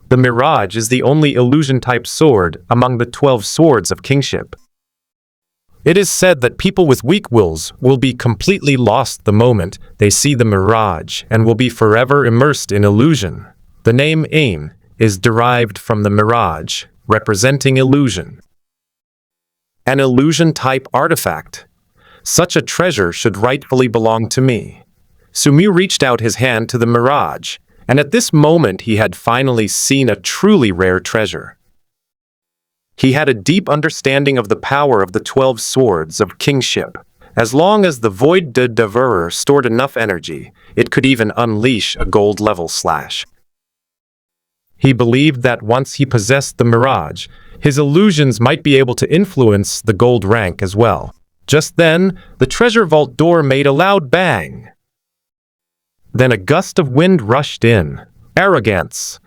The mirage is the only illusion-type sword among the 12 swords of kingship. It is said that people with weak wills will be completely lost the moment they see the mirage and will be forever immersed in illusion. The name Ain is derived from the mirage, representing illusion. An illusion-type artifact. Such a treasure should rightfully belong to me. Sumu reached out his hand to the mirage, and at this moment he had finally seen a truly rare treasure. He had a deep understanding of the power of the 12 swords of kingship. As long as the Void de Devourer stored enough energy, it could even unleash a gold-level slash. He believed that once he possessed the mirage, his illusions might be able to influence the gold rank as well. Just then, the treasure vault door made a loud bang. Then a gust of wind rushed in. Arrogance.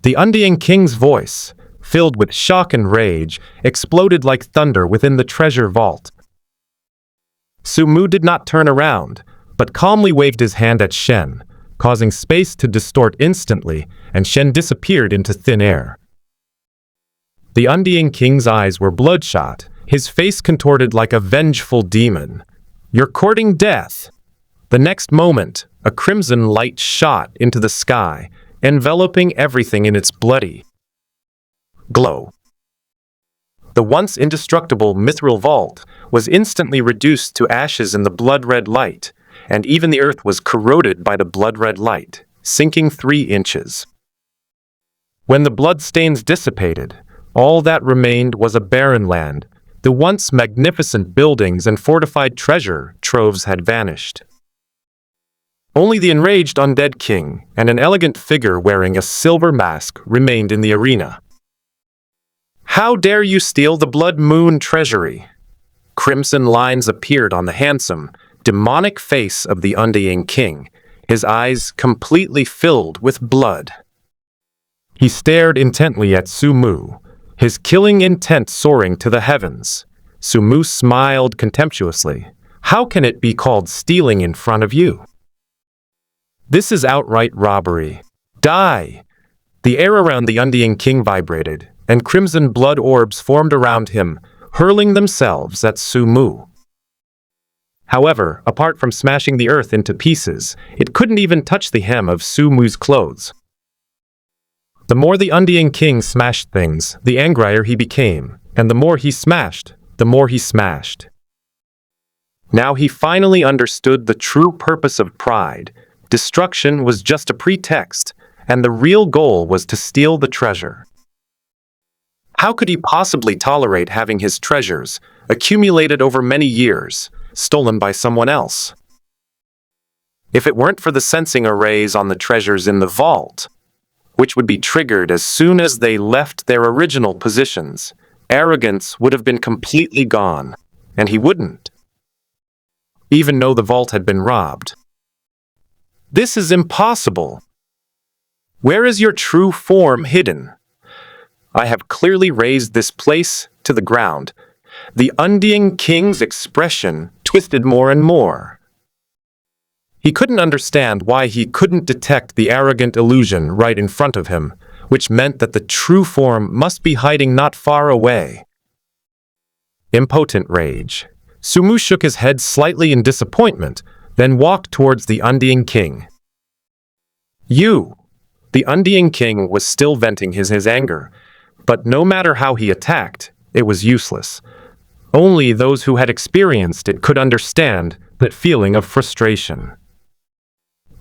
The Undying King's voice, filled with shock and rage, exploded like thunder within the treasure vault. Sumu did not turn around, but calmly waved his hand at Shen, causing space to distort instantly, and Shen disappeared into thin air. The Undying King's eyes were bloodshot, his face contorted like a vengeful demon. "You're courting death." The next moment, a crimson light shot into the sky, enveloping everything in its bloody glow. The once indestructible mithril vault was instantly reduced to ashes in the blood-red light, and even the earth was corroded by the blood-red light, sinking 3 inches. When the bloodstains dissipated, all that remained was a barren land. The once magnificent buildings and fortified treasure troves had vanished. Only the enraged undead king and an elegant figure wearing a silver mask remained in the arena. "How dare you steal the Blood Moon treasury?" Crimson lines appeared on the handsome, demonic face of the Undying King, his eyes completely filled with blood. He stared intently at Sumu, his killing intent soaring to the heavens. Sumu smiled contemptuously. "How can it be called stealing in front of you? This is outright robbery. Die!" The air around the Undying King vibrated, and crimson blood orbs formed around him, hurling themselves at Sumu. However, apart from smashing the earth into pieces, it couldn't even touch the hem of Sumu's clothes. The more the Undying King smashed things, the angrier he became, and the more he smashed, the more he smashed. Now he finally understood the true purpose of pride. Destruction was just a pretext, and the real goal was to steal the treasure. How could he possibly tolerate having his treasures, accumulated over many years, stolen by someone else? If it weren't for the sensing arrays on the treasures in the vault, which would be triggered as soon as they left their original positions, arrogance would have been completely gone, and he wouldn't even know the vault had been robbed. "This is impossible. Where is your true form hidden? I have clearly raised this place to the ground." The Undying King's expression twisted more and more. He couldn't understand why he couldn't detect the arrogant illusion right in front of him, which meant that the true form must be hiding not far away. Impotent rage. Sumu shook his head slightly in disappointment, then walked towards the Undying King. "You!" The Undying King was still venting his anger, but no matter how he attacked, it was useless. Only those who had experienced it could understand that feeling of frustration.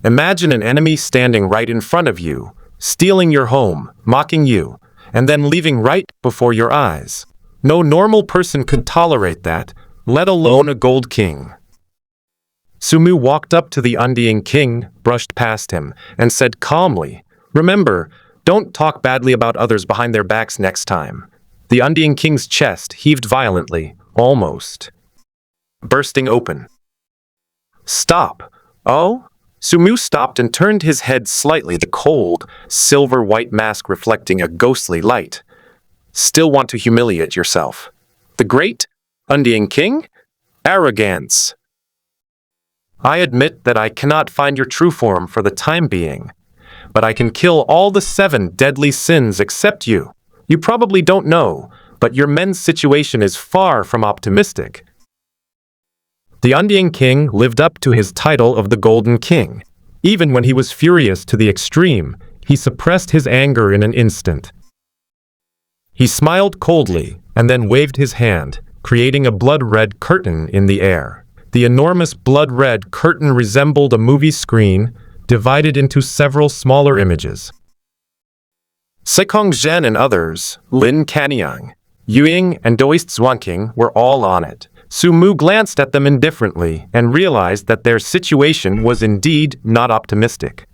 Imagine an enemy standing right in front of you, stealing your home, mocking you, and then leaving right before your eyes. No normal person could tolerate that, let alone a gold king. Sumu walked up to the Undying King, brushed past him, and said calmly, "Remember, don't talk badly about others behind their backs next time." The Undying King's chest heaved violently, almost bursting open. "Stop." "Oh?" Sumu stopped and turned his head slightly, the cold, silver-white mask reflecting a ghostly light. "Still want to humiliate yourself? The great Undying King? Arrogance." "I admit that I cannot find your true form for the time being, but I can kill all the 7 deadly sins except you. You probably don't know, but your men's situation is far from optimistic. The Undine King lived up to his title of the Golden King. Even when he was furious to the extreme, he suppressed his anger in an instant. He smiled coldly and then waved his hand, creating a blood-red curtain in the air. The enormous blood-red curtain resembled a movie screen, divided into several smaller images. Sekong Zhen and others, Lin Kanyang, Yuying, and Doist Zhuangqing were all on it. Sumu glanced at them indifferently and realized that their situation was indeed not optimistic.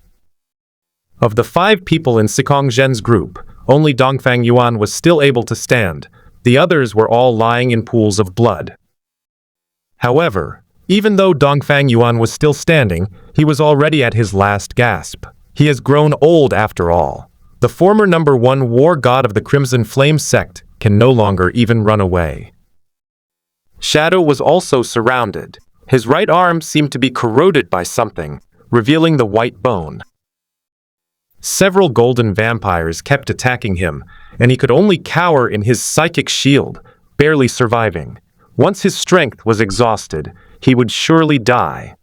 Of the 5 people in Sekong Zhen's group, only Dongfang Yuan was still able to stand. The others were all lying in pools of blood. However, even though Dongfang Yuan was still standing, he was already at his last gasp. He has grown old after all. The former #1 war god of the Crimson Flame sect can no longer even run away. Shadow was also surrounded. His right arm seemed to be corroded by something, revealing the white bone. Several golden vampires kept attacking him, and he could only cower in his psychic shield, barely surviving. Once his strength was exhausted, he would surely die.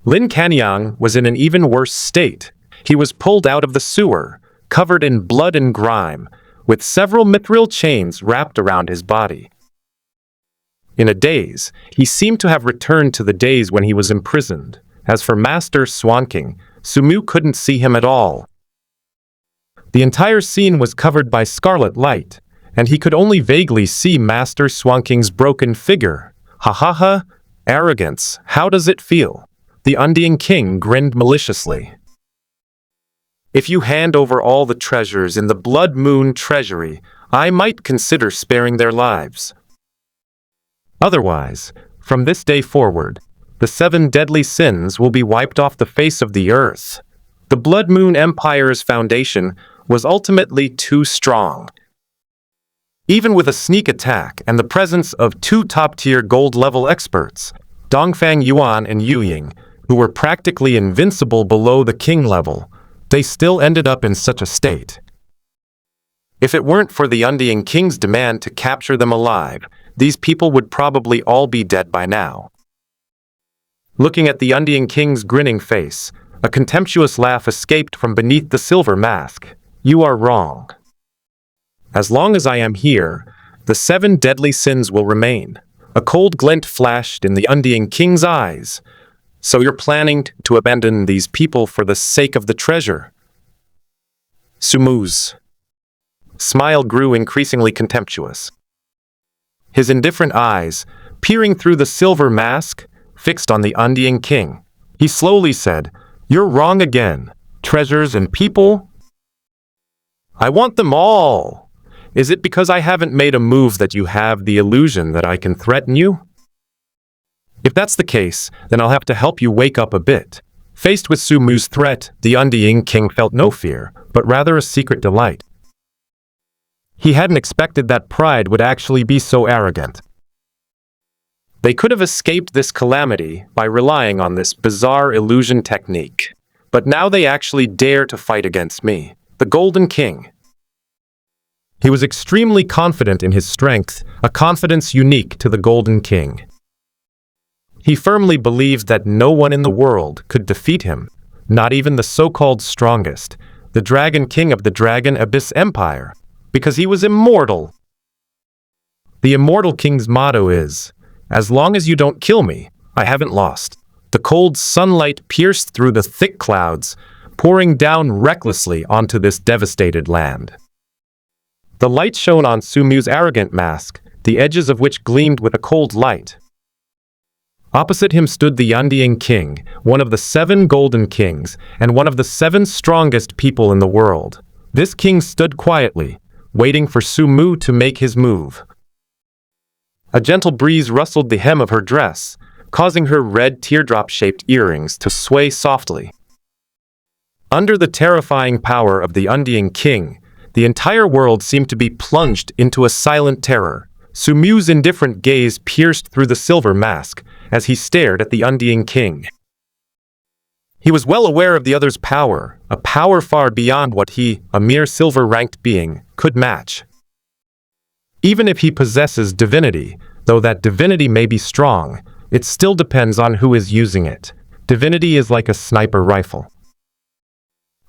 Lin Kanyang was in an even worse state. He was pulled out of the sewer, covered in blood and grime, with several mithril chains wrapped around his body. In a daze, he seemed to have returned to the days when he was imprisoned. As for Master Zhuangqing, Sumu couldn't see him at all. The entire scene was covered by scarlet light, and he could only vaguely see Master Zhuangqing's broken figure. Ha ha ha, arrogance, how does it feel? The Undine King grinned maliciously. If you hand over all the treasures in the Blood Moon Treasury, I might consider sparing their lives. Otherwise, from this day forward, the 7 deadly sins will be wiped off the face of the earth. The Blood Moon Empire's foundation was ultimately too strong. Even with a sneak attack and the presence of 2 top-tier gold-level experts, Dongfang Yuan and Yuying, who were practically invincible below the king level, they still ended up in such a state. If it weren't for the Undine King's demand to capture them alive, these people would probably all be dead by now. Looking at the Undine King's grinning face, a contemptuous laugh escaped from beneath the silver mask. You are wrong. As long as I am here, the 7 deadly sins will remain. A cold glint flashed in the Undine King's eyes. So you're planning to abandon these people for the sake of the treasure? Sumu's smile grew increasingly contemptuous. His indifferent eyes, peering through the silver mask, fixed on the Undine King. He slowly said, "You're wrong again. Treasures and people? I want them all. Is it because I haven't made a move that you have the illusion that I can threaten you? If that's the case, then I'll have to help you wake up a bit." Faced with Sumu's threat, the Undine King felt no fear, but rather a secret delight. He hadn't expected that pride would actually be so arrogant. They could have escaped this calamity by relying on this bizarre illusion technique. But now they actually dare to fight against me, the Golden King. He was extremely confident in his strength, a confidence unique to the Golden King. He firmly believed that no one in the world could defeat him, not even the so-called strongest, the Dragon King of the Dragon Abyss Empire, because he was immortal. The Immortal King's motto is, "As long as you don't kill me, I haven't lost." The cold sunlight pierced through the thick clouds, pouring down recklessly onto this devastated land. The light shone on Sumu's arrogant mask, the edges of which gleamed with a cold light. Opposite him stood the Undine King, one of the 7 Golden Kings, and one of the 7 strongest people in the world. This king stood quietly, waiting for Sumu to make his move. A gentle breeze rustled the hem of her dress, causing her red teardrop-shaped earrings to sway softly. Under the terrifying power of the Undine King, the entire world seemed to be plunged into a silent terror. Sumu's indifferent gaze pierced through the silver mask as he stared at the Undine King. He was well aware of the other's power, a power far beyond what he, a mere silver-ranked being, could match. Even if he possesses divinity, though that divinity may be strong, it still depends on who is using it. Divinity is like a sniper rifle.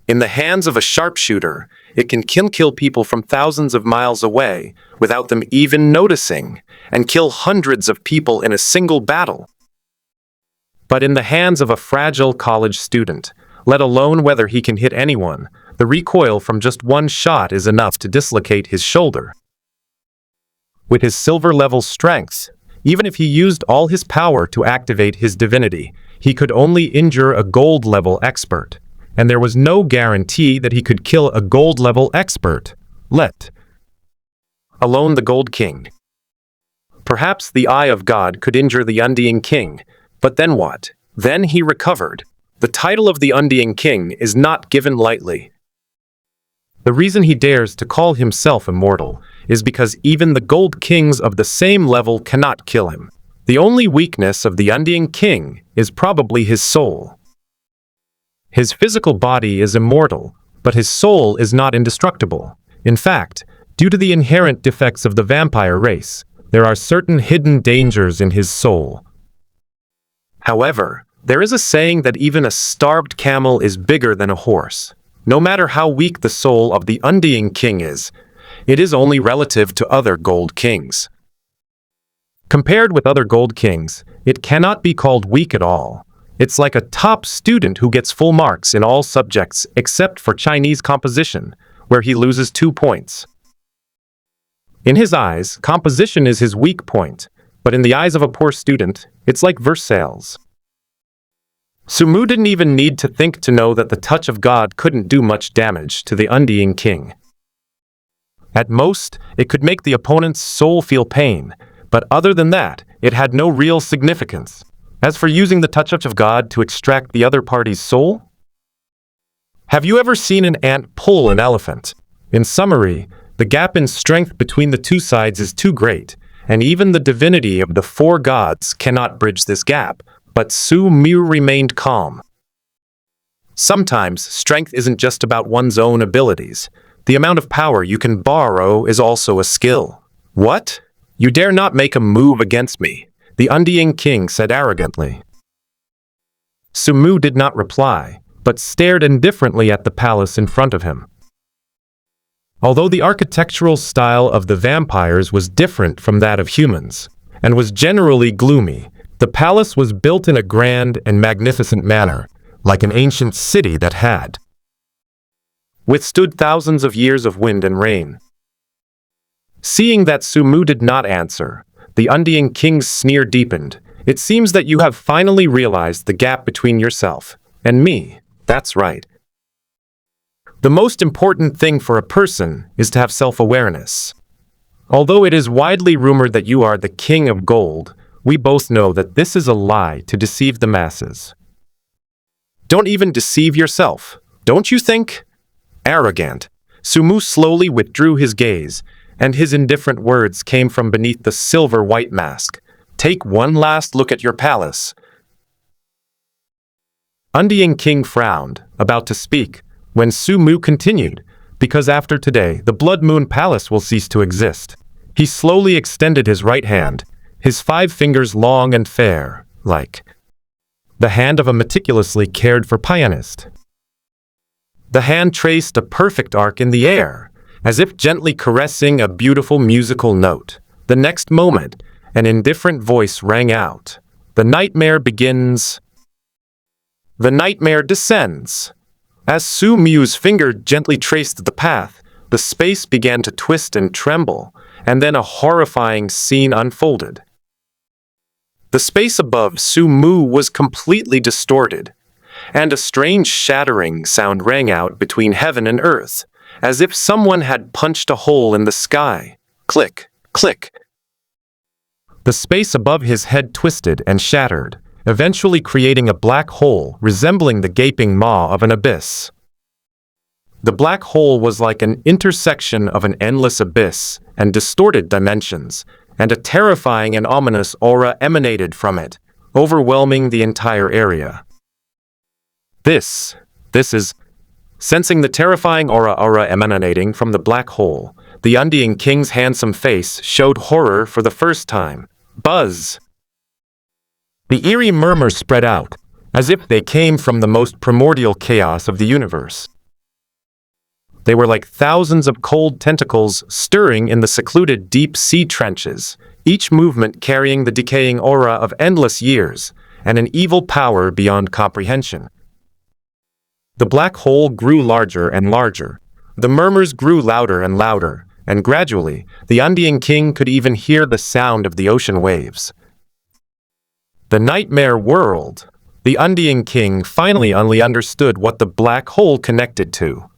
In the hands of a sharpshooter, it can kill people from thousands of miles away without them even noticing, and kill hundreds of people in a single battle. But in the hands of a fragile college student, let alone whether he can hit anyone, the recoil from just one shot is enough to dislocate his shoulder. With his silver-level strength, even if he used all his power to activate his divinity, he could only injure a gold-level expert. And there was no guarantee that he could kill a gold-level expert, let alone the Gold King. Perhaps the Eye of God could injure the Undying King, but then what? Then he recovered. The title of the Undying King is not given lightly. The reason he dares to call himself immortal is because even the Gold Kings of the same level cannot kill him. The only weakness of the Undying King is probably his soul. His physical body is immortal, but his soul is not indestructible. In fact, due to the inherent defects of the vampire race, there are certain hidden dangers in his soul. However, there is a saying that even a starved camel is bigger than a horse. No matter how weak the soul of the Undying King is, it is only relative to other Gold Kings. Compared with other Gold Kings, it cannot be called weak at all. It's like a top student who gets full marks in all subjects except for Chinese composition, where he loses 2 points. In his eyes, composition is his weak point, but in the eyes of a poor student, it's like Versailles. Sumu didn't even need to think to know that the touch of God couldn't do much damage to the Undying King. At most, it could make the opponent's soul feel pain, but other than that, it had no real significance. As for using the touch of God to extract the other party's soul? Have you ever seen an ant pull an elephant? In summary, the gap in strength between the two sides is too great, and even the divinity of the 4 gods cannot bridge this gap, but Sumu remained calm. Sometimes, strength isn't just about one's own abilities. The amount of power you can borrow is also a skill. What? You dare not make a move against me, the Undying King said arrogantly. Sumu did not reply, but stared indifferently at the palace in front of him. Although the architectural style of the vampires was different from that of humans, and was generally gloomy, the palace was built in a grand and magnificent manner, like an ancient city that had withstood thousands of years of wind and rain. Seeing that Sumu did not answer, the Undying King's sneer deepened. It seems that you have finally realized the gap between yourself and me. That's right. The most important thing for a person is to have self-awareness. Although it is widely rumored that you are the King of Gold, we both know that this is a lie to deceive the masses. Don't even deceive yourself, don't you think? Arrogant. Sumu slowly withdrew his gaze, and his indifferent words came from beneath the silver-white mask. Take one last look at your palace. Undying King frowned, about to speak, when Sumu continued, because after today, the Blood Moon Palace will cease to exist. He slowly extended his right hand, his 5 fingers long and fair, like the hand of a meticulously cared-for pianist. The hand traced a perfect arc in the air, as if gently caressing a beautiful musical note. The next moment, an indifferent voice rang out. The nightmare begins. The nightmare descends. As Sumu's finger gently traced the path, the space began to twist and tremble, and then a horrifying scene unfolded. The space above Sumu was completely distorted, and a strange shattering sound rang out between heaven and earth, as if someone had punched a hole in the sky. Click, click. The space above his head twisted and shattered, eventually creating a black hole resembling the gaping maw of an abyss. The black hole was like an intersection of an endless abyss and distorted dimensions, and a terrifying and ominous aura emanated from it, overwhelming the entire area. This is sensing the terrifying aura emanating from the black hole. The undying king's handsome face showed horror for the first time. Buzz! The eerie murmurs spread out, as if they came from the most primordial chaos of the universe. They were like thousands of cold tentacles stirring in the secluded deep-sea trenches, each movement carrying the decaying aura of endless years and an evil power beyond comprehension. The black hole grew larger and larger. The murmurs grew louder and louder, and gradually, the undying king could even hear the sound of the ocean waves. The nightmare world. The undying king finally understood what the black hole connected to.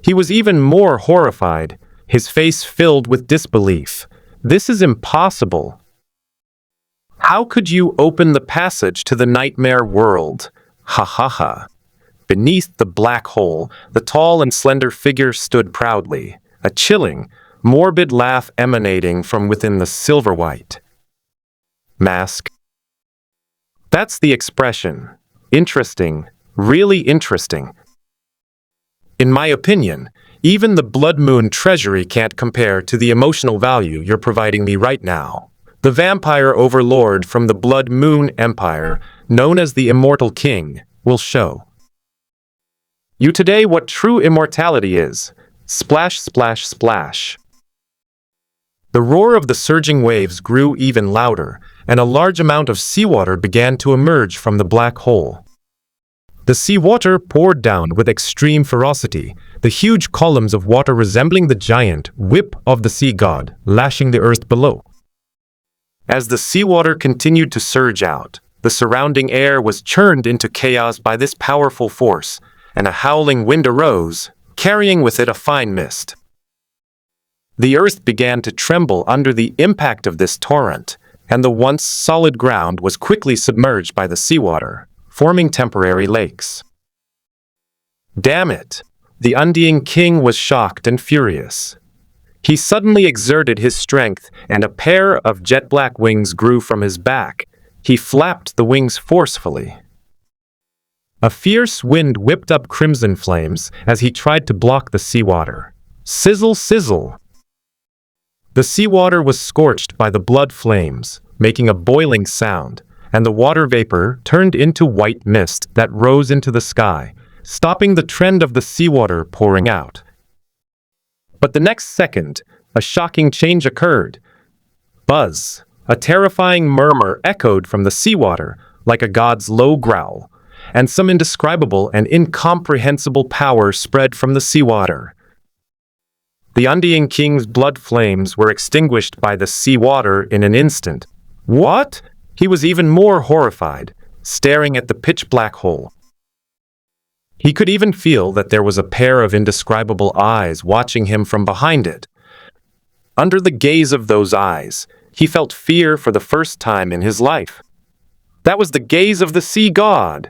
He was even more horrified, his face filled with disbelief. This is impossible. How could you open the passage to the nightmare world? Ha ha ha. Beneath the black hole, the tall and slender figure stood proudly, a chilling, morbid laugh emanating from within the silver-white mask. That's the expression. Interesting, really interesting. In my opinion, even the Blood Moon treasury can't compare to the emotional value you're providing me right now. The vampire overlord from the Blood Moon Empire, known as the Immortal King, will show you today what true immortality is. Splash, splash, splash. The roar of the surging waves grew even louder, and a large amount of seawater began to emerge from the black hole. The seawater poured down with extreme ferocity, the huge columns of water resembling the giant whip of the sea god, lashing the earth below. As the seawater continued to surge out, the surrounding air was churned into chaos by this powerful force, and a howling wind arose, carrying with it a fine mist. The earth began to tremble under the impact of this torrent, and the once solid ground was quickly submerged by the seawater, forming temporary lakes. Damn it! The undying king was shocked and furious. He suddenly exerted his strength, and a pair of jet-black wings grew from his back. He flapped the wings forcefully. A fierce wind whipped up crimson flames as he tried to block the seawater. Sizzle, sizzle! The seawater was scorched by the blood flames, making a boiling sound, and the water vapor turned into white mist that rose into the sky, stopping the trend of the seawater pouring out. But the next second, a shocking change occurred. Buzz! A terrifying murmur echoed from the seawater, like a god's low growl, and some indescribable and incomprehensible power spread from the seawater. The undying king's blood flames were extinguished by the seawater in an instant. What? He was even more horrified, staring at the pitch-black hole. He could even feel that there was a pair of indescribable eyes watching him from behind it. Under the gaze of those eyes, he felt fear for the first time in his life. That was the gaze of the sea god.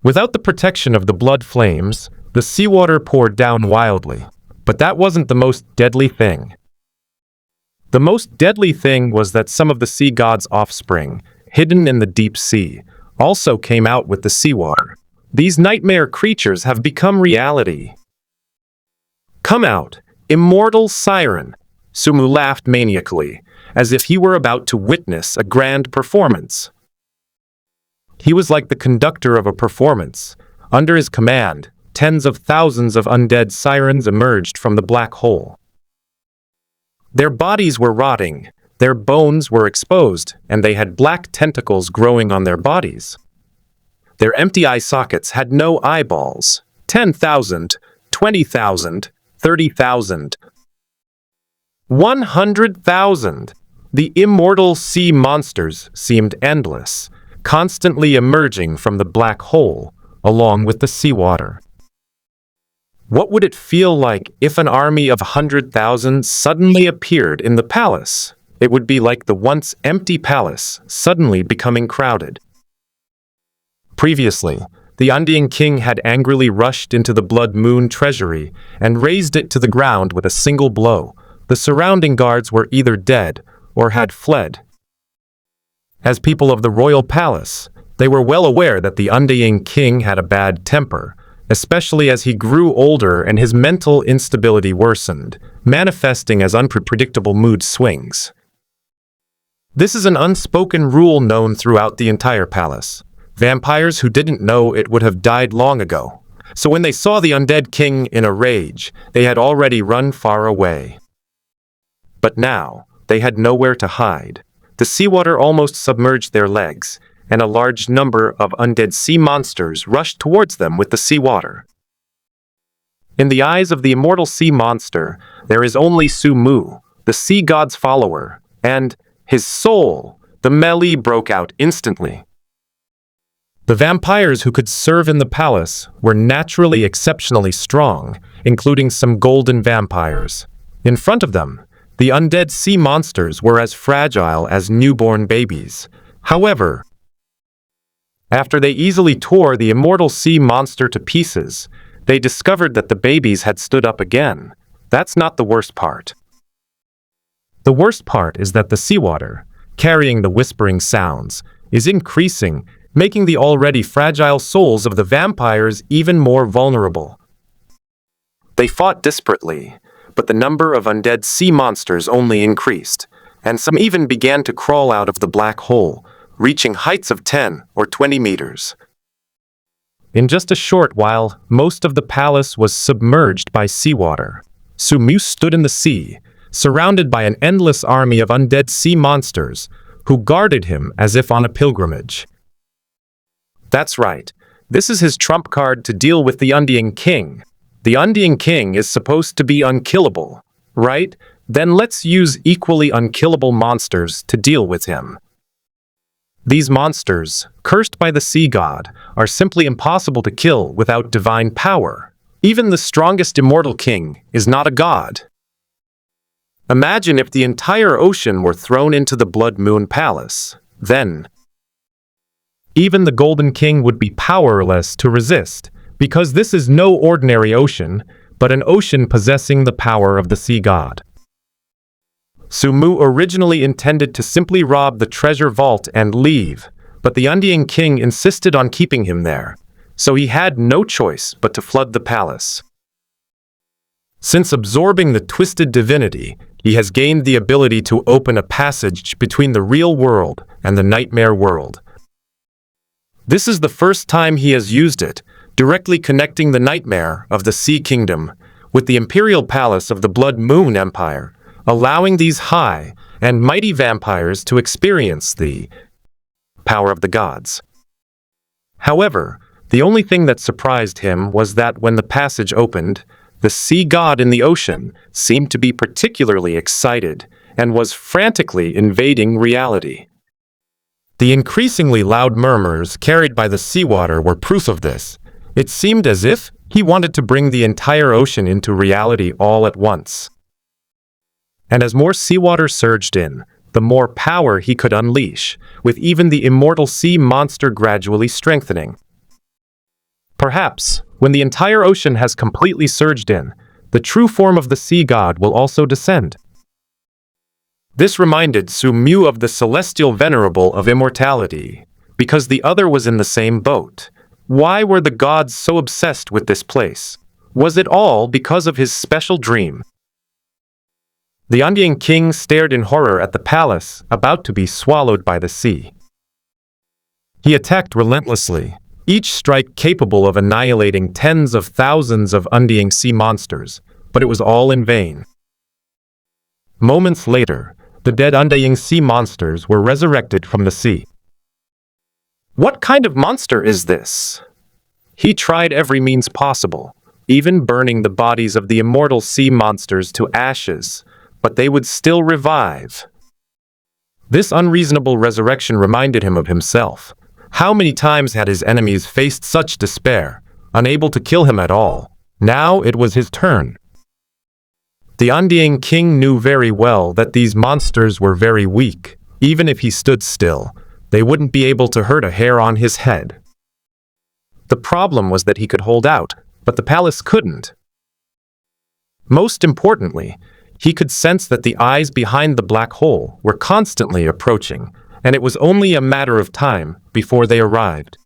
Without the protection of the blood flames, the seawater poured down wildly. But that wasn't the most deadly thing. The most deadly thing was that some of the sea god's offspring, hidden in the deep sea, also came out with the seawater. These nightmare creatures have become reality. Come out, immortal siren! Sumu laughed maniacally, as if he were about to witness a grand performance. He was like the conductor of a performance. Under his command, tens of thousands of undead sirens emerged from the black hole. Their bodies were rotting, their bones were exposed, and they had black tentacles growing on their bodies. Their empty eye sockets had no eyeballs. 10,000, 20,000, 30,000. 100,000! The immortal sea monsters seemed endless, constantly emerging from the black hole, along with the seawater. What would it feel like if an army of 100,000 suddenly appeared in the palace? It would be like the once empty palace suddenly becoming crowded. Previously, the undying king had angrily rushed into the Blood Moon treasury and razed it to the ground with a single blow. The surrounding guards were either dead or had fled. As people of the royal palace, They were well aware that the undying king had a bad temper, especially as he grew older and his mental instability worsened, manifesting as unpredictable mood swings. This is an unspoken rule known throughout the entire palace. Vampires who didn't know it would have died long ago. So when they saw the undead king in a rage, they had already run far away. But now, they had nowhere to hide. The seawater almost submerged their legs, and a large number of undead sea monsters rushed towards them with the seawater. In the eyes of the immortal sea monster, there is only Sumu, the sea god's follower, and his soul. The melee broke out instantly. The vampires who could serve in the palace were naturally exceptionally strong, including some golden vampires. In front of them, the undead sea monsters were as fragile as newborn babies. However, after they easily tore the immortal sea monster to pieces, they discovered that the babies had stood up again. That's not the worst part. The worst part is that the seawater, carrying the whispering sounds, is increasing, making the already fragile souls of the vampires even more vulnerable. They fought desperately, but the number of undead sea monsters only increased, and some even began to crawl out of the black hole, reaching heights of 10 or 20 meters. In just a short while, most of the palace was submerged by seawater. Sumu stood in the sea, surrounded by an endless army of undead sea monsters, who guarded him as if on a pilgrimage. That's right. This is his trump card to deal with the undying king. The undying king is supposed to be unkillable, right? Then let's use equally unkillable monsters to deal with him. These monsters, cursed by the sea god, are simply impossible to kill without divine power. Even the strongest immortal king is not a god. Imagine if the entire ocean were thrown into the Blood Moon Palace. Then, even the Golden King would be powerless to resist, because this is no ordinary ocean, but an ocean possessing the power of the sea god. Sumu originally intended to simply rob the treasure vault and leave, but the undying king insisted on keeping him there, so he had no choice but to flood the palace. Since absorbing the twisted divinity, he has gained the ability to open a passage between the real world and the nightmare world. This is the first time he has used it, directly connecting the nightmare of the Sea Kingdom with the imperial palace of the Blood Moon Empire, allowing these high and mighty vampires to experience the power of the gods. However, the only thing that surprised him was that when the passage opened, the sea god in the ocean seemed to be particularly excited and was frantically invading reality. The increasingly loud murmurs carried by the seawater were proof of this. It seemed as if he wanted to bring the entire ocean into reality all at once. And as more seawater surged in, the more power he could unleash, with even the immortal sea monster gradually strengthening. Perhaps, when the entire ocean has completely surged in, the true form of the sea god will also descend. This reminded Sumu of the celestial venerable of immortality, because the other was in the same boat. Why were the gods so obsessed with this place? Was it all because of his special dream? The undying king stared in horror at the palace, about to be swallowed by the sea. He attacked relentlessly, each strike capable of annihilating tens of thousands of undying sea monsters, but it was all in vain. Moments later, the dead undying sea monsters were resurrected from the sea. What kind of monster is this? He tried every means possible, even burning the bodies of the immortal sea monsters to ashes, but they would still revive. This unreasonable resurrection reminded him of himself. How many times had his enemies faced such despair, unable to kill him at all? Now it was his turn. The undying king knew very well that these monsters were very weak. Even if he stood still, they wouldn't be able to hurt a hair on his head. The problem was that he could hold out, but the palace couldn't. Most importantly, he could sense that the eyes behind the black hole were constantly approaching, and it was only a matter of time before they arrived.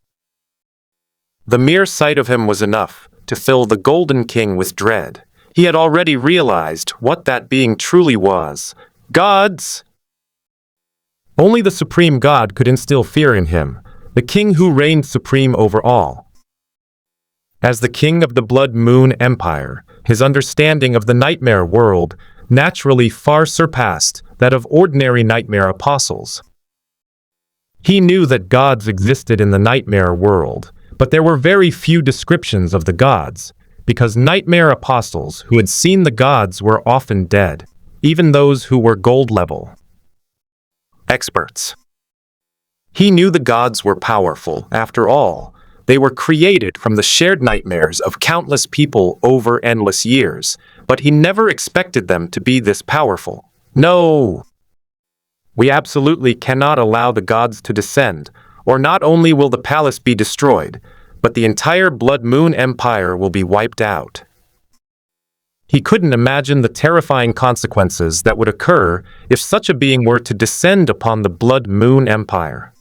The mere sight of him was enough to fill the Golden King with dread. He had already realized what that being truly was. Gods! Only the supreme God could instill fear in him, the king who reigned supreme over all. As the king of the Blood Moon Empire, his understanding of the nightmare world naturally far surpassed that of ordinary nightmare apostles. He knew that gods existed in the nightmare world, but there were very few descriptions of the gods, because nightmare apostles who had seen the gods were often dead, even those who were gold level experts. He knew the gods were powerful, after all. They were created from the shared nightmares of countless people over endless years, but he never expected them to be this powerful. No! We absolutely cannot allow the gods to descend, or not only will the palace be destroyed, but the entire Blood Moon Empire will be wiped out. He couldn't imagine the terrifying consequences that would occur if such a being were to descend upon the Blood Moon Empire.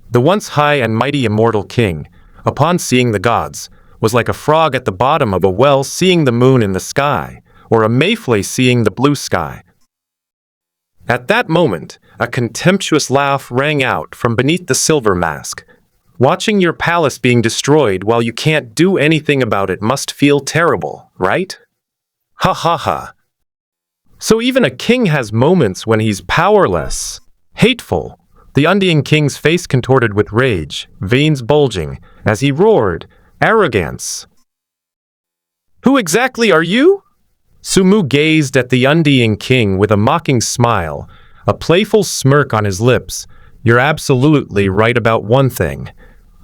The once high and mighty immortal king, upon seeing the gods, was like a frog at the bottom of a well seeing the moon in the sky, or a mayfly seeing the blue sky. At that moment, a contemptuous laugh rang out from beneath the silver mask. Watching your palace being destroyed while you can't do anything about it must feel terrible, right? Ha ha ha. So even a king has moments when he's powerless, hateful. The Undying King's face contorted with rage, veins bulging, as he roared, "Arrogance! Who exactly are you?" Sumu gazed at the Undying King with a mocking smile, a playful smirk on his lips. "You're absolutely right about one thing.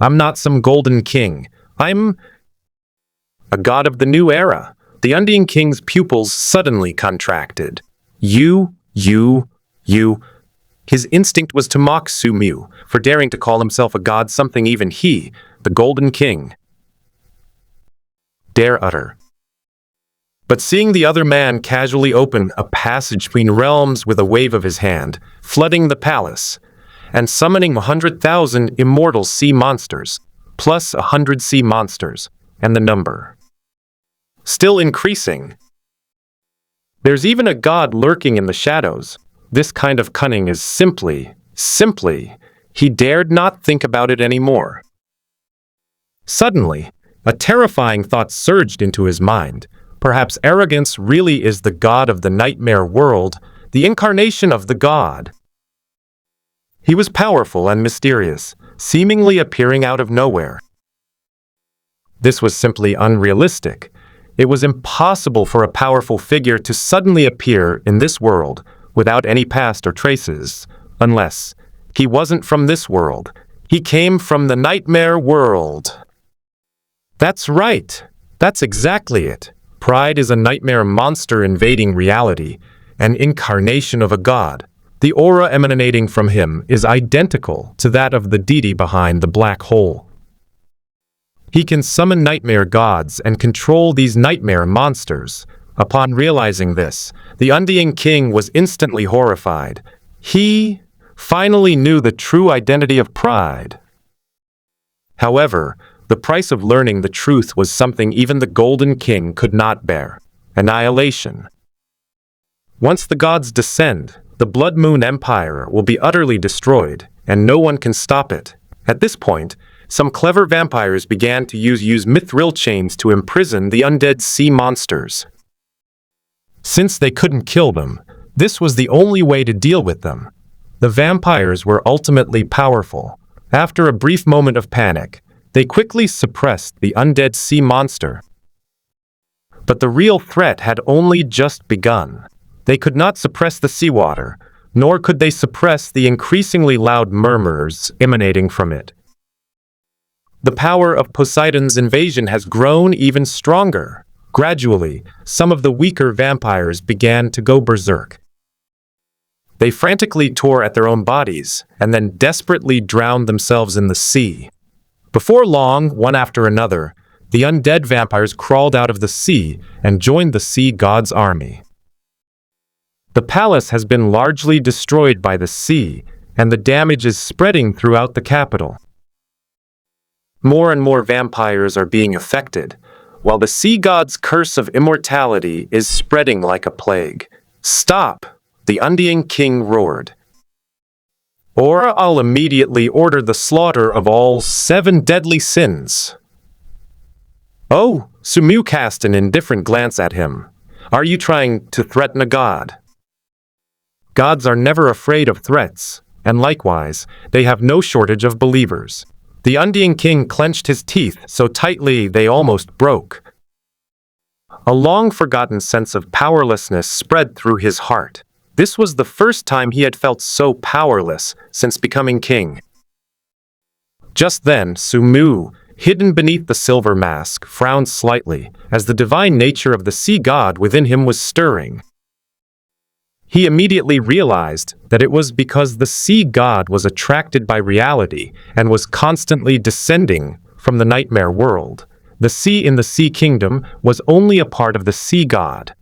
I'm not some golden king. I'm a god of the new era." The Undying King's pupils suddenly contracted. You. His instinct was to mock Sumu for daring to call himself a god, something even he, the Golden King, dare utter. But seeing the other man casually open a passage between realms with a wave of his hand, flooding the palace, and summoning 100,000 immortal sea monsters, plus 100 sea monsters, and the number still increasing. There's even a god lurking in the shadows. This kind of cunning is simply, he dared not think about it anymore. Suddenly, a terrifying thought surged into his mind. Perhaps arrogance really is the god of the nightmare world, the incarnation of the god. He was powerful and mysterious, seemingly appearing out of nowhere. This was simply unrealistic. It was impossible for a powerful figure to suddenly appear in this world without any past or traces, unless he wasn't from this world. He came from the nightmare world. That's right. That's exactly it. Pride is a nightmare monster invading reality, an incarnation of a god. The aura emanating from him is identical to that of the deity behind the black hole. He can summon nightmare gods and control these nightmare monsters. Upon realizing this, the Undying King was instantly horrified. He finally knew the true identity of pride. However, the price of learning the truth was something even the Golden King could not bear: annihilation. Once the gods descend, the Blood Moon Empire will be utterly destroyed, and no one can stop it. At this point, some clever vampires began to use mithril chains to imprison the undead sea monsters. Since they couldn't kill them, this was the only way to deal with them. The vampires were ultimately powerful. After a brief moment of panic, they quickly suppressed the undead sea monster. But the real threat had only just begun. They could not suppress the seawater, nor could they suppress the increasingly loud murmurs emanating from it. The power of Poseidon's invasion has grown even stronger. Gradually, some of the weaker vampires began to go berserk. They frantically tore at their own bodies, and then desperately drowned themselves in the sea. Before long, one after another, the undead vampires crawled out of the sea and joined the sea god's army. The palace has been largely destroyed by the sea, and the damage is spreading throughout the capital. More and more vampires are being affected, while the sea god's curse of immortality is spreading like a plague. "Stop!" the Undying King roared. "Or I'll immediately order the slaughter of all 7 deadly sins." "Oh," Sumu cast an indifferent glance at him. "Are you trying to threaten a god?" Gods are never afraid of threats, and likewise, they have no shortage of believers. The Undying King clenched his teeth so tightly they almost broke. A long-forgotten sense of powerlessness spread through his heart. This was the first time he had felt so powerless since becoming king. Just then, Sumu, hidden beneath the silver mask, frowned slightly, as the divine nature of the sea god within him was stirring. He immediately realized that it was because the sea god was attracted by reality and was constantly descending from the nightmare world. The sea in the Sea Kingdom was only a part of the sea god.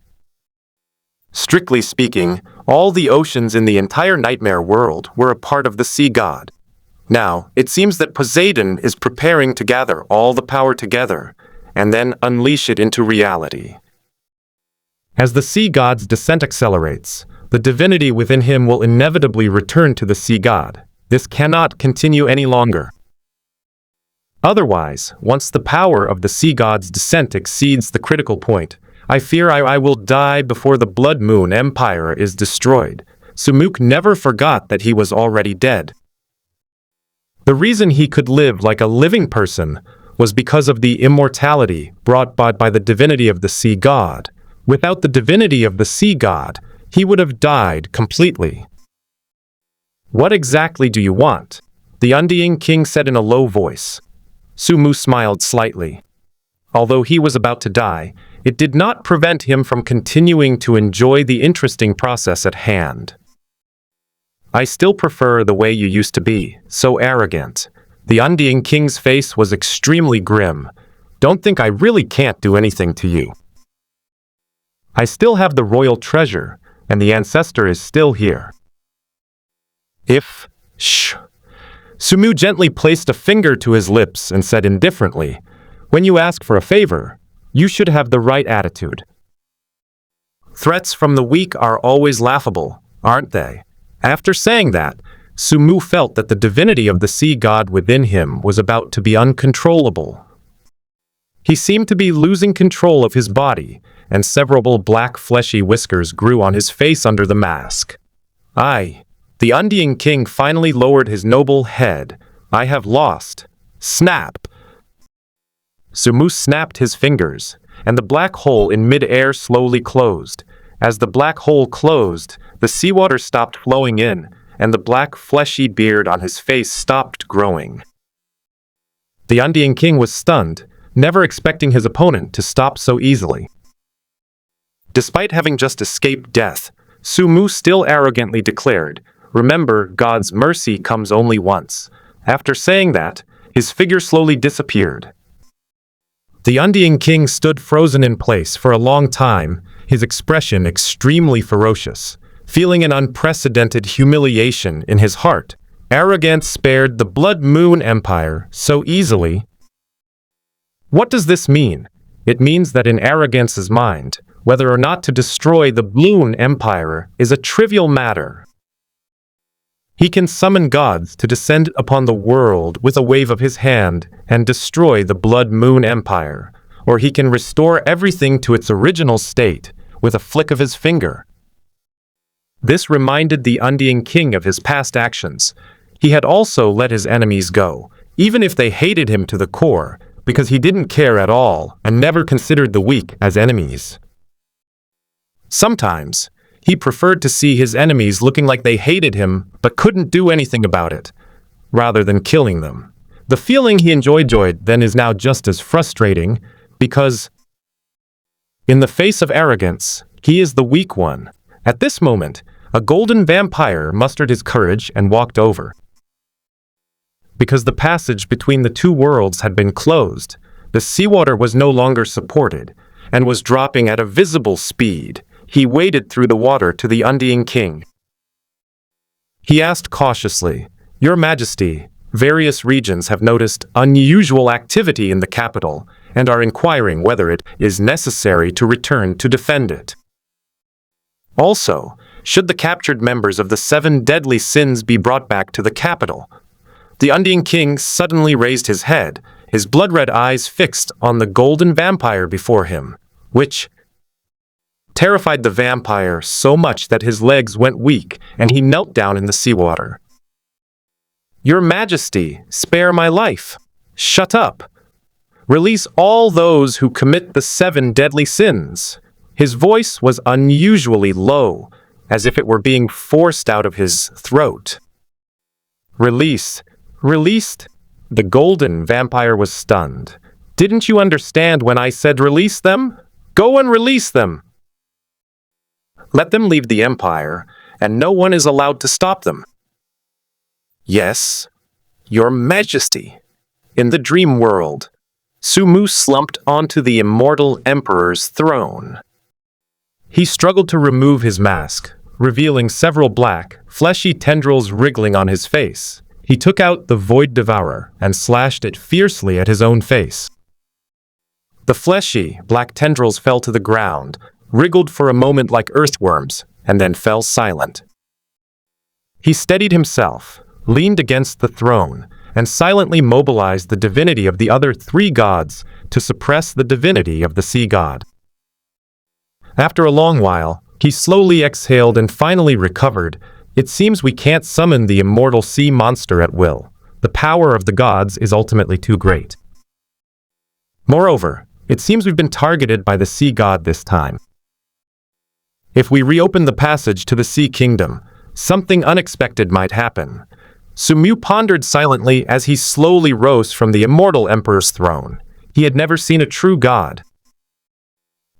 Strictly speaking, all the oceans in the entire nightmare world were a part of the sea god. Now, it seems that Poseidon is preparing to gather all the power together and then unleash it into reality. As the sea god's descent accelerates, the divinity within him will inevitably return to the sea god. This cannot continue any longer. Otherwise, once the power of the sea god's descent exceeds the critical point, I fear I will die before the Blood Moon Empire is destroyed. Sumuk never forgot that he was already dead. The reason he could live like a living person was because of the immortality brought by the divinity of the sea god. Without the divinity of the sea god, he would have died completely. "What exactly do you want?" the Undying King said in a low voice. Sumu smiled slightly. Although he was about to die, it did not prevent him from continuing to enjoy the interesting process at hand. "I still prefer the way you used to be, so arrogant." The Undying King's face was extremely grim. "Don't think I really can't do anything to you. I still have the royal treasure, and the ancestor is still here." Shh. Sumu gently placed a finger to his lips and said indifferently, "When you ask for a favor, you should have the right attitude. Threats from the weak are always laughable, aren't they?" After saying that, Sumu felt that the divinity of the sea god within him was about to be uncontrollable. He seemed to be losing control of his body, and several black fleshy whiskers grew on his face under the mask. The Undying King finally lowered his noble head. "I have lost." Snap! Sumu snapped his fingers, and the black hole in mid-air slowly closed. As the black hole closed, the seawater stopped flowing in, and the black fleshy beard on his face stopped growing. The Undying King was stunned, never expecting his opponent to stop so easily. Despite having just escaped death, Sumu still arrogantly declared, "Remember, God's mercy comes only once." After saying that, his figure slowly disappeared. The Undying King stood frozen in place for a long time, his expression extremely ferocious. Feeling an unprecedented humiliation in his heart, arrogance spared the Blood Moon Empire so easily. What does this mean? It means that in Arrogance's mind, whether or not to destroy the Moon Empire is a trivial matter. He can summon gods to descend upon the world with a wave of his hand and destroy the Blood Moon Empire, or he can restore everything to its original state with a flick of his finger. This reminded the Undying King of his past actions. He had also let his enemies go, even if they hated him to the core, because he didn't care at all and never considered the weak as enemies. Sometimes, he preferred to see his enemies looking like they hated him but couldn't do anything about it, rather than killing them. The feeling he enjoyed then is now just as frustrating, because in the face of arrogance, he is the weak one. At this moment, a golden vampire mustered his courage and walked over. Because the passage between the two worlds had been closed, the seawater was no longer supported and was dropping at a visible speed. He waded through the water to the Undying King. He asked cautiously, "Your Majesty, various regions have noticed unusual activity in the capital and are inquiring whether it is necessary to return to defend it. Also, should the captured members of the 7 deadly sins be brought back to the capital?" The Undying King suddenly raised his head, his blood-red eyes fixed on the golden vampire before him, which terrified the vampire so much that his legs went weak and he knelt down in the seawater. "Your Majesty, spare my life. Shut up. Release all those who commit the 7 deadly sins." His voice was unusually low, as if it were being forced out of his throat. "Release? Released?" The golden vampire was stunned. "Didn't you understand when I said release them? Go and release them. Let them leave the Empire, and no one is allowed to stop them." "Yes, Your Majesty." In the dream world, Sumu slumped onto the immortal Emperor's throne. He struggled to remove his mask, revealing several black, fleshy tendrils wriggling on his face. He took out the Void Devourer and slashed it fiercely at his own face. The fleshy, black tendrils fell to the ground, wriggled for a moment like earthworms, and then fell silent. He steadied himself, leaned against the throne, and silently mobilized the divinity of the other 3 gods to suppress the divinity of the sea god. After a long while, he slowly exhaled and finally recovered. "It seems we can't summon the immortal sea monster at will. The power of the gods is ultimately too great. Moreover, it seems we've been targeted by the sea god this time. If we reopen the passage to the Sea Kingdom, something unexpected might happen." Sumu pondered silently as he slowly rose from the immortal Emperor's throne. He had never seen a true god.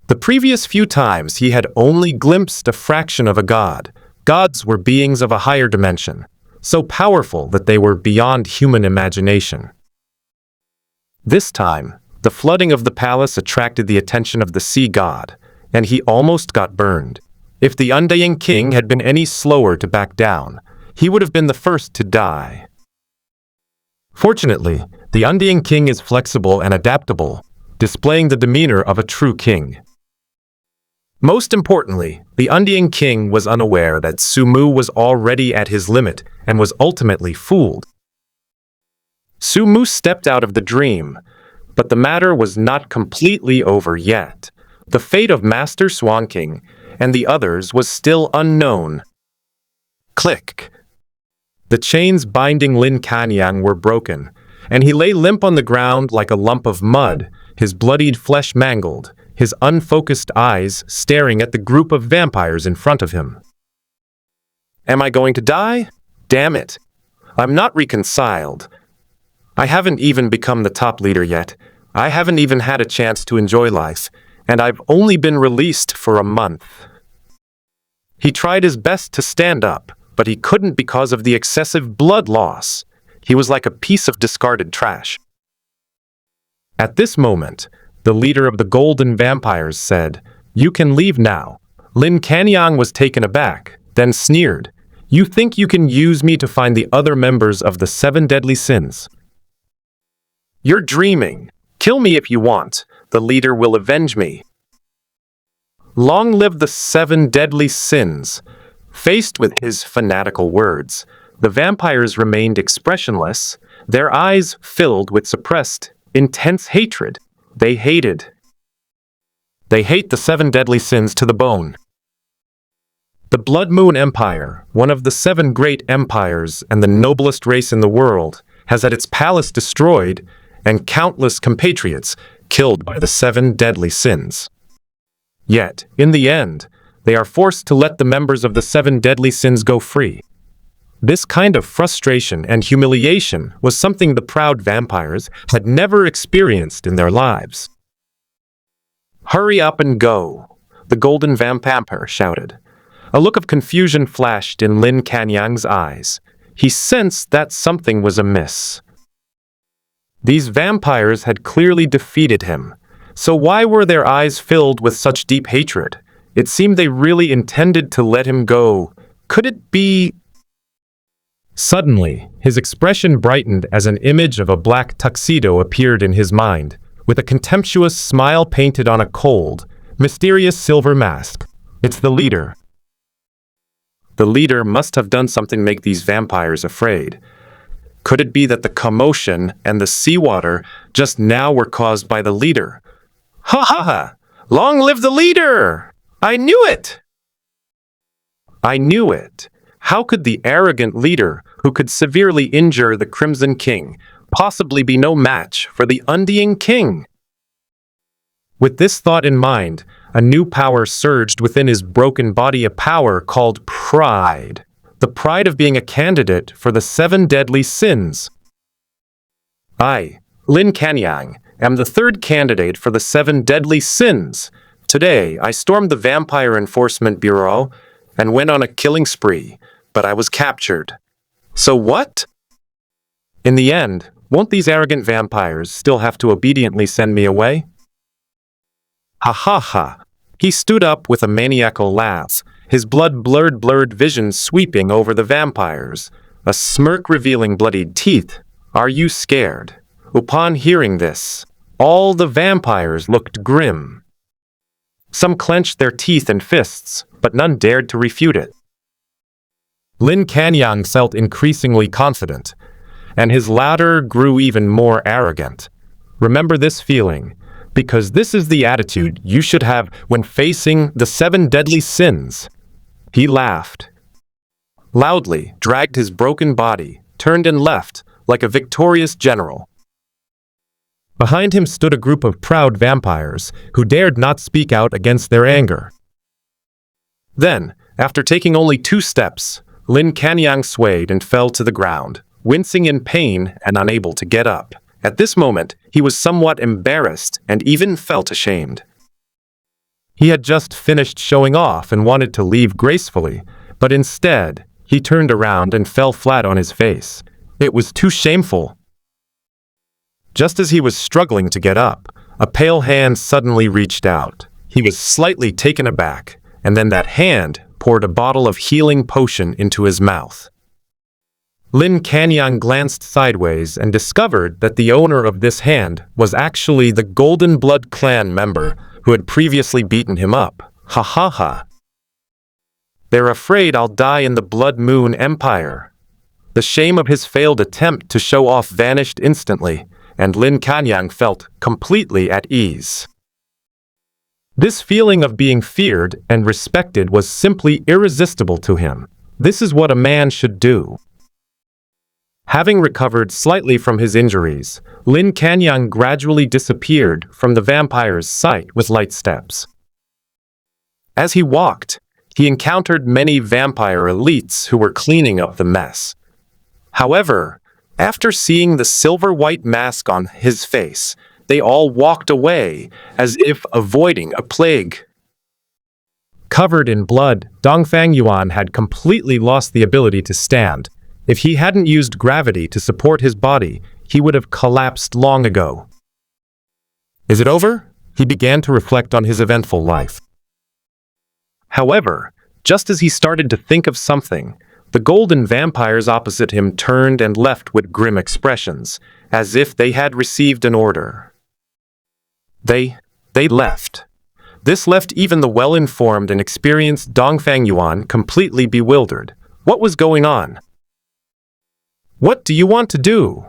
The previous few times he had only glimpsed a fraction of a god. Gods were beings of a higher dimension, so powerful that they were beyond human imagination. This time, the flooding of the palace attracted the attention of the sea god, and he almost got burned. If the Undying King had been any slower to back down, he would have been the first to die. Fortunately, the Undying King is flexible and adaptable, displaying the demeanor of a true king. Most importantly, the Undying King was unaware that Sumu was already at his limit and was ultimately fooled. Sumu stepped out of the dream, but the matter was not completely over yet. The fate of Master Swan King and the others was still unknown. Click! The chains binding Lin Kanyang were broken, and he lay limp on the ground like a lump of mud, his bloodied flesh mangled, his unfocused eyes staring at the group of vampires in front of him. "Am I going to die? Damn it! I'm not reconciled. I haven't even become the top leader yet. I haven't even had a chance to enjoy life, and I've only been released for a month." He tried his best to stand up, but he couldn't because of the excessive blood loss. He was like a piece of discarded trash. At this moment, the leader of the Golden Vampires said, "You can leave now." Lin Kanyang was taken aback, then sneered, "You think you can use me to find the other members of the 7 deadly sins? You're dreaming. Kill me if you want. The leader will avenge me." Long live the 7 deadly sins. Faced with his fanatical words, the vampires remained expressionless, their eyes filled with suppressed, intense hatred. They hate the 7 deadly sins to the bone. The Blood Moon Empire, one of the 7 great empires and the noblest race in the world, has had its palace destroyed and countless compatriots killed by the 7 deadly sins. Yet, in the end, they are forced to let the members of the 7 deadly sins go free. This kind of frustration and humiliation was something the proud vampires had never experienced in their lives. "Hurry up and go," the golden vampire shouted. A look of confusion flashed in Lin Kanyang's eyes. He sensed that something was amiss. These vampires had clearly defeated him, so why were their eyes filled with such deep hatred? It seemed they really intended to let him go. Could it be Suddenly, his expression brightened as an image of a black tuxedo appeared in his mind, with a contemptuous smile painted on a cold, mysterious silver mask. It's the leader. The leader must have done something to make these vampires afraid. Could it be that the commotion and the seawater just now were caused by the leader? Ha ha ha! Long live the leader! I knew it! I knew it. How could the arrogant leader, who could severely injure the Crimson King, possibly be no match for the Undying King? With this thought in mind, a new power surged within his broken body, a power called pride. The pride of being a candidate for the 7 deadly sins. I, Lin Kanyang, am the 3rd candidate for the 7 deadly sins. Today, I stormed the Vampire Enforcement Bureau and went on a killing spree, but I was captured. So what? In the end, won't these arrogant vampires still have to obediently send me away? Ha ha ha! He stood up with a maniacal laugh, his blurred vision sweeping over the vampires, a smirk revealing bloodied teeth. Are you scared? Upon hearing this, all the vampires looked grim. Some clenched their teeth and fists, but none dared to refute it. Lin Kanyang felt increasingly confident, and his laughter grew even more arrogant. Remember this feeling, because this is the attitude you should have when facing the 7 deadly sins. He laughed loudly, dragged his broken body, turned and left like a victorious general. Behind him stood a group of proud vampires who dared not speak out against their anger. Then, after taking only 2 steps, Lin Kanyang swayed and fell to the ground, wincing in pain and unable to get up. At this moment, he was somewhat embarrassed and even felt ashamed. He had just finished showing off and wanted to leave gracefully, but instead, he turned around and fell flat on his face. It was too shameful. Just as he was struggling to get up, a pale hand suddenly reached out. He was slightly taken aback, and then that hand poured a bottle of healing potion into his mouth. Lin Kanyang glanced sideways and discovered that the owner of this hand was actually the Golden Blood clan member who had previously beaten him up. Ha ha ha. They're afraid I'll die in the Blood Moon Empire. The shame of his failed attempt to show off vanished instantly, and Lin Kanyang felt completely at ease. This feeling of being feared and respected was simply irresistible to him. This is what a man should do. Having recovered slightly from his injuries, Lin Kanyang gradually disappeared from the vampire's sight with light steps. As he walked, he encountered many vampire elites who were cleaning up the mess. However, after seeing the silver-white mask on his face, they all walked away as if avoiding a plague. Covered in blood, Dongfang Yuan had completely lost the ability to stand. If he hadn't used gravity to support his body, he would have collapsed long ago. Is it over? He began to reflect on his eventful life. However, just as he started to think of something, the golden vampires opposite him turned and left with grim expressions, as if they had received an order. They left. This left even the well-informed and experienced Dongfang Yuan completely bewildered. What was going on? What do you want to do?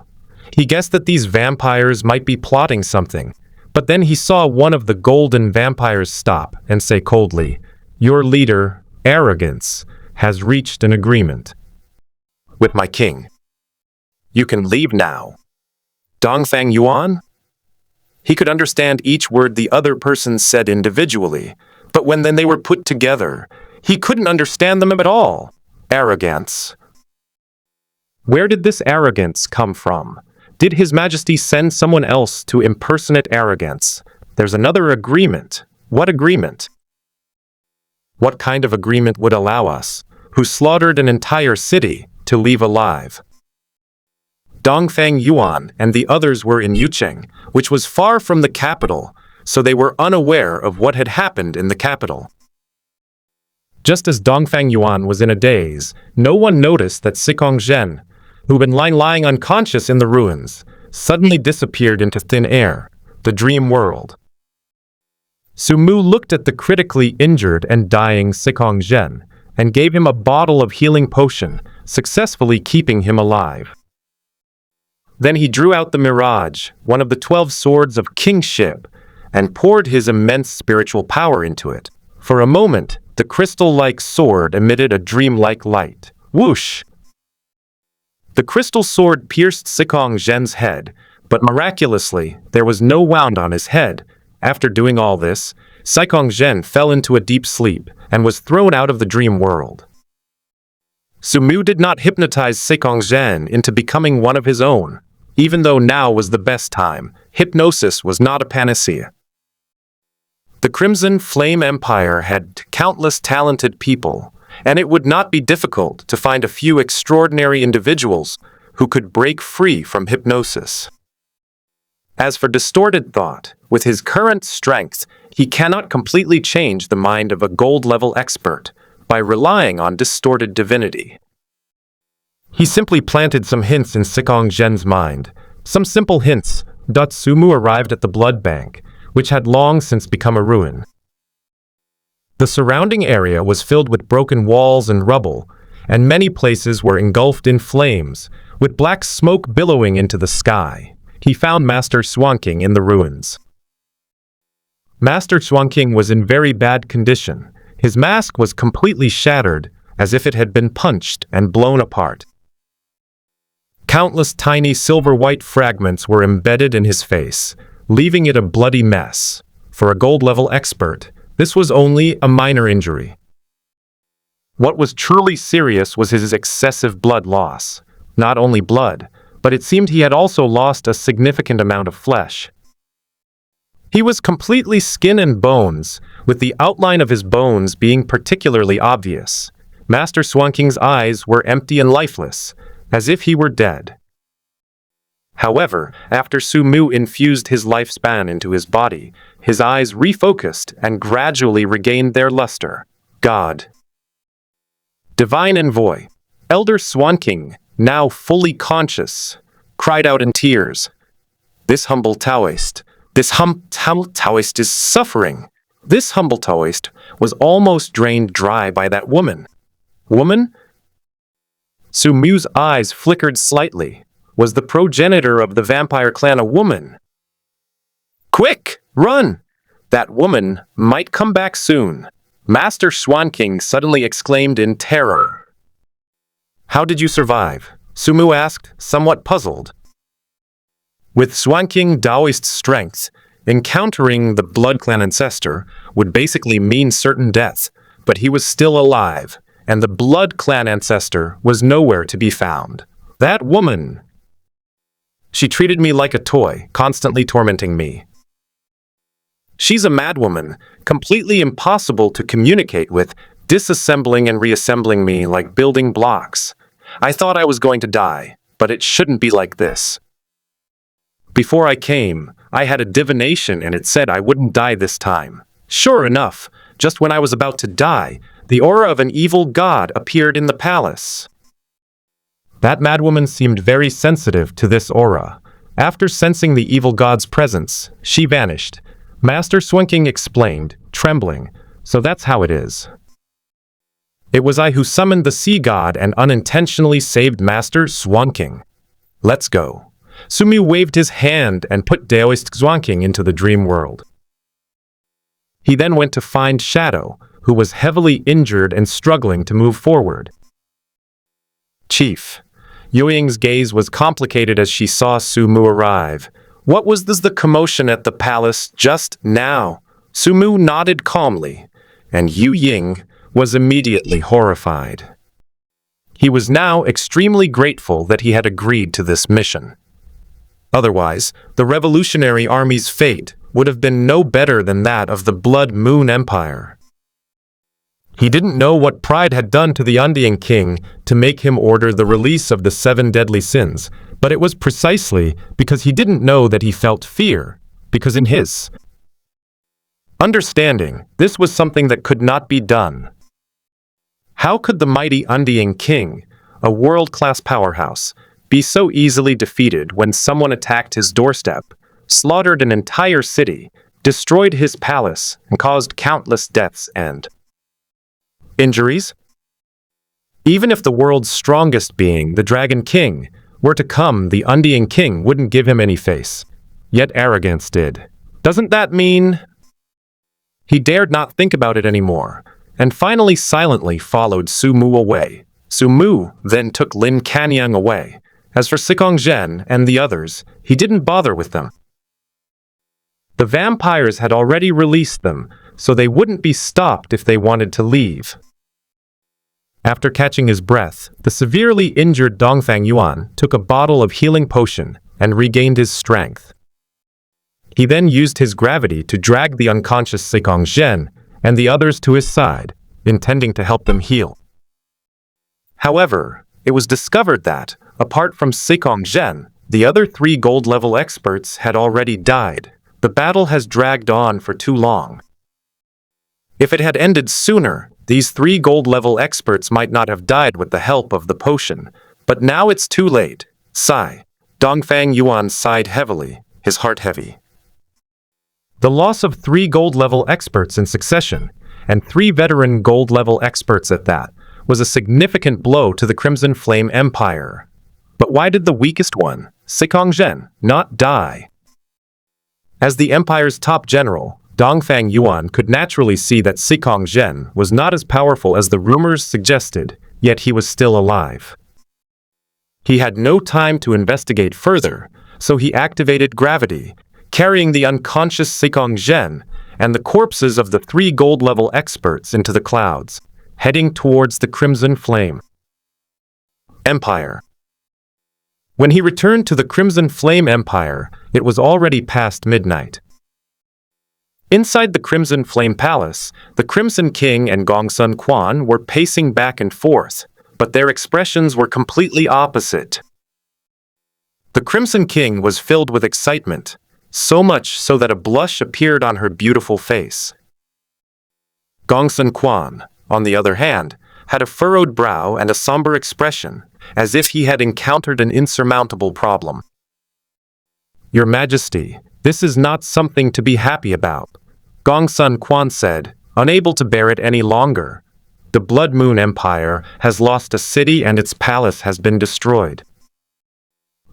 He guessed that these vampires might be plotting something, but then he saw one of the golden vampires stop and say coldly, "Your leader, Arrogance, has reached an agreement with my king. You can leave now." Dongfang Yuan? He could understand each word the other person said individually, but when then they were put together, he couldn't understand them at all. Arrogance. Where did this arrogance come from? Did His Majesty send someone else to impersonate Arrogance? There's another agreement. What agreement? What kind of agreement would allow us, who slaughtered an entire city, to leave alive? Dongfang Yuan and the others were in Yucheng, which was far from the capital, so they were unaware of what had happened in the capital. Just as Dongfang Yuan was in a daze, no one noticed that Sikong Zhen, who'd been lying unconscious in the ruins, suddenly disappeared into thin air, the dream world. Sumu looked at the critically injured and dying Sikong Zhen and gave him a bottle of healing potion, successfully keeping him alive. Then he drew out the mirage, one of the 12 swords of kingship, and poured his immense spiritual power into it. For a moment, the crystal-like sword emitted a dream-like light. Whoosh! The crystal sword pierced Sikong Zhen's head, but miraculously, there was no wound on his head. After doing all this, Sikong Zhen fell into a deep sleep and was thrown out of the dream world. Sumu did not hypnotize Sikong Zhen into becoming one of his own. Even though now was the best time, hypnosis was not a panacea. The Crimson Flame Empire had countless talented people, and it would not be difficult to find a few extraordinary individuals who could break free from hypnosis. As for distorted thought, with his current strength, he cannot completely change the mind of a gold-level expert by relying on distorted divinity. He simply planted some hints in Sikong Zhen's mind. Some simple hints. Sumu arrived at the blood bank, which had long since become a ruin. The surrounding area was filled with broken walls and rubble, and many places were engulfed in flames, with black smoke billowing into the sky. He found Master Swanking in the ruins. Master Swanking was in very bad condition. His mask was completely shattered, as if it had been punched and blown apart. Countless tiny silver-white fragments were embedded in his face, leaving it a bloody mess. For a gold-level expert, this was only a minor injury. What was truly serious was his excessive blood loss. Not only blood, but it seemed he had also lost a significant amount of flesh. He was completely skin and bones, with the outline of his bones being particularly obvious. Master Swanking's eyes were empty and lifeless, as if he were dead. However, after Sumu infused his lifespan into his body, his eyes refocused and gradually regained their luster. God. Divine Envoy, Elder Swanking, now fully conscious, cried out in tears, This humble Taoist is suffering. This humble Taoist was almost drained dry by that woman. Woman? Sumu's eyes flickered slightly. Was the progenitor of the vampire clan a woman? Quick! Run! That woman might come back soon. Master Swanking suddenly exclaimed in terror. How did you survive? Sumu asked, somewhat puzzled. With Swanking Taoist strength, encountering the Blood Clan ancestor would basically mean certain death, but he was still alive, and the Blood Clan ancestor was nowhere to be found. That woman! She treated me like a toy, constantly tormenting me. She's a madwoman, completely impossible to communicate with, disassembling and reassembling me like building blocks. I thought I was going to die, but it shouldn't be like this. Before I came, I had a divination and it said I wouldn't die this time. Sure enough, just when I was about to die, the aura of an evil god appeared in the palace. That madwoman seemed very sensitive to this aura. After sensing the evil god's presence, she vanished. Master Swanking explained, trembling, so that's how it is. It was I who summoned the sea god and unintentionally saved Master Swanking. Let's go. Sumu waved his hand and put Taoist Swanking into the dream world. He then went to find Shadow, who was heavily injured and struggling to move forward. Chief. Yueying's gaze was complicated as she saw Sumu arrive. What was the commotion at the palace just now? Sumu nodded calmly, and Yu Ying was immediately horrified. He was now extremely grateful that he had agreed to this mission. Otherwise, the Revolutionary Army's fate would have been no better than that of the Blood Moon Empire. He didn't know what pride had done to the Undying King to make him order the release of the 7 deadly sins, but it was precisely because he didn't know that he felt fear, because in his understanding, this was something that could not be done. How could the mighty Undying King, a world-class powerhouse, be so easily defeated when someone attacked his doorstep, slaughtered an entire city, destroyed his palace, and caused countless deaths and injuries? Even if the world's strongest being, the Dragon King, were to come, the Undying King wouldn't give him any face. Yet arrogance did. Doesn't that mean? He dared not think about it anymore, and finally silently followed Sumu away. Sumu then took Lin Kanyang away. As for Sikong Zhen and the others, he didn't bother with them. The vampires had already released them, so they wouldn't be stopped if they wanted to leave. After catching his breath, the severely injured Dongfang Yuan took a bottle of healing potion and regained his strength. He then used his gravity to drag the unconscious Sikong Zhen and the others to his side, intending to help them heal. However, it was discovered that, apart from Sikong Zhen, the other 3 gold-level experts had already died. The battle has dragged on for too long. If it had ended sooner, these 3 gold-level experts might not have died with the help of the potion. But now it's too late. Sigh. Dongfang Yuan sighed heavily, his heart heavy. The loss of 3 gold-level experts in succession, and 3 veteran gold-level experts at that, was a significant blow to the Crimson Flame Empire. But why did the weakest one, Sikong Zhen, not die? As the Empire's top general, Dongfang Yuan could naturally see that Sikong Zhen was not as powerful as the rumors suggested, yet he was still alive. He had no time to investigate further, so he activated gravity, carrying the unconscious Sikong Zhen and the corpses of the 3 gold-level experts into the clouds, heading towards the Crimson Flame Empire. When he returned to the Crimson Flame Empire, it was already past midnight. Inside the Crimson Flame Palace, the Crimson King and Gongsun Quan were pacing back and forth, but their expressions were completely opposite. The Crimson King was filled with excitement, so much so that a blush appeared on her beautiful face. Gongsun Quan, on the other hand, had a furrowed brow and a somber expression, as if he had encountered an insurmountable problem. "Your Majesty, this is not something to be happy about," Gongsun Quan said, unable to bear it any longer. "The Blood Moon Empire has lost a city and its palace has been destroyed.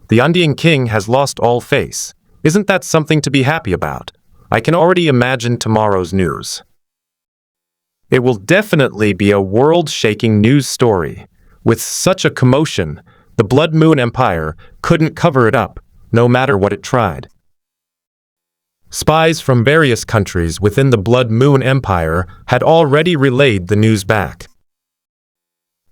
The Undying King has lost all face. Isn't that something to be happy about? I can already imagine tomorrow's news. It will definitely be a world-shaking news story. With such a commotion, the Blood Moon Empire couldn't cover it up, no matter what it tried." Spies from various countries within the Blood Moon Empire had already relayed the news back.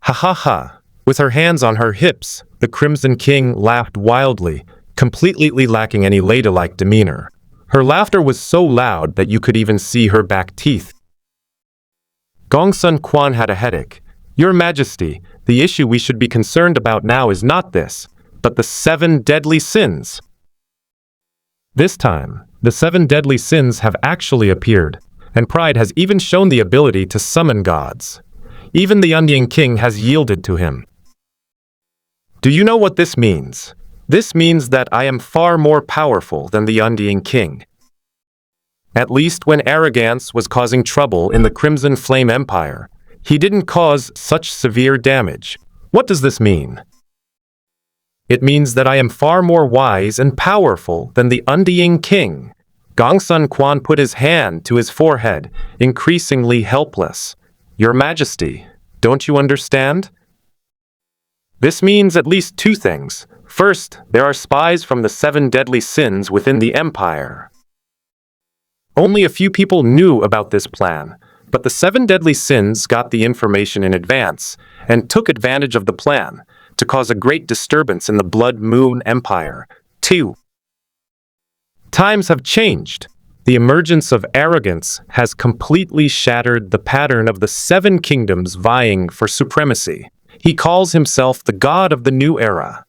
Ha ha ha! With her hands on her hips, the Crimson King laughed wildly, completely lacking any ladylike demeanor. Her laughter was so loud that you could even see her back teeth. Gongsun Quan had a headache. "Your Majesty, the issue we should be concerned about now is not this, but the 7 deadly sins." This time, the 7 deadly sins have actually appeared, and pride has even shown the ability to summon gods. Even the Undying King has yielded to him. Do you know what this means? This means that I am far more powerful than the Undying King. At least when arrogance was causing trouble in the Crimson Flame Empire, he didn't cause such severe damage. What does this mean? It means that I am far more wise and powerful than the Undying King. Gongsun Quan put his hand to his forehead, increasingly helpless. "Your Majesty, don't you understand? This means at least 2 things. First, there are spies from the 7 deadly sins within the Empire. Only a few people knew about this plan, but the 7 deadly sins got the information in advance and took advantage of the plan to cause a great disturbance in the Blood Moon Empire. 2. Times have changed. The emergence of arrogance has completely shattered the pattern of the 7 kingdoms vying for supremacy. He calls himself the god of the new era.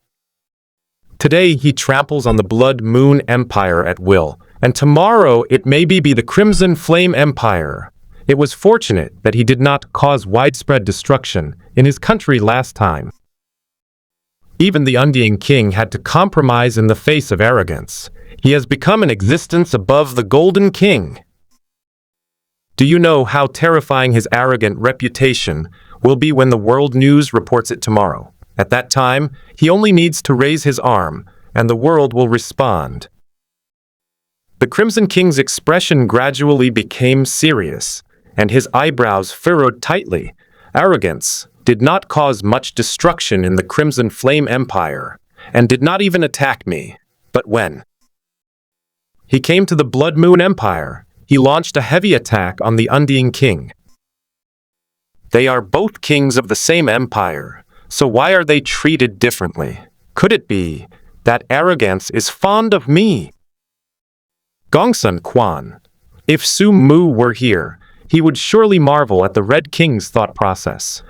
Today he tramples on the Blood Moon Empire at will, and tomorrow it may be the Crimson Flame Empire. It was fortunate that he did not cause widespread destruction in his country last time. Even the Undine King had to compromise in the face of arrogance. He has become an existence above the Golden King. Do you know how terrifying his arrogant reputation will be when the world news reports it tomorrow? At that time, he only needs to raise his arm, and the world will respond. The Crimson King's expression gradually became serious, and his eyebrows furrowed tightly. Arrogance did not cause much destruction in the Crimson Flame Empire, and did not even attack me. But when he came to the Blood Moon Empire, he launched a heavy attack on the Undine King. They are both kings of the same empire, so why are they treated differently? Could it be that arrogance is fond of me? Gongsun Quan. If Sumu were here, he would surely marvel at the Red King's thought process.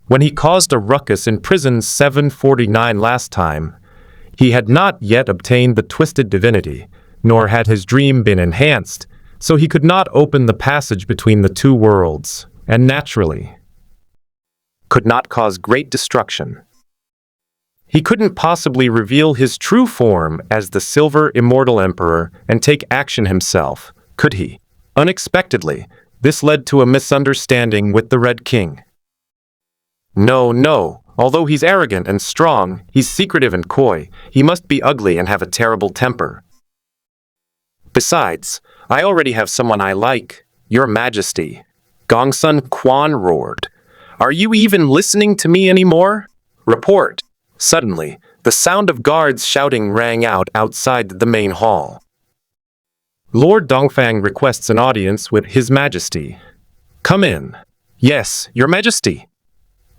When he caused a ruckus in prison 749 last time, he had not yet obtained the twisted divinity, nor had his dream been enhanced, so he could not open the passage between the two worlds, and naturally could not cause great destruction. He couldn't possibly reveal his true form as the Silver Immortal Emperor and take action himself, could he? Unexpectedly, this led to a misunderstanding with the Red King. No, although he's arrogant and strong, he's secretive and coy. He must be ugly and have a terrible temper. Besides, I already have someone I like, Your Majesty. Gongsun Quan roared. Are you even listening to me anymore? Report. Suddenly, the sound of guards shouting rang out outside the main hall. Lord Dongfang requests an audience with His Majesty. Come in. Yes, Your Majesty.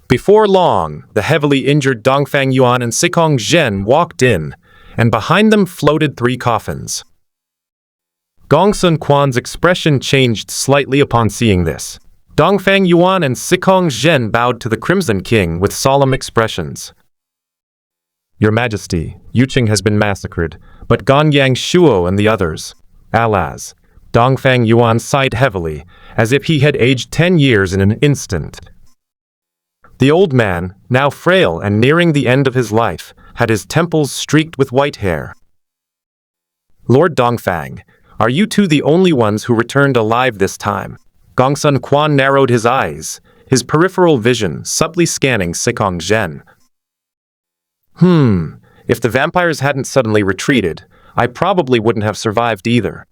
Before long, the heavily injured Dongfang Yuan and Sikong Zhen walked in, and behind them floated 3 coffins. Gongsun Quan's expression changed slightly upon seeing this. Dongfang Yuan and Sikong Zhen bowed to the Crimson King with solemn expressions. Your Majesty, Yuqing has been massacred, but Gonyang Shuo and the others, alas. Dongfang Yuan sighed heavily, as if he had aged 10 years in an instant. The old man, now frail and nearing the end of his life, had his temples streaked with white hair. Lord Dongfang, are you two the only ones who returned alive this time? Gongsun Quan narrowed his eyes, his peripheral vision subtly scanning Sikong Zhen. If the vampires hadn't suddenly retreated, I probably wouldn't have survived either.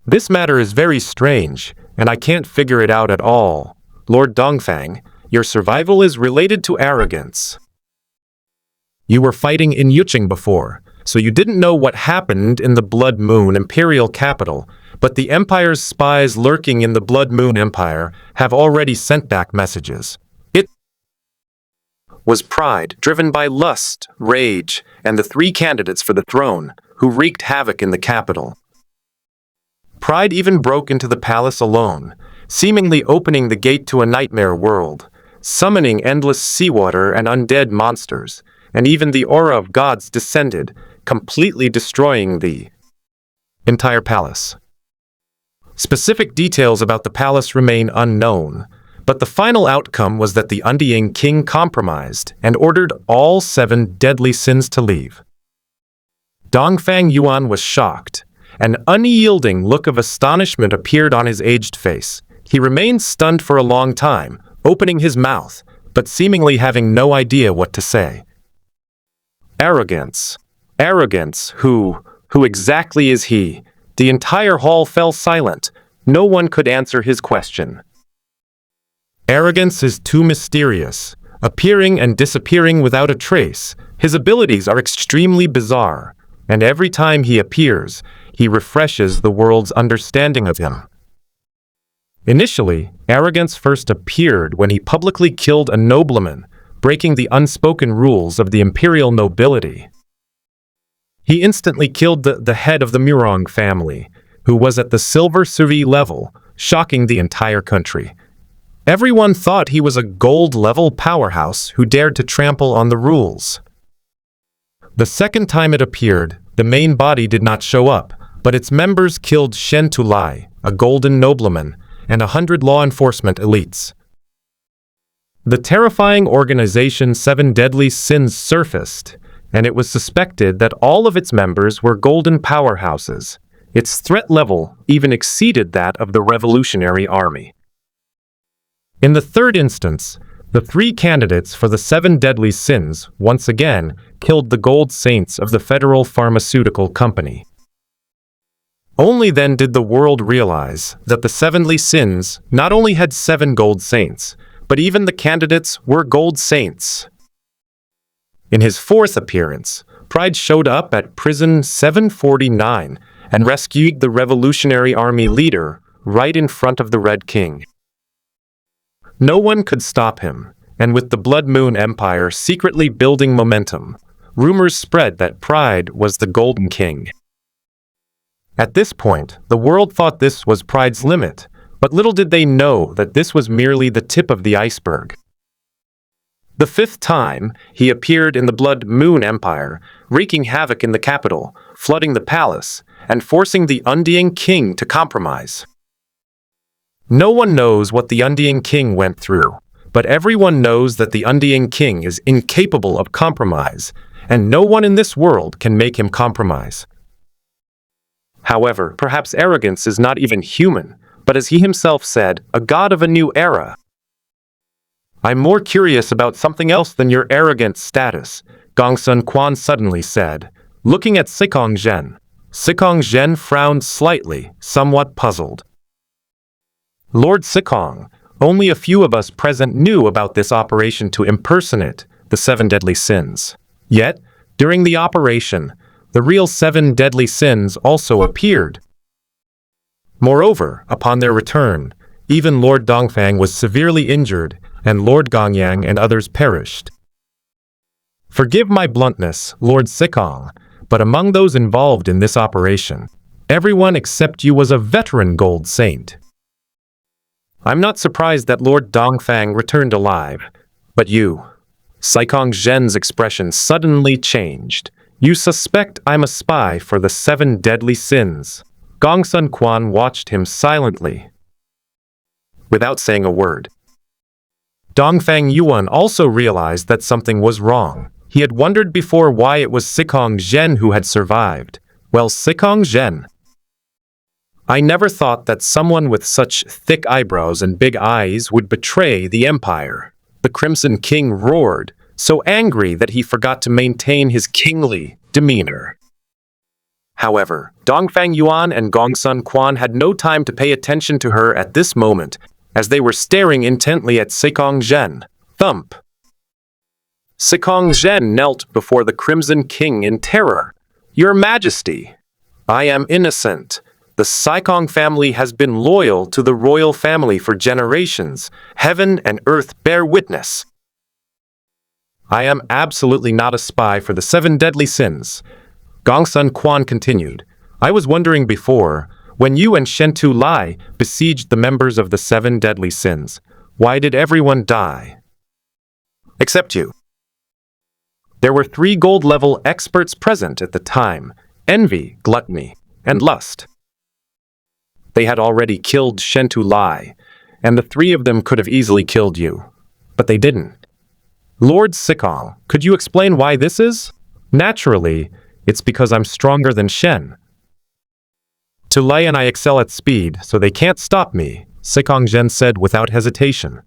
This matter is very strange, and I can't figure it out at all. Lord Dongfang, your survival is related to arrogance. You were fighting in Yuqing before, so you didn't know what happened in the Blood Moon Imperial capital, but the Empire's spies lurking in the Blood Moon Empire have already sent back messages. It was pride, driven by lust, rage, and the 3 candidates for the throne, who wreaked havoc in the capital. Pride even broke into the palace alone, seemingly opening the gate to a nightmare world, summoning endless seawater and undead monsters, and even the aura of gods descended, completely destroying the entire palace. Specific details about the palace remain unknown, but the final outcome was that the Undine King compromised and ordered all 7 deadly sins to leave. Dongfang Yuan was shocked. An unyielding look of astonishment appeared on his aged face. He remained stunned for a long time, opening his mouth, but seemingly having no idea what to say. Arrogance. Arrogance, who exactly is he? The entire hall fell silent. No one could answer his question. Arrogance is too mysterious, appearing and disappearing without a trace. His abilities are extremely bizarre, and every time he appears, he refreshes the world's understanding of him. Initially, arrogance first appeared when he publicly killed a nobleman, breaking the unspoken rules of the imperial nobility. He instantly killed the head of the Murong family, who was at the Silver Suvi level, shocking the entire country. Everyone thought he was a gold-level powerhouse who dared to trample on the rules. The second time it appeared, the main body did not show up, but its members killed Shen Tulai, a golden nobleman, and 100 law enforcement elites. The terrifying organization Seven Deadly Sins surfaced, and it was suspected that all of its members were golden powerhouses. Its threat level even exceeded that of the Revolutionary Army. In the third instance, the three candidates for the Seven Deadly Sins once again killed the gold saints of the Federal Pharmaceutical Company. Only then did the world realize that the Seven Deadly Sins not only had 7 gold saints, but even the candidates were gold saints. In his fourth appearance, Pride showed up at prison 749 and rescued the Revolutionary Army leader right in front of the Red King. No one could stop him, and with the Blood Moon Empire secretly building momentum, rumors spread that Pride was the Golden King. At this point, the world thought this was Pride's limit, but little did they know that this was merely the tip of the iceberg. The 5th time, he appeared in the Blood Moon Empire, wreaking havoc in the capital, flooding the palace, and forcing the Undying King to compromise. No one knows what the Undying King went through, but everyone knows that the Undying King is incapable of compromise, and no one in this world can make him compromise. However, perhaps arrogance is not even human, but as he himself said, a god of a new era. "I'm more curious about something else than your arrogant status," Gongsun Quan suddenly said, looking at Sikong Zhen. Sikong Zhen frowned slightly, somewhat puzzled. "Lord Sikong, only a few of us present knew about this operation to impersonate the 7 deadly sins. Yet, during the operation, the real 7 deadly sins also appeared. Moreover, upon their return, even Lord Dongfang was severely injured, and Lord Gongyang and others perished. Forgive my bluntness, Lord Sikong, but among those involved in this operation, everyone except you was a veteran gold saint. I'm not surprised that Lord Dongfang returned alive, but you..." Sikong Zhen's expression suddenly changed. "You suspect I'm a spy for the 7 deadly sins." Gongsun Quan watched him silently, without saying a word. Dongfang Yuan also realized that something was wrong. He had wondered before why it was Sikong Zhen who had survived. Well, Sikong Zhen. I never thought that someone with such thick eyebrows and big eyes would betray the Empire. The Crimson King roared, so angry that he forgot to maintain his kingly demeanor. However, Dongfang Yuan and Gongsun Quan had no time to pay attention to her at this moment, as they were staring intently at Sikong Zhen. Thump! Sikong Zhen knelt before the Crimson King in terror. "Your Majesty, I am innocent. The Sikong family has been loyal to the royal family for generations. Heaven and earth bear witness. I am absolutely not a spy for the 7 deadly sins." Gongsun Quan continued, "I was wondering before, when you and Shentu Lai besieged the members of the 7 deadly sins, why did everyone die? Except you. There were 3 gold-level experts present at the time: envy, gluttony, and lust. They had already killed Shentu Lai, and the 3 of them could have easily killed you. But they didn't. Lord Sikong, could you explain why this is? Naturally, it's because I'm stronger than Shen. Tu Lai and I excel at speed, so they can't stop me," Sikong Zhen said without hesitation.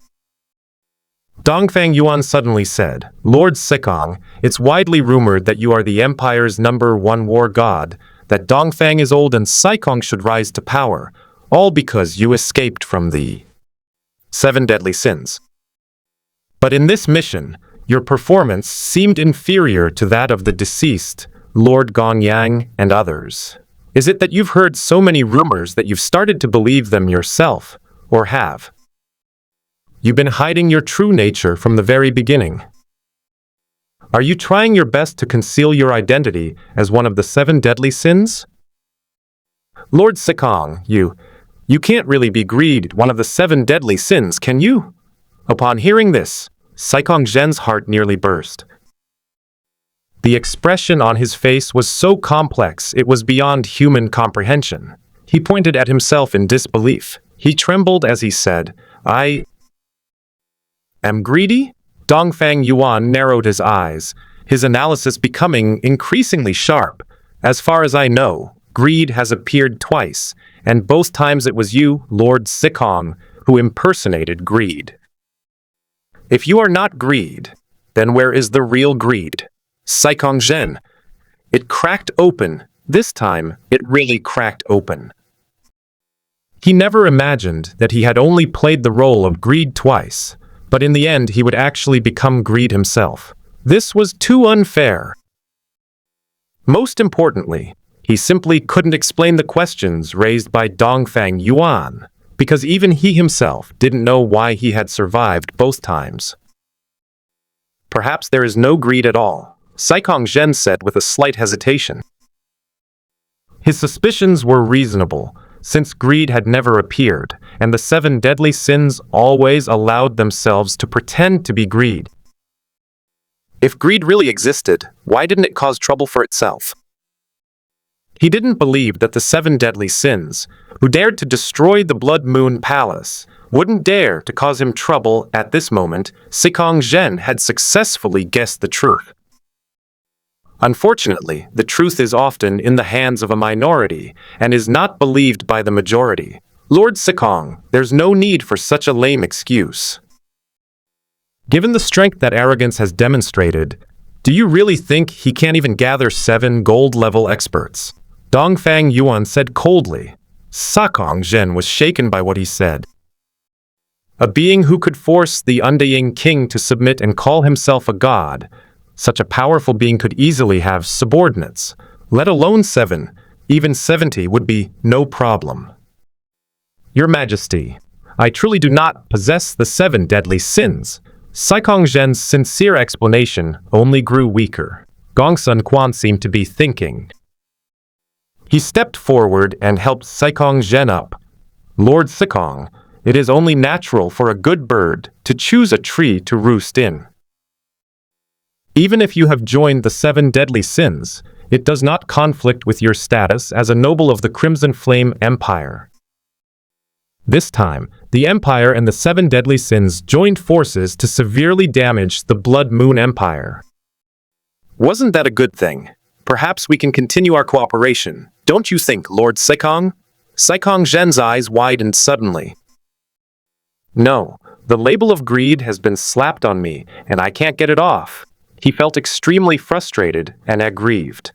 Dongfang Yuan suddenly said, "Lord Sikong, it's widely rumored that you are the Empire's #1 war god, that Dongfang is old and Sikong should rise to power, all because you escaped from the 7 deadly sins. But in this mission, your performance seemed inferior to that of the deceased, Lord Gongyang and others. Is it that you've heard so many rumors that you've started to believe them yourself, or have you been hiding your true nature from the very beginning? Are you trying your best to conceal your identity as one of the 7 deadly sins? Lord Sikong, you can't really be greed one of the 7 deadly sins, can you?" Upon hearing this, Sikong Zhen's heart nearly burst. The expression on his face was so complex it was beyond human comprehension. He pointed at himself in disbelief. He trembled as he said, "I am greedy?" Dongfang Yuan narrowed his eyes, his analysis becoming increasingly sharp. "As far as I know, greed has appeared twice, and both times it was you, Lord Sikong, who impersonated greed. If you are not greed, then where is the real greed?" Sikong Zhen. It cracked open. This time, it really cracked open. He never imagined that he had only played the role of greed twice, but in the end he would actually become greed himself. This was too unfair. Most importantly, he simply couldn't explain the questions raised by Dongfang Yuan, because even he himself didn't know why he had survived both times. "Perhaps there is no greed at all," Sikong Zhen said with a slight hesitation. His suspicions were reasonable, since greed had never appeared, and the 7 deadly sins always allowed themselves to pretend to be greed. If greed really existed, why didn't it cause trouble for itself? He didn't believe that the 7 deadly sins, who dared to destroy the Blood Moon Palace, wouldn't dare to cause him trouble at this moment. Sikong Zhen had successfully guessed the truth. Unfortunately, the truth is often in the hands of a minority and is not believed by the majority. Lord Sikong, there's no need for such a lame excuse. Given the strength that arrogance has demonstrated, do you really think he can't even gather 7 gold-level experts? Dongfang Yuan said coldly. Sikong Zhen was shaken by what he said. A being who could force the Undaying king to submit and call himself a god, such a powerful being could easily have subordinates, let alone 7, even 70 would be no problem. Your Majesty, I truly do not possess the 7 deadly sins. Sikong Zhen's sincere explanation only grew weaker. Gongsun Quan seemed to be thinking. He stepped forward and helped Sikong Zhen up. Lord Sikong, it is only natural for a good bird to choose a tree to roost in. Even if you have joined the 7 deadly sins, it does not conflict with your status as a noble of the Crimson Flame Empire. This time, the Empire and the 7 deadly sins joined forces to severely damage the Blood Moon Empire. Wasn't that a good thing? Perhaps we can continue our cooperation, don't you think, Lord Sikong? Sikong Zhen's eyes widened suddenly. No, the label of greed has been slapped on me, and I can't get it off. He felt extremely frustrated and aggrieved.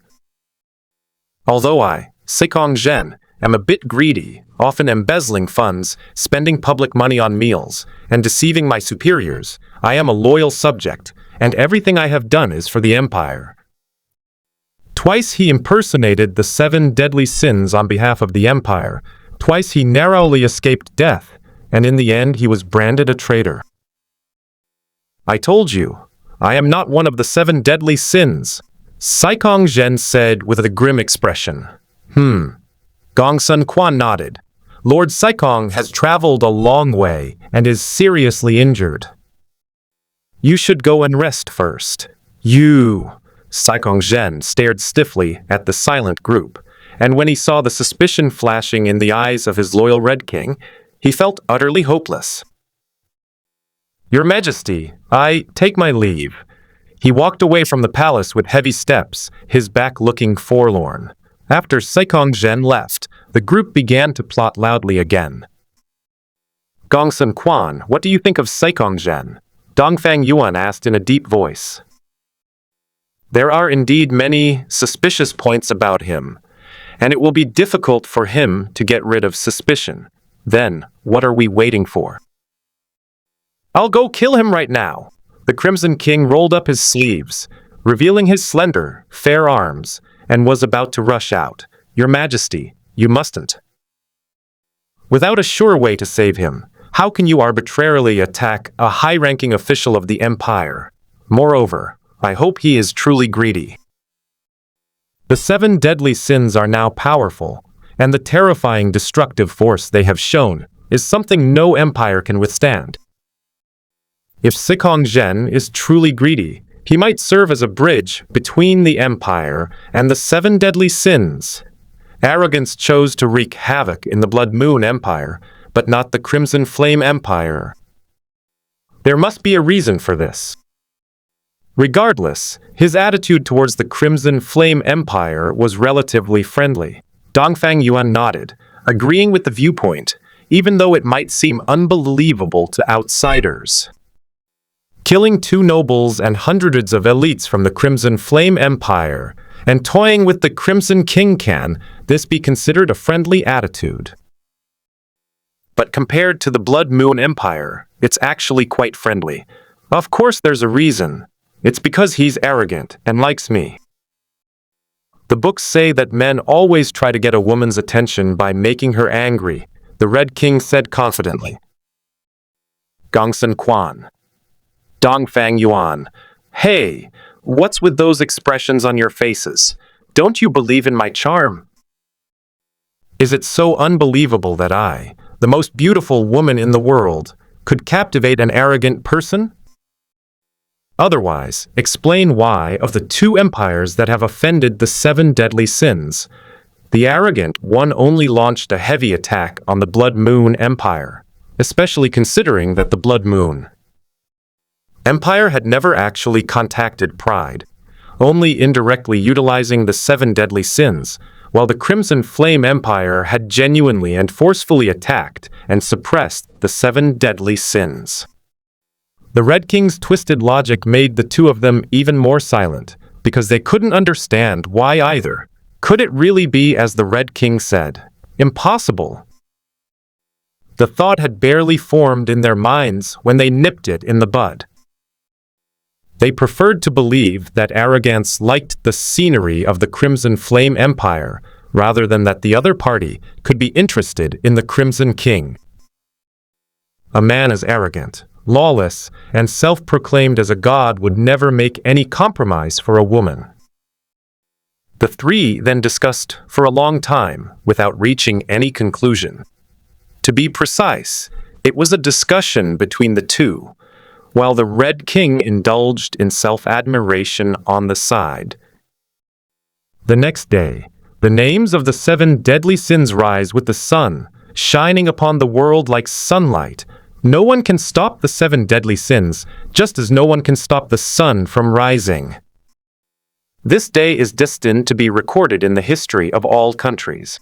Although I, Sikong Zhen, am a bit greedy, often embezzling funds, spending public money on meals, and deceiving my superiors, I am a loyal subject, and everything I have done is for the Empire. Twice he impersonated the 7 deadly sins on behalf of the Empire. Twice he narrowly escaped death, and in the end he was branded a traitor. I told you, I am not one of the 7 deadly sins, Sikong Zhen said with a grim expression. Gongsun Quan nodded. Lord Sikong has traveled a long way and is seriously injured. You should go and rest first. You. Sikong Zhen stared stiffly at the silent group, and when he saw the suspicion flashing in the eyes of his loyal Red King, he felt utterly hopeless. Your Majesty, I take my leave. He walked away from the palace with heavy steps, his back looking forlorn. After Sikong Zhen left, the group began to plot loudly again. Gongsun Quan, what do you think of Sikong Zhen? Dongfang Yuan asked in a deep voice. There are indeed many suspicious points about him, and it will be difficult for him to get rid of suspicion. Then, what are we waiting for? I'll go kill him right now. The Crimson King rolled up his sleeves, revealing his slender, fair arms, and was about to rush out. Your Majesty, you mustn't. Without a sure way to save him, how can you arbitrarily attack a high-ranking official of the Empire? Moreover, I hope he is truly greedy. The 7 deadly sins are now powerful, and the terrifying destructive force they have shown is something no empire can withstand. If Sikong Zhen is truly greedy, he might serve as a bridge between the Empire and the 7 deadly sins. Arrogance chose to wreak havoc in the Blood Moon Empire, but not the Crimson Flame Empire. There must be a reason for this. Regardless, his attitude towards the Crimson Flame Empire was relatively friendly. Dongfang Yuan nodded, agreeing with the viewpoint, even though it might seem unbelievable to outsiders. Killing 2 nobles and hundreds of elites from the Crimson Flame Empire, and toying with the Crimson King, can this be considered a friendly attitude? But compared to the Blood Moon Empire, it's actually quite friendly. Of course there's a reason. It's because he's arrogant and likes me. The books say that men always try to get a woman's attention by making her angry, the Red King said confidently. Gongsun Quan. Dongfang Yuan. Hey, what's with those expressions on your faces? Don't you believe in my charm? Is it so unbelievable that I, the most beautiful woman in the world, could captivate an arrogant person? Otherwise, explain why, of the 2 empires that have offended the 7 deadly sins, the arrogant one only launched a heavy attack on the Blood Moon Empire, especially considering that the Blood Moon Empire had never actually contacted Pride, only indirectly utilizing the 7 deadly sins, while the Crimson Flame Empire had genuinely and forcefully attacked and suppressed the 7 deadly sins. The Red King's twisted logic made the 2 of them even more silent, because they couldn't understand why either. Could it really be as the Red King said? Impossible. The thought had barely formed in their minds when they nipped it in the bud. They preferred to believe that arrogance liked the scenery of the Crimson Flame Empire, rather than that the other party could be interested in the Crimson King. A man as arrogant, lawless, and self-proclaimed as a god would never make any compromise for a woman. The 3 then discussed for a long time without reaching any conclusion. To be precise, it was a discussion between the 2, while the Red King indulged in self-admiration on the side. The next day, the names of the 7 deadly sins rise with the sun, shining upon the world like sunlight. No one can stop the 7 deadly sins, just as no one can stop the sun from rising. This day is destined to be recorded in the history of all countries.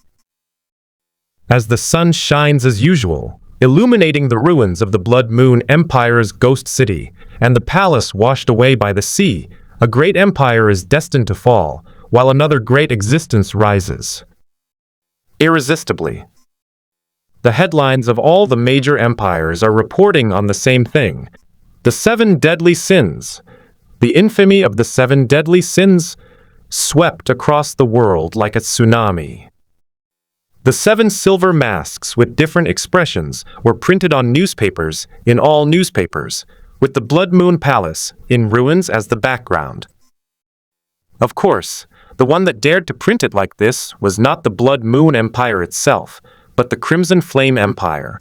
As the sun shines as usual, illuminating the ruins of the Blood Moon Empire's ghost city, and the palace washed away by the sea, a great empire is destined to fall, while another great existence rises. Irresistibly. The headlines of all the major empires are reporting on the same thing. The 7 deadly sins. The infamy of the 7 deadly sins swept across the world like a tsunami. The 7 silver masks with different expressions were printed on newspapers in all newspapers, with the Blood Moon Palace in ruins as the background. Of course, the one that dared to print it like this was not the Blood Moon Empire itself, but the Crimson Flame Empire.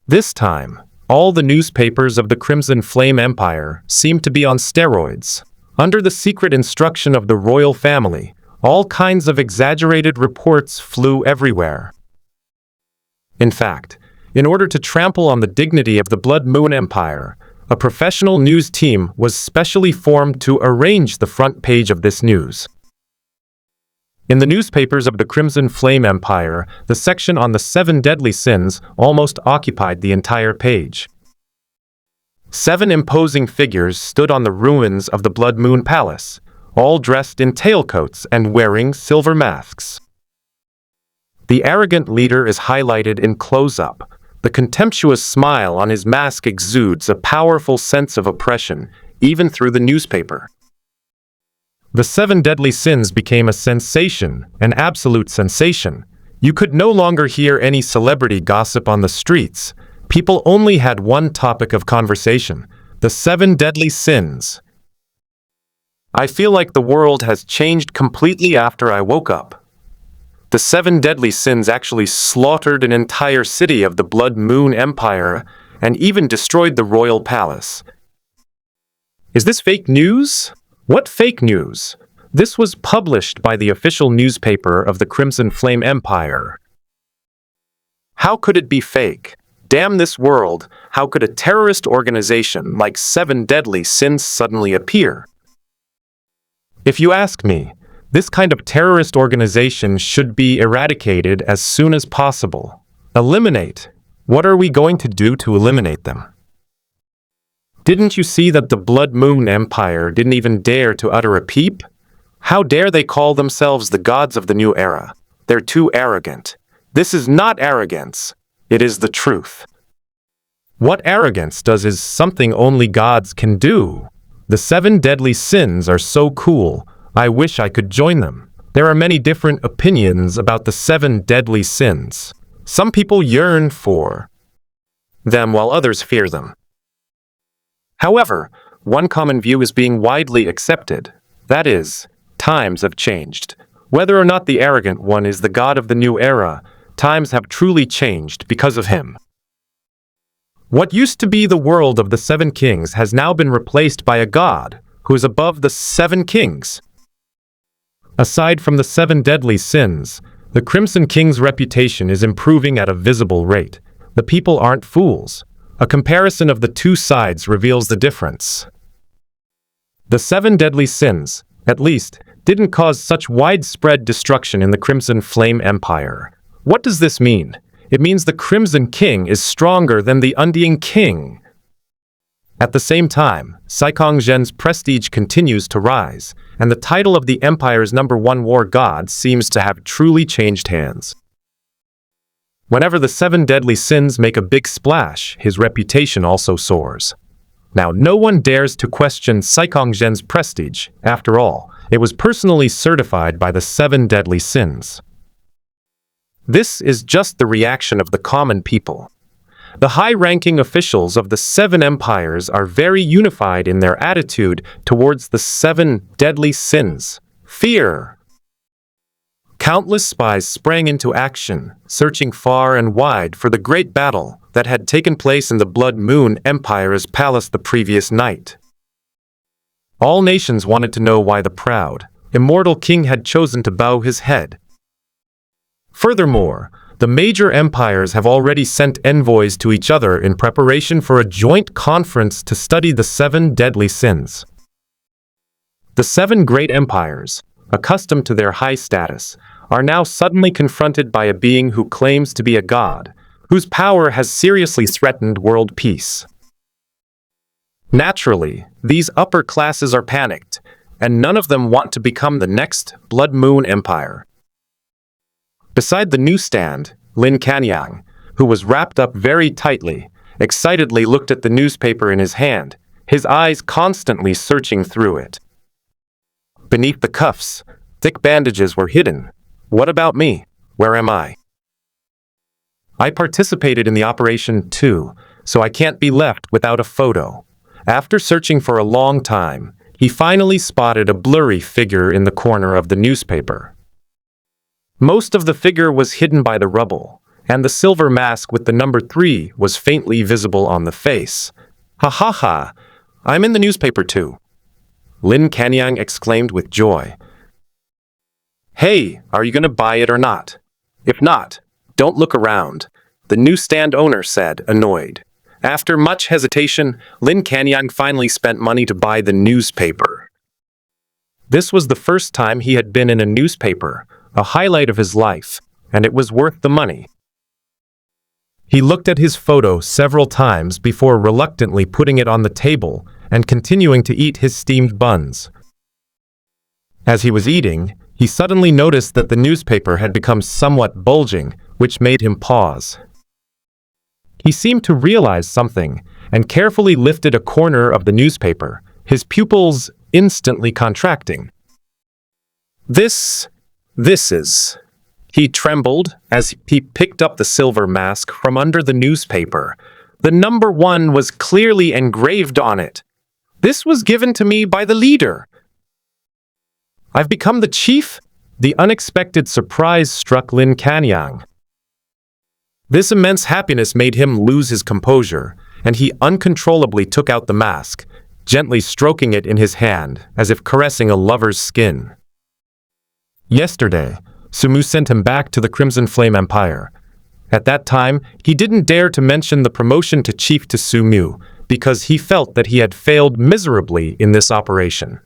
This time, all the newspapers of the Crimson Flame Empire seemed to be on steroids. Under the secret instruction of the royal family, all kinds of exaggerated reports flew everywhere. In fact, in order to trample on the dignity of the Blood Moon Empire, a professional news team was specially formed to arrange the front page of this news. In the newspapers of the Crimson Flame Empire, the section on the 7 deadly sins almost occupied the entire page. 7 imposing figures stood on the ruins of the Blood Moon Palace, all dressed in tailcoats and wearing silver masks. The arrogant leader is highlighted in close-up. The contemptuous smile on his mask exudes a powerful sense of oppression, even through the newspaper. The 7 deadly sins became a sensation, an absolute sensation. You could no longer hear any celebrity gossip on the streets. People only had one topic of conversation: the 7 deadly sins. I feel like the world has changed completely after I woke up. The 7 deadly sins actually slaughtered an entire city of the Blood Moon Empire and even destroyed the royal palace. Is this fake news? What fake news? This was published by the official newspaper of the Crimson Flame Empire. How could it be fake? Damn this world, how could a terrorist organization like Seven Deadly Sins suddenly appear? If you ask me, this kind of terrorist organization should be eradicated as soon as possible. Eliminate. What are we going to do to eliminate them? Didn't you see that the Blood Moon Empire didn't even dare to utter a peep? How dare they call themselves the gods of the new era? They're too arrogant. This is not arrogance. It is the truth. What arrogance does is something only gods can do. The Seven Deadly Sins are so cool. I wish I could join them. There are many different opinions about the Seven Deadly Sins. Some people yearn for them while others fear them. However, one common view is being widely accepted. That is, times have changed. Whether or not the arrogant one is the god of the new era, times have truly changed because of him. What used to be the world of the seven kings has now been replaced by a god who is above the seven kings. Aside from the seven deadly sins, the Crimson King's reputation is improving at a visible rate. The people aren't fools. A comparison of the two sides reveals the difference. The seven deadly sins, at least, didn't cause such widespread destruction in the Crimson Flame Empire. What does this mean? It means the Crimson King is stronger than the Undying King. At the same time, Saikong Zhen's prestige continues to rise, and the title of the Empire's #1 war god seems to have truly changed hands. Whenever the seven deadly sins make a big splash, his reputation also soars. Now, no one dares to question Saikong Zhen's prestige. After all, it was personally certified by the seven deadly sins. This is just the reaction of the common people. The high-ranking officials of the seven empires are very unified in their attitude towards the seven deadly sins. Fear. Countless spies sprang into action, searching far and wide for the great battle that had taken place in the Blood Moon Empire's palace the previous night. All nations wanted to know why the proud, immortal king had chosen to bow his head. Furthermore, the major empires have already sent envoys to each other in preparation for a joint conference to study the seven deadly sins. The seven great empires, accustomed to their high status, are now suddenly confronted by a being who claims to be a god, whose power has seriously threatened world peace. Naturally, these upper classes are panicked, and none of them want to become the next Blood Moon Empire. Beside the newsstand, Lin Kanyang, who was wrapped up very tightly, excitedly looked at the newspaper in his hand, his eyes constantly searching through it. Beneath the cuffs, thick bandages were hidden. What about me? Where am I? I participated in the operation too, so I can't be left without a photo. After searching for a long time, he finally spotted a blurry figure in the corner of the newspaper. Most of the figure was hidden by the rubble, and the silver mask with the number 3 was faintly visible on the face. Ha ha ha! I'm in the newspaper too! Lin Kanyang exclaimed with joy. Hey, are you going to buy it or not? If not, don't look around, the newsstand owner said, annoyed. After much hesitation, Lin Kanyang finally spent money to buy the newspaper. This was the first time he had been in a newspaper, a highlight of his life, and it was worth the money. He looked at his photo several times before reluctantly putting it on the table and continuing to eat his steamed buns. As he was eating, he suddenly noticed that the newspaper had become somewhat bulging, which made him pause. He seemed to realize something and carefully lifted a corner of the newspaper, his pupils instantly contracting. This is... He trembled as he picked up the silver mask from under the newspaper. The number 1 was clearly engraved on it. This was given to me by the leader. I've become the chief? The unexpected surprise struck Lin Kanyang. This immense happiness made him lose his composure, and he uncontrollably took out the mask, gently stroking it in his hand as if caressing a lover's skin. Yesterday, Sumu sent him back to the Crimson Flame Empire. At that time, he didn't dare to mention the promotion to chief to Sumu because he felt that he had failed miserably in this operation.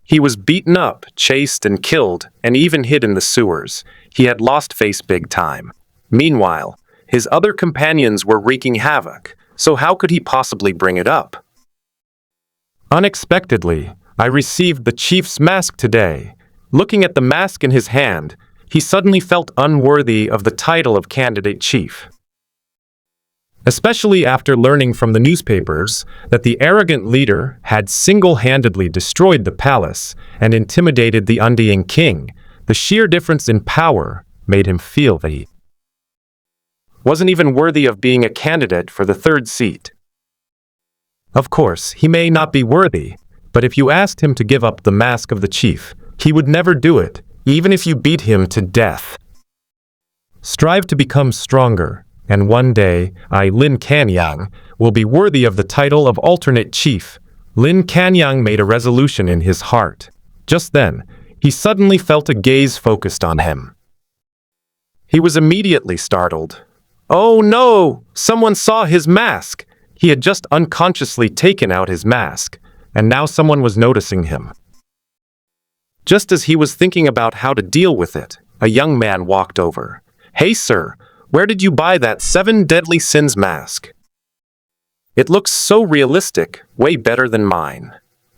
He was beaten up, chased, and killed, and even hid in the sewers. He had lost face big time. Meanwhile, his other companions were wreaking havoc, so how could he possibly bring it up? Unexpectedly, I received the chief's mask today. Looking at the mask in his hand, he suddenly felt unworthy of the title of candidate chief. Especially after learning from the newspapers that the arrogant leader had single-handedly destroyed the palace and intimidated the undying king, the sheer difference in power made him feel that he wasn't even worthy of being a candidate for the third seat. Of course, he may not be worthy, but if you asked him to give up the mask of the chief, he would never do it, even if you beat him to death. Strive to become stronger, and one day, Lin Kanyang, will be worthy of the title of alternate chief. Lin Kanyang made a resolution in his heart. Just then, he suddenly felt a gaze focused on him. He was immediately startled. Oh no! Someone saw his mask! He had just unconsciously taken out his mask, and now someone was noticing him. Just as he was thinking about how to deal with it, a young man walked over. Hey sir, where did you buy that 7 Deadly Sins mask? It looks so realistic, way better than mine.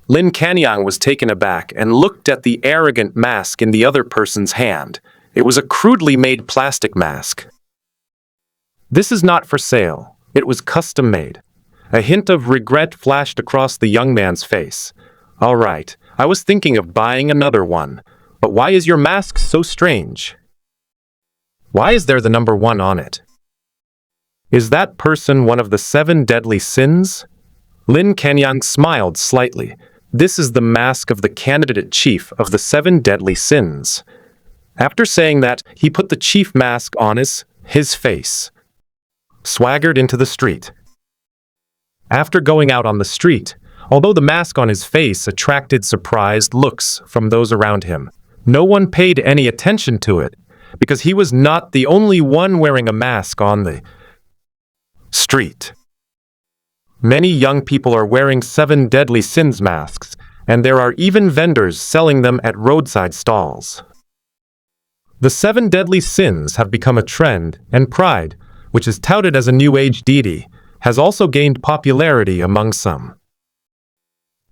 Lin Kanyang was taken aback and looked at the arrogant mask in the other person's hand. It was a crudely made plastic mask. This is not for sale. It was custom made. A hint of regret flashed across the young man's face. All right, I was thinking of buying another one. But why is your mask so strange? Why is there the number 1 on it? Is that person one of the 7 deadly sins? Lin Kanyang smiled slightly. This is the mask of the candidate chief of the 7 deadly sins. After saying that, he put the chief mask on his face, swaggered into the street. After going out on the street, although the mask on his face attracted surprised looks from those around him, no one paid any attention to it, because he was not the only one wearing a mask on the street. Many young people are wearing 7 deadly sins masks, and there are even vendors selling them at roadside stalls. The 7 deadly sins have become a trend, and pride, which is touted as a New Age deity, has also gained popularity among some.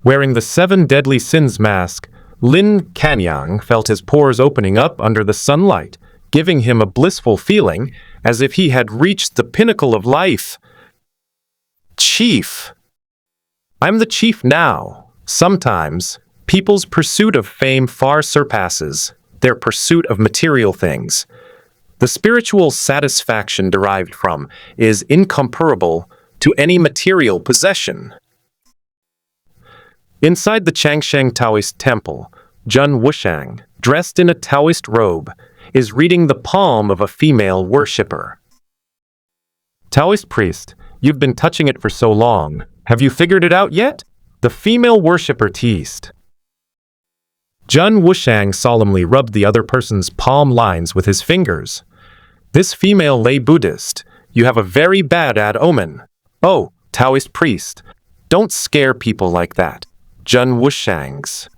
Wearing the 7 deadly sins mask, Lin Kanyang felt his pores opening up under the sunlight, giving him a blissful feeling as if he had reached the pinnacle of life. Chief. I'm the chief now. Sometimes, people's pursuit of fame far surpasses their pursuit of material things. The spiritual satisfaction derived from is incomparable to any material possession. Inside the Changsheng Taoist temple, Jun Wushang, dressed in a Taoist robe, is reading the palm of a female worshipper. Taoist priest, you've been touching it for so long. Have you figured it out yet? The female worshipper teased. Jun Wushang solemnly rubbed the other person's palm lines with his fingers. This female lay Buddhist, you have a very bad omen. Oh, Taoist priest, don't scare people like that. Jun Wushang's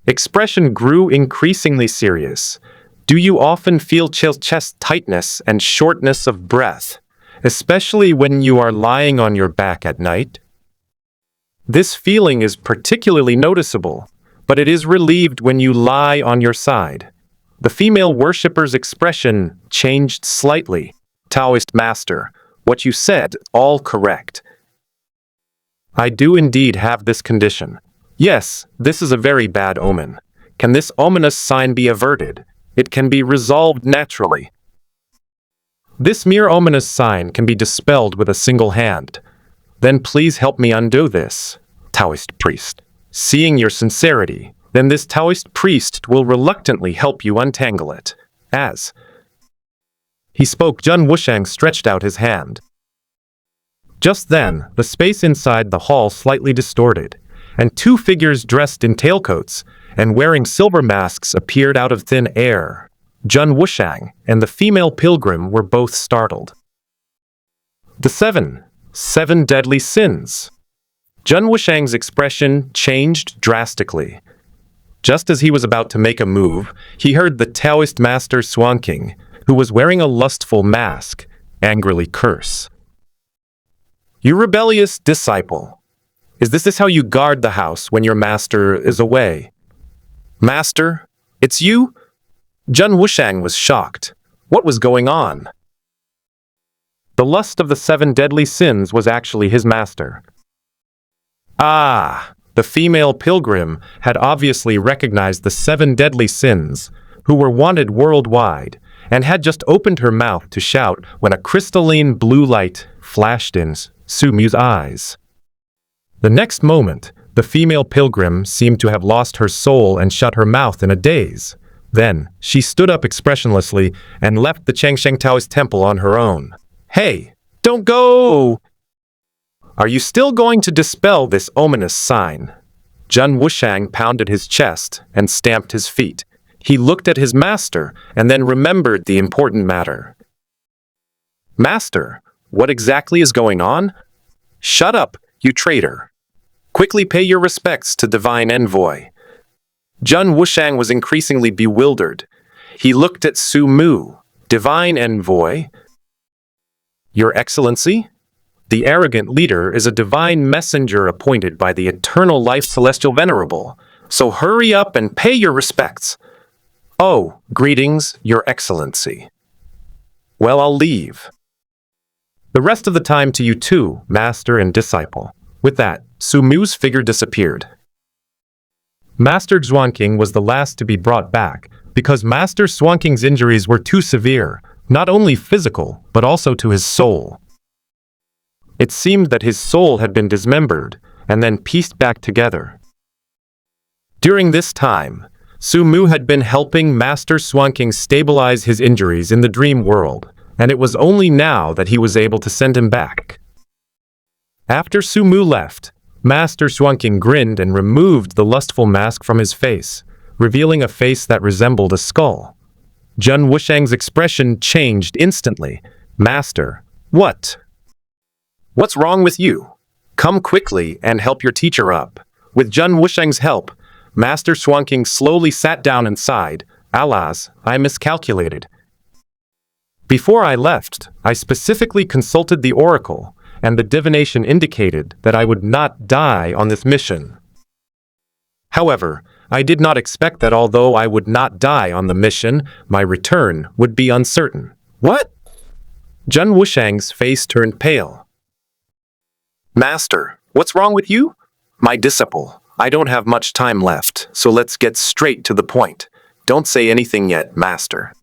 expression grew increasingly serious. Do you often feel chest tightness and shortness of breath, especially when you are lying on your back at night? This feeling is particularly noticeable, but it is relieved when you lie on your side. The female worshipper's expression changed slightly. Taoist master, what you said, all correct. I do indeed have this condition. Yes, this is a very bad omen. Can this ominous sign be averted? It can be resolved naturally. This mere ominous sign can be dispelled with a single hand. Then please help me undo this, Taoist priest. Seeing your sincerity, then this Taoist priest will reluctantly help you untangle it. As he spoke, Jun Wushang stretched out his hand. Just then, the space inside the hall slightly distorted, and 2 figures dressed in tailcoats and wearing silver masks appeared out of thin air. Jun Wushang and the female pilgrim were both startled. The seven deadly sins. Jun Wushang's expression changed drastically. Just as he was about to make a move, he heard the Taoist master Swanking, who was wearing a lustful mask, angrily curse. "You rebellious disciple! Is this how you guard the house when your master is away?" "Master, it's you?" Jun Wushang was shocked. What was going on? The lust of the 7 deadly sins was actually his master. Ah! The female pilgrim had obviously recognized the 7 deadly sins, who were wanted worldwide, and had just opened her mouth to shout when a crystalline blue light flashed in Sumu's eyes. The next moment, the female pilgrim seemed to have lost her soul and shut her mouth in a daze. Then, she stood up expressionlessly and left the Changsheng Taoist temple on her own. "Hey, don't go! Are you still going to dispel this ominous sign?" Jun Wushang pounded his chest and stamped his feet. He looked at his master and then remembered the important matter. "Master, what exactly is going on?" "Shut up, you traitor. Quickly pay your respects to Divine Envoy." Jun Wushang was increasingly bewildered. He looked at Sumu. "Divine Envoy? Your Excellency? The arrogant leader is a divine messenger appointed by the eternal life celestial venerable. So hurry up and pay your respects." "Oh, greetings, Your Excellency." "Well, I'll leave. The rest of the time to you too, master and disciple." With that, Sumu's figure disappeared. Master Xuanqing was the last to be brought back, because Master Xuanqing's injuries were too severe, not only physical, but also to his soul. It seemed that his soul had been dismembered, and then pieced back together. During this time, Sumu had been helping Master Xuanqing stabilize his injuries in the dream world, and it was only now that he was able to send him back. After Sumu left, Master Xuanqing grinned and removed the lustful mask from his face, revealing a face that resembled a skull. Jun Wushang's expression changed instantly. "Master, what? What's wrong with you? Come quickly and help your teacher up." With Jun Wushang's help, Master Xuanqing slowly sat down and sighed. "Alas, I miscalculated. Before I left, I specifically consulted the oracle, and the divination indicated that I would not die on this mission. However, I did not expect that although I would not die on the mission, my return would be uncertain." "What?" Jun Wushang's face turned pale. "Master, what's wrong with you?" "My disciple, I don't have much time left, so let's get straight to the point. Don't say anything yet, Master.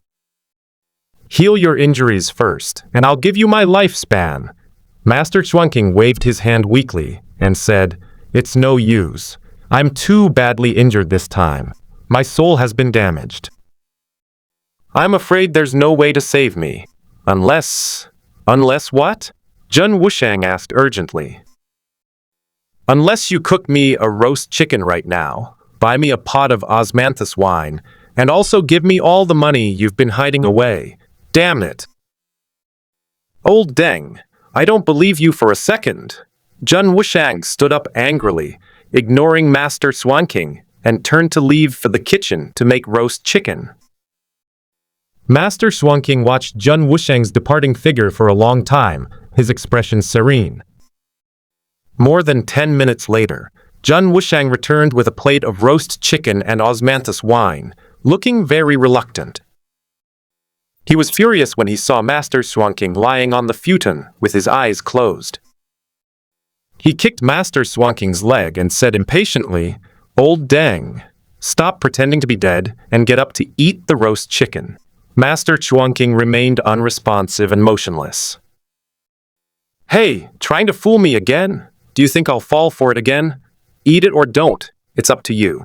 Heal your injuries first, and I'll give you my lifespan." Master Xuanqing waved his hand weakly and said, "It's no use. I'm too badly injured this time. My soul has been damaged. I'm afraid there's no way to save me. Unless what?" Jun Wushang asked urgently. "Unless you cook me a roast chicken right now, buy me a pot of osmanthus wine, and also give me all the money you've been hiding away. Damn it." "Old Deng, I don't believe you for a second." Jun Wushang stood up angrily, ignoring Master Xuanqing, and turned to leave for the kitchen to make roast chicken. Master Xuanqing watched Jun Wushang's departing figure for a long time, his expression serene. More than 10 minutes later, Jun Wushang returned with a plate of roast chicken and osmanthus wine, looking very reluctant. He was furious when he saw Master Xuanqing lying on the futon with his eyes closed. He kicked Master Xuanqing's leg and said impatiently, "Old Deng, stop pretending to be dead and get up to eat the roast chicken." Master Xuanqing remained unresponsive and motionless. "Hey, trying to fool me again? Do you think I'll fall for it again? Eat it or don't, it's up to you."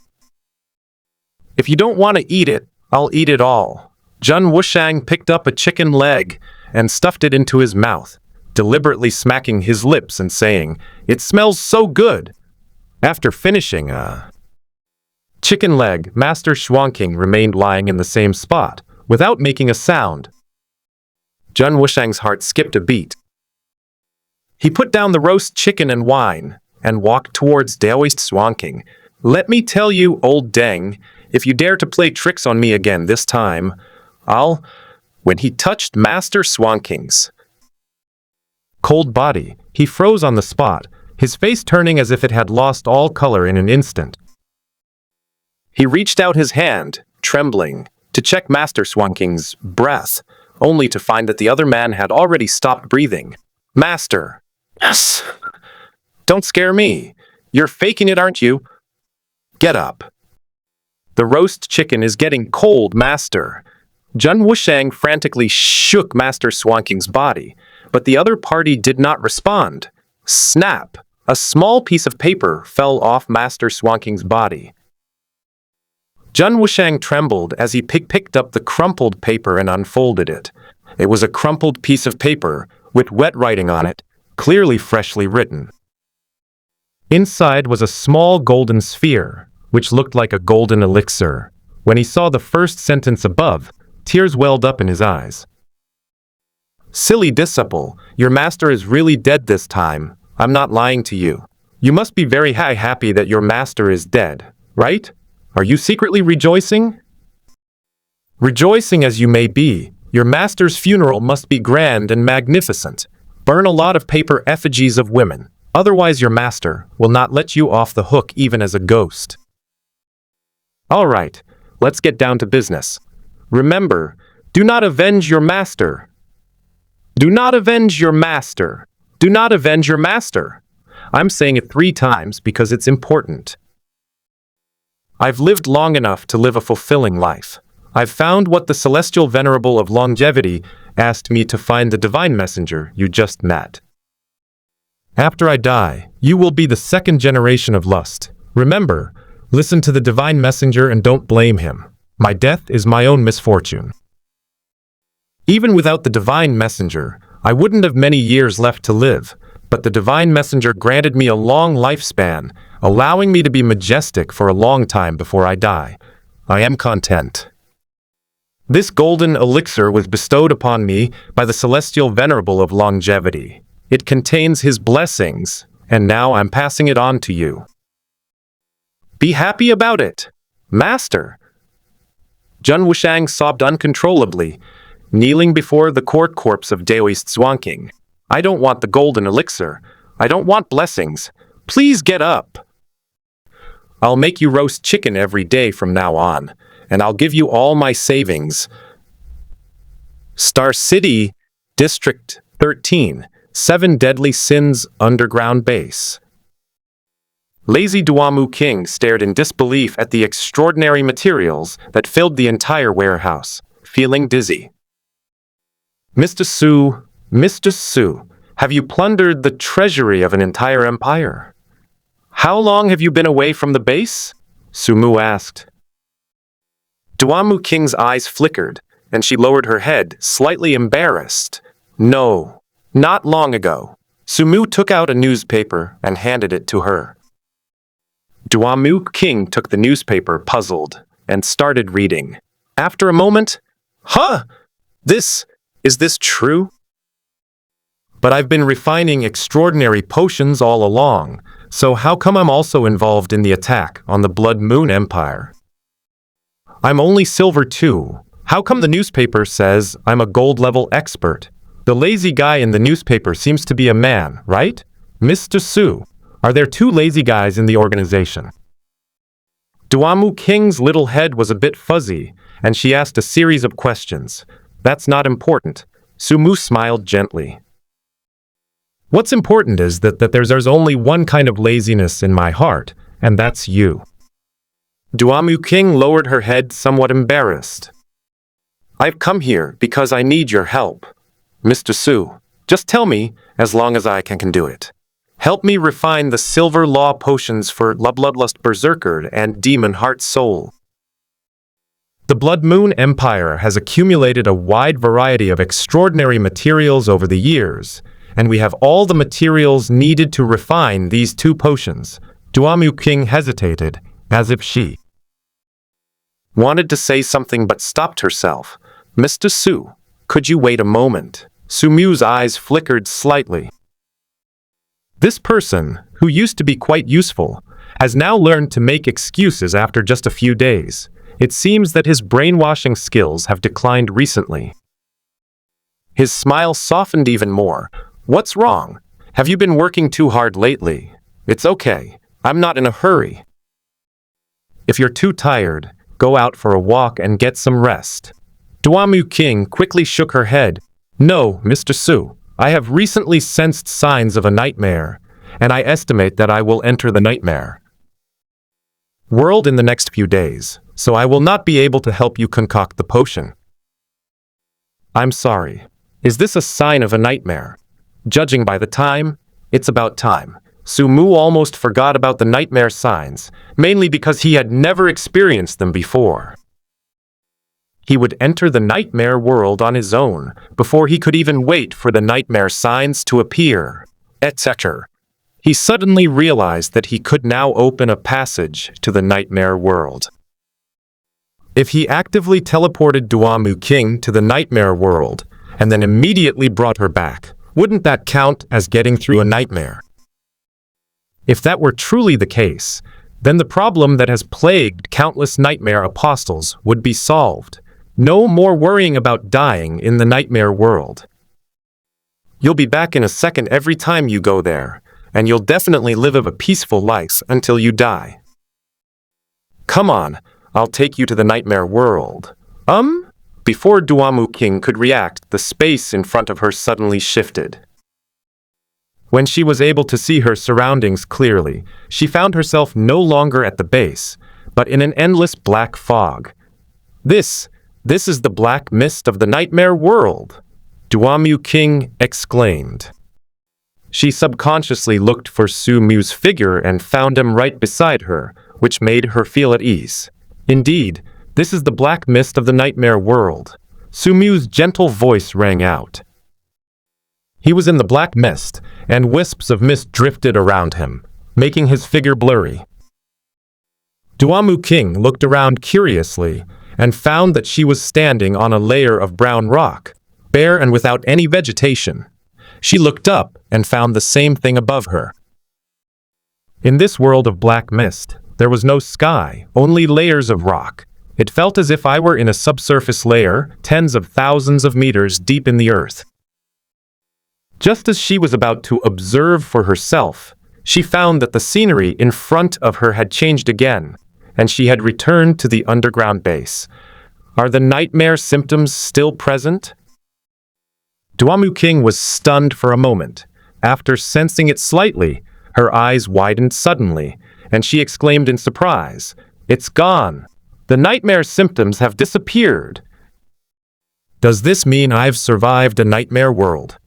"If you don't want to eat it, I'll eat it all." Jun Wushang picked up a chicken leg and stuffed it into his mouth, deliberately smacking his lips and saying, "It smells so good." After finishing, Chicken leg, Master Shuangqing remained lying in the same spot, without making a sound. Jun Wushang's heart skipped a beat. He put down the roast chicken and wine, and walked towards Daoist Shuangqing. Let me tell you, old Deng, if you dare to play tricks on me again this time, I'll... When he touched Master Shuangqing's cold body, he froze on the spot, his face turning as if it had lost all color in an instant. He reached out his hand, trembling, to check Master Shuangqing's breath, only to find that the other man had already stopped breathing. Master! Yes! Don't scare me. You're faking it, aren't you? Get up. The roast chicken is getting cold, Master. Jun Wushang frantically shook Master Shuangqing's body, but the other party did not respond. Snap! A small piece of paper fell off Master Shuangqing's body. Jun Wushang trembled as he picked up the crumpled paper and unfolded it. It was a crumpled piece of paper with wet writing on it, clearly freshly written. Inside was a small golden sphere, which looked like a golden elixir. When he saw the first sentence above, tears welled up in his eyes. Silly disciple, your master is really dead this time. I'm not lying to you. You must be very happy that your master is dead, right? Are you secretly rejoicing? Rejoicing as you may be, your master's funeral must be grand and magnificent. Burn a lot of paper effigies of women. Otherwise your master will not let you off the hook even as a ghost. All right, let's get down to business. Remember, do not avenge your master. Do not avenge your master. Do not avenge your master. I'm saying it 3 times because it's important. I've lived long enough to live a fulfilling life. I've found what the celestial venerable of longevity asked me to find the divine messenger you just met. After I die, you will be the 2nd generation of lust. Remember, listen to the divine messenger and don't blame him. My death is my own misfortune. Even without the divine messenger, I wouldn't have many years left to live, but the divine messenger granted me a long lifespan, allowing me to be majestic for a long time before I die. I am content. This golden elixir was bestowed upon me by the celestial venerable of longevity. It contains his blessings, and now I'm passing it on to you. Be happy about it, Master. Jun Wushang sobbed uncontrollably, kneeling before the court corpse of Daoist Shuangqing. I don't want the golden elixir. I don't want blessings. Please get up. I'll make you roast chicken every day from now on, and I'll give you all my savings. Star City, District 13, 7 Deadly Sins Underground Base. Lazy Duamu King stared in disbelief at the extraordinary materials that filled the entire warehouse, feeling dizzy. Mr. Su, have you plundered the treasury of an entire empire? How long have you been away from the base? Sumu asked. Duamu King's eyes flickered, and she lowered her head, slightly embarrassed. No, not long ago. Sumu took out a newspaper and handed it to her. Duamu King took the newspaper, puzzled, and started reading. After a moment, is this true? But I've been refining extraordinary potions all along, so how come I'm also involved in the attack on the Blood Moon Empire? I'm only silver too. How come the newspaper says I'm a gold-level expert? The lazy guy in the newspaper seems to be a man, right? Mr. Su, are there 2 lazy guys in the organization? Duamu King's little head was a bit fuzzy, and she asked a series of questions. That's not important. Sumu smiled gently. What's important is that there's only one kind of laziness in my heart, and that's you. Duamu King lowered her head, somewhat embarrassed. I've come here because I need your help. Mr. Su, just tell me, as long as I can do it. Help me refine the silver law potions for Bloodlust Berserker and Demon Heart Soul. The Blood Moon Empire has accumulated a wide variety of extraordinary materials over the years, and we have all the materials needed to refine these 2 potions. Duamu King hesitated, as if she wanted to say something but stopped herself. "Mr. Su, could you wait a moment?" Sumu's eyes flickered slightly. This person, who used to be quite useful, has now learned to make excuses after just a few days. It seems that his brainwashing skills have declined recently. His smile softened even more. "What's wrong? Have you been working too hard lately?" "It's okay. I'm not in a hurry." "If you're too tired, go out for a walk and get some rest." Duamu King quickly shook her head. "No, Mr. Su. I have recently sensed signs of a nightmare, and I estimate that I will enter the nightmare world in the next few days, so I will not be able to help you concoct the potion." "I'm sorry. Is this a sign of a nightmare?" "Judging by the time, it's about time." Sumu almost forgot about the nightmare signs, mainly because he had never experienced them before. He would enter the nightmare world on his own, before he could even wait for the nightmare signs to appear, etc. He suddenly realized that he could now open a passage to the nightmare world. If he actively teleported Duamu King to the nightmare world, and then immediately brought her back, wouldn't that count as getting through a nightmare? If that were truly the case, then the problem that has plagued countless nightmare apostles would be solved. No more worrying about dying in the nightmare world. You'll be back in a second every time you go there, and you'll definitely live a peaceful life until you die. Come on, I'll take you to the nightmare world. Before Duamu King could react, the space in front of her suddenly shifted. When she was able to see her surroundings clearly, she found herself no longer at the base, but in an endless black fog. This is the black mist of the nightmare world, Duamu King exclaimed. She subconsciously looked for Sumu's figure and found him right beside her, which made her feel at ease. Indeed, this is the black mist of the nightmare world. Sumu's gentle voice rang out. He was in the black mist, and wisps of mist drifted around him, making his figure blurry. Duamu King looked around curiously and found that she was standing on a layer of brown rock, bare and without any vegetation. She looked up and found the same thing above her. In this world of black mist, there was no sky, only layers of rock. It felt as if I were in a subsurface layer, tens of thousands of meters deep in the earth. Just as she was about to observe for herself, she found that the scenery in front of her had changed again, and she had returned to the underground base. Are the nightmare symptoms still present? Duamu King was stunned for a moment. After sensing it slightly, her eyes widened suddenly, and she exclaimed in surprise, "It's gone! The nightmare symptoms have disappeared!" Does this mean I've survived a nightmare world?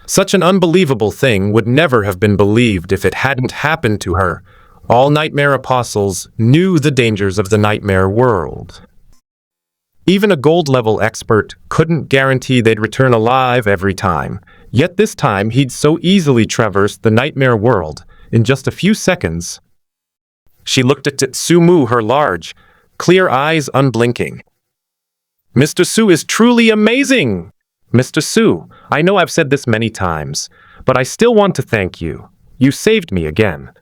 Such an unbelievable thing would never have been believed if it hadn't happened to her. All nightmare apostles knew the dangers of the nightmare world. Even a gold-level expert couldn't guarantee they'd return alive every time, yet this time he'd so easily traversed the nightmare world in just a few seconds. She looked at Sumu, her large, clear eyes unblinking. "Mr. Su is truly amazing! Mr. Su, I know I've said this many times, but I still want to thank you. You saved me again."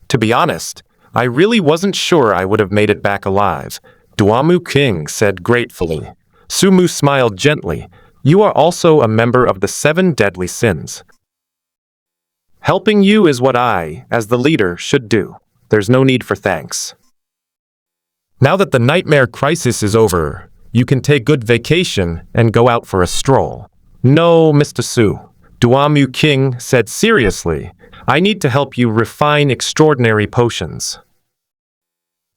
To be honest, I really wasn't sure I would have made it back alive, Duamu King said gratefully. Sumu smiled gently. "You are also a member of the 7 deadly sins. Helping you is what I, as the leader, should do. There's no need for thanks. Now that the nightmare crisis is over, you can take good vacation and go out for a stroll." "No, Mr. Su," Duamu King said seriously. "I need to help you refine extraordinary potions.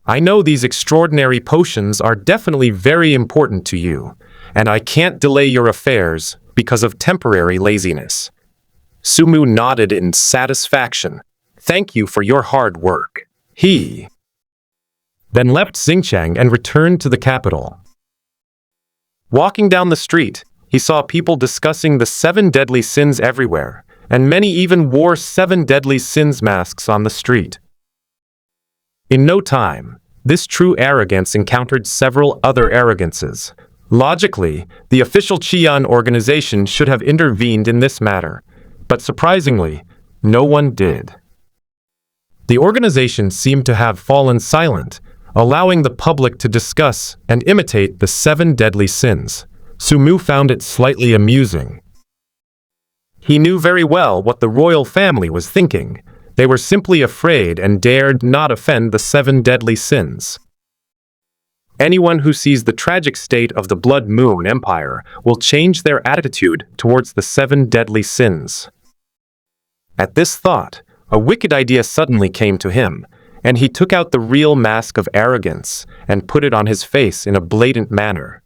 I know these extraordinary potions are definitely very important to you, and I can't delay your affairs because of temporary laziness." Sumu nodded in satisfaction. "Thank you for your hard work." He then left Xingqiang and returned to the capital. Walking down the street, he saw people discussing the 7 deadly sins everywhere, and many even wore 7 deadly sins masks on the street. In no time, this true arrogance encountered several other arrogances. Logically, the official Qian organization should have intervened in this matter, but surprisingly, no one did. The organization seemed to have fallen silent, allowing the public to discuss and imitate the 7 deadly sins. Sumu found it slightly amusing. He knew very well what the royal family was thinking. They were simply afraid and dared not offend the 7 deadly sins. Anyone who sees the tragic state of the Blood Moon Empire will change their attitude towards the 7 deadly sins. At this thought, a wicked idea suddenly came to him, and he took out the real mask of arrogance and put it on his face in a blatant manner.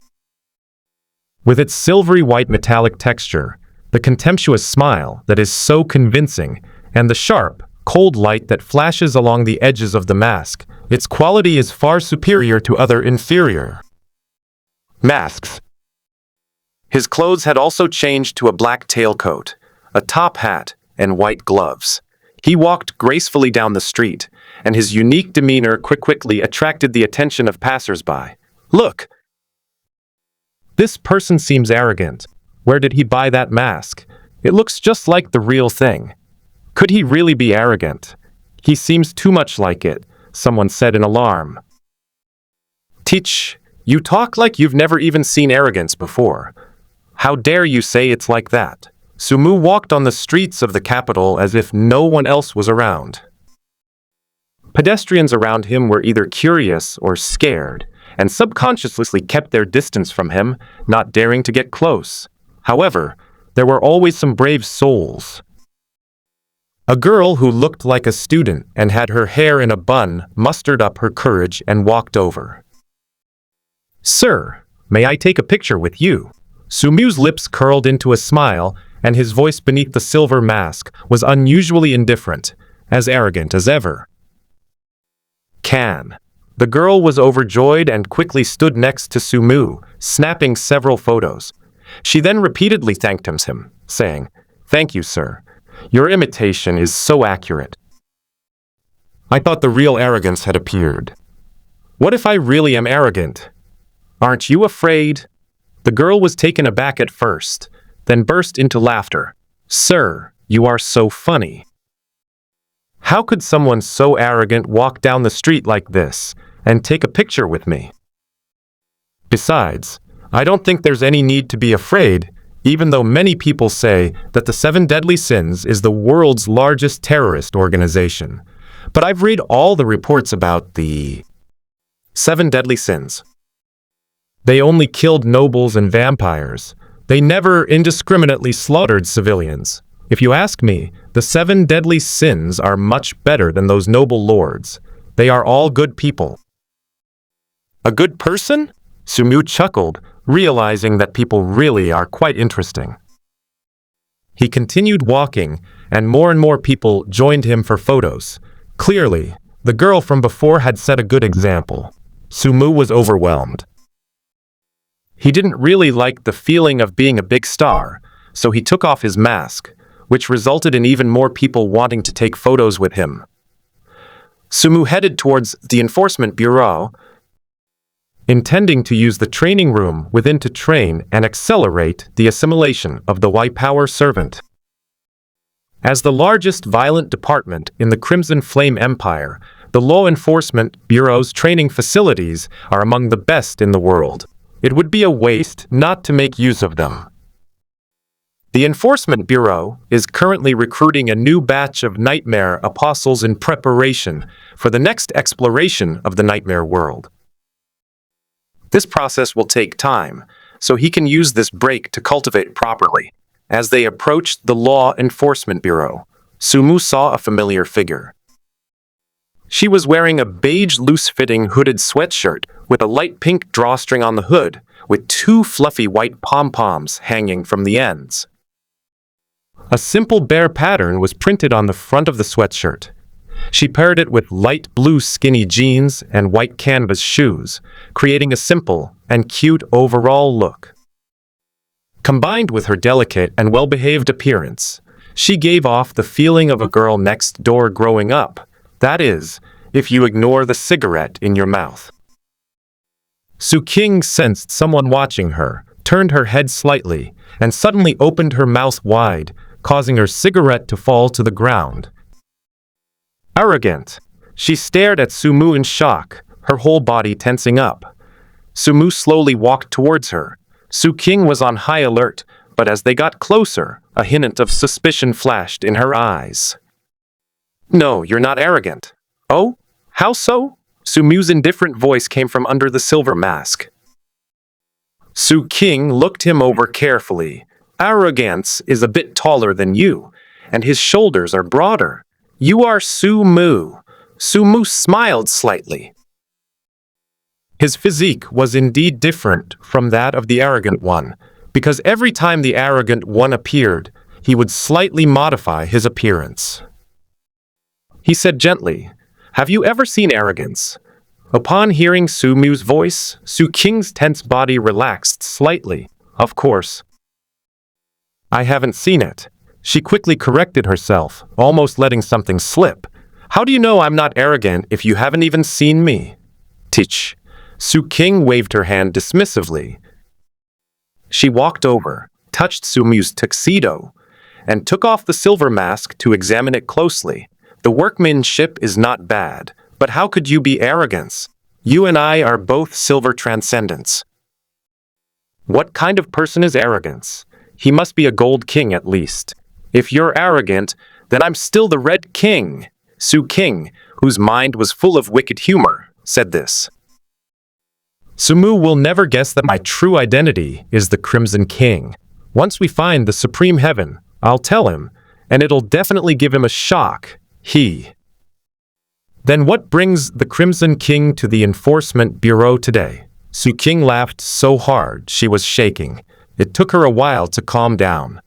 With its silvery white metallic texture, the contemptuous smile that is so convincing, and the sharp, cold light that flashes along the edges of the mask, its quality is far superior to other inferior masks. His clothes had also changed to a black tailcoat, a top hat, and white gloves. He walked gracefully down the street, and his unique demeanor quickly attracted the attention of passers-by. Look! This person seems arrogant. Where did he buy that mask? It looks just like the real thing. Could he really be arrogant? He seems too much like it, someone said in alarm. Teach, you talk like you've never even seen arrogance before. How dare you say it's like that? Sumu walked on the streets of the capital as if no one else was around. Pedestrians around him were either curious or scared, and subconsciously kept their distance from him, not daring to get close. However, there were always some brave souls. A girl who looked like a student and had her hair in a bun mustered up her courage and walked over. Sir, may I take a picture with you? Sumu's lips curled into a smile, and his voice beneath the silver mask was unusually indifferent, as arrogant as ever. Can. The girl was overjoyed and quickly stood next to Sumu, snapping several photos. She then repeatedly thanked him, saying, "Thank you, sir. Your imitation is so accurate." I thought the real arrogance had appeared. What if I really am arrogant? Aren't you afraid? The girl was taken aback at first, then burst into laughter. Sir, you are so funny. How could someone so arrogant walk down the street like this and take a picture with me? Besides, I don't think there's any need to be afraid, even though many people say that the 7 Deadly Sins is the world's largest terrorist organization. But I've read all the reports about the 7 Deadly Sins. They only killed nobles and vampires. They never indiscriminately slaughtered civilians. If you ask me, the 7 Deadly Sins are much better than those noble lords. They are all good people. A good person? Sumu chuckled, realizing that people really are quite interesting. He continued walking, and more people joined him for photos. Clearly, the girl from before had set a good example. Sumu was overwhelmed. He didn't really like the feeling of being a big star, so he took off his mask, which resulted in even more people wanting to take photos with him. Sumu headed towards the Enforcement Bureau, intending to use the training room within to train and accelerate the assimilation of the White Power Servant. As the largest violent department in the Crimson Flame Empire, the Law Enforcement Bureau's training facilities are among the best in the world. It would be a waste not to make use of them. The Enforcement Bureau is currently recruiting a new batch of Nightmare Apostles in preparation for the next exploration of the Nightmare world. This process will take time, so he can use this break to cultivate properly. As they approached the Law Enforcement Bureau, Sumu saw a familiar figure. She was wearing a beige loose-fitting hooded sweatshirt with a light pink drawstring on the hood, with 2 fluffy white pom-poms hanging from the ends. A simple bear pattern was printed on the front of the sweatshirt. She paired it with light blue skinny jeans and white canvas shoes, creating a simple and cute overall look. Combined with her delicate and well-behaved appearance, she gave off the feeling of a girl next door growing up. That is, if you ignore the cigarette in your mouth. Su King sensed someone watching her, turned her head slightly, and suddenly opened her mouth wide, causing her cigarette to fall to the ground. Arrogant. She stared at Sumu in shock, her whole body tensing up. Sumu slowly walked towards her. Su King was on high alert, but as they got closer, a hint of suspicion flashed in her eyes. "No, you're not arrogant." "Oh? How so?" Sumu's indifferent voice came from under the silver mask. Su King looked him over carefully. "Arrogance is a bit taller than you, and his shoulders are broader. You are Sumu." Sumu smiled slightly. His physique was indeed different from that of the arrogant one, because every time the arrogant one appeared, he would slightly modify his appearance. He said gently, "Have you ever seen arrogance?" Upon hearing Sumu's voice, Su King's tense body relaxed slightly. "Of course. I haven't seen it." She quickly corrected herself, almost letting something slip. "How do you know I'm not arrogant if you haven't even seen me?" "Tch." Su King waved her hand dismissively. She walked over, touched Sumu's tuxedo, and took off the silver mask to examine it closely. "The workmanship is not bad, but how could you be arrogant? You and I are both silver transcendents." "What kind of person is arrogance? He must be a gold king at least. If you're arrogant, then I'm still the Red King." Su King, whose mind was full of wicked humor, said this. "Sumu will never guess that my true identity is the Crimson King. Once we find the Supreme Heaven, I'll tell him, and it'll definitely give him a shock. Then what brings the Crimson King to the Enforcement Bureau today?" Su King laughed so hard she was shaking. It took her a while to calm down.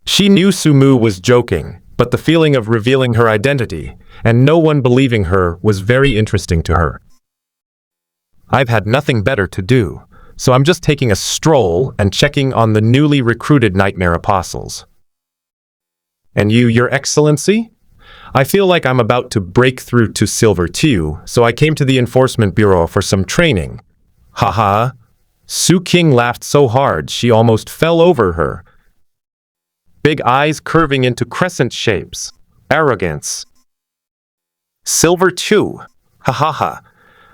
She knew Sumu was joking, but the feeling of revealing her identity, and no one believing her, was very interesting to her. "I've had nothing better to do, so I'm just taking a stroll and checking on the newly recruited Nightmare Apostles." "And you, Your Excellency?" "I feel like I'm about to break through to Silver 2, so I came to the Enforcement Bureau for some training." "Haha." Su King laughed so hard she almost fell over her big eyes curving into crescent shapes. "Arrogance." "Silver 2. Ha ha ha.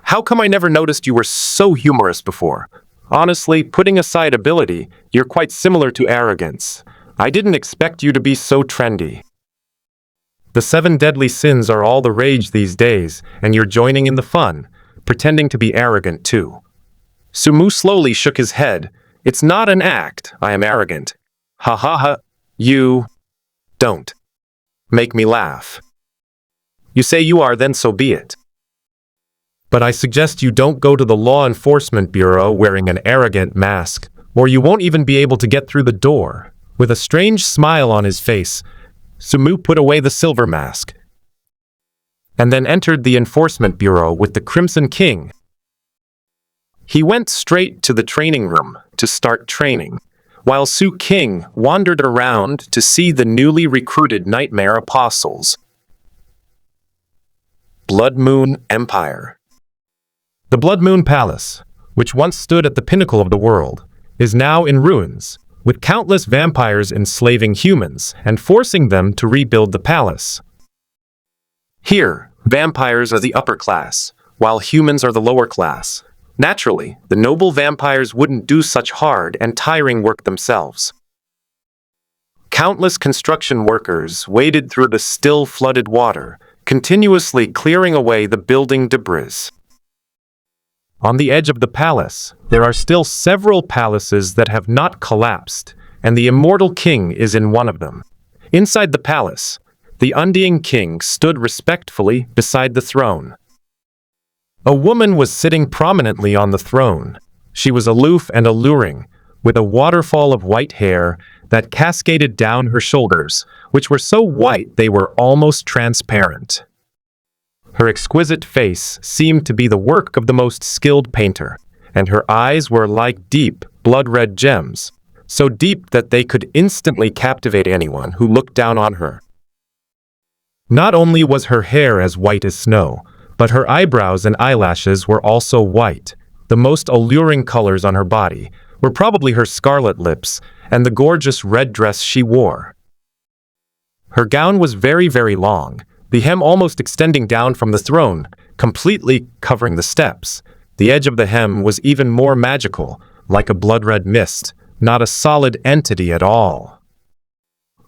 How come I never noticed you were so humorous before? Honestly, putting aside ability, you're quite similar to arrogance. I didn't expect you to be so trendy." "The 7 deadly sins are all the rage these days, and you're joining in the fun, pretending to be arrogant too." Sumu slowly shook his head. "It's not an act, I am arrogant." "Ha ha ha. You don't make me laugh." "You say you are, then so be it. But I suggest you don't go to the Law Enforcement Bureau wearing an arrogant mask, or you won't even be able to get through the door." With a strange smile on his face, Sumu put away the silver mask, and then entered the Enforcement Bureau with the Crimson King. He went straight to the training room to start training, while Su King wandered around to see the newly recruited Nightmare Apostles. Blood Moon Empire. The Blood Moon Palace, which once stood at the pinnacle of the world, is now in ruins, with countless vampires enslaving humans and forcing them to rebuild the palace. Here, vampires are the upper class, while humans are the lower class. Naturally, the noble vampires wouldn't do such hard and tiring work themselves. Countless construction workers waded through the still flooded water, continuously clearing away the building debris. On the edge of the palace, there are still several palaces that have not collapsed, and the Immortal King is in one of them. Inside the palace, the Undying King stood respectfully beside the throne. A woman was sitting prominently on the throne. She was aloof and alluring, with a waterfall of white hair that cascaded down her shoulders, which were so white they were almost transparent. Her exquisite face seemed to be the work of the most skilled painter, and her eyes were like deep, blood-red gems, so deep that they could instantly captivate anyone who looked down on her. Not only was her hair as white as snow, but her eyebrows and eyelashes were also white. The most alluring colors on her body were probably her scarlet lips and the gorgeous red dress she wore. Her gown was very, very long, the hem almost extending down from the throne, completely covering the steps. The edge of the hem was even more magical, like a blood-red mist, not a solid entity at all.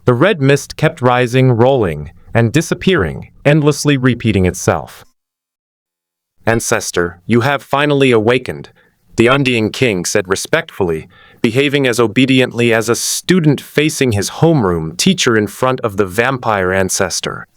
The red mist kept rising, rolling, and disappearing, endlessly repeating itself. "Ancestor, you have finally awakened," the Undying King said respectfully, behaving as obediently as a student facing his homeroom teacher in front of the vampire ancestor.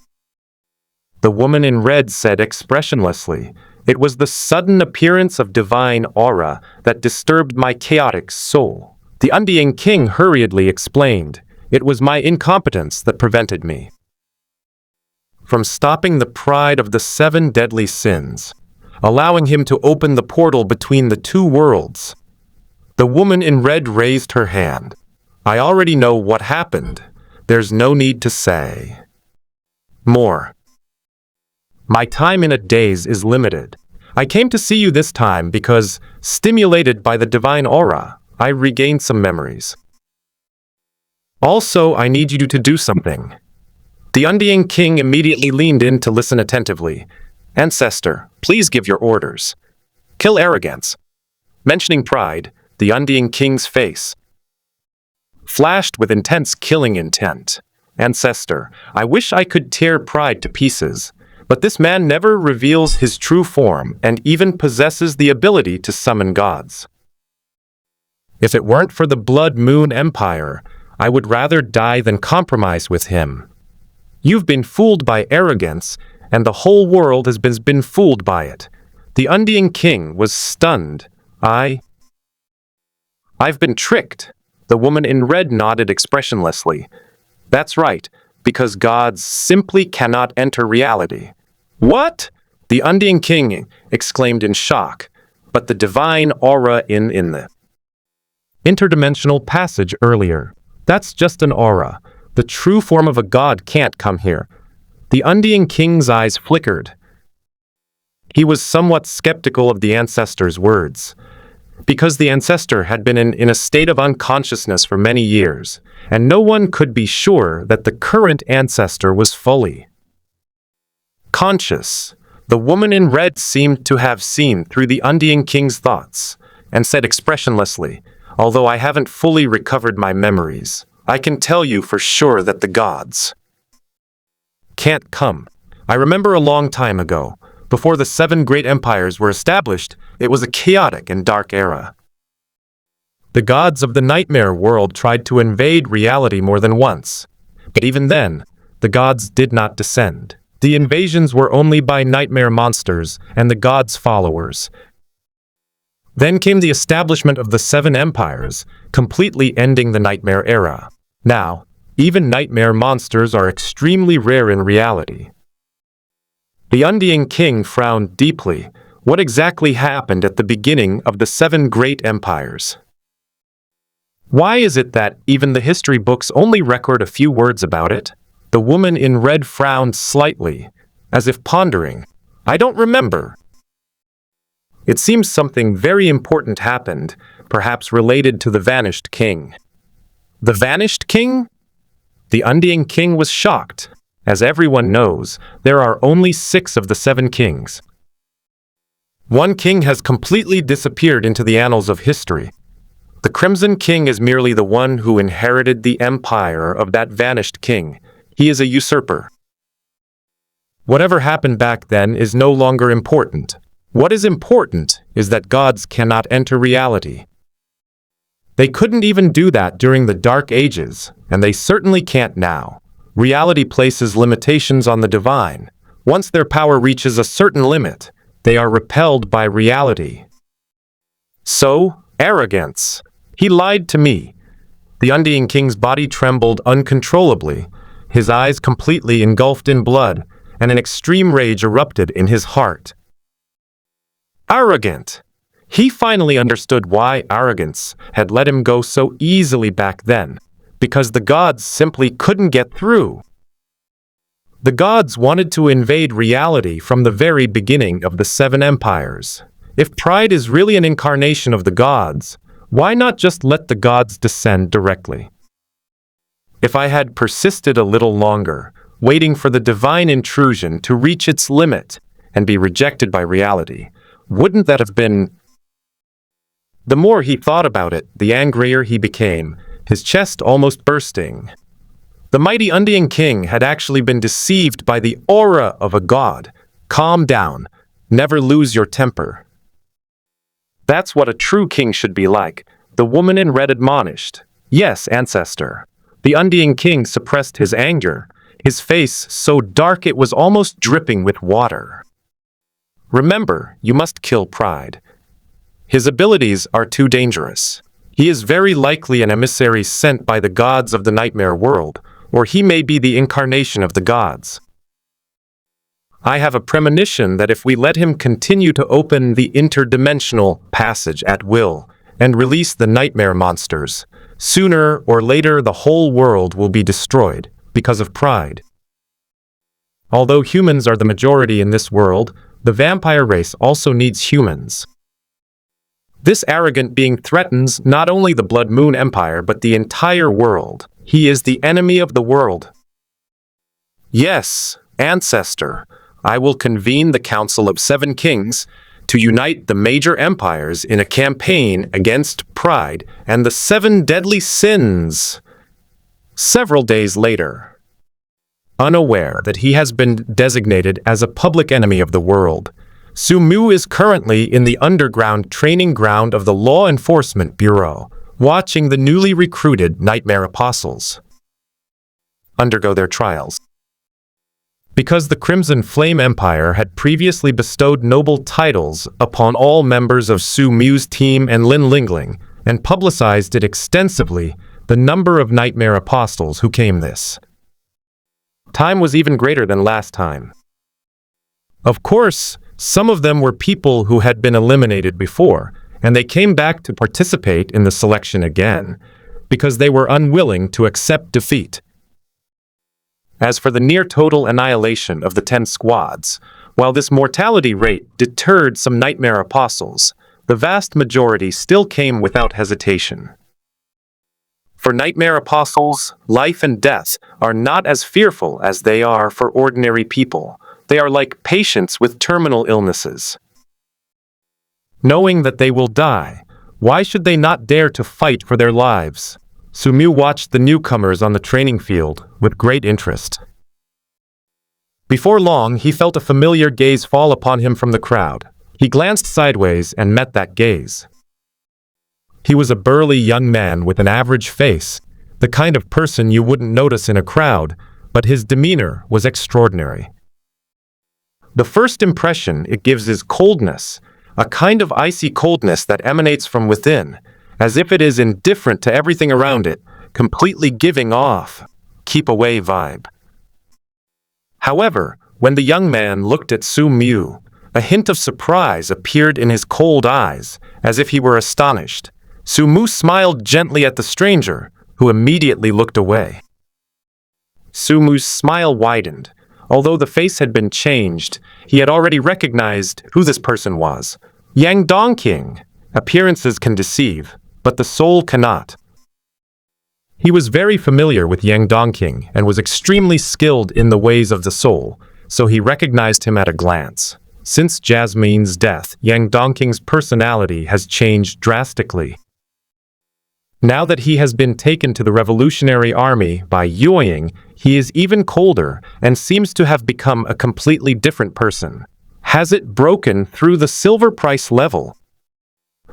The woman in red said expressionlessly, "It was the sudden appearance of divine aura that disturbed my chaotic soul." The Undying King hurriedly explained, "It was my incompetence that prevented me from stopping the pride of the 7 deadly sins, allowing him to open the portal between the 2 worlds." The woman in red raised her hand. "I already know what happened. There's no need to say more. My time in a daze is limited. I came to see you this time because, stimulated by the divine aura, I regained some memories. Also, I need you to do something." The Undying King immediately leaned in to listen attentively. "Ancestor, please give your orders." "Kill arrogance." Mentioning pride, the Undying King's face flashed with intense killing intent. "Ancestor, I wish I could tear pride to pieces, but this man never reveals his true form and even possesses the ability to summon gods. If it weren't for the Blood Moon Empire, I would rather die than compromise with him. You've been fooled by arrogance, and the whole world has been fooled by it." The Undying King was stunned. I've been tricked." The woman in red nodded expressionlessly. "That's right, because gods simply cannot enter reality." "What?" the Undying King exclaimed in shock. "But the divine aura in the interdimensional passage earlier. That's just an aura. The true form of a god can't come here." The Undying King's eyes flickered. He was somewhat skeptical of the ancestor's words, because the ancestor had been in a state of unconsciousness for many years, and no one could be sure that the current ancestor was fully conscious. The woman in red seemed to have seen through the Undying King's thoughts, and said expressionlessly, "Although I haven't fully recovered my memories, I can tell you for sure that the gods can't come. I remember a long time ago, before the 7 great empires were established, it was a chaotic and dark era. The gods of the nightmare world tried to invade reality more than once, but even then, the gods did not descend. The invasions were only by nightmare monsters and the gods' followers. Then came the establishment of the 7 empires, completely ending the nightmare era. Now, even nightmare monsters are extremely rare in reality." The Undying King frowned deeply. What exactly happened at the beginning of the 7 great empires? Why is it that even the history books only record a few words about it? The woman in red frowned slightly, as if pondering. "I don't remember." It seems something very important happened, perhaps related to the vanished king. The vanished king? The Undying King was shocked. As everyone knows, there are only 6 of the 7 kings. One king has completely disappeared into the annals of history. The Crimson King is merely the one who inherited the empire of that vanished king. He is a usurper. Whatever happened back then is no longer important. What is important is that gods cannot enter reality. They couldn't even do that during the Dark Ages, and they certainly can't now. Reality places limitations on the divine. Once their power reaches a certain limit, they are repelled by reality. So, arrogance. He lied to me. The Undying King's body trembled uncontrollably, his eyes completely engulfed in blood, and an extreme rage erupted in his heart. Arrogant! He finally understood why arrogance had let him go so easily back then, because the gods simply couldn't get through. The gods wanted to invade reality from the very beginning of the Seven Empires. If pride is really an incarnation of the gods, why not just let the gods descend directly? If I had persisted a little longer, waiting for the divine intrusion to reach its limit and be rejected by reality, wouldn't that have been... The more he thought about it, the angrier he became, his chest almost bursting. The mighty Undying king had actually been deceived by the aura of a god. Calm down. Never lose your temper. That's what a true king should be like, the woman in red admonished. Yes, ancestor. The Undying king suppressed his anger, his face so dark it was almost dripping with water. Remember, you must kill pride. His abilities are too dangerous. He is very likely an emissary sent by the gods of the nightmare world, or he may be the incarnation of the gods. I have a premonition that if we let him continue to open the interdimensional passage at will and release the nightmare monsters, sooner or later the whole world will be destroyed because of pride. Although humans are the majority in this world, the vampire race also needs humans. This arrogant being threatens not only the Blood Moon Empire but the entire world. He is the enemy of the world. Yes, ancestor, I will convene the Council of Seven Kings to unite the major empires in a campaign against pride and the seven deadly sins. Several days later, unaware that he has been designated as a public enemy of the world, Sumu is currently in the underground training ground of the Law Enforcement Bureau, watching the newly recruited Nightmare Apostles undergo their trials. Because the Crimson Flame Empire had previously bestowed noble titles upon all members of Sumu's team and Lin Lingling, and publicized it extensively, the number of Nightmare Apostles who came this time was even greater than last time. Of course, some of them were people who had been eliminated before, and they came back to participate in the selection again, because they were unwilling to accept defeat. As for the near-total annihilation of the 10 squads, while this mortality rate deterred some Nightmare Apostles, the vast majority still came without hesitation. For Nightmare Apostles, life and death are not as fearful as they are for ordinary people. They are like patients with terminal illnesses. Knowing that they will die, why should they not dare to fight for their lives? Sumu watched the newcomers on the training field with great interest. Before long, he felt a familiar gaze fall upon him from the crowd. He glanced sideways and met that gaze. He was a burly young man with an average face, the kind of person you wouldn't notice in a crowd, but his demeanor was extraordinary. The first impression it gives is coldness, a kind of icy coldness that emanates from within, as if it is indifferent to everything around it, completely giving off keep away vibe. However, when the young man looked at Sumu, a hint of surprise appeared in his cold eyes, as if he were astonished. Sumu smiled gently at the stranger, who immediately looked away. Sumu's smile widened. Although the face had been changed, he had already recognized who this person was. Yang Dongqing. Appearances can deceive, but the soul cannot. He was very familiar with Yang Dongqing and was extremely skilled in the ways of the soul, so he recognized him at a glance. Since Jasmine's death, Yang Dongqing's personality has changed drastically. Now that he has been taken to the Revolutionary Army by Yuying, he is even colder and seems to have become a completely different person. Has it broken through the silver price level?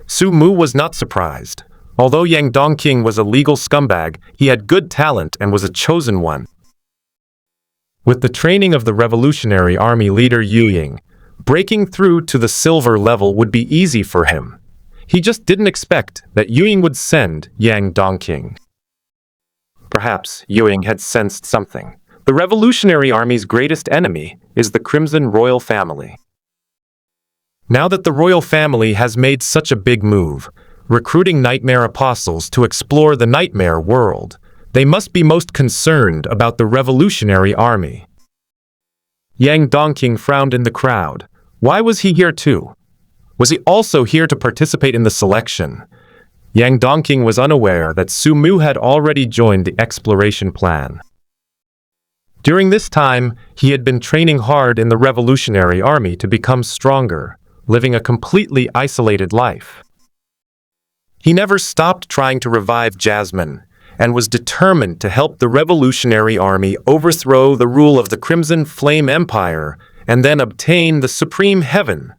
Sumu was not surprised. Although Yang Dongqing was a legal scumbag, he had good talent and was a chosen one. With the training of the Revolutionary Army leader Yuying, breaking through to the silver level would be easy for him. He just didn't expect that Yuying would send Yang Dongqing. Perhaps Yuying had sensed something. The Revolutionary Army's greatest enemy is the Crimson Royal Family. Now that the Royal Family has made such a big move, recruiting Nightmare Apostles to explore the Nightmare world, they must be most concerned about the Revolutionary Army. Yang Dongqing frowned in the crowd. Why was he here too? Was he also here to participate in the selection? Yang Dongqing was unaware that Sumu had already joined the exploration plan. During this time, he had been training hard in the Revolutionary Army to become stronger, living a completely isolated life. He never stopped trying to revive Jasmine, and was determined to help the Revolutionary Army overthrow the rule of the Crimson Flame Empire and then obtain the Supreme Heaven.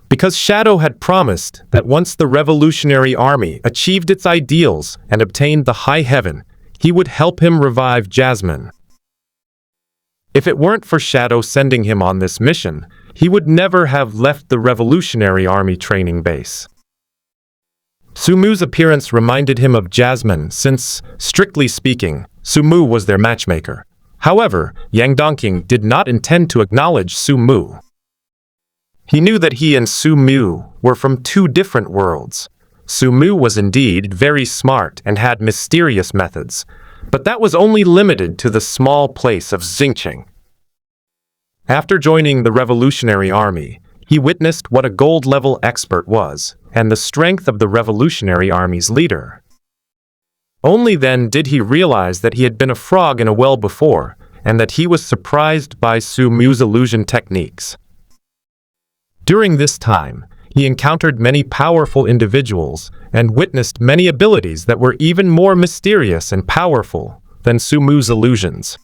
Because Shadow had promised that once the Revolutionary Army achieved its ideals and obtained the High Heaven, he would help him revive Jasmine. If it weren't for Shadow sending him on this mission, he would never have left the Revolutionary Army training base. Sumu's appearance reminded him of Jasmine since, strictly speaking, Sumu was their matchmaker. However, Yang Dongqing did not intend to acknowledge Sumu. He knew that he and Sumu were from two different worlds. Sumu was indeed very smart and had mysterious methods, but that was only limited to the small place of Xingqing. After joining the Revolutionary Army, he witnessed what a gold-level expert was, and the strength of the Revolutionary Army's leader. Only then did he realize that he had been a frog in a well before, and that he was surprised by Sumu's illusion techniques. During this time, he encountered many powerful individuals and witnessed many abilities that were even more mysterious and powerful than Sumu's illusions.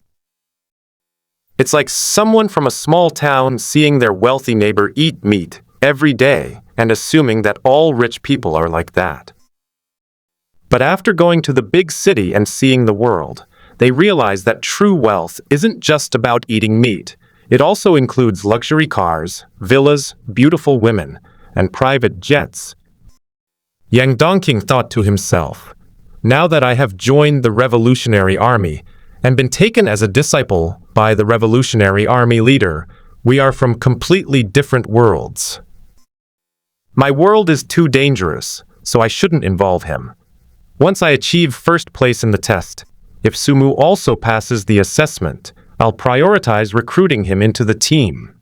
It's like someone from a small town seeing their wealthy neighbor eat meat every day and assuming that all rich people are like that. But after going to the big city and seeing the world, they realize that true wealth isn't just about eating meat. It also includes luxury cars, villas, beautiful women, and private jets. Yang Dongqing thought to himself, now that I have joined the Revolutionary Army and been taken as a disciple by the Revolutionary Army leader, we are from completely different worlds. My world is too dangerous, so I shouldn't involve him. Once I achieve first place in the test, if Sumu also passes the assessment, I'll prioritize recruiting him into the team.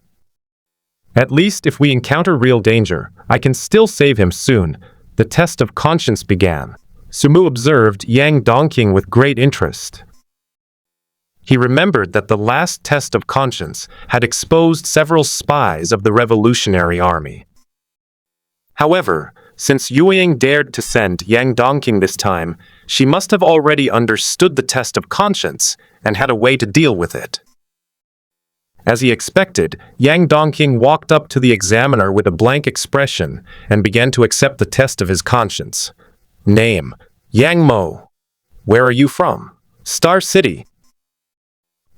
At least if we encounter real danger, I can still save him soon. The test of conscience began. Sumu observed Yang Dongqing with great interest. He remembered that the last test of conscience had exposed several spies of the Revolutionary Army. However, since Yueying dared to send Yang Dongqing this time, she must have already understood the test of conscience and had a way to deal with it. As he expected, Yang Dongqing walked up to the examiner with a blank expression and began to accept the test of his conscience. Name: Yang Mo. Where are you from? Star City.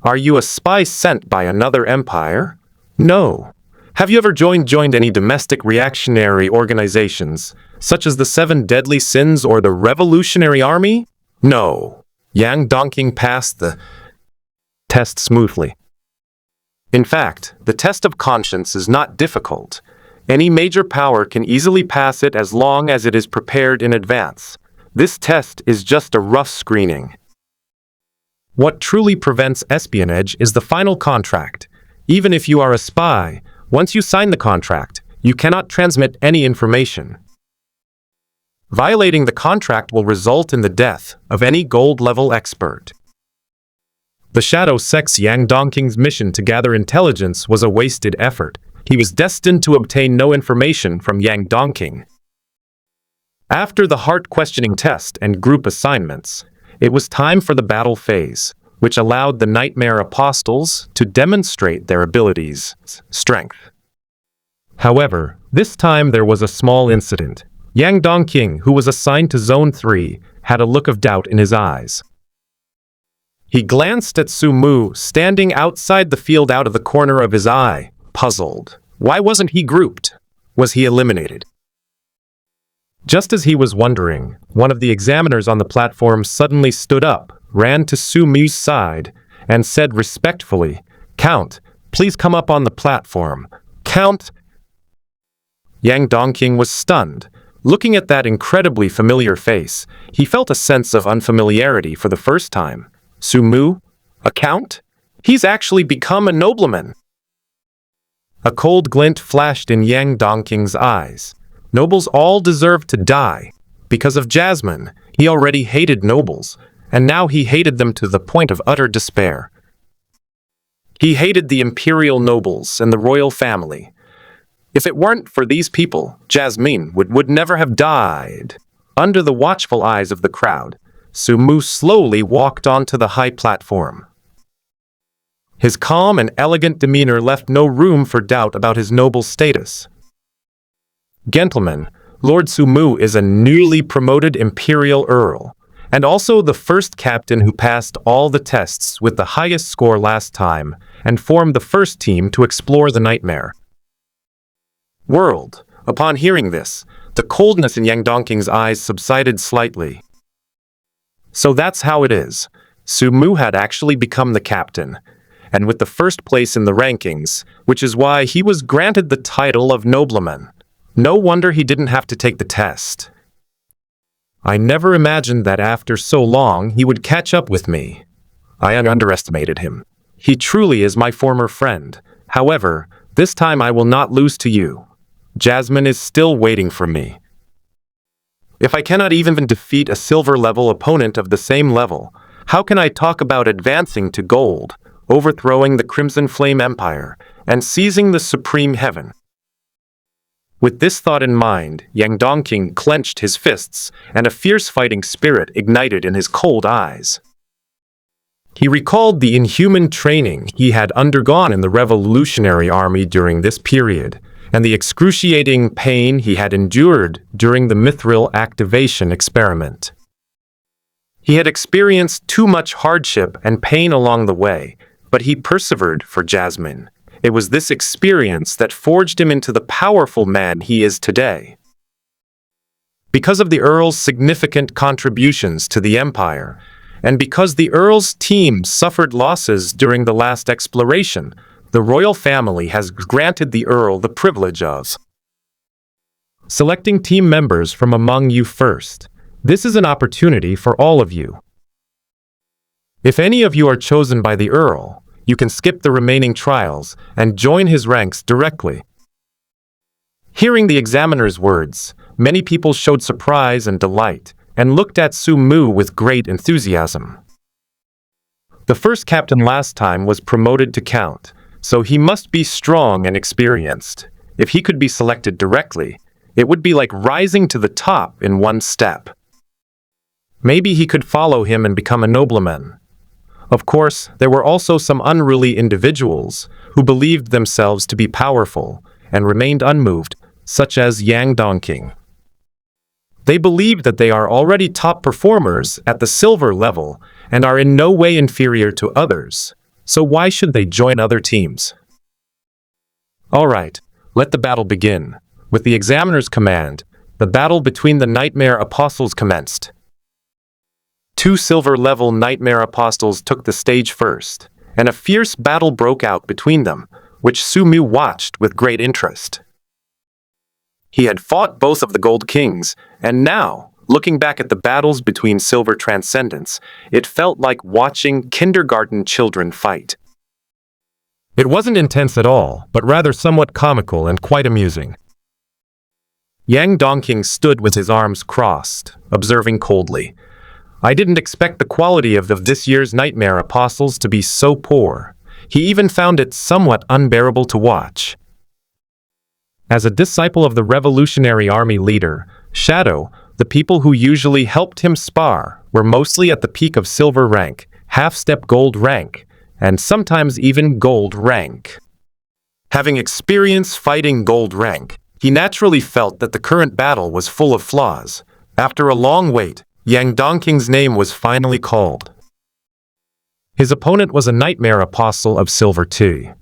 Are you a spy sent by another empire? No. Have you ever joined any domestic reactionary organizations, such as the Seven Deadly Sins or the Revolutionary Army? No. Yang Dongqing passed the test smoothly. In fact, the test of conscience is not difficult. Any major power can easily pass it as long as it is prepared in advance. This test is just a rough screening. What truly prevents espionage is the final contract. Even if you are a spy, once you sign the contract, you cannot transmit any information. Violating the contract will result in the death of any gold-level expert. The Shadow Sect's Yang Dongqing's mission to gather intelligence was a wasted effort. He was destined to obtain no information from Yang Dongqing. After the heart-questioning test and group assignments, it was time for the battle phase, which allowed the Nightmare Apostles to demonstrate their abilities' strength. However, this time there was a small incident. Yang Dongqing, who was assigned to Zone 3, had a look of doubt in his eyes. He glanced at Sumu, standing outside the field out of the corner of his eye, puzzled. Why wasn't he grouped? Was he eliminated? Just as he was wondering, one of the examiners on the platform suddenly stood up, ran to Sumu's side, and said respectfully, "Count, please come up on the platform. Count." Yang Dongqing was stunned. Looking at that incredibly familiar face, he felt a sense of unfamiliarity for the first time. Sumu? A count? He's actually become a nobleman. A cold glint flashed in Yang Dongqing's eyes. Nobles all deserve to die. Because of Jasmine, he already hated nobles, and now he hated them to the point of utter despair. He hated the imperial nobles and the royal family. If it weren't for these people, Jasmine would never have died. Under the watchful eyes of the crowd, Sumu slowly walked onto the high platform. His calm and elegant demeanor left no room for doubt about his noble status. Gentlemen, Lord Sumu is a newly promoted imperial earl, and also the first captain who passed all the tests with the highest score last time, and formed the first team to explore the nightmare world. Upon hearing this, the coldness in Yang Dongqing's eyes subsided slightly. So that's how it is. Sumu had actually become the captain, and with the first place in the rankings, which is why he was granted the title of nobleman. No wonder he didn't have to take the test. I never imagined that after so long he would catch up with me. I underestimated him. He truly is my former friend. However, this time I will not lose to you. Jasmine is still waiting for me. If I cannot even defeat a silver-level opponent of the same level, how can I talk about advancing to gold, overthrowing the Crimson Flame Empire, and seizing the Supreme Heaven? With this thought in mind, Yang Dongqing clenched his fists, and a fierce fighting spirit ignited in his cold eyes. He recalled the inhuman training he had undergone in the Revolutionary Army during this period, and the excruciating pain he had endured during the mithril activation experiment. He had experienced too much hardship and pain along the way, but he persevered for Jasmine. It was this experience that forged him into the powerful man he is today. Because of the Earl's significant contributions to the Empire, and because the Earl's team suffered losses during the last exploration, the royal family has granted the Earl the privilege of selecting team members from among you first. This is an opportunity for all of you. If any of you are chosen by the Earl, you can skip the remaining trials and join his ranks directly. Hearing the examiner's words, many people showed surprise and delight, and looked at Sumu with great enthusiasm. The first captain last time was promoted to count, so he must be strong and experienced. If he could be selected directly, it would be like rising to the top in one step. Maybe he could follow him and become a nobleman. Of course, there were also some unruly individuals who believed themselves to be powerful and remained unmoved, such as Yang Dongqing. They believe that they are already top performers at the silver level and are in no way inferior to others. So why should they join other teams? All right, let the battle begin. With the examiner's command, the battle between the Nightmare Apostles commenced. 2 silver-level Nightmare Apostles took the stage first, and a fierce battle broke out between them, which Sumu watched with great interest. He had fought both of the Gold Kings, and now, looking back at the battles between Silver Transcendents, it felt like watching kindergarten children fight. It wasn't intense at all, but rather somewhat comical and quite amusing. Yang Dongqing stood with his arms crossed, observing coldly. I didn't expect the quality of this year's Nightmare Apostles to be so poor. He even found it somewhat unbearable to watch. As a disciple of the Revolutionary Army leader, Shadow, the people who usually helped him spar were mostly at the peak of silver rank, half-step gold rank, and sometimes even gold rank. Having experience fighting gold rank, he naturally felt that the current battle was full of flaws. After a long wait, Yang Dongqing's name was finally called. His opponent was a Nightmare Apostle of Silver 2.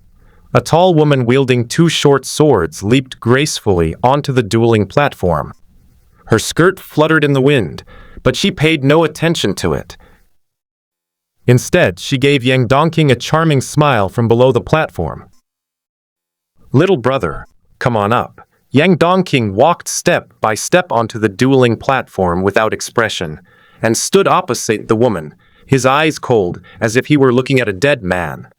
A tall woman wielding 2 short swords leaped gracefully onto the dueling platform. Her skirt fluttered in the wind, but she paid no attention to it. Instead, she gave Yang Dongqing a charming smile from below the platform. Little brother, come on up. Yang Dongqing walked step by step onto the dueling platform without expression, and stood opposite the woman, his eyes cold, as if he were looking at a dead man.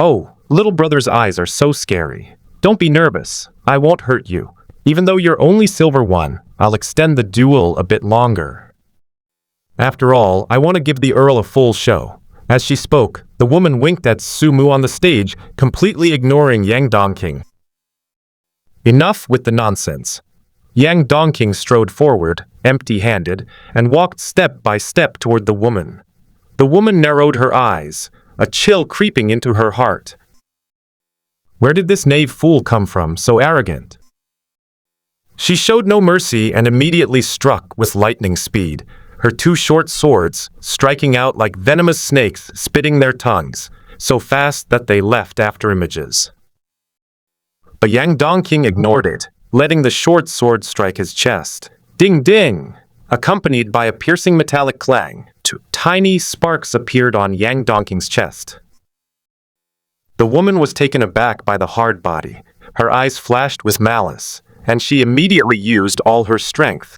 Oh, little brother's eyes are so scary. Don't be nervous. I won't hurt you. Even though you're only silver one, I'll extend the duel a bit longer. After all, I want to give the Earl a full show. As she spoke, the woman winked at Sumu on the stage, completely ignoring Yang Dongqing. Enough with the nonsense. Yang Dongqing strode forward, empty-handed, and walked step by step toward the woman. The woman narrowed her eyes, a chill creeping into her heart. Where did this knave fool come from, so arrogant? She showed no mercy and immediately struck with lightning speed, her two short swords striking out like venomous snakes spitting their tongues, so fast that they left afterimages. But Yang Dongqing ignored it, letting the short sword strike his chest. Ding ding! Accompanied by a piercing metallic clang, two tiny sparks appeared on Yang Dongqing's chest. The woman was taken aback by the hard body. Her eyes flashed with malice, and she immediately used all her strength.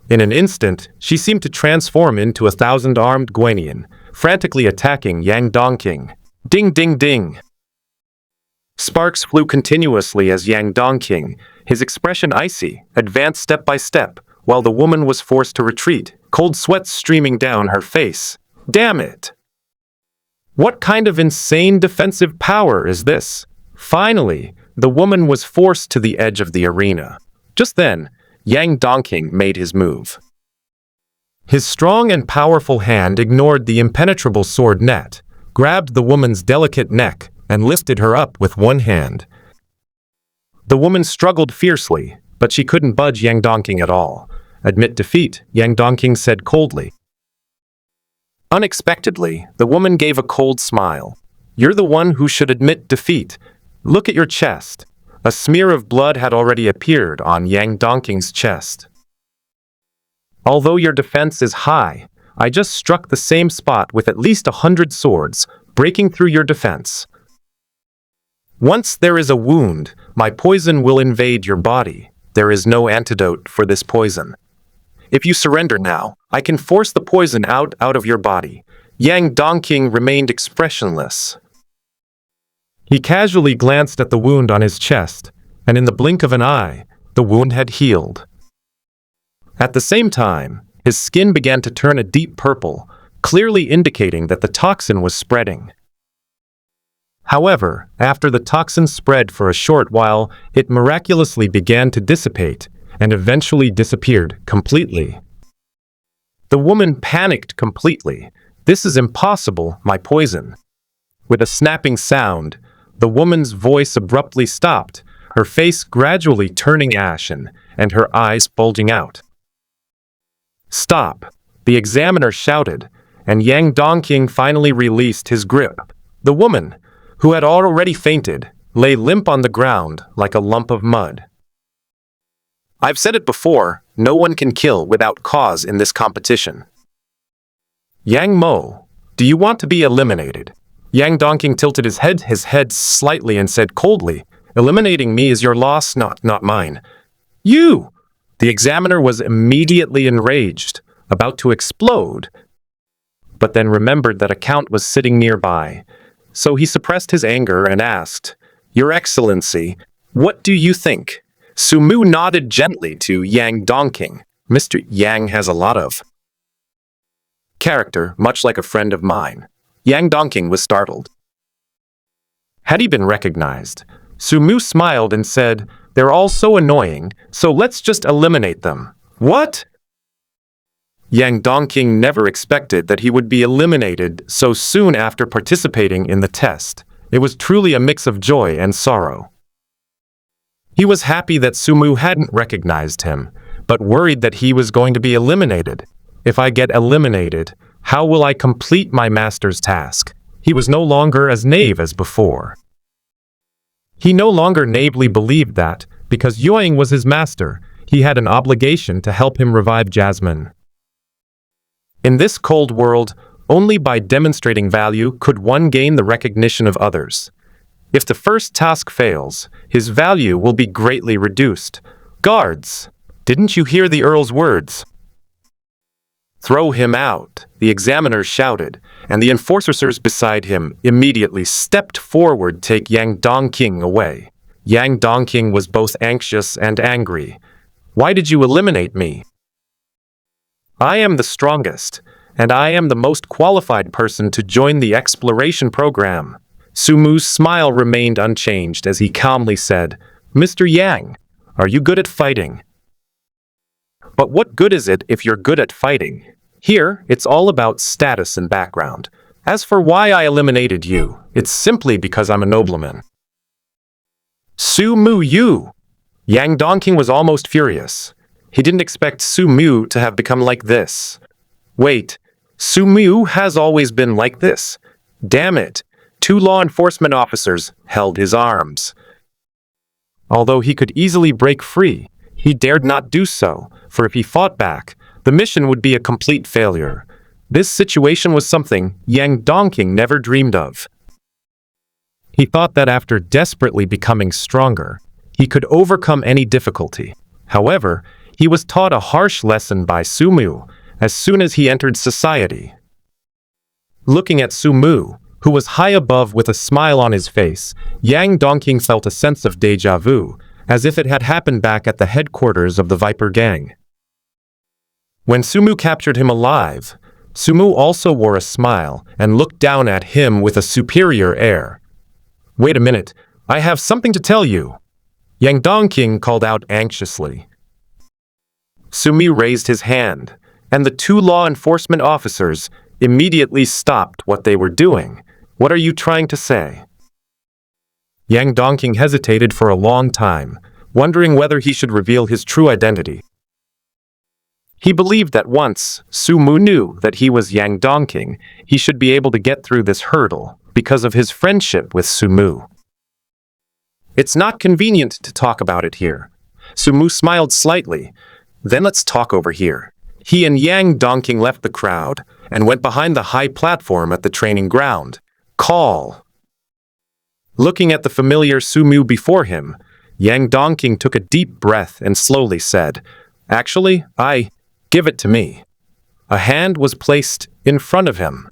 In an instant, she seemed to transform into a thousand-armed Guanian, frantically attacking Yang Dongqing. Ding ding ding! Sparks flew continuously as Yang Dongqing, his expression icy, advanced step by step, while the woman was forced to retreat, cold sweat streaming down her face. Damn it! What kind of insane defensive power is this? Finally, the woman was forced to the edge of the arena. Just then, Yang Dongqing made his move. His strong and powerful hand ignored the impenetrable sword net, grabbed the woman's delicate neck, and lifted her up with one hand. The woman struggled fiercely, but she couldn't budge Yang Dongqing at all. Admit defeat, Yang Dongqing said coldly. Unexpectedly, the woman gave a cold smile. You're the one who should admit defeat. Look at your chest. A smear of blood had already appeared on Yang Dongqing's chest. Although your defense is high, I just struck the same spot with at least 100 swords, breaking through your defense. Once there is a wound, my poison will invade your body. There is no antidote for this poison. If you surrender now, I can force the poison out of your body. Yang Dongqing remained expressionless. He casually glanced at the wound on his chest, and in the blink of an eye, the wound had healed. At the same time, his skin began to turn a deep purple, clearly indicating that the toxin was spreading. However, after the toxin spread for a short while, it miraculously began to dissipate, and eventually disappeared completely. The woman panicked completely. This is impossible, my poison. With a snapping sound, the woman's voice abruptly stopped, her face gradually turning ashen, and her eyes bulging out. Stop! The examiner shouted, and Yang Dongqing finally released his grip. The woman, who had already fainted, lay limp on the ground like a lump of mud. I've said it before, no one can kill without cause in this competition. Yang Mo, do you want to be eliminated? Yang Dongqing tilted his head slightly and said coldly, eliminating me is your loss, not mine. You! The examiner was immediately enraged, about to explode, but then remembered that a count was sitting nearby. So he suppressed his anger and asked, Your Excellency, what do you think? Sumu nodded gently to Yang Dongqing. Mr. Yang has a lot of character, much like a friend of mine. Yang Dongqing was startled. Had he been recognized? Sumu smiled and said, They're all so annoying, so let's just eliminate them. What? Yang Dongqing never expected that he would be eliminated so soon after participating in the test. It was truly a mix of joy and sorrow. He was happy that Sumu hadn't recognized him, but worried that he was going to be eliminated. If I get eliminated, how will I complete my master's task? He was no longer as naive as before. He no longer naively believed that, because Yuang was his master, he had an obligation to help him revive Jasmine. In this cold world, only by demonstrating value could one gain the recognition of others. If the first task fails, his value will be greatly reduced. Guards, didn't you hear the Earl's words? "Throw him out," the examiner shouted, and the enforcers beside him immediately stepped forward to take Yang Dongqing away. Yang Dongqing was both anxious and angry. "Why did you eliminate me? I am the strongest, and I am the most qualified person to join the exploration program." Sumu's smile remained unchanged as he calmly said, "Mr. Yang, are you good at fighting? But what good is it if you're good at fighting? Here, it's all about status and background. As for why I eliminated you, it's simply because I'm a nobleman." "Sumu, you!" Yang Dongqing was almost furious. He didn't expect Sumu to have become like this. Wait, Sumu has always been like this? Damn it! 2 law enforcement officers held his arms. Although he could easily break free, he dared not do so, for if he fought back, the mission would be a complete failure. This situation was something Yang Dongqing never dreamed of. He thought that after desperately becoming stronger, he could overcome any difficulty. However, he was taught a harsh lesson by Sumu as soon as he entered society. Looking at Sumu, who was high above with a smile on his face, Yang Dongqing felt a sense of déjà vu, as if it had happened back at the headquarters of the Viper Gang. When Sumu captured him alive, Sumu also wore a smile and looked down at him with a superior air. "Wait a minute, I have something to tell you," Yang Dongqing called out anxiously. Sumu raised his hand, and the 2 law enforcement officers immediately stopped what they were doing. "What are you trying to say?" Yang Dongqing hesitated for a long time, wondering whether he should reveal his true identity. He believed that once Sumu knew that he was Yang Dongqing, he should be able to get through this hurdle because of his friendship with Sumu. "It's not convenient to talk about it here." Sumu smiled slightly. "Then let's talk over here." He and Yang Dongqing left the crowd and went behind the high platform at the training ground. "Call." Looking at the familiar Sumu before him, Yang Dongqing took a deep breath and slowly said, "Actually, give it to me." A hand was placed in front of him.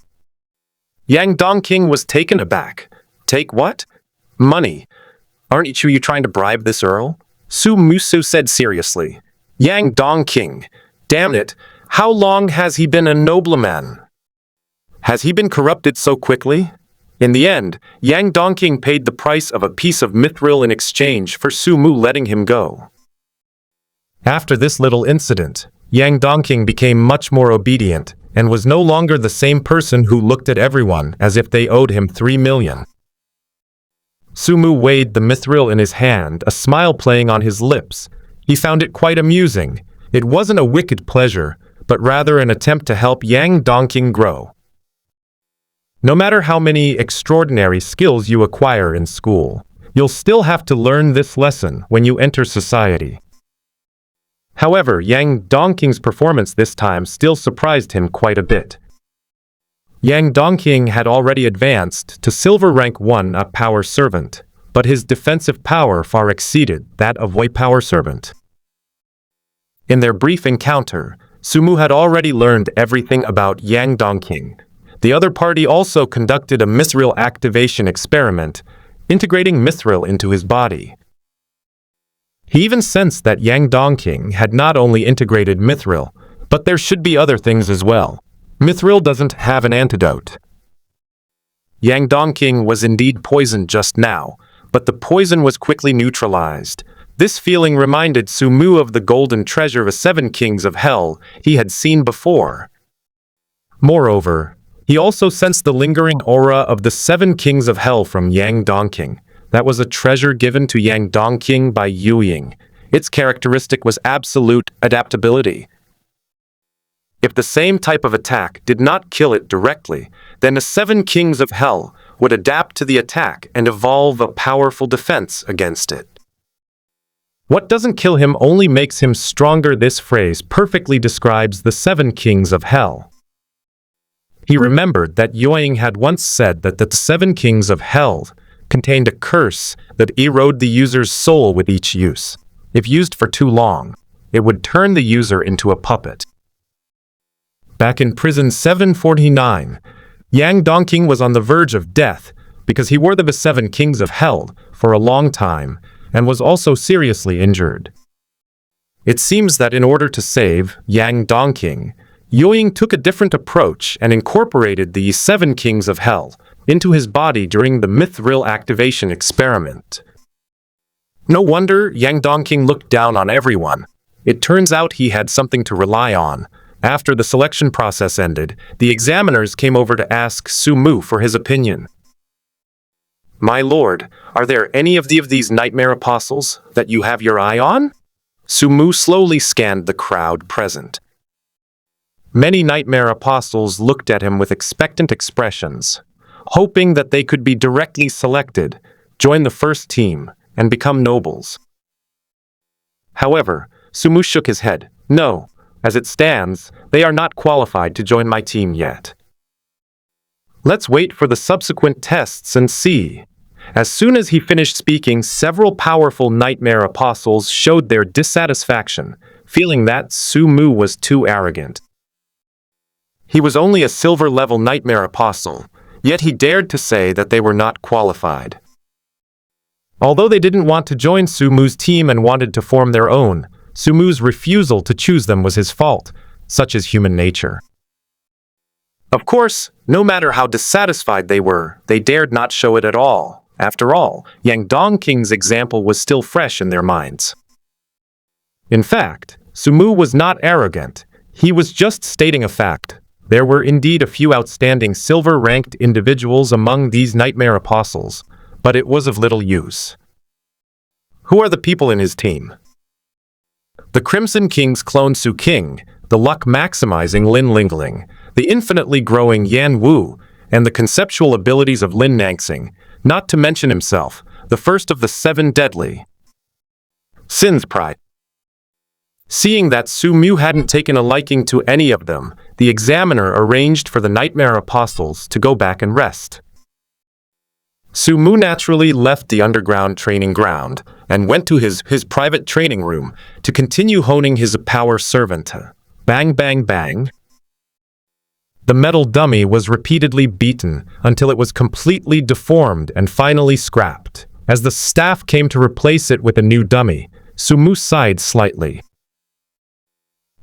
Yang Dongqing was taken aback. "Take what?" "Money. Aren't you trying to bribe this earl?" Sumu said seriously. Yang Dongqing, damn it, how long has he been a nobleman? Has he been corrupted so quickly? In the end, Yang Dongqing paid the price of a piece of mithril in exchange for Sumu letting him go. After this little incident, Yang Dongqing became much more obedient and was no longer the same person who looked at everyone as if they owed him 3 million. Sumu weighed the mithril in his hand, a smile playing on his lips. He found it quite amusing. It wasn't a wicked pleasure, but rather an attempt to help Yang Dongqing grow. No matter how many extraordinary skills you acquire in school, you'll still have to learn this lesson when you enter society. However, Yang Dongqing's performance this time still surprised him quite a bit. Yang Dongqing had already advanced to silver rank 1, a power servant, but his defensive power far exceeded that of a power servant. In their brief encounter, Sumu had already learned everything about Yang Dongqing. The other party also conducted a mithril activation experiment, integrating mithril into his body. He even sensed that Yang Dongqing had not only integrated mithril, but there should be other things as well. Mithril doesn't have an antidote. Yang Dongqing was indeed poisoned just now, but the poison was quickly neutralized. This feeling reminded Sumu of the golden treasure of 7 kings of hell he had seen before. Moreover, he also sensed the lingering aura of the 7 kings of hell from Yang Dongqing. That was a treasure given to Yang Dongqing by Yu Ying. Its characteristic was absolute adaptability. If the same type of attack did not kill it directly, then the 7 kings of hell would adapt to the attack and evolve a powerful defense against it. What doesn't kill him only makes him stronger. This phrase perfectly describes the 7 kings of hell. He remembered that Yu Ying had once said that the 7 kings of hell contained a curse that eroded the user's soul with each use. If used for too long, it would turn the user into a puppet. Back in prison 749, Yang Dongqing was on the verge of death because he wore the seven kings of hell for a long time and was also seriously injured. It seems that in order to save Yang Dongqing, Yoying took a different approach and incorporated the seven kings of hell into his body during the mithril activation experiment. No wonder Yang Dongqing looked down on everyone. It turns out he had something to rely on. After the selection process ended, the examiners came over to ask Sumu for his opinion. "My lord, are there any of these nightmare apostles that you have your eye on?" Sumu slowly scanned the crowd present. Many nightmare apostles looked at him with expectant expressions, hoping that they could be directly selected, join the first team, and become nobles. However, Sumu shook his head. "No, as it stands, they are not qualified to join my team yet. Let's wait for the subsequent tests and see." As soon as he finished speaking, several powerful nightmare apostles showed their dissatisfaction, feeling that Sumu was too arrogant. He was only a silver-level nightmare apostle, yet he dared to say that they were not qualified. Although they didn't want to join Sumu's team and wanted to form their own, Sumu's refusal to choose them was his fault. Such is human nature. Of course, no matter how dissatisfied they were, they dared not show it at all. After all, Yang Dongqing's example was still fresh in their minds. In fact, Sumu was not arrogant. He was just stating a fact. There were indeed a few outstanding silver-ranked individuals among these nightmare apostles, but it was of little use. Who are the people in his team? The Crimson King's clone Su King, the luck-maximizing Lin Lingling, the infinitely growing Yan Wu, and the conceptual abilities of Lin Nangxing, not to mention himself, the first of the seven deadly. Sin's pride. Seeing that Sumu hadn't taken a liking to any of them, the examiner arranged for the nightmare apostles to go back and rest. Sumu naturally left the underground training ground and went to his private training room to continue honing his power servant. Bang, bang, bang. The metal dummy was repeatedly beaten until it was completely deformed and finally scrapped. As the staff came to replace it with a new dummy, Sumu sighed slightly.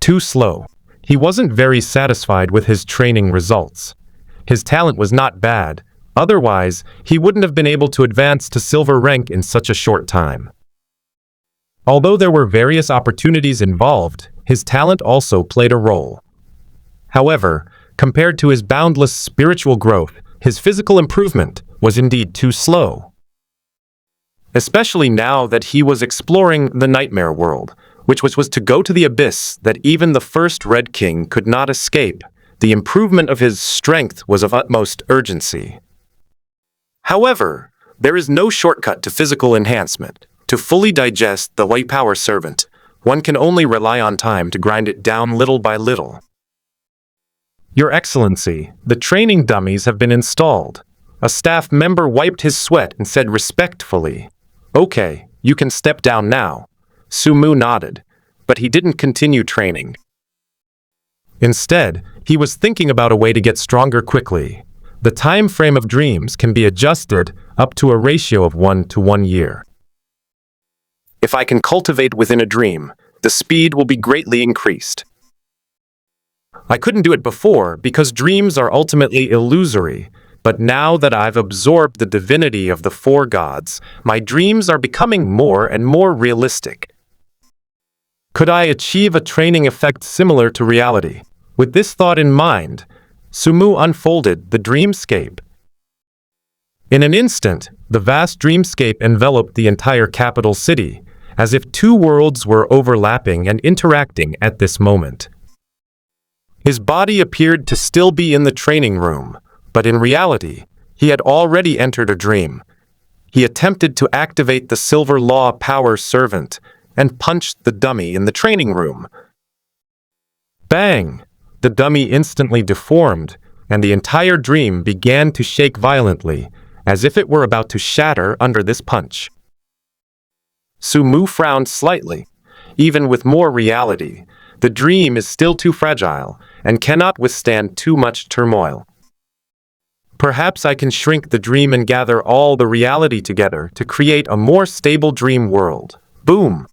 Too slow. He wasn't very satisfied with his training results. His talent was not bad. Otherwise, he wouldn't have been able to advance to silver rank in such a short time. Although there were various opportunities involved, his talent also played a role. However, compared to his boundless spiritual growth, his physical improvement was indeed too slow. Especially now that he was exploring the nightmare world, which was to go to the abyss that even the first Red King could not escape. The improvement of his strength was of utmost urgency. However, there is no shortcut to physical enhancement. To fully digest the white power servant, one can only rely on time to grind it down little by little. Your Excellency, the training dummies have been installed. A staff member wiped his sweat and said respectfully, "Okay, you can step down now." Sumu nodded, but he didn't continue training. Instead, he was thinking about a way to get stronger quickly. The time frame of dreams can be adjusted up to a ratio of 1 to 1 year. If I can cultivate within a dream, the speed will be greatly increased. I couldn't do it before because dreams are ultimately illusory, but now that I've absorbed the divinity of the four gods, my dreams are becoming more and more realistic. Could I achieve a training effect similar to reality? With this thought in mind, Sumu unfolded the dreamscape. In an instant, the vast dreamscape enveloped the entire capital city, as if two worlds were overlapping and interacting at this moment. His body appeared to still be in the training room, but in reality, he had already entered a dream. He attempted to activate the Silver Law Power Servant and punched the dummy in the training room. Bang! The dummy instantly deformed, and the entire dream began to shake violently, as if it were about to shatter under this punch. Sumu frowned slightly. Even with more reality, The dream is still too fragile and cannot withstand too much turmoil. Perhaps I can shrink the dream and gather all the reality together to create a more stable dream world. Boom!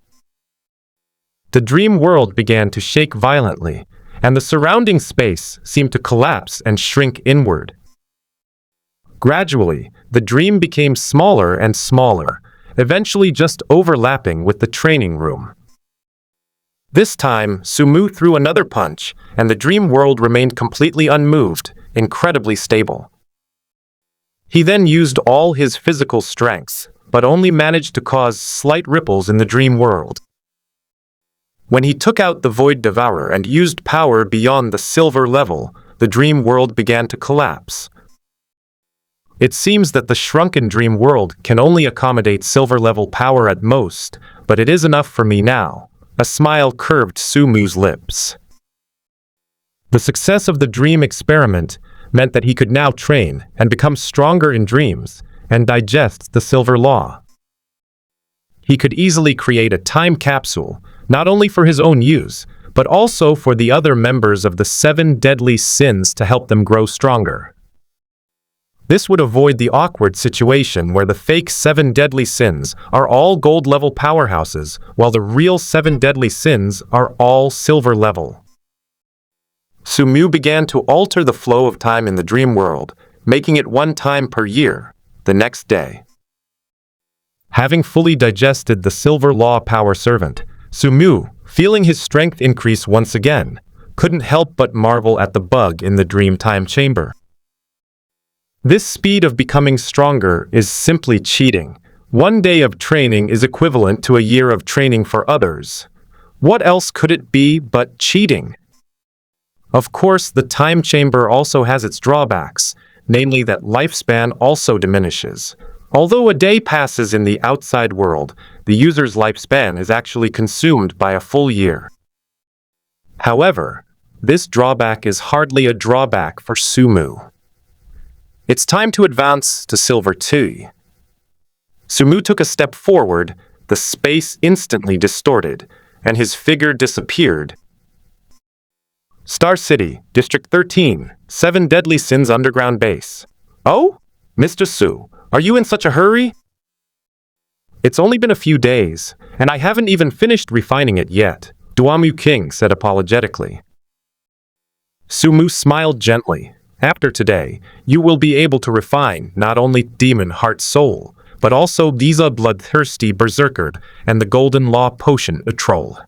The dream world began to shake violently, and the surrounding space seemed to collapse and shrink inward. Gradually, the dream became smaller and smaller, eventually just overlapping with the training room. This time, Sumu threw another punch, and the dream world remained completely unmoved, incredibly stable. He then used all his physical strength, but only managed to cause slight ripples in the dream world. When he took out the Void Devourer and used power beyond the silver level, the dream world began to collapse. It seems that the shrunken dream world can only accommodate silver-level power at most, but it is enough for me now. A smile curved Sumu's lips. The success of the dream experiment meant that he could now train and become stronger in dreams and digest the silver law. He could easily create a time capsule, not only for his own use, but also for the other members of the 7 deadly sins to help them grow stronger. This would avoid the awkward situation where the fake 7 deadly sins are all gold-level powerhouses, while the real 7 deadly sins are all silver-level. Sumu began to alter the flow of time in the dream world, making it 1 time per year, the next day. Having fully digested the silver law power servant, Sumu, feeling his strength increase once again, couldn't help but marvel at the bug in the dream time chamber. This speed of becoming stronger is simply cheating. 1 day of training is equivalent to a year of training for others. What else could it be but cheating? Of course, the time chamber also has its drawbacks, namely that lifespan also diminishes. Although a day passes in the outside world, the user's lifespan is actually consumed by a full year. However, this drawback is hardly a drawback for Sumu. It's time to advance to Silver 2. Sumu took a step forward, the space instantly distorted, and his figure disappeared. Star City, District 13, 7 Deadly Sins Underground Base. Oh? Mr. Su, are you in such a hurry? It's only been a few days, and I haven't even finished refining it yet, Duamu King said apologetically. Sumu smiled gently. After today, you will be able to refine not only Demon Heart Soul, but also Diza Bloodthirsty Berserker and the Golden Law Potion a Troll.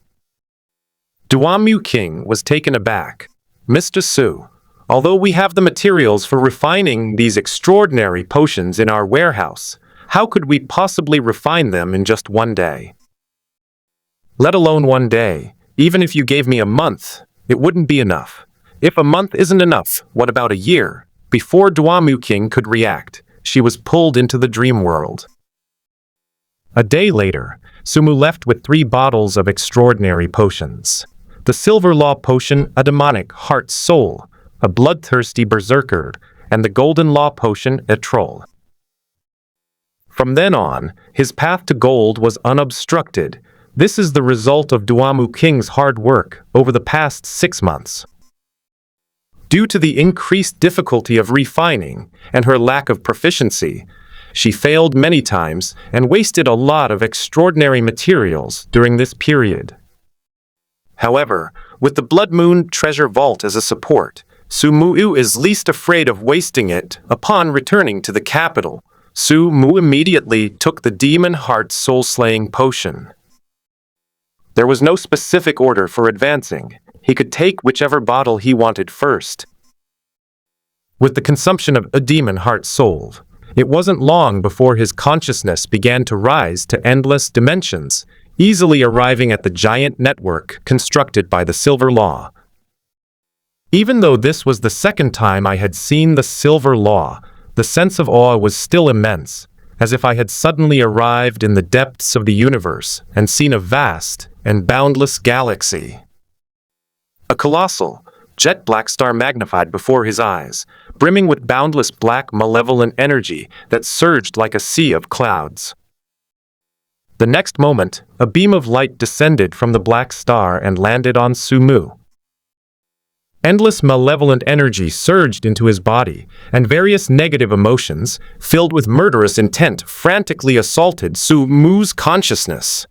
Duamu King was taken aback. Mr. Su, although we have the materials for refining these extraordinary potions in our warehouse, how could we possibly refine them in just 1 day? Let alone 1 day, even if you gave me a month, it wouldn't be enough. If a month isn't enough, what about a year? Before Duamu King could react, she was pulled into the dream world. A day later, Sumu left with 3 bottles of extraordinary potions. The Silver Law Potion, a Demonic Heart Soul, a Bloodthirsty Berserker, and the Golden Law Potion, a Troll. From then on, his path to gold was unobstructed. This is the result of Duamu King's hard work over the past 6 months. Due to the increased difficulty of refining and her lack of proficiency, she failed many times and wasted a lot of extraordinary materials during this period. However, with the Blood Moon Treasure Vault as a support, Sumu is least afraid of wasting it. Upon returning to the capital, Sumu immediately took the Demon Heart Soul-Slaying Potion. There was no specific order for advancing. He could take whichever bottle he wanted first. With the consumption of a Demon Heart Soul, it wasn't long before his consciousness began to rise to endless dimensions, easily arriving at the giant network constructed by the Silver Law. Even though this was the 2nd time I had seen the Silver Law, the sense of awe was still immense, as if I had suddenly arrived in the depths of the universe and seen a vast and boundless galaxy. A colossal, jet-black star magnified before his eyes, brimming with boundless black malevolent energy that surged like a sea of clouds. The next moment, a beam of light descended from the black star and landed on Sumu. Endless malevolent energy surged into his body, and various negative emotions, filled with murderous intent, frantically assaulted Sumu's consciousness.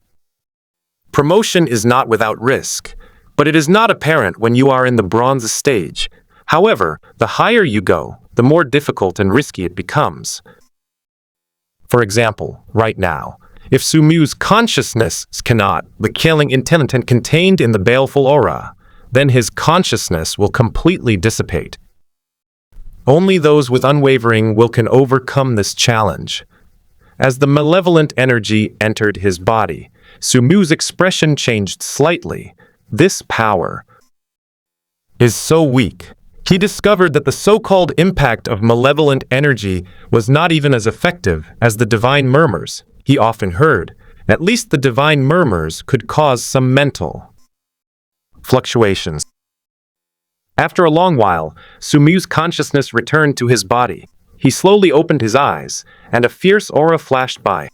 Promotion is not without risk, but it is not apparent when you are in the bronze stage. However, the higher you go, the more difficult and risky it becomes. For example, right now, if Sumu's consciousness cannot, the killing intent contained in the baleful aura, then his consciousness will completely dissipate. Only those with unwavering will can overcome this challenge. As the malevolent energy entered his body, Sumu's expression changed slightly. This power is so weak. He discovered that the so-called impact of malevolent energy was not even as effective as the divine murmurs he often heard. At least the divine murmurs could cause some mental fluctuations. After a long while, Sumu's consciousness returned to his body. He slowly opened his eyes, and a fierce aura flashed by.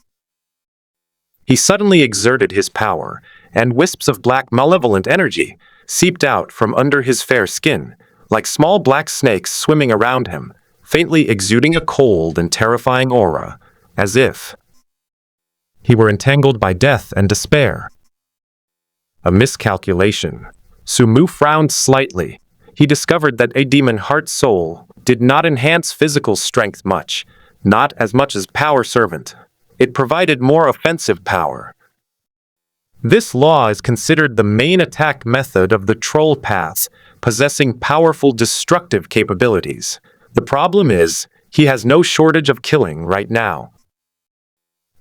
He suddenly exerted his power, and wisps of black malevolent energy seeped out from under his fair skin, like small black snakes swimming around him, faintly exuding a cold and terrifying aura, as if he were entangled by death and despair. A miscalculation. Sumu frowned slightly. He discovered that a demon heart soul did not enhance physical strength much, not as much as power servant. It provided more offensive power. This law is considered the main attack method of the troll path, possessing powerful destructive capabilities. The problem is, he has no shortage of killing right now.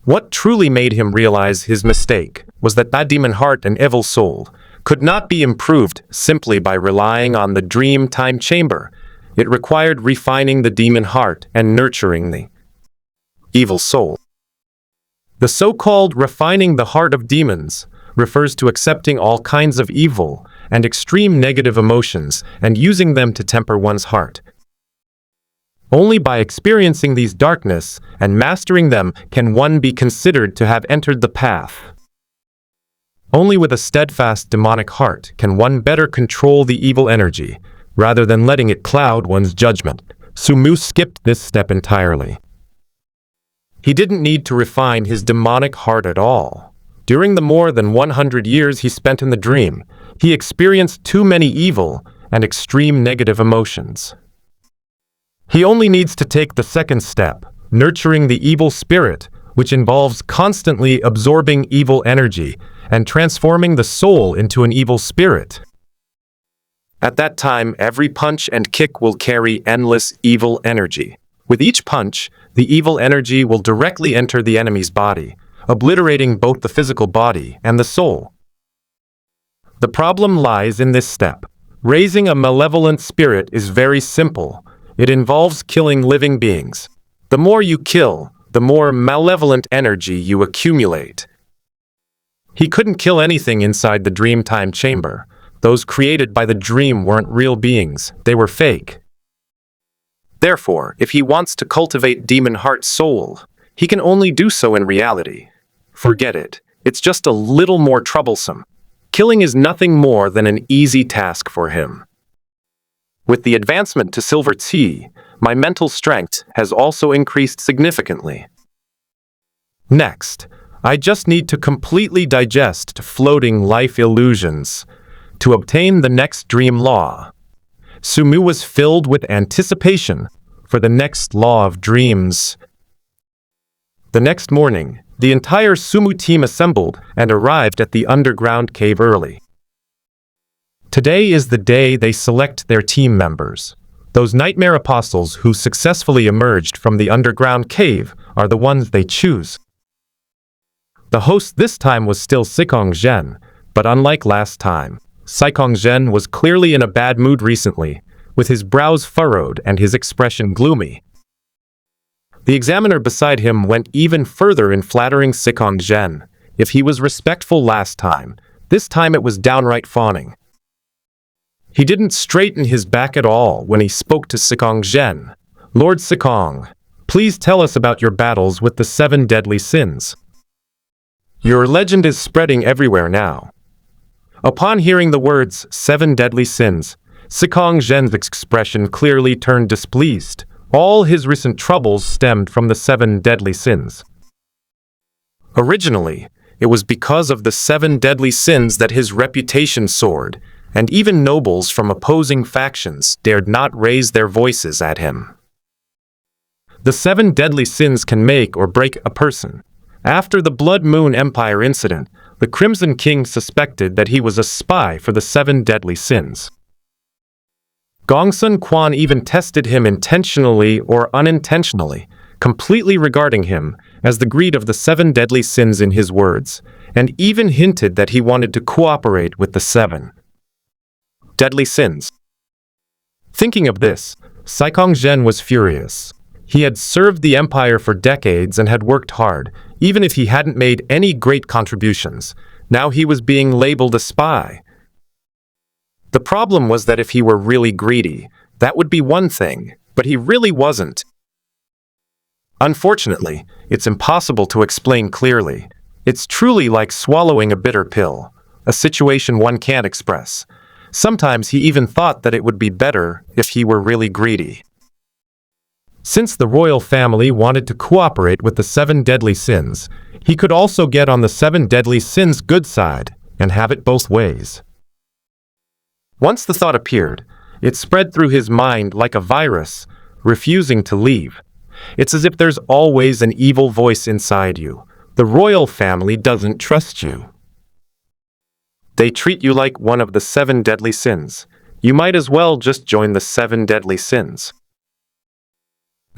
What truly made him realize his mistake was that demon heart and evil soul could not be improved simply by relying on the dream time chamber. It required refining the demon heart and nurturing the evil soul. The so-called refining the heart of demons refers to accepting all kinds of evil and extreme negative emotions and using them to temper one's heart. Only by experiencing these darkness and mastering them can one be considered to have entered the path. Only with a steadfast demonic heart can one better control the evil energy, rather than letting it cloud one's judgment. Sumu skipped this step entirely. He didn't need to refine his demonic heart at all. During the more than 100 years he spent in the dream, he experienced too many evil and extreme negative emotions. He only needs to take the second step, nurturing the evil spirit, which involves constantly absorbing evil energy and transforming the soul into an evil spirit. At that time, every punch and kick will carry endless evil energy. With each punch, the evil energy will directly enter the enemy's body, obliterating both the physical body and the soul. The problem lies in this step. Raising a malevolent spirit is very simple. It involves killing living beings. The more you kill, the more malevolent energy you accumulate. He couldn't kill anything inside the dream time chamber. Those created by the dream weren't real beings, they were fake. Therefore, if he wants to cultivate demon heart soul, he can only do so in reality. Forget it. It's just a little more troublesome. Killing is nothing more than an easy task for him. With the advancement to Silver Tea, my mental strength has also increased significantly. Next, I just need to completely digest floating life illusions to obtain the next dream law. Sumu was filled with anticipation for the next law of dreams. The next morning, the entire Sumu team assembled and arrived at the underground cave early. Today is the day they select their team members. Those nightmare apostles who successfully emerged from the underground cave are the ones they choose. The host this time was still Sikong Zhen, but unlike last time, Sikong Zhen was clearly in a bad mood recently, with his brows furrowed and his expression gloomy. The examiner beside him went even further in flattering Sikong Zhen. If he was respectful last time, this time it was downright fawning. He didn't straighten his back at all when he spoke to Sikong Zhen. Lord Sikong, please tell us about your battles with the 7 deadly sins. Your legend is spreading everywhere now. Upon hearing the words, 7 deadly sins, Sikong Zhen's expression clearly turned displeased. All his recent troubles stemmed from the 7 deadly sins. Originally, it was because of the 7 deadly sins that his reputation soared, and even nobles from opposing factions dared not raise their voices at him. The 7 deadly sins can make or break a person. After the Blood Moon Empire incident, the Crimson King suspected that he was a spy for the 7 deadly sins. Gongsun Quan even tested him intentionally or unintentionally, completely regarding him as the greed of the 7 deadly sins in his words, and even hinted that he wanted to cooperate with the 7 deadly sins. Thinking of this, Sikong Zhen was furious. He had served the empire for decades and had worked hard, even if he hadn't made any great contributions. Now he was being labeled a spy. The problem was that if he were really greedy, that would be one thing, but he really wasn't. Unfortunately, it's impossible to explain clearly. It's truly like swallowing a bitter pill, a situation one can't express. Sometimes he even thought that it would be better if he were really greedy. Since the royal family wanted to cooperate with the 7 deadly sins, he could also get on the 7 deadly sins' good side and have it both ways. Once the thought appeared, it spread through his mind like a virus, refusing to leave. It's as if there's always an evil voice inside you. The royal family doesn't trust you. They treat you like one of the 7 deadly sins. You might as well just join the 7 deadly sins.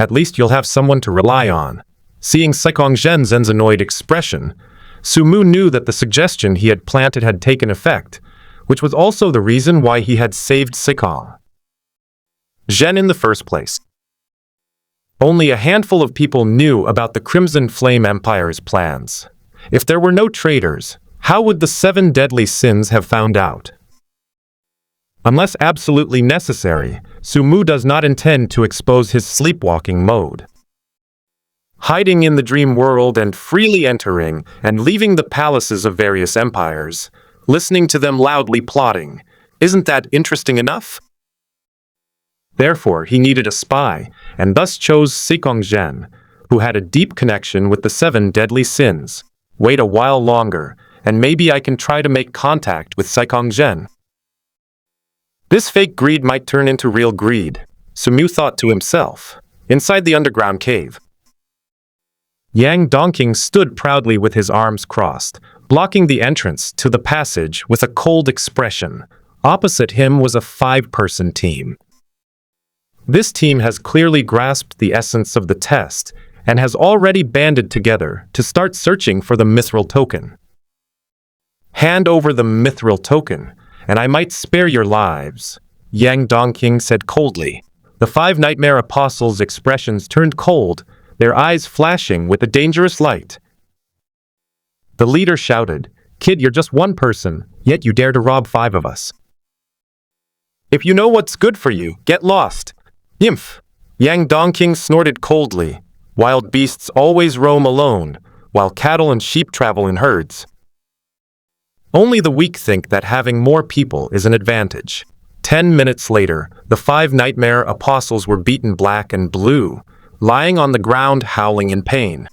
At least you'll have someone to rely on. Seeing Sikong Zhen's annoyed expression, Sumu knew that the suggestion he had planted had taken effect, which was also the reason why he had saved Sikong Zhen in the first place. Only a handful of people knew about the Crimson Flame Empire's plans. If there were no traitors, how would the 7 deadly sins have found out? Unless absolutely necessary, Sumu does not intend to expose his sleepwalking mode. Hiding in the dream world and freely entering and leaving the palaces of various empires, listening to them loudly plotting, isn't that interesting enough? Therefore, he needed a spy, and thus chose Sikong Zhen, who had a deep connection with the 7 deadly sins. Wait a while longer, and maybe I can try to make contact with Sikong Zhen. This fake greed might turn into real greed, Sumu thought to himself, inside the underground cave. Yang Dongqing stood proudly with his arms crossed, blocking the entrance to the passage with a cold expression. Opposite him was a 5-person team. This team has clearly grasped the essence of the test and has already banded together to start searching for the mithril token. Hand over the mithril token, and I might spare your lives, Yang Dongqing said coldly. The 5 nightmare apostles' expressions turned cold, their eyes flashing with a dangerous light. The leader shouted, "Kid, you're just one person, yet you dare to rob 5 of us. If you know what's good for you, get lost." Nymph! Yang Dongqing snorted coldly. Wild beasts always roam alone, while cattle and sheep travel in herds. Only the weak think that having more people is an advantage. 10 minutes later, the 5 nightmare apostles were beaten black and blue, lying on the ground howling in pain.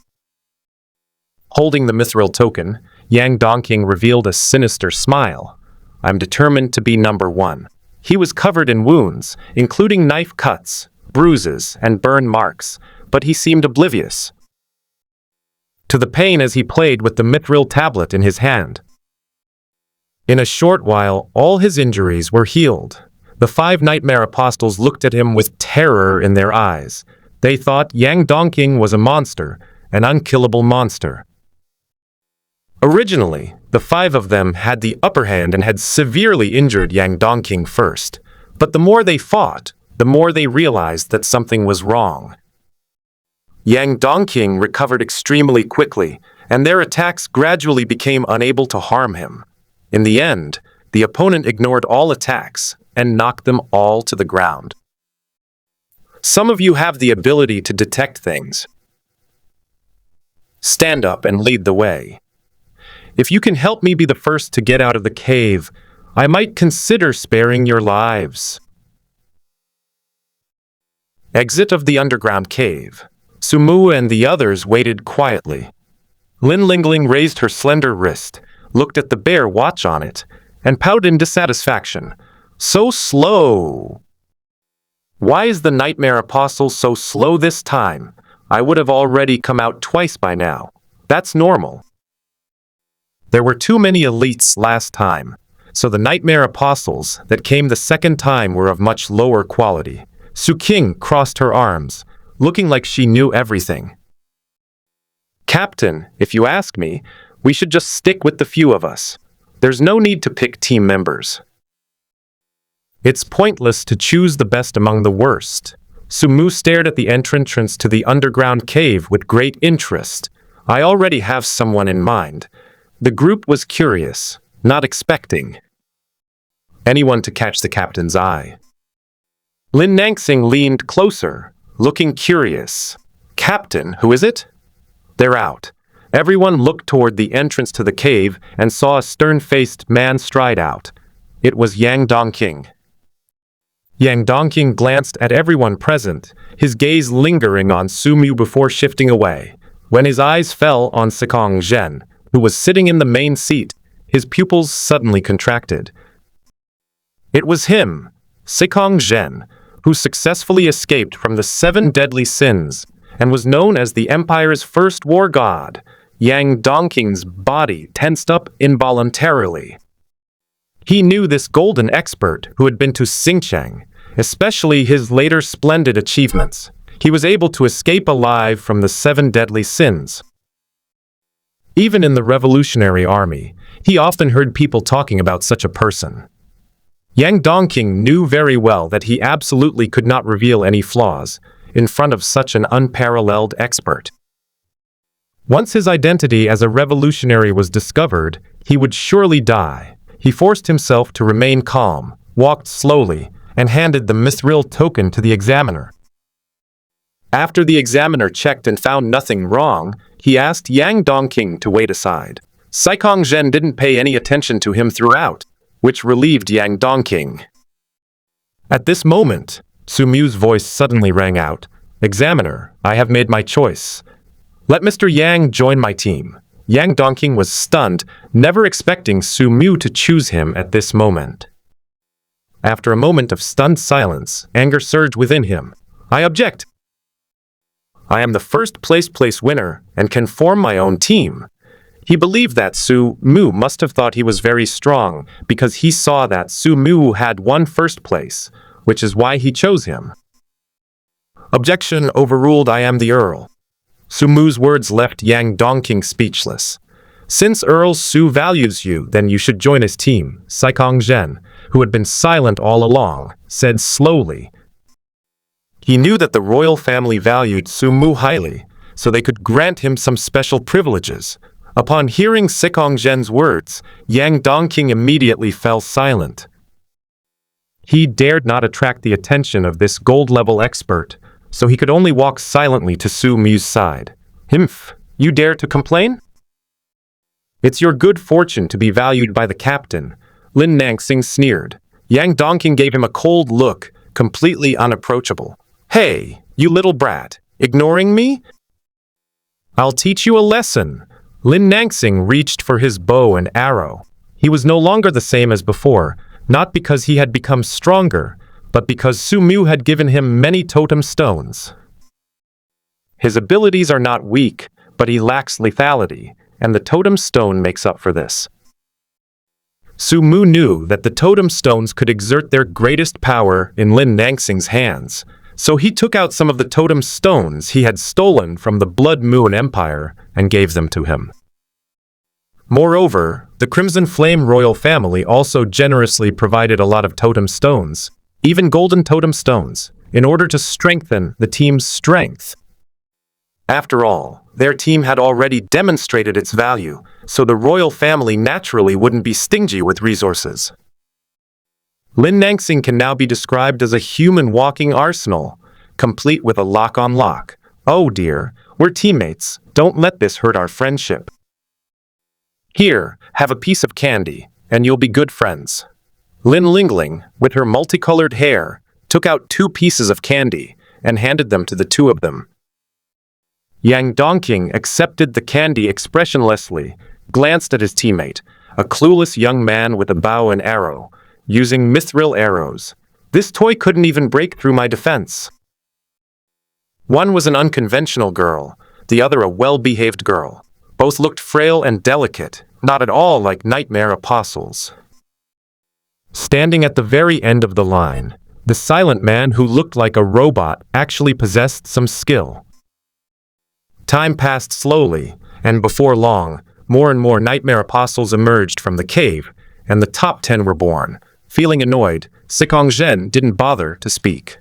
Holding the mithril token, Yang Dongqing revealed a sinister smile. "I'm determined to be number 1. He was covered in wounds, including knife cuts, bruises, and burn marks, but he seemed oblivious to the pain as he played with the mithril tablet in his hand. In a short while, all his injuries were healed. The 5 nightmare apostles looked at him with terror in their eyes. They thought Yang Dongqing was a monster, an unkillable monster. Originally, the 5 of them had the upper hand and had severely injured Yang Dongqing first. But the more they fought, the more they realized that something was wrong. Yang Dongqing recovered extremely quickly, and their attacks gradually became unable to harm him. In the end, the opponent ignored all attacks and knocked them all to the ground. Some of you have the ability to detect things. Stand up and lead the way. If you can help me be the first to get out of the cave, I might consider sparing your lives. Exit of the underground cave. Sumu and the others waited quietly. Lin Lingling raised her slender wrist, looked at the bear watch on it, and pouted in dissatisfaction. So slow! Why is the Nightmare Apostle so slow this time? I would have already come out twice by now. That's normal. There were too many elites last time, so the Nightmare Apostles that came the second time were of much lower quality. Su King crossed her arms, looking like she knew everything. Captain, if you ask me, we should just stick with the few of us. There's no need to pick team members. It's pointless to choose the best among the worst. Sumu stared at the entrance to the underground cave with great interest. I already have someone in mind. The group was curious, not expecting anyone to catch the captain's eye. Lin Nangsing leaned closer, looking curious. Captain, who is it? They're out. Everyone looked toward the entrance to the cave and saw a stern-faced man stride out. It was Yang Dongqing. Yang Dongqing glanced at everyone present, his gaze lingering on Sumu before shifting away. When his eyes fell on Sikong Zhen, who was sitting in the main seat, his pupils suddenly contracted. It was him, Sikong Zhen, who successfully escaped from the 7 deadly sins and was known as the Empire's first war god. Yang Dongqing's body tensed up involuntarily. He knew this golden expert who had been to Xingqiang, especially his later splendid achievements. He was able to escape alive from the 7 deadly sins. Even in the Revolutionary Army, he often heard people talking about such a person. Yang Dongqing knew very well that he absolutely could not reveal any flaws in front of such an unparalleled expert. Once his identity as a revolutionary was discovered, he would surely die. He forced himself to remain calm, walked slowly, and handed the mithril token to the examiner. After the examiner checked and found nothing wrong, he asked Yang Dongqing to wait aside. Sikong Zhen didn't pay any attention to him throughout, which relieved Yang Dongqing. At this moment, Sumu's voice suddenly rang out. Examiner, I have made my choice. Let Mr. Yang join my team. Yang Dongqing was stunned, never expecting Sumu to choose him at this moment. After a moment of stunned silence, anger surged within him. I object. I am the first place winner and can form my own team. He believed that Sumu must have thought he was very strong because he saw that Sumu had won first place, which is why he chose him. Objection overruled. I am the Earl. Sumu's words left Yang Dongqing speechless. Since Earl Su values you, then you should join his team, Sikong Zhen, who had been silent all along, said slowly. He knew that the royal family valued Sumu highly, so they could grant him some special privileges. Upon hearing Sikong Zhen's words, Yang Dongqing immediately fell silent. He dared not attract the attention of this gold-level expert, so he could only walk silently to Sumu's side. Himph, you dare to complain? It's your good fortune to be valued by the captain, Lin Nangsing sneered. Yang Dongqing gave him a cold look, completely unapproachable. Hey, you little brat, ignoring me? I'll teach you a lesson. Lin Nangsing reached for his bow and arrow. He was no longer the same as before, not because he had become stronger, but because Sumu had given him many totem stones. His abilities are not weak, but he lacks lethality, and the totem stone makes up for this. Sumu knew that the totem stones could exert their greatest power in Lin Nangsing's hands, so he took out some of the totem stones he had stolen from the Blood Moon Empire and gave them to him. Moreover, the Crimson Flame royal family also generously provided a lot of totem stones, even golden totem stones, in order to strengthen the team's strength. After all, their team had already demonstrated its value, so the royal family naturally wouldn't be stingy with resources. Lin Nangsing can now be described as a human walking arsenal, complete with a lock-on-lock. Oh dear, we're teammates, don't let this hurt our friendship. Here, have a piece of candy, and you'll be good friends. Lin Lingling, with her multicolored hair, took out 2 pieces of candy and handed them to the 2 of them. Yang Dongqing accepted the candy expressionlessly, glanced at his teammate, a clueless young man with a bow and arrow, using mithril arrows. This toy couldn't even break through my defense. One was an unconventional girl, the other a well-behaved girl. Both looked frail and delicate, not at all like nightmare apostles. Standing at the very end of the line, the silent man who looked like a robot actually possessed some skill. Time passed slowly, and before long, more and more nightmare apostles emerged from the cave, and the top 10 were born. Feeling annoyed, Sikong Zhen didn't bother to speak.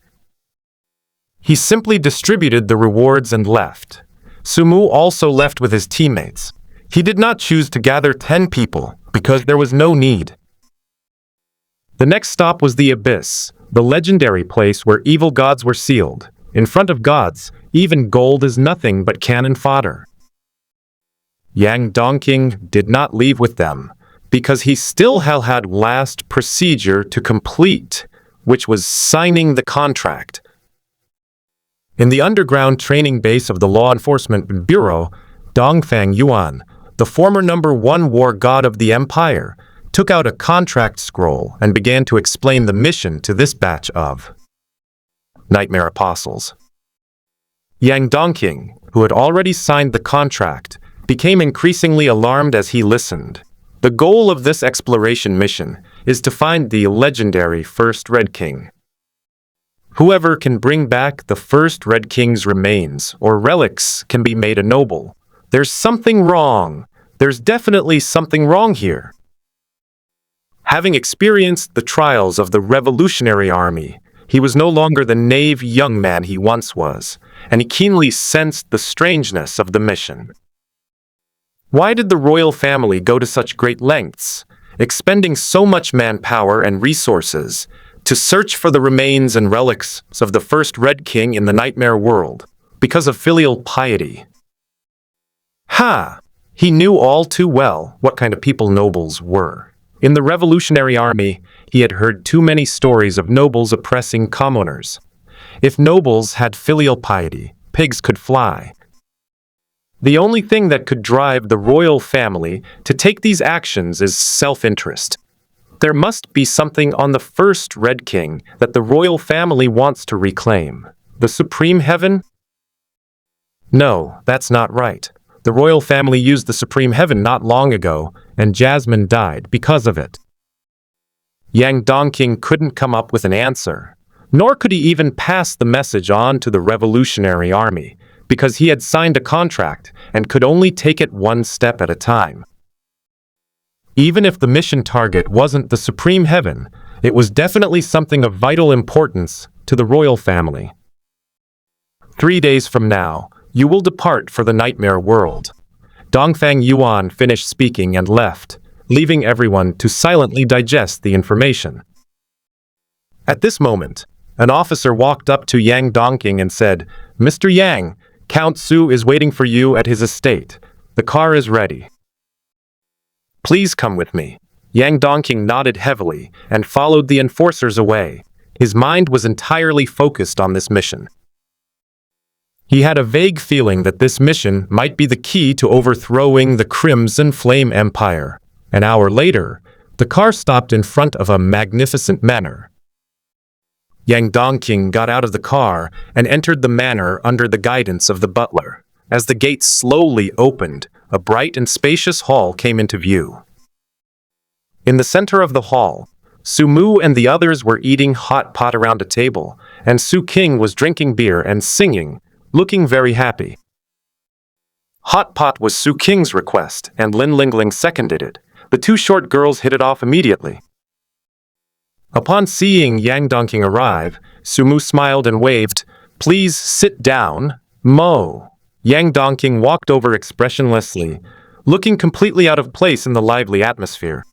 He simply distributed the rewards and left. Sumu also left with his teammates. He did not choose to gather 10 people, because there was no need. The next stop was the Abyss, the legendary place where evil gods were sealed. In front of gods, even gold is nothing but cannon fodder. Yang Dongqing did not leave with them, because he still had last procedure to complete, which was signing the contract. In the underground training base of the Law Enforcement Bureau, Dongfang Yuan, the former #1 war god of the empire, took out a contract scroll and began to explain the mission to this batch of nightmare apostles. Yang Dongqing, who had already signed the contract, became increasingly alarmed as he listened. The goal of this exploration mission is to find the legendary first Red King. Whoever can bring back the first Red King's remains or relics can be made a noble. There's something wrong. There's definitely something wrong here. Having experienced the trials of the Revolutionary Army, he was no longer the naive young man he once was, and he keenly sensed the strangeness of the mission. Why did the royal family go to such great lengths, expending so much manpower and resources, to search for the remains and relics of the first Red King in the nightmare world, because of filial piety? He knew all too well what kind of people nobles were. In the Revolutionary Army, he had heard too many stories of nobles oppressing commoners. If nobles had filial piety, pigs could fly. The only thing that could drive the royal family to take these actions is self-interest. There must be something on the first Red King that the royal family wants to reclaim. The Supreme Heaven? No, that's not right. The royal family used the Supreme Heaven not long ago, and Jasmine died because of it. Yang Dongqing couldn't come up with an answer, nor could he even pass the message on to the Revolutionary Army, because he had signed a contract and could only take it one step at a time. Even if the mission target wasn't the Supreme Heaven, it was definitely something of vital importance to the royal family. 3 days from now, you will depart for the nightmare world. Dongfang Yuan finished speaking and left, leaving everyone to silently digest the information. At this moment, an officer walked up to Yang Dongqing and said, "Mr. Yang, Count Su is waiting for you at his estate. The car is ready. Please come with me." Yang Dongqing nodded heavily and followed the enforcers away. His mind was entirely focused on this mission. He had a vague feeling that this mission might be the key to overthrowing the Crimson Flame Empire. An hour later, the car stopped in front of a magnificent manor. Yang Dongqing got out of the car and entered the manor under the guidance of the butler. As the gates slowly opened, a bright and spacious hall came into view. In the center of the hall, Sumu and the others were eating hot pot around a table, and Su King was drinking beer and singing, looking very happy. Hot pot was Su King's request, and Lin Lingling seconded it. The 2 short girls hit it off immediately. Upon seeing Yang Dongqing arrive, Sumu smiled and waved, "Please sit down, Mo." Yang Dongqing walked over expressionlessly, looking completely out of place in the lively atmosphere.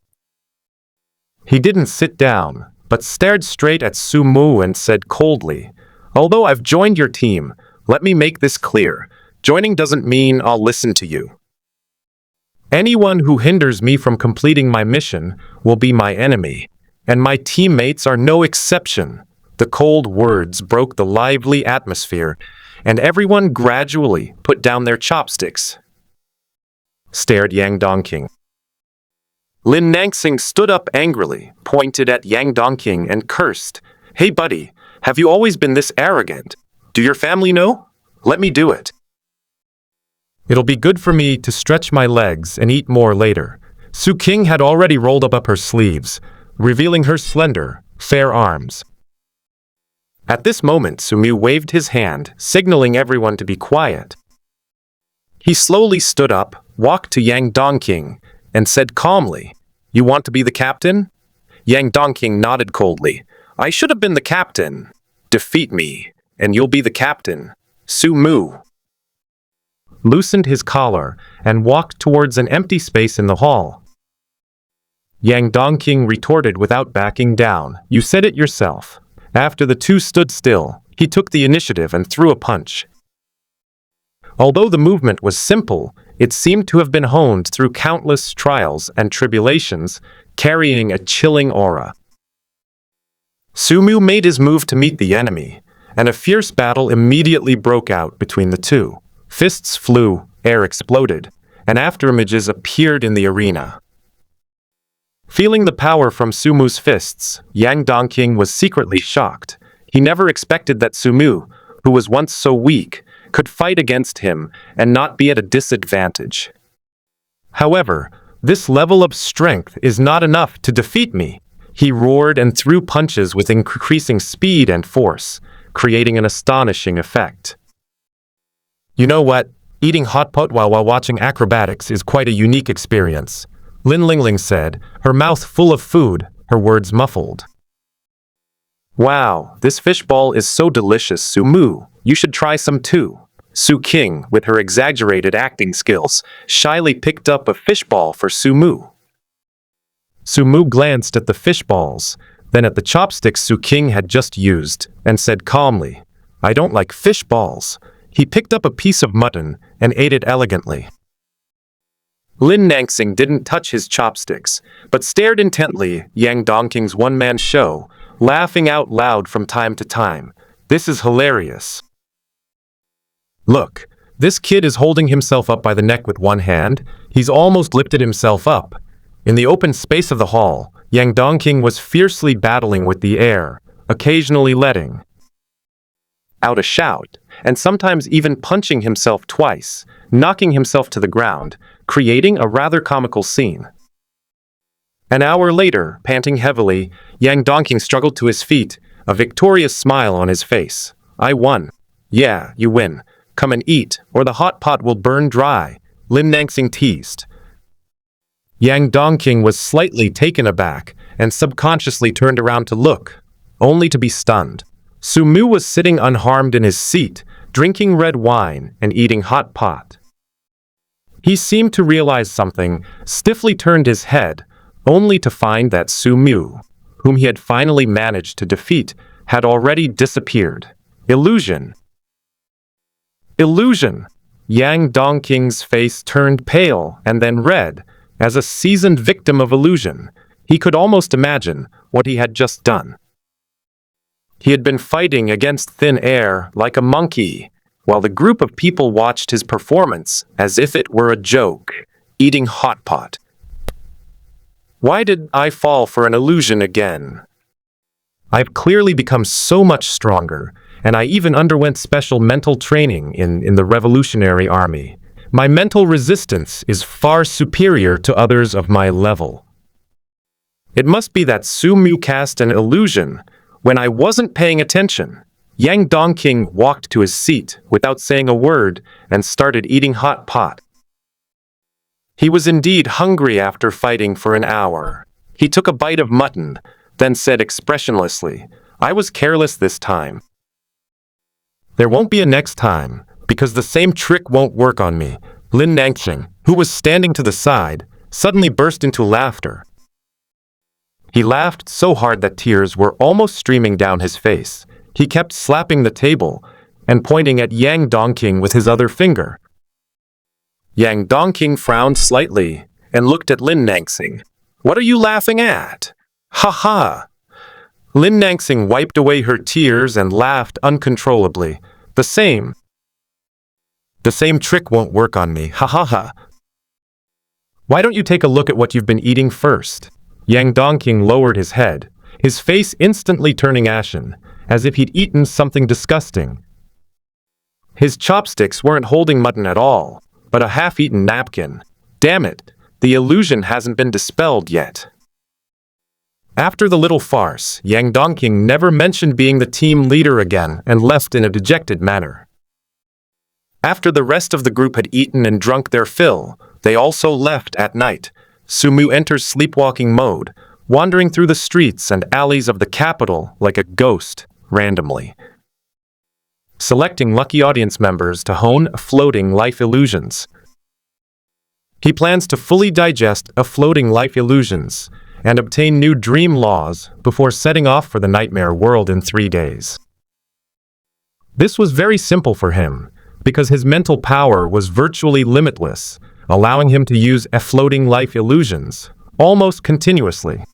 He didn't sit down, but stared straight at Sumu and said coldly, "Although I've joined your team, let me make this clear. Joining doesn't mean I'll listen to you." Anyone who hinders me from completing my mission will be my enemy, and my teammates are no exception." The cold words broke the lively atmosphere, and everyone gradually put down their chopsticks. Stared Yang Dongqing. Lin Nangxing stood up angrily, pointed at Yang Dongqing and cursed. "Hey buddy, have you always been this arrogant? Do your family know? Let me do it. It'll be good for me to stretch my legs and eat more later." Su King had already rolled up her sleeves, revealing her slender, fair arms. At this moment, Sumu waved his hand, signaling everyone to be quiet. He slowly stood up, walked to Yang Dongqing, and said calmly, "You want to be the captain?" Yang Dongqing nodded coldly. "I should have been the captain. Defeat me, and you'll be the captain." Sumu loosened his collar and walked towards an empty space in the hall. Yang Dongqing retorted without backing down. "You said it yourself." After the two stood still, he took the initiative and threw a punch. Although the movement was simple, it seemed to have been honed through countless trials and tribulations, carrying a chilling aura. Sumu made his move to meet the enemy, and a fierce battle immediately broke out between the two. Fists flew, air exploded, and afterimages appeared in the arena. Feeling the power from Sumu's fists, Yang Dongqing was secretly shocked. He never expected that Sumu, who was once so weak, could fight against him and not be at a disadvantage. However, this level of strength is not enough to defeat me. He roared and threw punches with increasing speed and force, creating an astonishing effect. "You know what? Eating hot pot while watching acrobatics is quite a unique experience," Lin Lingling said, her mouth full of food, her words muffled. "Wow, this fishball is so delicious, Sumu. You should try some too." Su King, with her exaggerated acting skills, shyly picked up a fishball for Sumu. Sumu glanced at the fishballs, then at the chopsticks Su King had just used, and said calmly, "I don't like fish balls." He picked up a piece of mutton and ate it elegantly. Lin Nangxing didn't touch his chopsticks, but stared intently Yang Dongqing's one-man show, laughing out loud from time to time. "This is hilarious. Look, this kid is holding himself up by the neck with one hand. He's almost lifted himself up." In the open space of the hall, Yang Dongqing was fiercely battling with the air, occasionally letting out a shout, and sometimes even punching himself twice, knocking himself to the ground, creating a rather comical scene. An hour later, panting heavily, Yang Dongqing struggled to his feet, a victorious smile on his face. "I won." "Yeah, you win. Come and eat, or the hot pot will burn dry," Lin Nangxing teased. Yang Dongqing was slightly taken aback and subconsciously turned around to look, only to be stunned. Sumu was sitting unharmed in his seat, drinking red wine and eating hot pot. He seemed to realize something, stiffly turned his head, only to find that Sumu, whom he had finally managed to defeat, had already disappeared. Illusion. Illusion! Yang Dongqing's face turned pale and then red. As a seasoned victim of illusion, he could almost imagine what he had just done. He had been fighting against thin air like a monkey, while the group of people watched his performance as if it were a joke, eating hot pot. Why did I fall for an illusion again? I've clearly become so much stronger, and I even underwent special mental training in the Revolutionary Army. My mental resistance is far superior to others of my level. It must be that Sumu cast an illusion when I wasn't paying attention. Yang Dongqing walked to his seat without saying a word and started eating hot pot. He was indeed hungry after fighting for an hour. He took a bite of mutton, then said expressionlessly, "I was careless this time. There won't be a next time, because the same trick won't work on me." Lin Nangxing, who was standing to the side, suddenly burst into laughter. He laughed so hard that tears were almost streaming down his face. He kept slapping the table and pointing at Yang Dongqing with his other finger. Yang Dongqing frowned slightly and looked at Lin Nangsing. What are you laughing at? Ha ha! Lin Nangsing wiped away her tears and laughed uncontrollably. The same trick won't work on me, ha ha ha. Why don't you take a look at what you've been eating first? Yang Dongqing lowered his head, his face instantly turning ashen, as if he'd eaten something disgusting. His chopsticks weren't holding mutton at all, but a half-eaten napkin. Damn it, the illusion hasn't been dispelled yet. After the little farce, Yang Dongqing never mentioned being the team leader again and left in a dejected manner. After the rest of the group had eaten and drunk their fill, they also left at night. Sumu enters sleepwalking mode, wandering through the streets and alleys of the capital like a ghost, randomly. Selecting lucky audience members to hone floating life illusions. He plans to fully digest floating life illusions and obtain new dream laws before setting off for the nightmare world in 3 days. This was very simple for him, because his mental power was virtually limitless, allowing him to use floating life illusions almost continuously.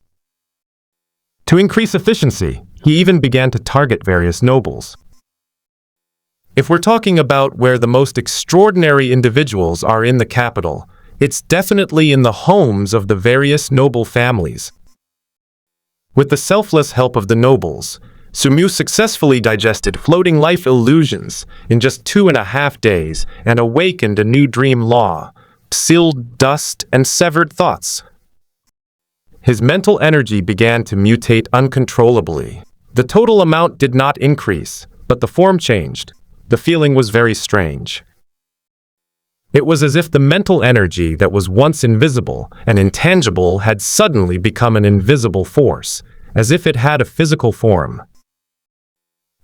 To increase efficiency, he even began to target various nobles. If we're talking about where the most extraordinary individuals are in the capital, it's definitely in the homes of the various noble families. With the selfless help of the nobles, Sumu successfully digested floating life illusions in just 2.5 days and awakened a new dream law, sealed dust and severed thoughts. His mental energy began to mutate uncontrollably. The total amount did not increase, but the form changed. The feeling was very strange. It was as if the mental energy that was once invisible and intangible had suddenly become an invisible force, as if it had a physical form.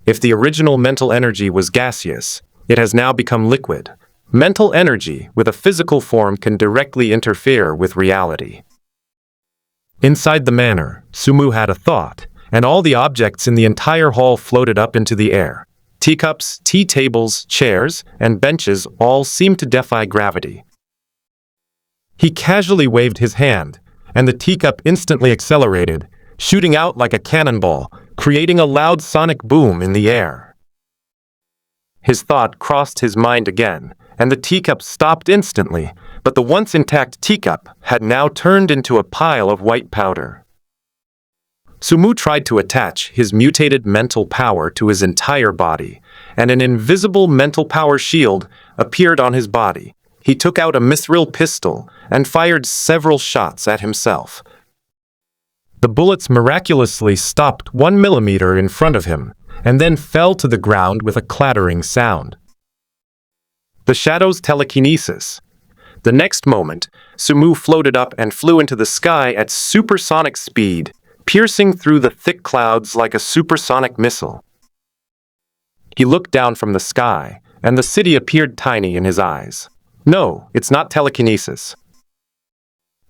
If the original mental energy was gaseous, it has now become liquid. Mental energy with a physical form can directly interfere with reality. Inside the manor, Sumu had a thought, and all the objects in the entire hall floated up into the air. Teacups, tea tables, chairs, and benches all seemed to defy gravity. He casually waved his hand, and the teacup instantly accelerated, shooting out like a cannonball, creating a loud sonic boom in the air. His thought crossed his mind again, and the teacup stopped instantly, but the once intact teacup had now turned into a pile of white powder. Sumu tried to attach his mutated mental power to his entire body, and an invisible mental power shield appeared on his body. He took out a mithril pistol and fired several shots at himself. The bullets miraculously stopped 1 millimeter in front of him, and then fell to the ground with a clattering sound. The shadow's telekinesis. The next moment, Sumu floated up and flew into the sky at supersonic speed, piercing through the thick clouds like a supersonic missile. He looked down from the sky, and the city appeared tiny in his eyes. No, it's not telekinesis.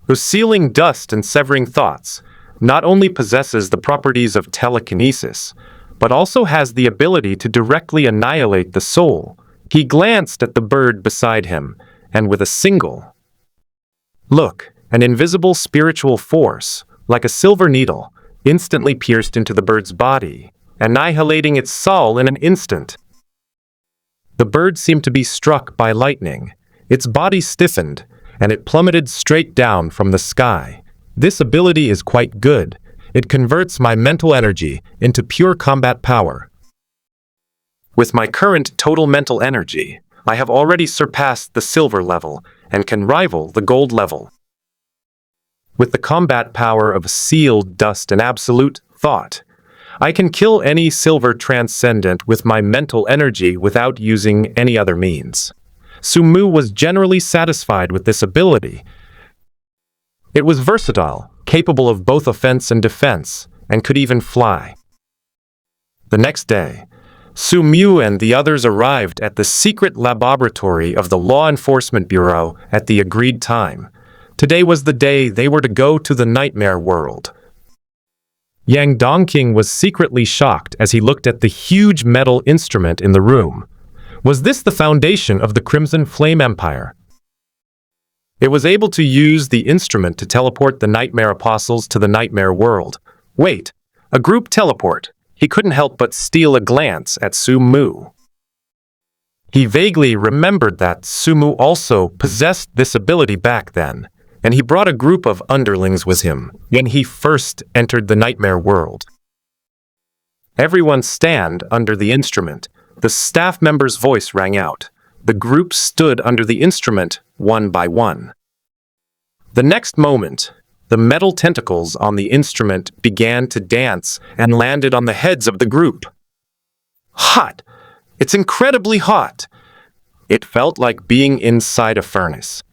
The sealing dust and severing thoughts not only possesses the properties of telekinesis, but also has the ability to directly annihilate the soul. He glanced at the bird beside him, and with a single look, an invisible spiritual force, like a silver needle, instantly pierced into the bird's body, annihilating its soul in an instant. The bird seemed to be struck by lightning. Its body stiffened, and it plummeted straight down from the sky. This ability is quite good. It converts my mental energy into pure combat power. With my current total mental energy, I have already surpassed the silver level and can rival the gold level. With the combat power of sealed dust and absolute thought, I can kill any silver transcendent with my mental energy without using any other means. Sumu was generally satisfied with this ability. It was versatile, capable of both offense and defense, and could even fly. The next day, Sumu and the others arrived at the secret laboratory of the Law Enforcement Bureau at the agreed time. Today was the day they were to go to the nightmare world. Yang Dongqing was secretly shocked as he looked at the huge metal instrument in the room. Was this the foundation of the Crimson Flame Empire? It was able to use the instrument to teleport the nightmare apostles to the nightmare world. Wait, a group teleport. He couldn't help but steal a glance at Sumu. He vaguely remembered that Sumu also possessed this ability back then, and he brought a group of underlings with him when he first entered the nightmare world. Everyone stand under the instrument. The staff member's voice rang out. The group stood under the instrument one by one. The next moment, the metal tentacles on the instrument began to dance and landed on the heads of the group. Hot! It's incredibly hot! It felt like being inside a furnace.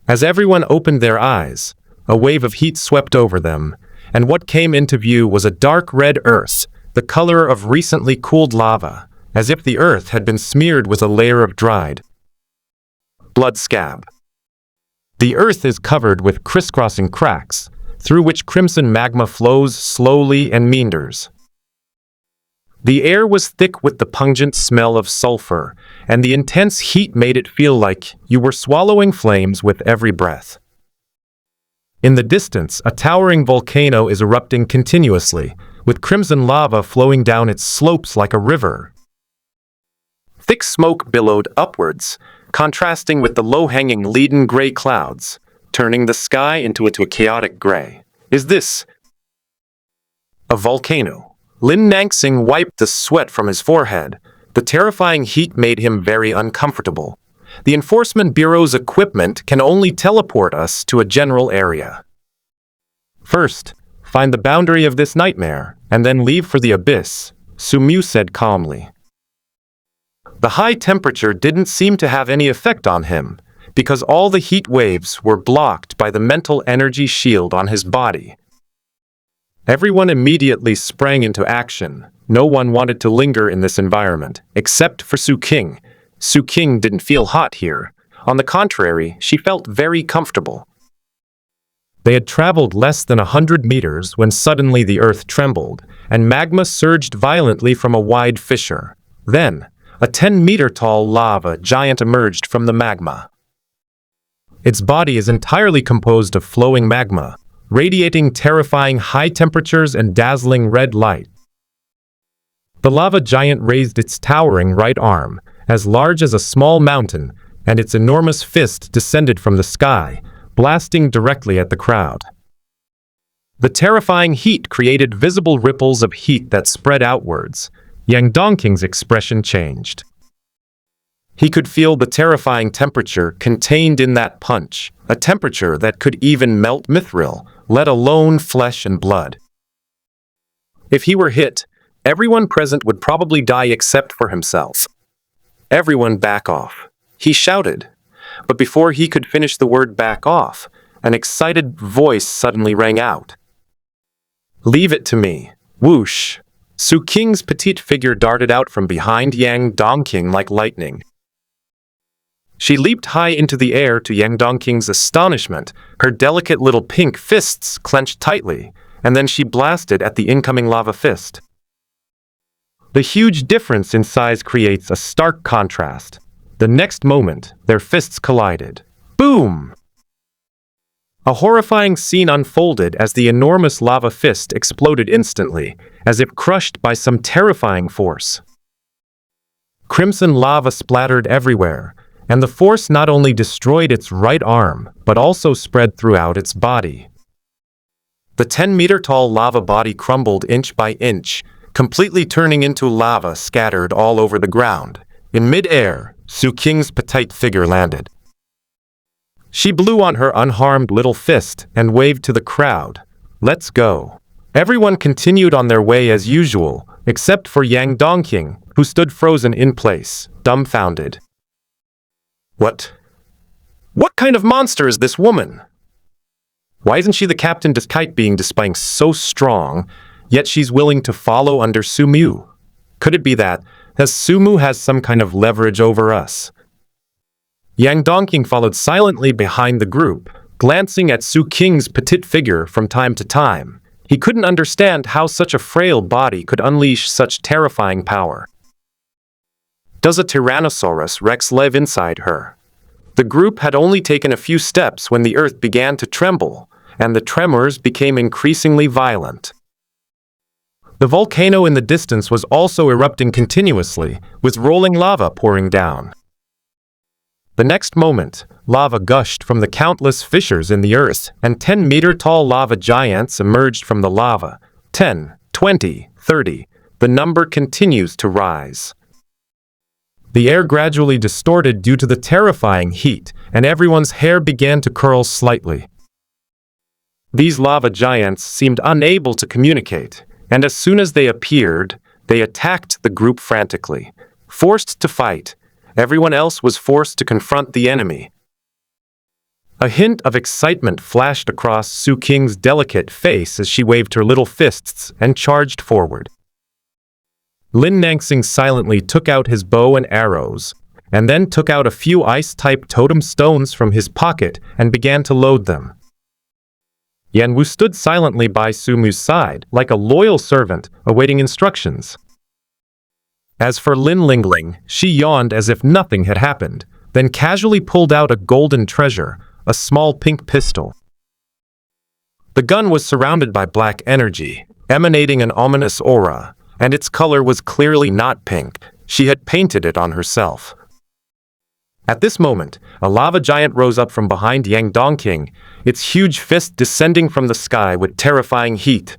As everyone opened their eyes, a wave of heat swept over them, and what came into view was a dark red earth, the color of recently cooled lava, as if the earth had been smeared with a layer of dried blood scab. The earth is covered with crisscrossing cracks, through which crimson magma flows slowly and meanders. The air was thick with the pungent smell of sulfur, and the intense heat made it feel like you were swallowing flames with every breath. In the distance, a towering volcano is erupting continuously, with crimson lava flowing down its slopes like a river. Thick smoke billowed upwards, contrasting with the low-hanging leaden gray clouds, turning the sky into a chaotic gray. Is this a volcano? Lin Nangsing wiped the sweat from his forehead. The terrifying heat made him very uncomfortable. The Enforcement Bureau's equipment can only teleport us to a general area. First, find the boundary of this nightmare, and then leave for the abyss, Sumu said calmly. The high temperature didn't seem to have any effect on him, because all the heat waves were blocked by the mental energy shield on his body. Everyone immediately sprang into action. No one wanted to linger in this environment, except for Su King. Su King didn't feel hot here. On the contrary, she felt very comfortable. They had traveled less than 100 meters when suddenly the earth trembled, and magma surged violently from a wide fissure. Then, a 10-meter-tall lava giant emerged from the magma. Its body is entirely composed of flowing magma, radiating terrifying high temperatures and dazzling red light. The lava giant raised its towering right arm, as large as a small mountain, and its enormous fist descended from the sky, blasting directly at the crowd. The terrifying heat created visible ripples of heat that spread outwards. Yang Dongqing's expression changed. He could feel the terrifying temperature contained in that punch, a temperature that could even melt mithril, let alone flesh and blood. If he were hit, everyone present would probably die except for himself. Everyone back off, he shouted. But before he could finish the word back off, an excited voice suddenly rang out. Leave it to me. Whoosh! Su Qing's petite figure darted out from behind Yang Dongqing like lightning. She leaped high into the air to Yang Dongqing's astonishment, her delicate little pink fists clenched tightly, and then she blasted at the incoming lava fist. The huge difference in size creates a stark contrast. The next moment, their fists collided. Boom! A horrifying scene unfolded as the enormous lava fist exploded instantly, as if crushed by some terrifying force. Crimson lava splattered everywhere, and the force not only destroyed its right arm, but also spread throughout its body. The 10-meter-tall lava body crumbled inch by inch, completely turning into lava scattered all over the ground. In mid-air, Su Qing's petite figure landed. She blew on her unharmed little fist and waved to the crowd. Let's go. Everyone continued on their way as usual, except for Yang Dongqing, who stood frozen in place, dumbfounded. What kind of monster is this woman? Why isn't she the captain despite being so strong, yet she's willing to follow under Sumu? Could it be that Sumu has some kind of leverage over us? Yang Dongqing followed silently behind the group, glancing at Su Qing's petite figure from time to time. He couldn't understand how such a frail body could unleash such terrifying power. Does a Tyrannosaurus Rex live inside her? The group had only taken a few steps when the earth began to tremble, and the tremors became increasingly violent. The volcano in the distance was also erupting continuously, with rolling lava pouring down. The next moment, lava gushed from the countless fissures in the earth, and 10-meter-tall lava giants emerged from the lava. 10, 20, 30. The number continues to rise. The air gradually distorted due to the terrifying heat, and everyone's hair began to curl slightly. These lava giants seemed unable to communicate, and as soon as they appeared, they attacked the group frantically. Forced to fight, everyone else was forced to confront the enemy. A hint of excitement flashed across Su Qing's delicate face as she waved her little fists and charged forward. Lin Nangxing silently took out his bow and arrows, and then took out a few ice-type totem stones from his pocket and began to load them. Yan Wu stood silently by Sumu's side, like a loyal servant, awaiting instructions. As for Lin Lingling, she yawned as if nothing had happened, then casually pulled out a golden treasure, a small pink pistol. The gun was surrounded by black energy, emanating an ominous aura, and its color was clearly not pink. She had painted it on herself. At this moment, a lava giant rose up from behind Yang Dongqing, its huge fist descending from the sky with terrifying heat.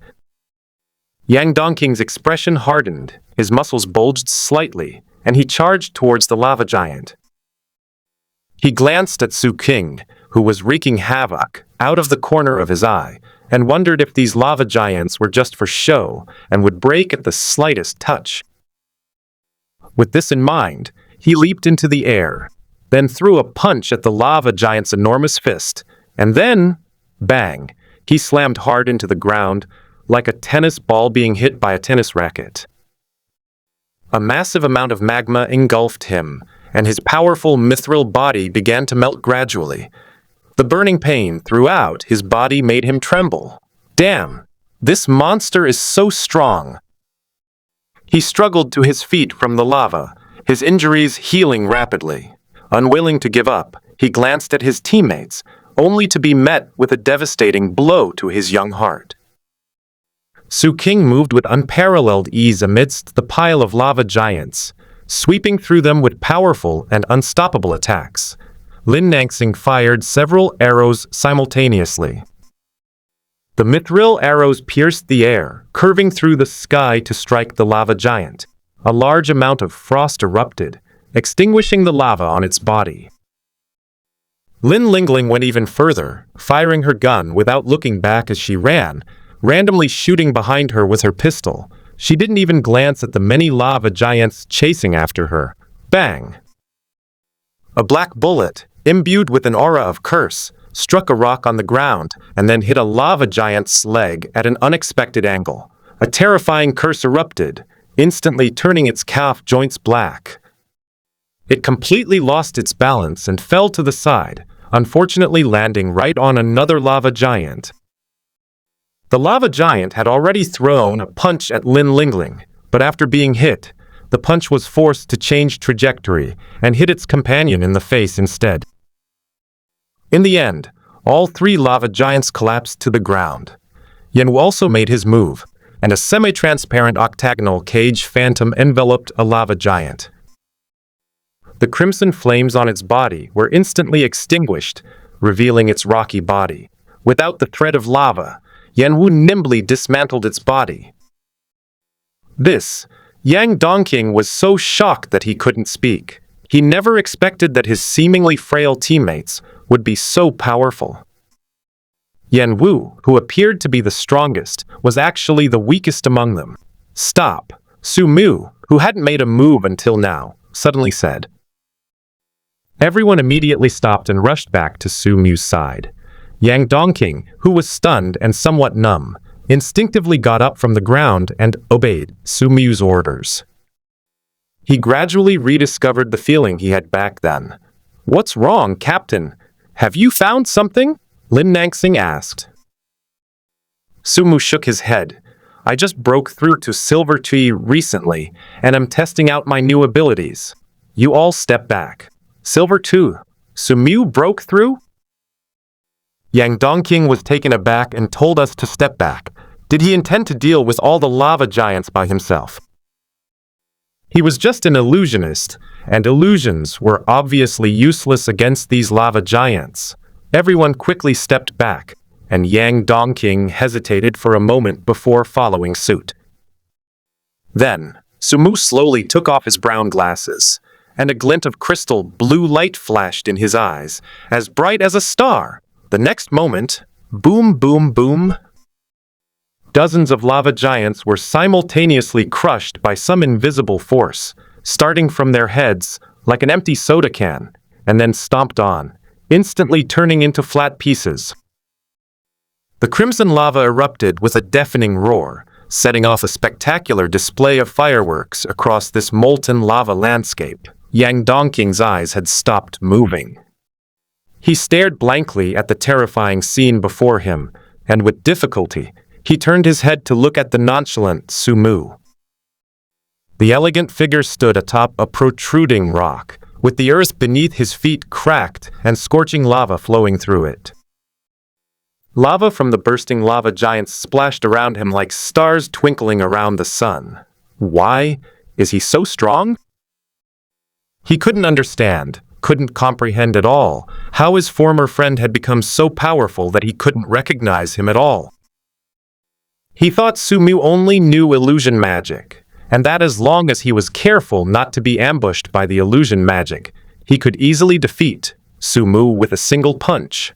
Yang Dongqing's expression hardened, his muscles bulged slightly, and he charged towards the lava giant. He glanced at Su Qing, who was wreaking havoc, out of the corner of his eye, and wondered if these lava giants were just for show and would break at the slightest touch. With this in mind, he leaped into the air, then threw a punch at the lava giant's enormous fist, and then, bang, he slammed hard into the ground, like a tennis ball being hit by a tennis racket. A massive amount of magma engulfed him, and his powerful mithril body began to melt gradually. The burning pain throughout his body made him tremble. Damn, this monster is so strong. He struggled to his feet from the lava, his injuries healing rapidly. Unwilling to give up, he glanced at his teammates, only to be met with a devastating blow to his young heart. Su Qing moved with unparalleled ease amidst the pile of lava giants, sweeping through them with powerful and unstoppable attacks. Lin Nangxing fired several arrows simultaneously. The mithril arrows pierced the air, curving through the sky to strike the lava giant. A large amount of frost erupted, extinguishing the lava on its body. Lin Lingling went even further, firing her gun without looking back as she ran, randomly shooting behind her with her pistol. She didn't even glance at the many lava giants chasing after her. Bang! A black bullet, imbued with an aura of curse, struck a rock on the ground and then hit a lava giant's leg at an unexpected angle. A terrifying curse erupted, instantly turning its calf joints black. It completely lost its balance and fell to the side, unfortunately landing right on another lava giant. The lava giant had already thrown a punch at Lin Lingling, but after being hit, the punch was forced to change trajectory and hit its companion in the face instead. In the end, all three lava giants collapsed to the ground. Yan Wu also made his move, and a semi-transparent octagonal cage phantom enveloped a lava giant. The crimson flames on its body were instantly extinguished, revealing its rocky body. Without the threat of lava, Yan Wu nimbly dismantled its body. Yang Dongqing was so shocked that he couldn't speak. He never expected that his seemingly frail teammates would be so powerful. Yan Wu, who appeared to be the strongest, was actually the weakest among them. Stop! Sumu, who hadn't made a move until now, suddenly said. Everyone immediately stopped and rushed back to Sumu's side. Yang Dongqing, who was stunned and somewhat numb, instinctively got up from the ground and obeyed Sumu's orders. He gradually rediscovered the feeling he had back then. "What's wrong, Captain? Have you found something?" Lin Nangxing asked. Sumu shook his head. "I just broke through to Silver Tree recently, and I'm testing out my new abilities." You all step back. Silver 2. Sumu broke through? Yang Dongqing was taken aback and told us to step back. Did he intend to deal with all the lava giants by himself? He was just an illusionist, and illusions were obviously useless against these lava giants. Everyone quickly stepped back, and Yang Dongqing hesitated for a moment before following suit. Then, Sumu slowly took off his brown glasses, and a glint of crystal blue light flashed in his eyes, as bright as a star. The next moment, boom, boom, boom. Dozens of lava giants were simultaneously crushed by some invisible force, starting from their heads like an empty soda can, and then stomped on, instantly turning into flat pieces. The crimson lava erupted with a deafening roar, setting off a spectacular display of fireworks across this molten lava landscape. Yang Dongqing's eyes had stopped moving. He stared blankly at the terrifying scene before him, and with difficulty, he turned his head to look at the nonchalant Sumu. The elegant figure stood atop a protruding rock, with the earth beneath his feet cracked and scorching lava flowing through it. Lava from the bursting lava giants splashed around him like stars twinkling around the sun. Why? Is he so strong? He couldn't understand, couldn't comprehend at all, how his former friend had become so powerful that he couldn't recognize him at all. He thought Sumu only knew illusion magic, and that as long as he was careful not to be ambushed by the illusion magic, he could easily defeat Sumu with a single punch.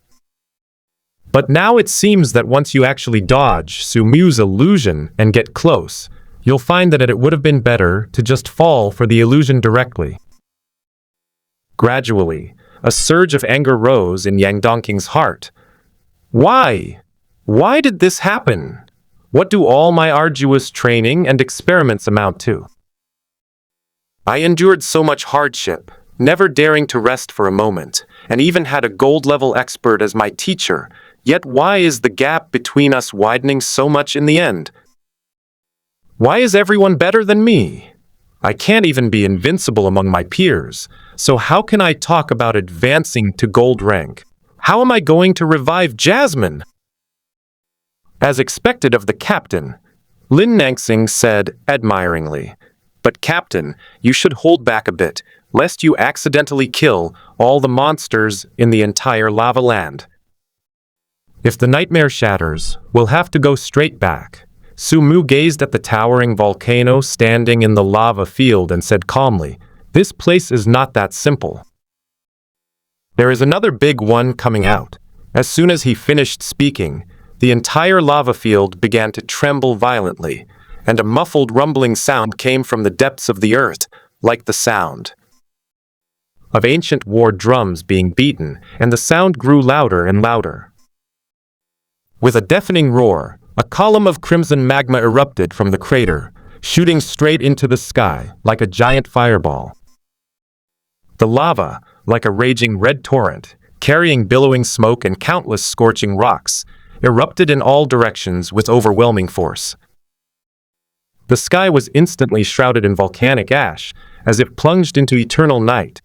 But now it seems that once you actually dodge Sumu's illusion and get close, you'll find that it would have been better to just fall for the illusion directly. Gradually, a surge of anger rose in Yang Dongqing's heart. Why? Why did this happen? What do all my arduous training and experiments amount to? I endured so much hardship, never daring to rest for a moment, and even had a gold-level expert as my teacher, yet why is the gap between us widening so much in the end? Why is everyone better than me? I can't even be invincible among my peers, so how can I talk about advancing to gold rank? How am I going to revive Jasmine? As expected of the captain, Lin Nangsing said admiringly, "But captain, you should hold back a bit, lest you accidentally kill all the monsters in the entire lava land. If the nightmare shatters, we'll have to go straight back." Sumu gazed at the towering volcano standing in the lava field and said calmly, "This place is not that simple. There is another big one coming out." As soon as he finished speaking, the entire lava field began to tremble violently, and a muffled rumbling sound came from the depths of the earth, like the sound of ancient war drums being beaten, and the sound grew louder and louder. With a deafening roar, a column of crimson magma erupted from the crater, shooting straight into the sky like a giant fireball. The lava, like a raging red torrent, carrying billowing smoke and countless scorching rocks, erupted in all directions with overwhelming force. The sky was instantly shrouded in volcanic ash, as if plunged into eternal night.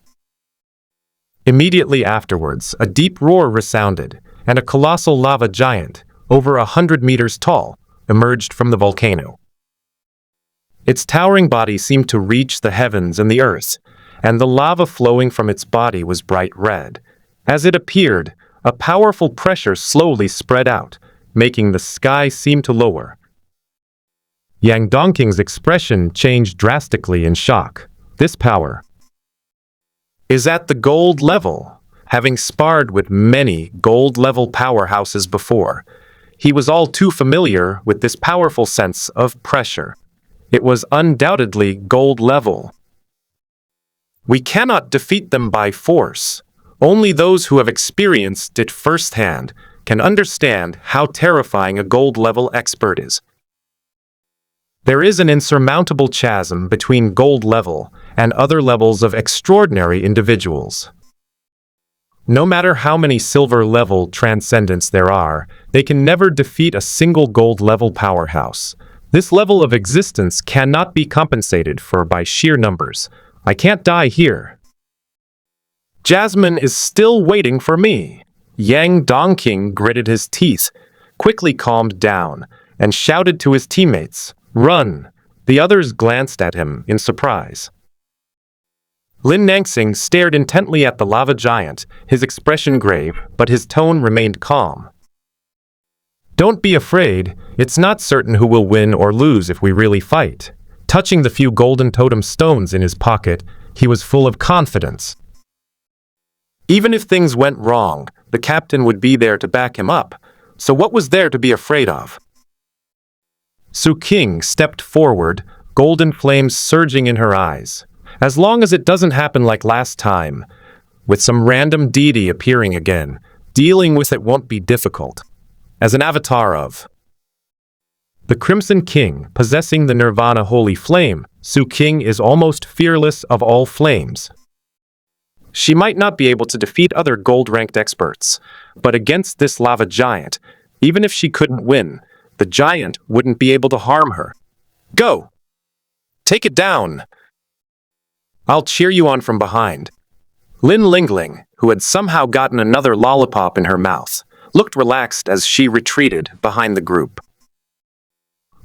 Immediately afterwards, a deep roar resounded, and a colossal lava giant, over 100 meters tall, emerged from the volcano. Its towering body seemed to reach the heavens and the earth, and the lava flowing from its body was bright red. As it appeared, a powerful pressure slowly spread out, making the sky seem to lower. Yang Dongqing's expression changed drastically in shock. This power is at the gold level. Having sparred with many gold-level powerhouses before, he was all too familiar with this powerful sense of pressure. It was undoubtedly gold level. We cannot defeat them by force. Only those who have experienced it firsthand can understand how terrifying a gold-level expert is. There is an insurmountable chasm between gold level and other levels of extraordinary individuals. No matter how many silver-level transcendents there are, they can never defeat a single gold-level powerhouse. This level of existence cannot be compensated for by sheer numbers. I can't die here. Jasmine is still waiting for me. Yang Dongqing gritted his teeth, quickly calmed down, and shouted to his teammates, "Run!" The others glanced at him in surprise. Lin Nangxing stared intently at the lava giant, his expression grave, but his tone remained calm. "Don't be afraid. It's not certain who will win or lose if we really fight." Touching the few golden totem stones in his pocket, he was full of confidence. Even if things went wrong, the captain would be there to back him up, so what was there to be afraid of? Su King stepped forward, golden flames surging in her eyes. As long as it doesn't happen like last time, with some random deity appearing again, dealing with it won't be difficult. As an avatar of the Crimson King, possessing the Nirvana Holy Flame, Su King is almost fearless of all flames. She might not be able to defeat other gold-ranked experts, but against this lava giant, even if she couldn't win, the giant wouldn't be able to harm her. "Go! Take it down! I'll cheer you on from behind." Lin Lingling, who had somehow gotten another lollipop in her mouth, looked relaxed as she retreated behind the group.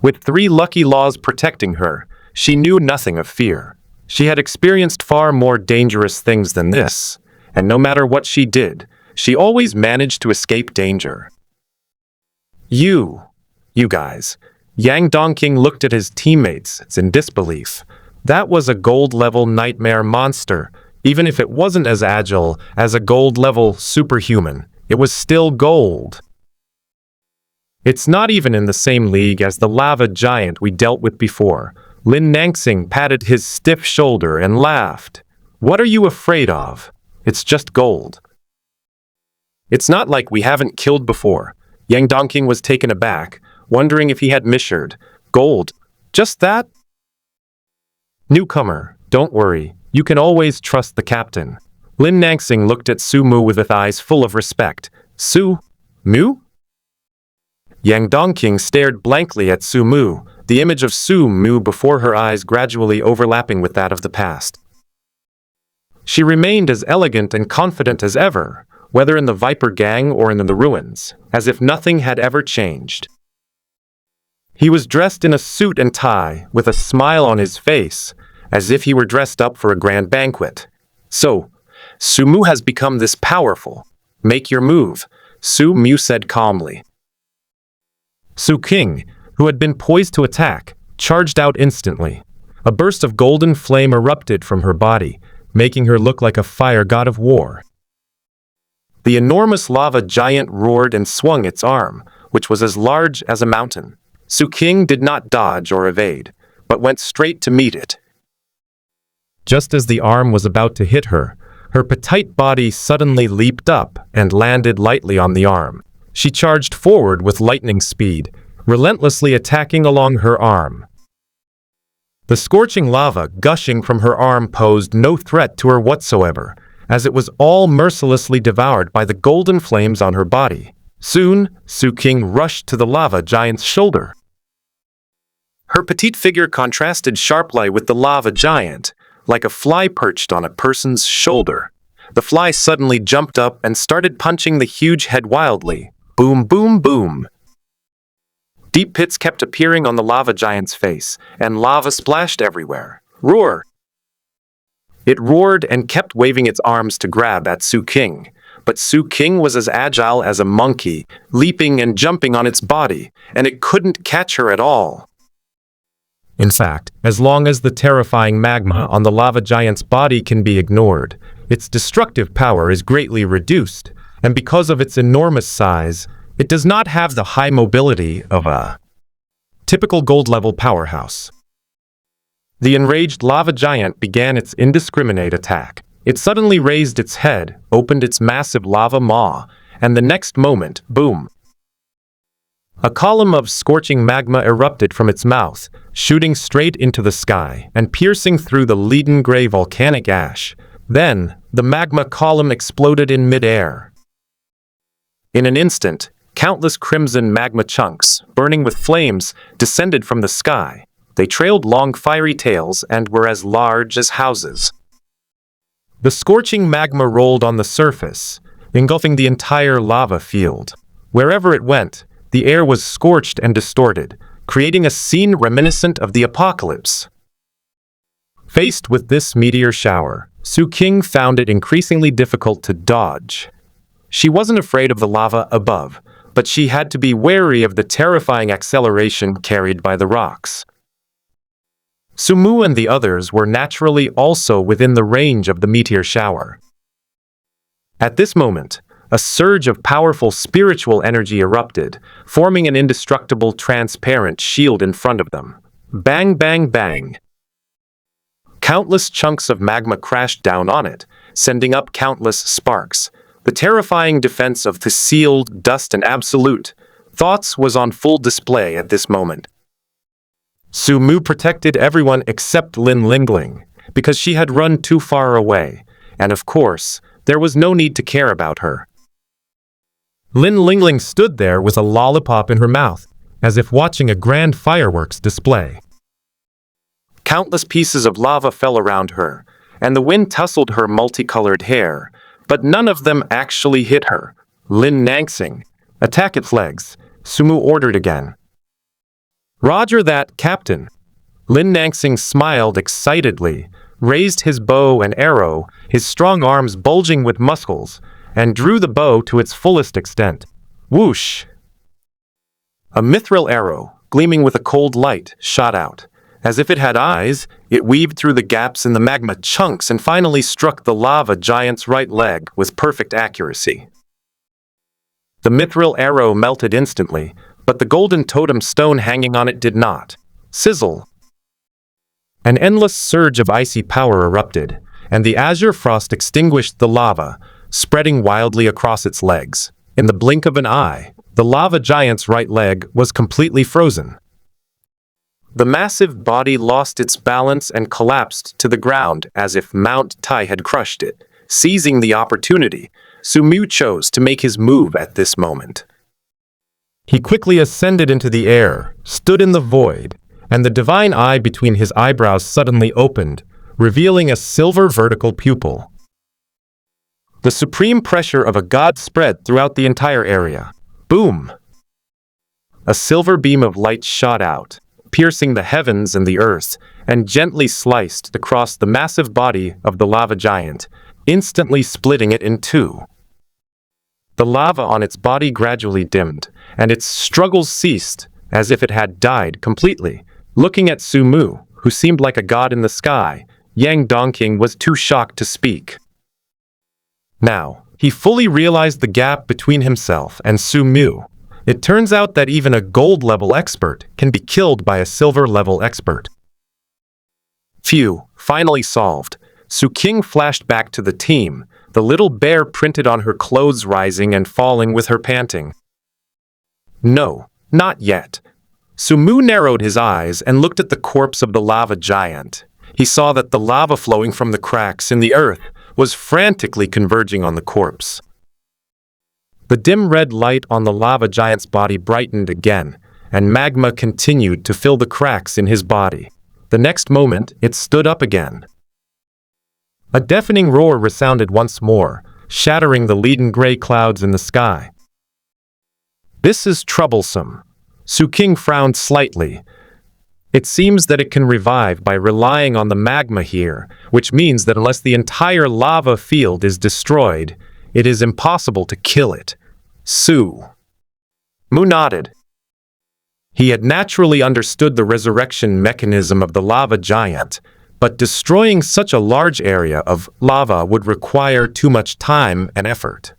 With 3 lucky laws protecting her, she knew nothing of fear. She had experienced far more dangerous things than this, and no matter what she did, she always managed to escape danger. You guys. Yang Dongqing looked at his teammates in disbelief. That was a gold-level nightmare monster. Even if it wasn't as agile as a gold-level superhuman, it was still gold. It's not even in the same league as the lava giant we dealt with before. Lin Nangxing patted his stiff shoulder and laughed. "What are you afraid of? It's just gold." "It's not like we haven't killed before." Yang Dongqing was taken aback, wondering if he had misheard. "Gold? Just that?" "Newcomer, don't worry. You can always trust the captain." Lin Nangxing looked at Sumu with eyes full of respect. "Su-mu?" Yang Dongqing stared blankly at Sumu, the image of Sumu before her eyes gradually overlapping with that of the past. She remained as elegant and confident as ever, whether in the Viper Gang or in the ruins, as if nothing had ever changed. He was dressed in a suit and tie, with a smile on his face, as if he were dressed up for a grand banquet. "So, Sumu has become this powerful. Make your move," Sumu said calmly. Su King, who had been poised to attack, charged out instantly. A burst of golden flame erupted from her body, making her look like a fire god of war. The enormous lava giant roared and swung its arm, which was as large as a mountain. Su King did not dodge or evade, but went straight to meet it. Just as the arm was about to hit her, her petite body suddenly leaped up and landed lightly on the arm. She charged forward with lightning speed, relentlessly attacking along her arm. The scorching lava gushing from her arm posed no threat to her whatsoever, as it was all mercilessly devoured by the golden flames on her body. Soon, Su King rushed to the lava giant's shoulder. Her petite figure contrasted sharply with the lava giant, like a fly perched on a person's shoulder. The fly suddenly jumped up and started punching the huge head wildly. Boom, boom, boom. Deep pits kept appearing on the lava giant's face, and lava splashed everywhere. Roar! It roared and kept waving its arms to grab at Su King, but Su King was as agile as a monkey, leaping and jumping on its body, and it couldn't catch her at all. In fact, as long as the terrifying magma on the lava giant's body can be ignored, its destructive power is greatly reduced, and because of its enormous size, it does not have the high mobility of a typical gold-level powerhouse. The enraged lava giant began its indiscriminate attack. It suddenly raised its head, opened its massive lava maw, and the next moment, boom! A column of scorching magma erupted from its mouth, shooting straight into the sky and piercing through the leaden-gray volcanic ash. Then, the magma column exploded in mid-air. In an instant, countless crimson magma chunks, burning with flames, descended from the sky. They trailed long fiery tails and were as large as houses. The scorching magma rolled on the surface, engulfing the entire lava field. Wherever it went, the air was scorched and distorted, creating a scene reminiscent of the apocalypse. Faced with this meteor shower, Su King found it increasingly difficult to dodge. She wasn't afraid of the lava above, but she had to be wary of the terrifying acceleration carried by the rocks. Sumu and the others were naturally also within the range of the meteor shower. At this moment, a surge of powerful spiritual energy erupted, forming an indestructible transparent shield in front of them. Bang, bang, bang. Countless chunks of magma crashed down on it, sending up countless sparks. The terrifying defense of the sealed, dust and absolute thoughts was on full display at this moment. Sumu protected everyone except Lin Lingling, because she had run too far away, and of course, there was no need to care about her. Lin Lingling stood there with a lollipop in her mouth, as if watching a grand fireworks display. Countless pieces of lava fell around her, and the wind tousled her multicolored hair, but none of them actually hit her. Lin Nangsing, attack its legs, Sumu ordered again. Roger that, Captain. Lin Nangsing smiled excitedly, raised his bow and arrow, his strong arms bulging with muscles, and drew the bow to its fullest extent. Whoosh! A mithril arrow, gleaming with a cold light, shot out. As if it had eyes, it weaved through the gaps in the magma chunks and finally struck the lava giant's right leg with perfect accuracy. The mithril arrow melted instantly, but the golden totem stone hanging on it did not. Sizzle! An endless surge of icy power erupted, and the azure frost extinguished the lava, spreading wildly across its legs. In the blink of an eye, the lava giant's right leg was completely frozen. The massive body lost its balance and collapsed to the ground as if Mount Tai had crushed it. Seizing the opportunity, Sumu chose to make his move at this moment. He quickly ascended into the air, stood in the void, and the divine eye between his eyebrows suddenly opened, revealing a silver vertical pupil. The supreme pressure of a god spread throughout the entire area. Boom! A silver beam of light shot out, piercing the heavens and the earth, and gently sliced across the massive body of the lava giant, instantly splitting it in two. The lava on its body gradually dimmed, and its struggles ceased, as if it had died completely. Looking at Sumu, who seemed like a god in the sky, Yang Dongqing was too shocked to speak. Now, he fully realized the gap between himself and Sumu. It turns out that even a gold-level expert can be killed by a silver-level expert. Phew, finally solved. Su King flashed back to the team, the little bear printed on her clothes rising and falling with her panting. No, not yet. Sumu narrowed his eyes and looked at the corpse of the lava giant. He saw that the lava flowing from the cracks in the earth was frantically converging on the corpse. The dim red light on the lava giant's body brightened again, and magma continued to fill the cracks in his body. The next moment, it stood up again. A deafening roar resounded once more, shattering the leaden gray clouds in the sky. This is troublesome. Su King frowned slightly. It seems that it can revive by relying on the magma here, which means that unless the entire lava field is destroyed, it is impossible to kill it. Su Mu nodded. He had naturally understood the resurrection mechanism of the lava giant, but destroying such a large area of lava would require too much time and effort.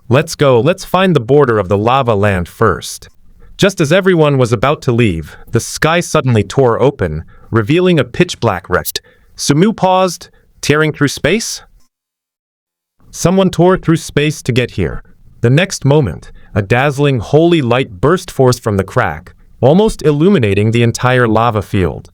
Let's go, let's find the border of the lava land first. Just as everyone was about to leave, the sky suddenly tore open, revealing a pitch-black rift. Sumu paused, tearing through space? Someone tore through space to get here. The next moment, a dazzling holy light burst forth from the crack, almost illuminating the entire lava field.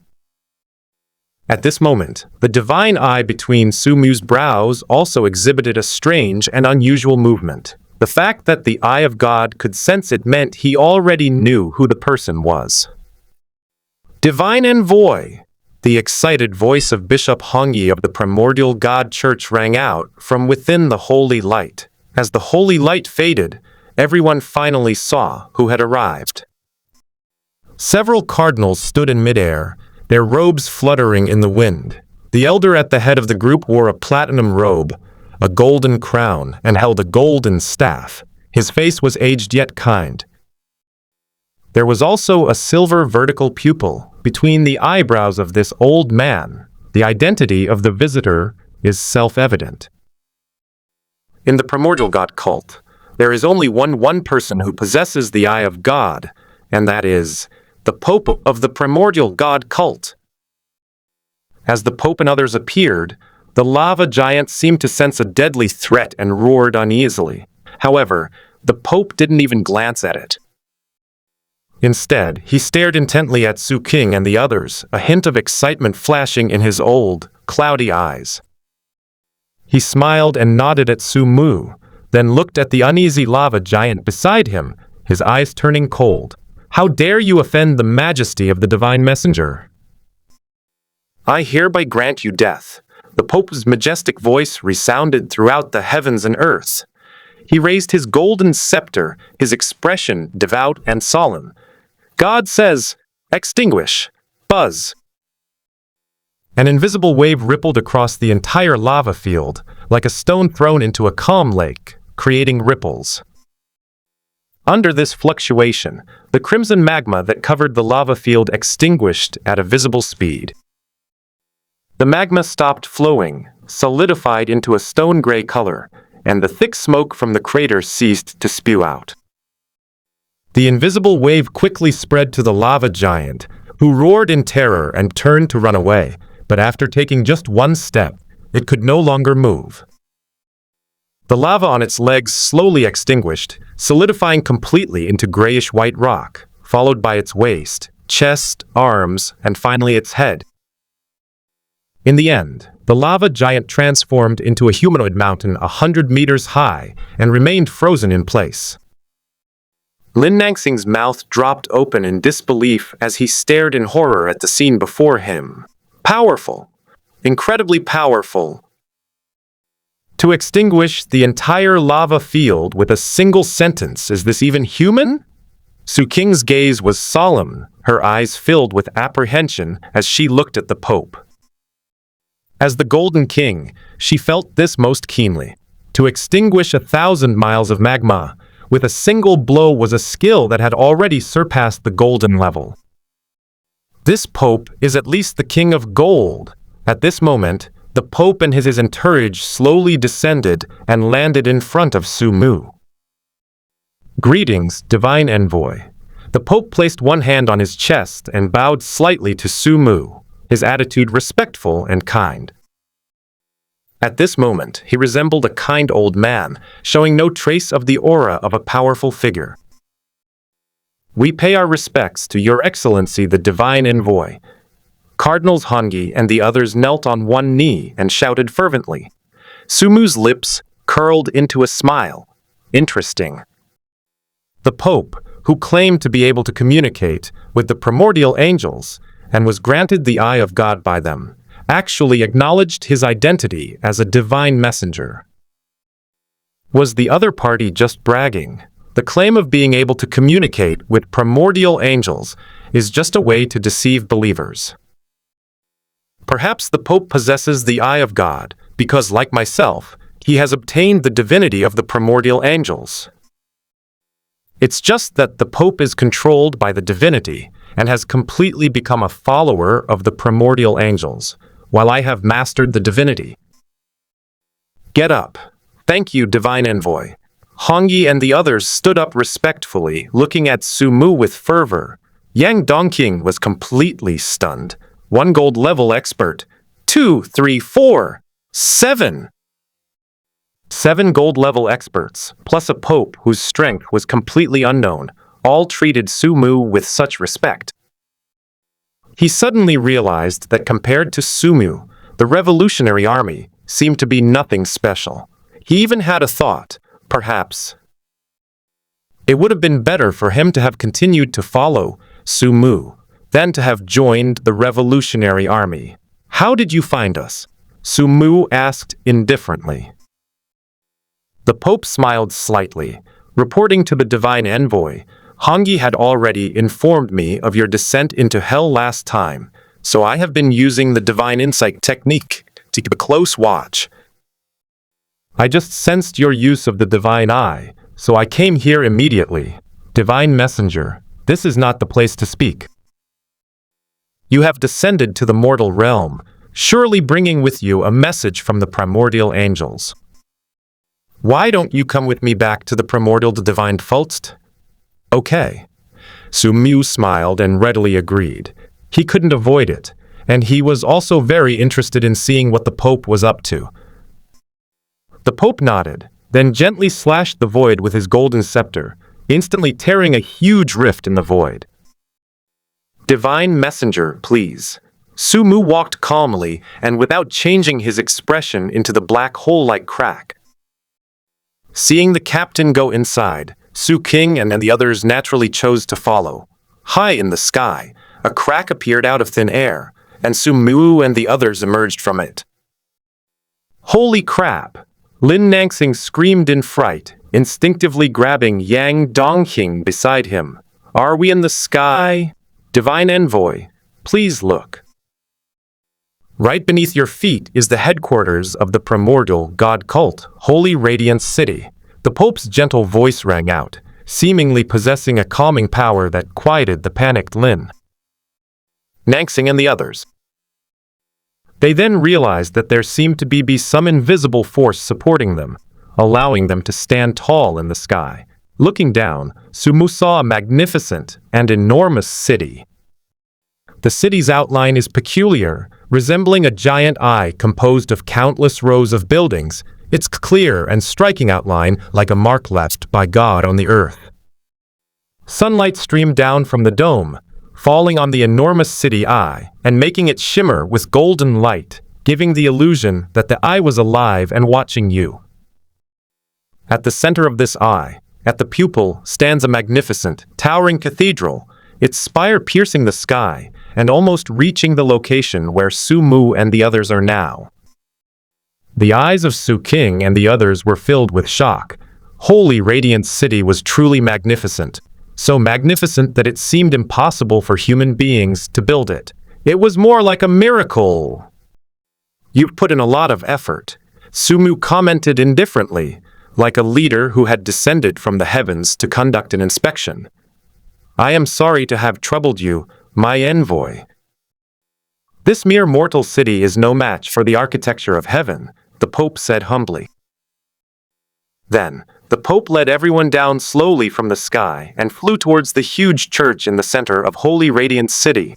At this moment, the divine eye between Sumu's brows also exhibited a strange and unusual movement. The fact that the eye of God could sense it meant he already knew who the person was. Divine envoy! The excited voice of Bishop Hongyi of the Primordial God Church rang out from within the holy light. As the holy light faded, everyone finally saw who had arrived. Several cardinals stood in midair, their robes fluttering in the wind. The elder at the head of the group wore a platinum robe, a golden crown, and held a golden staff. His face was aged yet kind. There was also a silver vertical pupil between the eyebrows of this old man. The identity of the visitor is self-evident. In the Primordial God cult, there is only one person who possesses the Eye of God, and that is the Pope of the Primordial God cult. As the Pope and others appeared, the lava giant seemed to sense a deadly threat and roared uneasily. However, the Pope didn't even glance at it. Instead, he stared intently at Su King and the others, a hint of excitement flashing in his old, cloudy eyes. He smiled and nodded at Sumu, then looked at the uneasy lava giant beside him, his eyes turning cold. "How dare you offend the majesty of the divine messenger? I hereby grant you death." The Pope's majestic voice resounded throughout the heavens and earth. He raised his golden scepter, his expression devout and solemn. "God says, extinguish, buzz." An invisible wave rippled across the entire lava field, like a stone thrown into a calm lake, creating ripples. Under this fluctuation, the crimson magma that covered the lava field extinguished at a visible speed. The magma stopped flowing, solidified into a stone-gray color, and the thick smoke from the crater ceased to spew out. The invisible wave quickly spread to the lava giant, who roared in terror and turned to run away, but after taking just one step, it could no longer move. The lava on its legs slowly extinguished, solidifying completely into grayish-white rock, followed by its waist, chest, arms, and finally its head. In the end, the lava giant transformed into a humanoid mountain 100 meters high and remained frozen in place. Lin Nangsing's mouth dropped open in disbelief as he stared in horror at the scene before him. Powerful. Incredibly powerful. To extinguish the entire lava field with a single sentence, is this even human? Su Qing's gaze was solemn, her eyes filled with apprehension as she looked at the Pope. As the Golden King, she felt this most keenly. To extinguish 1,000 miles of magma with a single blow was a skill that had already surpassed the golden level. This Pope is at least the King of Gold. At this moment, the Pope and his entourage slowly descended and landed in front of Sumu. "Greetings, Divine Envoy." The Pope placed one hand on his chest and bowed slightly to Sumu, his attitude respectful and kind. At this moment, he resembled a kind old man, showing no trace of the aura of a powerful figure. "We pay our respects to Your Excellency the Divine Envoy." Cardinals Hongyi and the others knelt on one knee and shouted fervently. Sumu's lips curled into a smile. Interesting. The Pope, who claimed to be able to communicate with the primordial angels and was granted the Eye of God by them, actually acknowledged his identity as a divine messenger. Was the other party just bragging? The claim of being able to communicate with primordial angels is just a way to deceive believers. Perhaps the Pope possesses the Eye of God, because, like myself, he has obtained the divinity of the primordial angels. It's just that the Pope is controlled by the divinity and has completely become a follower of the primordial angels, while I have mastered the divinity. Get up. Thank you, Divine Envoy. Hongyi and the others stood up respectfully, looking at Sumu with fervor. Yang Dongqing was completely stunned. 1 gold level expert. 2, 3, 4, 7. 7 gold level experts, plus a Pope whose strength was completely unknown, all treated Sumu with such respect. He suddenly realized that compared to Sumu, the Revolutionary Army seemed to be nothing special. He even had a thought, perhaps it would have been better for him to have continued to follow Sumu, then to have joined the Revolutionary Army. How did you find us? Sumu asked indifferently. The Pope smiled slightly, reporting to the divine envoy. Hongi had already informed me of your descent into hell last time, so I have been using the divine insight technique to keep a close watch. I just sensed your use of the divine eye, so I came here immediately. Divine messenger, this is not the place to speak. You have descended to the mortal realm, surely bringing with you a message from the primordial angels. Why don't you come with me back to the primordial divine Faust? Okay. Sumu smiled and readily agreed. He couldn't avoid it, and he was also very interested in seeing what the Pope was up to. The Pope nodded, then gently slashed the void with his golden scepter, instantly tearing a huge rift in the void. Divine messenger, please. Sumu walked calmly and without changing his expression into the black hole-like crack. Seeing the captain go inside, Su King and the others naturally chose to follow. High in the sky, a crack appeared out of thin air, and Sumu and the others emerged from it. Holy crap! Lin Nangsing screamed in fright, instinctively grabbing Yang Dongqing beside him. Are we in the sky? Divine envoy, please look. Right beneath your feet is the headquarters of the primordial god cult, Holy Radiance City. The Pope's gentle voice rang out, seemingly possessing a calming power that quieted the panicked Lin Nangsing and the others. They then realized that there seemed to be some invisible force supporting them, allowing them to stand tall in the sky. Looking down, Sumu saw a magnificent and enormous city. The city's outline is peculiar, resembling a giant eye composed of countless rows of buildings, its clear and striking outline like a mark left by God on the earth. Sunlight streamed down from the dome, falling on the enormous city eye and making it shimmer with golden light, giving the illusion that the eye was alive and watching you. At the center of this eye, at the pupil, stands a magnificent, towering cathedral, its spire piercing the sky and almost reaching the location where Sumu and the others are now. The eyes of Su King and the others were filled with shock. Holy Radiance City was truly magnificent, so magnificent that it seemed impossible for human beings to build it. It was more like a miracle. You've put in a lot of effort, Sumu commented indifferently, like a leader who had descended from the heavens to conduct an inspection. I am sorry to have troubled you, my envoy. This mere mortal city is no match for the architecture of heaven, the Pope said humbly. Then, the Pope led everyone down slowly from the sky and flew towards the huge church in the center of Holy Radiance City.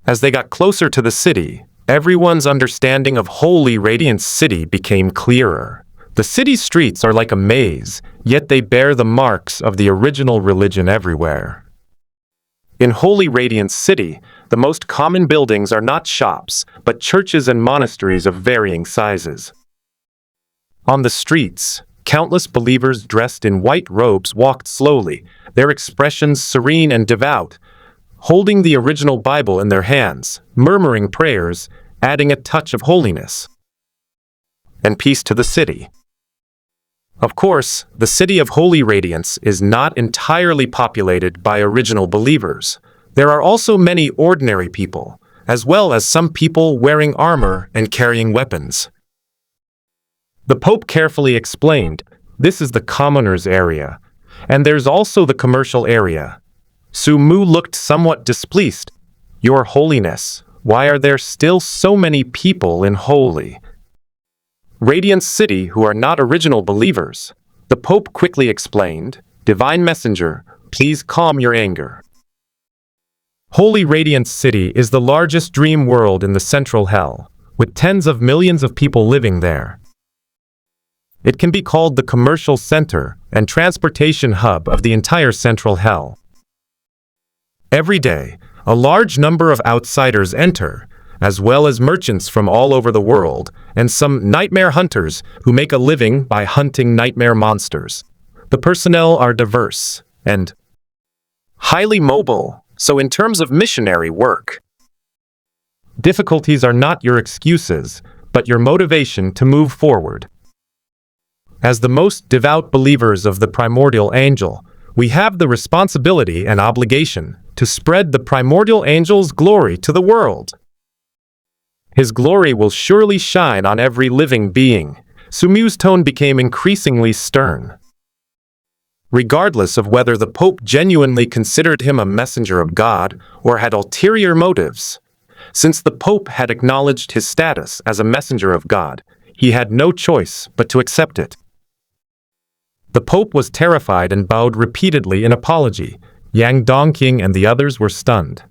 As they got closer to the city, everyone's understanding of Holy Radiance City became clearer. The city's streets are like a maze, yet they bear the marks of the original religion everywhere. In Holy Radiance City, the most common buildings are not shops, but churches and monasteries of varying sizes. On the streets, countless believers dressed in white robes walked slowly, their expressions serene and devout, holding the original Bible in their hands, murmuring prayers, adding a touch of holiness. And peace to the city. Of course, the city of Holy Radiance is not entirely populated by original believers. There are also many ordinary people, as well as some people wearing armor and carrying weapons. The Pope carefully explained, this is the commoners' area, and there's also the commercial area. Sumu looked somewhat displeased. Your Holiness, why are there still so many people in Holy Radiance City who are not original believers? The Pope quickly explained, Divine Messenger, please calm your anger. Holy Radiance City is the largest dream world in the central hell, with tens of millions of people living there. It can be called the commercial center and transportation hub of the entire central hell. Every day, a large number of outsiders enter, as well as merchants from all over the world, and some nightmare hunters who make a living by hunting nightmare monsters. The personnel are diverse and highly mobile, So in terms of missionary work, difficulties are not your excuses, but your motivation to move forward. As the most devout believers of the primordial angel, we have the responsibility and obligation to spread the primordial angel's glory to the world. His glory will surely shine on every living being. Sumu's tone became increasingly stern. Regardless of whether the Pope genuinely considered him a messenger of God or had ulterior motives, since the Pope had acknowledged his status as a messenger of God, he had no choice but to accept it. The Pope was terrified and bowed repeatedly in apology. Yang Dongqing and the others were stunned.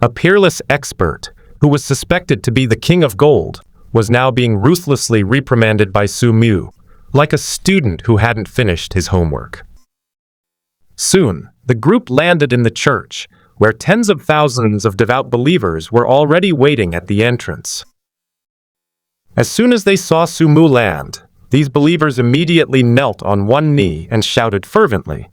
A peerless expert, who was suspected to be the King of Gold, was now being ruthlessly reprimanded by Sumu, like a student who hadn't finished his homework. Soon, the group landed in the church, where tens of thousands of devout believers were already waiting at the entrance. As soon as they saw Sumu land, these believers immediately knelt on one knee and shouted fervently,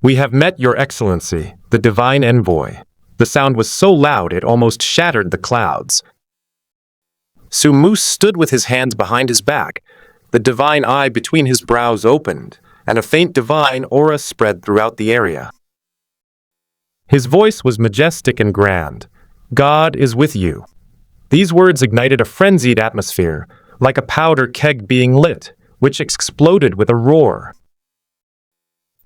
"We have met your excellency, the divine envoy." The sound was so loud it almost shattered the clouds. Sumu stood with his hands behind his back, the divine eye between his brows opened, and a faint divine aura spread throughout the area. His voice was majestic and grand. "God is with you." These words ignited a frenzied atmosphere, like a powder keg being lit, which exploded with a roar.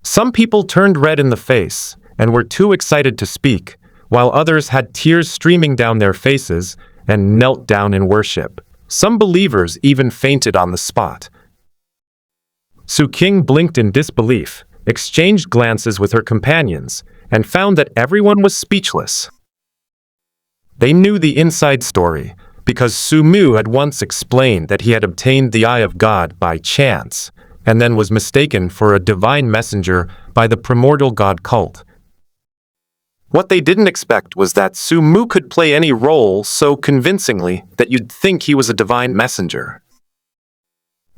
Some people turned red in the face and were too excited to speak, while others had tears streaming down their faces and knelt down in worship. Some believers even fainted on the spot. Su King blinked in disbelief, exchanged glances with her companions, and found that everyone was speechless. They knew the inside story, because Sumu had once explained that he had obtained the Eye of God by chance, and then was mistaken for a divine messenger by the primordial god cult. What they didn't expect was that Sumu could play any role so convincingly that you'd think he was a divine messenger.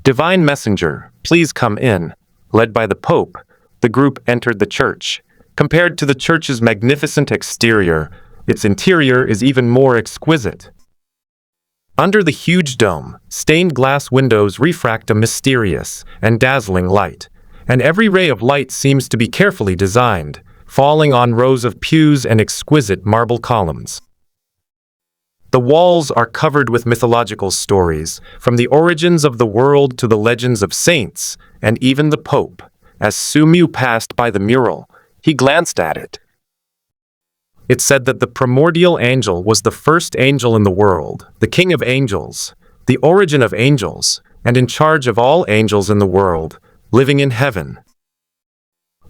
"Divine messenger, please come in." Led by the Pope, the group entered the church. Compared to the church's magnificent exterior, its interior is even more exquisite. Under the huge dome, stained glass windows refract a mysterious and dazzling light, and every ray of light seems to be carefully designed, falling on rows of pews and exquisite marble columns. The walls are covered with mythological stories, from the origins of the world to the legends of saints, and even the Pope. As Sumu passed by the mural, he glanced at it. It said that the primordial angel was the first angel in the world, the king of angels, the origin of angels, and in charge of all angels in the world, living in heaven.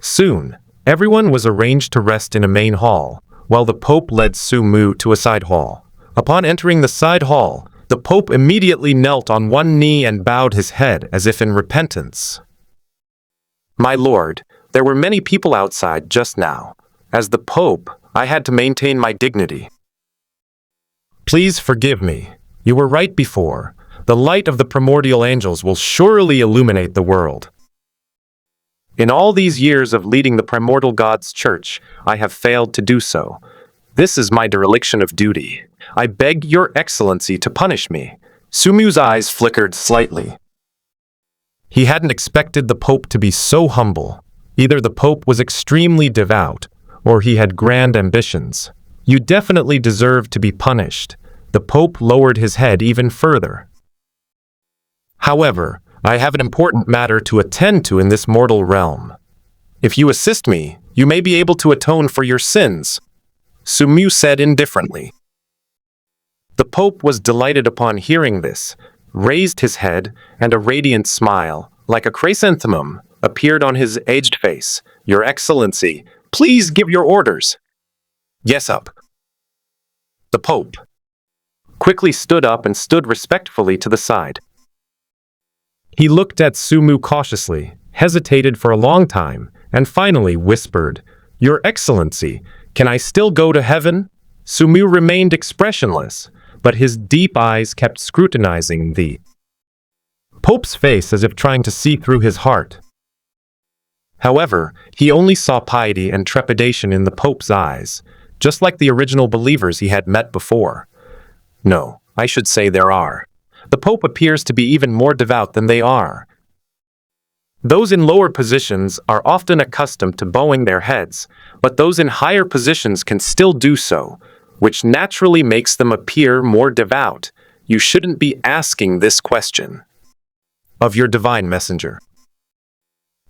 Soon, everyone was arranged to rest in a main hall, while the Pope led Sumu to a side hall. Upon entering the side hall, the Pope immediately knelt on one knee and bowed his head as if in repentance. "My lord, there were many people outside just now. As the Pope, I had to maintain my dignity. Please forgive me. You were right before. The light of the primordial angels will surely illuminate the world. In all these years of leading the primordial God's church, I have failed to do so. This is my dereliction of duty. I beg your excellency to punish me." Sumu's eyes flickered slightly. He hadn't expected the Pope to be so humble. Either the Pope was extremely devout, or he had grand ambitions. "You definitely deserve to be punished." The Pope lowered his head even further. "However, I have an important matter to attend to in this mortal realm. If you assist me, you may be able to atone for your sins," Sumu said indifferently. The Pope was delighted upon hearing this, raised his head, and a radiant smile, like a chrysanthemum, appeared on his aged face. "Your Excellency, please give your orders." "Yes, up." The Pope quickly stood up and stood respectfully to the side. He looked at Sumu cautiously, hesitated for a long time, and finally whispered, "Your Excellency, can I still go to heaven?" Sumu remained expressionless, but his deep eyes kept scrutinizing the Pope's face as if trying to see through his heart. However, he only saw piety and trepidation in the Pope's eyes, just like the original believers he had met before. No, I should say there are. The Pope appears to be even more devout than they are. Those in lower positions are often accustomed to bowing their heads, but those in higher positions can still do so, which naturally makes them appear more devout. You shouldn't be asking this question of your divine messenger.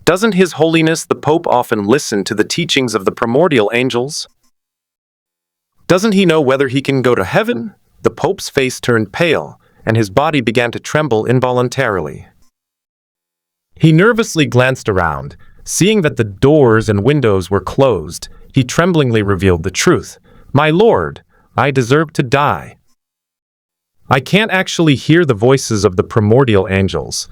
Doesn't His Holiness the Pope often listen to the teachings of the primordial angels? Doesn't he know whether he can go to heaven? The Pope's face turned pale, and his body began to tremble involuntarily. He nervously glanced around. Seeing that the doors and windows were closed, he tremblingly revealed the truth. "My lord, I deserve to die. I can't actually hear the voices of the primordial angels.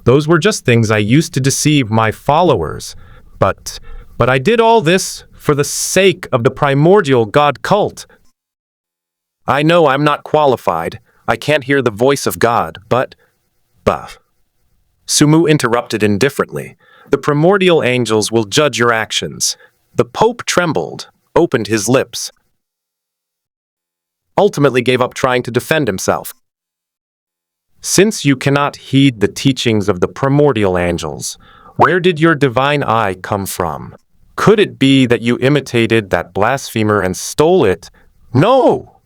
Those were just things I used to deceive my followers. But I did all this for the sake of the primordial God cult. I know I'm not qualified. I can't hear the voice of God, but... Sumu interrupted indifferently. "The primordial angels will judge your actions." The Pope trembled, opened his lips, ultimately gave up trying to defend himself. "Since you cannot heed the teachings of the primordial angels, where did your divine eye come from? Could it be that you imitated that blasphemer and stole it?" "No!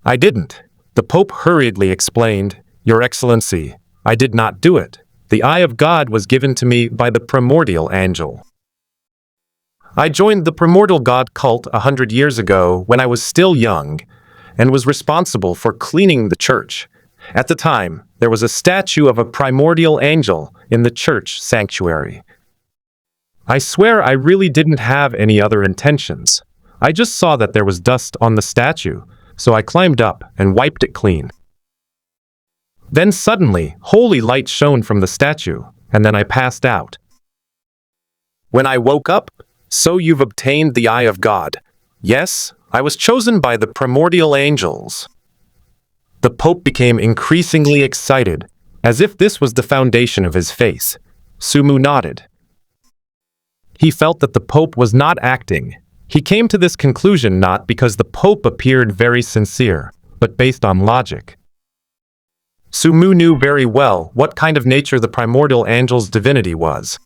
I didn't," the Pope hurriedly explained. "Your Excellency, I did not do it. The eye of God was given to me by the primordial angel. I joined the primordial God cult 100 years ago when I was still young and was responsible for cleaning the church. At the time, there was a statue of a primordial angel in the church sanctuary. I swear I really didn't have any other intentions. I just saw that there was dust on the statue, so I climbed up and wiped it clean. Then suddenly, holy light shone from the statue, and then I passed out. When I woke up, so you've obtained the eye of God. Yes, I was chosen by the primordial angels." The Pope became increasingly excited, as if this was the foundation of his face. Sumu nodded. He felt that the Pope was not acting. He came to this conclusion not because the Pope appeared very sincere, but based on logic. Sumu knew very well what kind of nature the primordial angel's divinity was.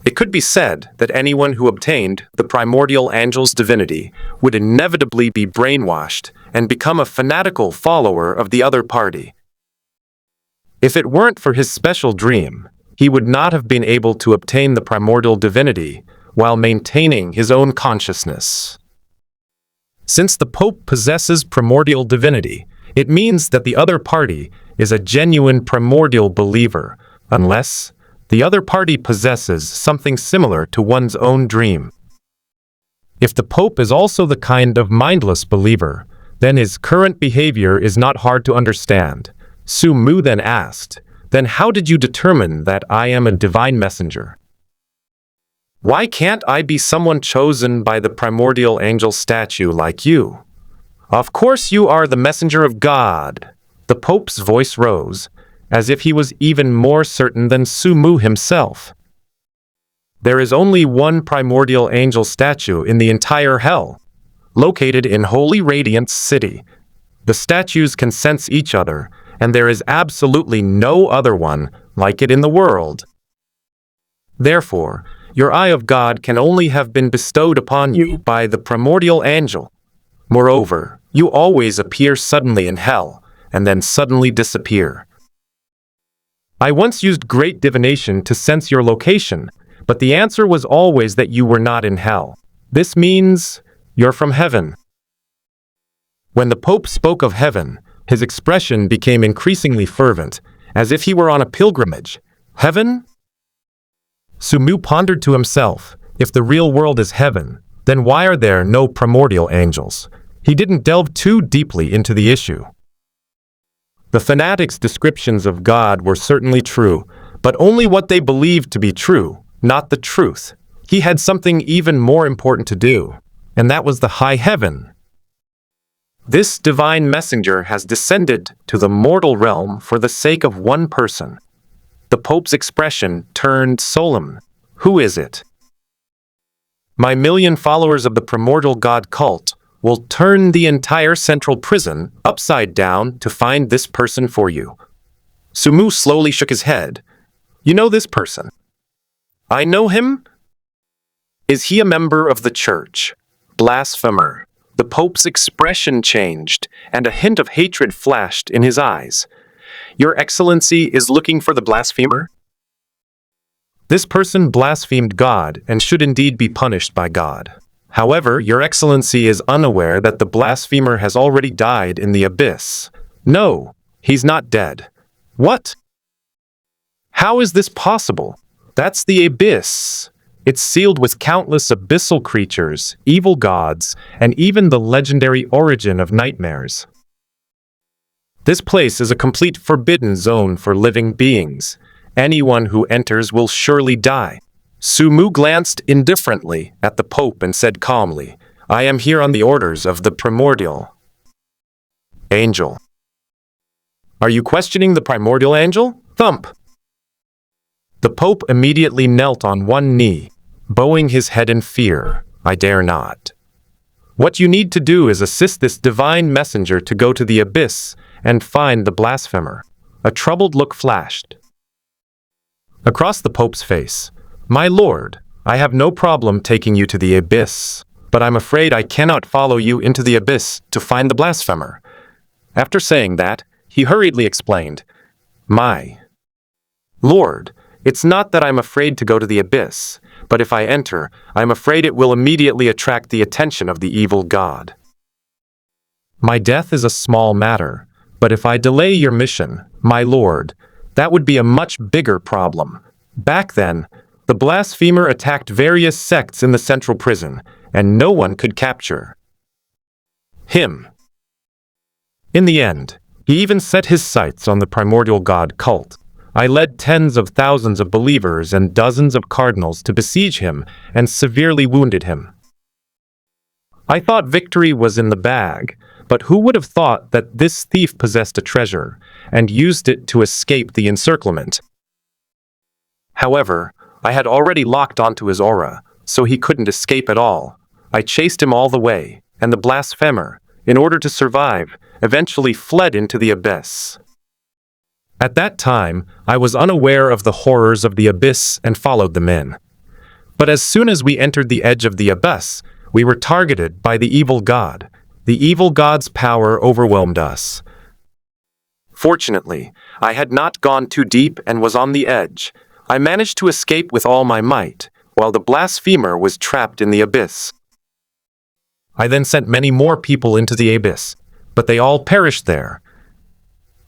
It could be said that anyone who obtained the primordial angel's divinity would inevitably be brainwashed and become a fanatical follower of the other party. If it weren't for his special dream, he would not have been able to obtain the primordial divinity while maintaining his own consciousness. Since the Pope possesses primordial divinity, it means that the other party is a genuine primordial believer, unless the other party possesses something similar to one's own dream. If the Pope is also the kind of mindless believer, then his current behavior is not hard to understand. Sumu then asked, "Then how did you determine that I am a divine messenger? Why can't I be someone chosen by the primordial angel statue like you?" "Of course you are the messenger of God." The Pope's voice rose, as if he was even more certain than Sumu himself. "There is only one primordial angel statue in the entire hell, located in Holy Radiance City. The statues can sense each other, and there is absolutely no other one like it in the world. Therefore, your eye of God can only have been bestowed upon you by the primordial angel. Moreover, you always appear suddenly in hell, and then suddenly disappear. I once used great divination to sense your location, but the answer was always that you were not in hell. This means you're from heaven." When the Pope spoke of heaven, his expression became increasingly fervent, as if he were on a pilgrimage. "Heaven?" Sumu pondered to himself, if the real world is heaven, then why are there no primordial angels? He didn't delve too deeply into the issue. The fanatics' descriptions of God were certainly true, but only what they believed to be true, not the truth. He had something even more important to do, and that was the high heaven. This divine messenger has descended to the mortal realm for the sake of one person. The Pope's expression turned solemn. Who is it? My million followers of the primordial god cult will turn the entire central prison upside down to find this person for you. Sumu slowly shook his head. You know this person? I know him? Is he a member of the church? Blasphemer. The Pope's expression changed, and a hint of hatred flashed in his eyes. Your Excellency is looking for the blasphemer? This person blasphemed God and should indeed be punished by God. However, Your Excellency is unaware that the blasphemer has already died in the abyss. No, he's not dead. What? How is this possible? That's the abyss. It's sealed with countless abyssal creatures, evil gods, and even the legendary origin of nightmares. This place is a complete forbidden zone for living beings. Anyone who enters will surely die. Sumu glanced indifferently at the Pope and said calmly, I am here on the orders of the primordial angel. Are you questioning the primordial angel? Thump! The Pope immediately knelt on one knee, bowing his head in fear. I dare not. What you need to do is assist this divine messenger to go to the abyss and find the blasphemer. A troubled look flashed across the Pope's face. My lord, I have no problem taking you to the abyss, but I'm afraid I cannot follow you into the abyss to find the blasphemer. After saying that, he hurriedly explained, My lord, it's not that I'm afraid to go to the abyss, but if I enter, I'm afraid it will immediately attract the attention of the evil god. My death is a small matter, but if I delay your mission, my lord, that would be a much bigger problem. Back then, the blasphemer attacked various sects in the central prison, and no one could capture him. In the end, he even set his sights on the primordial god cult. I led tens of thousands of believers and dozens of cardinals to besiege him and severely wounded him. I thought victory was in the bag, but who would have thought that this thief possessed a treasure and used it to escape the encirclement? However, I had already locked onto his aura, so he couldn't escape at all. I chased him all the way, and the blasphemer, in order to survive, eventually fled into the abyss. At that time, I was unaware of the horrors of the abyss and followed them in. But as soon as we entered the edge of the abyss, we were targeted by the evil god. The evil god's power overwhelmed us. Fortunately, I had not gone too deep and was on the edge. I managed to escape with all my might, while the blasphemer was trapped in the abyss. I then sent many more people into the abyss, but they all perished there.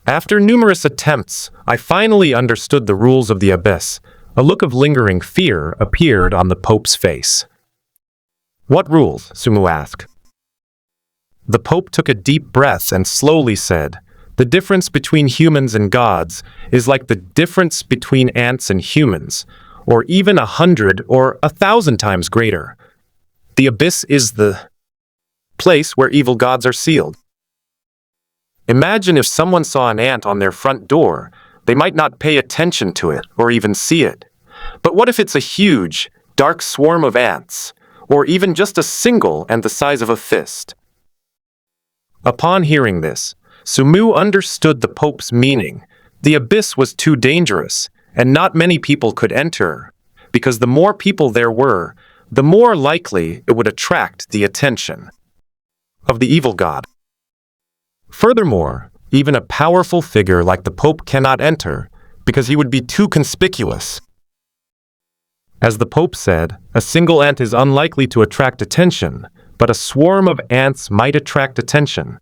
After numerous attempts, I finally understood the rules of the abyss. A look of lingering fear appeared on the Pope's face. What rules? Sumu asked. The Pope took a deep breath and slowly said, The difference between humans and gods is like the difference between ants and humans, or even 100 or 1,000 times greater. The abyss is the place where evil gods are sealed. Imagine if someone saw an ant on their front door, they might not pay attention to it or even see it. But what if it's a huge, dark swarm of ants, or even just a single ant the size of a fist? Upon hearing this, Sumu understood the Pope's meaning. The abyss was too dangerous, and not many people could enter, because the more people there were, the more likely it would attract the attention of the evil god. Furthermore, even a powerful figure like the Pope cannot enter, because he would be too conspicuous. As the Pope said, a single ant is unlikely to attract attention, but a swarm of ants might attract attention.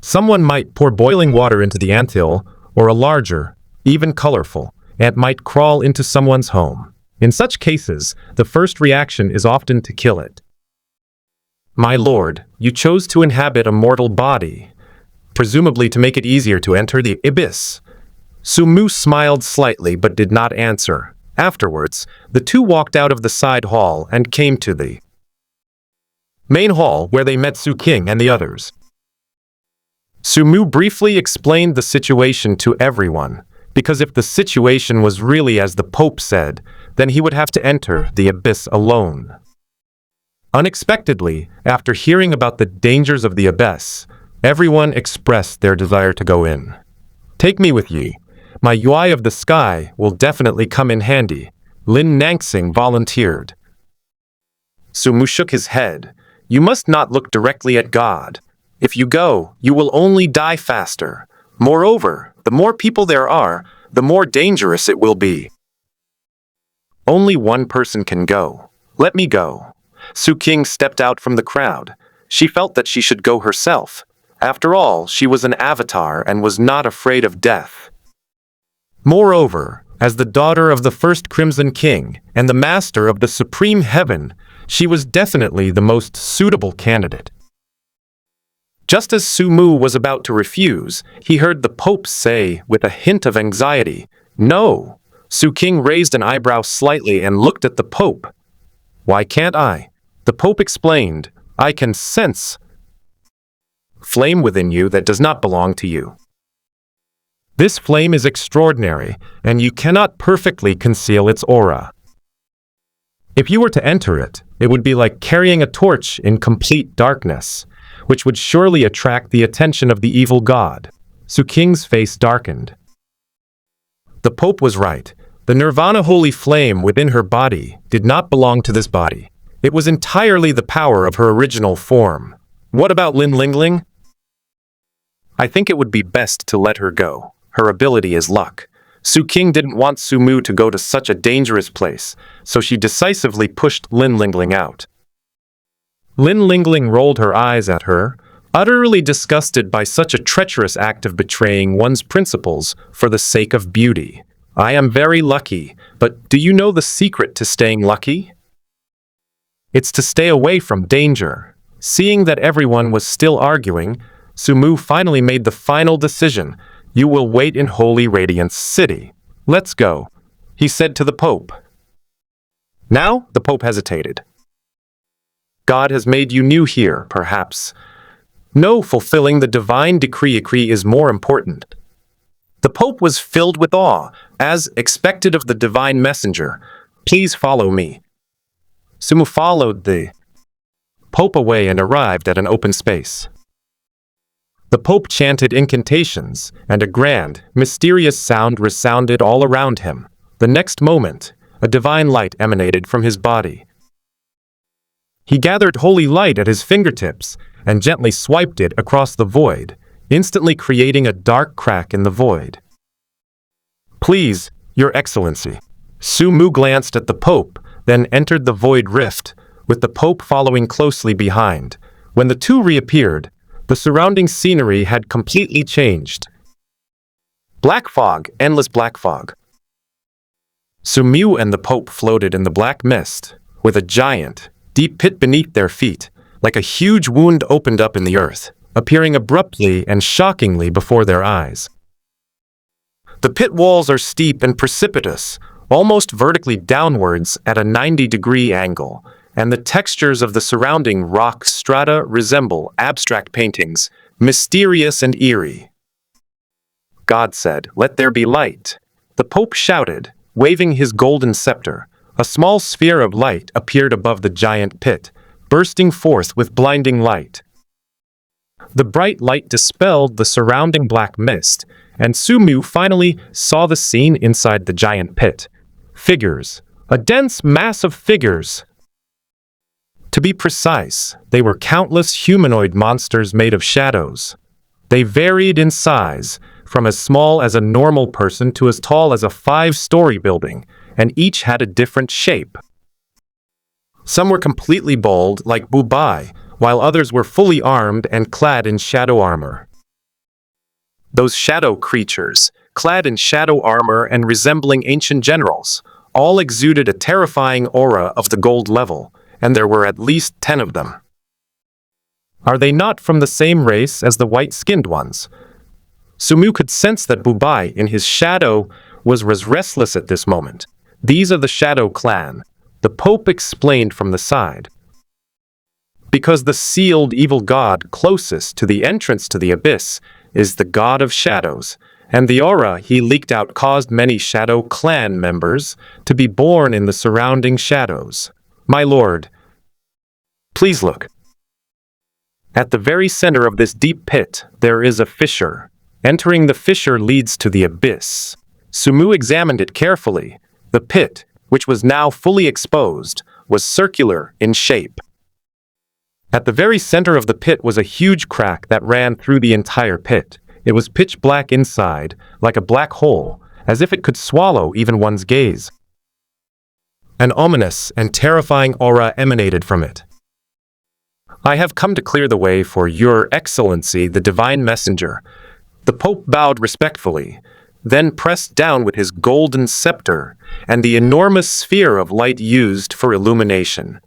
Someone might pour boiling water into the anthill, or a larger, even colorful, ant might crawl into someone's home. In such cases, the first reaction is often to kill it. My lord, you chose to inhabit a mortal body, presumably to make it easier to enter the abyss. Sumu smiled slightly but did not answer. Afterwards, the two walked out of the side hall and came to the main hall where they met Su King and the others. Sumu briefly explained the situation to everyone. Because if the situation was really as the Pope said, then he would have to enter the abyss alone. Unexpectedly, after hearing about the dangers of the abyss, everyone expressed their desire to go in. "Take me with you. My UI of the sky will definitely come in handy," Lin Nangsing volunteered. Sumu shook his head. "You must not look directly at God. If you go, you will only die faster. Moreover, the more people there are, the more dangerous it will be." "Only one person can go. Let me go." Su King stepped out from the crowd. She felt that she should go herself. After all, she was an avatar and was not afraid of death. Moreover, as the daughter of the first Crimson King and the master of the Supreme Heaven, she was definitely the most suitable candidate. Just as Sumu was about to refuse, he heard the Pope say with a hint of anxiety, "No." Su King raised an eyebrow slightly and looked at the Pope. "Why can't I?" The Pope explained, "I can sense flame within you that does not belong to you. This flame is extraordinary, and you cannot perfectly conceal its aura. If you were to enter it, it would be like carrying a torch in complete darkness, which would surely attract the attention of the evil god." Su King's face darkened. The Pope was right. The Nirvana holy flame within her body did not belong to this body. It was entirely the power of her original form. What about Lin Lingling? "I think it would be best to let her go. Her ability is luck." Su King didn't want Sumu to go to such a dangerous place, so she decisively pushed Lin Lingling out. Lin Lingling rolled her eyes at her, utterly disgusted by such a treacherous act of betraying one's principles for the sake of beauty. "I am very lucky, but do you know the secret to staying lucky? It's to stay away from danger." Seeing that everyone was still arguing, Sumu finally made the final decision. "You will wait in Holy Radiance City. Let's go," he said to the Pope. Now, the Pope hesitated. "God has made you new here, perhaps. No, fulfilling the divine decree is more important." The Pope was filled with awe, as expected of the divine messenger. "Please follow me." Sumu followed the Pope away and arrived at an open space. The Pope chanted incantations, and a grand, mysterious sound resounded all around him. The next moment, a divine light emanated from his body. He gathered holy light at his fingertips and gently swiped it across the void, instantly creating a dark crack in the void. "Please, Your Excellency." Sumu glanced at the Pope, then entered the void rift, with the Pope following closely behind. When the two reappeared, the surrounding scenery had completely changed. Black fog, endless black fog. Sumu and the Pope floated in the black mist, with a giant, deep pit beneath their feet, like a huge wound opened up in the earth, appearing abruptly and shockingly before their eyes. The pit walls are steep and precipitous, almost vertically downwards at a 90-degree angle, and the textures of the surrounding rock strata resemble abstract paintings, mysterious and eerie. God said, "Let there be light." The Pope shouted, waving his golden scepter. A small sphere of light appeared above the giant pit, bursting forth with blinding light. The bright light dispelled the surrounding black mist, and Sumu finally saw the scene inside the giant pit. Figures. A dense mass of figures. To be precise, they were countless humanoid monsters made of shadows. They varied in size, from as small as a normal person to as tall as a 5-story building, and each had a different shape. Some were completely bald, like Bubai, while others were fully armed and clad in shadow armor. Those shadow creatures, clad in shadow armor and resembling ancient generals, all exuded a terrifying aura of the gold level, and there were at least 10 of them. Are they not from the same race as the white-skinned ones? Sumu could sense that Bubai, in his shadow, was restless at this moment. "These are the Shadow Clan," the Pope explained from the side. "Because the sealed evil god closest to the entrance to the abyss is the god of shadows, and the aura he leaked out caused many Shadow Clan members to be born in the surrounding shadows. My lord, please look. At the very center of this deep pit, there is a fissure. Entering the fissure leads to the abyss. Sumu examined it carefully. The pit, which was now fully exposed, was circular in shape. At the very center of the pit was a huge crack that ran through the entire pit. It was pitch black inside, like a black hole, as if it could swallow even one's gaze. An ominous and terrifying aura emanated from it. I have come to clear the way for Your Excellency, the Divine Messenger. The Pope bowed respectfully, then pressed down with his golden scepter and the enormous sphere of light used for illumination.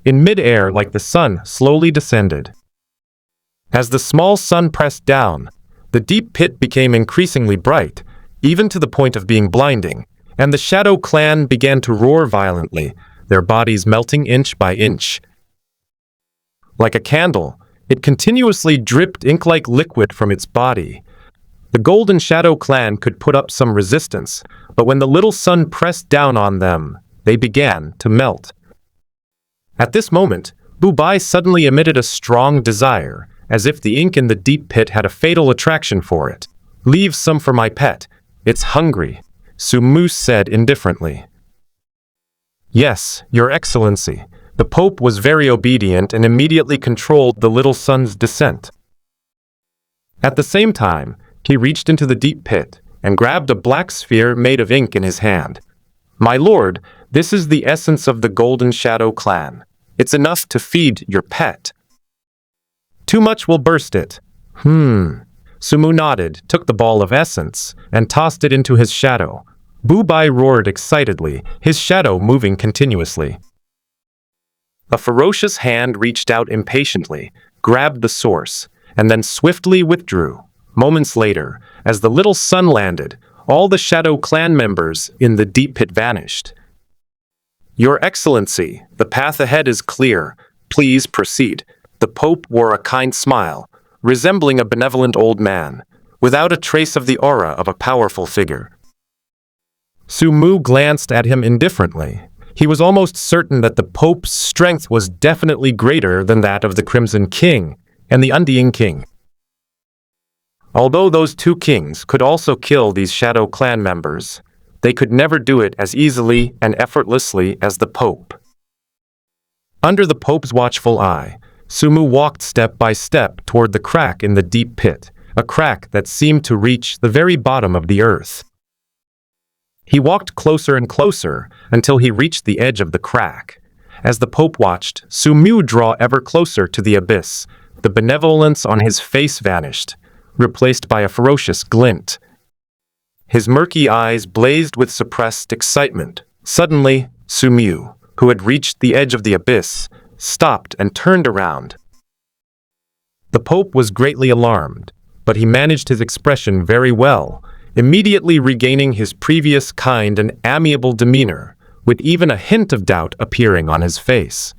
In mid-air, like the sun, slowly descended. As the small sun pressed down, the deep pit became increasingly bright, even to the point of being blinding, and the Shadow Clan began to roar violently, their bodies melting inch by inch. Like a candle, it continuously dripped ink-like liquid from its body. The Golden Shadow Clan could put up some resistance, but when the little sun pressed down on them, they began to melt. At this moment, Bubai suddenly emitted a strong desire, as if the ink in the deep pit had a fatal attraction for it. "Leave some for my pet. It's hungry," Sumu said indifferently. "Yes, Your Excellency." The Pope was very obedient and immediately controlled the little sun's descent. At the same time, he reached into the deep pit and grabbed a black sphere made of ink in his hand. "My lord, this is the essence of the Golden Shadow Clan. It's enough to feed your pet. Too much will burst it." Sumu nodded, took the ball of essence, and tossed it into his shadow. Bubai roared excitedly, his shadow moving continuously. A ferocious hand reached out impatiently, grabbed the source, and then swiftly withdrew. Moments later, as the little sun landed, all the Shadow Clan members in the deep pit vanished. "Your Excellency, the path ahead is clear. Please proceed." The Pope wore a kind smile, resembling a benevolent old man, without a trace of the aura of a powerful figure. Sumu glanced at him indifferently. He was almost certain that the Pope's strength was definitely greater than that of the Crimson King and the Undying King. Although those two kings could also kill these Shadow Clan members, they could never do it as easily and effortlessly as the Pope. Under the Pope's watchful eye, Sumu walked step by step toward the crack in the deep pit, a crack that seemed to reach the very bottom of the earth. He walked closer and closer until he reached the edge of the crack. As the Pope watched Sumu draw ever closer to the abyss, the benevolence on his face vanished, replaced by a ferocious glint. His murky eyes blazed with suppressed excitement. Suddenly, Sumu, who had reached the edge of the abyss, stopped and turned around. The Pope was greatly alarmed, but he managed his expression very well, immediately regaining his previous kind and amiable demeanor, with even a hint of doubt appearing on his face.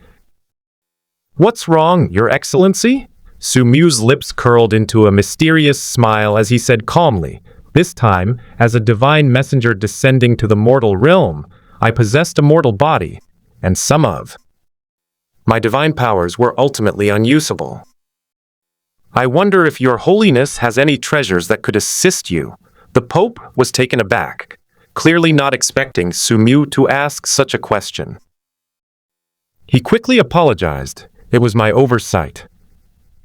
"What's wrong, Your Excellency?" Sumu's lips curled into a mysterious smile as he said calmly, "This time, as a divine messenger descending to the mortal realm, I possessed a mortal body, and some of my divine powers were ultimately unusable. I wonder if Your Holiness has any treasures that could assist you." The Pope was taken aback, clearly not expecting Sumu to ask such a question. He quickly apologized. "It was my oversight."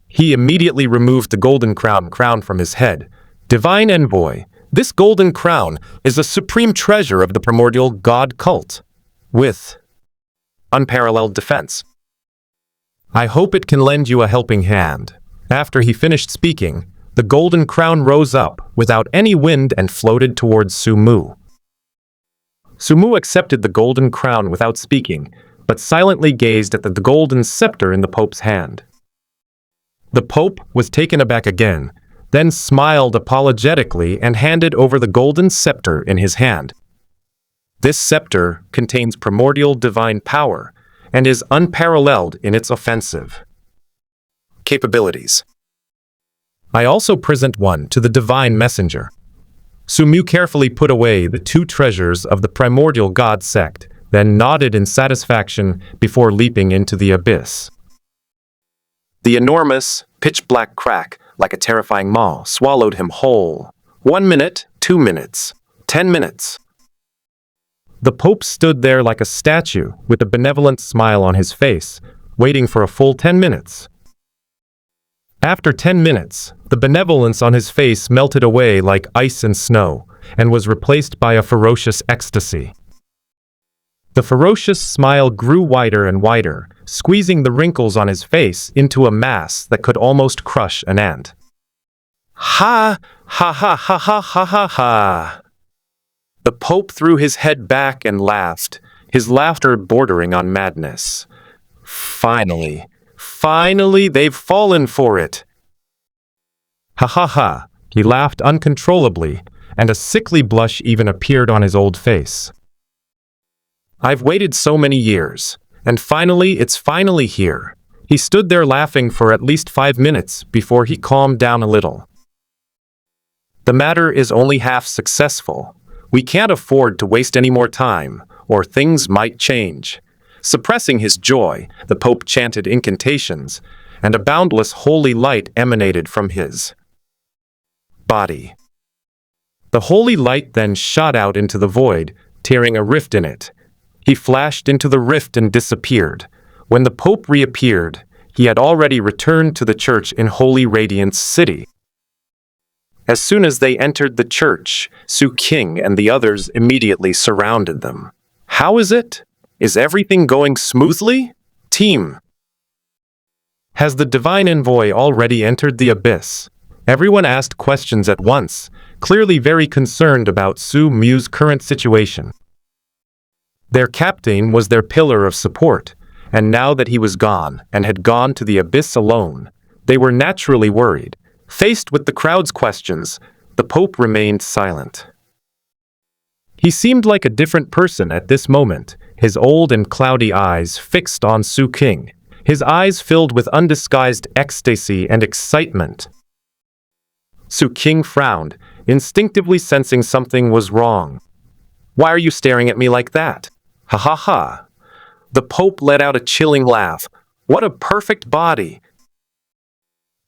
He immediately removed the golden crown from his head. "Divine Envoy, this golden crown is a supreme treasure of the primordial god cult, with unparalleled defense. I hope it can lend you a helping hand." After he finished speaking, the golden crown rose up without any wind and floated towards Sumu. Sumu accepted the golden crown without speaking, but silently gazed at the golden scepter in the Pope's hand. The Pope was taken aback again, then smiled apologetically and handed over the golden scepter in his hand. This scepter contains primordial divine power and is unparalleled in its offensive capabilities. I also present one to the divine messenger. Sumu carefully put away the two treasures of the primordial god sect, then nodded in satisfaction before leaping into the abyss. The enormous, pitch-black crack, like a terrifying maw, swallowed him whole. 1 minute, 2 minutes, 10 minutes. The Pope stood there like a statue, with a benevolent smile on his face, waiting for a full 10 minutes. After 10 minutes, the benevolence on his face melted away like ice and snow, and was replaced by a ferocious ecstasy. The ferocious smile grew wider and wider, squeezing the wrinkles on his face into a mass that could almost crush an ant. Ha! Ha ha ha ha ha ha ha! The Pope threw his head back and laughed, his laughter bordering on madness. Finally, they've fallen for it! Ha ha ha! He laughed uncontrollably, and a sickly blush even appeared on his old face. I've waited so many years, and it's finally here. He stood there laughing for at least 5 minutes before he calmed down a little. The matter is only half successful. We can't afford to waste any more time, or things might change. Suppressing his joy, the Pope chanted incantations, and a boundless holy light emanated from his body. The holy light then shot out into the void, tearing a rift in it. He flashed into the rift and disappeared. When the Pope reappeared, he had already returned to the church in Holy Radiance City. As soon as they entered the church, Su King and the others immediately surrounded them. How is it? Is everything going smoothly? Team. Has the divine envoy already entered the abyss? Everyone asked questions at once, clearly very concerned about Sumu's current situation. Their captain was their pillar of support, and now that he was gone and had gone to the abyss alone, they were naturally worried. Faced with the crowd's questions, the Pope remained silent. He seemed like a different person at this moment, his old and cloudy eyes fixed on Su King, his eyes filled with undisguised ecstasy and excitement. Su King frowned, instinctively sensing something was wrong. Why are you staring at me like that? Ha ha ha. The Pope let out a chilling laugh. What a perfect body.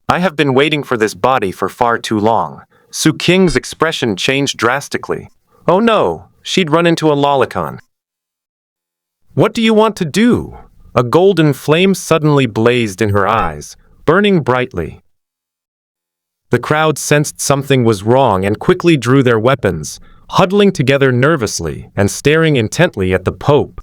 I have been waiting for this body for far too long. Su King's expression changed drastically. Oh no, she'd run into a lolicon. What do you want to do? A golden flame suddenly blazed in her eyes, burning brightly. The crowd sensed something was wrong and quickly drew their weapons, huddling together nervously and staring intently at the Pope.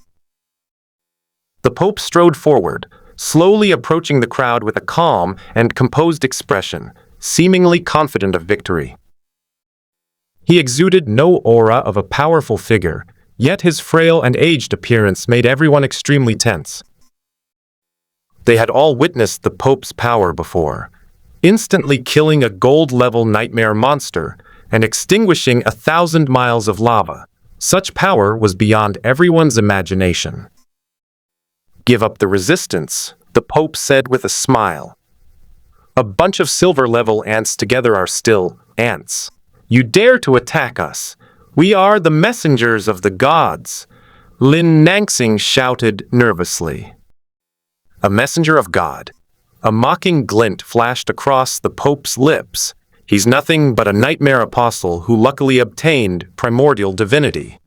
The Pope strode forward, slowly approaching the crowd with a calm and composed expression, seemingly confident of victory. He exuded no aura of a powerful figure, yet his frail and aged appearance made everyone extremely tense. They had all witnessed the Pope's power before, instantly killing a gold-level nightmare monster and extinguishing 1,000 miles of lava. Such power was beyond everyone's imagination. Give up the resistance, the Pope said with a smile. A bunch of silver-level ants together are still ants. You dare to attack us. We are the messengers of the gods, Lin Nangsing shouted nervously. A messenger of God. A mocking glint flashed across the Pope's lips. He's nothing but a nightmare apostle who luckily obtained primordial divinity.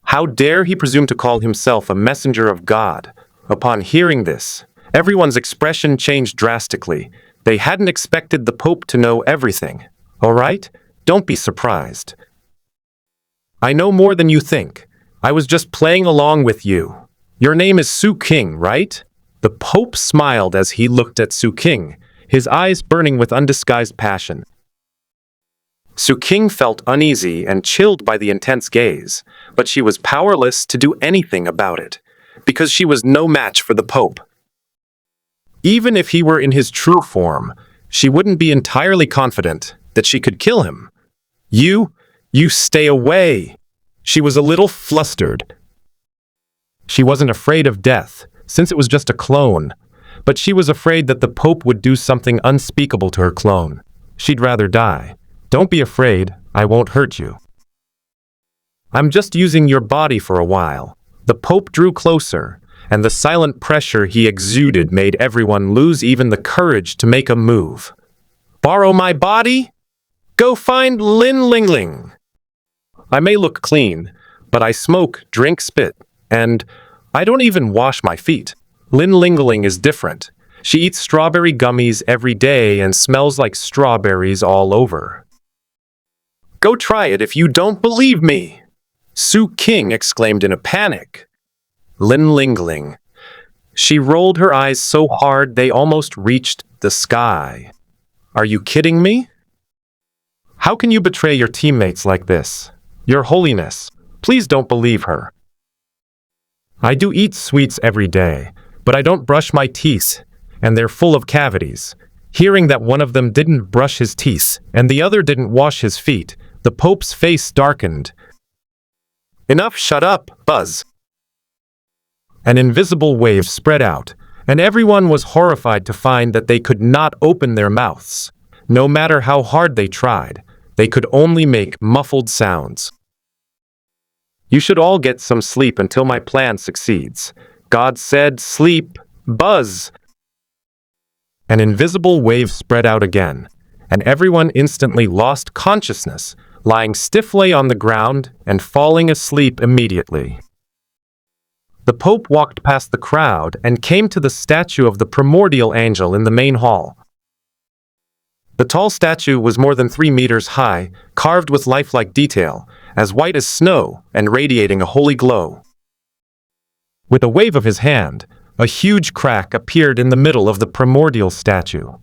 How dare he presume to call himself a messenger of God? Upon hearing this, everyone's expression changed drastically. They hadn't expected the Pope to know everything. All right? Don't be surprised. I know more than you think. I was just playing along with you. Your name is Su King, right? The Pope smiled as he looked at Su King, his eyes burning with undisguised passion. Su King felt uneasy and chilled by the intense gaze, but she was powerless to do anything about it, because she was no match for the Pope. Even if he were in his true form, she wouldn't be entirely confident that she could kill him. You stay away. She was a little flustered. She wasn't afraid of death, since it was just a clone, but she was afraid that the Pope would do something unspeakable to her clone. She'd rather die. Don't be afraid, I won't hurt you. I'm just using your body for a while. The Pope drew closer, and the silent pressure he exuded made everyone lose even the courage to make a move. Borrow my body? Go find Lin Lingling. I may look clean, but I smoke, drink, spit, and I don't even wash my feet. Lin Lingling is different. She eats strawberry gummies every day and smells like strawberries all over. Go try it if you don't believe me, Su King exclaimed in a panic. Lin Lingling. She rolled her eyes so hard they almost reached the sky. Are you kidding me? How can you betray your teammates like this? Your Holiness, please don't believe her. I do eat sweets every day, but I don't brush my teeth, and they're full of cavities. Hearing that one of them didn't brush his teeth and the other didn't wash his feet, the Pope's face darkened. Enough, shut up, Buzz. An invisible wave spread out, and everyone was horrified to find that they could not open their mouths. No matter how hard they tried, they could only make muffled sounds. You should all get some sleep until my plan succeeds. God said, sleep, Buzz. An invisible wave spread out again, and everyone instantly lost consciousness, lying stiffly on the ground and falling asleep immediately. The Pope walked past the crowd and came to the statue of the primordial angel in the main hall. The tall statue was more than 3 meters high, carved with lifelike detail, as white as snow and radiating a holy glow. With a wave of his hand, a huge crack appeared in the middle of the primordial statue.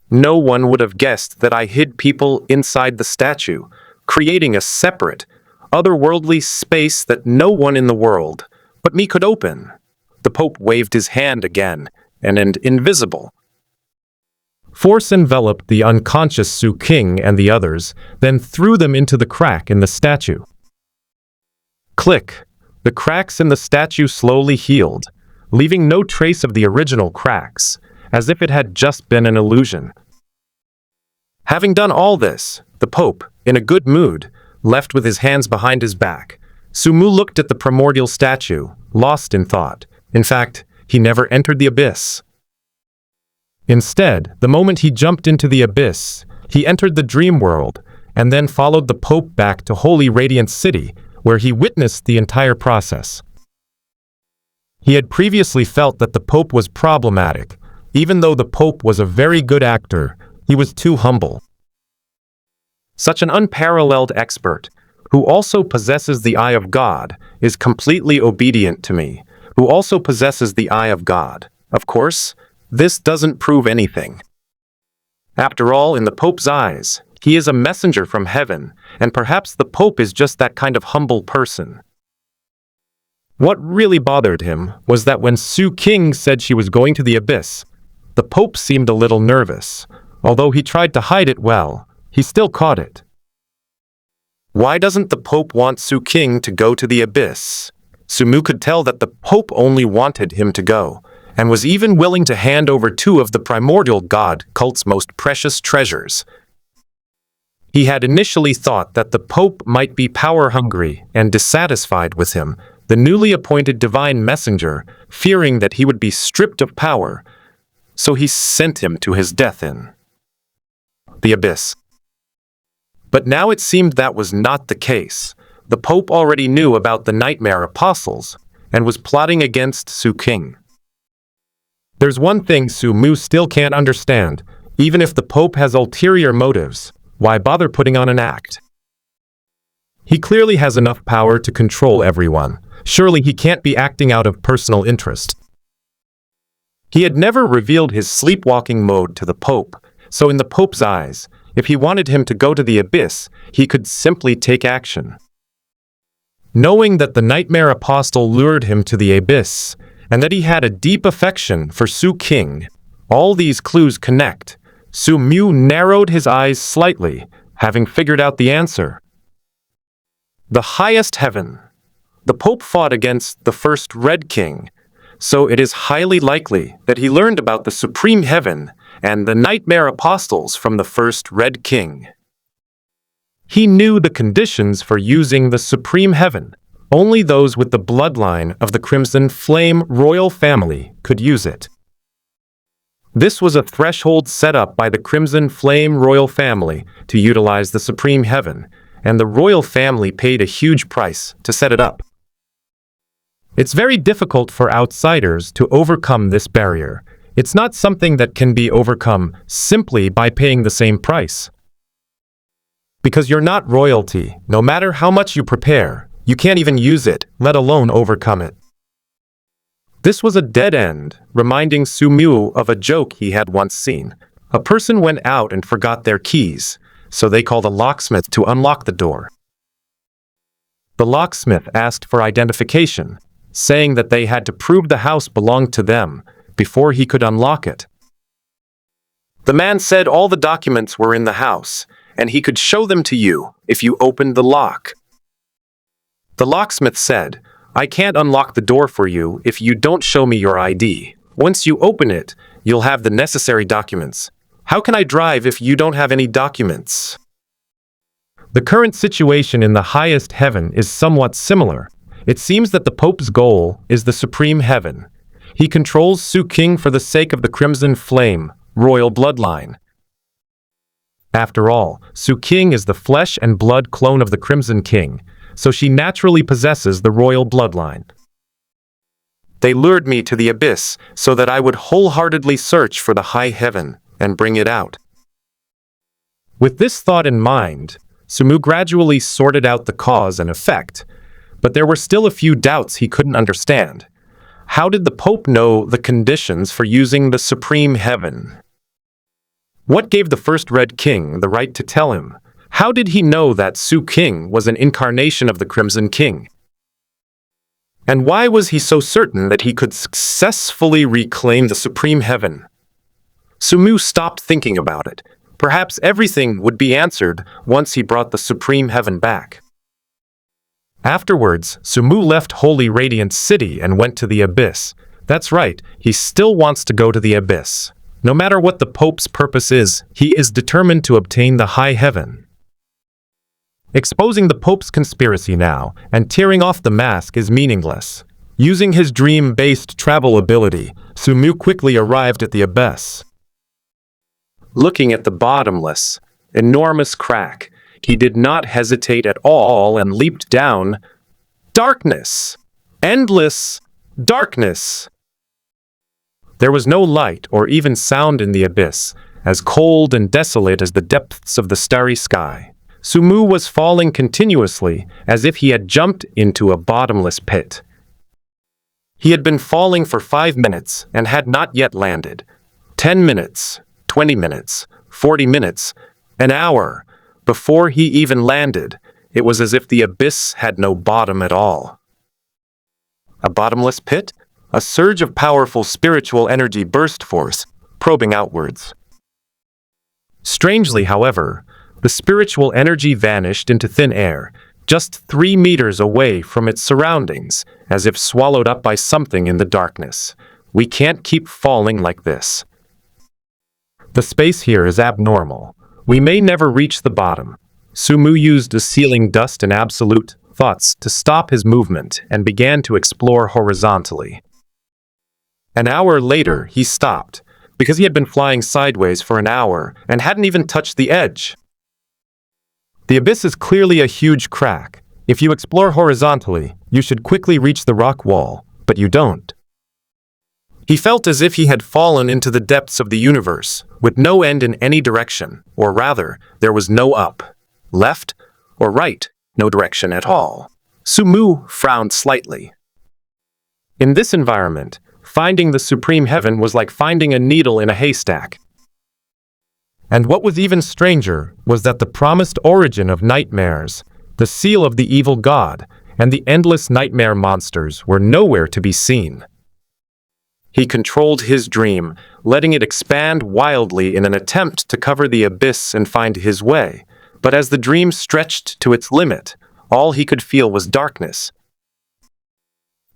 No one would have guessed that I hid people inside the statue, creating a separate, otherworldly space that no one in the world but me could open. The Pope waved his hand again, and invisible force enveloped the unconscious Su King and the others, then threw them into the crack in the statue. Click! The cracks in the statue slowly healed, leaving no trace of the original cracks, as if it had just been an illusion. Having done all this, the Pope, in a good mood, left with his hands behind his back. Sumu looked at the primordial statue, lost in thought. In fact, he never entered the abyss. Instead, the moment he jumped into the abyss, he entered the dream world, and then followed the Pope back to Holy Radiant City, where he witnessed the entire process. He had previously felt that the Pope was problematic. Even though the Pope was a very good actor, he was too humble. Such an unparalleled expert, who also possesses the eye of God, is completely obedient to me, who also possesses the eye of God. Of course, this doesn't prove anything. After all, in the Pope's eyes, he is a messenger from heaven, and perhaps the Pope is just that kind of humble person. What really bothered him was that when Su King said she was going to the abyss, the Pope seemed a little nervous. Although he tried to hide it well, he still caught it. Why doesn't the Pope want Su King to go to the abyss? Sumu could tell that the Pope only wanted him to go, and was even willing to hand over 2 of the primordial god cult's most precious treasures. He had initially thought that the Pope might be power-hungry and dissatisfied with him, the newly appointed divine messenger, fearing that he would be stripped of power, so he sent him to his death in the abyss. But now it seemed that was not the case. The Pope already knew about the Nightmare Apostles, and was plotting against Su King. There's one thing Sumu still can't understand. Even if the Pope has ulterior motives, why bother putting on an act? He clearly has enough power to control everyone. Surely he can't be acting out of personal interest. He had never revealed his sleepwalking mode to the Pope, so in the Pope's eyes, if he wanted him to go to the abyss, he could simply take action. Knowing that the Nightmare Apostle lured him to the abyss, and that he had a deep affection for Su King, all these clues connect. Su Mu narrowed his eyes slightly, having figured out the answer. The highest heaven. The Pope fought against the first Red King, so it is highly likely that he learned about the supreme heaven and the nightmare apostles from the first Red King. He knew the conditions for using the supreme heaven. Only those with the bloodline of the Crimson Flame royal family could use it. This was a threshold set up by the Crimson Flame royal family to utilize the supreme heaven, and the royal family paid a huge price to set it up. It's very difficult for outsiders to overcome this barrier. It's not something that can be overcome simply by paying the same price. Because you're not royalty, no matter how much you prepare, you can't even use it, let alone overcome it. This was a dead end, reminding Sumu of a joke he had once seen. A person went out and forgot their keys, so they called a locksmith to unlock the door. The locksmith asked for identification, saying that they had to prove the house belonged to them before he could unlock it. The man said all the documents were in the house, and he could show them to you if you opened the lock. The locksmith said, "I can't unlock the door for you if you don't show me your ID. Once you open it, you'll have the necessary documents. How can I drive if you don't have any documents?" The current situation in the highest heaven is somewhat similar. It seems that the Pope's goal is the supreme heaven. He controls Su King for the sake of the Crimson Flame royal bloodline. After all, Su King is the flesh and blood clone of the Crimson King, so she naturally possesses the royal bloodline. They lured me to the abyss so that I would wholeheartedly search for the high heaven and bring it out. With this thought in mind, Sumu gradually sorted out the cause and effect, but there were still a few doubts he couldn't understand. How did the Pope know the conditions for using the supreme heaven? What gave the first Red King the right to tell him? How did he know that Su King was an incarnation of the Crimson King? And why was he so certain that he could successfully reclaim the supreme heaven? Sumu stopped thinking about it. Perhaps everything would be answered once he brought the supreme heaven back. Afterwards, Sumu left Holy Radiant City and went to the abyss. That's right, he still wants to go to the abyss. No matter what the Pope's purpose is, he is determined to obtain the high heaven. Exposing the Pope's conspiracy now and tearing off the mask is meaningless. Using his dream-based travel ability, Sumu quickly arrived at the abyss. Looking at the bottomless, enormous crack, he did not hesitate at all and leaped down. Darkness! Endless darkness! There was no light or even sound in the abyss, as cold and desolate as the depths of the starry sky. Sumu was falling continuously, as if he had jumped into a bottomless pit. He had been falling for 5 minutes and had not yet landed. 10 minutes, 20 minutes, 40 minutes, an hour. Before he even landed, it was as if the abyss had no bottom at all. A bottomless pit? A surge of powerful spiritual energy burst forth, probing outwards. Strangely, however, the spiritual energy vanished into thin air, just 3 meters away from its surroundings, as if swallowed up by something in the darkness. We can't keep falling like this. The space here is abnormal. We may never reach the bottom. Sumu used the ceiling dust and absolute thoughts to stop his movement and began to explore horizontally. An hour later, he stopped, because he had been flying sideways for an hour and hadn't even touched the edge. The abyss is clearly a huge crack. If you explore horizontally, you should quickly reach the rock wall, but you don't. He felt as if he had fallen into the depths of the universe, with no end in any direction, or rather, there was no up, left, or right, no direction at all. Sumu frowned slightly. In this environment, finding the supreme heaven was like finding a needle in a haystack. And what was even stranger was that the promised origin of nightmares, the seal of the evil god, and the endless nightmare monsters were nowhere to be seen. He controlled his dream, letting it expand wildly in an attempt to cover the abyss and find his way. But as the dream stretched to its limit, all he could feel was darkness.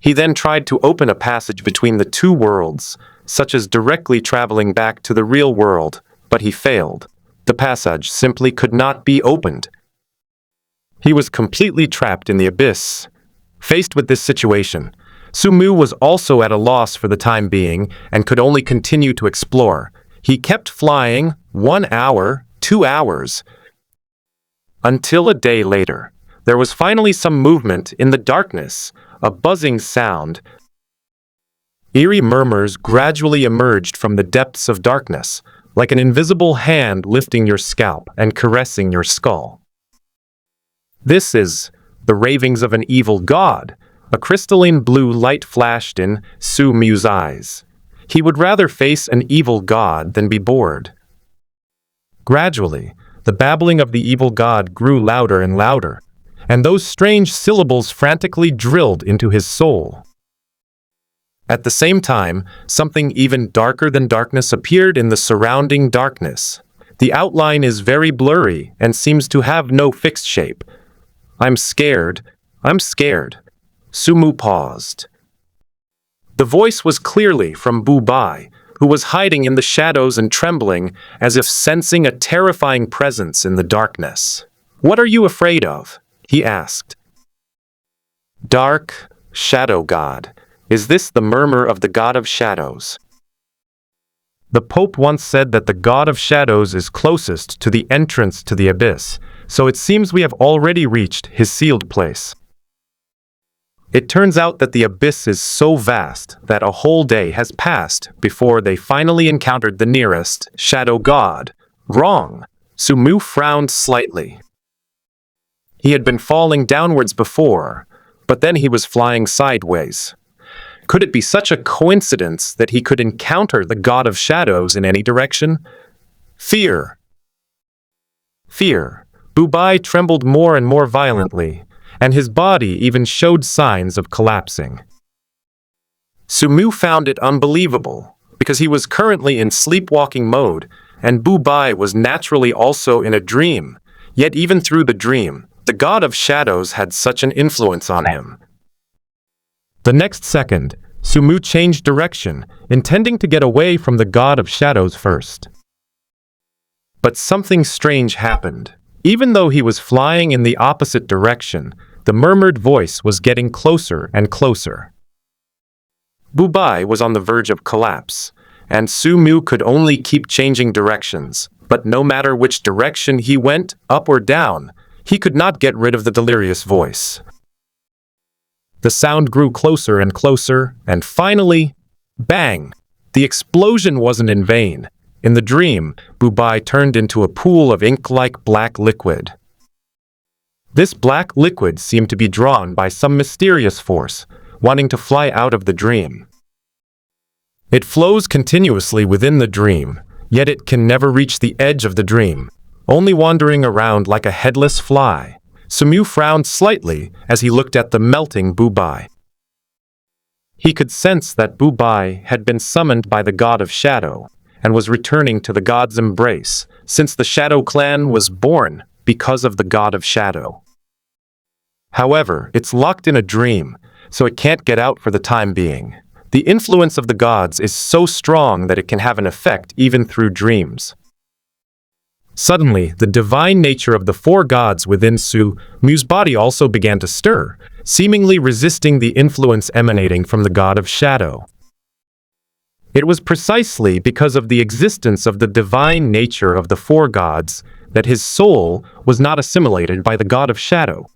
He then tried to open a passage between the two worlds, such as directly traveling back to the real world, but he failed. The passage simply could not be opened. He was completely trapped in the abyss. Faced with this situation, Sumu was also at a loss for the time being and could only continue to explore. He kept flying 1 hour, 2 hours, until a day later. There was finally some movement in the darkness, a buzzing sound. Eerie murmurs gradually emerged from the depths of darkness, like an invisible hand lifting your scalp and caressing your skull. This is the ravings of an evil god. A crystalline blue light flashed in Sumu's eyes. He would rather face an evil god than be bored. Gradually, the babbling of the evil god grew louder and louder, and those strange syllables frantically drilled into his soul. At the same time, something even darker than darkness appeared in the surrounding darkness. The outline is very blurry and seems to have no fixed shape. I'm scared. Sumu paused. The voice was clearly from Bubai, who was hiding in the shadows and trembling as if sensing a terrifying presence in the darkness. "What are you afraid of?" he asked. "Dark, shadow god. Is this the murmur of the god of shadows?" The Pope once said that the god of shadows is closest to the entrance to the abyss, so it seems we have already reached his sealed place. It turns out that the abyss is so vast that a whole day has passed before they finally encountered the nearest shadow god. Wrong. Sumu frowned slightly. He had been falling downwards before, but then he was flying sideways. Could it be such a coincidence that he could encounter the god of shadows in any direction? Fear. Bubai trembled more and more violently, and his body even showed signs of collapsing. Sumu found it unbelievable, because he was currently in sleepwalking mode, and Bubai was naturally also in a dream, yet even through the dream, the god of shadows had such an influence on him. The next second, Sumu changed direction, intending to get away from the god of shadows first. But something strange happened. Even though he was flying in the opposite direction, the murmured voice was getting closer and closer. Bubai was on the verge of collapse, and Sumu could only keep changing directions, but no matter which direction he went, up or down, he could not get rid of the delirious voice. The sound grew closer and closer, and finally, bang! The explosion wasn't in vain. In the dream, Bubai turned into a pool of ink-like black liquid. This black liquid seemed to be drawn by some mysterious force, wanting to fly out of the dream. It flows continuously within the dream, yet it can never reach the edge of the dream, only wandering around like a headless fly. Sumu frowned slightly as he looked at the melting Bubai. He could sense that Bubai had been summoned by the god of shadow, and was returning to the god's embrace, since the Shadow Clan was born because of the god of shadow. However, it's locked in a dream, so it can't get out for the time being. The influence of the gods is so strong that it can have an effect even through dreams. Suddenly, the divine nature of the four gods within Sumu's body also began to stir, seemingly resisting the influence emanating from the god of shadow. It was precisely because of the existence of the divine nature of the four gods that his soul was not assimilated by the god of shadow.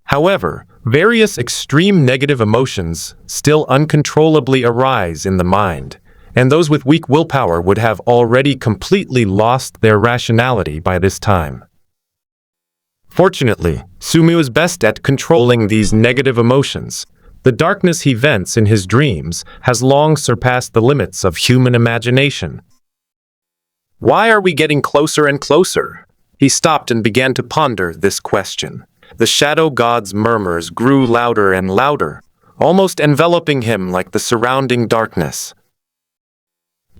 However, various extreme negative emotions still uncontrollably arise in the mind, and those with weak willpower would have already completely lost their rationality by this time. Fortunately, Sumu is best at controlling these negative emotions. The darkness he vents in his dreams has long surpassed the limits of human imagination. Why are we getting closer and closer? He stopped and began to ponder this question. The shadow god's murmurs grew louder and louder, almost enveloping him like the surrounding darkness.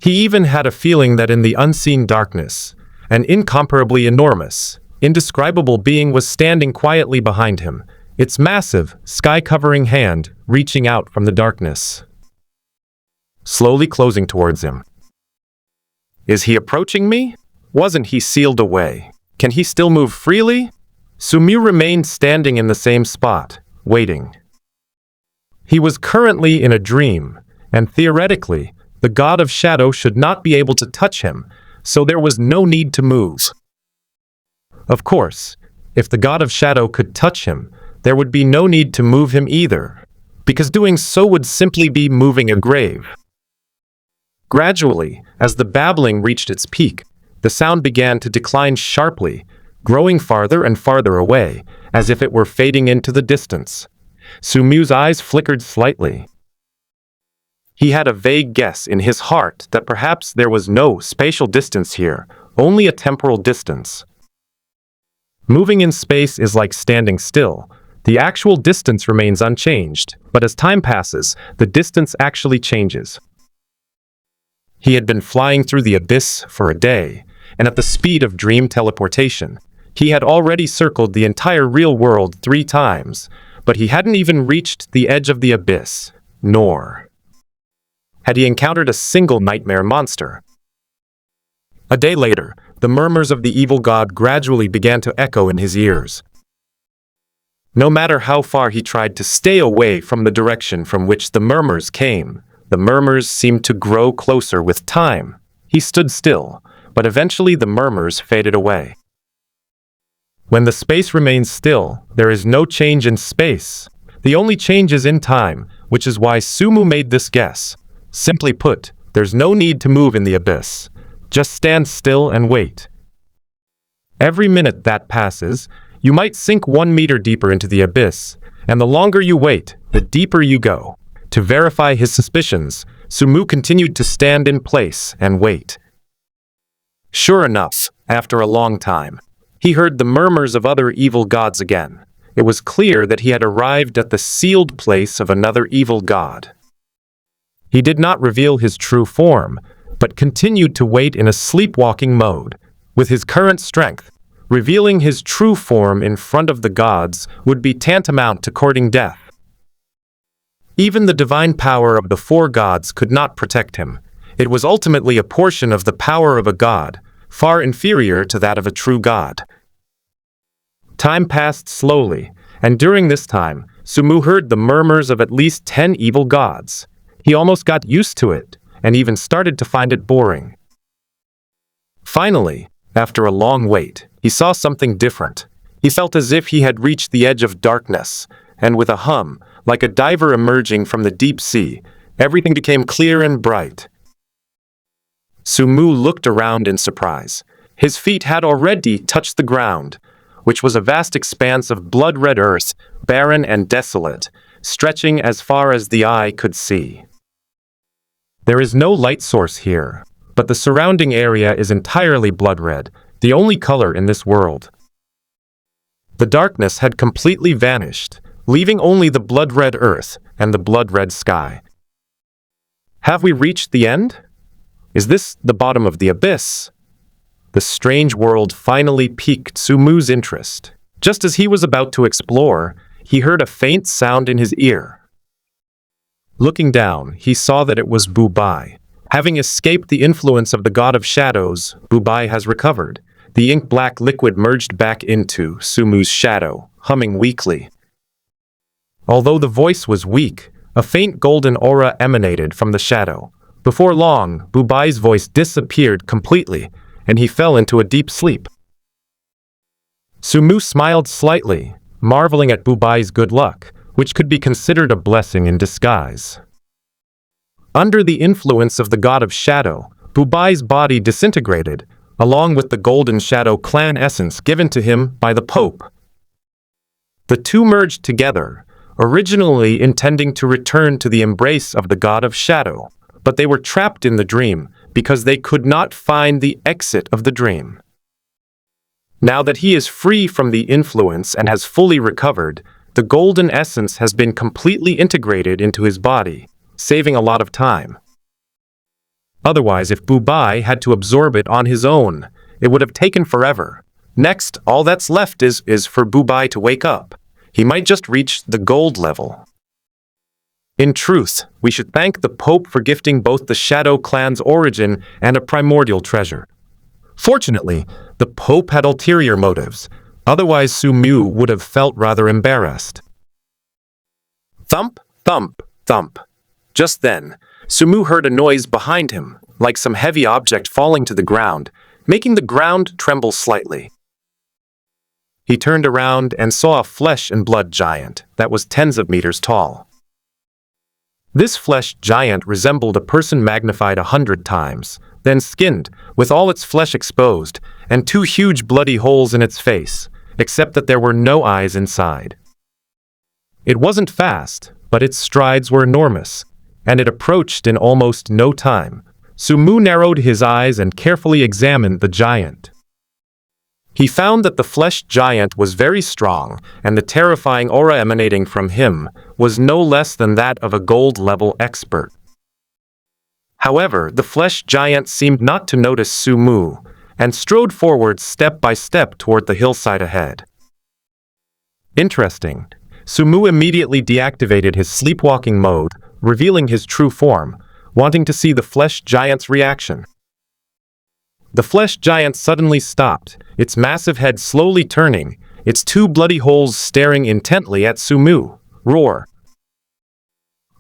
He even had a feeling that in the unseen darkness, an incomparably enormous, indescribable being was standing quietly behind him, its massive, sky-covering hand reaching out from the darkness, slowly closing towards him. Is he approaching me? Wasn't he sealed away? Can he still move freely? Sumu remained standing in the same spot, waiting. He was currently in a dream, and theoretically, the god of shadow should not be able to touch him, so there was no need to move. Of course, if the god of shadow could touch him, there would be no need to move him either, because doing so would simply be moving a grave. Gradually, as the babbling reached its peak, the sound began to decline sharply, growing farther and farther away, as if it were fading into the distance. Sumu's eyes flickered slightly. He had a vague guess in his heart that perhaps there was no spatial distance here, only a temporal distance. Moving in space is like standing still. The actual distance remains unchanged, but as time passes, the distance actually changes. He had been flying through the abyss for a day, and at the speed of dream teleportation, he had already circled the entire real world 3 times, but he hadn't even reached the edge of the abyss, nor had he encountered a single nightmare monster. A day later, the murmurs of the evil god gradually began to echo in his ears. No matter how far he tried to stay away from the direction from which the murmurs came, the murmurs seemed to grow closer with time. He stood still, but eventually the murmurs faded away. When the space remains still, there is no change in space. The only change is in time, which is why Sumu made this guess. Simply put, there's no need to move in the abyss. Just stand still and wait. Every minute that passes, you might sink 1 meter deeper into the abyss, and the longer you wait, the deeper you go. To verify his suspicions, Sumu continued to stand in place and wait. Sure enough, after a long time, he heard the murmurs of other evil gods again. It was clear that he had arrived at the sealed place of another evil god. He did not reveal his true form, but continued to wait in a sleepwalking mode. With his current strength, revealing his true form in front of the gods would be tantamount to courting death. Even the divine power of the 4 gods could not protect him. It was ultimately a portion of the power of a god, far inferior to that of a true god. Time passed slowly, and during this time, Sumu heard the murmurs of at least 10 evil gods. He almost got used to it, and even started to find it boring. Finally, after a long wait, he saw something different. He felt as if he had reached the edge of darkness, and with a hum, like a diver emerging from the deep sea, everything became clear and bright. Sumu looked around in surprise. His feet had already touched the ground, which was a vast expanse of blood-red earth, barren and desolate, stretching as far as the eye could see. There is no light source here, but the surrounding area is entirely blood-red, the only color in this world. The darkness had completely vanished, leaving only the blood-red earth and the blood-red sky. Have we reached the end? Is this the bottom of the abyss? The strange world finally piqued Sumu's interest. Just as he was about to explore, he heard a faint sound in his ear. Looking down, he saw that it was Bubai. Having escaped the influence of the god of shadows, Bubai has recovered. The ink-black liquid merged back into Sumu's shadow, humming weakly. Although the voice was weak, a faint golden aura emanated from the shadow. Before long, Bubai's voice disappeared completely, and he fell into a deep sleep. Sumu smiled slightly, marveling at Bubai's good luck, which could be considered a blessing in disguise. Under the influence of the god of shadow, Bubai's body disintegrated, along with the golden shadow clan essence given to him by the Pope. The two merged together, originally intending to return to the embrace of the god of shadow, but they were trapped in the dream because they could not find the exit of the dream. Now that he is free from the influence and has fully recovered, the golden essence has been completely integrated into his body, saving a lot of time. Otherwise, if Bubai had to absorb it on his own, it would have taken forever. Next, all that's left is for Bubai to wake up. he might just reach the gold level. In truth, we should thank the Pope for gifting both the Shadow clan's origin and a primordial treasure. Fortunately, the Pope had ulterior motives, otherwise Sumu would have felt rather embarrassed. Thump, thump, thump. Just then, Sumu heard a noise behind him, like some heavy object falling to the ground, making the ground tremble slightly. He turned around and saw a flesh and blood giant that was tens of meters tall. This flesh giant resembled a person magnified 100 times, then skinned, with all its flesh exposed, and 2 huge bloody holes in its face, except that there were no eyes inside. It wasn't fast, but its strides were enormous, and it approached in almost no time. Sumu narrowed his eyes and carefully examined the giant. He found that the flesh giant was very strong, and the terrifying aura emanating from him was no less than that of a gold-level expert. However, the flesh giant seemed not to notice Sumu, and strode forward step by step toward the hillside ahead. Interesting. Sumu immediately deactivated his sleepwalking mode, revealing his true form, wanting to see the flesh giant's reaction. The flesh giant suddenly stopped, its massive head slowly turning, its 2 bloody holes staring intently at Sumu. Roar!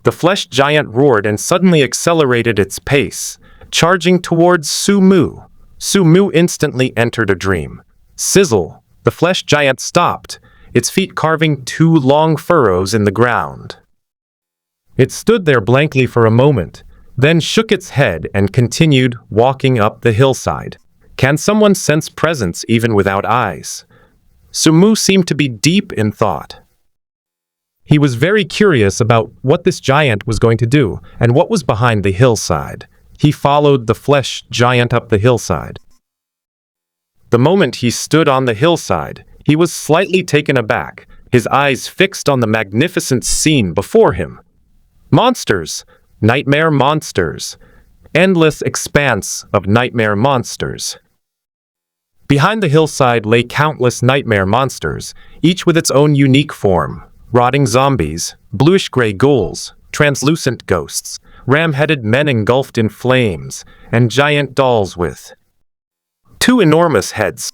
The flesh giant roared and suddenly accelerated its pace, charging towards Sumu. Sumu instantly entered a dream. Sizzle! The flesh giant stopped, its feet carving 2 long furrows in the ground. It stood there blankly for a moment, then shook its head and continued walking up the hillside. Can someone sense presence even without eyes? Sumu seemed to be deep in thought. He was very curious about what this giant was going to do and what was behind the hillside. He followed the flesh giant up the hillside. The moment he stood on the hillside, he was slightly taken aback, his eyes fixed on the magnificent scene before him. Monsters! Nightmare monsters. Endless expanse of nightmare monsters. Behind the hillside lay countless nightmare monsters, each with its own unique form. Rotting zombies, bluish-gray ghouls, translucent ghosts, ram-headed men engulfed in flames, and giant dolls with 2 enormous heads.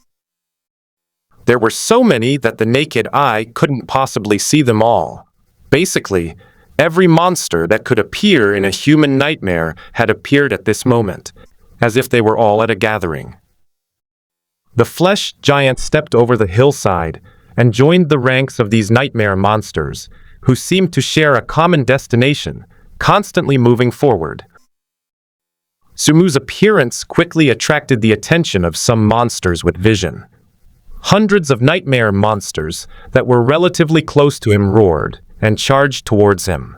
There were so many that the naked eye couldn't possibly see them all. Basically, every monster that could appear in a human nightmare had appeared at this moment, as if they were all at a gathering. The flesh giant stepped over the hillside and joined the ranks of these nightmare monsters, who seemed to share a common destination, constantly moving forward. Sumu's appearance quickly attracted the attention of some monsters with vision. Hundreds of nightmare monsters that were relatively close to him roared and charged towards him.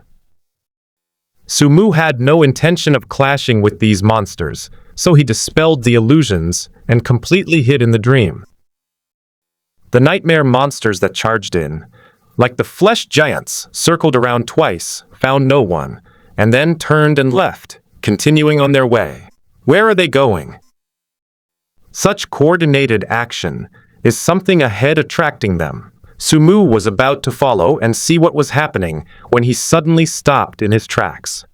Sumu had no intention of clashing with these monsters, so he dispelled the illusions and completely hid in the dream. The nightmare monsters that charged in, like the flesh giants, circled around twice, found no one, and then turned and left, continuing on their way. Where are they going? Such coordinated action is something ahead attracting them. Sumu was about to follow and see what was happening when he suddenly stopped in his tracks.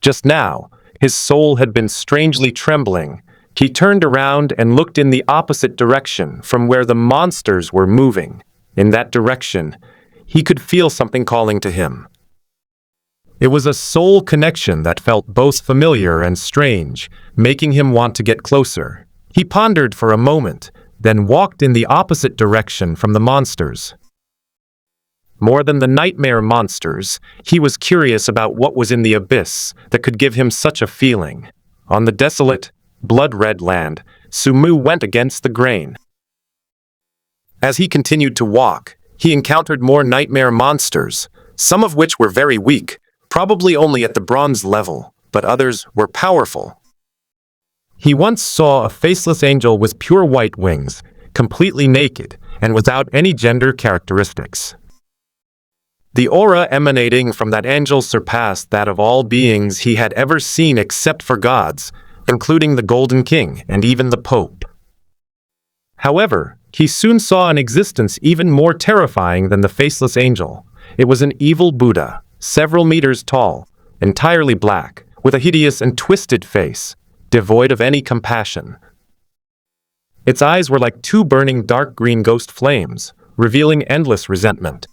Just now, his soul had been strangely trembling. He turned around and looked in the opposite direction from where the monsters were moving. In that direction, he could feel something calling to him. It was a soul connection that felt both familiar and strange, making him want to get closer. He pondered for a moment, then walked in the opposite direction from the monsters. More than the nightmare monsters, he was curious about what was in the abyss that could give him such a feeling. On the desolate, blood-red land, Sumu went against the grain. As he continued to walk, he encountered more nightmare monsters, some of which were very weak, probably only at the bronze level, but others were powerful. He once saw a faceless angel with pure white wings, completely naked, and without any gender characteristics. The aura emanating from that angel surpassed that of all beings he had ever seen except for gods, including the Golden King and even the Pope. However, he soon saw an existence even more terrifying than the faceless angel. It was an evil Buddha, several meters tall, entirely black, with a hideous and twisted face, devoid of any compassion. Its eyes were like two burning dark green ghost flames, revealing endless resentment.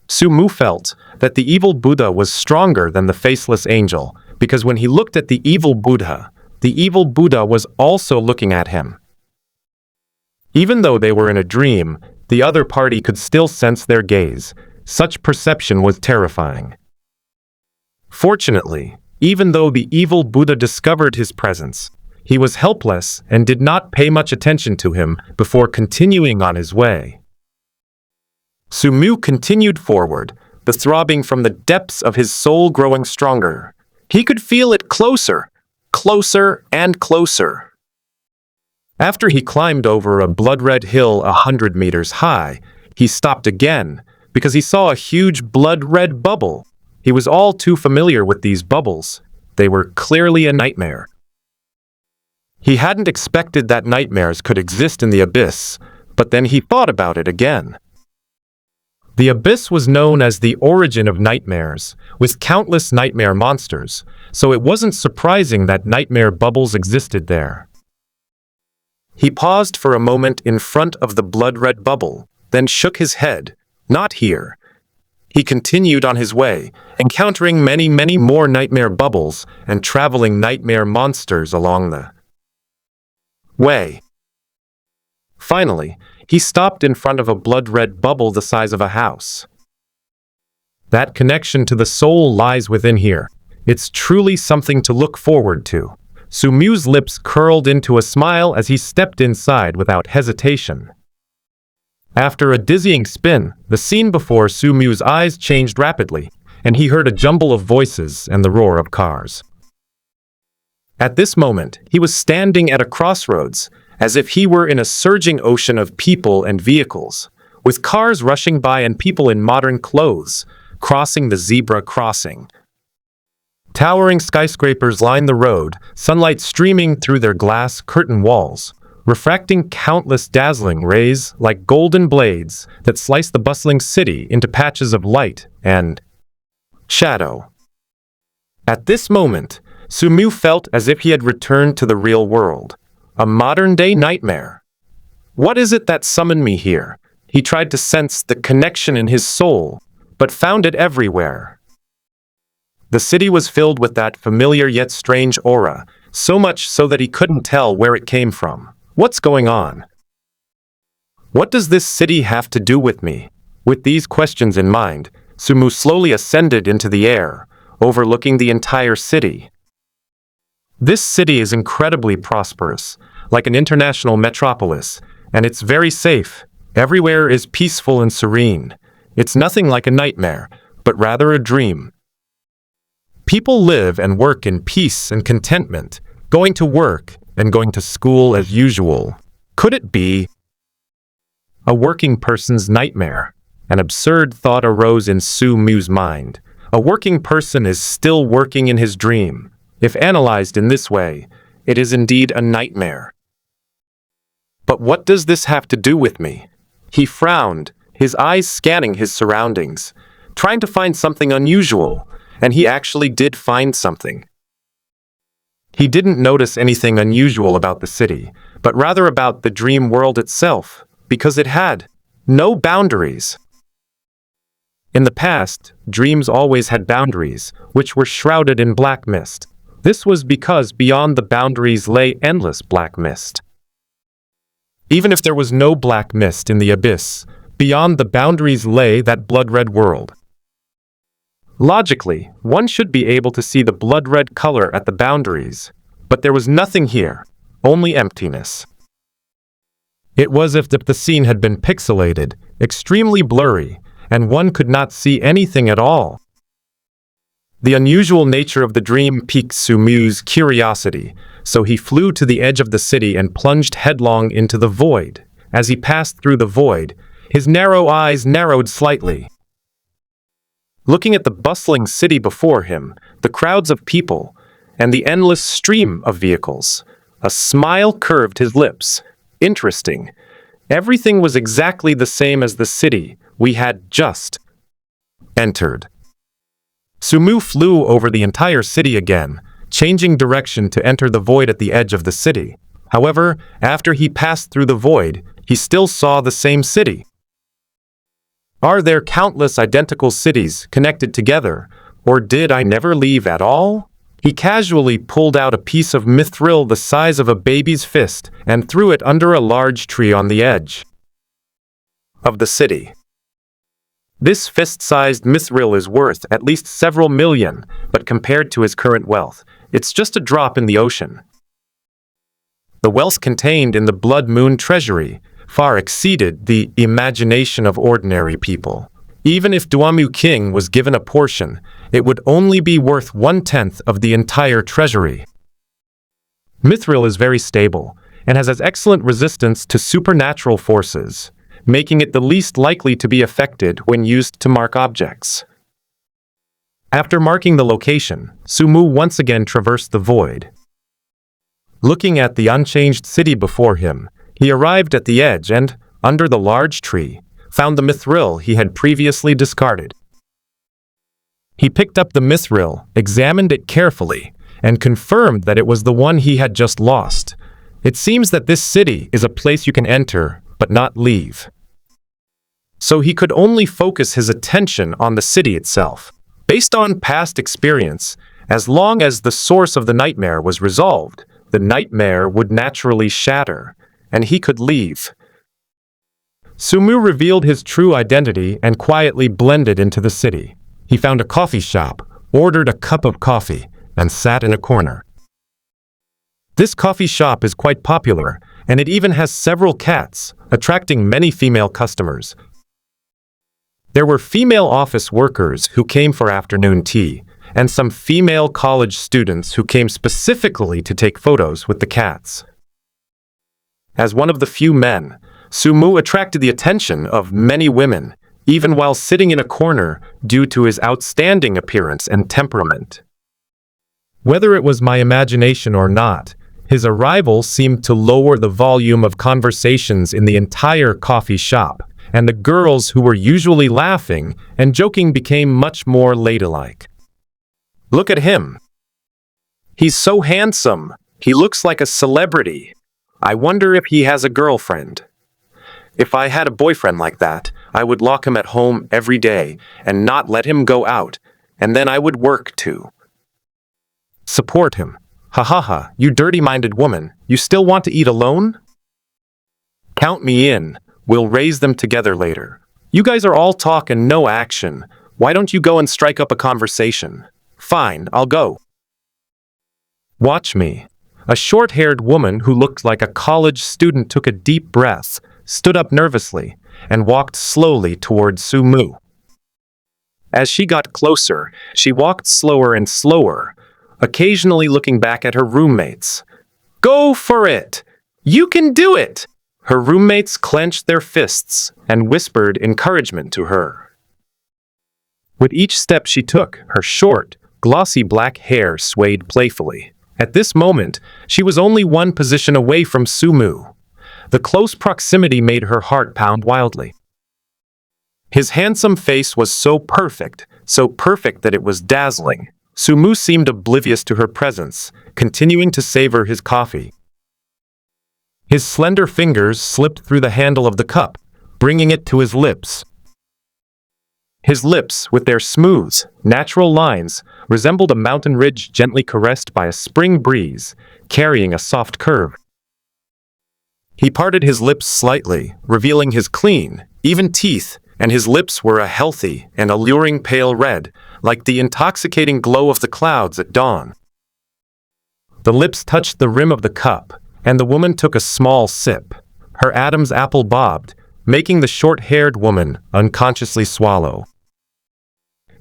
Sumu felt that the evil Buddha was stronger than the faceless angel, because when he looked at the evil Buddha was also looking at him. Even though they were in a dream, the other party could still sense their gaze. Such perception was terrifying. Fortunately, even though the evil Buddha discovered his presence, he was helpless and did not pay much attention to him before continuing on his way. Sumu continued forward, the throbbing from the depths of his soul growing stronger. He could feel it closer, closer and closer. After he climbed over a blood-red hill 100 meters high, he stopped again because he saw a huge blood-red bubble. He was all too familiar with these bubbles. They were clearly a nightmare. He hadn't expected that nightmares could exist in the abyss, but then he thought about it again. The abyss was known as the origin of nightmares, with countless nightmare monsters, so it wasn't surprising that nightmare bubbles existed there. He paused for a moment in front of the blood-red bubble, then shook his head. Not here. He continued on his way, encountering many more nightmare bubbles and traveling nightmare monsters along the way. Finally, he stopped in front of a blood-red bubble the size of a house. That connection to the soul lies within here. It's truly something to look forward to. Sumu's lips curled into a smile as he stepped inside without hesitation. After a dizzying spin, the scene before Sumu's eyes changed rapidly, and he heard a jumble of voices and the roar of cars. At this moment, he was standing at a crossroads, as if he were in a surging ocean of people and vehicles, with cars rushing by and people in modern clothes, crossing the zebra crossing. Towering skyscrapers line the road, sunlight streaming through their glass curtain walls, refracting countless dazzling rays like golden blades that slice the bustling city into patches of light and shadow. At this moment, Sumu felt as if he had returned to the real world, a modern-day nightmare. What is it that summoned me here? He tried to sense the connection in his soul, but found it everywhere. The city was filled with that familiar yet strange aura, so much so that he couldn't tell where it came from. What's going on? What does this city have to do with me? With these questions in mind, Sumu slowly ascended into the air, overlooking the entire city. This city is incredibly prosperous, like an international metropolis, and it's very safe. Everywhere is peaceful and serene. It's nothing like a nightmare, but rather a dream. People live and work in peace and contentment, going to work and going to school as usual. Could it be a working person's nightmare? An absurd thought arose in Sumu's mind. A working person is still working in his dream. If analyzed in this way, it is indeed a nightmare. But what does this have to do with me? He frowned, his eyes scanning his surroundings, trying to find something unusual. And he actually did find something. He didn't notice anything unusual about the city, but rather about the dream world itself, because it had no boundaries. In the past, dreams always had boundaries, which were shrouded in black mist. This was because beyond the boundaries lay endless black mist. Even if there was no black mist in the abyss, beyond the boundaries lay that blood-red world. Logically, one should be able to see the blood-red color at the boundaries, but there was nothing here, only emptiness. It was as if the scene had been pixelated, extremely blurry, and one could not see anything at all. The unusual nature of the dream piqued Sumu's curiosity, so he flew to the edge of the city and plunged headlong into the void. As he passed through the void, his narrow eyes narrowed slightly. Looking at the bustling city before him, the crowds of people, and the endless stream of vehicles, a smile curved his lips. Interesting. Everything was exactly the same as the city we had just entered. Sumu flew over the entire city again, changing direction to enter the void at the edge of the city. However, after he passed through the void, he still saw the same city. Are there countless identical cities connected together, or did I never leave at all? He casually pulled out a piece of mithril the size of a baby's fist and threw it under a large tree on the edge of the city. This fist-sized mithril is worth at least several million, but compared to his current wealth, it's just a drop in the ocean. The wealth contained in the Blood Moon treasury far exceeded the imagination of ordinary people. Even if Duamu King was given a portion, it would only be worth 1/10 of the entire treasury. Mithril is very stable and has excellent resistance to supernatural forces, making it the least likely to be affected when used to mark objects. After marking the location, Sumu once again traversed the void. Looking at the unchanged city before him, he arrived at the edge and, under the large tree, found the mithril he had previously discarded. He picked up the mithril, examined it carefully, and confirmed that it was the one he had just lost. It seems that this city is a place you can enter, but not leave. So he could only focus his attention on the city itself. Based on past experience, as long as the source of the nightmare was resolved, the nightmare would naturally shatter, and he could leave. Sumu revealed his true identity and quietly blended into the city. He found a coffee shop, ordered a cup of coffee, and sat in a corner. This coffee shop is quite popular, and it even has several cats, attracting many female customers. There were female office workers who came for afternoon tea, and some female college students who came specifically to take photos with the cats. As one of the few men, Sumu attracted the attention of many women, even while sitting in a corner due to his outstanding appearance and temperament. Whether it was my imagination or not, his arrival seemed to lower the volume of conversations in the entire coffee shop, and the girls who were usually laughing and joking became much more ladylike. Look at him. He's so handsome. He looks like a celebrity. I wonder if he has a girlfriend. If I had a boyfriend like that, I would lock him at home every day and not let him go out, and then I would work to support him. Ha ha ha, you dirty-minded woman, you still want to eat alone? Count me in. We'll raise them together later. You guys are all talk and no action. Why don't you go and strike up a conversation? Fine, I'll go. Watch me. A short-haired woman who looked like a college student took a deep breath, stood up nervously, and walked slowly towards Sumu. As she got closer, she walked slower and slower, occasionally looking back at her roommates. Go for it! You can do it! Her roommates clenched their fists and whispered encouragement to her. With each step she took, her short, glossy black hair swayed playfully. At this moment, she was only one position away from Sumu. The close proximity made her heart pound wildly. His handsome face was so perfect that it was dazzling. Sumu seemed oblivious to her presence, continuing to savor his coffee. His slender fingers slipped through the handle of the cup, bringing it to his lips. His lips, with their smooth, natural lines, resembled a mountain ridge gently caressed by a spring breeze, carrying a soft curve. He parted his lips slightly, revealing his clean, even teeth, and his lips were a healthy and alluring pale red, like the intoxicating glow of the clouds at dawn. The lips touched the rim of the cup, and the woman took a small sip. Her Adam's apple bobbed, making the short-haired woman unconsciously swallow.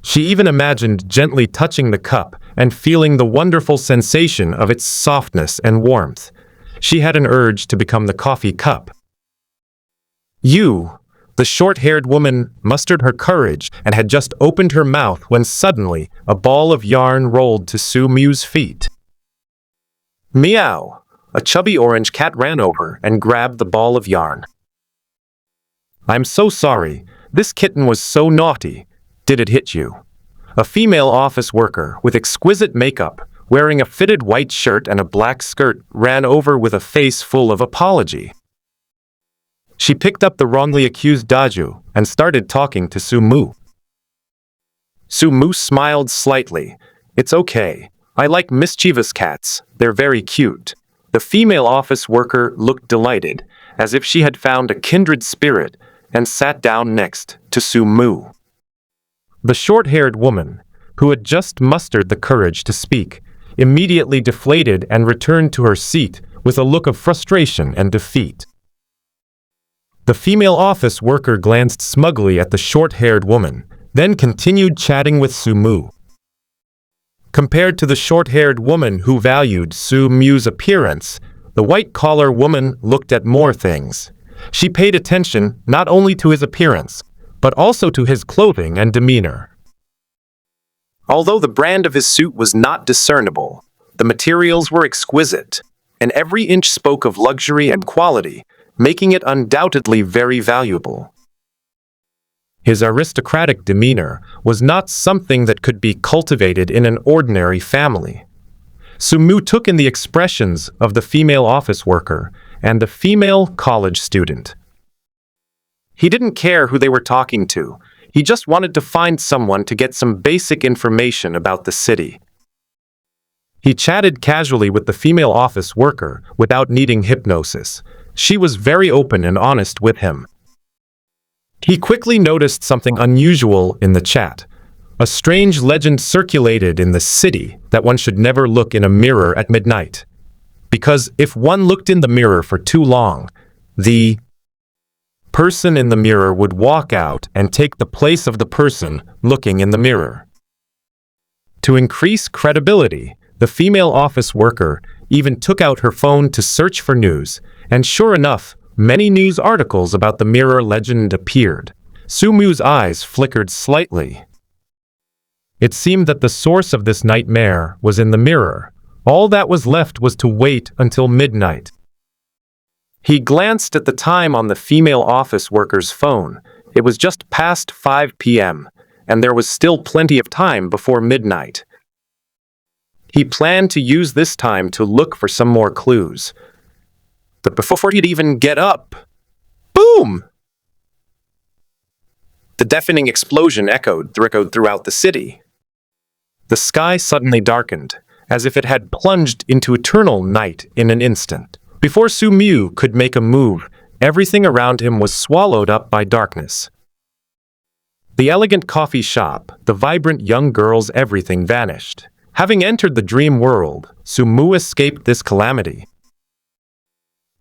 She even imagined gently touching the cup and feeling the wonderful sensation of its softness and warmth. She had an urge to become the coffee cup. You, the short-haired woman, mustered her courage and had just opened her mouth when suddenly a ball of yarn rolled to Sumu's feet. Meow! A chubby orange cat ran over and grabbed the ball of yarn. I'm so sorry. This kitten was so naughty. Did it hit you? A female office worker with exquisite makeup, wearing a fitted white shirt and a black skirt, ran over with a face full of apology. She picked up the wrongly accused Daju and started talking to Sumu. Sumu smiled slightly. It's okay. I like mischievous cats. They're very cute. The female office worker looked delighted, as if she had found a kindred spirit, and sat down next to Sumu. The short-haired woman, who had just mustered the courage to speak, immediately deflated and returned to her seat with a look of frustration and defeat. The female office worker glanced smugly at the short-haired woman, then continued chatting with Sumu. Compared to the short-haired woman who valued Sumu's appearance, the white-collar woman looked at more things. She paid attention not only to his appearance, but also to his clothing and demeanor. Although the brand of his suit was not discernible, the materials were exquisite, and every inch spoke of luxury and quality, making it undoubtedly very valuable. His aristocratic demeanor was not something that could be cultivated in an ordinary family. Sumu took in the expressions of the female office worker and the female college student. He didn't care who they were talking to. He just wanted to find someone to get some basic information about the city. He chatted casually with the female office worker without needing hypnosis. She was very open and honest with him. He quickly noticed something unusual in the chat. A strange legend circulated in the city that one should never look in a mirror at midnight, because if one looked in the mirror for too long, the person in the mirror would walk out and take the place of the person looking in the mirror. To increase credibility, the female office worker even took out her phone to search for news, and sure enough, many news articles about the mirror legend appeared. Sumu's eyes flickered slightly. It seemed that the source of this nightmare was in the mirror. All that was left was to wait until midnight. He glanced at the time on the female office worker's phone. It was just past 5 p.m., and there was still plenty of time before midnight. He planned to use this time to look for some more clues. But before he'd even get up, boom! The deafening explosion echoed throughout the city. The sky suddenly darkened, as if it had plunged into eternal night in an instant. Before Sumu could make a move, everything around him was swallowed up by darkness. The elegant coffee shop, the vibrant young girls, everything vanished. Having entered the dream world, Sumu escaped this calamity.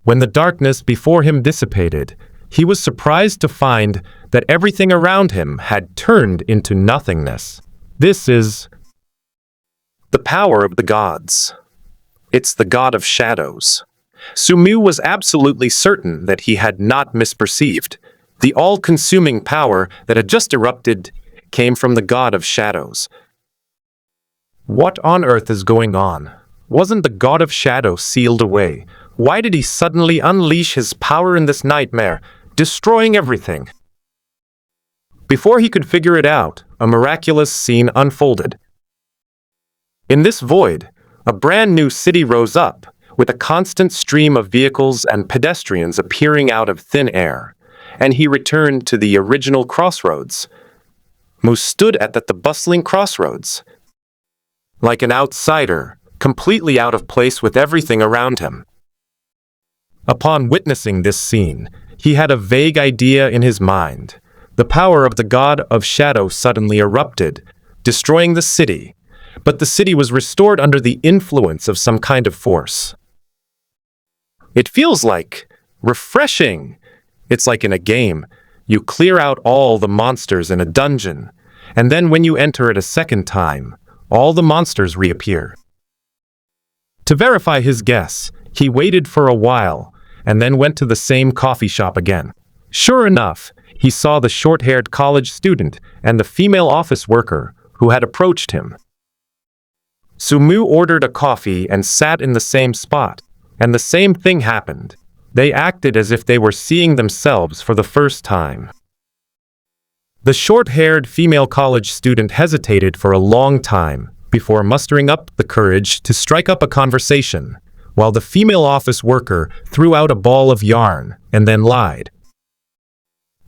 When the darkness before him dissipated, he was surprised to find that everything around him had turned into nothingness. This is the power of the gods. It's the god of shadows. Sumu was absolutely certain that he had not misperceived. The all-consuming power that had just erupted came from the god of shadows. What on earth is going on? Wasn't the god of shadow sealed away? Why did he suddenly unleash his power in this nightmare, destroying everything? Before he could figure it out, a miraculous scene unfolded. In this void, a brand new city rose up, with a constant stream of vehicles and pedestrians appearing out of thin air, and he returned to the original crossroads. Moose stood at the bustling crossroads, like an outsider, completely out of place with everything around him. Upon witnessing this scene, he had a vague idea in his mind. The power of the god of shadow suddenly erupted, destroying the city, but the city was restored under the influence of some kind of force. It feels like refreshing. It's like in a game. You clear out all the monsters in a dungeon, and then when you enter it a second time, all the monsters reappear. To verify his guess, he waited for a while, and then went to the same coffee shop again. Sure enough, he saw the short-haired college student and the female office worker who had approached him. Sumu ordered a coffee and sat in the same spot, and the same thing happened. They acted as if they were seeing themselves for the first time. The short-haired female college student hesitated for a long time before mustering up the courage to strike up a conversation, while the female office worker threw out a ball of yarn and then lied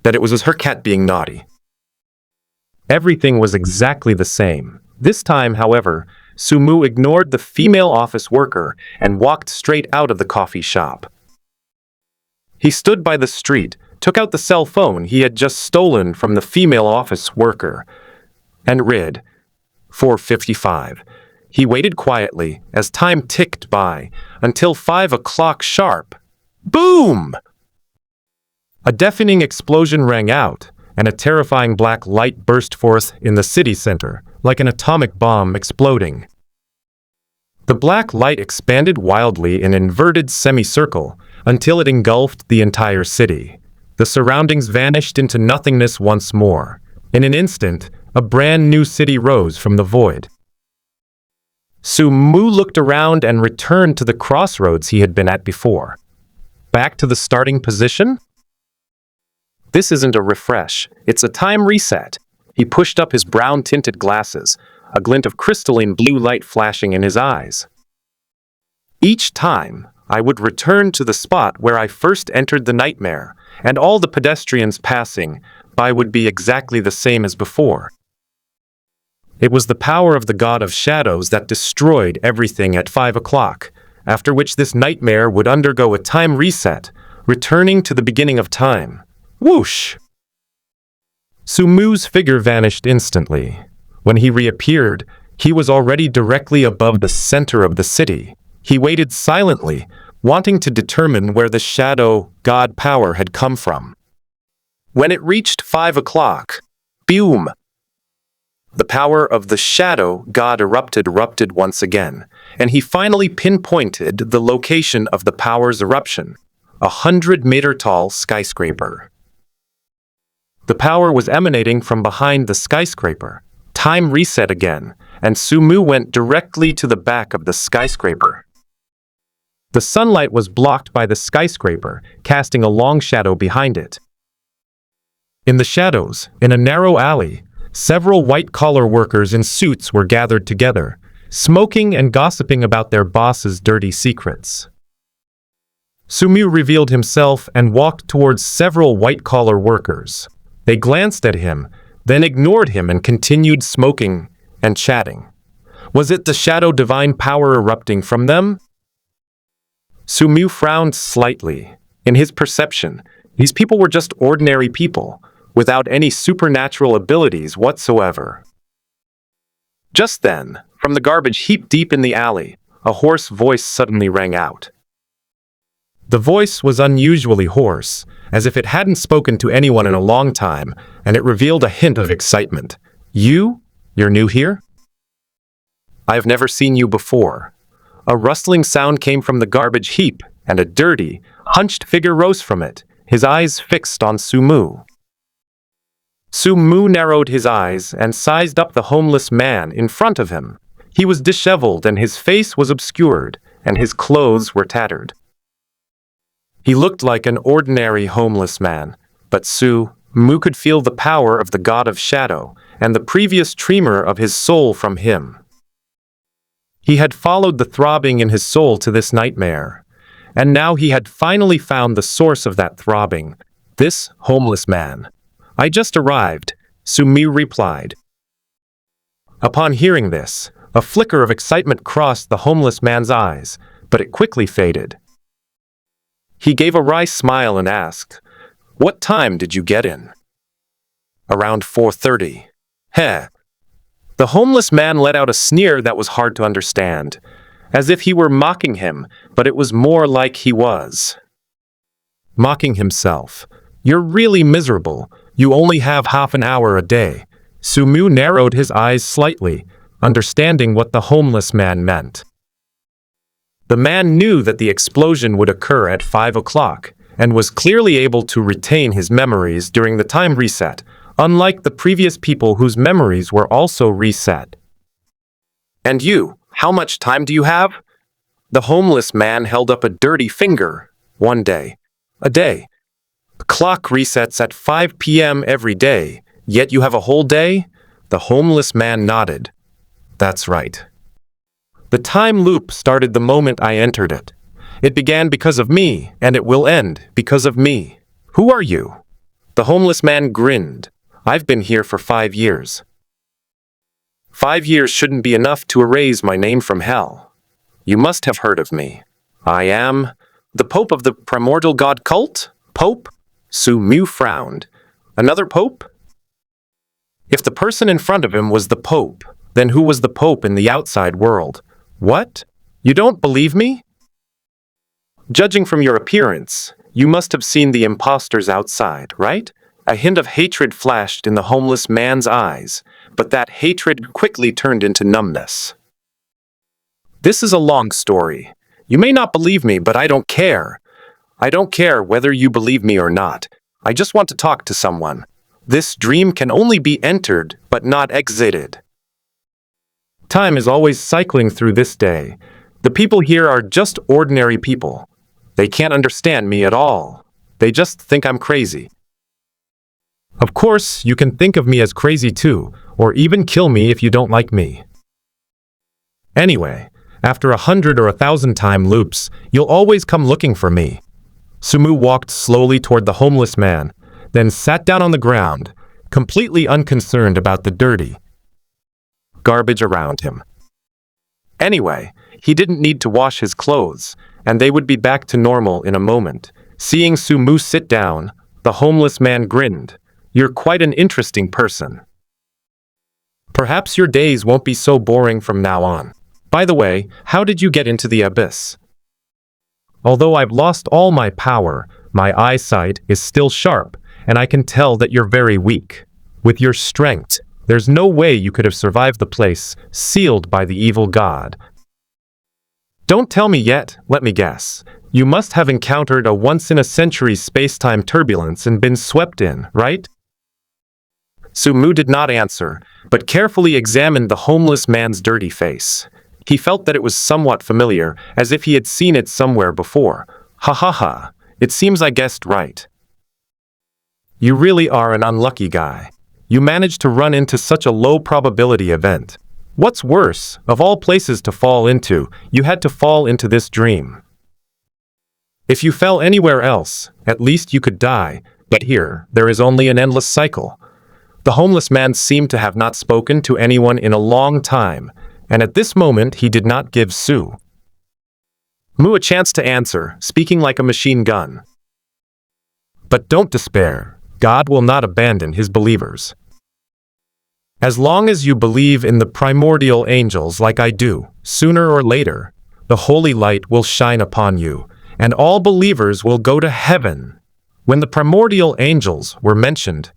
that it was her cat being naughty. Everything was exactly the same. This time, however, Sumu ignored the female office worker and walked straight out of the coffee shop. He stood by the street, took out the cell phone he had just stolen from the female office worker, and read 4:55. He waited quietly as time ticked by until 5 o'clock sharp. Boom! A deafening explosion rang out, and a terrifying black light burst forth in the city center, like an atomic bomb exploding. The black light expanded wildly in an inverted semicircle until it engulfed the entire city. The surroundings vanished into nothingness once more. In an instant, a brand new city rose from the void. Sumu looked around and returned to the crossroads he had been at before. Back to the starting position? This isn't a refresh, it's a time reset. He pushed up his brown-tinted glasses, a glint of crystalline blue light flashing in his eyes. Each time, I would return to the spot where I first entered the nightmare, and all the pedestrians passing by would be exactly the same as before. It was the power of the god of shadows that destroyed everything at 5 o'clock, after which this nightmare would undergo a time reset, returning to the beginning of time. Whoosh! Sumu's figure vanished instantly. When he reappeared, he was already directly above the center of the city. He waited silently, wanting to determine where the shadow god power had come from. When it reached 5 o'clock, boom! The power of the shadow god erupted once again, and he finally pinpointed the location of the power's eruption, a 100-meter-tall skyscraper. The power was emanating from behind the skyscraper. Time reset again, and Sumu went directly to the back of the skyscraper. The sunlight was blocked by the skyscraper, casting a long shadow behind it. In the shadows, in a narrow alley, several white-collar workers in suits were gathered together, smoking and gossiping about their boss's dirty secrets. Sumu revealed himself and walked towards several white-collar workers. They glanced at him, then ignored him and continued smoking and chatting. Was it the shadow divine power erupting from them? Sumu frowned slightly. In his perception, these people were just ordinary people, without any supernatural abilities whatsoever. Just then, from the garbage heap deep in the alley, a hoarse voice suddenly rang out. The voice was unusually hoarse, as if it hadn't spoken to anyone in a long time, and it revealed a hint of excitement. You're new here? I've never seen you before. A rustling sound came from the garbage heap, and a dirty, hunched figure rose from it, his eyes fixed on Sumu. Sumu narrowed his eyes and sized up the homeless man in front of him. He was disheveled and his face was obscured, and his clothes were tattered. He looked like an ordinary homeless man, but Sumu could feel the power of the god of shadow and the previous tremor of his soul from him. He had followed the throbbing in his soul to this nightmare, and now he had finally found the source of that throbbing, this homeless man. I just arrived, Sumu replied. Upon hearing this, a flicker of excitement crossed the homeless man's eyes, but it quickly faded. He gave a wry smile and asked, "What time did you get in?" "Around 4:30. Heh." The homeless man let out a sneer that was hard to understand, as if he were mocking him, but it was more like he was mocking himself. "You're really miserable. You only have half an hour a day." Sumu narrowed his eyes slightly, understanding what the homeless man meant. The man knew that the explosion would occur at 5 o'clock, and was clearly able to retain his memories during the time reset, unlike the previous people whose memories were also reset. "And you, how much time do you have?" The homeless man held up a dirty finger. one day. A day. The clock resets at 5 p.m. every day, yet you have a whole day? The homeless man nodded. That's right. The time loop started the moment I entered it. It began because of me, and it will end because of me. Who are you? The homeless man grinned. I've been here for 5 years. 5 years shouldn't be enough to erase my name from hell. You must have heard of me. I am the Pope of the primordial god cult? Pope? Sumu frowned. Another pope? If the person in front of him was the Pope, then who was the Pope in the outside world? What? You don't believe me? Judging from your appearance, you must have seen the imposters outside, right? A hint of hatred flashed in the homeless man's eyes, but that hatred quickly turned into numbness. This is a long story. You may not believe me, but I don't care. I don't care whether you believe me or not. I just want to talk to someone. This dream can only be entered, but not exited. Time is always cycling through this day. The people here are just ordinary people. They can't understand me at all. They just think I'm crazy. Of course, you can think of me as crazy too, or even kill me if you don't like me. Anyway, after 100 or 1,000 time loops, you'll always come looking for me. Sumu walked slowly toward the homeless man, then sat down on the ground, completely unconcerned about the dirty garbage around him. Anyway, he didn't need to wash his clothes, and they would be back to normal in a moment. Seeing Sumu sit down, the homeless man grinned. You're quite an interesting person. Perhaps your days won't be so boring from now on. By the way, how did you get into the abyss? Although I've lost all my power, my eyesight is still sharp, and I can tell that you're very weak. With your strength, there's no way you could have survived the place sealed by the evil god. Don't tell me yet, let me guess. You must have encountered a once-in-a-century space-time turbulence and been swept in, right? Sumu did not answer, but carefully examined the homeless man's dirty face. He felt that it was somewhat familiar, as if he had seen it somewhere before. Ha ha ha, it seems I guessed right. You really are an unlucky guy. You managed to run into such a low-probability event. What's worse, of all places to fall into, you had to fall into this dream. If you fell anywhere else, at least you could die, but here, there is only an endless cycle. The homeless man seemed to have not spoken to anyone in a long time, and at this moment he did not give Sumu a chance to answer, speaking like a machine gun. But don't despair. God will not abandon his believers. As long as you believe in the primordial angels like I do, sooner or later, the holy light will shine upon you, and all believers will go to heaven. When the primordial angels were mentioned,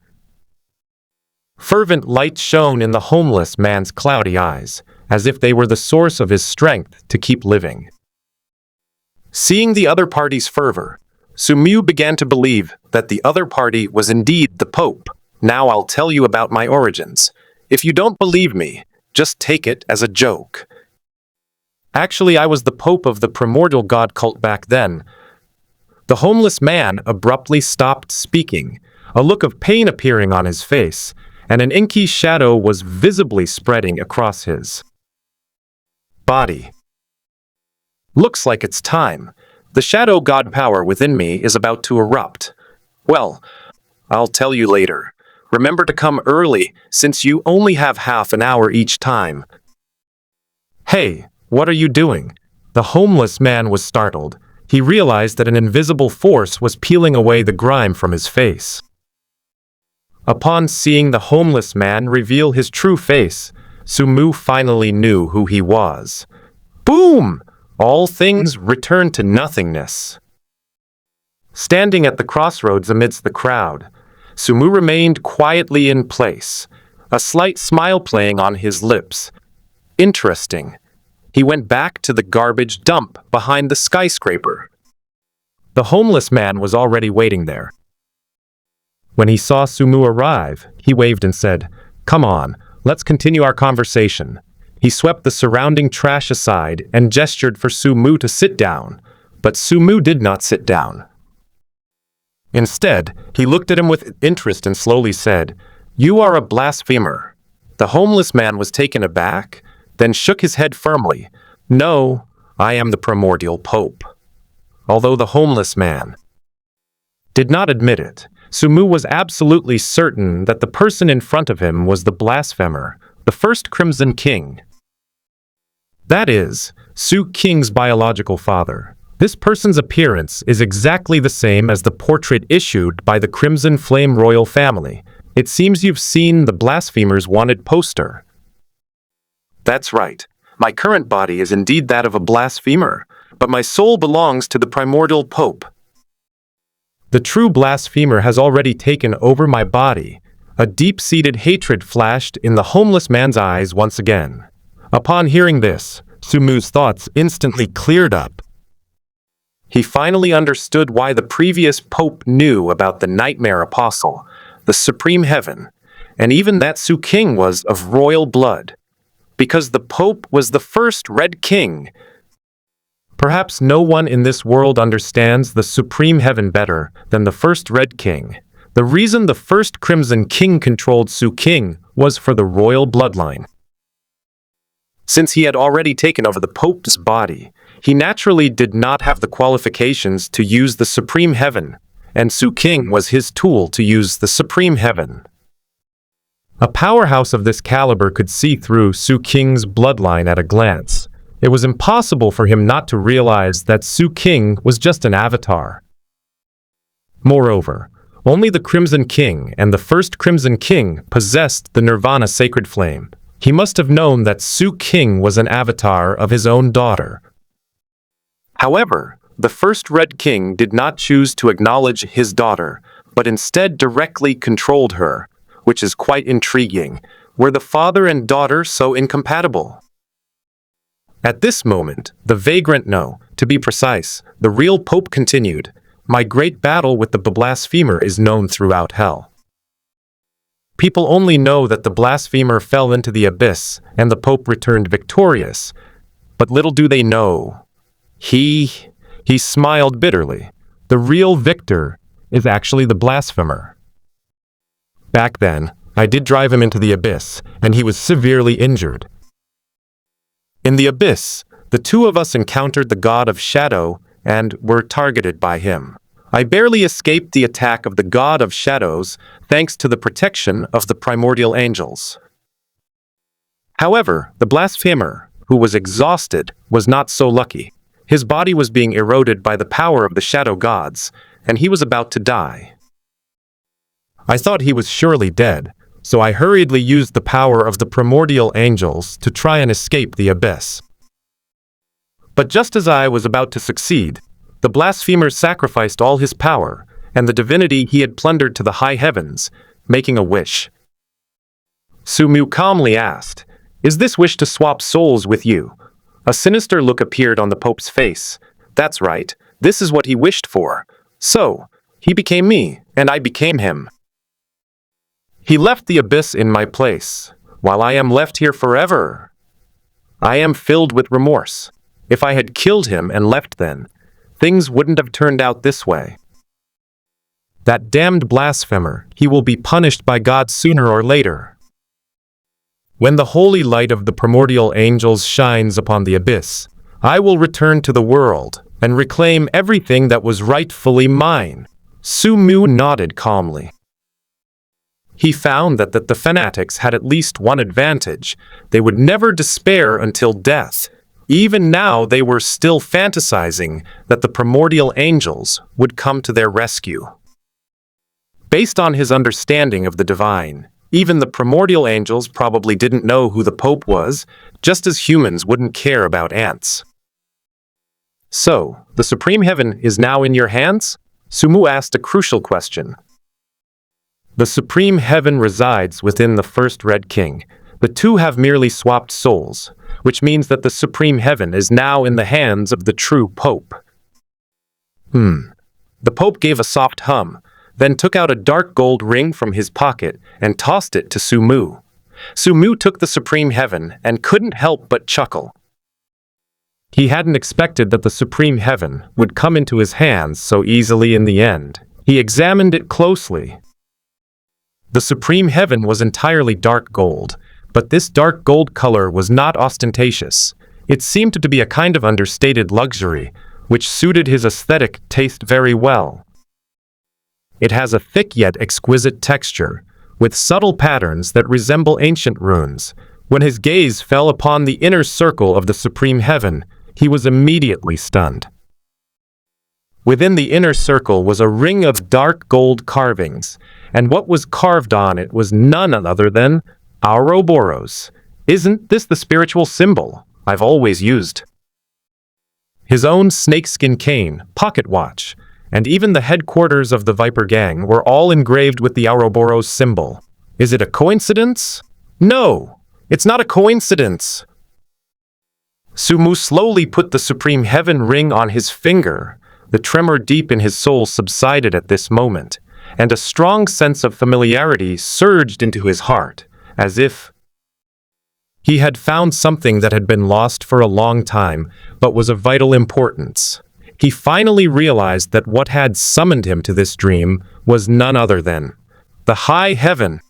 fervent light shone in the homeless man's cloudy eyes, as if they were the source of his strength to keep living. Seeing the other party's fervor, Sumu began to believe that the other party was indeed the Pope. Now I'll tell you about my origins. If you don't believe me, just take it as a joke. Actually, I was the Pope of the primordial god cult back then. The homeless man abruptly stopped speaking, a look of pain appearing on his face, and an inky shadow was visibly spreading across his body. Looks like it's time. The shadow god power within me is about to erupt. Well, I'll tell you later. Remember to come early, since you only have half an hour each time. Hey, what are you doing? The homeless man was startled. He realized that an invisible force was peeling away the grime from his face. Upon seeing the homeless man reveal his true face, Sumu finally knew who he was. Boom! All things returned to nothingness. Standing at the crossroads amidst the crowd, Sumu remained quietly in place, a slight smile playing on his lips. Interesting. He went back to the garbage dump behind the skyscraper. The homeless man was already waiting there. When he saw Sumu arrive, he waved and said, "Come on, let's continue our conversation." He swept the surrounding trash aside and gestured for Sumu to sit down, But Sumu did not sit down. Instead, he looked at him with interest and slowly said, "You are a blasphemer." The homeless man was taken aback, then shook his head firmly. "No, I am the primordial Pope." Although the homeless man did not admit it, Sumu was absolutely certain that the person in front of him was the blasphemer, the first Crimson King. That is, Su King's biological father. This person's appearance is exactly the same as the portrait issued by the Crimson Flame royal family. It seems you've seen the blasphemer's wanted poster. That's right. My current body is indeed that of a blasphemer, but my soul belongs to the primordial Pope. The true blasphemer has already taken over my body. A deep-seated hatred flashed in the homeless man's eyes once again. Upon hearing this, Sumu's thoughts instantly cleared up. He finally understood why the previous Pope knew about the Nightmare Apostle, the Supreme Heaven, and even that Su King was of royal blood. Because the Pope was the first Red King. Perhaps no one in this world understands the Supreme Heaven better than the first Red King. The reason the first Crimson King controlled Su King was for the royal bloodline. Since he had already taken over the Pope's body, he naturally did not have the qualifications to use the Supreme Heaven, and Su King was his tool to use the Supreme Heaven. A powerhouse of this caliber could see through Su King's bloodline at a glance. It was impossible for him not to realize that Su King was just an avatar. Moreover, only the Crimson King and the first Crimson King possessed the Nirvana sacred flame. He must have known that Su King was an avatar of his own daughter. However, the first Red King did not choose to acknowledge his daughter, but instead directly controlled her, which is quite intriguing. Were the father and daughter so incompatible? At this moment, the vagrant no, to be precise, the real Pope continued, "My great battle with the blasphemer is known throughout hell. People only know that the blasphemer fell into the abyss and the Pope returned victorious, but little do they know. He smiled bitterly. The real victor is actually the blasphemer. Back then, I did drive him into the abyss, and he was severely injured. In the abyss, the two of us encountered the god of shadow and were targeted by him. I barely escaped the attack of the god of shadows thanks to the protection of the primordial angels. However, the blasphemer, who was exhausted, was not so lucky. His body was being eroded by the power of the shadow gods, and he was about to die. I thought he was surely dead, so I hurriedly used the power of the primordial angels to try and escape the abyss. But just as I was about to succeed, the blasphemer sacrificed all his power and the divinity he had plundered to the high heavens, making a wish. Sumu calmly asked, "Is this wish to swap souls with you?" A sinister look appeared on the Pope's face. That's right, this is what he wished for. So, he became me, and I became him. He left the abyss in my place, while I am left here forever. I am filled with remorse. If I had killed him and left then, things wouldn't have turned out this way. That damned blasphemer, he will be punished by God sooner or later. When the holy light of the primordial angels shines upon the abyss, I will return to the world and reclaim everything that was rightfully mine. Sumu nodded calmly. He found that the fanatics had at least one advantage. They would never despair until death. Even now they were still fantasizing that the primordial angels would come to their rescue. Based on his understanding of the divine, even the primordial angels probably didn't know who the Pope was, just as humans wouldn't care about ants. So, the Supreme Heaven is now in your hands? Sumu asked a crucial question. The Supreme Heaven resides within the first Red King. The two have merely swapped souls, which means that the Supreme Heaven is now in the hands of the true Pope. The Pope gave a soft hum, then took out a dark gold ring from his pocket and tossed it to Sumu. Sumu took the Supreme Heaven and couldn't help but chuckle. He hadn't expected that the supreme heaven would come into his hands so easily in the end. He examined it closely. The supreme heaven was entirely dark gold, but this dark gold color was not ostentatious. It seemed to be a kind of understated luxury, which suited his aesthetic taste very well. It has a thick yet exquisite texture, with subtle patterns that resemble ancient runes. When his gaze fell upon the inner circle of the supreme heaven, he was immediately stunned. Within the inner circle was a ring of dark gold carvings, and what was carved on it was none other than Ouroboros. Isn't this the spiritual symbol I've always used? His own snakeskin cane, pocket watch, and even the headquarters of the Viper Gang were all engraved with the Ouroboros symbol. Is it a coincidence? No, it's not a coincidence. Sumu slowly put the supreme heaven ring on his finger. The tremor deep in his soul subsided at this moment, and a strong sense of familiarity surged into his heart, as if he had found something that had been lost for a long time, but was of vital importance. He finally realized that what had summoned him to this dream was none other than the high heaven.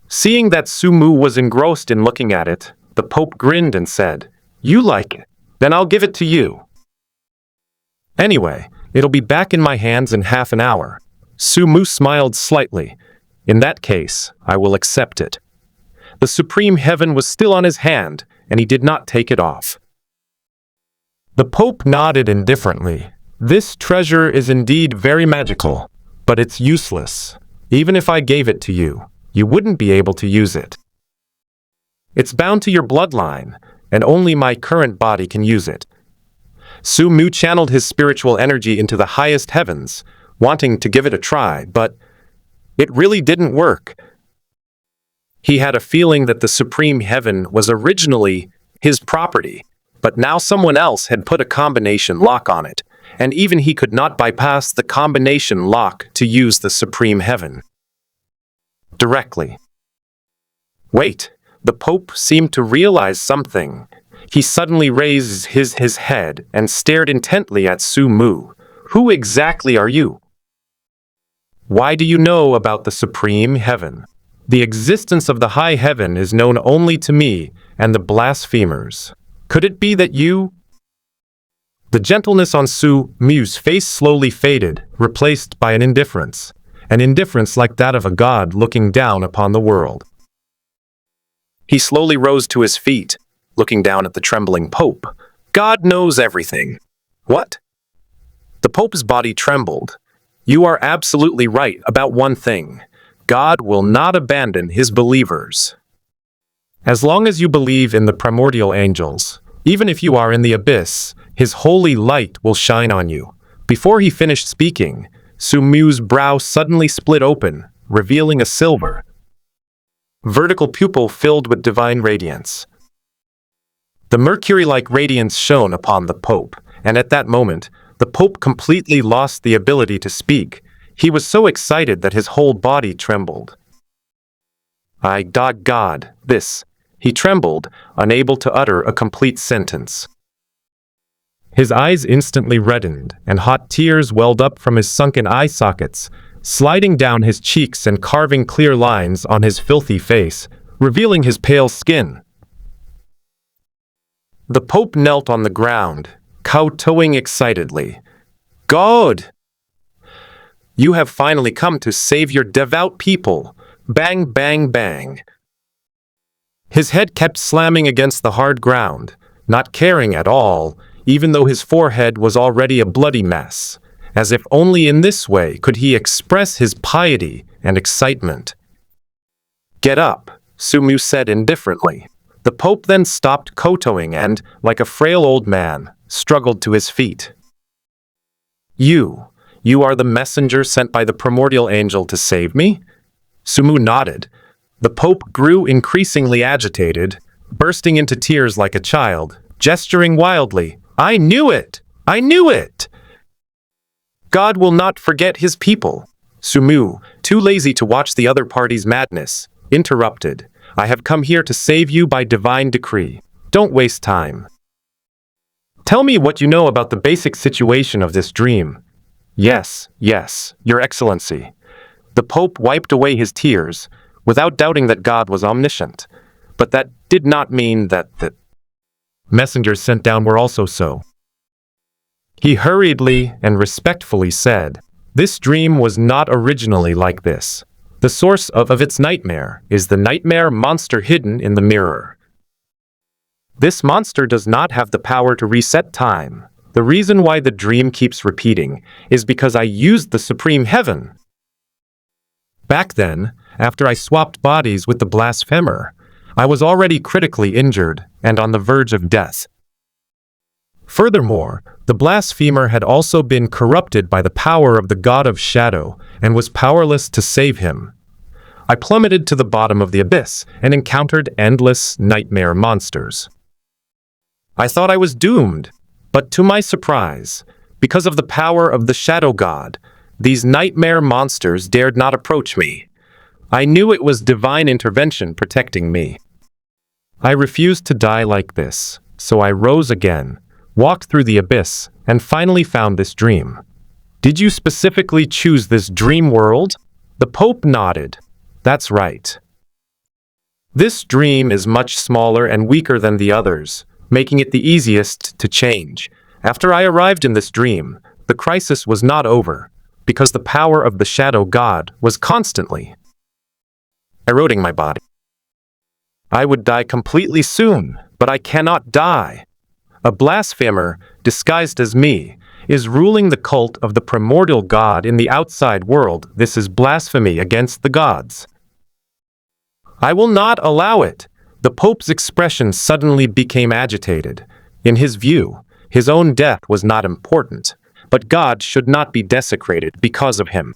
Seeing that Sumu was engrossed in looking at it, the Pope grinned and said, "You like it? Then I'll give it to you. Anyway, it'll be back in my hands in half an hour." Sumu smiled slightly. "In that case, I will accept it." The supreme heaven was still on his hand, and he did not take it off. The Pope nodded indifferently. "This treasure is indeed very magical, but it's useless. Even if I gave it to you, you wouldn't be able to use it. It's bound to your bloodline, and only my current body can use it." Sumu channeled his spiritual energy into the highest heavens, wanting to give it a try, but it really didn't work. He had a feeling that the supreme heaven was originally his property, but now someone else had put a combination lock on it, and even he could not bypass the combination lock to use the supreme heaven directly. Wait, the Pope seemed to realize something. He suddenly raised his head and stared intently at Sumu. "Who exactly are you? Why do you know about the supreme heaven? The existence of the high heaven is known only to me and the blasphemers. Could it be that you—" The gentleness on Sumu's face slowly faded, replaced by an indifference like that of a god looking down upon the world. He slowly rose to his feet, looking down at the trembling Pope. "God knows everything." "What?" The Pope's body trembled. "You are absolutely right about one thing. God will not abandon his believers. As long as you believe in the primordial angels, even if you are in the abyss, his holy light will shine on you." Before he finished speaking, Sumu's brow suddenly split open, revealing a silver, vertical pupil filled with divine radiance. The mercury-like radiance shone upon the Pope, and at that moment, the Pope completely lost the ability to speak. He was so excited that his whole body trembled. God, this. He trembled, unable to utter a complete sentence. His eyes instantly reddened, and hot tears welled up from his sunken eye sockets, sliding down his cheeks and carving clear lines on his filthy face, revealing his pale skin. The Pope knelt on the ground, kowtowing excitedly. "God! You have finally come to save your devout people." Bang, bang, bang. His head kept slamming against the hard ground, not caring at all, even though his forehead was already a bloody mess, as if only in this way could he express his piety and excitement. "Get up," Sumu said indifferently. The Pope then stopped kowtowing and, like a frail old man, struggled to his feet. You are the messenger sent by the primordial angel to save me?" Sumu nodded. The Pope grew increasingly agitated, bursting into tears like a child, gesturing wildly. "I knew it! I knew it! God will not forget his people." Sumu, too lazy to watch the other party's madness, interrupted. "I have come here to save you by divine decree. Don't waste time." Tell me what you know about the basic situation of this dream. Yes, yes, Your Excellency. The Pope wiped away his tears, without doubting that God was omniscient. But that did not mean that the messengers sent down were also so. He hurriedly and respectfully said, "This dream was not originally like this. The source of its nightmare is the nightmare monster hidden in the mirror. This monster does not have the power to reset time. The reason why the dream keeps repeating is because I used the supreme heaven. Back then, after I swapped bodies with the blasphemer, I was already critically injured and on the verge of death. Furthermore, the blasphemer had also been corrupted by the power of the god of shadow and was powerless to save him. I plummeted to the bottom of the abyss and encountered endless nightmare monsters. I thought I was doomed, but to my surprise, because of the power of the shadow god, these nightmare monsters dared not approach me. I knew it was divine intervention protecting me. I refused to die like this, so I rose again, walked through the abyss, and finally found this dream. Did you specifically choose this dream world? The Pope nodded. That's right. This dream is much smaller and weaker than the others, making it the easiest to change. After I arrived in this dream, the crisis was not over, because the power of the shadow god was constantly eroding my body. I would die completely soon, but I cannot die. A blasphemer, disguised as me, is ruling the cult of the primordial god in the outside world. This is blasphemy against the gods. I will not allow it. The Pope's expression suddenly became agitated. In his view, his own death was not important, but God should not be desecrated because of him.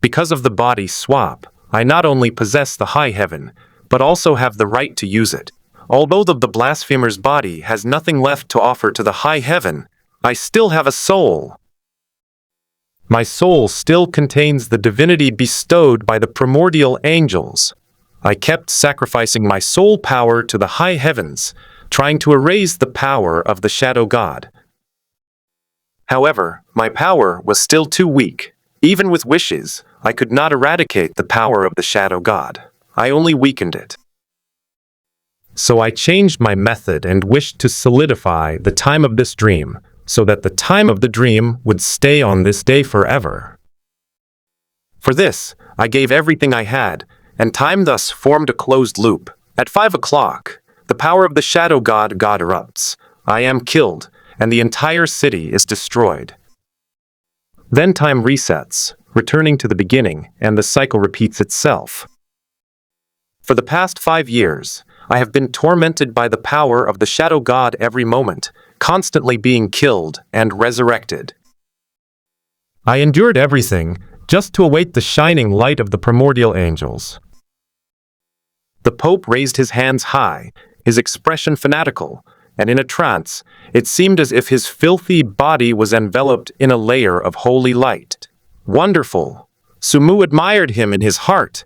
Because of the body swap, I not only possess the high heaven, but also have the right to use it. Although the blasphemer's body has nothing left to offer to the high heaven, I still have a soul. My soul still contains the divinity bestowed by the primordial angels. I kept sacrificing my soul power to the high heavens, trying to erase the power of the shadow god. However, my power was still too weak. Even with wishes, I could not eradicate the power of the shadow god. I only weakened it. So I changed my method and wished to solidify the time of this dream, so that the time of the dream would stay on this day forever. For this, I gave everything I had, and time thus formed a closed loop. At 5 o'clock, the power of the shadow god erupts. I am killed, and the entire city is destroyed. Then time resets, returning to the beginning, and the cycle repeats itself. For the past 5 years, I have been tormented by the power of the shadow god every moment, constantly being killed and resurrected. I endured everything just to await the shining light of the primordial angels. The Pope raised his hands high, his expression fanatical, and in a trance, it seemed as if his filthy body was enveloped in a layer of holy light. Wonderful! Sumu admired him in his heart.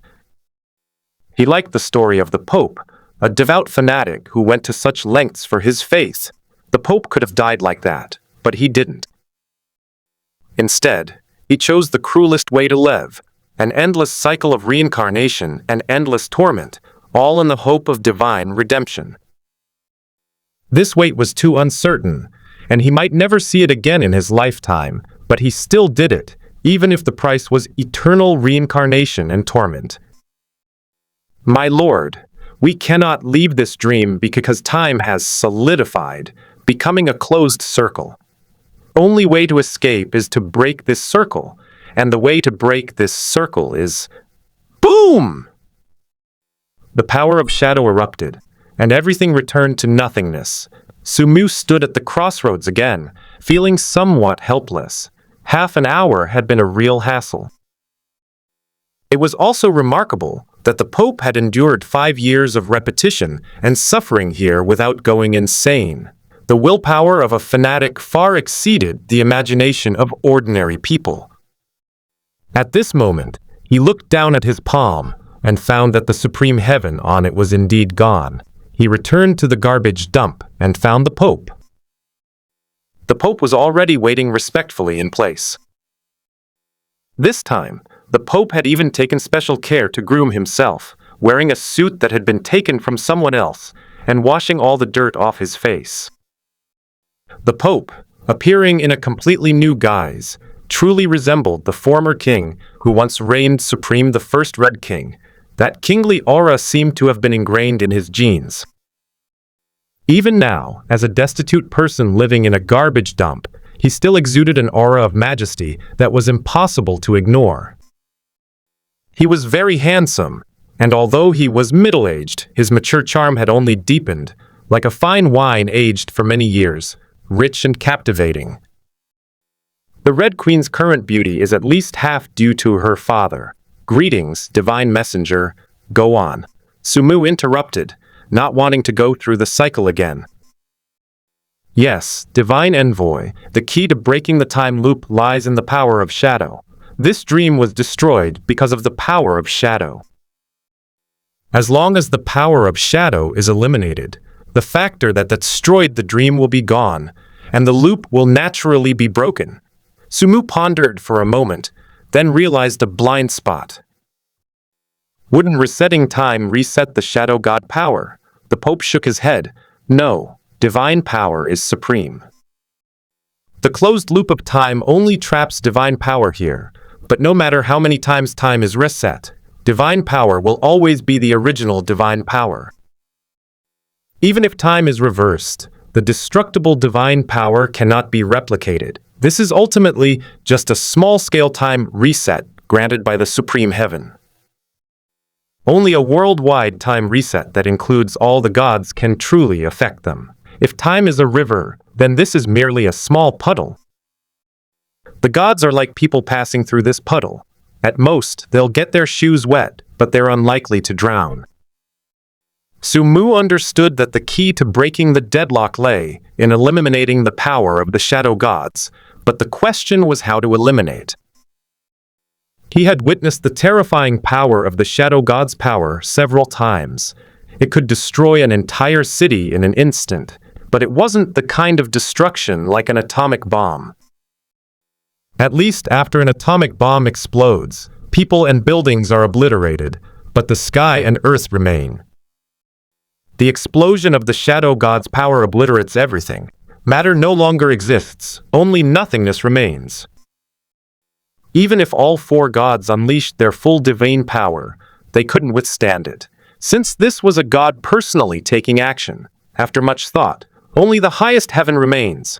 He liked the story of the Pope, a devout fanatic who went to such lengths for his faith. The Pope could have died like that, but he didn't. Instead, he chose the cruelest way to live, an endless cycle of reincarnation and endless torment, all in the hope of divine redemption. This wait was too uncertain, and he might never see it again in his lifetime, but he still did it, even if the price was eternal reincarnation and torment. My lord, we cannot leave this dream because time has solidified, becoming a closed circle. Only way to escape is to break this circle, and the way to break this circle is... Boom! The power of shadow erupted, and everything returned to nothingness. Sumu stood at the crossroads again, feeling somewhat helpless. Half an hour had been a real hassle. It was also remarkable that the Pope had endured 5 years of repetition and suffering here without going insane. The willpower of a fanatic far exceeded the imagination of ordinary people. At this moment, he looked down at his palm and found that the supreme heaven on it was indeed gone. He returned to the garbage dump and found the Pope. The Pope was already waiting respectfully in place. This time, the Pope had even taken special care to groom himself, wearing a suit that had been taken from someone else, and washing all the dirt off his face. The Pope, appearing in a completely new guise, truly resembled the former king who once reigned supreme, the first Red King. That kingly aura seemed to have been ingrained in his genes. Even now, as a destitute person living in a garbage dump, he still exuded an aura of majesty that was impossible to ignore. He was very handsome, and although he was middle-aged, his mature charm had only deepened, like a fine wine aged for many years, rich and captivating. The Red Queen's current beauty is at least half due to her father. Greetings, divine messenger. Go on. Sumu interrupted, not wanting to go through the cycle again. Yes, divine envoy, the key to breaking the time loop lies in the power of shadow. This dream was destroyed because of the power of shadow. As long as the power of shadow is eliminated, the factor that destroyed the dream will be gone, and the loop will naturally be broken. Sumu pondered for a moment, then realized a blind spot. Wouldn't resetting time reset the shadow god power? The Pope shook his head. No, divine power is supreme. The closed loop of time only traps divine power here, but no matter how many times time is reset, divine power will always be the original divine power. Even if time is reversed, the destructible divine power cannot be replicated. This is ultimately just a small-scale time reset granted by the Supreme Heaven. Only a worldwide time reset that includes all the gods can truly affect them. If time is a river, then this is merely a small puddle. The gods are like people passing through this puddle. At most, they'll get their shoes wet, but they're unlikely to drown. Sumu understood that the key to breaking the deadlock lay in eliminating the power of the shadow gods, but the question was how to eliminate. He had witnessed the terrifying power of the shadow god's power several times. It could destroy an entire city in an instant, but it wasn't the kind of destruction like an atomic bomb. At least after an atomic bomb explodes, people and buildings are obliterated, but the sky and earth remain. The explosion of the shadow god's power obliterates everything. Matter no longer exists, only nothingness remains. Even if all four gods unleashed their full divine power, they couldn't withstand it. Since this was a god personally taking action, after much thought, only the highest heaven remains.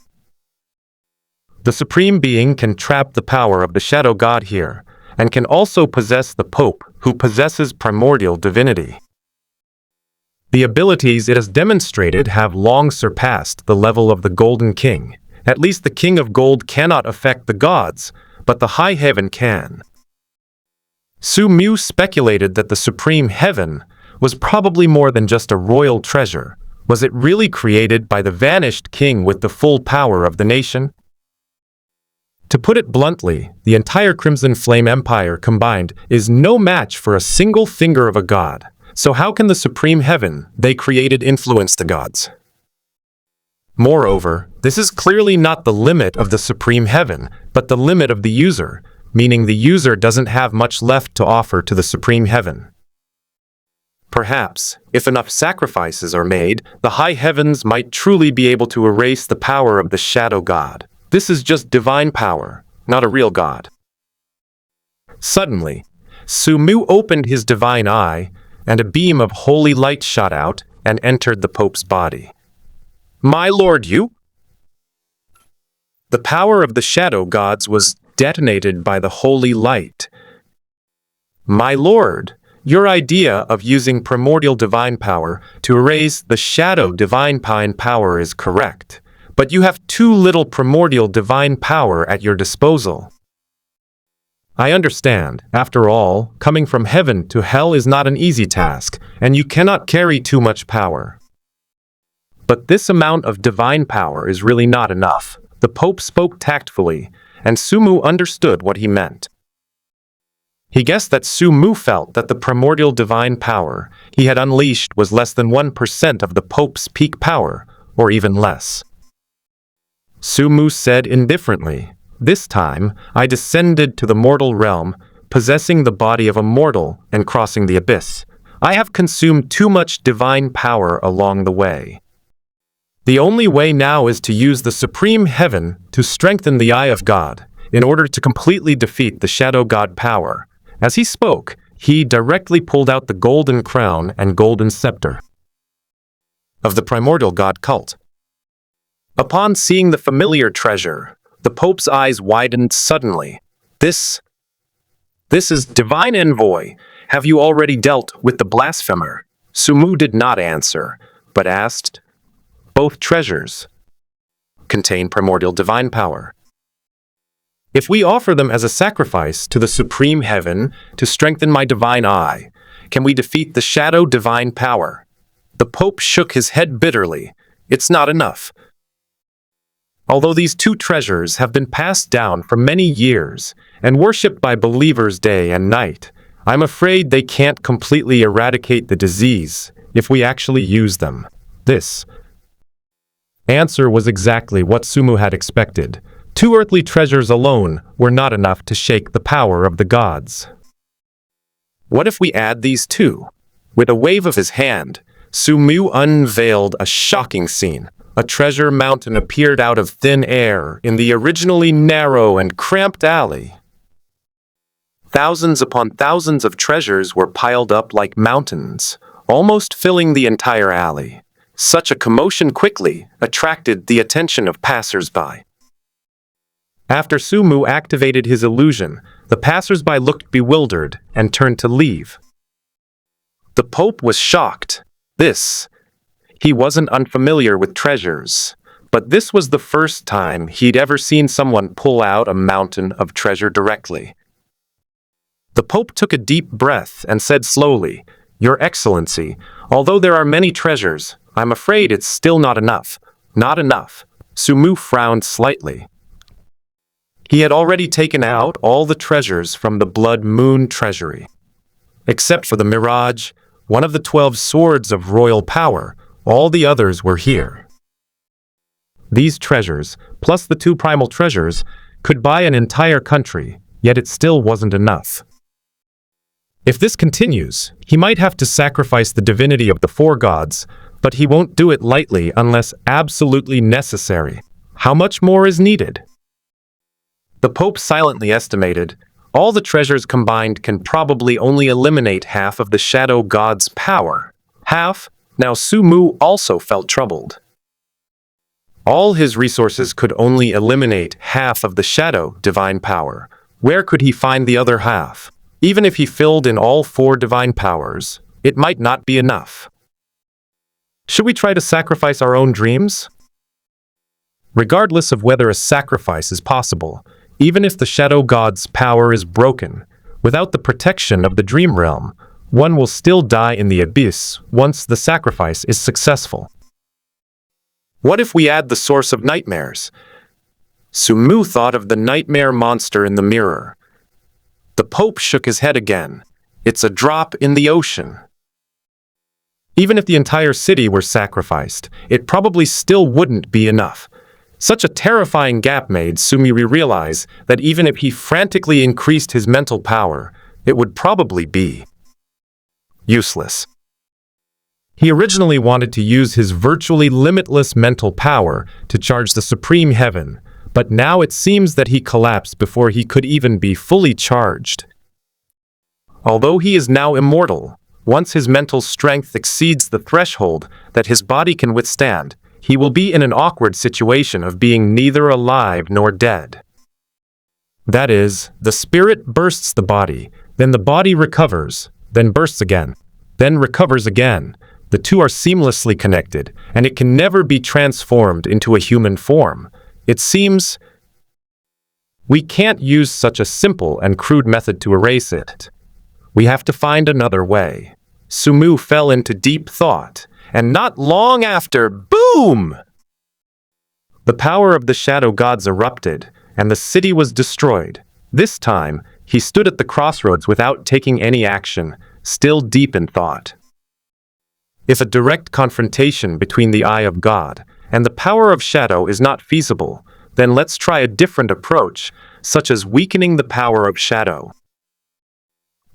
The Supreme Being can trap the power of the shadow god here, and can also possess the Pope, who possesses primordial divinity. The abilities it has demonstrated have long surpassed the level of the Golden King. At least the King of Gold cannot affect the gods, but the High Heaven can. Sumu speculated that the Supreme Heaven was probably more than just a royal treasure. Was it really created by the vanished king with the full power of the nation? To put it bluntly, the entire Crimson Flame Empire combined is no match for a single finger of a god. So how can the Supreme Heaven they created influence the gods? Moreover, this is clearly not the limit of the Supreme Heaven, but the limit of the user, meaning the user doesn't have much left to offer to the Supreme Heaven. Perhaps, if enough sacrifices are made, the high heavens might truly be able to erase the power of the shadow god. This is just divine power, not a real god. Suddenly, Sumu opened his divine eye, and a beam of holy light shot out and entered the Pope's body. My lord, you? The power of the shadow gods was detonated by the holy light. My lord, your idea of using primordial divine power to erase the shadow divine power is correct, but you have too little primordial divine power at your disposal. I understand. After all, coming from heaven to hell is not an easy task, and you cannot carry too much power. But this amount of divine power is really not enough. The Pope spoke tactfully, and Sumu understood what he meant. He guessed that Sumu felt that the primordial divine power he had unleashed was less than 1% of the Pope's peak power, or even less. Sumu said indifferently. This time, I descended to the mortal realm, possessing the body of a mortal and crossing the abyss. I have consumed too much divine power along the way. The only way now is to use the supreme heaven to strengthen the eye of God, in order to completely defeat the shadow god power. As he spoke, he directly pulled out the golden crown and golden scepter of the primordial god cult. Upon seeing the familiar treasure, the Pope's eyes widened suddenly. This is divine envoy. Have you already dealt with the blasphemer? Sumu did not answer, but asked, both treasures contain primordial divine power. If we offer them as a sacrifice to the supreme heaven to strengthen my divine eye, can we defeat the shadow divine power? The Pope shook his head bitterly. It's not enough. Although these two treasures have been passed down for many years and worshipped by believers day and night, I'm afraid they can't completely eradicate the disease if we actually use them. This answer was exactly what Sumu had expected. Two earthly treasures alone were not enough to shake the power of the gods. What if we add these two? With a wave of his hand, Sumu unveiled a shocking scene. A treasure mountain appeared out of thin air in the originally narrow and cramped alley. Thousands upon thousands of treasures were piled up like mountains, almost filling the entire alley. Such a commotion quickly attracted the attention of passers-by. After Sumu activated his illusion, the passers-by looked bewildered and turned to leave. The Pope was shocked. He wasn't unfamiliar with treasures, but this was the first time he'd ever seen someone pull out a mountain of treasure directly. The Pope took a deep breath and said slowly, Your Excellency, although there are many treasures, I'm afraid it's still not enough. Not enough. Sumu frowned slightly. He had already taken out all the treasures from the Blood Moon treasury. Except for the Mirage, one of the 12 swords of royal power, all the others were here. These treasures, plus the 2 primal treasures, could buy an entire country, yet it still wasn't enough. If this continues, he might have to sacrifice the divinity of the 4 gods, but he won't do it lightly unless absolutely necessary. How much more is needed? The Pope silently estimated, all the treasures combined can probably only eliminate half of the shadow god's power. Half? Now Sumu also felt troubled. All his resources could only eliminate half of the shadow divine power. Where could he find the other half? Even if he filled in all 4 divine powers, it might not be enough. Should we try to sacrifice our own dreams? Regardless of whether a sacrifice is possible, even if the shadow god's power is broken, without the protection of the dream realm, one will still die in the abyss once the sacrifice is successful. What if we add the source of nightmares? Sumu thought of the nightmare monster in the mirror. The Pope shook his head again. It's a drop in the ocean. Even if the entire city were sacrificed, it probably still wouldn't be enough. Such a terrifying gap made Sumu realize that even if he frantically increased his mental power, it would probably be useless. He originally wanted to use his virtually limitless mental power to charge the supreme heaven, but now it seems that he collapsed before he could even be fully charged. Although he is now immortal, once his mental strength exceeds the threshold that his body can withstand, he will be in an awkward situation of being neither alive nor dead. That is, the spirit bursts the body, then the body recovers, then bursts again, then recovers again. The two are seamlessly connected, and it can never be transformed into a human form. It seems we can't use such a simple and crude method to erase it. We have to find another way. Sumu fell into deep thought, and not long after, boom! The power of the shadow gods erupted, and the city was destroyed. This time, he stood at the crossroads without taking any action, still deep in thought. If a direct confrontation between the eye of God and the power of shadow is not feasible, Then let's try a different approach, such as weakening the power of shadow.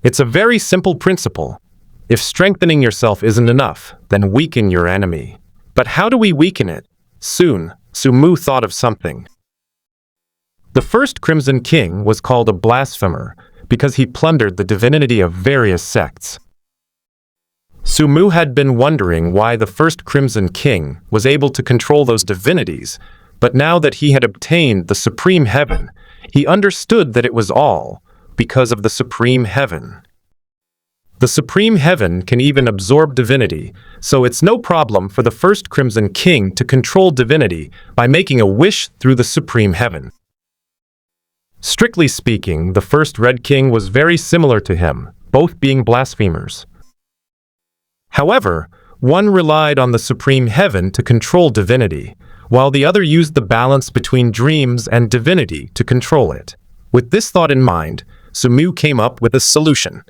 It's a very simple principle. If strengthening yourself isn't enough, then weaken your enemy. But how do we weaken it? Soon, Sumu thought of something. The first Crimson King was called a blasphemer because he plundered the divinity of various sects. Sumu had been wondering why the first Crimson King was able to control those divinities, but now that he had obtained the Supreme Heaven, he understood that it was all because of the Supreme Heaven. The Supreme Heaven can even absorb divinity, so it's no problem for the first Crimson King to control divinity by making a wish through the Supreme Heaven. Strictly speaking, the first Red King was very similar to him, both being blasphemers. However, one relied on the Supreme Heaven to control divinity, while the other used the balance between dreams and divinity to control it. With this thought in mind, Sumu came up with a solution.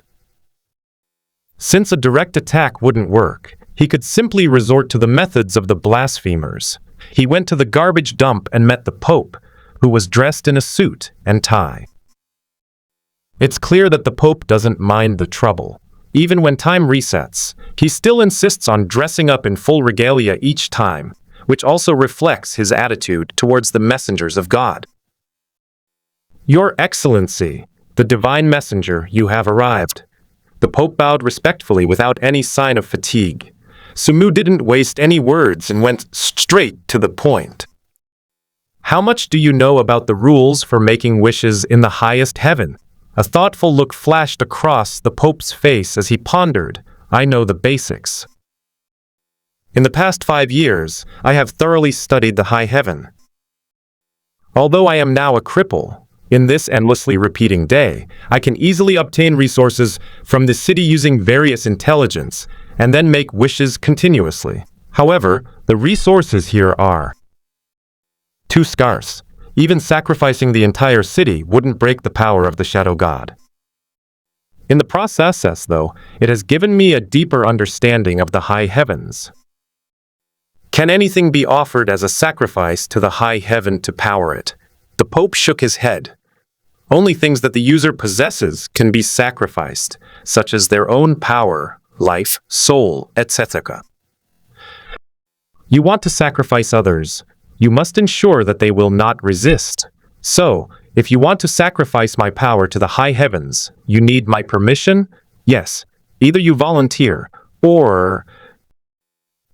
Since a direct attack wouldn't work, he could simply resort to the methods of the blasphemers. He went to the garbage dump and met the Pope, who was dressed in a suit and tie. It's clear that the Pope doesn't mind the trouble. Even when time resets, he still insists on dressing up in full regalia each time, which also reflects his attitude towards the messengers of God. Your Excellency, the divine messenger, you have arrived. The Pope bowed respectfully without any sign of fatigue. Sumu didn't waste any words and went straight to the point. How much do you know about the rules for making wishes in the highest heaven? A thoughtful look flashed across the Pope's face as he pondered. I know the basics. In the past 5 years, I have thoroughly studied the high heaven. Although I am now a cripple, in this endlessly repeating day, I can easily obtain resources from the city using various intelligence and then make wishes continuously. However, the resources here are too scarce. Even sacrificing the entire city wouldn't break the power of the Shadow God. In the process, though, it has given me a deeper understanding of the high heavens. Can anything be offered as a sacrifice to the high heaven to power it? The Pope shook his head. Only things that the user possesses can be sacrificed, such as their own power, life, soul, etc. You want to sacrifice others. You must ensure that they will not resist. So, if you want to sacrifice my power to the high heavens, you need my permission? Yes, either you volunteer, or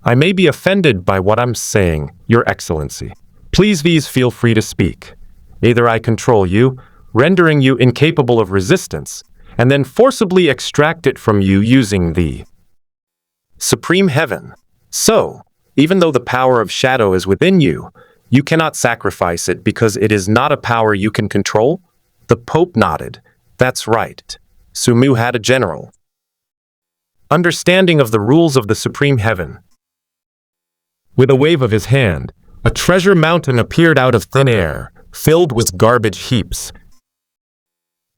I may be offended by what I'm saying, Your Excellency. Please feel free to speak. Either I control you, rendering you incapable of resistance, and then forcibly extract it from you using the Supreme Heaven. So, even though the power of shadow is within you, you cannot sacrifice it because it is not a power you can control? The Pope nodded. That's right. Sumu had a general understanding of the rules of the Supreme Heaven. With a wave of his hand, a treasure mountain appeared out of thin air, filled with garbage heaps.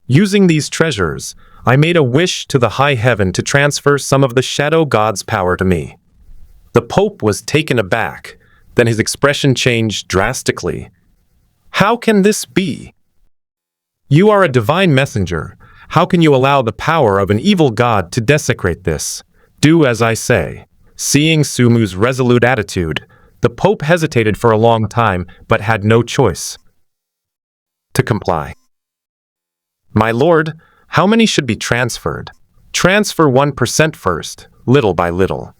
Using these treasures, I made a wish to the high heaven to transfer some of the Shadow God's power to me. The Pope was taken aback, then his expression changed drastically. How can this be? You are a divine messenger. How can you allow the power of an evil god to desecrate this? Do as I say. Seeing Sumu's resolute attitude, the Pope hesitated for a long time, but had no choice to comply. My lord, how many should be transferred? Transfer 1% first, little by little.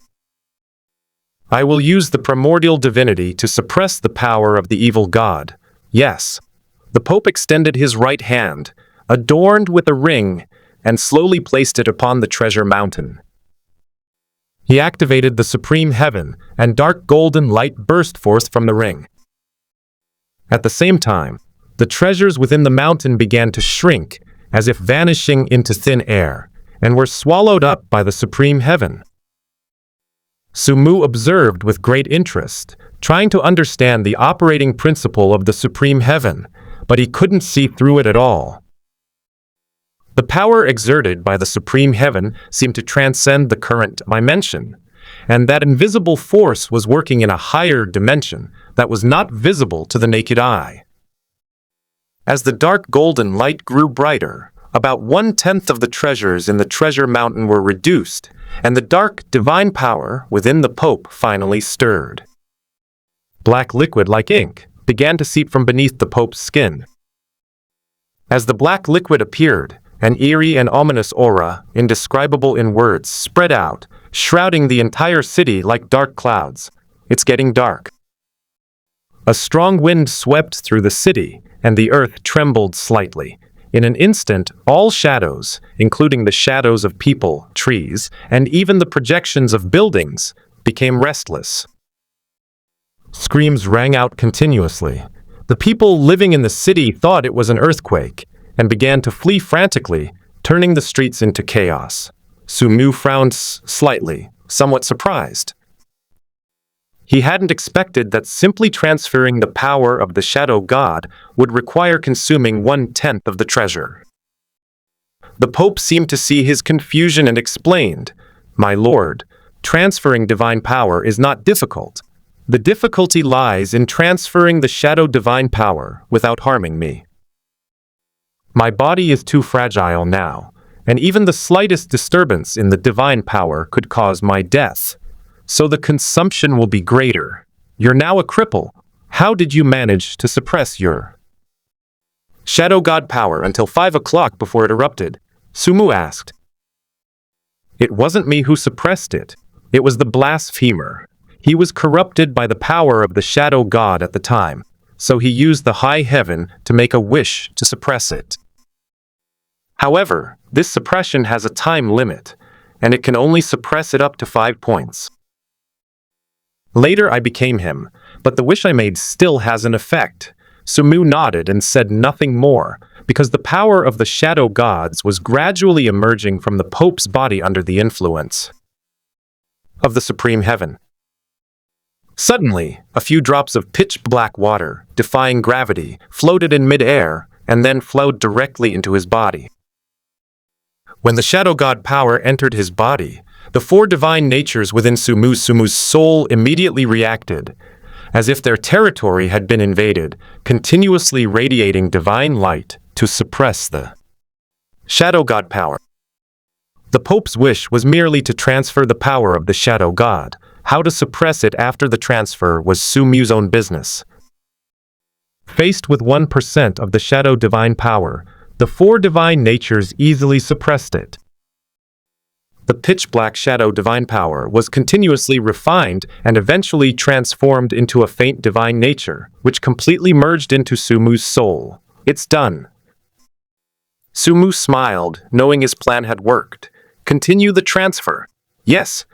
I will use the primordial divinity to suppress the power of the evil god. Yes. The Pope extended his right hand, adorned with a ring, and slowly placed it upon the treasure mountain. He activated the Supreme Heaven, and dark golden light burst forth from the ring. At the same time, the treasures within the mountain began to shrink, as if vanishing into thin air, and were swallowed up by the Supreme Heaven. Sumu observed with great interest, trying to understand the operating principle of the Supreme Heaven, but he couldn't see through it at all. The power exerted by the Supreme Heaven seemed to transcend the current dimension, and that invisible force was working in a higher dimension that was not visible to the naked eye. As the dark golden light grew brighter, about 1/10 of the treasures in the treasure mountain were reduced, and the dark divine power within the Pope finally stirred. Black liquid like ink began to seep from beneath the Pope's skin. As the black liquid appeared, an eerie and ominous aura, indescribable in words, spread out, shrouding the entire city like dark clouds. It's getting dark. A strong wind swept through the city, and the earth trembled slightly. In an instant, all shadows, including the shadows of people, trees, and even the projections of buildings, became restless. Screams rang out continuously. The people living in the city thought it was an earthquake, and began to flee frantically, turning the streets into chaos. Sumu frowned slightly, somewhat surprised. He hadn't expected that simply transferring the power of the shadow god would require consuming 1/10 of the treasure. The Pope seemed to see his confusion and explained, "My lord, transferring divine power is not difficult. The difficulty lies in transferring the shadow divine power without harming me. My body is too fragile now, and even the slightest disturbance in the divine power could cause my death. So the consumption will be greater. You're now a cripple. How did you manage to suppress your shadow god power until 5 o'clock before it erupted?" Sumu asked. "It wasn't me who suppressed it. It was the blasphemer. He was corrupted by the power of the shadow god at the time, so he used the high heaven to make a wish to suppress it. However, this suppression has a time limit, and it can only suppress it up to 5 points. Later I became him, but the wish I made still has an effect." Sumu nodded and said nothing more, because the power of the shadow gods was gradually emerging from the Pope's body under the influence of the supreme heaven. Suddenly, a few drops of pitch-black water, defying gravity, floated in mid-air and then flowed directly into his body. When the shadow god power entered his body, the 4 divine natures within Sumu's soul immediately reacted, as if their territory had been invaded, continuously radiating divine light to suppress the shadow god power. The Pope's wish was merely to transfer the power of the shadow god. How to suppress it after the transfer was Sumu's own business. Faced with 1% of the shadow divine power, the 4 divine natures easily suppressed it. The pitch-black shadow divine power was continuously refined and eventually transformed into a faint divine nature, which completely merged into Sumu's soul. "It's done." Sumu smiled, knowing his plan had worked. "Continue the transfer." "Yes,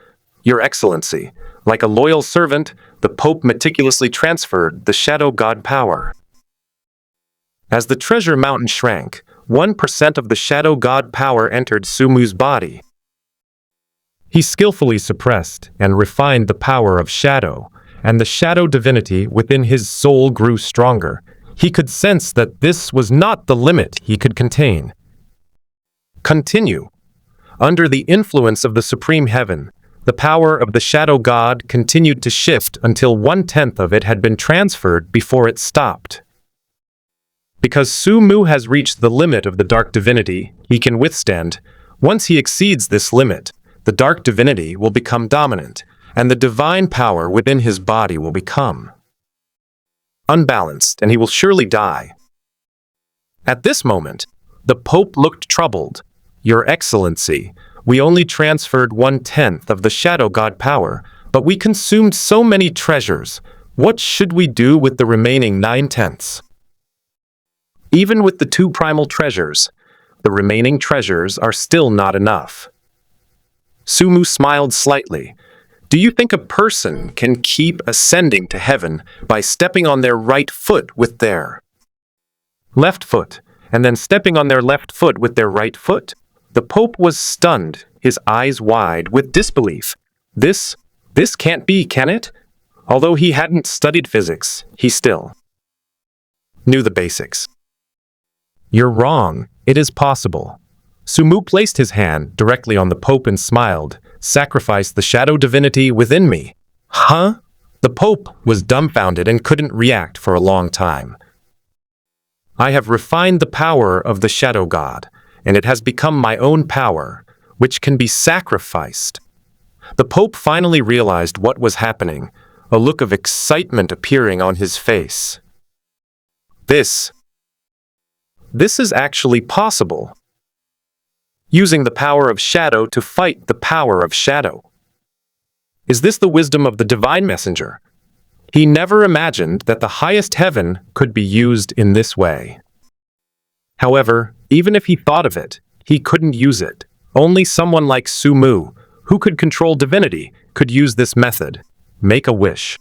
Your Excellency." Like a loyal servant, the Pope meticulously transferred the shadow god power. As the treasure mountain shrank, 1% of the shadow god power entered Sumu's body. He skillfully suppressed and refined the power of shadow, and the shadow divinity within his soul grew stronger. He could sense that this was not the limit he could contain. Continue. Under the influence of the supreme heaven, the power of the shadow god continued to shift until 1/10 of it had been transferred before it stopped. Because Sumu has reached the limit of the dark divinity he can withstand, once he exceeds this limit, the dark divinity will become dominant, and the divine power within his body will become unbalanced, and he will surely die. At this moment, the Pope looked troubled. "Your Excellency, we only transferred 1/10 of the shadow god power, but we consumed so many treasures. What should we do with the remaining 9/10? Even with the 2 primal treasures, the remaining treasures are still not enough." Sumu smiled slightly. "Do you think a person can keep ascending to heaven by stepping on their right foot with their left foot, and then stepping on their left foot with their right foot?" The Pope was stunned, his eyes wide with disbelief. This can't be, can it?" Although he hadn't studied physics, he still knew the basics. "You're wrong. It is possible." Sumu placed his hand directly on the Pope and smiled. "Sacrifice the shadow divinity within me." "Huh?" The Pope was dumbfounded and couldn't react for a long time. I have refined the power of the shadow god, and it has become my own power, which can be sacrificed. The Pope finally realized what was happening, a look of excitement appearing on his face. This is actually possible. Using the power of shadow to fight the power of shadow. Is this the wisdom of the divine messenger? He never imagined that the highest heaven could be used in this way. However, even if he thought of it, he couldn't use it. Only someone like Sumu, who could control divinity, could use this method. Make a wish.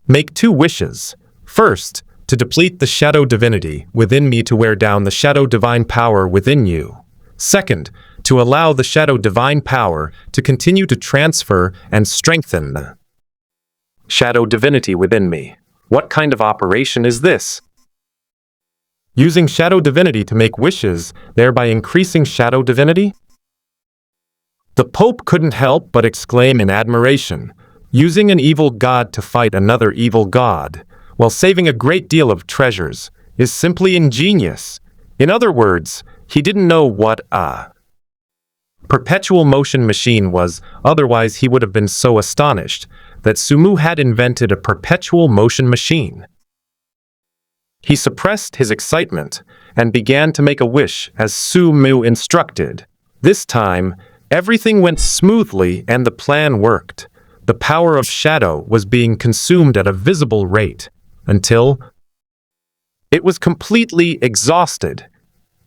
Make 2 wishes. First, to deplete the shadow divinity within me to wear down the shadow divine power within you. Second, to allow the shadow divine power to continue to transfer and strengthen the shadow divinity within me. What kind of operation is this? Using shadow divinity to make wishes, thereby increasing shadow divinity? The Pope couldn't help but exclaim in admiration. Using an evil god to fight another evil god, while saving a great deal of treasures, is simply ingenious. In other words, he didn't know what a perpetual motion machine was, otherwise he would have been so astonished that Sumu had invented a perpetual motion machine. He suppressed his excitement and began to make a wish as Sumu instructed. This time, everything went smoothly and the plan worked. The power of shadow was being consumed at a visible rate, until it was completely exhausted.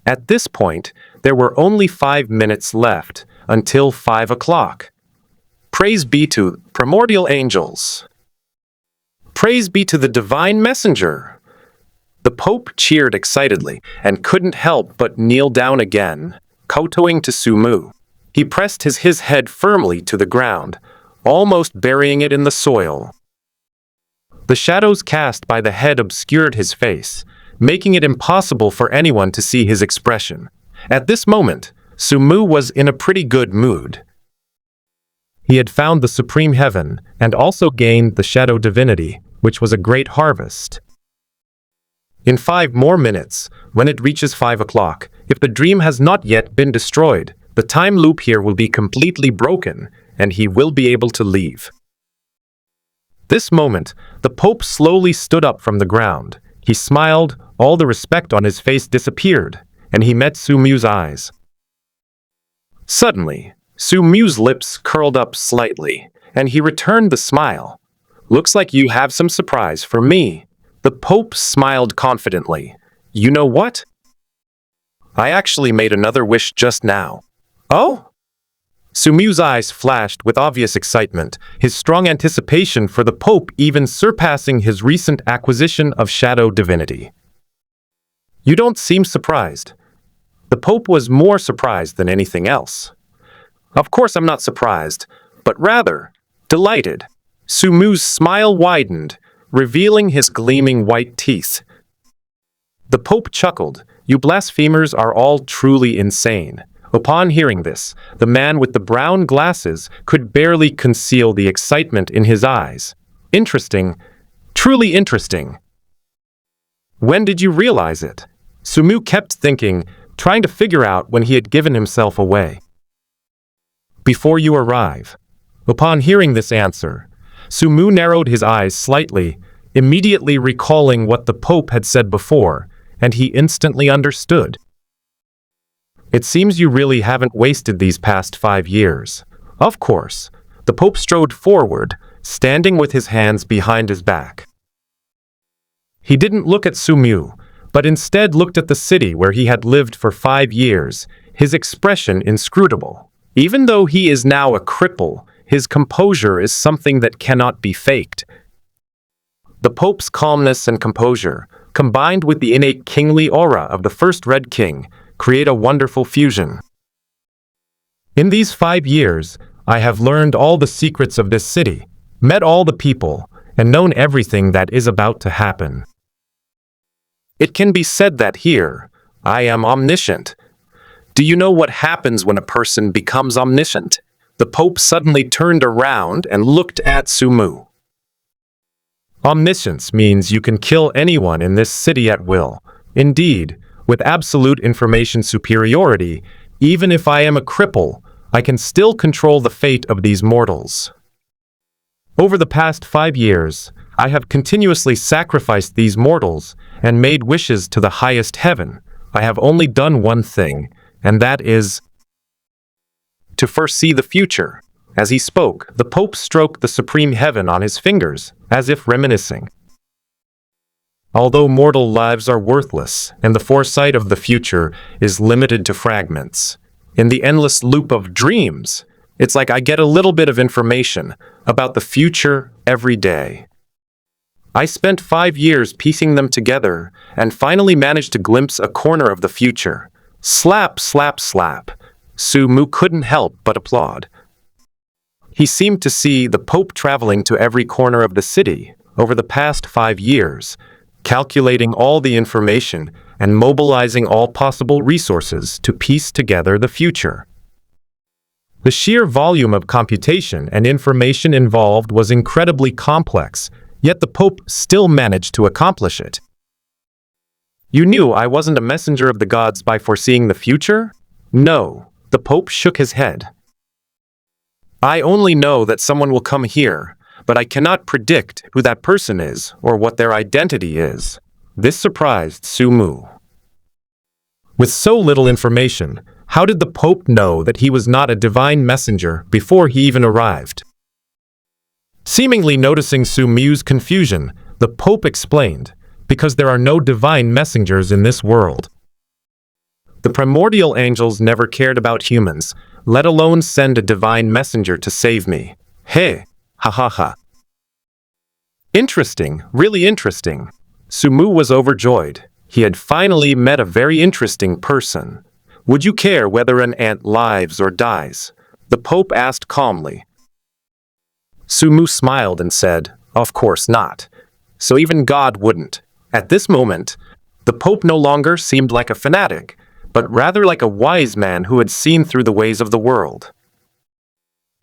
At this point, there were only 5 minutes left until 5 o'clock. Praise be to primordial angels. Praise be to the divine messenger. The Pope cheered excitedly and couldn't help but kneel down again, kowtowing to Sumu. He pressed his head firmly to the ground, almost burying it in the soil. The shadows cast by the head obscured his face, making it impossible for anyone to see his expression. At this moment, Sumu was in a pretty good mood. He had found the supreme heaven and also gained the shadow divinity, which was a great harvest. In 5 more minutes, when it reaches 5 o'clock, if the dream has not yet been destroyed, the time loop here will be completely broken, and he will be able to leave. This moment, the Pope slowly stood up from the ground. He smiled, all the respect on his face disappeared, and he met Sumu's eyes. Suddenly, Sumu's lips curled up slightly, and he returned the smile. Looks like you have some surprise for me. The Pope smiled confidently. You know what? I actually made another wish just now. Oh? Sumu's eyes flashed with obvious excitement, his strong anticipation for the Pope even surpassing his recent acquisition of shadow divinity. You don't seem surprised. The Pope was more surprised than anything else. Of course I'm not surprised, but rather delighted. Sumu's smile widened, revealing his gleaming white teeth. The Pope chuckled. You blasphemers are all truly insane. Upon hearing this, the man with the brown glasses could barely conceal the excitement in his eyes. Interesting. Truly interesting. When did you realize it? Sumu kept thinking, trying to figure out when he had given himself away. Before you arrive. Upon hearing this answer, Sumu narrowed his eyes slightly, immediately recalling what the Pope had said before, and he instantly understood. It seems you really haven't wasted these past 5 years. Of course. The Pope strode forward, standing with his hands behind his back. He didn't look at Sumu, but instead looked at the city where he had lived for 5 years, his expression inscrutable. Even though he is now a cripple, his composure is something that cannot be faked. The Pope's calmness and composure, combined with the innate kingly aura of the first Red King, create a wonderful fusion. In these 5 years, I have learned all the secrets of this city, met all the people, and known everything that is about to happen. It can be said that here, I am omniscient. Do you know what happens when a person becomes omniscient? The Pope suddenly turned around and looked at Sumu. Omniscience means you can kill anyone in this city at will. Indeed, with absolute information superiority, even if I am a cripple, I can still control the fate of these mortals. Over the past 5 years, I have continuously sacrificed these mortals and made wishes to the highest heaven. I have only done one thing, and that is to foresee the future. As he spoke, the Pope stroked the supreme heaven on his fingers, as if reminiscing. Although mortal lives are worthless, and the foresight of the future is limited to fragments, in the endless loop of dreams, it's like I get a little bit of information about the future every day. I spent 5 years piecing them together and finally managed to glimpse a corner of the future. Slap, slap, slap. Sumu couldn't help but applaud. He seemed to see the Pope traveling to every corner of the city over the past 5 years, calculating all the information and mobilizing all possible resources to piece together the future. The sheer volume of computation and information involved was incredibly complex, yet the Pope still managed to accomplish it. You knew I wasn't a messenger of the gods by foreseeing the future? No, the Pope shook his head. I only know that someone will come here, but I cannot predict who that person is or what their identity is. This surprised Sumu. With so little information, how did the Pope know that he was not a divine messenger before he even arrived? Seemingly noticing Sumu's confusion, the Pope explained, because there are no divine messengers in this world. The primordial angels never cared about humans, let alone send a divine messenger to save me. Hey, ha ha ha. Interesting, really interesting. Sumu was overjoyed. He had finally met a very interesting person. Would you care whether an ant lives or dies? The Pope asked calmly. Sumu smiled and said, of course not. So even God wouldn't. At this moment, the Pope no longer seemed like a fanatic, but rather like a wise man who had seen through the ways of the world.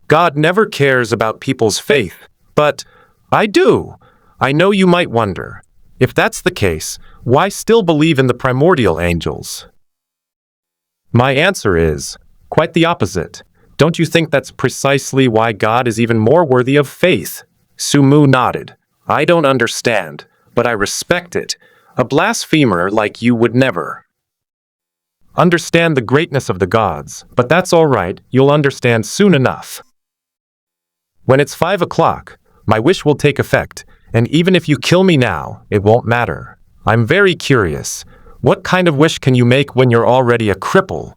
God never cares about people's faith, but I do. I know you might wonder. If that's the case, why still believe in the primordial angels? My answer is, quite the opposite. Don't you think that's precisely why God is even more worthy of faith? Sumu nodded. I don't understand, but I respect it. A blasphemer like you would never understand the greatness of the gods, but that's all right, you'll understand soon enough. When it's 5 o'clock, my wish will take effect, and even if you kill me now, it won't matter. I'm very curious. What kind of wish can you make when you're already a cripple?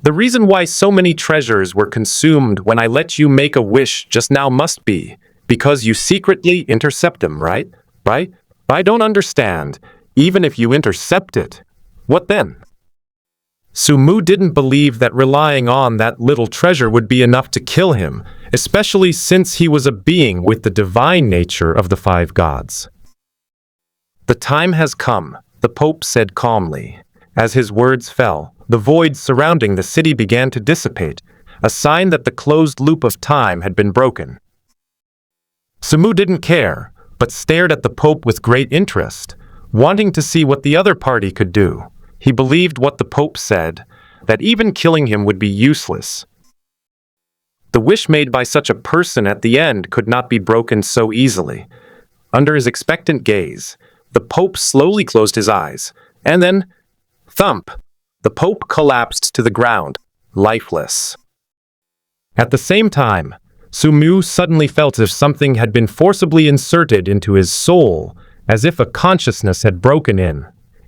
The reason why so many treasures were consumed when I let you make a wish just now must be because you secretly intercept them, right? Right? I don't understand. Even if you intercept it, what then? Sumu didn't believe that relying on that little treasure would be enough to kill him, especially since he was a being with the divine nature of the 5 gods. The time has come, the Pope said calmly. As his words fell, the void surrounding the city began to dissipate, a sign that the closed loop of time had been broken. Sumu didn't care, but stared at the Pope with great interest, wanting to see what the other party could do. He believed what the Pope said, that even killing him would be useless. The wish made by such a person at the end could not be broken so easily. Under his expectant gaze, the Pope slowly closed his eyes, and then, thump, the Pope collapsed to the ground, lifeless. At the same time, Sumu suddenly felt as if something had been forcibly inserted into his soul, as if a consciousness had broken in.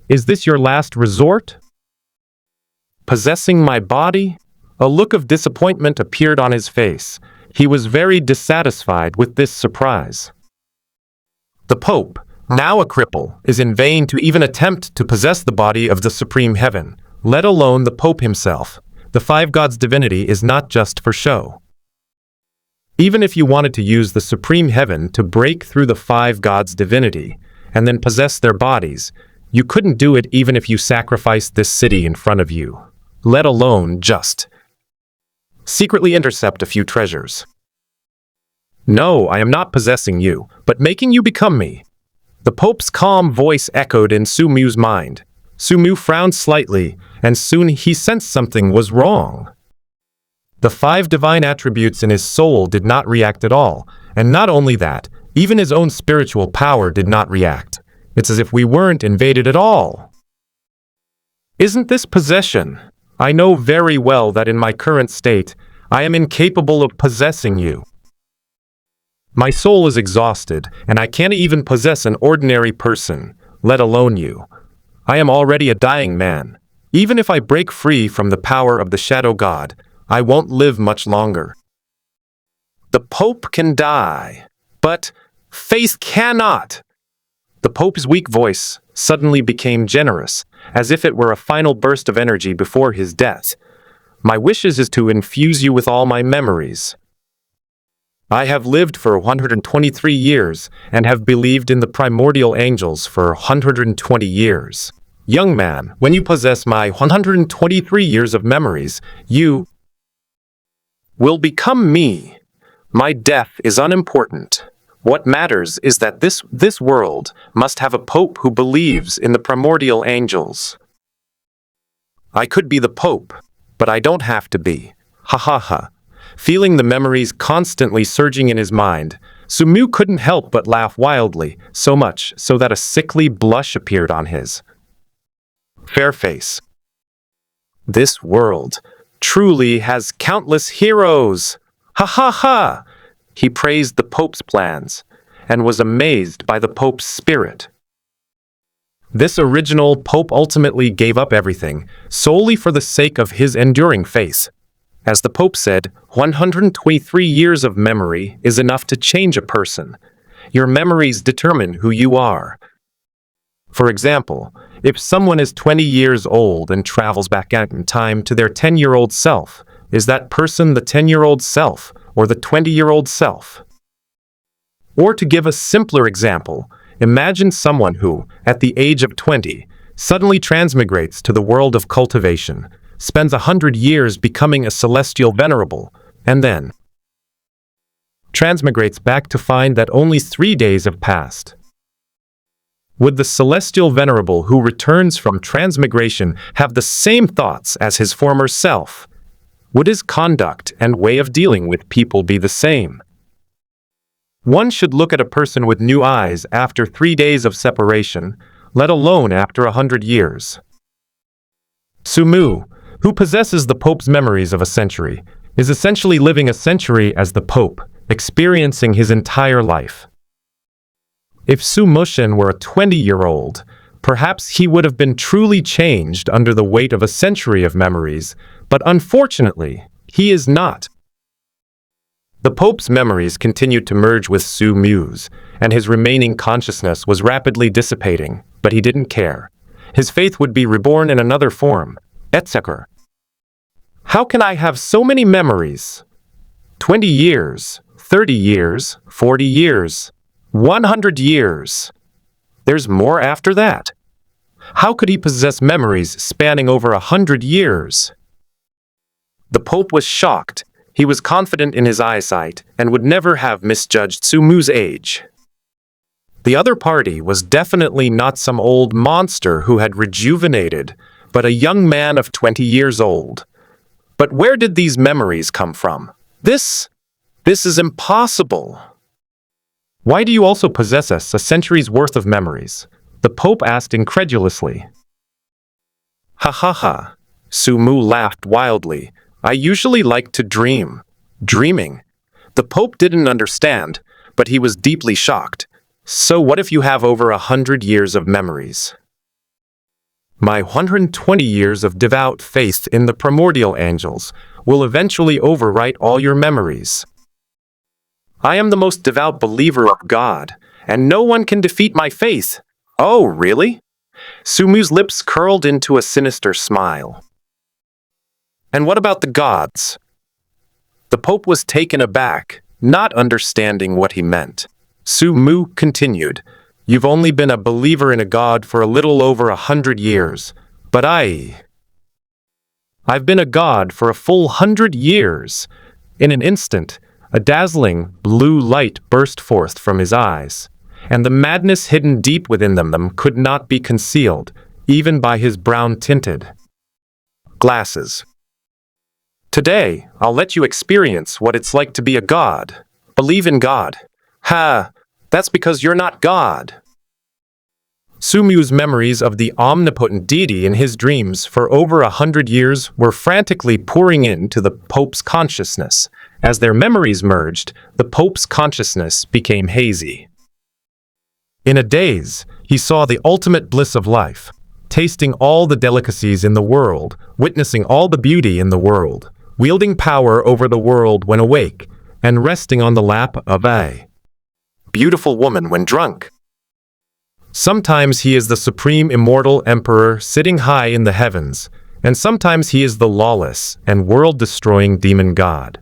Is this your last resort? Possessing my body? A look of disappointment appeared on his face. He was very dissatisfied with this surprise. The Pope, now a cripple, is in vain to even attempt to possess the body of the supreme heaven, let alone the Pope himself. The 5 gods' divinity is not just for show. Even if you wanted to use the supreme heaven to break through the 5 gods' divinity and then possess their bodies, you couldn't do it even if you sacrificed this city in front of you, let alone just secretly intercept a few treasures. No, I am not possessing you, but making you become me. The Pope's calm voice echoed in Sumu's mind. Sumu frowned slightly, and soon he sensed something was wrong. The 5 divine attributes in his soul did not react at all, and not only that, even his own spiritual power did not react. It's as if we weren't invaded at all. Isn't this possession? I know very well that in my current state, I am incapable of possessing you. My soul is exhausted, and I can't even possess an ordinary person, let alone you. I am already a dying man. Even if I break free from the power of the shadow god, I won't live much longer. The Pope can die, but faith cannot. The Pope's weak voice suddenly became generous, as if it were a final burst of energy before his death. My wishes is to infuse you with all my memories. I have lived for 123 years and have believed in the primordial angels for 120 years. Young man, when you possess my 123 years of memories, you will become me. My death is unimportant. What matters is that this world must have a pope who believes in the primordial angels. I could be the pope, but I don't have to be. Ha ha ha. Feeling the memories constantly surging in his mind, Sumu couldn't help but laugh wildly, so much so that a sickly blush appeared on his fair face. This world truly has countless heroes. Ha ha ha! He praised the Pope's plans and was amazed by the Pope's spirit. This original Pope ultimately gave up everything solely for the sake of his enduring faith. As the Pope said, 123 years of memory is enough to change a person. Your memories determine who you are. For example, if someone is 20 years old and travels back in time to their 10-year-old self, is that person the 10-year-old self or the 20-year-old self? Or to give a simpler example, imagine someone who, at the age of 20, suddenly transmigrates to the world of cultivation, spends 100 years becoming a celestial venerable, and then transmigrates back to find that only 3 days have passed. Would the celestial venerable who returns from transmigration have the same thoughts as his former self? Would his conduct and way of dealing with people be the same? One should look at a person with new eyes after 3 days of separation, let alone after 100 years. Sumu, who possesses the Pope's memories of a century, is essentially living a century as the Pope, experiencing his entire life. If Sumushin were a 20-year-old, perhaps he would have been truly changed under the weight of a century of memories, but unfortunately, he is not. The Pope's memories continued to merge with Sumu's, and his remaining consciousness was rapidly dissipating, but he didn't care. His faith would be reborn in another form, etc. How can I have so many memories? 20 years, 30 years, 40 years, 100 years. There's more after that. How could he possess memories spanning over 100 years? The Pope was shocked. He was confident in his eyesight and would never have misjudged Sumu's age. The other party was definitely not some old monster who had rejuvenated, but a young man of 20 years old. But where did these memories come from? This is impossible. Why do you also possess a century's worth of memories? The Pope asked incredulously. Ha ha ha. Sumu laughed wildly. I usually like to dream. Dreaming. The Pope didn't understand, but he was deeply shocked. So what if you have over 100 years of memories? My 120 years of devout faith in the primordial angels will eventually overwrite all your memories. I am the most devout believer of God, and no one can defeat my faith. Oh, really? Sumu's lips curled into a sinister smile. And what about the gods? The Pope was taken aback, not understanding what he meant. Sumu continued, You've only been a believer in a god for a little over 100 years, but I've been a god for a full 100 years. In an instant, A dazzling, blue light burst forth from his eyes, and the madness hidden deep within them could not be concealed, even by his brown-tinted glasses. Today, I'll let you experience what it's like to be a god. Believe in God. Ha! That's because you're not God. Sumu's memories of the omnipotent deity in his dreams for over 100 years were frantically pouring into the Pope's consciousness. As their memories merged, the Pope's consciousness became hazy. In a daze, he saw the ultimate bliss of life, tasting all the delicacies in the world, witnessing all the beauty in the world, wielding power over the world when awake, and resting on the lap of a beautiful woman when drunk. Sometimes he is the supreme immortal emperor sitting high in the heavens, and sometimes he is the lawless and world-destroying demon god.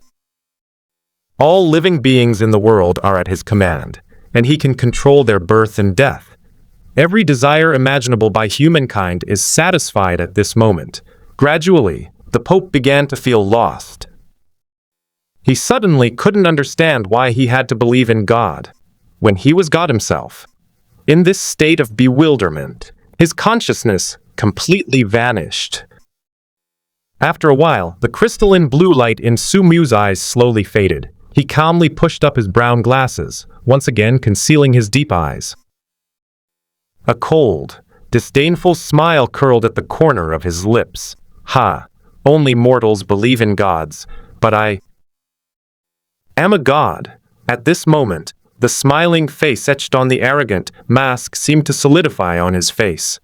All living beings in the world are at his command, and he can control their birth and death. Every desire imaginable by humankind is satisfied at this moment. Gradually, the Pope began to feel lost. He suddenly couldn't understand why he had to believe in God, when he was God himself. In this state of bewilderment, his consciousness completely vanished. After a while, the crystalline blue light in Sumu's eyes slowly faded. He calmly pushed up his brown glasses, once again concealing his deep eyes. A cold, disdainful smile curled at the corner of his lips. Ha! Only mortals believe in gods, but I am a god. At this moment, the smiling face etched on the arrogant mask seemed to solidify on his face.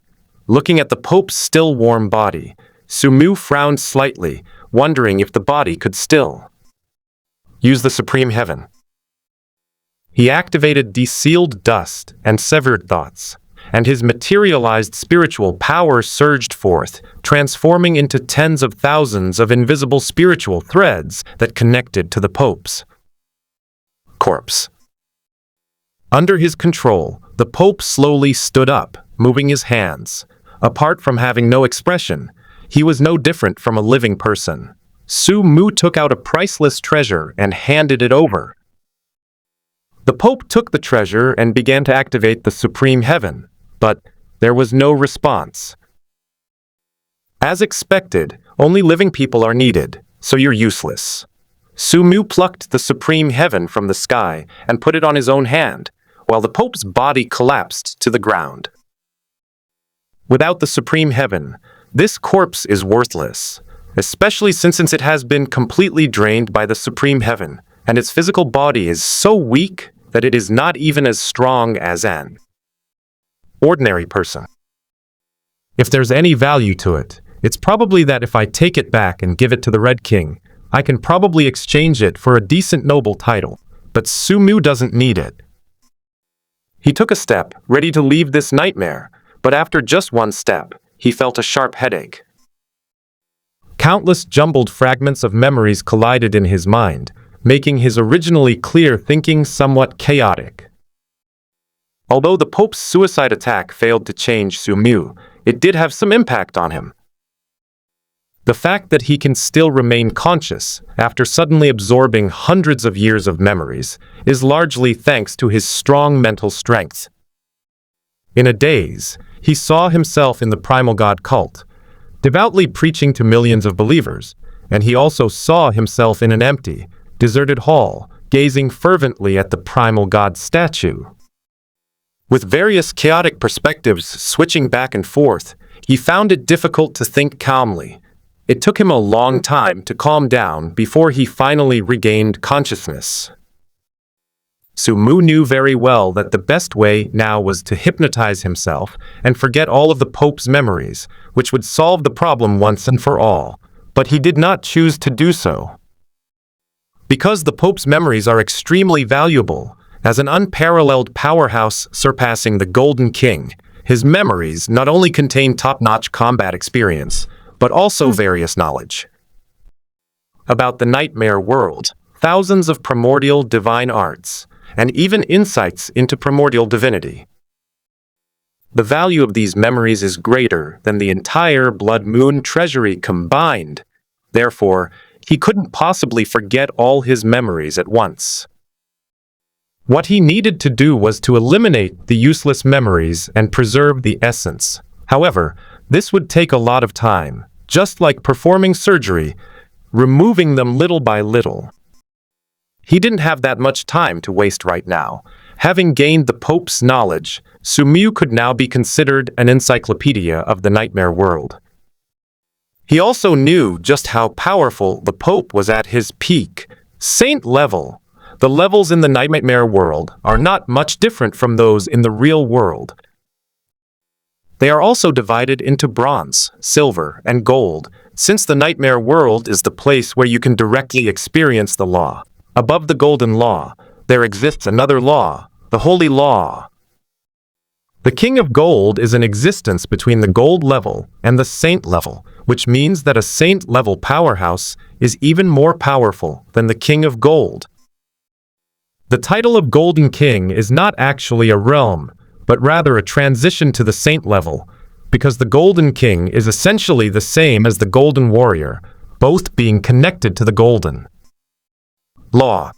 Looking at the Pope's still warm body, Sumu frowned slightly, wondering if the body could still use the supreme heaven. He activated de-sealed dust and severed thoughts, and his materialized spiritual power surged forth, transforming into tens of thousands of invisible spiritual threads that connected to the Pope's corpse. Under his control, the Pope slowly stood up, moving his hands. Apart from having no expression, he was no different from a living person. Sumu took out a priceless treasure and handed it over. The Pope took the treasure and began to activate the supreme heaven, but there was no response. As expected, only living people are needed, so you're useless. Sumu plucked the supreme heaven from the sky and put it on his own hand, while the Pope's body collapsed to the ground. Without the supreme heaven, this corpse is worthless, especially since it has been completely drained by the supreme heaven, and its physical body is so weak that it is not even as strong as an ordinary person. If there's any value to it, it's probably that if I take it back and give it to the Red King, I can probably exchange it for a decent noble title, but Sumu doesn't need it. He took a step, ready to leave this nightmare, but after just one step, he felt a sharp headache. Countless jumbled fragments of memories collided in his mind, making his originally clear thinking somewhat chaotic. Although the Pope's suicide attack failed to change Sumu, it did have some impact on him. The fact that he can still remain conscious after suddenly absorbing hundreds of years of memories is largely thanks to his strong mental strength. In a daze, he saw himself in the primal god cult, devoutly preaching to millions of believers, and he also saw himself in an empty, deserted hall, gazing fervently at the primal god statue. With various chaotic perspectives switching back and forth, he found it difficult to think calmly. It took him a long time to calm down before he finally regained consciousness. Sumu knew very well that the best way now was to hypnotize himself and forget all of the Pope's memories, which would solve the problem once and for all, but he did not choose to do so. Because the Pope's memories are extremely valuable, as an unparalleled powerhouse surpassing the Golden King, his memories not only contain top-notch combat experience, but also various knowledge about the nightmare world, thousands of primordial divine arts, and even insights into primordial divinity. The value of these memories is greater than the entire Blood Moon treasury combined. Therefore, He couldn't possibly forget all his memories at once. What he needed to do was to eliminate the useless memories and preserve the essence. However, this would take a lot of time, just like performing surgery, removing them little by little. He didn't have that much time to waste right now. Having gained the Pope's knowledge, Sumu could now be considered an encyclopedia of the nightmare world. He also knew just how powerful the Pope was at his peak, saint level. The levels in the nightmare world are not much different from those in the real world. They are also divided into bronze, silver, and gold, since the nightmare world is the place where you can directly experience the law. Above the golden law, there exists another law, the holy law. The King of Gold is an existence between the gold level and the saint level, which means that a saint-level powerhouse is even more powerful than the King of Gold. The title of Golden King is not actually a realm, but rather a transition to the saint level, because the Golden King is essentially the same as the Golden Warrior, both being connected to the Golden Law.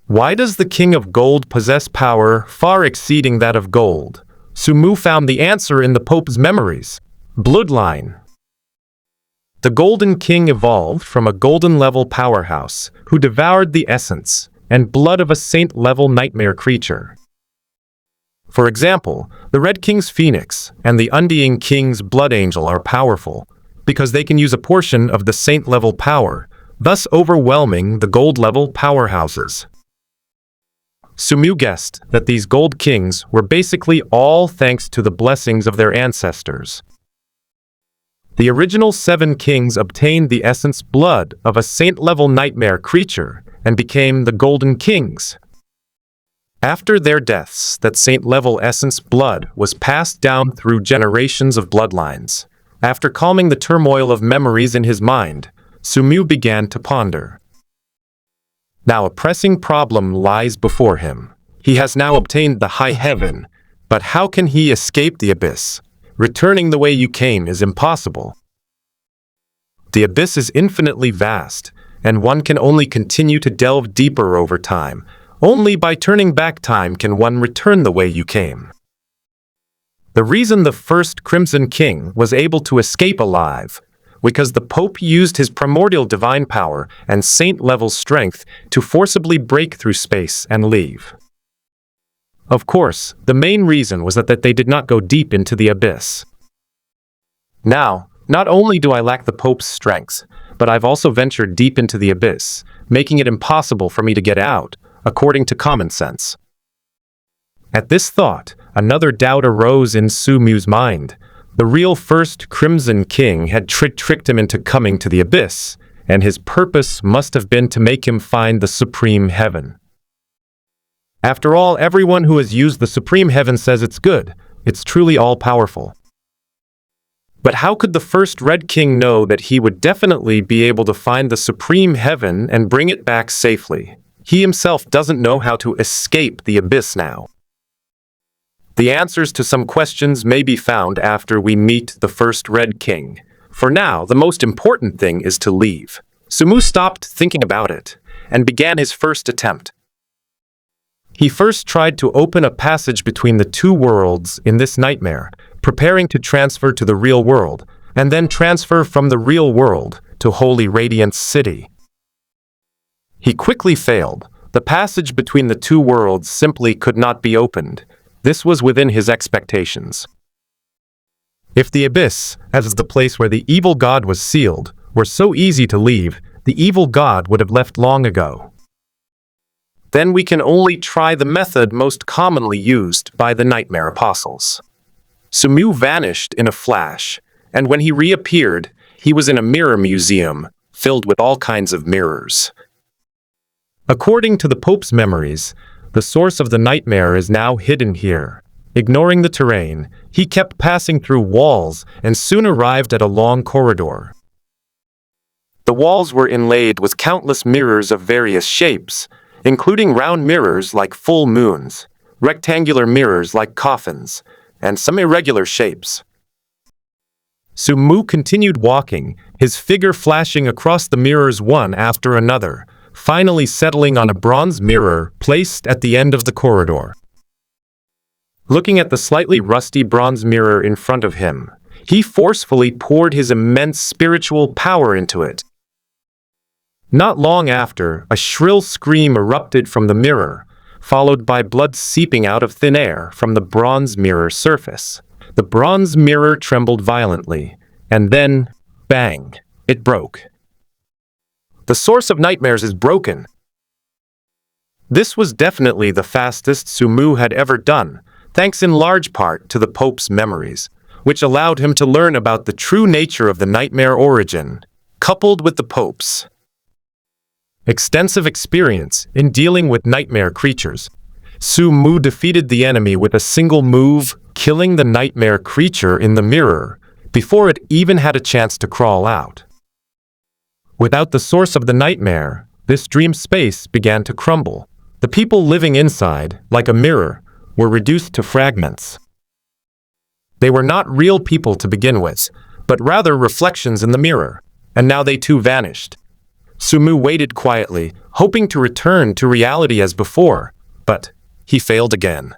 Why does the King of Gold possess power far exceeding that of gold? Sumu found the answer in the Pope's memories. Bloodline. The Golden King evolved from a golden-level powerhouse who devoured the essence and blood of a saint-level nightmare creature. For example, the Red King's Phoenix and the Undying King's Blood Angel are powerful because they can use a portion of the saint-level power, thus overwhelming the gold-level powerhouses. Sumu guessed that these Gold Kings were basically all thanks to the blessings of their ancestors. The original 7 kings obtained the essence blood of a saint-level nightmare creature and became the Golden Kings. After their deaths, that saint-level essence blood was passed down through generations of bloodlines. After calming the turmoil of memories in his mind, Sumu began to ponder. Now a pressing problem lies before him. He has now obtained the high heaven, but how can he escape the abyss? Returning the way you came is impossible. The abyss is infinitely vast, and one can only continue to delve deeper over time. Only by turning back time can one return the way you came. The reason the first Crimson King was able to escape alive because the Pope used his primordial divine power and saint-level strength to forcibly break through space and leave. Of course, the main reason was that they did not go deep into the abyss. Now, not only do I lack the Pope's strength, but I've also ventured deep into the abyss, making it impossible for me to get out, according to common sense. At this thought, another doubt arose in Sumu's mind. The real first Crimson King had tricked him into coming to the abyss, and his purpose must have been to make him find the supreme heaven. After all, everyone who has used the supreme heaven says it's good. It's truly all-powerful. But how could the first Red King know that he would definitely be able to find the supreme heaven and bring it back safely? He himself doesn't know how to escape the abyss now. The answers to some questions may be found after we meet the first Red King. For now, the most important thing is to leave. Sumu stopped thinking about it and began his first attempt. He first tried to open a passage between the two worlds in this nightmare, preparing to transfer to the real world, and then transfer from the real world to Holy Radiance City. He quickly failed. The passage between the two worlds simply could not be opened. This was within his expectations. If the abyss, as is the place where the evil god was sealed, were so easy to leave, the evil god would have left long ago. Then we can only try the method most commonly used by the Nightmare Apostles. Sumu vanished in a flash, and when he reappeared, he was in a mirror museum filled with all kinds of mirrors. According to the Pope's memories, the source of the nightmare is now hidden here. Ignoring the terrain, he kept passing through walls and soon arrived at a long corridor. The walls were inlaid with countless mirrors of various shapes, including round mirrors like full moons, rectangular mirrors like coffins, and some irregular shapes. Sumu continued walking, his figure flashing across the mirrors one after another, finally settling on a bronze mirror placed at the end of the corridor. Looking at the slightly rusty bronze mirror in front of him, he forcefully poured his immense spiritual power into it. Not long after, a shrill scream erupted from the mirror, followed by blood seeping out of thin air from the bronze mirror surface. The bronze mirror trembled violently, and then, bang, it broke. The source of nightmares is broken. This was definitely the fastest Sumu had ever done, thanks in large part to the Pope's memories, which allowed him to learn about the true nature of the nightmare origin, coupled with the Pope's extensive experience in dealing with nightmare creatures. Sumu defeated the enemy with a single move, killing the nightmare creature in the mirror before it even had a chance to crawl out. Without the source of the nightmare, this dream space began to crumble. The people living inside, like a mirror, were reduced to fragments. They were not real people to begin with, but rather reflections in the mirror, and now they too vanished. Sumu waited quietly, hoping to return to reality as before, but he failed again.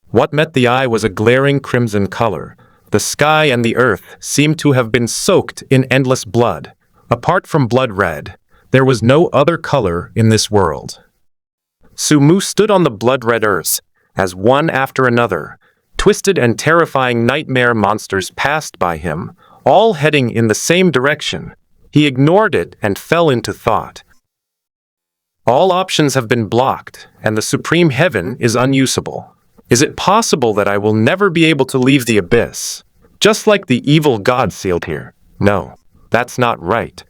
What met the eye was a glaring crimson color. The sky and the earth seemed to have been soaked in endless blood. Apart from blood red, there was no other color in this world. Sumu stood on the blood-red earth, as one after another, twisted and terrifying nightmare monsters passed by him, all heading in the same direction. He ignored it and fell into thought. All options have been blocked, and the supreme heaven is unusable. Is it possible that I will never be able to leave the abyss, just like the evil god sealed here? No, that's not right.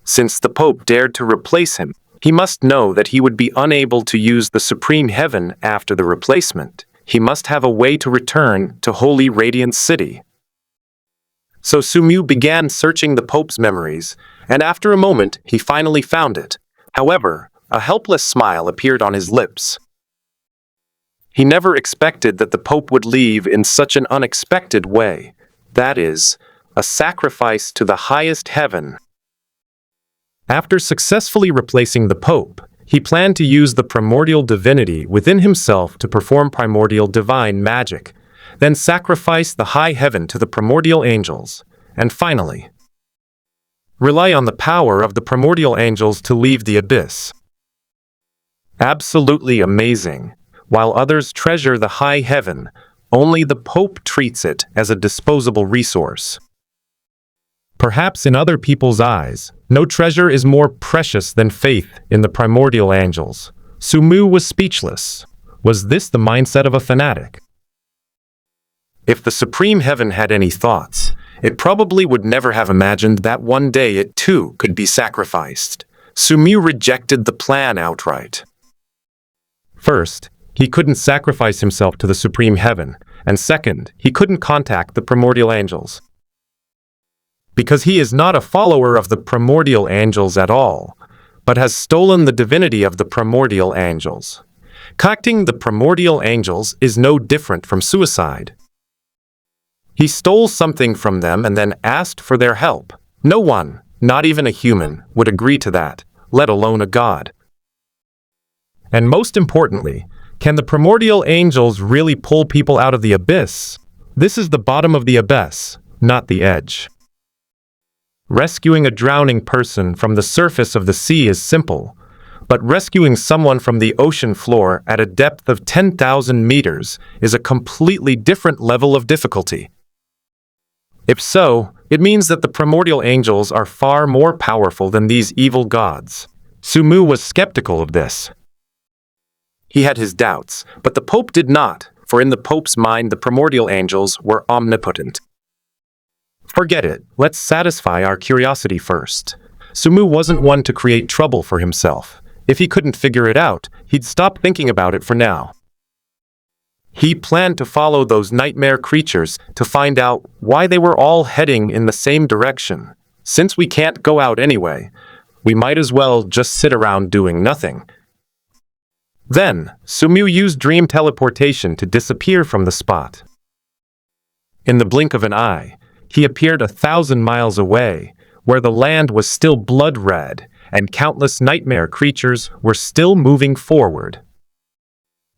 Since the Pope dared to replace him, he must know that he would be unable to use the supreme heaven after the replacement. He must have a way to return to Holy Radiant City. So Sumu began searching the Pope's memories, and after a moment he finally found it. However, a helpless smile appeared on his lips. He never expected that the Pope would leave in such an unexpected way. That is, a sacrifice to the highest heaven. After successfully replacing the Pope, he planned to use the primordial divinity within himself to perform primordial divine magic, then sacrifice the high heaven to the primordial angels, and finally, rely on the power of the primordial angels to leave the abyss. Absolutely amazing. While others treasure the high heaven, only the Pope treats it as a disposable resource. Perhaps in other people's eyes, no treasure is more precious than faith in the primordial angels. Sumu was speechless. Was this the mindset of a fanatic? If the supreme heaven had any thoughts, it probably would never have imagined that one day it too could be sacrificed. Sumu rejected the plan outright. First, he couldn't sacrifice himself to the supreme heaven, and second, he couldn't contact the primordial angels. Because he is not a follower of the primordial angels at all, but has stolen the divinity of the primordial angels. Contacting the primordial angels is no different from suicide. He stole something from them and then asked for their help. No one, not even a human, would agree to that, let alone a god. And most importantly, can the primordial angels really pull people out of the abyss? This is the bottom of the abyss, not the edge. Rescuing a drowning person from the surface of the sea is simple, but rescuing someone from the ocean floor at a depth of 10,000 meters is a completely different level of difficulty. If so, it means that the primordial angels are far more powerful than these evil gods. Sumu was skeptical of this. He had his doubts, but the Pope did not, for in the Pope's mind the primordial angels were omnipotent. Forget it, let's satisfy our curiosity first. Sumu wasn't one to create trouble for himself. If he couldn't figure it out, he'd stop thinking about it for now. He planned to follow those nightmare creatures to find out why they were all heading in the same direction. Since we can't go out anyway, we might as well just sit around doing nothing. Then, Sumu used dream teleportation to disappear from the spot. In the blink of an eye, he appeared 1,000 miles away, where the land was still blood red and countless nightmare creatures were still moving forward.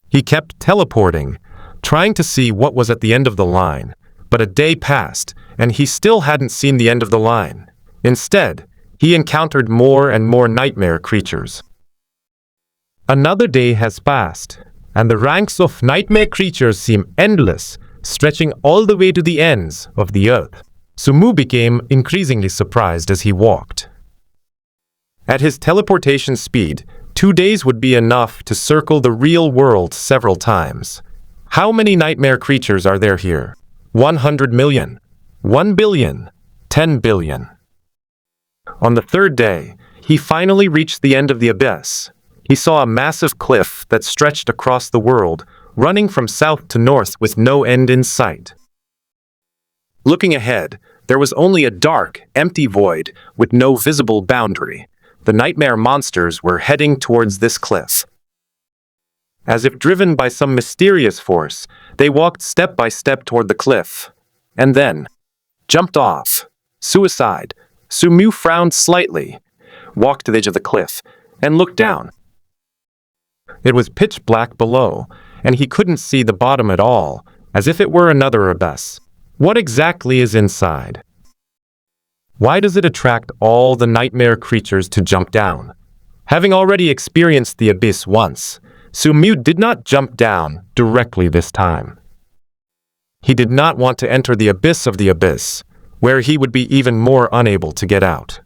He kept teleporting, trying to see what was at the end of the line, but a day passed and he still hadn't seen the end of the line. Instead, he encountered more and more nightmare creatures. Another day has passed, and the ranks of nightmare creatures seem endless, stretching all the way to the ends of the earth. Sumu became increasingly surprised as he walked. At his teleportation speed, 2 days would be enough to circle the real world several times. How many nightmare creatures are there here? 100 million, 1 billion, 10 billion. On the third day, he finally reached the end of the abyss. He saw a massive cliff that stretched across the world, running from south to north with no end in sight. Looking ahead, there was only a dark, empty void with no visible boundary. The nightmare monsters were heading towards this cliff. As if driven by some mysterious force, they walked step by step toward the cliff, and then jumped off. Suicide. Sumu frowned slightly, walked to the edge of the cliff, and looked down. It was pitch black below, and he couldn't see the bottom at all, as if it were another abyss. What exactly is inside? Why does it attract all the nightmare creatures to jump down? Having already experienced the abyss once, Sumu did not jump down directly this time. He did not want to enter the abyss, where he would be even more unable to get out.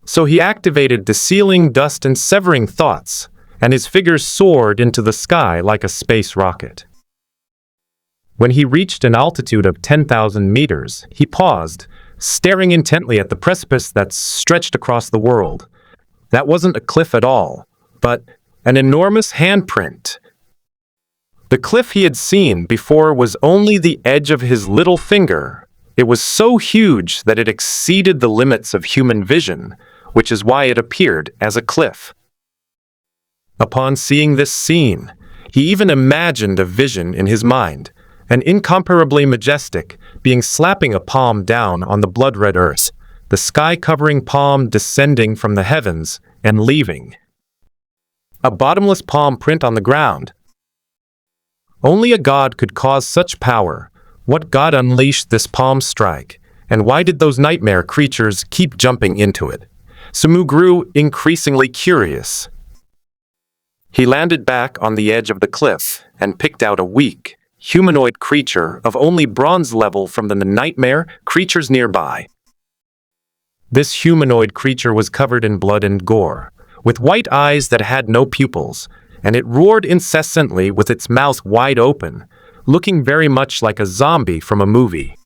So he activated the sealing dust and severing thoughts, and his figure soared into the sky like a space rocket. When he reached an altitude of 10,000 meters, he paused, staring intently at the precipice that stretched across the world. That wasn't a cliff at all, but an enormous handprint. The cliff he had seen before was only the edge of his little finger. It was so huge that it exceeded the limits of human vision, which is why it appeared as a cliff. Upon seeing this scene, he even imagined a vision in his mind, an incomparably majestic being slapping a palm down on the blood-red earth, the sky-covering palm descending from the heavens and leaving a bottomless palm print on the ground. Only a god could cause such power. What god unleashed this palm strike, and why did those nightmare creatures keep jumping into it? Sumu grew increasingly curious. He landed back on the edge of the cliff and picked out a weak, humanoid creature of only bronze level from the nightmare creatures nearby. This humanoid creature was covered in blood and gore, with white eyes that had no pupils, and it roared incessantly with its mouth wide open, looking very much like a zombie from a movie.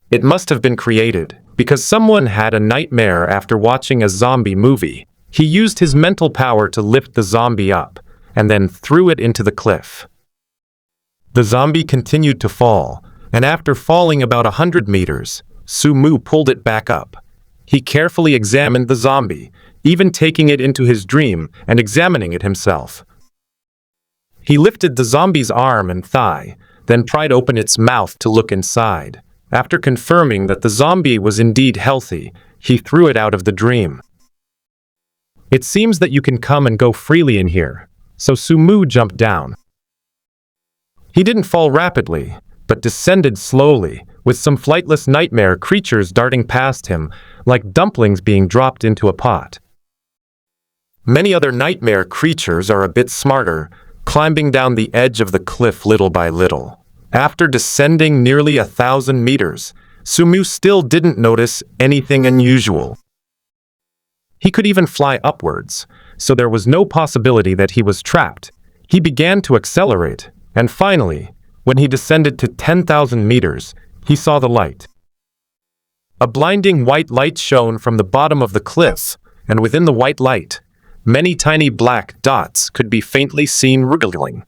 It must have been created because someone had a nightmare after watching a zombie movie. He used his mental power to lift the zombie up, and then threw it into the cliff. The zombie continued to fall, and after falling about 100 meters, Sumu pulled it back up. He carefully examined the zombie, even taking it into his dream and examining it himself. He lifted the zombie's arm and thigh, then pried open its mouth to look inside. After confirming that the zombie was indeed healthy, he threw it out of the dream. It seems that you can come and go freely in here, so Sumu jumped down. He didn't fall rapidly, but descended slowly, with some flightless nightmare creatures darting past him, like dumplings being dropped into a pot. Many other nightmare creatures are a bit smarter, climbing down the edge of the cliff little by little. After descending nearly 1,000 meters, Sumu still didn't notice anything unusual. He could even fly upwards, so there was no possibility that he was trapped. He began to accelerate, and finally, when he descended to 10,000 meters, he saw the light. A blinding white light shone from the bottom of the cliff, and within the white light, many tiny black dots could be faintly seen wriggling.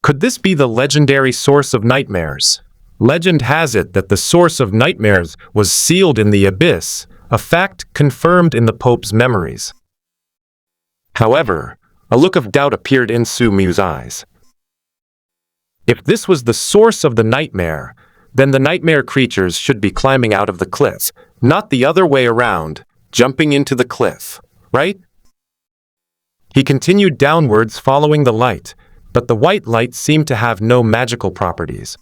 Could this be the legendary source of nightmares? Legend has it that the source of nightmares was sealed in the abyss, a fact confirmed in the Pope's memories. However, a look of doubt appeared in Sumu's eyes. If this was the source of the nightmare, then the nightmare creatures should be climbing out of the cliff, not the other way around, jumping into the cliff, right? He continued downwards following the light, but the white light seemed to have no magical properties.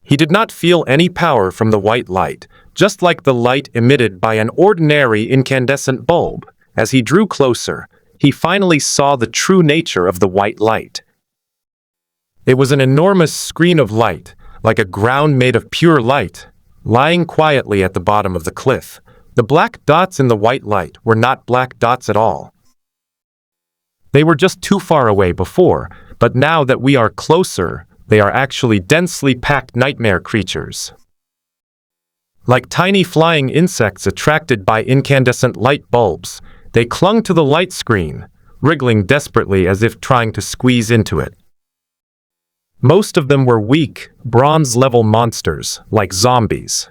He did not feel any power from the white light, just like the light emitted by an ordinary incandescent bulb. As he drew closer, he finally saw the true nature of the white light. It was an enormous screen of light, like a ground made of pure light, lying quietly at the bottom of the cliff. The black dots in the white light were not black dots at all. They were just too far away before, but now that we are closer, they are actually densely packed nightmare creatures. Like tiny flying insects attracted by incandescent light bulbs, they clung to the light screen, wriggling desperately as if trying to squeeze into it. Most of them were weak, bronze-level monsters, like zombies.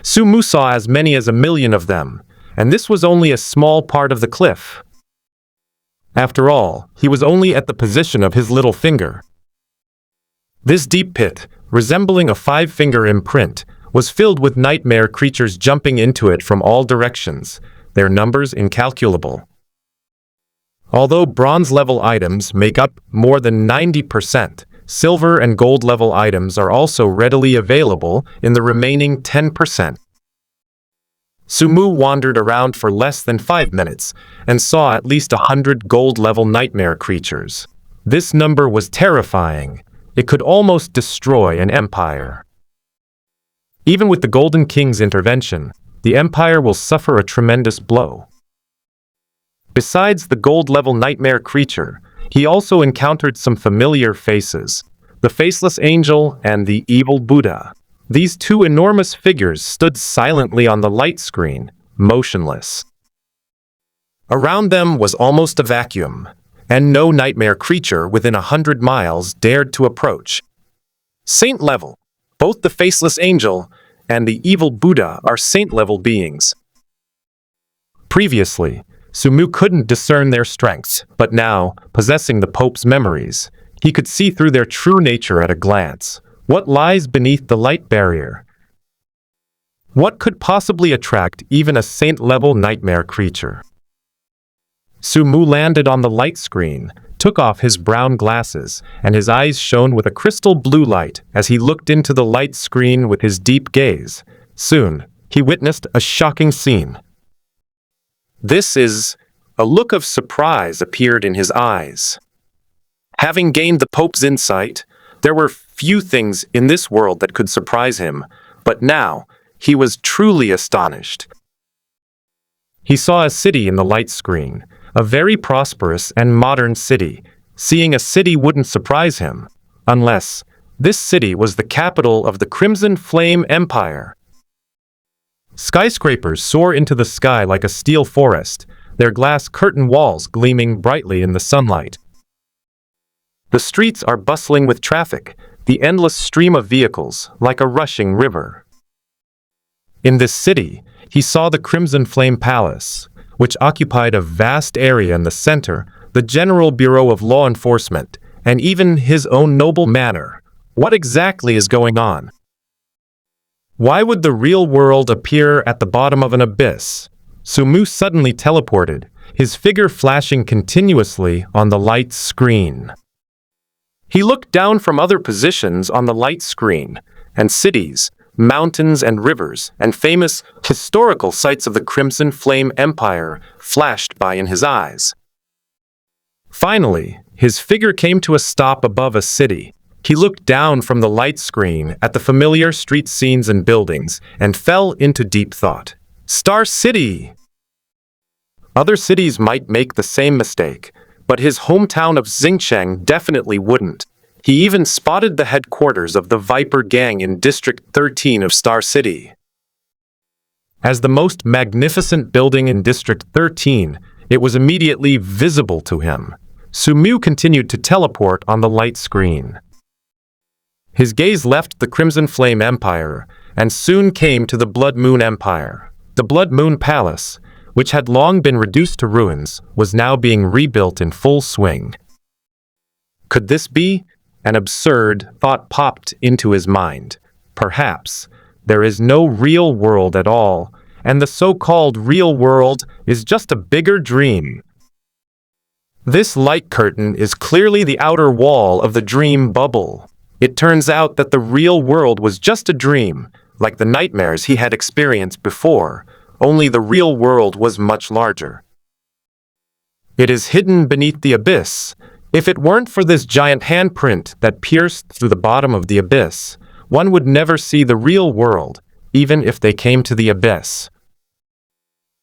Sumu saw as many as 1,000,000 of them, and this was only a small part of the cliff. After all, he was only at the position of his little finger. This deep pit, resembling a 5-finger imprint, was filled with nightmare creatures jumping into it from all directions, their numbers incalculable. Although bronze-level items make up more than 90%, silver and gold-level items are also readily available in the remaining 10%. Sumu wandered around for less than 5 minutes and saw at least 100 gold-level nightmare creatures. This number was terrifying. It could almost destroy an empire. Even with the Golden King's intervention, the empire will suffer a tremendous blow. Besides the gold-level nightmare creature, he also encountered some familiar faces, the faceless angel and the evil Buddha. These two enormous figures stood silently on the light screen, motionless. Around them was almost a vacuum, and no nightmare creature within 100 miles dared to approach. Saint level. Both the faceless angel and the evil Buddha are saint-level beings. Previously, Sumu couldn't discern their strengths, but now, possessing the Pope's memories, he could see through their true nature at a glance. What lies beneath the light barrier? What could possibly attract even a saint-level nightmare creature? Sumu landed on the light screen, took off his brown glasses, and his eyes shone with a crystal blue light as he looked into the light screen with his deep gaze. Soon, he witnessed a shocking scene. A look of surprise appeared in his eyes. Having gained the Pope's insight, there were few things in this world that could surprise him, but now he was truly astonished. He saw a city in the light screen, a very prosperous and modern city. Seeing a city wouldn't surprise him, unless this city was the capital of the Crimson Flame Empire. Skyscrapers soar into the sky like a steel forest, their glass curtain walls gleaming brightly in the sunlight. The streets are bustling with traffic, the endless stream of vehicles, like a rushing river. In this city, he saw the Crimson Flame Palace, which occupied a vast area in the center, the General Bureau of Law Enforcement, and even his own noble manor. What exactly is going on? Why would the real world appear at the bottom of an abyss? Sumu suddenly teleported, his figure flashing continuously on the light screen. He looked down from other positions on the light screen, and cities, mountains and rivers, and famous historical sites of the Crimson Flame Empire flashed by in his eyes. Finally, his figure came to a stop above a city. He looked down from the light screen at the familiar street scenes and buildings and fell into deep thought. Star City! Other cities might make the same mistake, but his hometown of Xingcheng definitely wouldn't. He even spotted the headquarters of the Viper Gang in District 13 of Star City. As the most magnificent building in District 13, it was immediately visible to him. Sumu continued to teleport on the light screen. His gaze left the Crimson Flame Empire and soon came to the Blood Moon Empire. The Blood Moon Palace, which had long been reduced to ruins, was now being rebuilt in full swing. Could this be An absurd thought popped into his mind. Perhaps there is no real world at all, and the so-called real world is just a bigger dream. This light curtain is clearly the outer wall of the dream bubble. It turns out that the real world was just a dream, like the nightmares he had experienced before, only the real world was much larger. It is hidden beneath the abyss. If it weren't for this giant handprint that pierced through the bottom of the abyss, one would never see the real world, even if they came to the abyss.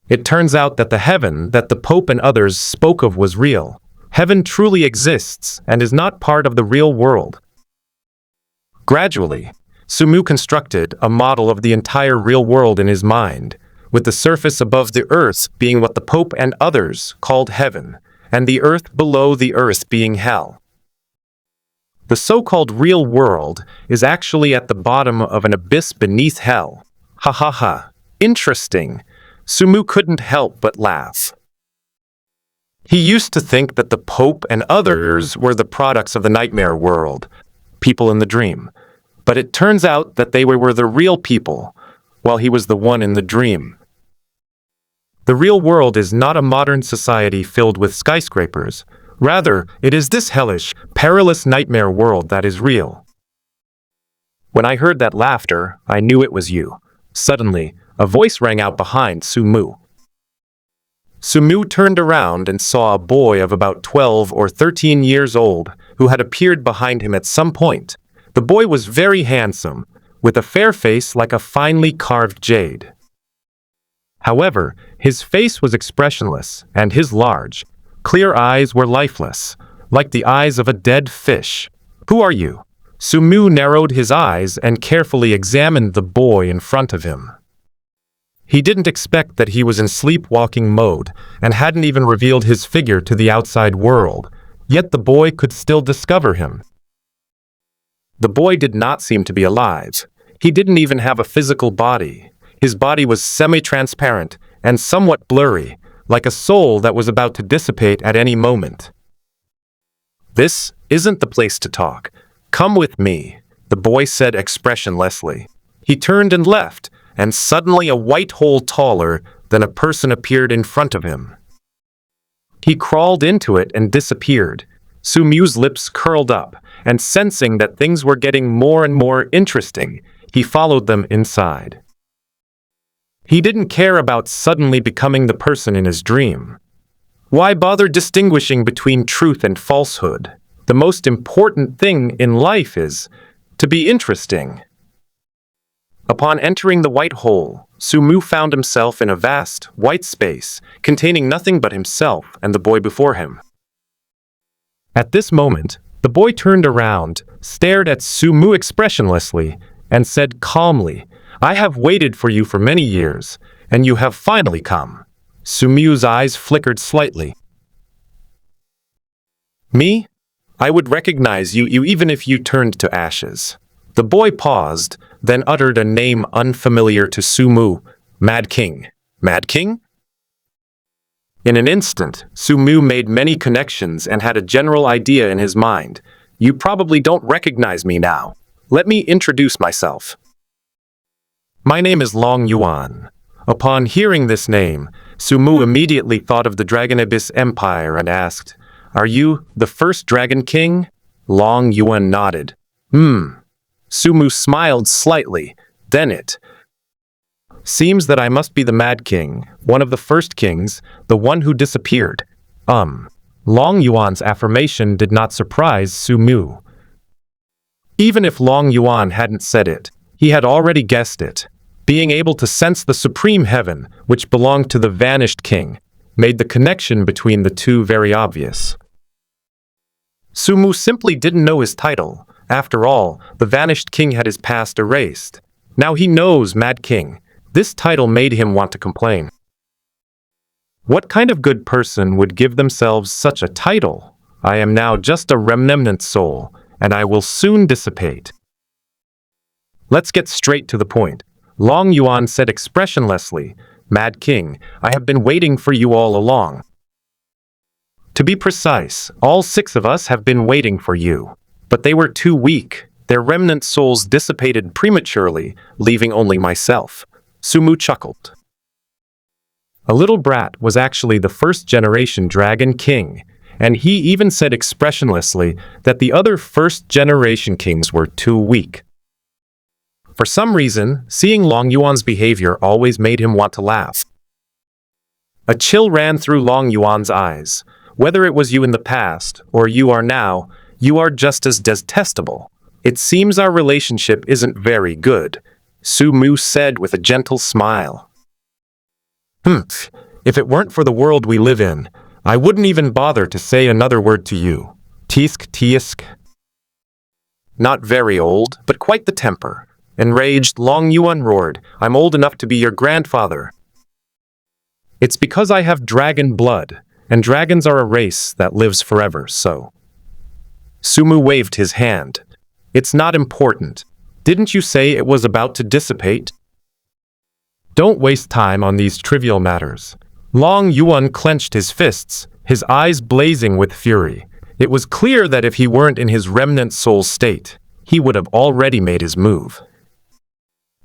It turns out that the heaven that the Pope and others spoke of was real. Heaven truly exists and is not part of the real world. Gradually, Sumu constructed a model of the entire real world in his mind, with the surface above the earth being what the Pope and others called heaven, and the earth below the earth being hell. The so-called real world is actually at the bottom of an abyss beneath hell. Ha ha ha. Interesting. Sumu couldn't help but laugh. He used to think that the Pope and others were the products of the nightmare world, people in the dream. But it turns out that they were the real people, while he was the one in the dream. The real world is not a modern society filled with skyscrapers. Rather, it is this hellish, perilous nightmare world that is real. When I heard that laughter, I knew it was you. Suddenly, a voice rang out behind Sumu. Sumu turned around and saw a boy of about 12 or 13 years old who had appeared behind him at some point. The boy was very handsome, with a fair face like a finely carved jade. However, his face was expressionless, and his large, clear eyes were lifeless, like the eyes of a dead fish. "Who are you?" Sumu narrowed his eyes and carefully examined the boy in front of him. He didn't expect that he was in sleepwalking mode and hadn't even revealed his figure to the outside world, yet the boy could still discover him. The boy did not seem to be alive. He didn't even have a physical body. His body was semi-transparent and somewhat blurry, like a soul that was about to dissipate at any moment. "This isn't the place to talk. Come with me," the boy said expressionlessly. He turned and left, and suddenly a white hole taller than a person appeared in front of him. He crawled into it and disappeared. Sumu's lips curled up, and sensing that things were getting more and more interesting, he followed them inside. He didn't care about suddenly becoming the person in his dream. Why bother distinguishing between truth and falsehood? The most important thing in life is to be interesting. Upon entering the white hole, Sumu found himself in a vast, white space, containing nothing but himself and the boy before him. At this moment, the boy turned around, stared at Sumu expressionlessly, and said calmly, "I have waited for you for many years, and you have finally come." Sumu's eyes flickered slightly. "Me? I would recognize you even if you turned to ashes." The boy paused, then uttered a name unfamiliar to Sumu, Mad King. Mad King? In an instant, Sumu made many connections and had a general idea in his mind. "You probably don't recognize me now. Let me introduce myself. My name is Long Yuan." Upon hearing this name, Sumu immediately thought of the Dragon Abyss Empire and asked, "Are you the first Dragon King?" Long Yuan nodded. Sumu smiled slightly, then it seems that I must be the Mad King, one of the first kings, the one who disappeared. Long Yuan's affirmation did not surprise Sumu. Even if Long Yuan hadn't said it, he had already guessed it. Being able to sense the supreme heaven, which belonged to the vanished king, made the connection between the two very obvious. Sumu simply didn't know his title. After all, the vanished king had his past erased. Now he knows Mad King. This title made him want to complain. What kind of good person would give themselves such a title? I am now just a remnant soul, and I will soon dissipate. Let's get straight to the point. Long Yuan said expressionlessly, "Mad King, I have been waiting for you all along. To be precise, all 6 of us have been waiting for you." But they were too weak. Their remnant souls dissipated prematurely, leaving only myself. Sumu chuckled. A little brat was actually the first-generation Dragon King, and he even said expressionlessly that the other first-generation kings were too weak. For some reason, seeing Long Yuan's behavior always made him want to laugh. A chill ran through Long Yuan's eyes. Whether it was you in the past, or you are now, you are just as detestable. It seems our relationship isn't very good, Sumu said with a gentle smile. If it weren't for the world we live in, I wouldn't even bother to say another word to you. Tisk tisk. Not very old, but quite the temper. Enraged, Long Yuan roared, I'm old enough to be your grandfather. It's because I have dragon blood, and dragons are a race that lives forever, so. Sumu waved his hand. It's not important. Didn't you say it was about to dissipate? Don't waste time on these trivial matters. Long Yuan clenched his fists, his eyes blazing with fury. It was clear that if he weren't in his remnant soul state, he would have already made his move.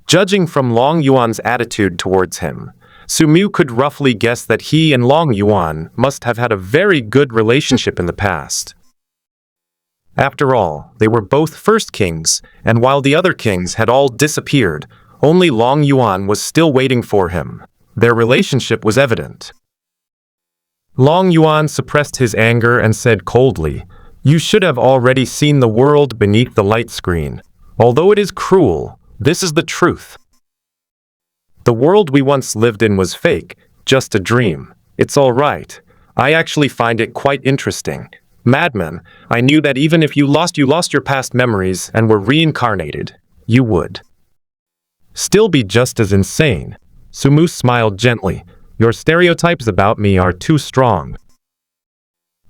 Judging from Long Yuan's attitude towards him, Sumu could roughly guess that he and Long Yuan must have had a very good relationship in the past. After all, they were both first kings, and while the other kings had all disappeared, only Long Yuan was still waiting for him. Their relationship was evident. Long Yuan suppressed his anger and said coldly, You should have already seen the world beneath the light screen. Although it is cruel, this is the truth. The world we once lived in was fake, just a dream. It's all right. I actually find it quite interesting. Madman, I knew that even if you lost your past memories and were reincarnated, you would still be just as insane. Sumu smiled gently. Your stereotypes about me are too strong.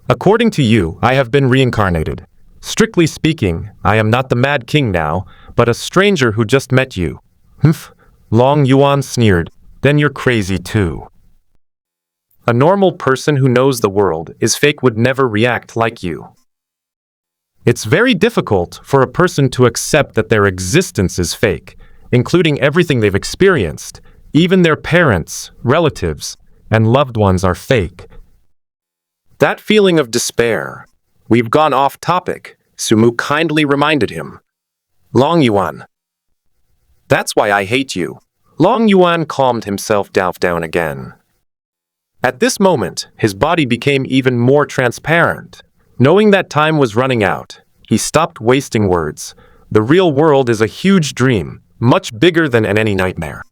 According to you, I have been reincarnated. Strictly speaking, I am not the Mad King now, but a stranger who just met you. Humph. Long Yuan sneered. Then you're crazy too. A normal person who knows the world is fake would never react like you. It's very difficult for a person to accept that their existence is fake, including everything they've experienced. Even their parents, relatives, and loved ones are fake. That feeling of despair. We've gone off topic, Sumu kindly reminded him. Long Yuan. That's why I hate you. Long Yuan calmed himself down again. At this moment, his body became even more transparent. Knowing that time was running out, he stopped wasting words. The real world is a huge dream, much bigger than any nightmare.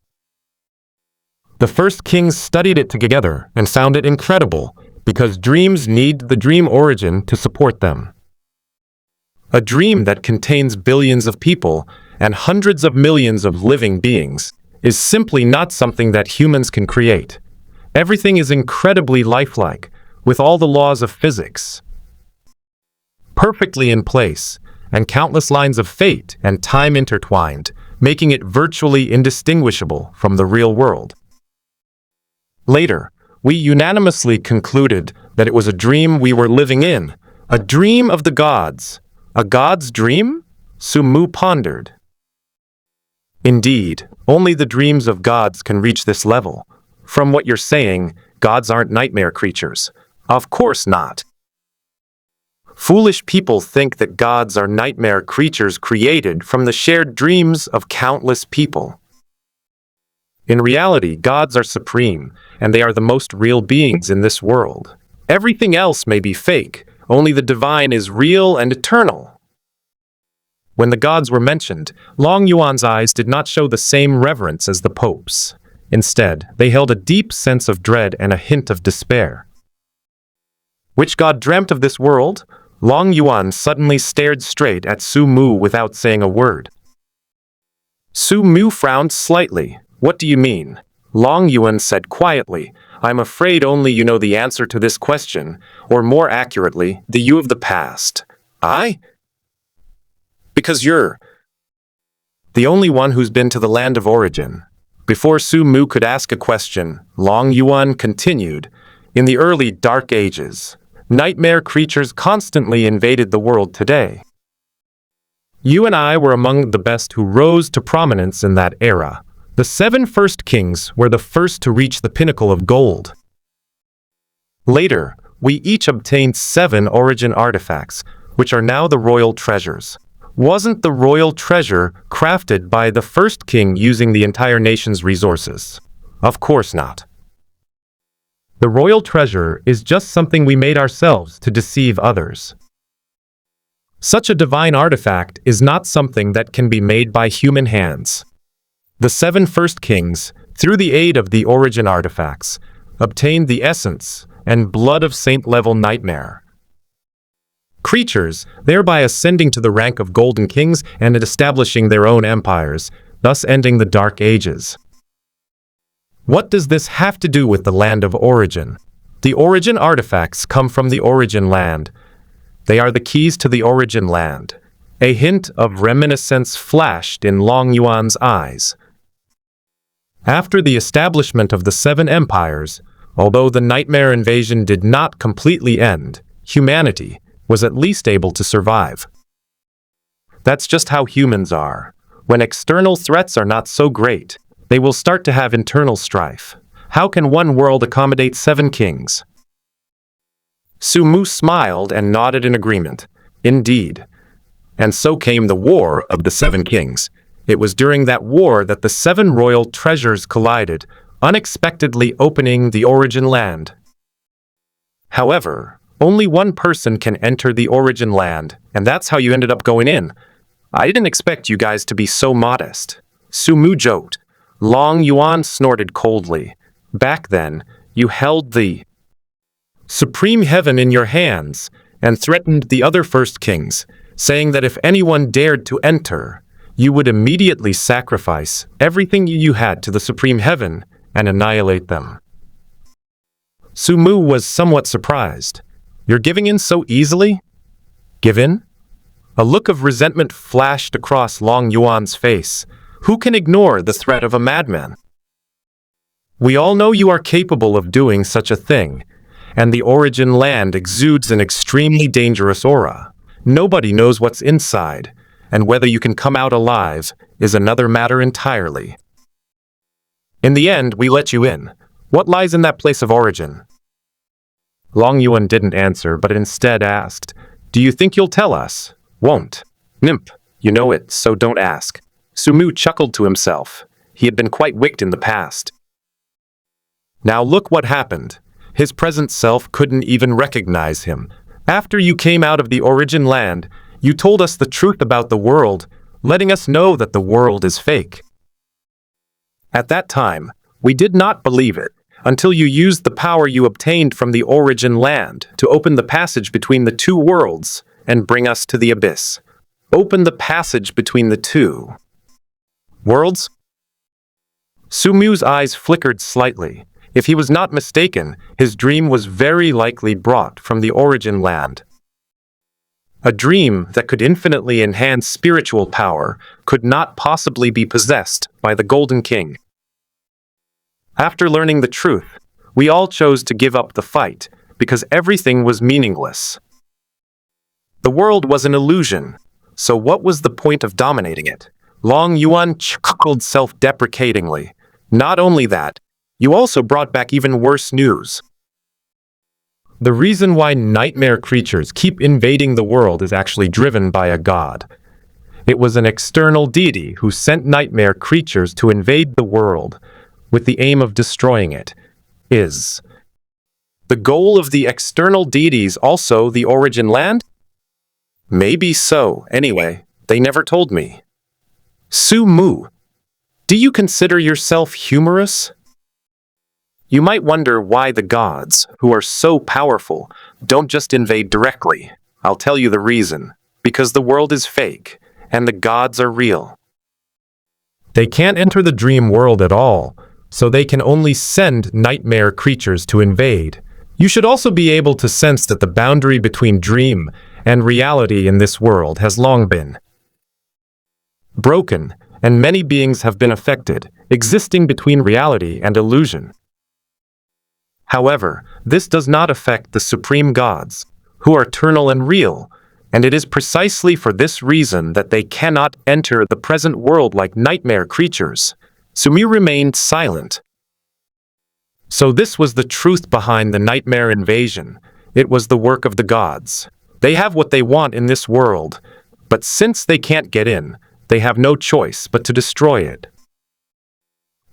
The first kings studied it together and found it incredible, because dreams need the dream origin to support them. A dream that contains billions of people and hundreds of millions of living beings is simply not something that humans can create. Everything is incredibly lifelike, with all the laws of physics perfectly in place, and countless lines of fate and time intertwined, making it virtually indistinguishable from the real world. Later, we unanimously concluded that it was a dream we were living in, a dream of the gods. A god's dream? Sumu pondered. Indeed, only the dreams of gods can reach this level. From what you're saying, gods aren't nightmare creatures. Of course not. Foolish people think that gods are nightmare creatures created from the shared dreams of countless people. In reality, gods are supreme, and they are the most real beings in this world. Everything else may be fake, only the divine is real and eternal. When the gods were mentioned, Long Yuan's eyes did not show the same reverence as the Pope's. Instead, they held a deep sense of dread and a hint of despair. Which god dreamt of this world? Long Yuan suddenly stared straight at Sumu without saying a word. Sumu frowned slightly. What do you mean? Long Yuan said quietly, I'm afraid only you know the answer to this question, or more accurately, the you of the past. I? Because you're the only one who's been to the land of origin. Before Sumu could ask a question, Long Yuan continued, in the early Dark Ages, nightmare creatures constantly invaded the world today. You and I were among the best who rose to prominence in that era. The 7 first kings were the first to reach the pinnacle of gold. Later, we each obtained 7 origin artifacts, which are now the royal treasures. Wasn't the royal treasure crafted by the first king using the entire nation's resources? Of course not. The royal treasure is just something we made ourselves to deceive others. Such a divine artifact is not something that can be made by human hands. The 7 first kings, through the aid of the origin artifacts, obtained the essence and blood of saint-level nightmare creatures, thereby ascending to the rank of golden kings and establishing their own empires, thus ending the Dark Ages. What does this have to do with the land of origin? The origin artifacts come from the origin land. They are the keys to the origin land. A hint of reminiscence flashed in Long Yuan's eyes. After the establishment of the 7 empires, although the nightmare invasion did not completely end, humanity was at least able to survive. That's just how humans are. When external threats are not so great, they will start to have internal strife. How can one world accommodate 7 kings? Sumu smiled and nodded in agreement. Indeed. And so came the War of the 7 Kings. It was during that war that the 7 royal treasures collided, unexpectedly opening the origin land. However, only one person can enter the origin land, and that's how you ended up going in. I didn't expect you guys to be so modest. Sumu joked. Long Yuan snorted coldly. Back then, you held the supreme heaven in your hands and threatened the other first kings, saying that if anyone dared to enter, you would immediately sacrifice everything you had to the supreme heaven and annihilate them. Sumu was somewhat surprised. You're giving in so easily? Give in? A look of resentment flashed across Long Yuan's face. Who can ignore the threat of a madman? We all know you are capable of doing such a thing, and the origin land exudes an extremely dangerous aura. Nobody knows what's inside, and whether you can come out alive is another matter entirely. In the end, we let you in. What lies in that place of origin? Long Yuan didn't answer, but instead asked, Do you think you'll tell us? Won't. Nymph, you know it, so don't ask. Sumu chuckled to himself. He had been quite wicked in the past. Now look what happened. His present self couldn't even recognize him. After you came out of the origin land, you told us the truth about the world, letting us know that the world is fake. At that time, we did not believe it, until you used the power you obtained from the origin land to open the passage between the 2 worlds and bring us to the abyss. Open the passage between the 2 worlds? Sumu's eyes flickered slightly. If he was not mistaken, his dream was very likely brought from the origin land. A dream that could infinitely enhance spiritual power could not possibly be possessed by the Golden King. After learning the truth, we all chose to give up the fight because everything was meaningless. The world was an illusion, so what was the point of dominating it? Long Yuan chuckled self-deprecatingly. Not only that, you also brought back even worse news. The reason why nightmare creatures keep invading the world is actually driven by a god. It was an external deity who sent nightmare creatures to invade the world with the aim of destroying it. Is the goal of the external deities also the origin land? Maybe so. Anyway, they never told me. Sumu, do you consider yourself humorous? You might wonder why the gods, who are so powerful, don't just invade directly. I'll tell you the reason. Because the world is fake, and the gods are real. They can't enter the dream world at all, so they can only send nightmare creatures to invade. You should also be able to sense that the boundary between dream and reality in this world has long been broken, and many beings have been affected, existing between reality and illusion. However, this does not affect the supreme gods, who are eternal and real. And it is precisely for this reason that they cannot enter the present world like nightmare creatures. Sumu remained silent. So this was the truth behind the nightmare invasion. It was the work of the gods. They have what they want in this world, but since they can't get in, they have no choice but to destroy it.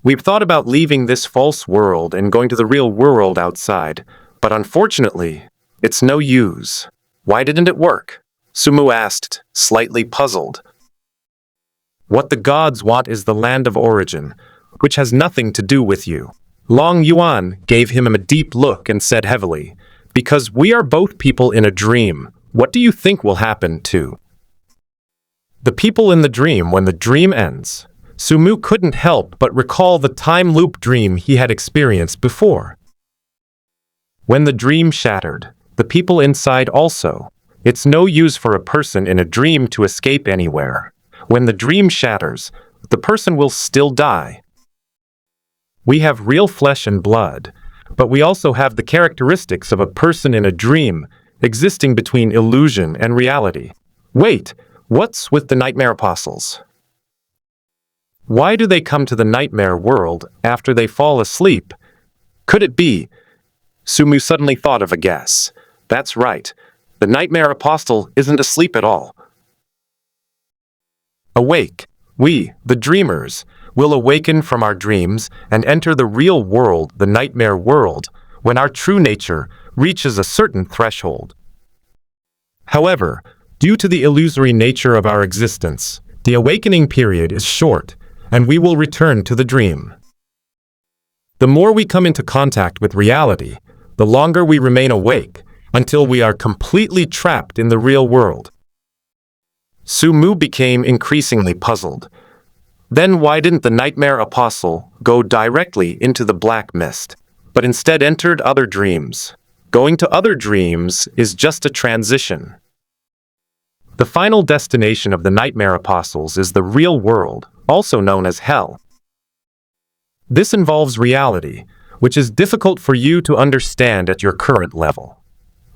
We've thought about leaving this false world and going to the real world outside, but unfortunately, it's no use. Why didn't it work? Sumu asked, slightly puzzled. What the gods want is the land of origin, which has nothing to do with you. Long Yuan gave him a deep look and said heavily, because we are both people in a dream, what do you think will happen to the people in the dream when the dream ends? Sumu couldn't help but recall the time loop dream he had experienced before. When the dream shattered, the people inside also. It's no use for a person in a dream to escape anywhere. When the dream shatters, the person will still die. We have real flesh and blood, but we also have the characteristics of a person in a dream, existing between illusion and reality. Wait, what's with the nightmare apostles? Why do they come to the nightmare world after they fall asleep? Could it be? Sumu suddenly thought of a guess. That's right. The nightmare apostle isn't asleep at all. Awake. We, the dreamers, will awaken from our dreams and enter the real world, the nightmare world, when our true nature reaches a certain threshold. However, due to the illusory nature of our existence, the awakening period is short, and we will return to the dream. The more we come into contact with reality, the longer we remain awake, until we are completely trapped in the real world. Sumu became increasingly puzzled. Then why didn't the nightmare apostle go directly into the black mist, but instead entered other dreams? Going to other dreams is just a transition. The final destination of the nightmare apostles is the real world, also known as hell. This involves reality, which is difficult for you to understand at your current level.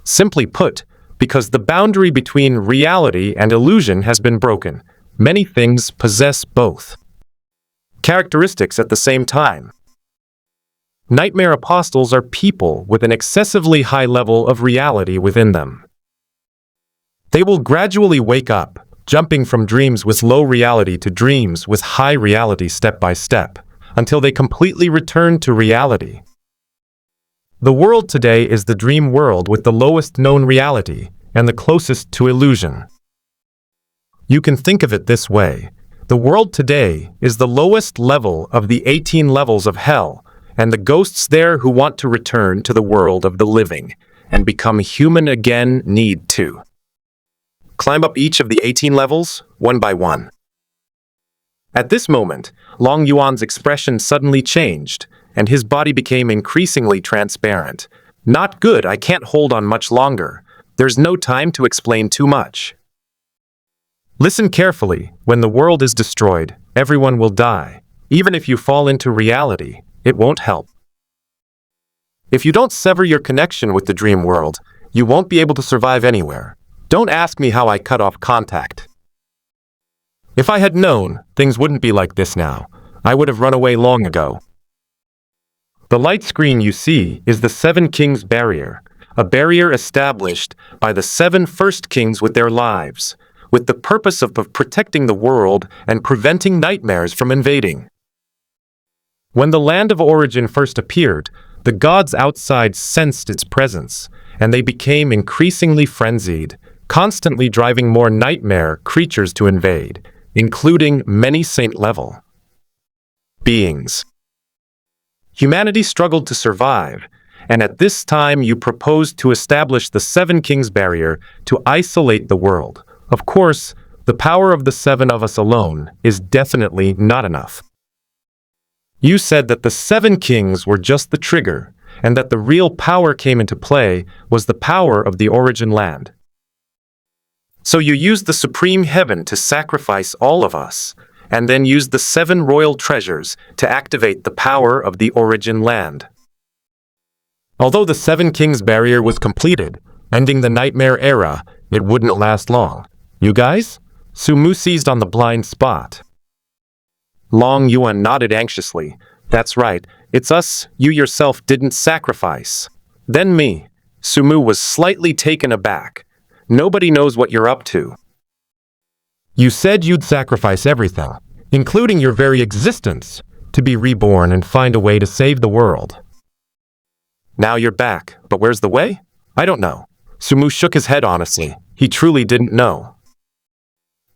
Simply put, because the boundary between reality and illusion has been broken, many things possess both characteristics at the same time. Nightmare apostles are people with an excessively high level of reality within them. They will gradually wake up, jumping from dreams with low reality to dreams with high reality step by step, until they completely return to reality. The world today is the dream world with the lowest known reality and the closest to illusion. You can think of it this way. The world today is the lowest level of the 18 levels of hell, and the ghosts there who want to return to the world of the living and become human again need to climb up each of the 18 levels, one by one. At this moment, Long Yuan's expression suddenly changed, and his body became increasingly transparent. Not good, I can't hold on much longer. There's no time to explain too much. Listen carefully. When the world is destroyed, everyone will die. Even if you fall into reality, it won't help. If you don't sever your connection with the dream world, you won't be able to survive anywhere. Don't ask me how I cut off contact. If I had known, things wouldn't be like this now. I would have run away long ago. The light screen you see is the Seven Kings Barrier, a barrier established by the 7 first kings with their lives, with the purpose of protecting the world and preventing nightmares from invading. When the land of origin first appeared, the gods outside sensed its presence, and they became increasingly frenzied, constantly driving more nightmare creatures to invade, including many saint-level beings. Humanity struggled to survive, and at this time you proposed to establish the 7 Kings Barrier to isolate the world. Of course, the power of the 7 of us alone is definitely not enough. You said that the 7 kings were just the trigger, and that the real power came into play was the power of the origin land. So you used the supreme heaven to sacrifice all of us, and then used the 7 royal treasures to activate the power of the origin land. Although the 7 Kings Barrier was completed, ending the nightmare era, It wouldn't last long. You guys? Sumu seized on the blind spot. Long Yuan nodded anxiously. That's right, it's us you yourself didn't sacrifice. Then me. Sumu was slightly taken aback. Nobody knows what you're up to. You said you'd sacrifice everything, including your very existence, to be reborn and find a way to save the world. Now you're back, but where's the way? I don't know. Sumu shook his head honestly. He truly didn't know.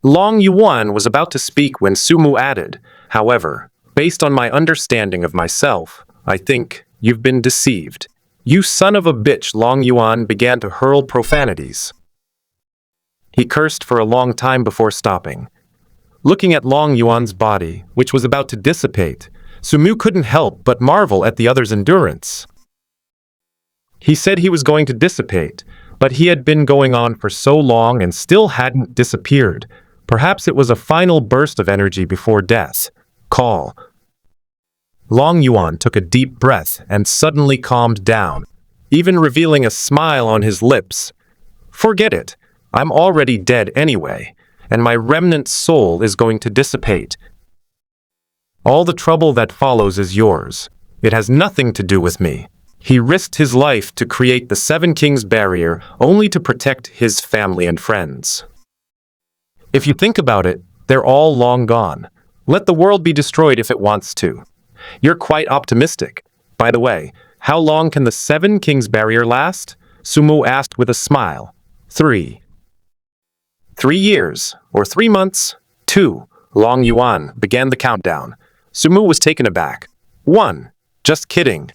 Long Yuan was about to speak when Sumu added, however, based on my understanding of myself, I think you've been deceived. You son of a bitch, Long Yuan began to hurl profanities. He cursed for a long time before stopping. Looking at Long Yuan's body, which was about to dissipate, Sumu couldn't help but marvel at the other's endurance. He said he was going to dissipate, but he had been going on for so long and still hadn't disappeared. Perhaps it was a final burst of energy before death. Call. Long Yuan took a deep breath and suddenly calmed down, even revealing a smile on his lips. Forget it. I'm already dead anyway, and my remnant soul is going to dissipate. All the trouble that follows is yours. It has nothing to do with me. He risked his life to create the Seven Kings barrier only to protect his family and friends. If you think about it, they're all long gone. Let the world be destroyed if it wants to. You're quite optimistic. By the way, how long can the Seven Kings barrier last? Sumu asked with a smile. 3 years, or 3 months. 2. Long Yuan began the countdown. Sumu was taken aback. 1. Just kidding.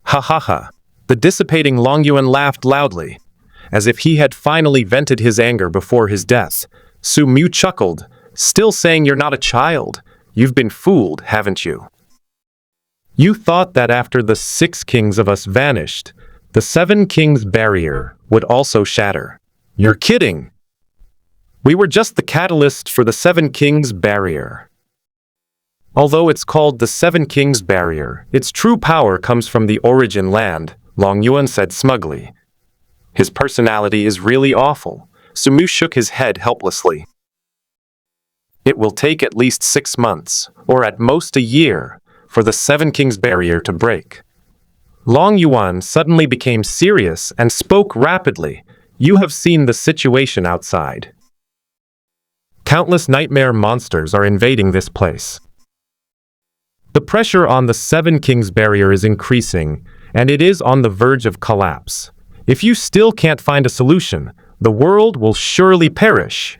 Ha ha ha. The dissipating Long Yuan laughed loudly, as if he had finally vented his anger before his death. Sumu chuckled, still saying you're not a child. You've been fooled, haven't you? You thought that after the 6 kings of us vanished, the 7 kings barrier would also shatter. You're kidding. We were just the catalyst for the 7 kings barrier. Although it's called the 7 Kings Barrier, its true power comes from the origin land, Long Yuan said smugly. His personality is really awful. Sumu shook his head helplessly. It will take at least 6 months, or at most a year, for the 7 Kings Barrier to break. Long Yuan suddenly became serious and spoke rapidly. You have seen the situation outside. Countless nightmare monsters are invading this place. The pressure on the 7 Kings barrier is increasing, and it is on the verge of collapse. If you still can't find a solution, the world will surely perish.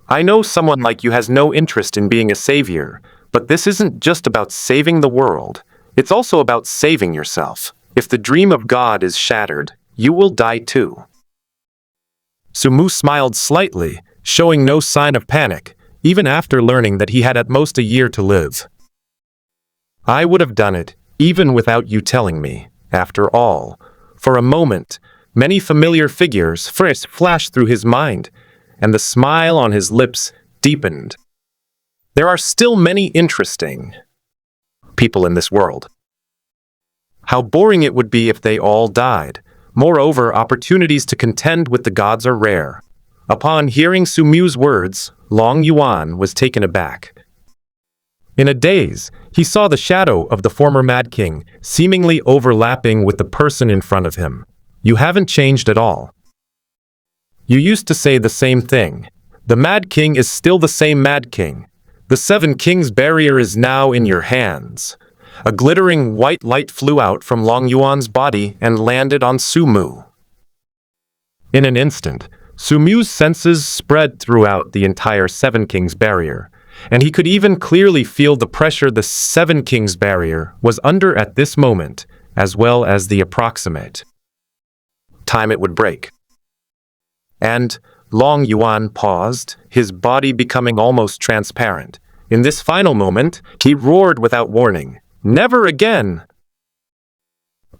I know someone like you has no interest in being a savior, but this isn't just about saving the world. It's also about saving yourself. If the dream of God is shattered, you will die too. Sumu smiled slightly, showing no sign of panic, even after learning that he had at most a year to live. I would have done it, even without you telling me. After all, for a moment, many familiar figures first flashed through his mind, and the smile on his lips deepened. There are still many interesting people in this world. How boring it would be if they all died. Moreover, opportunities to contend with the gods are rare. Upon hearing Sumu's words, Long Yuan was taken aback. In a daze, he saw the shadow of the former Mad King, seemingly overlapping with the person in front of him. You haven't changed at all. You used to say the same thing. The Mad King is still the same Mad King. The 7 Kings barrier is now in your hands. A glittering white light flew out from Long Yuan's body and landed on Sumu. In an instant, Sumu's senses spread throughout the entire 7 Kings barrier, and he could even clearly feel the pressure the 7 Kings barrier was under at this moment, as well as the approximate time it would break. And Long Yuan paused, his body becoming almost transparent. In this final moment, he roared without warning. Never again!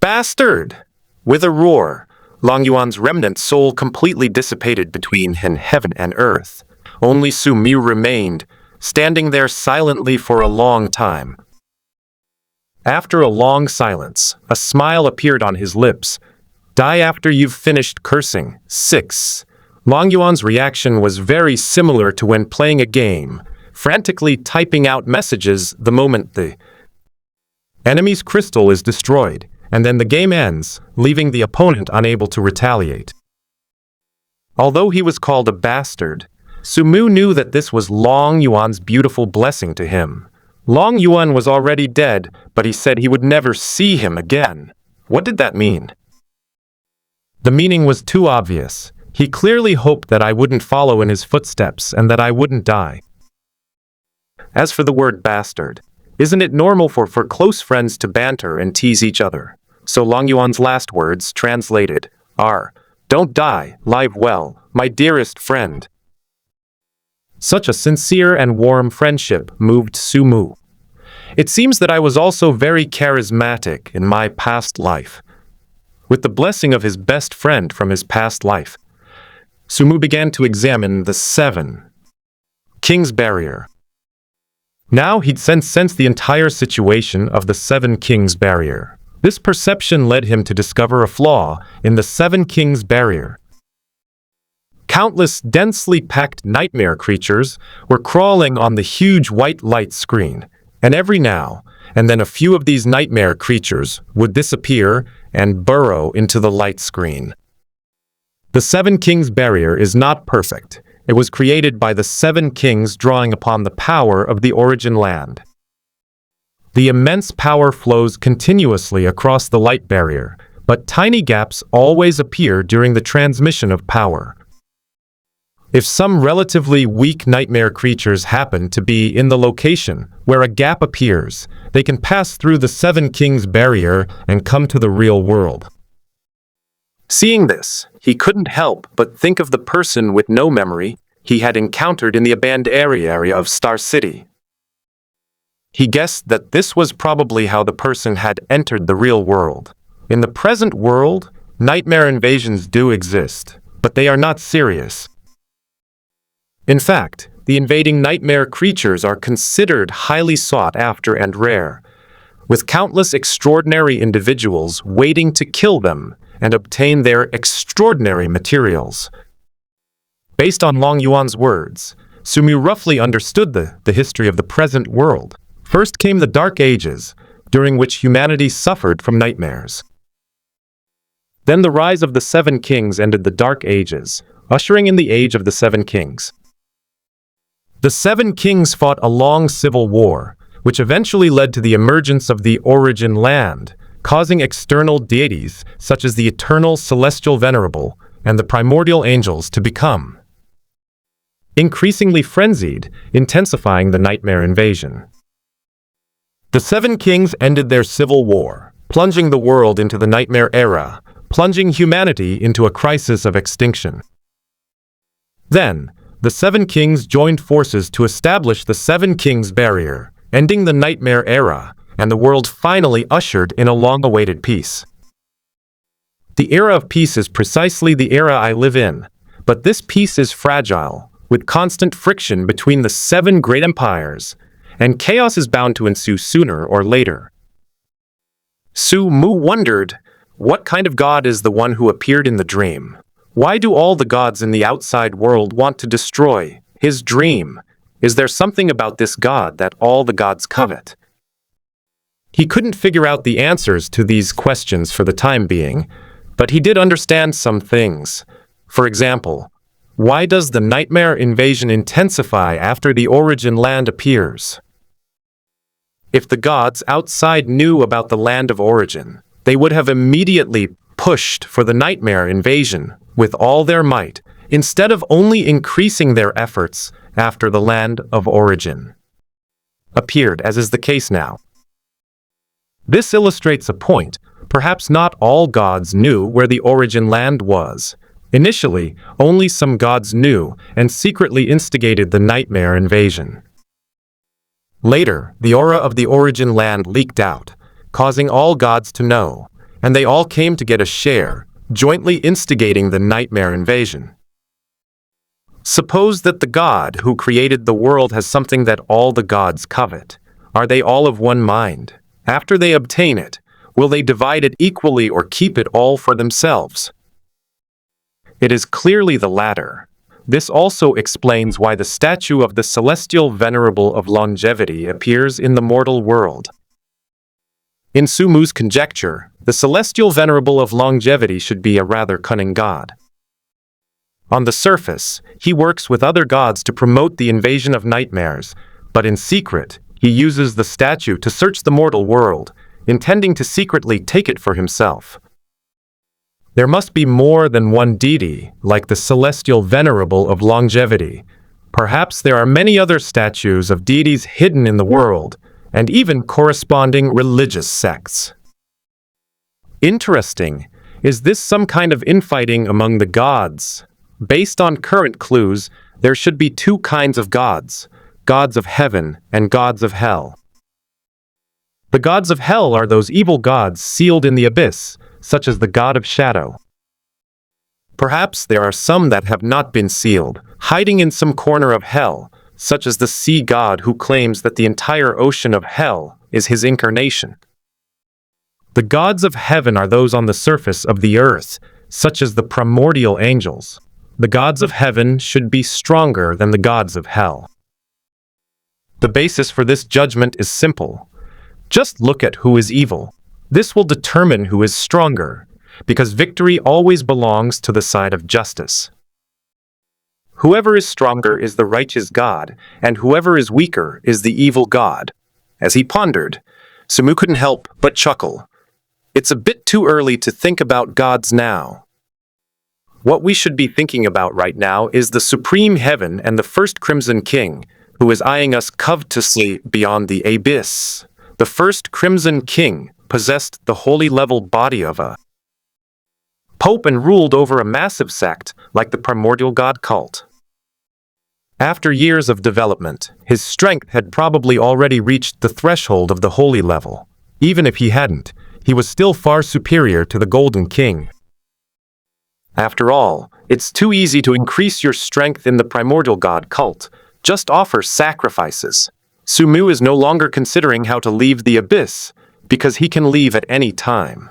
Bastard! With a roar, Long Yuan's remnant soul completely dissipated between heaven and earth. Only Sumu remained, standing there silently for a long time. After a long silence, a smile appeared on his lips. Die after you've finished cursing. 6. Long Yuan's reaction was very similar to when playing a game, frantically typing out messages the moment the enemy's crystal is destroyed, and then the game ends, leaving the opponent unable to retaliate. Although he was called a bastard, Sumu knew that this was Long Yuan's beautiful blessing to him. Long Yuan was already dead, but he said he would never see him again. What did that mean? The meaning was too obvious. He clearly hoped that I wouldn't follow in his footsteps and that I wouldn't die. As for the word bastard, isn't it normal for close friends to banter and tease each other? So Long Yuan's last words, translated, are, "Don't die, live well, my dearest friend." Such a sincere and warm friendship moved Sumu. It seems that I was also very charismatic in my past life. With the blessing of his best friend from his past life, Sumu began to examine the 7 Kings Barrier. Now he'd sense the entire situation of the 7 Kings Barrier. This perception led him to discover a flaw in the 7 Kings Barrier. Countless densely packed nightmare creatures were crawling on the huge white light screen, and every now and then a few of these nightmare creatures would disappear and burrow into the light screen. The 7 Kings Barrier is not perfect. It was created by the 7 kings drawing upon the power of the origin land. The immense power flows continuously across the light barrier, but tiny gaps always appear during the transmission of power. If some relatively weak nightmare creatures happen to be in the location where a gap appears, they can pass through the 7 Kings Barrier and come to the real world. Seeing this, he couldn't help but think of the person with no memory he had encountered in the abandoned area of Star City. He guessed that this was probably how the person had entered the real world. In the present world, nightmare invasions do exist, but they are not serious. In fact, the invading nightmare creatures are considered highly sought after and rare, with countless extraordinary individuals waiting to kill them and obtain their extraordinary materials. Based on Long Yuan's words, Sumu roughly understood the history of the present world. First came the Dark Ages, during which humanity suffered from nightmares. Then the rise of the 7 kings ended the Dark Ages, ushering in the age of the 7 kings. The 7 kings fought a long civil war, which eventually led to the emergence of the origin land, causing external deities such as the eternal celestial venerable and the primordial angels to become increasingly frenzied, intensifying the nightmare invasion. The 7 kings ended their civil war, plunging the world into the nightmare era, plunging humanity into a crisis of extinction. Then, the 7 kings joined forces to establish the 7 Kings Barrier, ending the nightmare era, and the world finally ushered in a long-awaited peace. The era of peace is precisely the era I live in, but this peace is fragile, with constant friction between the 7 great empires, and chaos is bound to ensue sooner or later. Sumu wondered, what kind of god is the one who appeared in the dream? Why do all the gods in the outside world want to destroy his dream? Is there something about this god that all the gods covet? He couldn't figure out the answers to these questions for the time being, but he did understand some things. For example, why does the nightmare invasion intensify after the origin land appears? If the gods outside knew about the land of origin, they would have immediately pushed for the nightmare invasion with all their might, instead of only increasing their efforts after the land of origin appeared, as is the case now. This illustrates a point. Perhaps not all gods knew where the origin land was. Initially, only some gods knew and secretly instigated the nightmare invasion. Later, the aura of the origin land leaked out, causing all gods to know, and they all came to get a share, jointly instigating the nightmare invasion. Suppose that the god who created the world has something that all the gods covet. Are they all of one mind? After they obtain it, Will they divide it equally or keep it all for themselves? It is clearly the latter. This also explains why the statue of the celestial venerable of longevity appears in the mortal world. In Sumu's conjecture, the celestial venerable of longevity should be a rather cunning god. On the surface, he works with other gods to promote the invasion of nightmares, but in secret, he uses the statue to search the mortal world, intending to secretly take it for himself. There must be more than one deity, like the celestial venerable of longevity. Perhaps there are many other statues of deities hidden in the world, and even corresponding religious sects. Interesting. Is this some kind of infighting among the gods? Based on current clues, there should be two kinds of gods, gods of heaven and gods of hell. The gods of hell are those evil gods sealed in the abyss, such as the god of shadow. Perhaps there are some that have not been sealed, hiding in some corner of hell, such as the sea god who claims that the entire ocean of hell is his incarnation. The gods of heaven are those on the surface of the earth, such as the primordial angels. The gods of heaven should be stronger than the gods of hell. The basis for this judgment is simple. Just look at who is evil. This will determine who is stronger, because victory always belongs to the side of justice. Whoever is stronger is the righteous god, and whoever is weaker is the evil god. As he pondered, Sumu couldn't help but chuckle. It's a bit too early to think about gods now. What we should be thinking about right now is the supreme heaven and the first Crimson King, who is eyeing us covetously beyond the abyss. The first Crimson King possessed the holy level body of a pope and ruled over a massive sect like the primordial god cult. After years of development, his strength had probably already reached the threshold of the holy level. Even if he hadn't, he was still far superior to the Golden King. After all, it's too easy to increase your strength in the primordial god cult. Just offer sacrifices. Sumu is no longer considering how to leave the abyss, because he can leave at any time.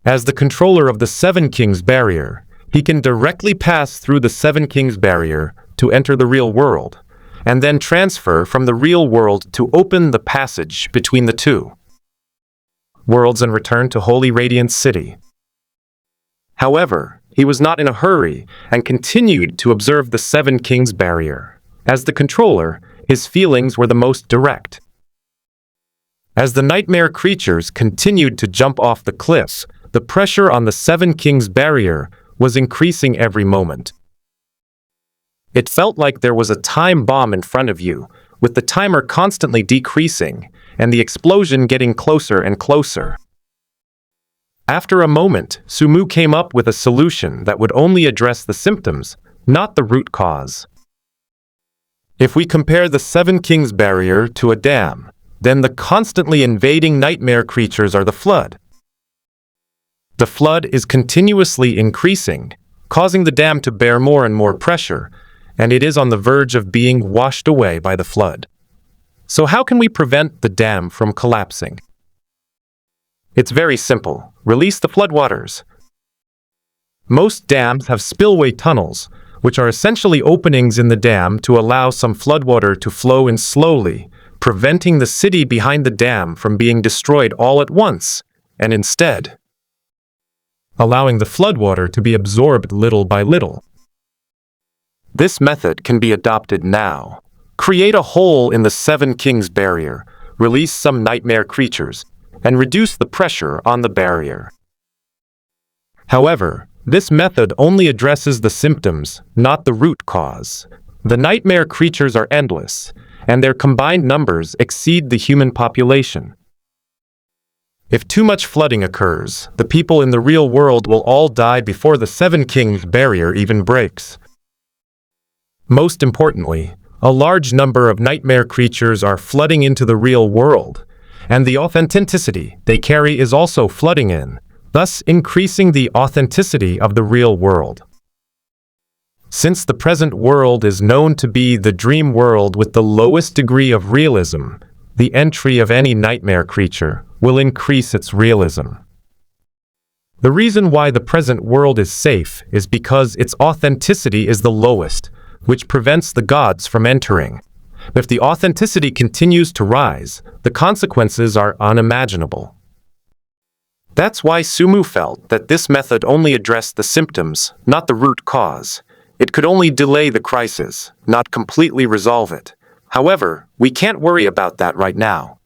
As the controller of the Seven Kings barrier, he can directly pass through the Seven Kings barrier to enter the real world, and then transfer from the real world to open the passage between the two worlds and return to Holy Radiant City. However, he was not in a hurry and continued to observe the Seven Kings barrier. As the controller, his feelings were the most direct. As the nightmare creatures continued to jump off the cliffs, the pressure on the Seven Kings barrier was increasing every moment. It felt like there was a time bomb in front of you, with the timer constantly decreasing and the explosion getting closer and closer. After a moment, Sumu came up with a solution that would only address the symptoms, not the root cause. If we compare the Seven Kings barrier to a dam, then the constantly invading nightmare creatures are the flood. The flood is continuously increasing, causing the dam to bear more and more pressure, and it is on the verge of being washed away by the flood. So how can we prevent the dam from collapsing? It's very simple. Release the floodwaters. Most dams have spillway tunnels, which are essentially openings in the dam to allow some floodwater to flow in slowly, preventing the city behind the dam from being destroyed all at once, and instead allowing the floodwater to be absorbed little by little. This method can be adopted now. Create a hole in the Seven Kings barrier, release some nightmare creatures, and reduce the pressure on the barrier. However, this method only addresses the symptoms, not the root cause. The nightmare creatures are endless, and their combined numbers exceed the human population. If too much flooding occurs, the people in the real world will all die before the Seven Kings barrier even breaks. Most importantly, a large number of nightmare creatures are flooding into the real world, and the authenticity they carry is also flooding in, thus increasing the authenticity of the real world. Since the present world is known to be the dream world with the lowest degree of realism, the entry of any nightmare creature will increase its realism. The reason why the present world is safe is because its authenticity is the lowest, which prevents the gods from entering. If the authenticity continues to rise, the consequences are unimaginable. That's why Sumu felt that this method only addressed the symptoms, not the root cause. It could only delay the crisis, not completely resolve it. However, we can't worry about that right now.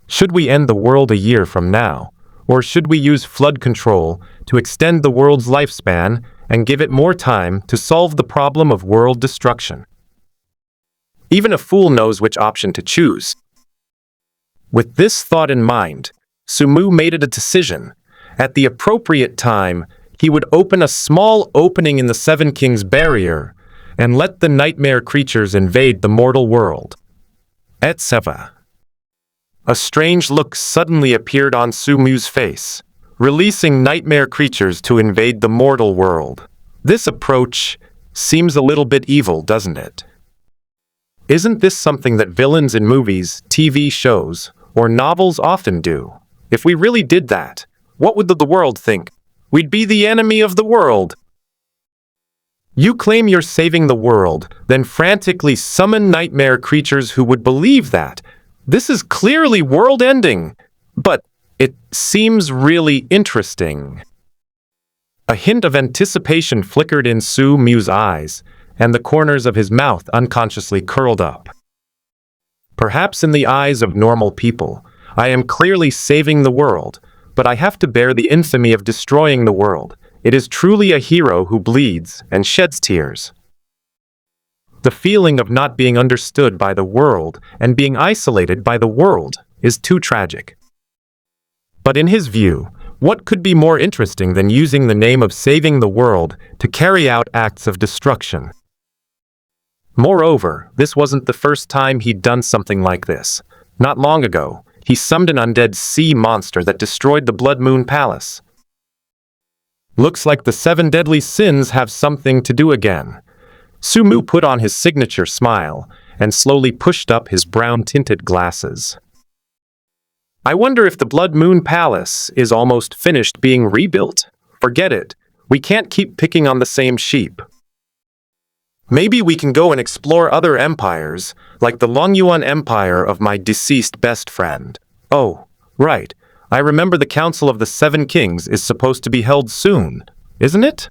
Should we end the world a year from now? Or should we use flood control to extend the world's lifespan and give it more time to solve the problem of world destruction? Even a fool knows which option to choose. With this thought in mind, Sumu made a decision. At the appropriate time, he would open a small opening in the Seven Kings barrier and let the nightmare creatures invade the mortal world. Etc. A strange look suddenly appeared on Sumu's face, releasing nightmare creatures to invade the mortal world. This approach seems a little bit evil, doesn't it? Isn't this something that villains in movies, TV shows, or novels often do? If we really did that, what would the world think? We'd be the enemy of the world. You claim you're saving the world, then frantically summon nightmare creatures who would believe that. This is clearly world-ending, but it seems really interesting. A hint of anticipation flickered in Sumu's eyes, and the corners of his mouth unconsciously curled up. Perhaps in the eyes of normal people, I am clearly saving the world, but I have to bear the infamy of destroying the world. It is truly a hero who bleeds and sheds tears. The feeling of not being understood by the world and being isolated by the world is too tragic. But in his view, what could be more interesting than using the name of saving the world to carry out acts of destruction? Moreover, this wasn't the first time he'd done something like this. Not long ago, he summoned an undead sea monster that destroyed the Blood Moon Palace. Looks like the 7 deadly sins have something to do again. Sumu put on his signature smile and slowly pushed up his brown-tinted glasses. I wonder if the Blood Moon Palace is almost finished being rebuilt. Forget it. We can't keep picking on the same sheep. Maybe we can go and explore other empires, like the Longyuan Empire of my deceased best friend. Oh, right. I remember the Council of the 7 Kings is supposed to be held soon, isn't it?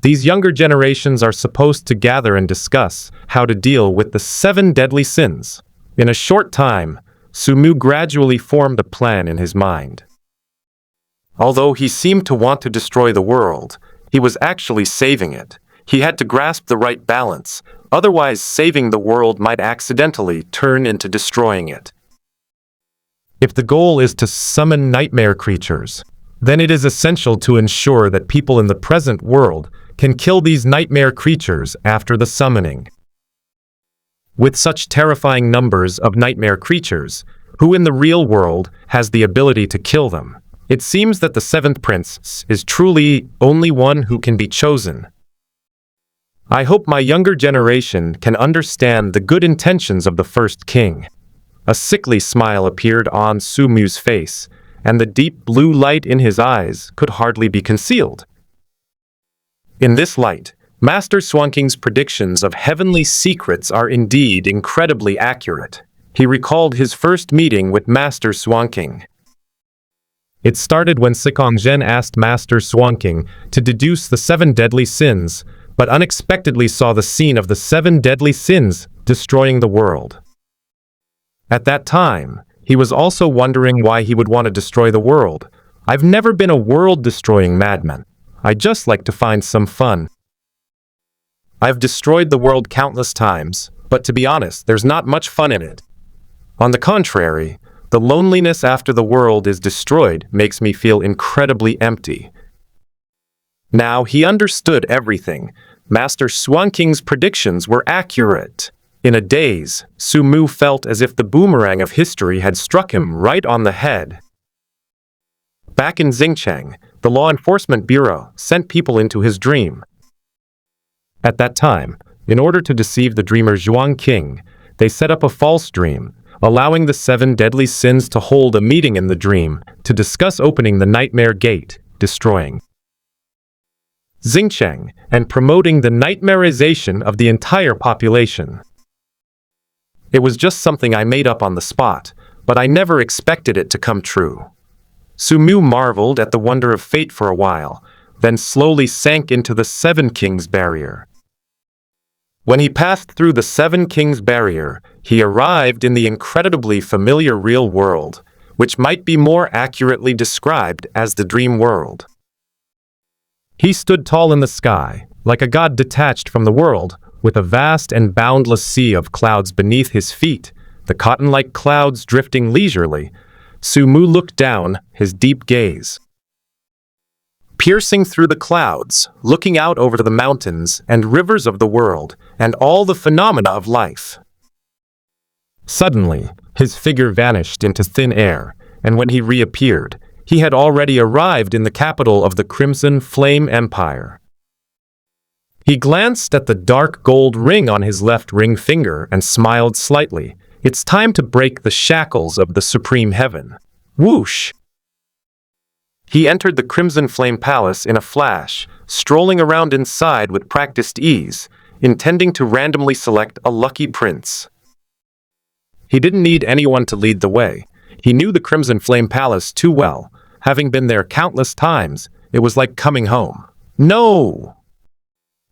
These younger generations are supposed to gather and discuss how to deal with the 7 deadly sins. In a short time, Sumu gradually formed a plan in his mind. Although he seemed to want to destroy the world, he was actually saving it. He had to grasp the right balance, otherwise saving the world might accidentally turn into destroying it. If the goal is to summon nightmare creatures, then it is essential to ensure that people in the present world can kill these nightmare creatures after the summoning. With such terrifying numbers of nightmare creatures, who in the real world has the ability to kill them? It seems that the 7th prince is truly only one who can be chosen. I hope my younger generation can understand the good intentions of the first king. A sickly smile appeared on Sumu's face, and the deep blue light in his eyes could hardly be concealed. In this light, Master Swanking's predictions of heavenly secrets are indeed incredibly accurate. He recalled his first meeting with Master Swanking. It started when Sikongzhen asked Master Swanking to deduce the 7 deadly sins, but unexpectedly saw the scene of the 7 deadly sins destroying the world. At that time, he was also wondering why he would want to destroy the world. I've never been a world-destroying madman. I just like to find some fun. I've destroyed the world countless times, but to be honest, there's not much fun in it. On the contrary, the loneliness after the world is destroyed makes me feel incredibly empty. Now he understood everything. Master Swanking's predictions were accurate. In a daze, Sumu felt as if the boomerang of history had struck him right on the head. Back in Xingcheng, the Law Enforcement Bureau sent people into his dream. At that time, in order to deceive the dreamer Zhuang Qing, they set up a false dream allowing the 7 deadly sins to hold a meeting in the dream to discuss opening the nightmare gate, destroying Xingcheng, and promoting the nightmarization of the entire population. It was just something I made up on the spot, but I never expected it to come true. Sumu marveled at the wonder of fate for a while, then slowly sank into the 7 Kings barrier. When he passed through the 7 Kings barrier, he arrived in the incredibly familiar real world, which might be more accurately described as the dream world. He stood tall in the sky, like a god detached from the world, with a vast and boundless sea of clouds beneath his feet, the cotton-like clouds drifting leisurely. Sumu looked down, his deep gaze piercing through the clouds, looking out over the mountains and rivers of the world, and all the phenomena of life. Suddenly, his figure vanished into thin air, and when he reappeared, he had already arrived in the capital of the Crimson Flame Empire. He glanced at the dark gold ring on his left ring finger and smiled slightly. It's time to break the shackles of the Supreme Heaven. Whoosh! He entered the Crimson Flame Palace in a flash, strolling around inside with practiced ease, intending to randomly select a lucky prince. He didn't need anyone to lead the way. He knew the Crimson Flame Palace too well. Having been there countless times, it was like coming home. No!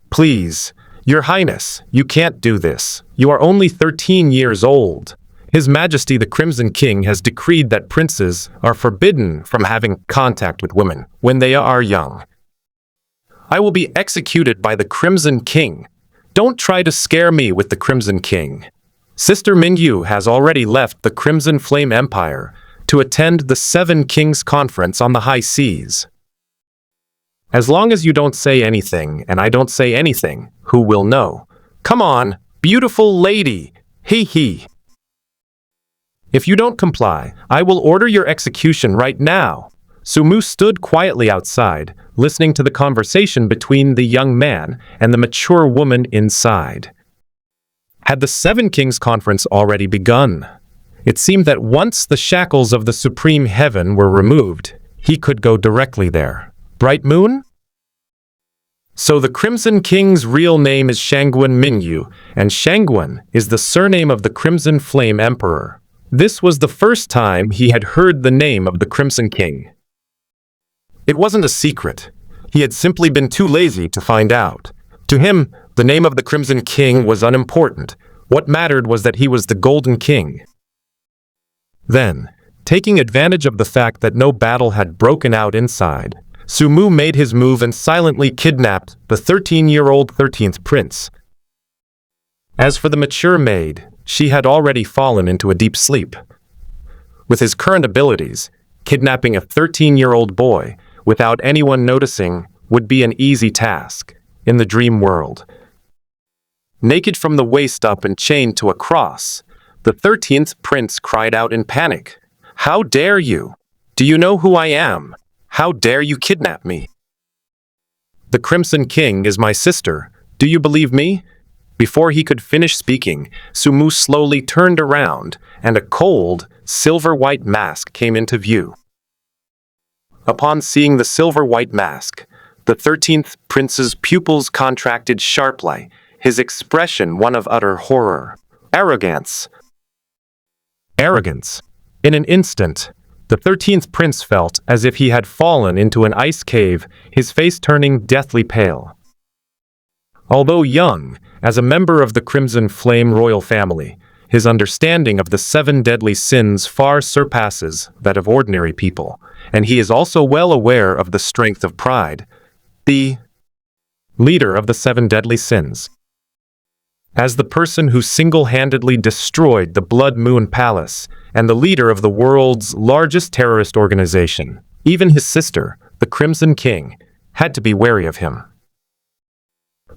Please, Your Highness, you can't do this. You are only 13 years old. His Majesty the Crimson King has decreed that princes are forbidden from having contact with women when they are young. I will be executed by the Crimson King. Don't try to scare me with the Crimson King. Sister Mingyu has already left the Crimson Flame Empire to attend the 7 Kings Conference on the high seas. As long as you don't say anything and I don't say anything, who will know? Come on, beautiful lady! Hee hee! If you don't comply, I will order your execution right now. Sumu stood quietly outside, listening to the conversation between the young man and the mature woman inside. Had the 7 Kings Conference already begun? It seemed that once the shackles of the Supreme Heaven were removed, he could go directly there. Bright Moon? So the Crimson King's real name is Shangguan Mingyu, and Shangguan is the surname of the Crimson Flame Emperor. This was the first time he had heard the name of the Crimson King. It wasn't a secret. He had simply been too lazy to find out. To him, the name of the Crimson King was unimportant. What mattered was that he was the Golden King. Then, taking advantage of the fact that no battle had broken out inside, Sumu made his move and silently kidnapped the 13-year-old 13th prince. As for the mature maid, she had already fallen into a deep sleep. With his current abilities, kidnapping a 13-year-old boy without anyone noticing would be an easy task in the dream world. Naked from the waist up and chained to a cross, the 13th prince cried out in panic. "How dare you? Do you know who I am? How dare you kidnap me? The Crimson King is my sister. Do you believe me?" Before he could finish speaking, Sumu slowly turned around, and a cold, silver-white mask came into view. Upon seeing the silver-white mask, the 13th prince's pupils contracted sharply, his expression one of utter horror. Arrogance. In an instant, the 13th prince felt as if he had fallen into an ice cave, his face turning deathly pale. Although young, as a member of the Crimson Flame royal family, his understanding of the 7 deadly sins far surpasses that of ordinary people, and he is also well aware of the strength of pride, the leader of the 7 deadly sins. As the person who single-handedly destroyed the Blood Moon Palace and the leader of the world's largest terrorist organization, even his sister, the Crimson King, had to be wary of him.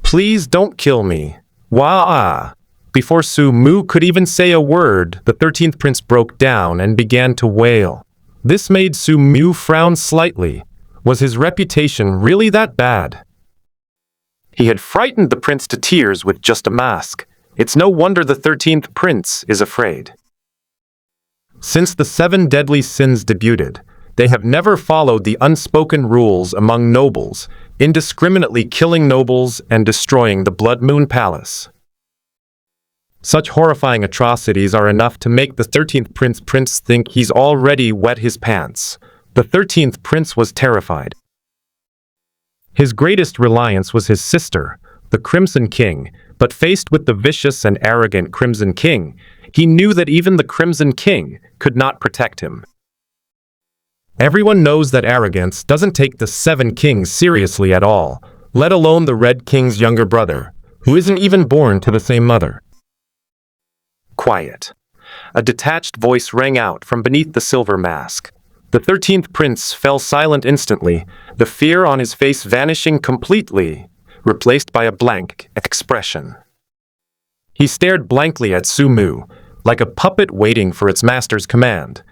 "Please don't kill me. Wah!" Before Sumu could even say a word, the 13th prince broke down and began to wail. This made Sumu frown slightly. Was his reputation really that bad? He had frightened the prince to tears with just a mask. It's no wonder the 13th prince is afraid. Since the 7 deadly sins debuted, they have never followed the unspoken rules among nobles, indiscriminately killing nobles and destroying the Blood Moon Palace. Such horrifying atrocities are enough to make the 13th prince think he's already wet his pants. The 13th prince was terrified. His greatest reliance was his sister, the Crimson King, but faced with the vicious and arrogant Crimson King, he knew that even the Crimson King could not protect him. Everyone knows that arrogance doesn't take the 7 kings seriously at all, let alone the Red King's younger brother, who isn't even born to the same mother. Quiet. A detached voice rang out from beneath the silver mask. The 13th prince fell silent instantly, the fear on his face vanishing completely, replaced by a blank expression. He stared blankly at Sumu, like a puppet waiting for its master's command.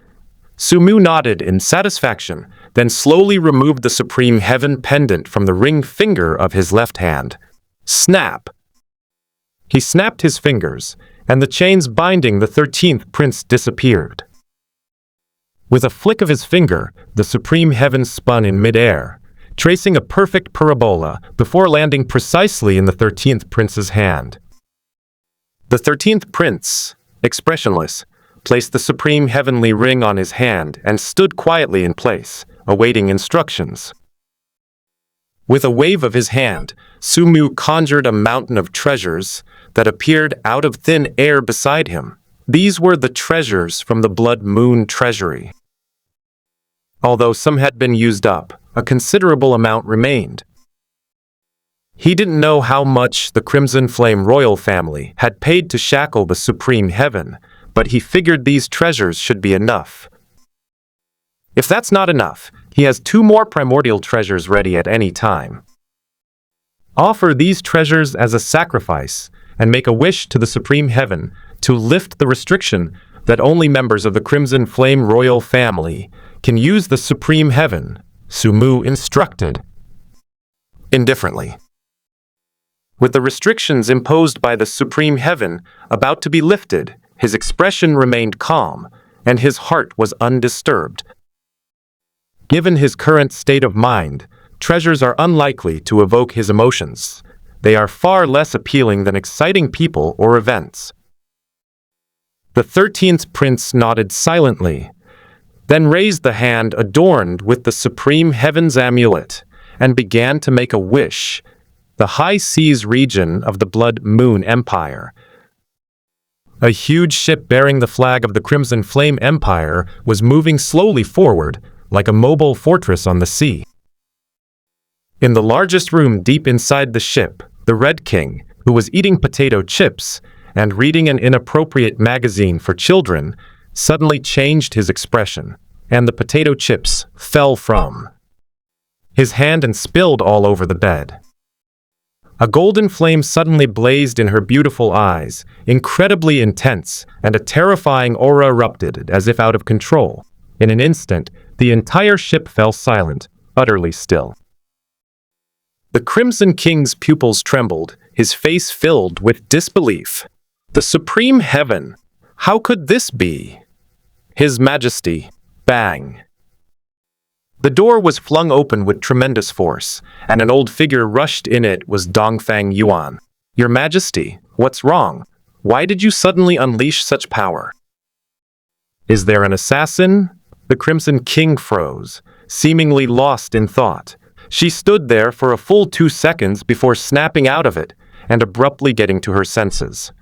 Sumu nodded in satisfaction, then slowly removed the Supreme Heaven pendant from the ring finger of his left hand. Snap! He snapped his fingers, and the chains binding the 13th prince disappeared. With a flick of his finger, the Supreme Heaven spun in midair, tracing a perfect parabola before landing precisely in the 13th prince's hand. The 13th prince, expressionless, placed the supreme heavenly ring on his hand and stood quietly in place, awaiting instructions. With a wave of his hand, Sumu conjured a mountain of treasures that appeared out of thin air beside him. These were the treasures from the Blood Moon treasury. Although some had been used up, a considerable amount remained. He didn't know how much the Crimson Flame royal family had paid to shackle the Supreme Heaven, but he figured these treasures should be enough. If that's not enough, he has 2 more primordial treasures ready at any time. Offer these treasures as a sacrifice and make a wish to the Supreme Heaven to lift the restriction that only members of the Crimson Flame royal family can use the Supreme Heaven, Sumu instructed. Indifferently. With the restrictions imposed by the Supreme Heaven about to be lifted, his expression remained calm, and his heart was undisturbed. Given his current state of mind, treasures are unlikely to evoke his emotions. They are far less appealing than exciting people or events. The 13th prince nodded silently, then raised the hand adorned with the Supreme Heaven's amulet, and began to make a wish. The high seas region of the Blood Moon Empire. A huge ship bearing the flag of the Crimson Flame Empire was moving slowly forward, like a mobile fortress on the sea. In the largest room deep inside the ship, the Red King, who was eating potato chips and reading an inappropriate magazine for children, suddenly changed his expression, and the potato chips fell from his hand and spilled all over the bed. A golden flame suddenly blazed in her beautiful eyes, incredibly intense, and a terrifying aura erupted as if out of control. In an instant, the entire ship fell silent, utterly still. The Crimson King's pupils trembled, his face filled with disbelief. The Supreme Heaven! How could this be? His Majesty! Bang! The door was flung open with tremendous force, and an old figure rushed in. It was Dongfang Yuan. Your Majesty, what's wrong? Why did you suddenly unleash such power? Is there an assassin? The Crimson King froze, seemingly lost in thought. She stood there for a full 2 seconds before snapping out of it and abruptly getting to her senses.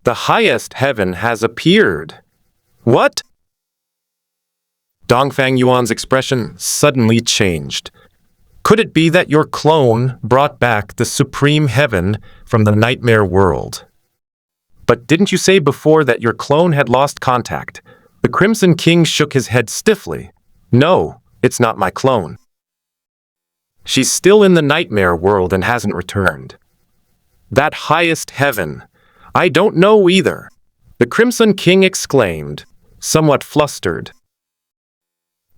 The highest heaven has appeared. What? Dongfang Yuan's expression suddenly changed. Could it be that your clone brought back the Supreme Heaven from the nightmare world? But didn't you say before that your clone had lost contact? The Crimson King shook his head stiffly. No, it's not my clone. She's still in the nightmare world and hasn't returned. That highest heaven, I don't know either, the Crimson King exclaimed, somewhat flustered.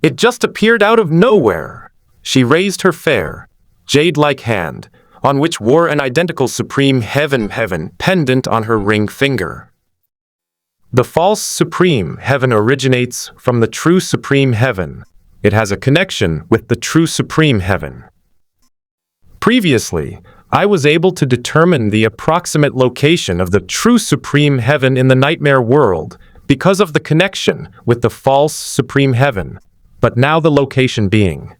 It just appeared out of nowhere. She raised her fair, jade-like hand, on which wore an identical Supreme Heaven pendant on her ring finger. The false supreme heaven originates from the true supreme heaven. It has a connection with the true supreme heaven. Previously, I was able to determine the approximate location of the true supreme heaven in the nightmare world because of the connection with the false supreme heaven, but now the location being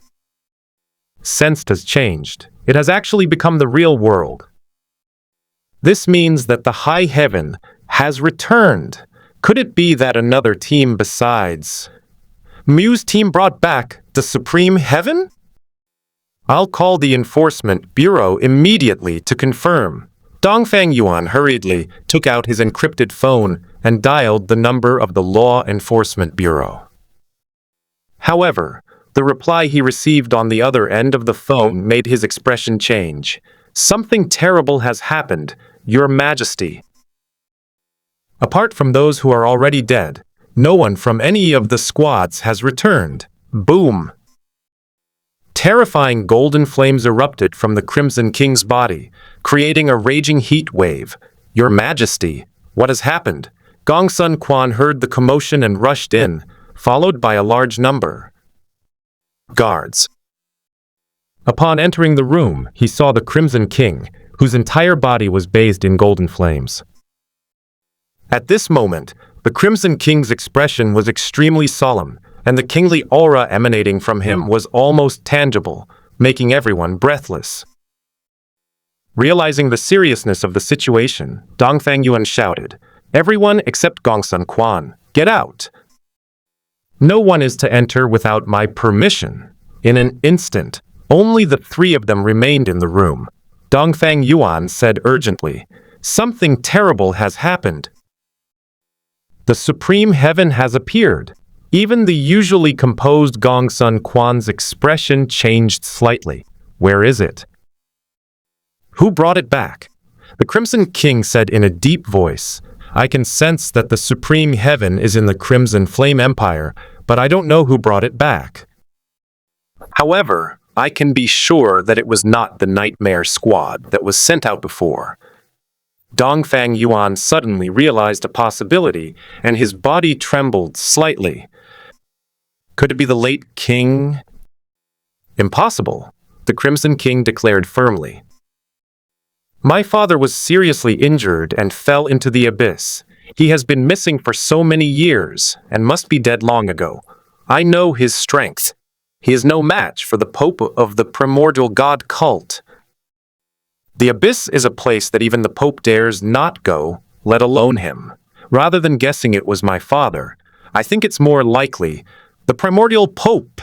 sensed has changed. It has actually become the real world. This means that the high heaven has returned. Could it be that another team besides Mu's team brought back the supreme heaven? I'll call the Enforcement Bureau immediately to confirm. Dongfang Yuan hurriedly took out his encrypted phone and dialed the number of the Law Enforcement Bureau. However, the reply he received on the other end of the phone made his expression change. Something terrible has happened, Your Majesty. Apart from those who are already dead, no one from any of the squads has returned. Boom! Terrifying golden flames erupted from the Crimson King's body, creating a raging heat wave. Your Majesty, what has happened? Gongsun Quan heard the commotion and rushed in, followed by a large number guards. Upon entering the room, he saw the Crimson King, whose entire body was bathed in golden flames. At this moment, the Crimson King's expression was extremely solemn, and the kingly aura emanating from him was almost tangible, making everyone breathless. Realizing the seriousness of the situation, Dongfang Yuan shouted, "Everyone except Gongsun Quan, get out! No one is to enter without my permission." In an instant, only the three of them remained in the room. Dongfang Yuan said urgently, "Something terrible has happened. The supreme heaven has appeared." Even the usually composed Gongsun Quan's expression changed slightly. "Where is it? Who brought it back?" The Crimson King said in a deep voice, "I can sense that the supreme heaven is in the Crimson Flame Empire, but I don't know who brought it back. However, I can be sure that it was not the Nightmare Squad that was sent out before." Dongfang Yuan suddenly realized a possibility, and his body trembled slightly. Could it be the late king? Impossible, the Crimson King declared firmly. My father was seriously injured and fell into the abyss. He has been missing for so many years and must be dead long ago. I know his strength. He is no match for the Pope of the primordial god cult. The abyss is a place that even the Pope dares not go, let alone him. Rather than guessing it was my father, I think it's more likely the primordial Pope.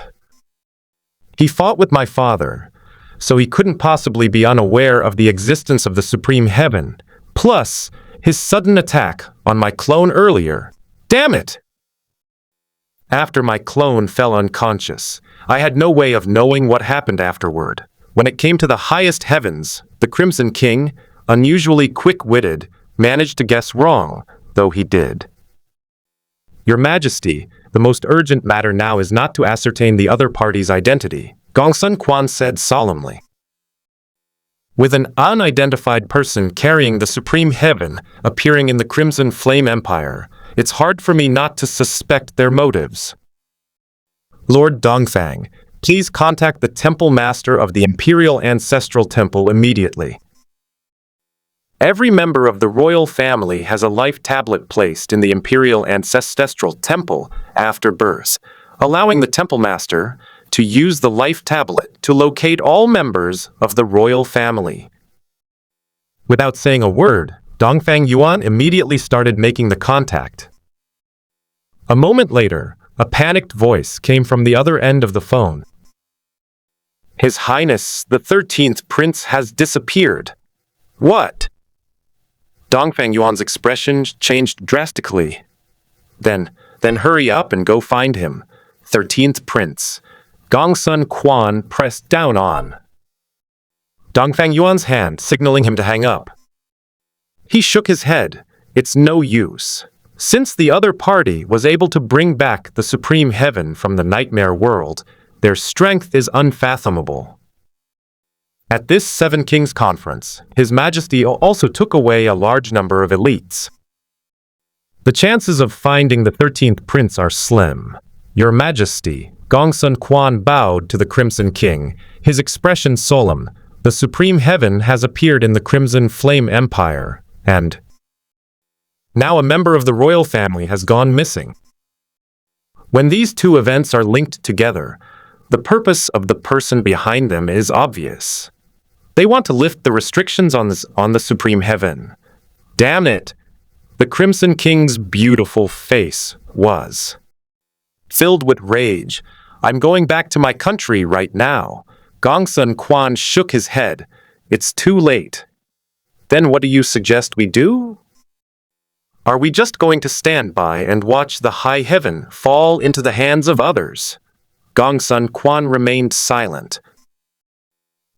He fought with my father, so he couldn't possibly be unaware of the existence of the supreme heaven. Plus, his sudden attack on my clone earlier. Damn it! After my clone fell unconscious, I had no way of knowing what happened afterward. When it came to the highest heavens, the Crimson King, unusually quick-witted, managed to guess wrong, though he did. Your Majesty, the most urgent matter now is not to ascertain the other party's identity, Gongsun Quan said solemnly. With an unidentified person carrying the supreme heaven appearing in the Crimson Flame Empire, it's hard for me not to suspect their motives. Lord Dongfang, please contact the Temple Master of the Imperial Ancestral Temple immediately. Every member of the royal family has a life tablet placed in the Imperial Ancestral Temple after birth, allowing the Temple Master to use the life tablet to locate all members of the royal family. Without saying a word, Dongfang Yuan immediately started making the contact. A moment later, a panicked voice came from the other end of the phone. His Highness, the 13th Prince has disappeared. What? Dongfang Yuan's expression changed drastically. Then hurry up and go find him. 13th Prince. Gongsun Quan pressed down on Dongfang Yuan's hand, signaling him to hang up. He shook his head. It's no use. Since the other party was able to bring back the supreme heaven from the nightmare world, their strength is unfathomable. At this Seven Kings conference, His Majesty also took away a large number of elites. The chances of finding the 13th prince are slim. Your Majesty, Gongsun Quan bowed to the Crimson King, his expression solemn. The Supreme Heaven has appeared in the Crimson Flame Empire, and now a member of the royal family has gone missing. When these two events are linked together, the purpose of the person behind them is obvious. They want to lift the restrictions on the Supreme Heaven. Damn it! The Crimson King's beautiful face was filled with rage. I'm going back to my country right now. Gongsun Quan shook his head. It's too late. Then what do you suggest we do? Are we just going to stand by and watch the high heaven fall into the hands of others? Gongsun Quan remained silent.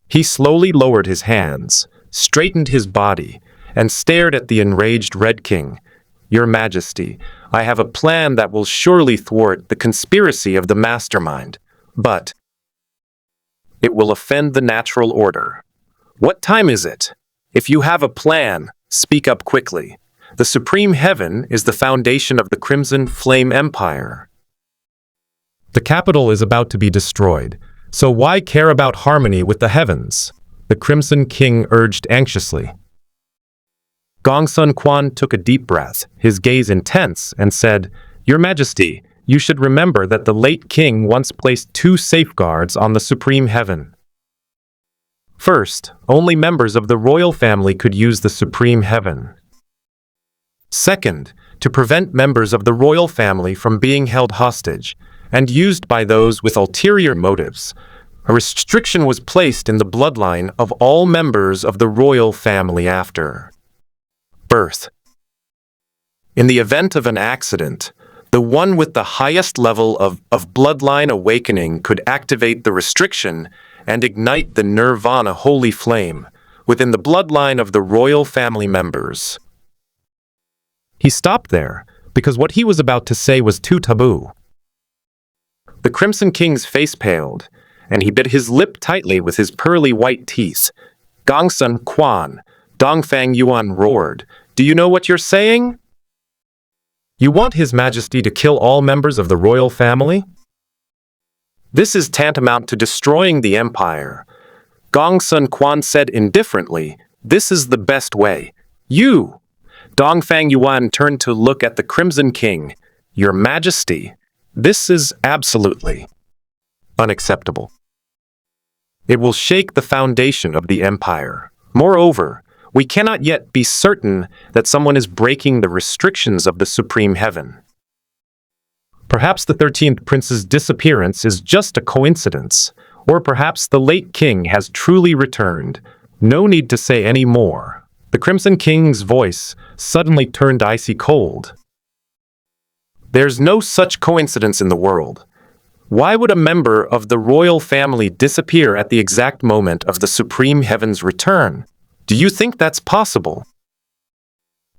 He slowly lowered his hands, straightened his body, and stared at the enraged Red King. Your Majesty, I have a plan that will surely thwart the conspiracy of the mastermind, but it will offend the natural order. What time is it? If you have a plan, speak up quickly. The Supreme Heaven is the foundation of the Crimson Flame Empire. The capital is about to be destroyed, so why care about harmony with the heavens? The Crimson King urged anxiously. Gongsun Quan took a deep breath, his gaze intense, and said, Your Majesty, you should remember that the late king once placed two safeguards on the Supreme Heaven. First, only members of the royal family could use the Supreme Heaven. Second, to prevent members of the royal family from being held hostage and used by those with ulterior motives, a restriction was placed in the bloodline of all members of the royal family after birth. In the event of an accident, the one with the highest level of bloodline awakening could activate the restriction and ignite the nirvana holy flame within the bloodline of the royal family members. He stopped there because what he was about to say was too taboo. The Crimson King's face paled, and he bit his lip tightly with his pearly white teeth. Gongsun Quan, Dongfang Yuan roared, Do you know what you're saying? You want His Majesty to kill all members of the royal family? This is tantamount to destroying the empire. Gongsun Quan said indifferently, This is the best way. You! Dongfang Yuan turned to look at the Crimson King. Your Majesty, this is absolutely unacceptable. It will shake the foundation of the empire. Moreover, we cannot yet be certain that someone is breaking the restrictions of the Supreme Heaven. Perhaps the 13th prince's disappearance is just a coincidence, or perhaps the late king has truly returned. No need to say any more. The Crimson King's voice suddenly turned icy cold. There's no such coincidence in the world. Why would a member of the royal family disappear at the exact moment of the Supreme Heaven's return? Do you think that's possible?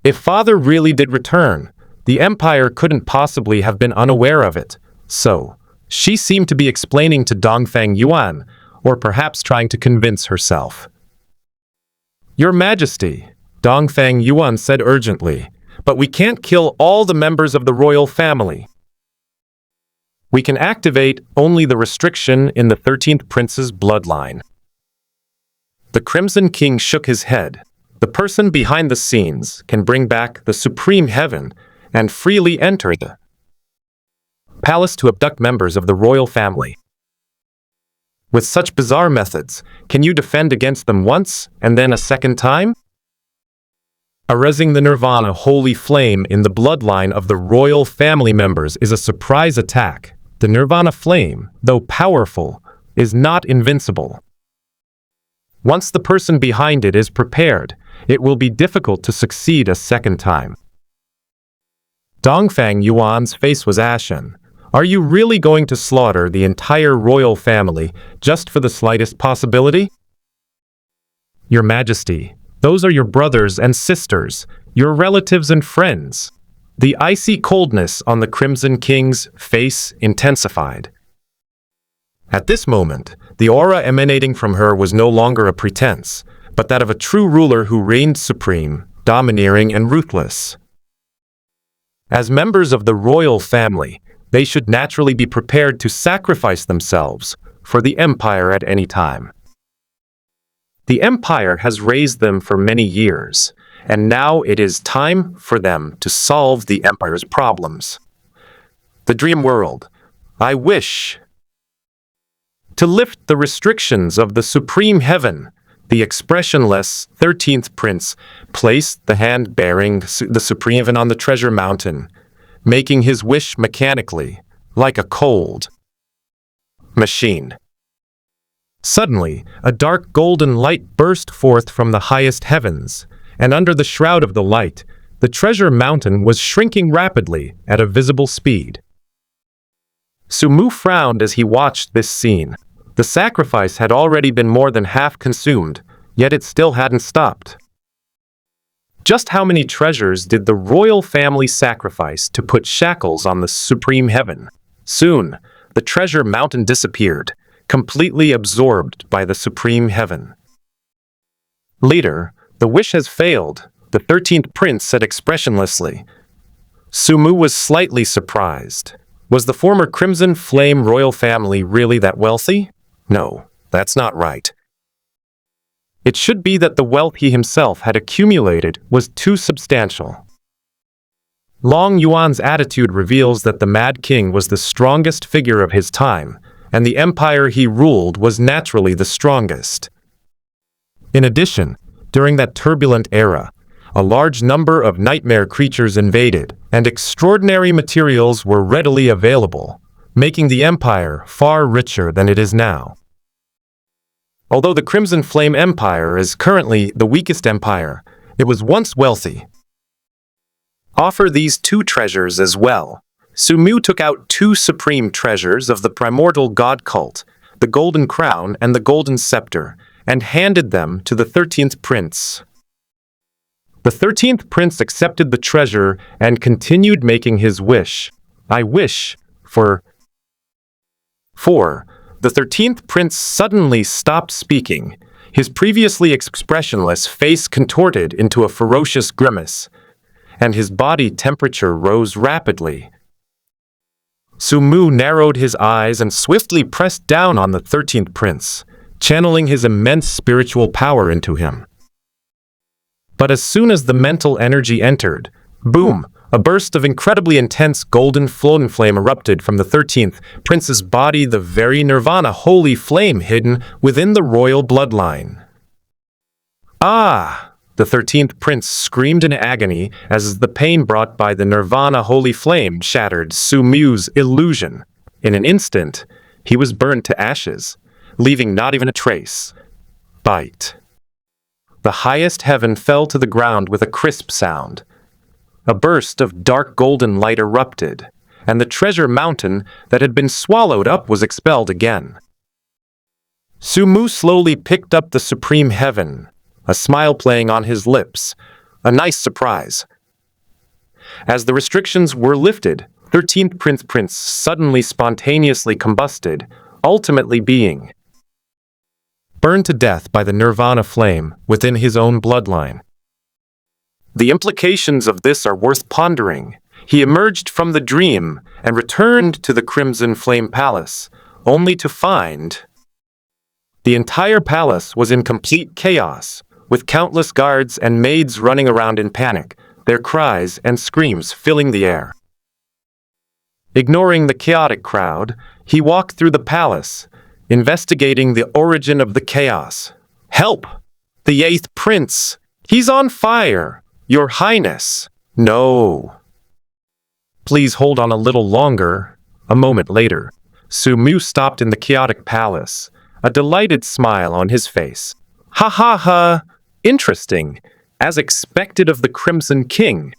If Father really did return, the Empire couldn't possibly have been unaware of it. So, she seemed to be explaining to Dongfang Yuan, or perhaps trying to convince herself. Your Majesty, Dongfang Yuan said urgently, but we can't kill all the members of the royal family. We can activate only the restriction in the 13th prince's bloodline. The Crimson King shook his head. The person behind the scenes can bring back the Supreme Heaven and freely enter the palace to abduct members of the royal family. With such bizarre methods, can you defend against them once and then a second time? Erasing the nirvana holy flame in the bloodline of the royal family members is a surprise attack. The nirvana flame, though powerful, is not invincible. Once the person behind it is prepared, it will be difficult to succeed a second time. Dongfang Yuan's face was ashen. Are you really going to slaughter the entire royal family just for the slightest possibility? Your Majesty, those are your brothers and sisters, your relatives and friends. The icy coldness on the Crimson King's face intensified. At this moment, the aura emanating from her was no longer a pretense, but that of a true ruler who reigned supreme, domineering and ruthless. As members of the royal family, they should naturally be prepared to sacrifice themselves for the empire at any time. The empire has raised them for many years, and now it is time for them to solve the empire's problems. The dream world. I wish to lift the restrictions of the supreme heaven. The expressionless 13th prince placed the hand bearing the supreme heaven on the treasure mountain, making his wish mechanically, like a cold machine. Suddenly, a dark golden light burst forth from the highest heavens, and under the shroud of the light, the treasure mountain was shrinking rapidly at a visible speed. Sumu frowned as he watched this scene. The sacrifice had already been more than half consumed, yet it still hadn't stopped. Just how many treasures did the royal family sacrifice to put shackles on the supreme heaven? Soon, the treasure mountain disappeared, completely absorbed by the supreme heaven. Leader, the wish has failed, the 13th prince said expressionlessly. Sumu was slightly surprised. Was the former Crimson Flame royal family really that wealthy? No, that's not right. It should be that the wealth he himself had accumulated was too substantial. Long Yuan's attitude reveals that the Mad King was the strongest figure of his time, and the empire he ruled was naturally the strongest. In addition, during that turbulent era, a large number of nightmare creatures invaded, and extraordinary materials were readily available, making the empire far richer than it is now. Although the Crimson Flame Empire is currently the weakest empire, it was once wealthy. Offer these two treasures as well. Sumu took out two supreme treasures of the primordial god cult, the golden crown and the golden scepter, and handed them to the 13th prince. The 13th prince accepted the treasure and continued making his wish. I wish for... The 13th prince suddenly stopped speaking. His previously expressionless face contorted into a ferocious grimace, and his body temperature rose rapidly. Sumu narrowed his eyes and swiftly pressed down on the 13th prince, channeling his immense spiritual power into him. But as soon as the mental energy entered, boom! A burst of incredibly intense golden flame erupted from the 13th prince's body, the very nirvana holy flame hidden within the royal bloodline. Ah! The 13th prince screamed in agony as the pain brought by the nirvana holy flame shattered Sumu's illusion. In an instant, he was burned to ashes, leaving not even a trace. Bite. The highest heaven fell to the ground with a crisp sound. A burst of dark golden light erupted, and the treasure mountain that had been swallowed up was expelled again. Sumu slowly picked up the supreme heaven, a smile playing on his lips, a nice surprise. As the restrictions were lifted, 13th Prince suddenly spontaneously combusted, ultimately being burned to death by the nirvana flame within his own bloodline. The implications of this are worth pondering. He emerged from the dream and returned to the Crimson Flame Palace, only to find the entire palace was in complete chaos, with countless guards and maids running around in panic, their cries and screams filling the air. Ignoring the chaotic crowd, he walked through the palace, investigating the origin of the chaos. Help! The 8th Prince! He's on fire! Your Highness! No! Please hold on a little longer. A moment later, Sumu stopped in the chaotic palace, a delighted smile on his face. Ha ha ha! Interesting, as expected of the Crimson King.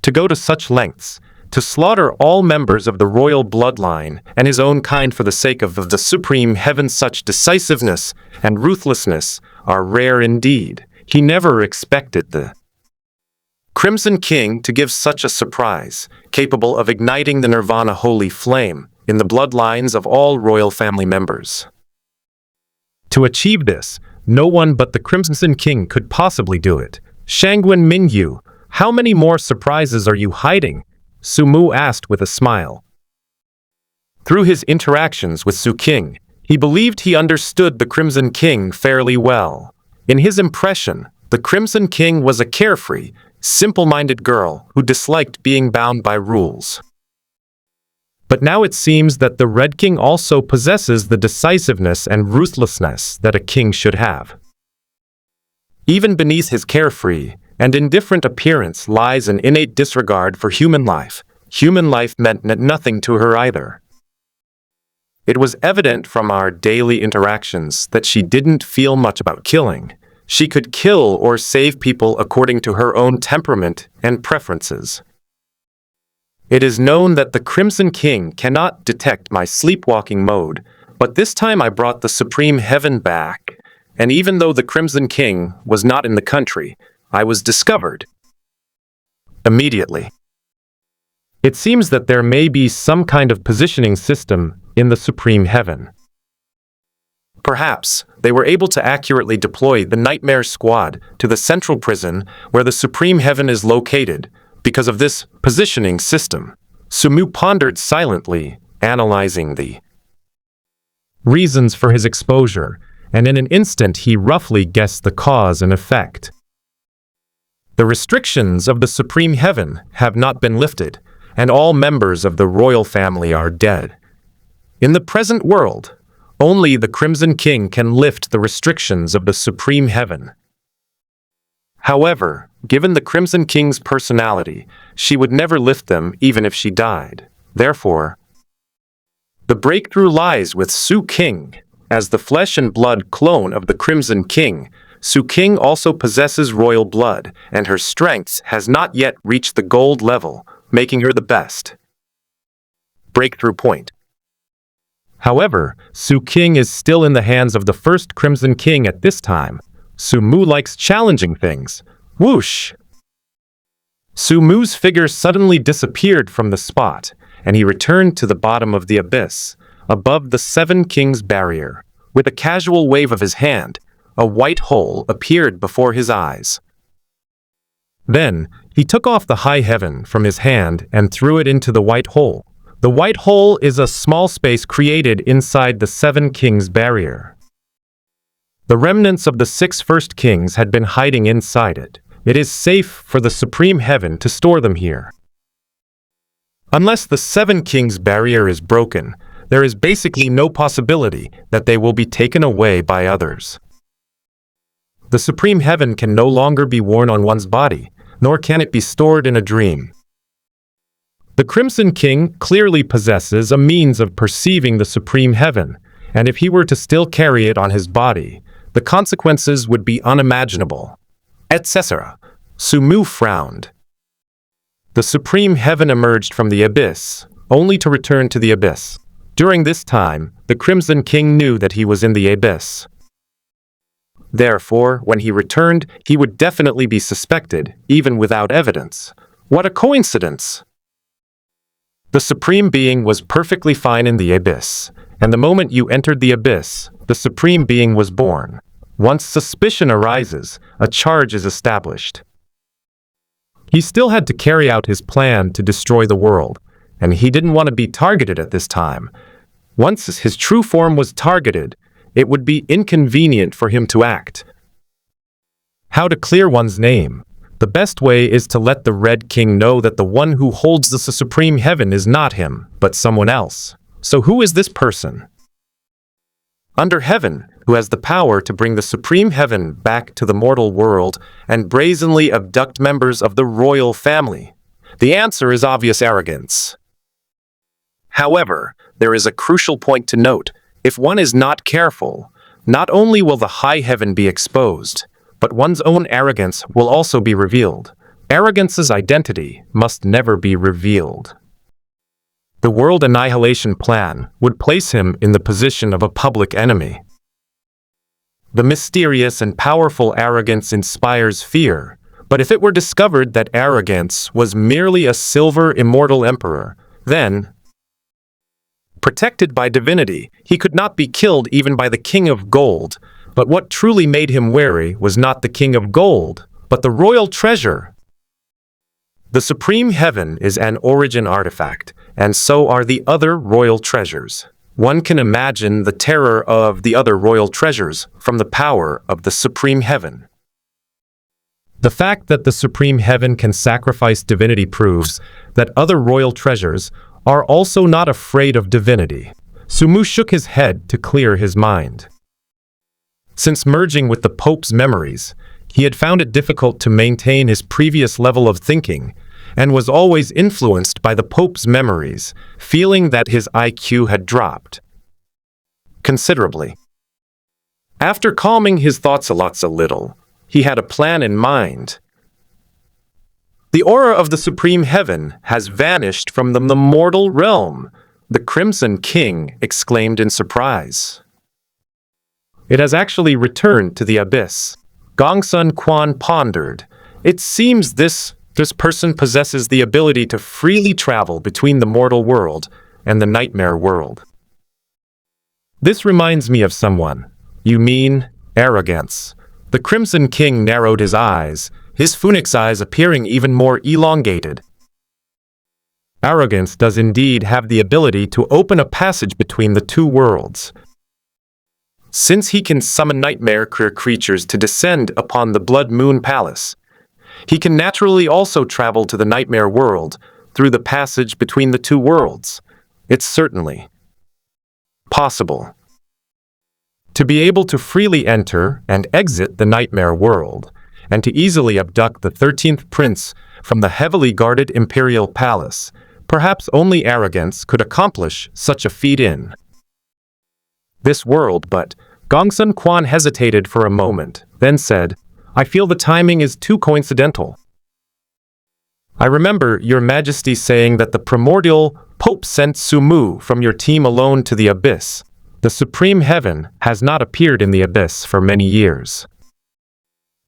To go to such lengths, to slaughter all members of the royal bloodline and his own kind for the sake of the supreme heaven, such decisiveness and ruthlessness are rare indeed. He never expected the Crimson King to give such a surprise, capable of igniting the Nirvana holy flame in the bloodlines of all royal family members. To achieve this, no one but the Crimson King could possibly do it. Shangwen Minyu, How many more surprises are you hiding? Sumu asked with a smile. Through his interactions with Su King, he believed he understood the Crimson King fairly well. In his impression, the Crimson King was a carefree, simple-minded girl who disliked being bound by rules. But now it seems that the Red King also possesses the decisiveness and ruthlessness that a king should have. Even beneath his carefree and indifferent appearance lies an innate disregard for human life. Human life meant nothing to her either. It was evident from our daily interactions that she didn't feel much about killing. She could kill or save people according to her own temperament and preferences. It is known that the Crimson King cannot detect my sleepwalking mode, but this time I brought the Supreme Heaven back, and even though the Crimson King was not in the country, I was discovered immediately. It seems that there may be some kind of positioning system in the Supreme Heaven. Perhaps they were able to accurately deploy the Nightmare Squad to the central prison where the Supreme Heaven is located because of this positioning system. Sumu pondered silently, analyzing the reasons for his exposure, and in an instant he roughly guessed the cause and effect. The restrictions of the Supreme Heaven have not been lifted, and all members of the royal family are dead. In the present world, only the Crimson King can lift the restrictions of the Supreme Heaven. However, given the Crimson King's personality, she would never lift them even if she died. Therefore, the breakthrough lies with Su King. As the flesh and blood clone of the Crimson King, Su King also possesses royal blood, and her strength has not yet reached the gold level, making her the best. Breakthrough point. However, Su King is still in the hands of the first Crimson King at this time. Sumu likes challenging things. Whoosh! Sumu's figure suddenly disappeared from the spot, and he returned to the bottom of the abyss, above the Seven Kings barrier. With a casual wave of his hand, a white hole appeared before his eyes. Then, he took off the high heaven from his hand and threw it into the white hole. The white hole is a small space created inside the Seven Kings barrier. The remnants of the six first kings had been hiding inside it. It is safe for the Supreme Heaven to store them here. Unless the Seven Kings barrier is broken, there is basically no possibility that they will be taken away by others. The Supreme Heaven can no longer be worn on one's body, nor can it be stored in a dream. The Crimson King clearly possesses a means of perceiving the Supreme Heaven, and if he were to still carry it on his body, the consequences would be unimaginable, etc. Sumu frowned. The Supreme Heaven emerged from the abyss, only to return to the abyss. During this time, the Crimson King knew that he was in the abyss. Therefore, when he returned, he would definitely be suspected, even without evidence. What a coincidence! The Supreme Being was perfectly fine in the abyss, and the moment you entered the abyss, the Supreme Being was born. Once suspicion arises, a charge is established. He still had to carry out his plan to destroy the world, and he didn't want to be targeted at this time. Once his true form was targeted, it would be inconvenient for him to act. How to clear one's name? The best way is to let the Red King know that the one who holds the Supreme Heaven is not him, but someone else. So who is this person? Under heaven, who has the power to bring the Supreme Heaven back to the mortal world and brazenly abduct members of the royal family? The answer is obvious: arrogance. However, there is a crucial point to note. If one is not careful, not only will the high heaven be exposed, but one's own arrogance will also be revealed. Arrogance's identity must never be revealed. The world annihilation plan would place him in the position of a public enemy. The mysterious and powerful arrogance inspires fear, but if it were discovered that arrogance was merely a silver immortal emperor, then, protected by divinity, he could not be killed even by the King of Gold. But what truly made him wary was not the King of Gold, but the royal treasure. The Supreme Heaven is an origin artifact, and so are the other royal treasures. One can imagine the terror of the other royal treasures from the power of the Supreme Heaven. The fact that the Supreme Heaven can sacrifice divinity proves that other royal treasures are also not afraid of divinity. Sumu shook his head to clear his mind. Since merging with the Pope's memories, he had found it difficult to maintain his previous level of thinking and was always influenced by the Pope's memories, feeling that his IQ had dropped considerably. After calming his thoughts a little, he had a plan in mind. The aura of the Supreme Heaven has vanished from the mortal realm, the Crimson King exclaimed in surprise. It has actually returned to the abyss. Gongsun Quan pondered. It seems this person possesses the ability to freely travel between the mortal world and the nightmare world. This reminds me of someone. You mean arrogance? The Crimson King narrowed his eyes, his phoenix eyes appearing even more elongated. Arrogance does indeed have the ability to open a passage between the two worlds. Since he can summon nightmare creatures to descend upon the Blood Moon Palace, he can naturally also travel to the nightmare world through the passage between the two worlds. It's certainly possible to be able to freely enter and exit the nightmare world, and to easily abduct the 13th prince from the heavily guarded imperial palace. Perhaps only arrogance could accomplish such a feat in this world, but Gongsun Quan hesitated for a moment, then said, I feel the timing is too coincidental. I remember Your Majesty saying that the primordial Pope sent Sumu from your team alone to the abyss. The Supreme Heaven has not appeared in the abyss for many years.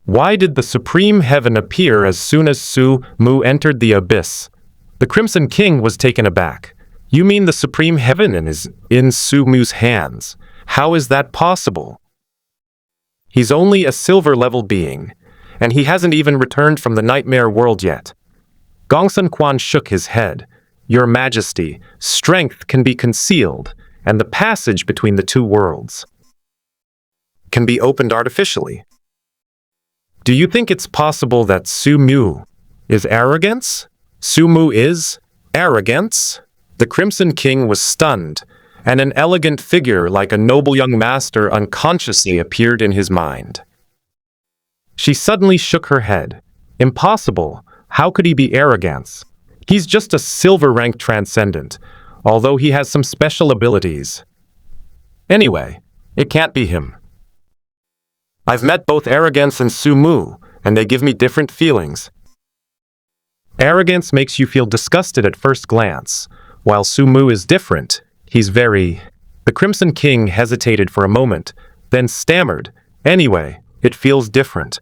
Why did the Supreme Heaven appear as soon as Sumu entered the abyss? The Crimson King was taken aback. You mean the Supreme Heaven is in Sumu's hands? How is that possible? He's only a silver-level being, and he hasn't even returned from the nightmare world yet. Gongsun Quan shook his head. Your Majesty, strength can be concealed, and the passage between the two worlds can be opened artificially. Do you think it's possible that Sumu is arrogance? Sumu is arrogance? The Crimson King was stunned, and an elegant figure like a noble young master unconsciously appeared in his mind. She suddenly shook her head. Impossible. How could he be arrogance? He's just a silver-ranked transcendent, although he has some special abilities. Anyway, it can't be him. I've met both arrogance and Sumu, and they give me different feelings. Arrogance makes you feel disgusted at first glance, while Sumu is different. He's very... The Crimson King hesitated for a moment, then stammered. Anyway, it feels different.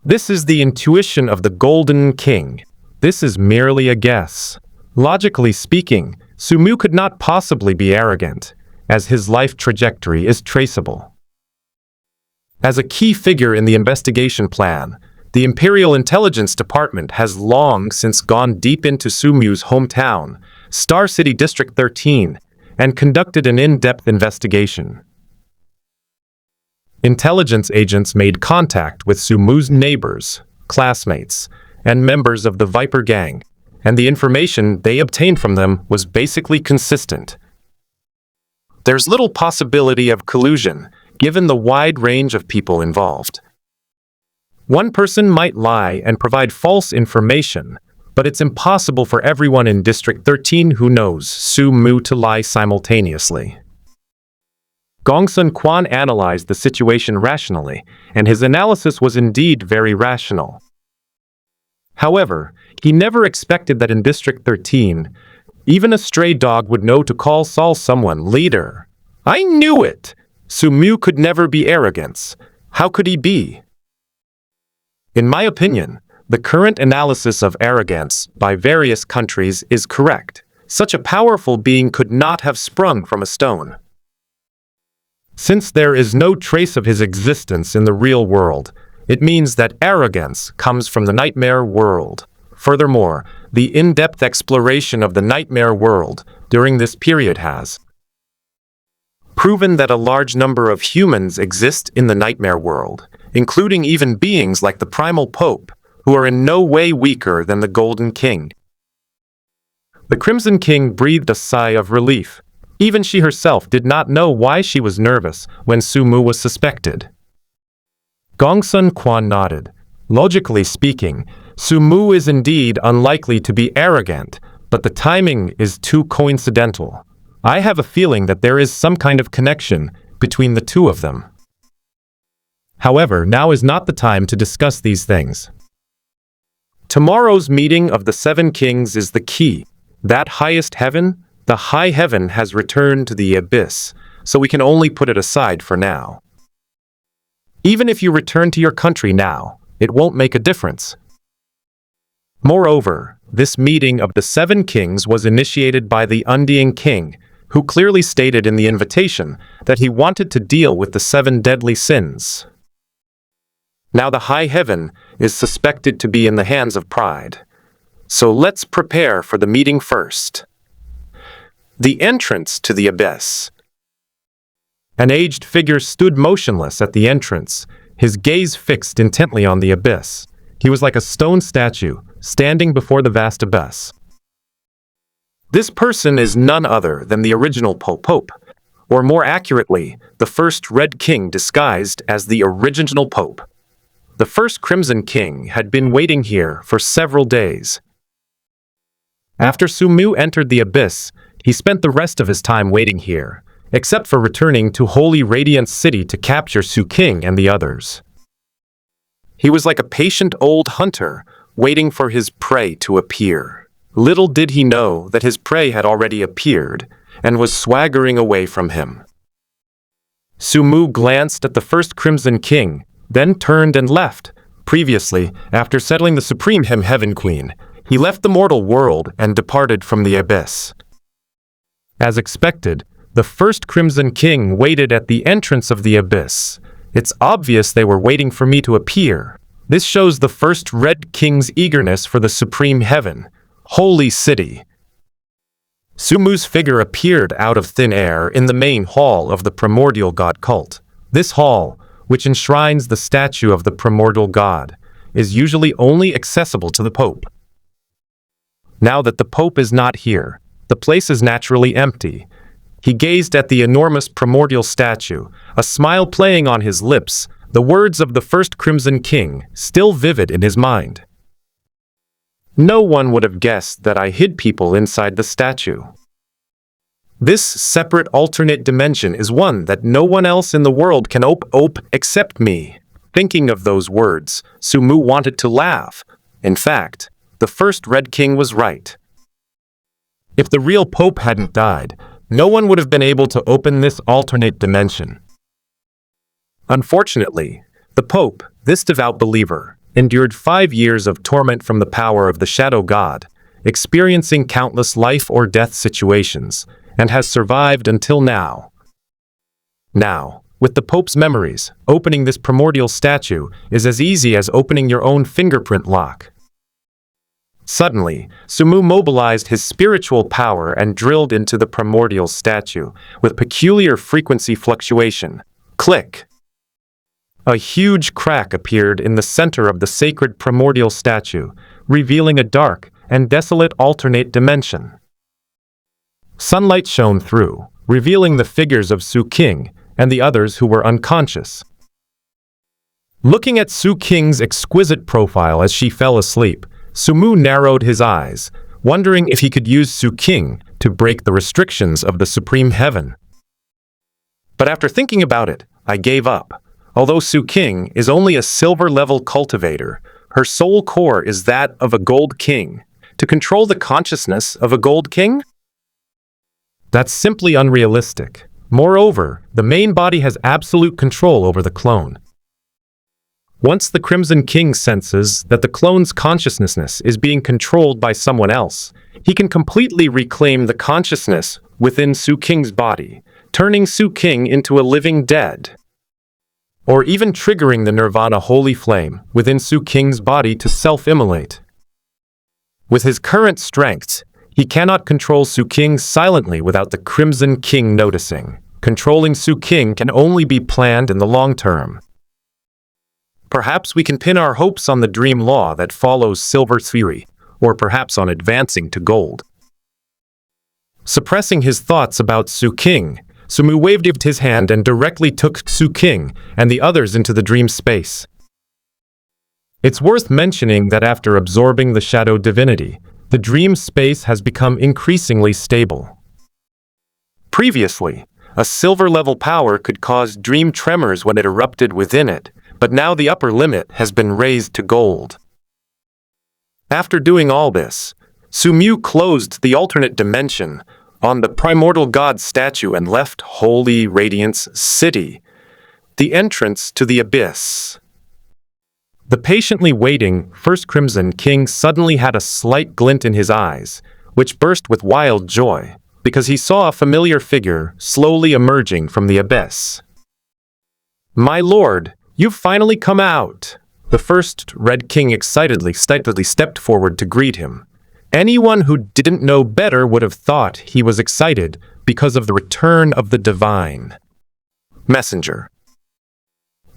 This is the intuition of the Golden King. This is merely a guess. Logically speaking, Sumu could not possibly be arrogant, as his life trajectory is traceable. As a key figure in the investigation plan, the Imperial Intelligence Department has long since gone deep into Sumu's hometown, Star City District 13, and conducted an in-depth investigation. Intelligence agents made contact with Sumu's neighbors, classmates, and members of the Viper Gang, and the information they obtained from them was basically consistent. There's little possibility of collusion, given the wide range of people involved. One person might lie and provide false information, but it's impossible for everyone in District 13 who knows Sumu to lie simultaneously. Gongsun Quan analyzed the situation rationally, and his analysis was indeed very rational. However, he never expected that in District 13, even a stray dog would know to call someone leader. I knew it! Sumu could never be arrogance. How could he be? In my opinion, the current analysis of arrogance by various countries is correct. Such a powerful being could not have sprung from a stone. Since there is no trace of his existence in the real world, it means that arrogance comes from the nightmare world. Furthermore, the in-depth exploration of the nightmare world during this period has proven that a large number of humans exist in the nightmare world, including even beings like the primal Pope, who are in no way weaker than the Golden King. The Crimson King breathed a sigh of relief. Even she herself did not know why she was nervous when Sumu was suspected. Gongsun Quan nodded. Logically speaking, Sumu is indeed unlikely to be arrogant, but the timing is too coincidental. I have a feeling that there is some kind of connection between the two of them. However, now is not the time to discuss these things. Tomorrow's meeting of the Seven Kings is the key. That highest heaven, the high heaven, has returned to the abyss, so we can only put it aside for now. Even if you return to your country now, it won't make a difference. Moreover, this meeting of the Seven Kings was initiated by the Undying King, who clearly stated in the invitation that he wanted to deal with the seven deadly sins. Now the high heaven is suspected to be in the hands of pride. So let's prepare for the meeting first. The entrance to the abyss. An aged figure stood motionless at the entrance, his gaze fixed intently on the abyss. He was like a stone statue, standing before the vast abyss. This person is none other than the original Pope, or more accurately, the first Red King disguised as the original Pope. The first Crimson King had been waiting here for several days. After Sumu entered the abyss, he spent the rest of his time waiting here, except for returning to Holy Radiance City to capture Su King and the others. He was like a patient old hunter, waiting for his prey to appear. Little did he know that his prey had already appeared, and was swaggering away from him. Sumu glanced at the first Crimson King, then turned and left. Previously, after settling the Supreme Heaven Queen, he left the mortal world and departed from the abyss. As expected, the first Crimson King waited at the entrance of the abyss. It's obvious they were waiting for me to appear. This shows the first Red King's eagerness for the Supreme Heaven, Holy City. Sumu's figure appeared out of thin air in the main hall of the primordial god cult. This hall, which enshrines the statue of the primordial god, is usually only accessible to the Pope. Now that the Pope is not here, the place is naturally empty. He gazed at the enormous primordial statue, a smile playing on his lips, the words of the first Crimson King still vivid in his mind. No one would have guessed that I hid people inside the statue. This separate alternate dimension is one that no one else in the world can ope except me. Thinking of those words, Sumu wanted to laugh. In fact, the first Red King was right. If the real Pope hadn't died, no one would have been able to open this alternate dimension. Unfortunately, the Pope, this devout believer, endured 5 years of torment from the power of the Shadow God, experiencing countless life or death situations, and has survived until now. Now, with the Pope's memories, opening this primordial statue is as easy as opening your own fingerprint lock. Suddenly, Sumu mobilized his spiritual power and drilled into the primordial statue with peculiar frequency fluctuation. Click! A huge crack appeared in the center of the sacred primordial statue, revealing a dark and desolate alternate dimension. Sunlight shone through, revealing the figures of Su King and the others who were unconscious. Looking at Su King's exquisite profile as she fell asleep, Sumu narrowed his eyes, wondering if he could use Su King to break the restrictions of the Supreme Heaven. But after thinking about it, I gave up. Although Su King is only a silver-level cultivator, her soul core is that of a gold king. To control the consciousness of a gold king? That's simply unrealistic. Moreover, the main body has absolute control over the clone. Once the Crimson King senses that the clone's consciousness is being controlled by someone else, he can completely reclaim the consciousness within Su King's body, turning Su King into a living dead. Or even triggering the Nirvana holy flame within Su King's body to self-immolate. With his current strength, he cannot control Su King silently without the Crimson King noticing. Controlling Su King can only be planned in the long term. Perhaps we can pin our hopes on the dream law that follows silver theory, or perhaps on advancing to gold. Suppressing his thoughts about Su King, Sumu waved his hand and directly took Su King and the others into the dream space. It's worth mentioning that after absorbing the shadow divinity, the dream space has become increasingly stable. Previously, a silver-level power could cause dream tremors when it erupted within it, but now the upper limit has been raised to gold. After doing all this, Sumu closed the alternate dimension on the primordial god statue and left Holy Radiance City, the entrance to the abyss. The patiently waiting First Crimson King suddenly had a slight glint in his eyes, which burst with wild joy, because he saw a familiar figure slowly emerging from the abyss. "My lord, you've finally come out!" The First Red King excitedly stepped forward to greet him. Anyone who didn't know better would have thought he was excited because of the return of the divine messenger.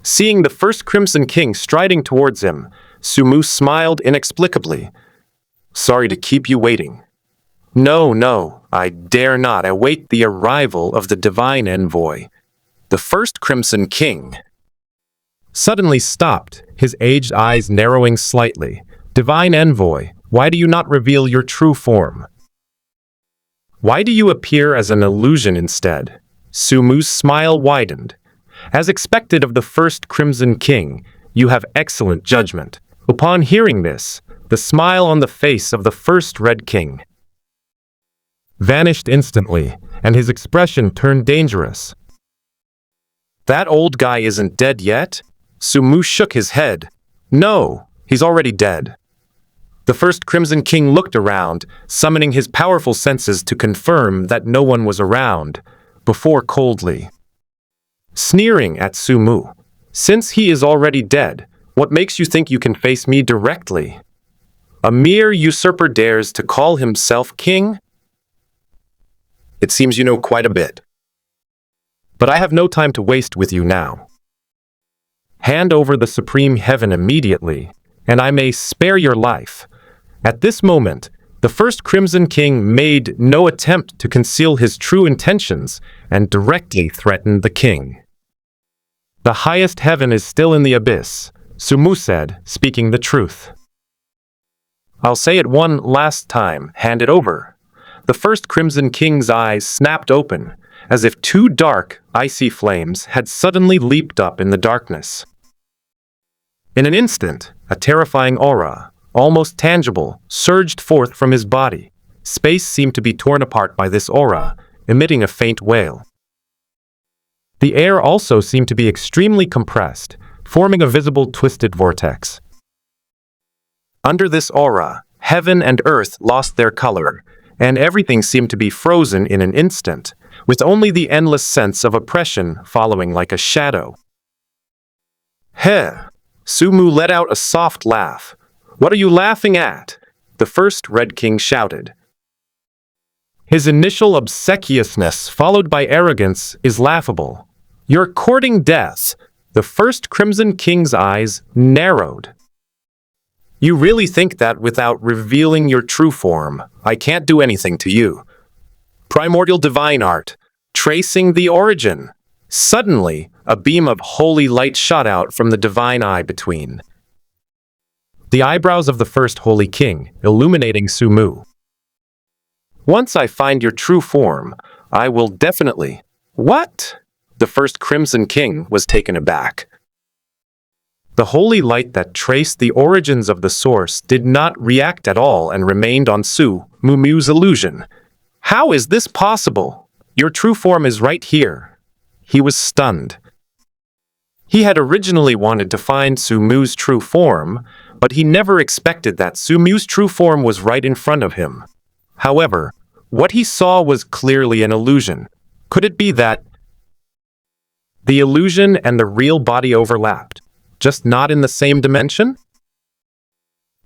Seeing the First Crimson King striding towards him, Sumu smiled inexplicably. "Sorry to keep you waiting." No, I dare not await the arrival of the divine envoy." The First Crimson King suddenly stopped, his aged eyes narrowing slightly. "Divine envoy, why do you not reveal your true form? Why do you appear as an illusion instead?" Sumu's smile widened. "As expected of the First Crimson King, you have excellent judgment." Upon hearing this, the smile on the face of the First Red King vanished instantly, and his expression turned dangerous. "That old guy isn't dead yet?" Sumu shook his head. "No, he's already dead." The First Crimson King looked around, summoning his powerful senses to confirm that no one was around, before coldly sneering at Sumu. "Since he is already dead, what makes you think you can face me directly? A mere usurper dares to call himself king? It seems you know quite a bit. But I have no time to waste with you now. Hand over the supreme heaven immediately, and I may spare your life." At this moment, the First Crimson King made no attempt to conceal his true intentions and directly threatened the king. "The highest heaven is still in the abyss," Sumu said, speaking the truth. "I'll say it one last time, hand it over." The First Crimson King's eyes snapped open, as if two dark, icy flames had suddenly leaped up in the darkness. In an instant, a terrifying aura, almost tangible, surged forth from his body. Space seemed to be torn apart by this aura, emitting a faint wail. The air also seemed to be extremely compressed, forming a visible twisted vortex. Under this aura, heaven and earth lost their color, and everything seemed to be frozen in an instant, with only the endless sense of oppression following like a shadow. "Heh!" Sumu let out a soft laugh. "What are you laughing at?" the First Red King shouted. His initial obsequiousness, followed by arrogance, is laughable. "You're courting death." The First Crimson King's eyes narrowed. "You really think that without revealing your true form, I can't do anything to you? Primordial divine art, tracing the origin." Suddenly, a beam of holy light shot out from the divine eye between the eyebrows of the First Holy King, illuminating Sumu. "Once I find your true form, I will definitely—" "What?" The First Crimson King was taken aback. The holy light that traced the origins of the source did not react at all and remained on Sumu's illusion. "How is this possible? Your true form is right here." He was stunned. He had originally wanted to find Sumu's true form, but he never expected that Sumu's true form was right in front of him. However, what he saw was clearly an illusion. Could it be that the illusion and the real body overlapped, just not in the same dimension?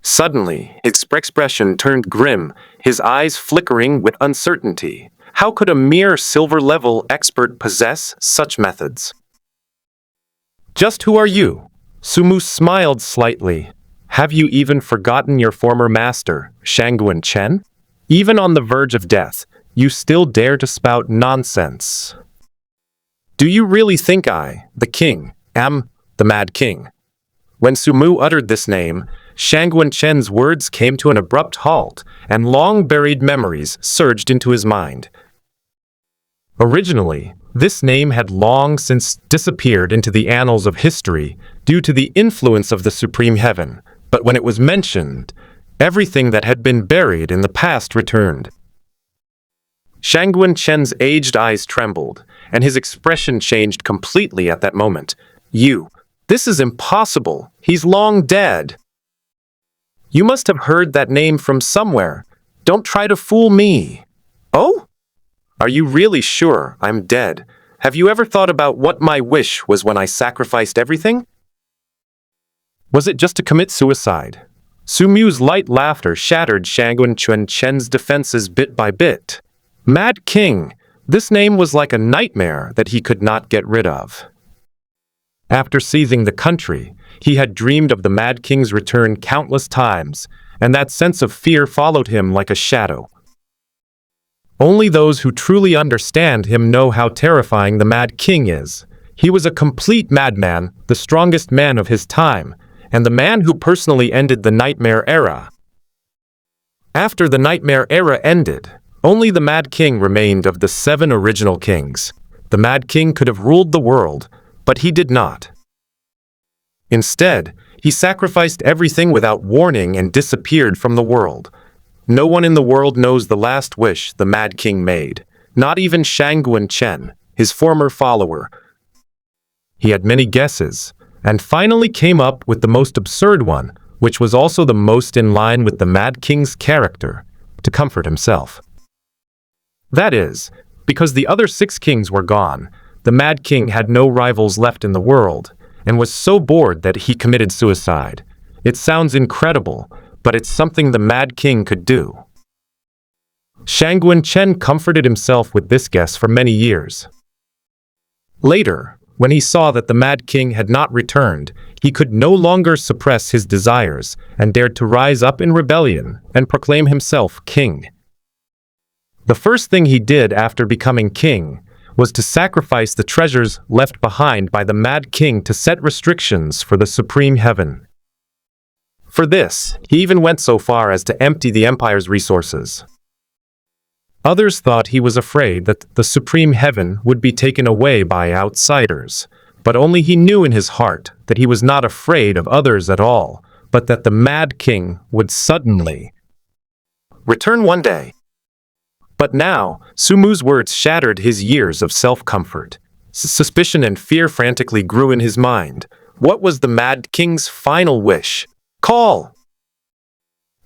Suddenly, his expression turned grim, his eyes flickering with uncertainty. How could a mere silver-level expert possess such methods? Just who are you? Sumu smiled slightly. Have you even forgotten your former master, Shangguan Chen? Even on the verge of death, you still dare to spout nonsense. Do you really think I, the king, am the Mad King? When Sumu uttered this name, Shangguan Chen's words came to an abrupt halt, and long-buried memories surged into his mind. Originally, this name had long since disappeared into the annals of history due to the influence of the Supreme Heaven, but when it was mentioned, everything that had been buried in the past returned. Shangguan Chen's aged eyes trembled, and his expression changed completely at that moment. This is impossible. He's long dead. You must have heard that name from somewhere. Don't try to fool me. Oh? Are you really sure I'm dead? Have you ever thought about what my wish was when I sacrificed everything? Was it just to commit suicide? Sumu's light laughter shattered Shangguan Chen's defenses bit by bit. Mad King! This name was like a nightmare that he could not get rid of. After seizing the country, he had dreamed of the Mad King's return countless times, and that sense of fear followed him like a shadow. Only those who truly understand him know how terrifying the Mad King is. He was a complete madman, the strongest man of his time, and the man who personally ended the Nightmare Era. After the Nightmare Era ended, only the Mad King remained of the 7 original kings. The Mad King could have ruled the world, but he did not. Instead, he sacrificed everything without warning and disappeared from the world. No one in the world knows the last wish the Mad King made, not even Shangguan Chen, his former follower. He had many guesses, and finally came up with the most absurd one, which was also the most in line with the Mad King's character, to comfort himself. That is, because the other 6 kings were gone, the Mad King had no rivals left in the world, and was so bored that he committed suicide. It sounds incredible, but it's something the Mad King could do. Shangguan Chen comforted himself with this guess for many years. Later, when he saw that the Mad King had not returned, he could no longer suppress his desires and dared to rise up in rebellion and proclaim himself king. The first thing he did after becoming king was to sacrifice the treasures left behind by the Mad King to set restrictions for the Supreme Heaven. For this, he even went so far as to empty the Empire's resources. Others thought he was afraid that the Supreme Heaven would be taken away by outsiders, but only he knew in his heart that he was not afraid of others at all, but that the Mad King would suddenly return one day. But now, Sumu's words shattered his years of self-comfort. Suspicion and fear frantically grew in his mind. What was the Mad King's final wish? Call!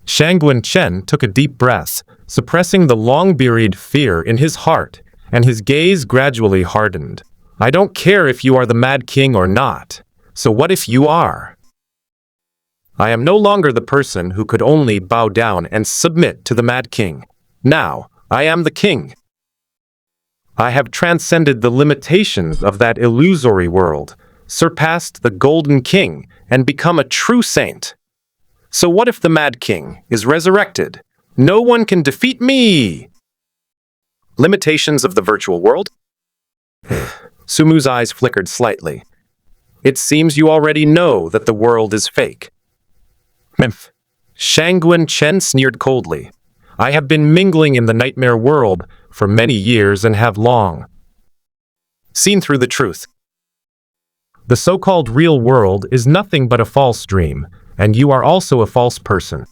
Shangguan Chen took a deep breath, suppressing the long-buried fear in his heart, and his gaze gradually hardened. I don't care if you are the Mad King or not. So what if you are? I am no longer the person who could only bow down and submit to the Mad King. Now, I am the king. I have transcended the limitations of that illusory world, surpassed the Golden King, and become a true saint. So what if the Mad King is resurrected? No one can defeat me! Limitations of the virtual world? Sumu's eyes flickered slightly. It seems you already know that the world is fake. Mimph. Shangguan Chen sneered coldly. I have been mingling in the nightmare world for many years and have long seen through the truth. The so-called real world is nothing but a false dream, and you are also a false person.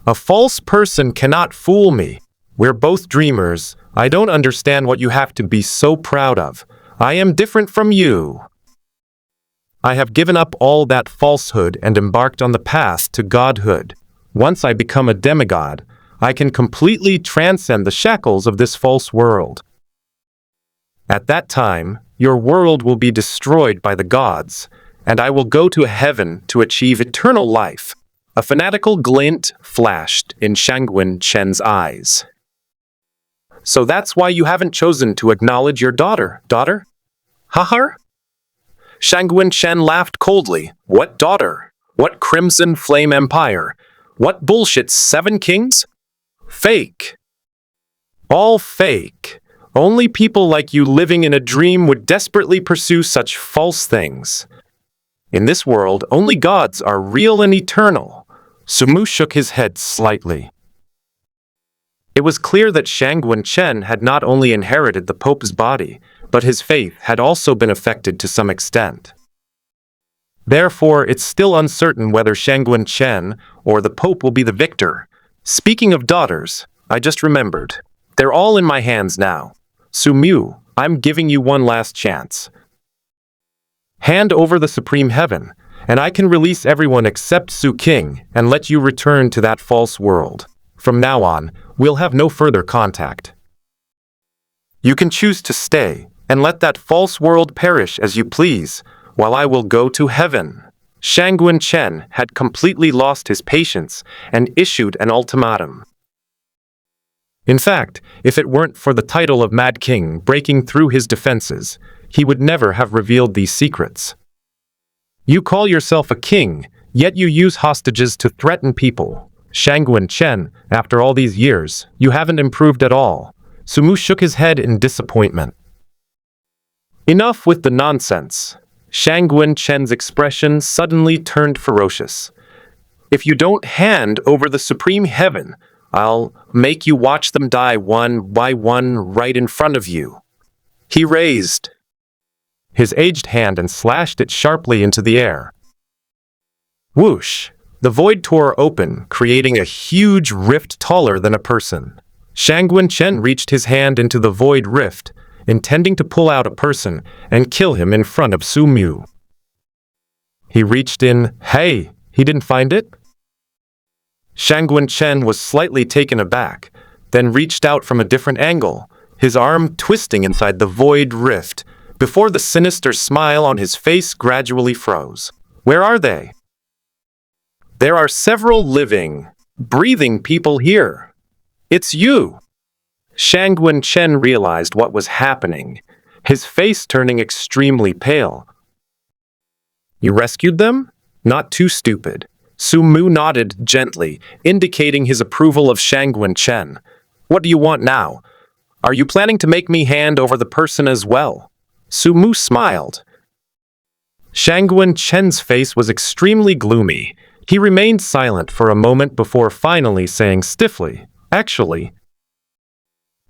A false person cannot fool me. We're both dreamers. I don't understand what you have to be so proud of. I am different from you. I have given up all that falsehood and embarked on the path to godhood. Once I become a demigod, I can completely transcend the shackles of this false world. At that time, your world will be destroyed by the gods, and I will go to heaven to achieve eternal life. A fanatical glint flashed in Shangwen Chen's eyes. So that's why you haven't chosen to acknowledge your daughter? Hahar? Shangwen Chen laughed coldly. What daughter? What crimson flame empire? What bullshit 7 kings? Fake. All fake. Only people like you living in a dream would desperately pursue such false things. In this world, only gods are real and eternal. Sumu shook his head slightly. It was clear that Shangwen Chen had not only inherited the Pope's body, but his faith had also been affected to some extent. Therefore, it's still uncertain whether Shangwen Chen or the Pope will be the victor. Speaking of daughters, I just remembered. They're all in my hands now. Sumu, I'm giving you one last chance. Hand over the supreme heaven, and I can release everyone except Su King and let you return to that false world. From now on, we'll have no further contact. You can choose to stay and let that false world perish as you please, while I will go to heaven. Shangwen Chen had completely lost his patience and issued an ultimatum. In fact, if it weren't for the title of Mad King breaking through his defenses, he would never have revealed these secrets. You call yourself a king, yet you use hostages to threaten people. Shangwen Chen, after all these years, you haven't improved at all. Sumu shook his head in disappointment. Enough with the nonsense. Shangwen Chen's expression suddenly turned ferocious. If you don't hand over the supreme heaven, I'll make you watch them die one by one right in front of you. He raised his aged hand and slashed it sharply into the air. Whoosh! The void tore open, creating a huge rift taller than a person. Shangwen Chen reached his hand into the void rift, intending to pull out a person and kill him in front of Sumu. He reached in. Hey, he didn't find it? Shangwen Chen was slightly taken aback, then reached out from a different angle, his arm twisting inside the void rift, before the sinister smile on his face gradually froze. Where are they? There are several living, breathing people here. It's you. Shangwen Chen realized what was happening, his face turning extremely pale. You rescued them? Not too stupid. Sumu nodded gently, indicating his approval of Shangwen Chen. What do you want now? Are you planning to make me hand over the person as well? Sumu smiled. Shangwen Chen's face was extremely gloomy. He remained silent for a moment before finally saying stiffly, Actually,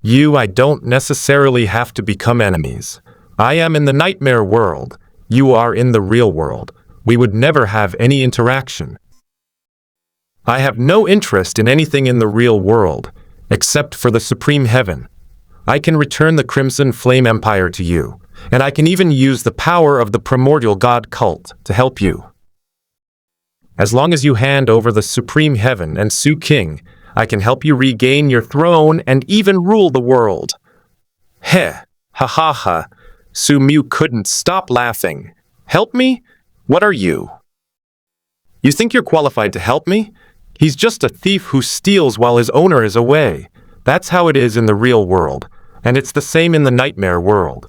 I don't necessarily have to become enemies. I am in the nightmare world. You are in the real world. We would never have any interaction. I have no interest in anything in the real world, except for the supreme heaven. I can return the Crimson Flame Empire to you, and I can even use the power of the primordial god cult to help you. As long as you hand over the supreme heaven and Su King, I can help you regain your throne and even rule the world. Heh, ha ha ha. Sumu couldn't stop laughing. Help me? What are you? You think you're qualified to help me? He's just a thief who steals while his owner is away. That's how it is in the real world, and it's the same in the nightmare world.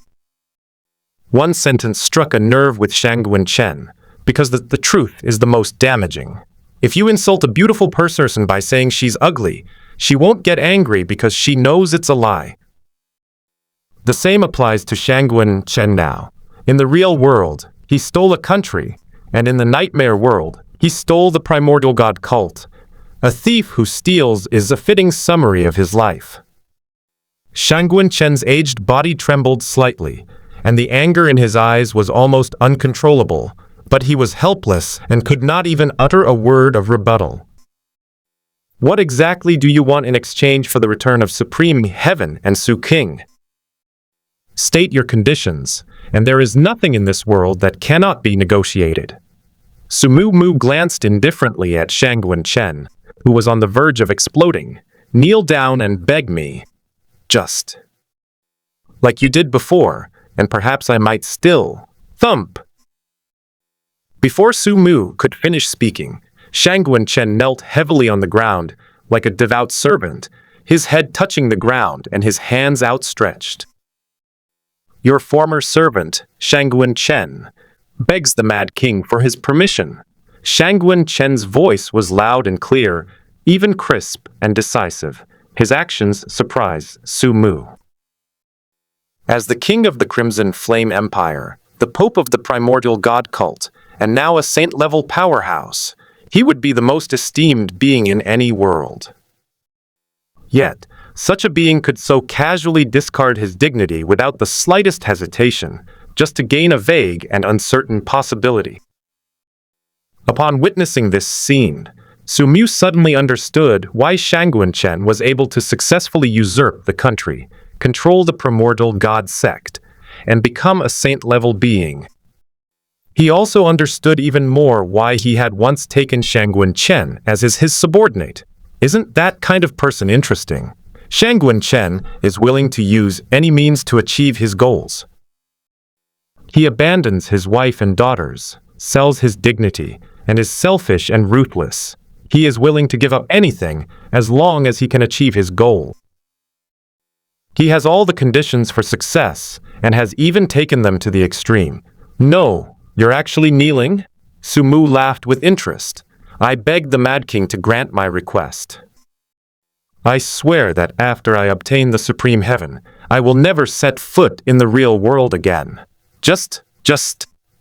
One sentence struck a nerve with Shangwen Chen, because the truth is the most damaging. If you insult a beautiful person by saying she's ugly, she won't get angry because she knows it's a lie. The same applies to Shangwen Chen now. In the real world, he stole a country, and in the nightmare world, he stole the primordial god cult. A thief who steals is a fitting summary of his life. Shangwen Chen's aged body trembled slightly, and the anger in his eyes was almost uncontrollable, but he was helpless and could not even utter a word of rebuttal. What exactly do you want in exchange for the return of Supreme Heaven and Su King? State your conditions, and there is nothing in this world that cannot be negotiated. Sumu glanced indifferently at Shangwen Chen, who was on the verge of exploding. Kneel down and beg me. Just like you did before, and perhaps I might still. Thump! Before Sumu could finish speaking, Shangguan Chen knelt heavily on the ground, like a devout servant, his head touching the ground and his hands outstretched. "Your former servant, Shangguan Chen, begs the Mad King for his permission." Shangguan Chen's voice was loud and clear, even crisp and decisive. His actions surprised Sumu. As the king of the Crimson Flame Empire, the Pope of the primordial god cult, and now a saint-level powerhouse, he would be the most esteemed being in any world. Yet, such a being could so casually discard his dignity without the slightest hesitation, just to gain a vague and uncertain possibility. Upon witnessing this scene, Sumu suddenly understood why Shangguan Chen was able to successfully usurp the country, control the primordial god sect, and become a saint-level being. He also understood even more why he had once taken Shangguan Chen as his subordinate. Isn't that kind of person interesting? Shangguan Chen is willing to use any means to achieve his goals. He abandons his wife and daughters, sells his dignity, and is selfish and ruthless. He is willing to give up anything as long as he can achieve his goal. He has all the conditions for success and has even taken them to the extreme. "No, you're actually kneeling?" Sumu laughed with interest. "I beg the Mad King to grant my request. I swear that after I obtain the Supreme Heaven, I will never set foot in the real world again. Just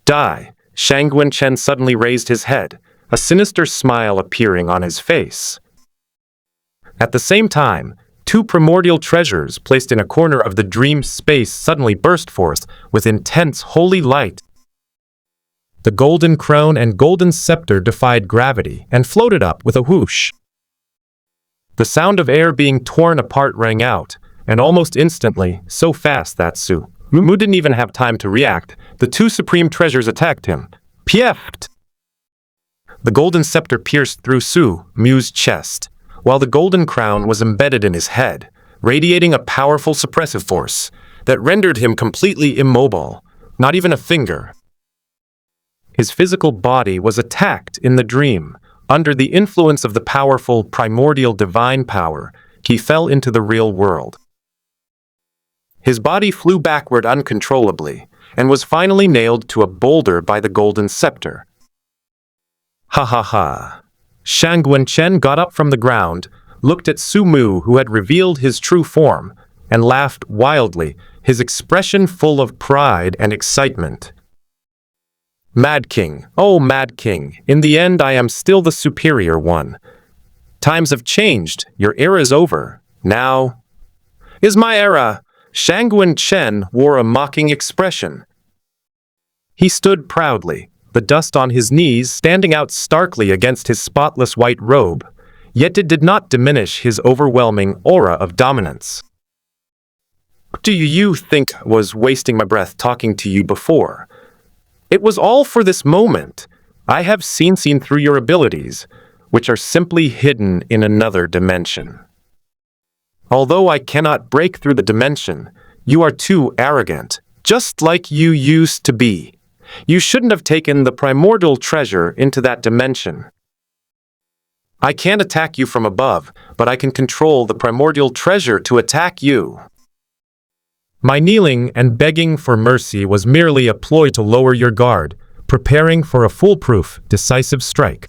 die." Shangguan Chen suddenly raised his head, a sinister smile appearing on his face. At the same time, two primordial treasures placed in a corner of the dream space suddenly burst forth with intense holy light. The golden crown and golden scepter defied gravity and floated up with a whoosh. The sound of air being torn apart rang out, and almost instantly, so fast that Sumu didn't even have time to react, the two supreme treasures attacked him. Pieft! The golden scepter pierced through Sumu's chest, while the golden crown was embedded in his head, radiating a powerful suppressive force that rendered him completely immobile, not even a finger. His physical body was attacked in the dream. Under the influence of the powerful primordial divine power, he fell into the real world. His body flew backward uncontrollably and was finally nailed to a boulder by the golden scepter. Ha ha ha. Shangguan Chen got up from the ground, looked at Sumu, who had revealed his true form, and laughed wildly, his expression full of pride and excitement. "Mad King, oh Mad King, in the end I am still the superior one. Times have changed, your era is over. Now is my era." Shangguan Chen wore a mocking expression. He stood proudly, the dust on his knees standing out starkly against his spotless white robe, yet it did not diminish his overwhelming aura of dominance. "Do you think I was wasting my breath talking to you before? It was all for this moment. I have seen through your abilities, which are simply hidden in another dimension. Although I cannot break through the dimension, you are too arrogant, just like you used to be. You shouldn't have taken the primordial treasure into that dimension. I can't attack you from above, but I can control the primordial treasure to attack you. My kneeling and begging for mercy was merely a ploy to lower your guard, preparing for a foolproof, decisive strike."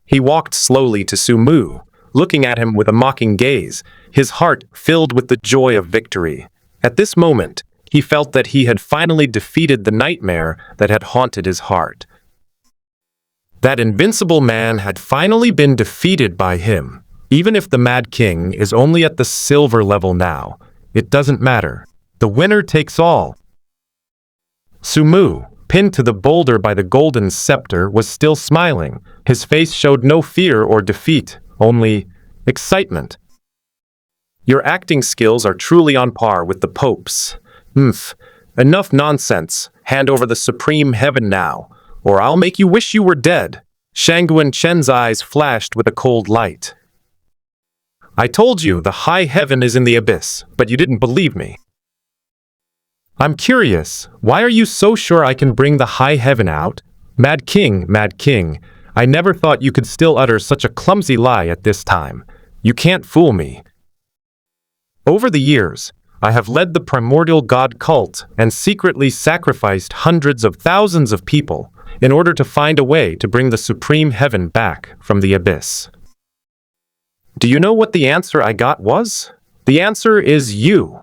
He walked slowly to Sumu, looking at him with a mocking gaze, his heart filled with the joy of victory. At this moment, he felt that he had finally defeated the nightmare that had haunted his heart. That invincible man had finally been defeated by him. Even if the Mad King is only at the silver level now, it doesn't matter. The winner takes all. Sumu, pinned to the boulder by the golden scepter, was still smiling. His face showed no fear or defeat, only excitement. "Your acting skills are truly on par with the Pope's. Enough nonsense. Hand over the Supreme Heaven now, or I'll make you wish you were dead." Shangguan Chen's eyes flashed with a cold light. "I told you the high heaven is in the abyss, but you didn't believe me. I'm curious, why are you so sure I can bring the high heaven out? Mad King, I never thought you could still utter such a clumsy lie at this time. You can't fool me. Over the years, I have led the primordial god cult and secretly sacrificed hundreds of thousands of people in order to find a way to bring the supreme heaven back from the abyss. Do you know what the answer I got was? The answer is you.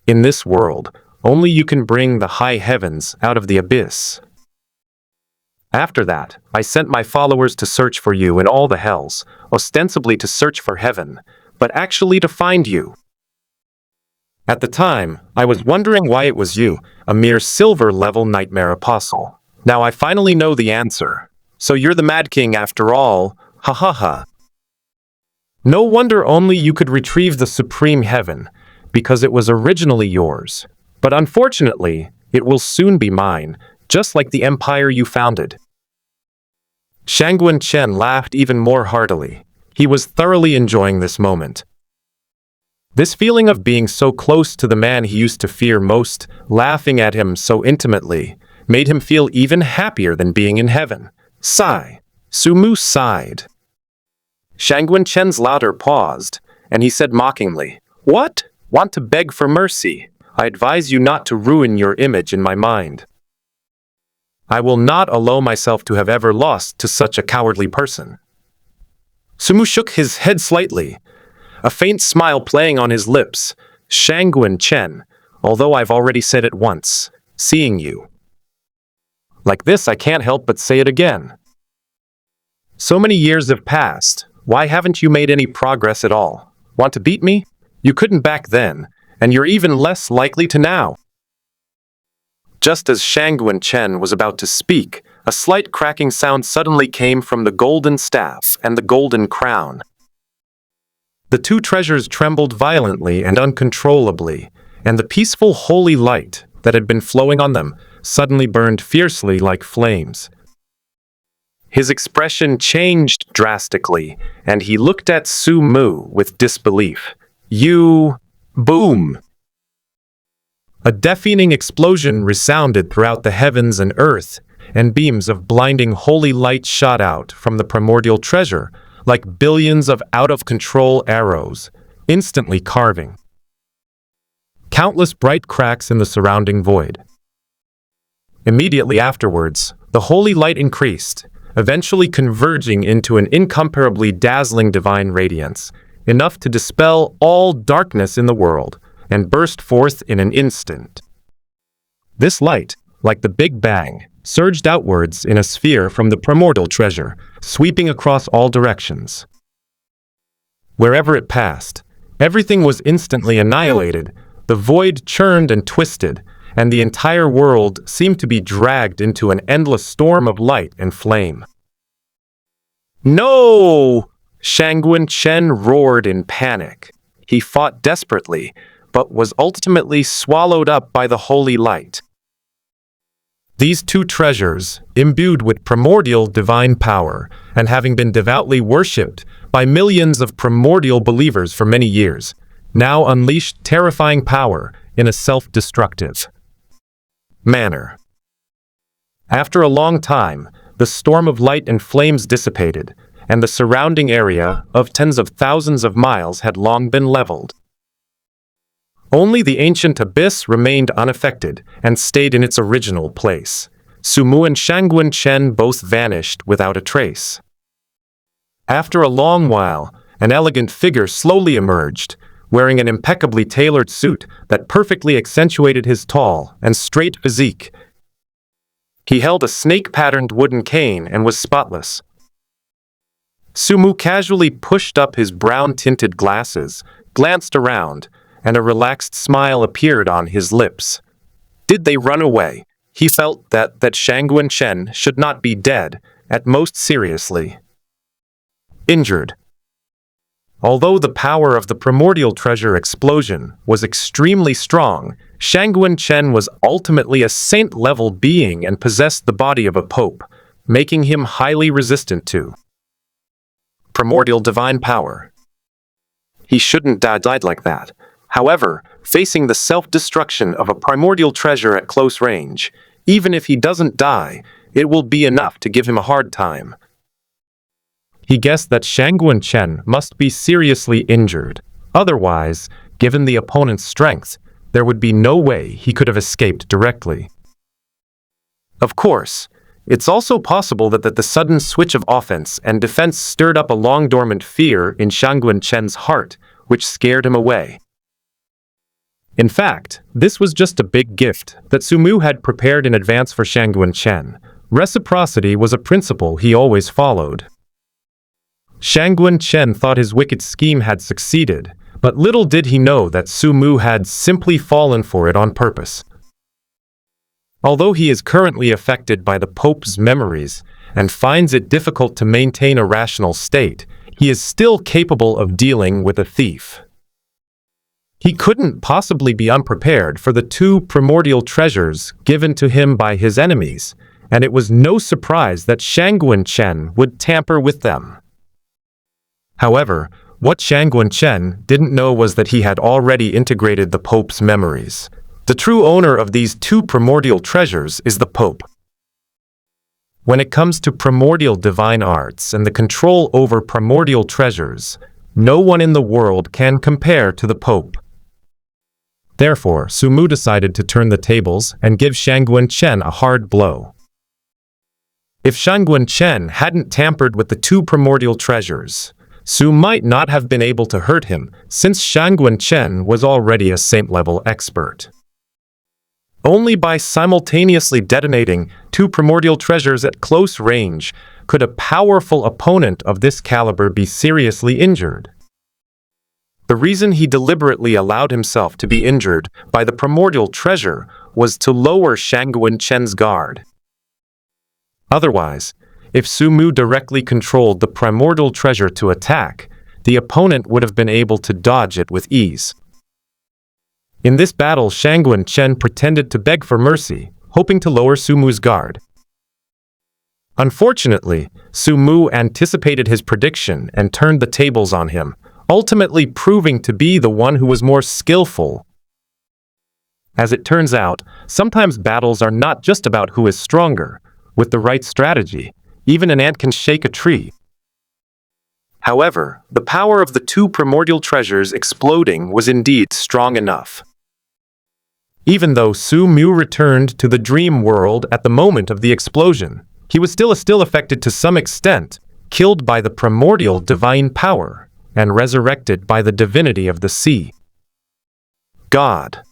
In this world, only you can bring the high heavens out of the abyss. After that, I sent my followers to search for you in all the hells, ostensibly to search for heaven, but actually to find you. At the time, I was wondering why it was you, a mere silver-level nightmare apostle. Now I finally know the answer. So you're the Mad King after all, ha ha ha. No wonder only you could retrieve the supreme heaven, because it was originally yours. But unfortunately, it will soon be mine, just like the empire you founded. Shangguan Chen laughed even more heartily. He was thoroughly enjoying this moment. This feeling of being so close to the man he used to fear most, laughing at him so intimately, made him feel even happier than being in heaven. Sigh. Sumu sighed. Shangguan Chen's laughter paused, and he said mockingly, "What? Want to beg for mercy? I advise you not to ruin your image in my mind. I will not allow myself to have ever lost to such a cowardly person." Sumu shook his head slightly, a faint smile playing on his lips. Shangguan Chen, although I've already said it once, seeing you like this, I can't help but say it again. So many years have passed. Why haven't you made any progress at all? Want to beat me? You couldn't back then, and you're even less likely to now. Just as Shangguan Chen was about to speak, a slight cracking sound suddenly came from the golden staff and the golden crown. The two treasures trembled violently and uncontrollably, and the peaceful holy light that had been flowing on them suddenly burned fiercely like flames. His expression changed drastically, and he looked at Sumu with disbelief. You... Boom! A deafening explosion resounded throughout the heavens and earth, and beams of blinding holy light shot out from the primordial treasure, like billions of out-of-control arrows, instantly carving countless bright cracks in the surrounding void. Immediately afterwards, the holy light increased, eventually converging into an incomparably dazzling divine radiance, enough to dispel all darkness in the world, and burst forth in an instant. This light, like the Big Bang, surged outwards in a sphere from the primordial treasure, sweeping across all directions. Wherever it passed, everything was instantly annihilated, the void churned and twisted, and the entire world seemed to be dragged into an endless storm of light and flame. No! Shangguan Chen roared in panic. He fought desperately, but was ultimately swallowed up by the holy light. These two treasures, imbued with primordial divine power, and having been devoutly worshipped by millions of primordial believers for many years, now unleashed terrifying power in a self-destructive manner. After a long time, the storm of light and flames dissipated, and the surrounding area of tens of thousands of miles had long been leveled. Only the ancient abyss remained unaffected and stayed in its original place. Sumu and Shangguan Chen both vanished without a trace. After a long while, an elegant figure slowly emerged, wearing an impeccably tailored suit that perfectly accentuated his tall and straight physique. He held a snake-patterned wooden cane and was spotless. Sumu casually pushed up his brown-tinted glasses, glanced around, and a relaxed smile appeared on his lips. Did they run away? He felt that Shangguan Chen should not be dead, at most seriously injured. Although the power of the primordial treasure explosion was extremely strong, Shangguan Chen was ultimately a saint-level being and possessed the body of a pope, making him highly resistant to primordial divine power. He shouldn't died like that. However, facing the self-destruction of a primordial treasure at close range, even if he doesn't die, it will be enough to give him a hard time. He guessed that Shangguan Chen must be seriously injured. Otherwise, given the opponent's strength, there would be no way he could have escaped directly. Of course, it's also possible that the sudden switch of offense and defense stirred up a long-dormant fear in Shangguan Chen's heart, which scared him away. In fact, this was just a big gift that Sumu had prepared in advance for Shangguan Chen. Reciprocity was a principle he always followed. Shangguan Chen thought his wicked scheme had succeeded, but little did he know that Sumu had simply fallen for it on purpose. Although he is currently affected by the Pope's memories and finds it difficult to maintain a rational state, he is still capable of dealing with a thief. He couldn't possibly be unprepared for the 2 primordial treasures given to him by his enemies, and it was no surprise that Shangguan Chen would tamper with them. However, what Shangguan Chen didn't know was that he had already integrated the Pope's memories. The true owner of these 2 primordial treasures is the Pope. When it comes to primordial divine arts and the control over primordial treasures, no one in the world can compare to the Pope. Therefore, Sumu decided to turn the tables and give Shangguan Chen a hard blow. If Shangguan Chen hadn't tampered with the 2 primordial treasures, Su might not have been able to hurt him, since Shangguan Chen was already a saint-level expert. Only by simultaneously detonating 2 primordial treasures at close range could a powerful opponent of this caliber be seriously injured. The reason he deliberately allowed himself to be injured by the primordial treasure was to lower Shangguan Chen's guard. Otherwise, if Sumu directly controlled the primordial treasure to attack, the opponent would have been able to dodge it with ease. In this battle, Shangguan Chen pretended to beg for mercy, hoping to lower Sumu's guard. Unfortunately, Sumu anticipated his prediction and turned the tables on him, ultimately proving to be the one who was more skillful. As it turns out, sometimes battles are not just about who is stronger. With the right strategy, even an ant can shake a tree. However, the power of the 2 primordial treasures exploding was indeed strong enough. Even though Sumu returned to the dream world at the moment of the explosion, he was still affected to some extent, killed by the primordial divine power, and resurrected by the divinity of the sea. God.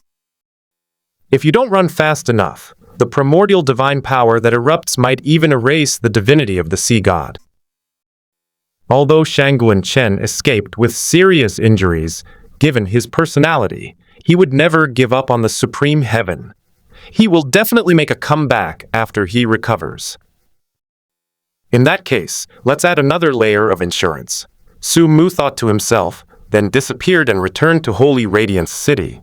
If you don't run fast enough, the primordial divine power that erupts might even erase the divinity of the sea god. Although Shangguan Chen escaped with serious injuries, given his personality, he would never give up on the supreme heaven. He will definitely make a comeback after he recovers. In that case, let's add another layer of insurance. Sumu thought to himself, then disappeared and returned to Holy Radiance City.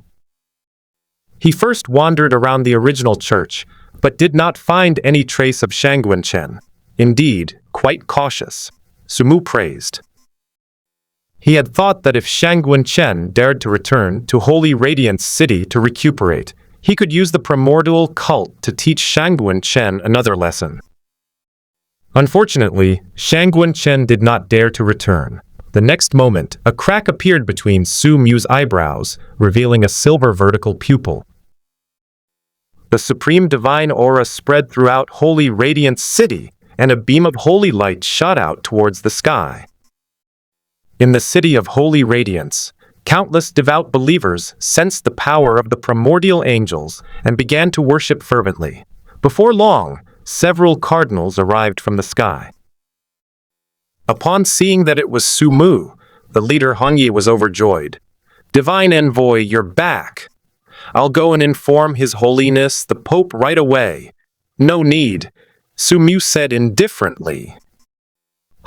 He first wandered around the original church, but did not find any trace of Shangguan Chen. Indeed, quite cautious, Sumu praised. He had thought that if Shangguan Chen dared to return to Holy Radiance City to recuperate, he could use the primordial cult to teach Shangguan Chen another lesson. Unfortunately, Shangguan Chen did not dare to return. The next moment, a crack appeared between Sumu's eyebrows, revealing a silver vertical pupil. The supreme divine aura spread throughout Holy Radiance City, and a beam of holy light shot out towards the sky. In the city of Holy Radiance, countless devout believers sensed the power of the primordial angels and began to worship fervently. Before long, several cardinals arrived from the sky. Upon seeing that it was Sumu, the leader Hongyi was overjoyed. "Divine envoy, you're back. I'll go and inform His Holiness the Pope right away." "No need," Sumu said indifferently.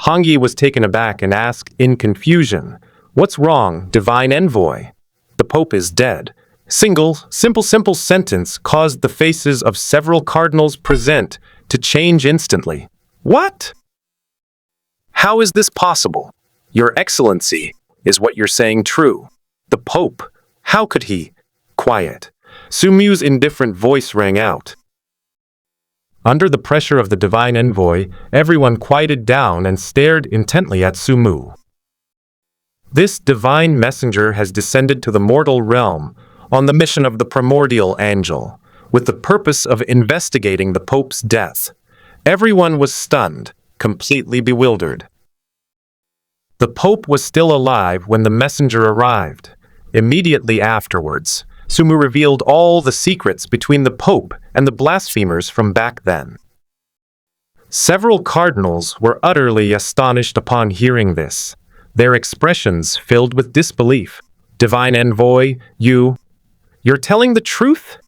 Hongyi was taken aback and asked in confusion, "What's wrong, Divine Envoy?" "The Pope is dead." Simple sentence caused the faces of several cardinals present to change instantly. "What? How is this possible? Your Excellency, is what you're saying true? The Pope, how could he?" "Quiet." Sumu's indifferent voice rang out. Under the pressure of the divine envoy, everyone quieted down and stared intently at Sumu. This divine messenger has descended to the mortal realm on the mission of the primordial angel, with the purpose of investigating the Pope's death. Everyone was stunned, completely bewildered. The Pope was still alive when the messenger arrived. Immediately afterwards, Sumu revealed all the secrets between the Pope and the blasphemers from back then. Several cardinals were utterly astonished upon hearing this, their expressions filled with disbelief. Divine envoy, you're telling the truth?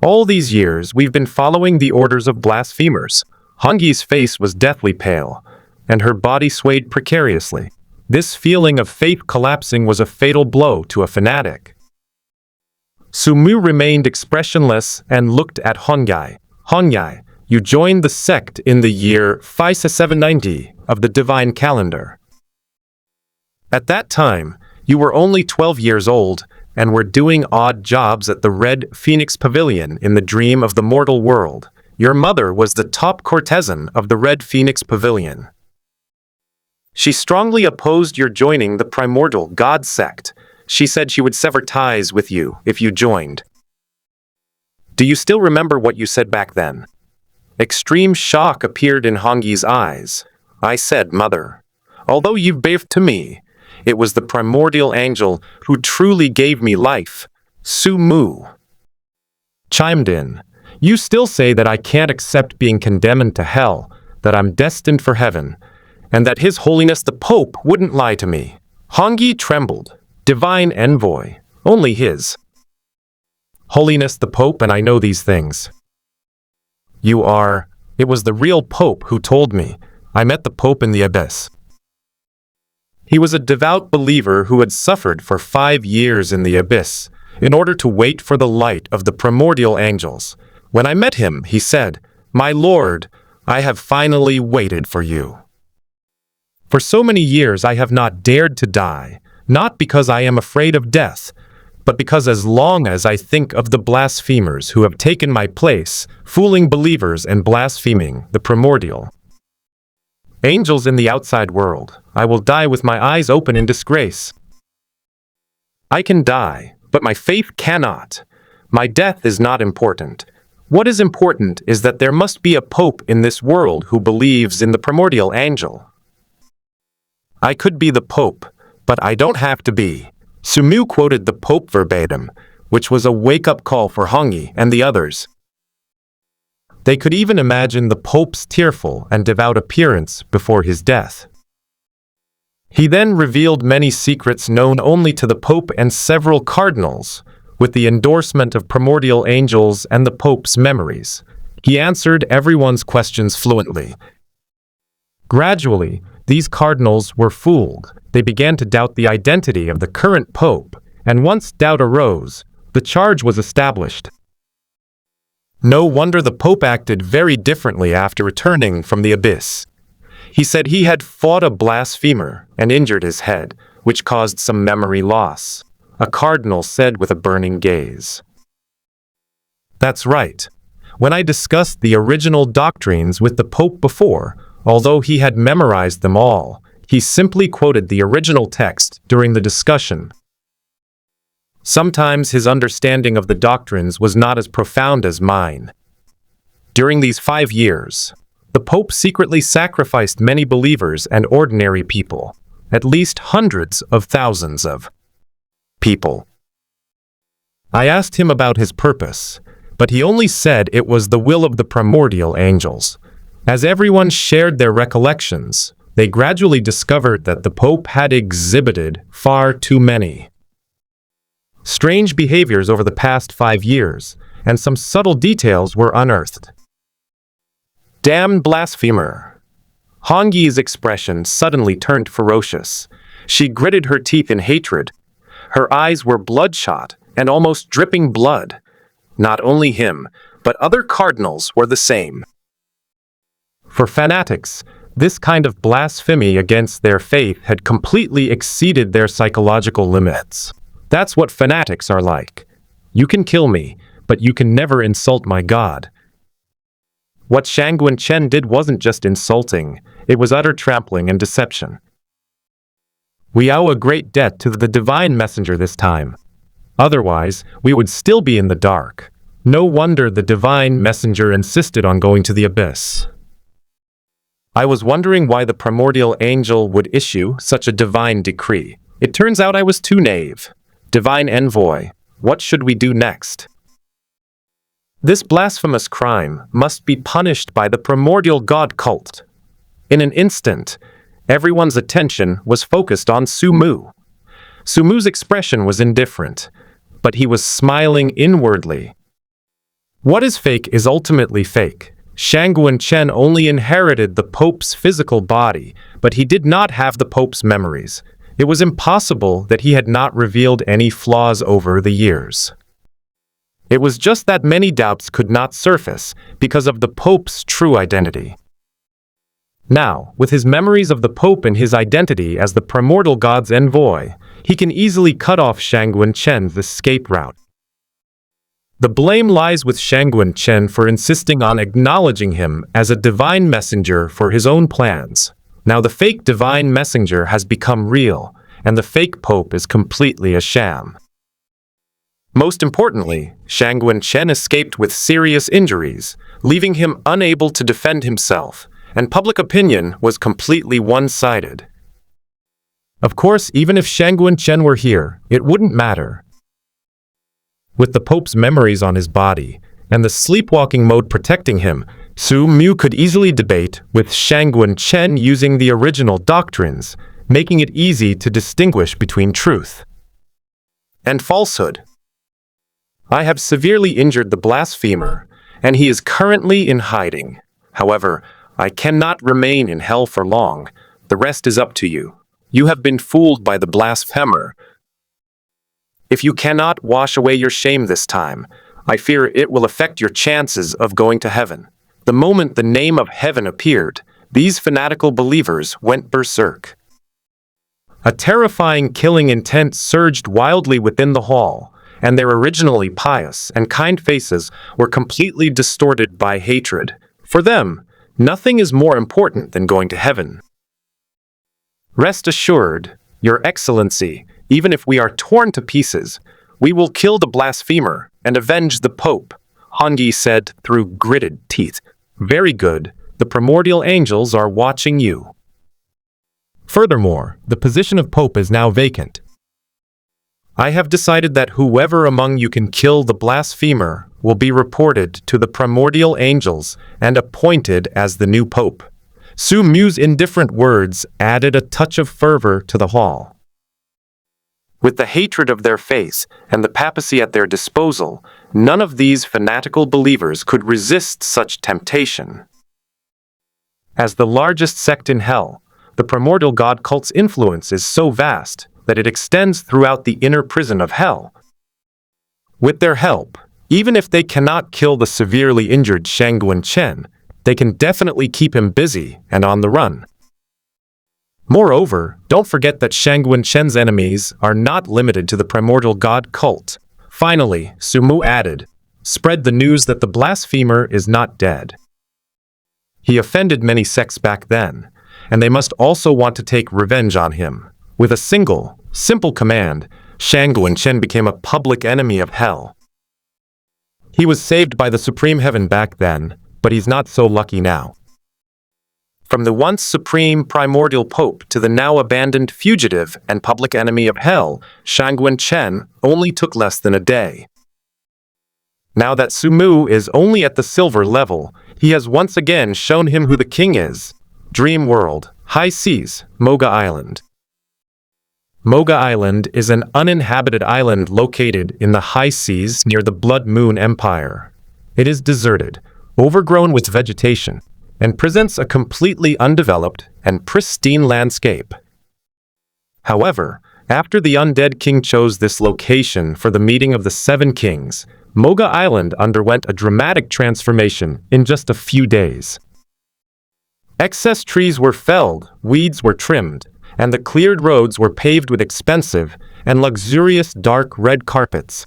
All these years, we've been following the orders of blasphemers. Hongi's face was deathly pale, and her body swayed precariously. This feeling of faith collapsing was a fatal blow to a fanatic. Sumu remained expressionless and looked at Hongi. Hongi, you joined the sect in the year 5790 of the divine calendar. At that time, you were only 12 years old and were doing odd jobs at the Red Phoenix Pavilion in the dream of the mortal world. Your mother was the top courtesan of the Red Phoenix Pavilion. She strongly opposed your joining the primordial god sect. She said she would sever ties with you if you joined. Do you still remember what you said back then? Extreme shock appeared in Hongi's eyes. I said, Mother, although you've bathed to me, it was the primordial angel who truly gave me life. Sumu chimed in. You still say that I can't accept being condemned to hell, that I'm destined for heaven, and that His Holiness the Pope wouldn't lie to me. Hongi trembled. Divine envoy, only His Holiness the Pope, and I know these things. It was the real Pope who told me. I met the Pope in the abyss. He was a devout believer who had suffered for 5 years in the abyss in order to wait for the light of the primordial angels. When I met him, he said, My Lord, I have finally waited for you. For so many years I have not dared to die, not because I am afraid of death, but because as long as I think of the blasphemers who have taken my place, fooling believers and blaspheming the primordial angels in the outside world, I will die with my eyes open in disgrace. I can die, but my faith cannot. My death is not important. What is important is that there must be a pope in this world who believes in the primordial angel. I could be the pope, but I don't have to be. Sumu quoted the pope verbatim, which was a wake-up call for Hongi and the others. They could even imagine the Pope's tearful and devout appearance before his death. He then revealed many secrets known only to the Pope and several cardinals, with the endorsement of primordial angels and the Pope's memories. He answered everyone's questions fluently. Gradually, these cardinals were fooled. They began to doubt the identity of the current Pope, and once doubt arose, the charge was established. No wonder the Pope acted very differently after returning from the abyss. He said he had fought a blasphemer and injured his head, which caused some memory loss. A cardinal said with a burning gaze. That's right. When I discussed the original doctrines with the Pope before, although he had memorized them all, he simply quoted the original text during the discussion. Sometimes his understanding of the doctrines was not as profound as mine. During these 5 years, the Pope secretly sacrificed many believers and ordinary people, at least hundreds of thousands of people. I asked him about his purpose, but he only said it was the will of the primordial angels. As everyone shared their recollections, they gradually discovered that the Pope had exhibited far too many strange behaviors over the past 5 years, and some subtle details were unearthed. Damned blasphemer! Hongi's expression suddenly turned ferocious. She gritted her teeth in hatred. Her eyes were bloodshot and almost dripping blood. Not only him, but other cardinals were the same. For fanatics, this kind of blasphemy against their faith had completely exceeded their psychological limits. That's what fanatics are like. You can kill me, but you can never insult my God. What Shangguan Chen did wasn't just insulting, it was utter trampling and deception. We owe a great debt to the divine messenger this time. Otherwise, we would still be in the dark. No wonder the divine messenger insisted on going to the abyss. I was wondering why the primordial angel would issue such a divine decree. It turns out I was too naive. Divine envoy, what should we do next? This blasphemous crime must be punished by the primordial god cult. In an instant, everyone's attention was focused on Sumu. Sumu's expression was indifferent, but he was smiling inwardly. What is fake is ultimately fake. Shangguan Chen only inherited the Pope's physical body, but he did not have the Pope's memories. It was impossible that he had not revealed any flaws over the years. It was just that many doubts could not surface because of the Pope's true identity. Now, with his memories of the Pope and his identity as the primordial god's envoy, he can easily cut off Shangguan Chen's escape route. The blame lies with Shangguan Chen for insisting on acknowledging him as a divine messenger for his own plans. Now the fake divine messenger has become real, and the fake Pope is completely a sham. Most importantly, Shangguan Chen escaped with serious injuries, leaving him unable to defend himself, and public opinion was completely one-sided. Of course, even if Shangguan Chen were here, it wouldn't matter. With the Pope's memories on his body, and the sleepwalking mode protecting him, Sumu could easily debate with Shangguan Chen using the original doctrines, making it easy to distinguish between truth and falsehood. I have severely injured the blasphemer, and he is currently in hiding. However, I cannot remain in hell for long. The rest is up to you. You have been fooled by the blasphemer. If you cannot wash away your shame this time, I fear it will affect your chances of going to heaven. The moment the name of heaven appeared, these fanatical believers went berserk. A terrifying killing intent surged wildly within the hall, and their originally pious and kind faces were completely distorted by hatred. For them, nothing is more important than going to heaven. Rest assured, Your Excellency, even if we are torn to pieces, we will kill the blasphemer and avenge the Pope, Han Yi said through gritted teeth. Very good, the primordial angels are watching you. Furthermore, the position of Pope is now vacant. I have decided that whoever among you can kill the blasphemer will be reported to the primordial angels and appointed as the new Pope. Sumu's indifferent words added a touch of fervor to the hall. With the hatred of their faith and the papacy at their disposal, none of these fanatical believers could resist such temptation. As the largest sect in hell, the primordial god cult's influence is so vast that it extends throughout the inner prison of hell. With their help, even if they cannot kill the severely injured Shangguan Chen, they can definitely keep him busy and on the run. Moreover, don't forget that Shangguan Chen's enemies are not limited to the primordial god cult. Finally, Sumu added, spread the news that the blasphemer is not dead. He offended many sects back then, and they must also want to take revenge on him. With a simple command, Shangguan Chen became a public enemy of hell. He was saved by the Supreme Heaven back then, but he's not so lucky now. From the once supreme primordial Pope to the now abandoned fugitive and public enemy of hell, Shangguan Chen only took less than a day. Now that Sumu is only at the silver level, he has once again shown him who the king is. Dream World, High Seas, Moga Island. Moga Island is an uninhabited island located in the high seas near the Blood Moon Empire. It is deserted, overgrown with vegetation, and presents a completely undeveloped and pristine landscape. However, after the undead king chose this location for the meeting of the Seven Kings, Moga Island underwent a dramatic transformation in just a few days. Excess trees were felled, weeds were trimmed, and the cleared roads were paved with expensive and luxurious dark red carpets.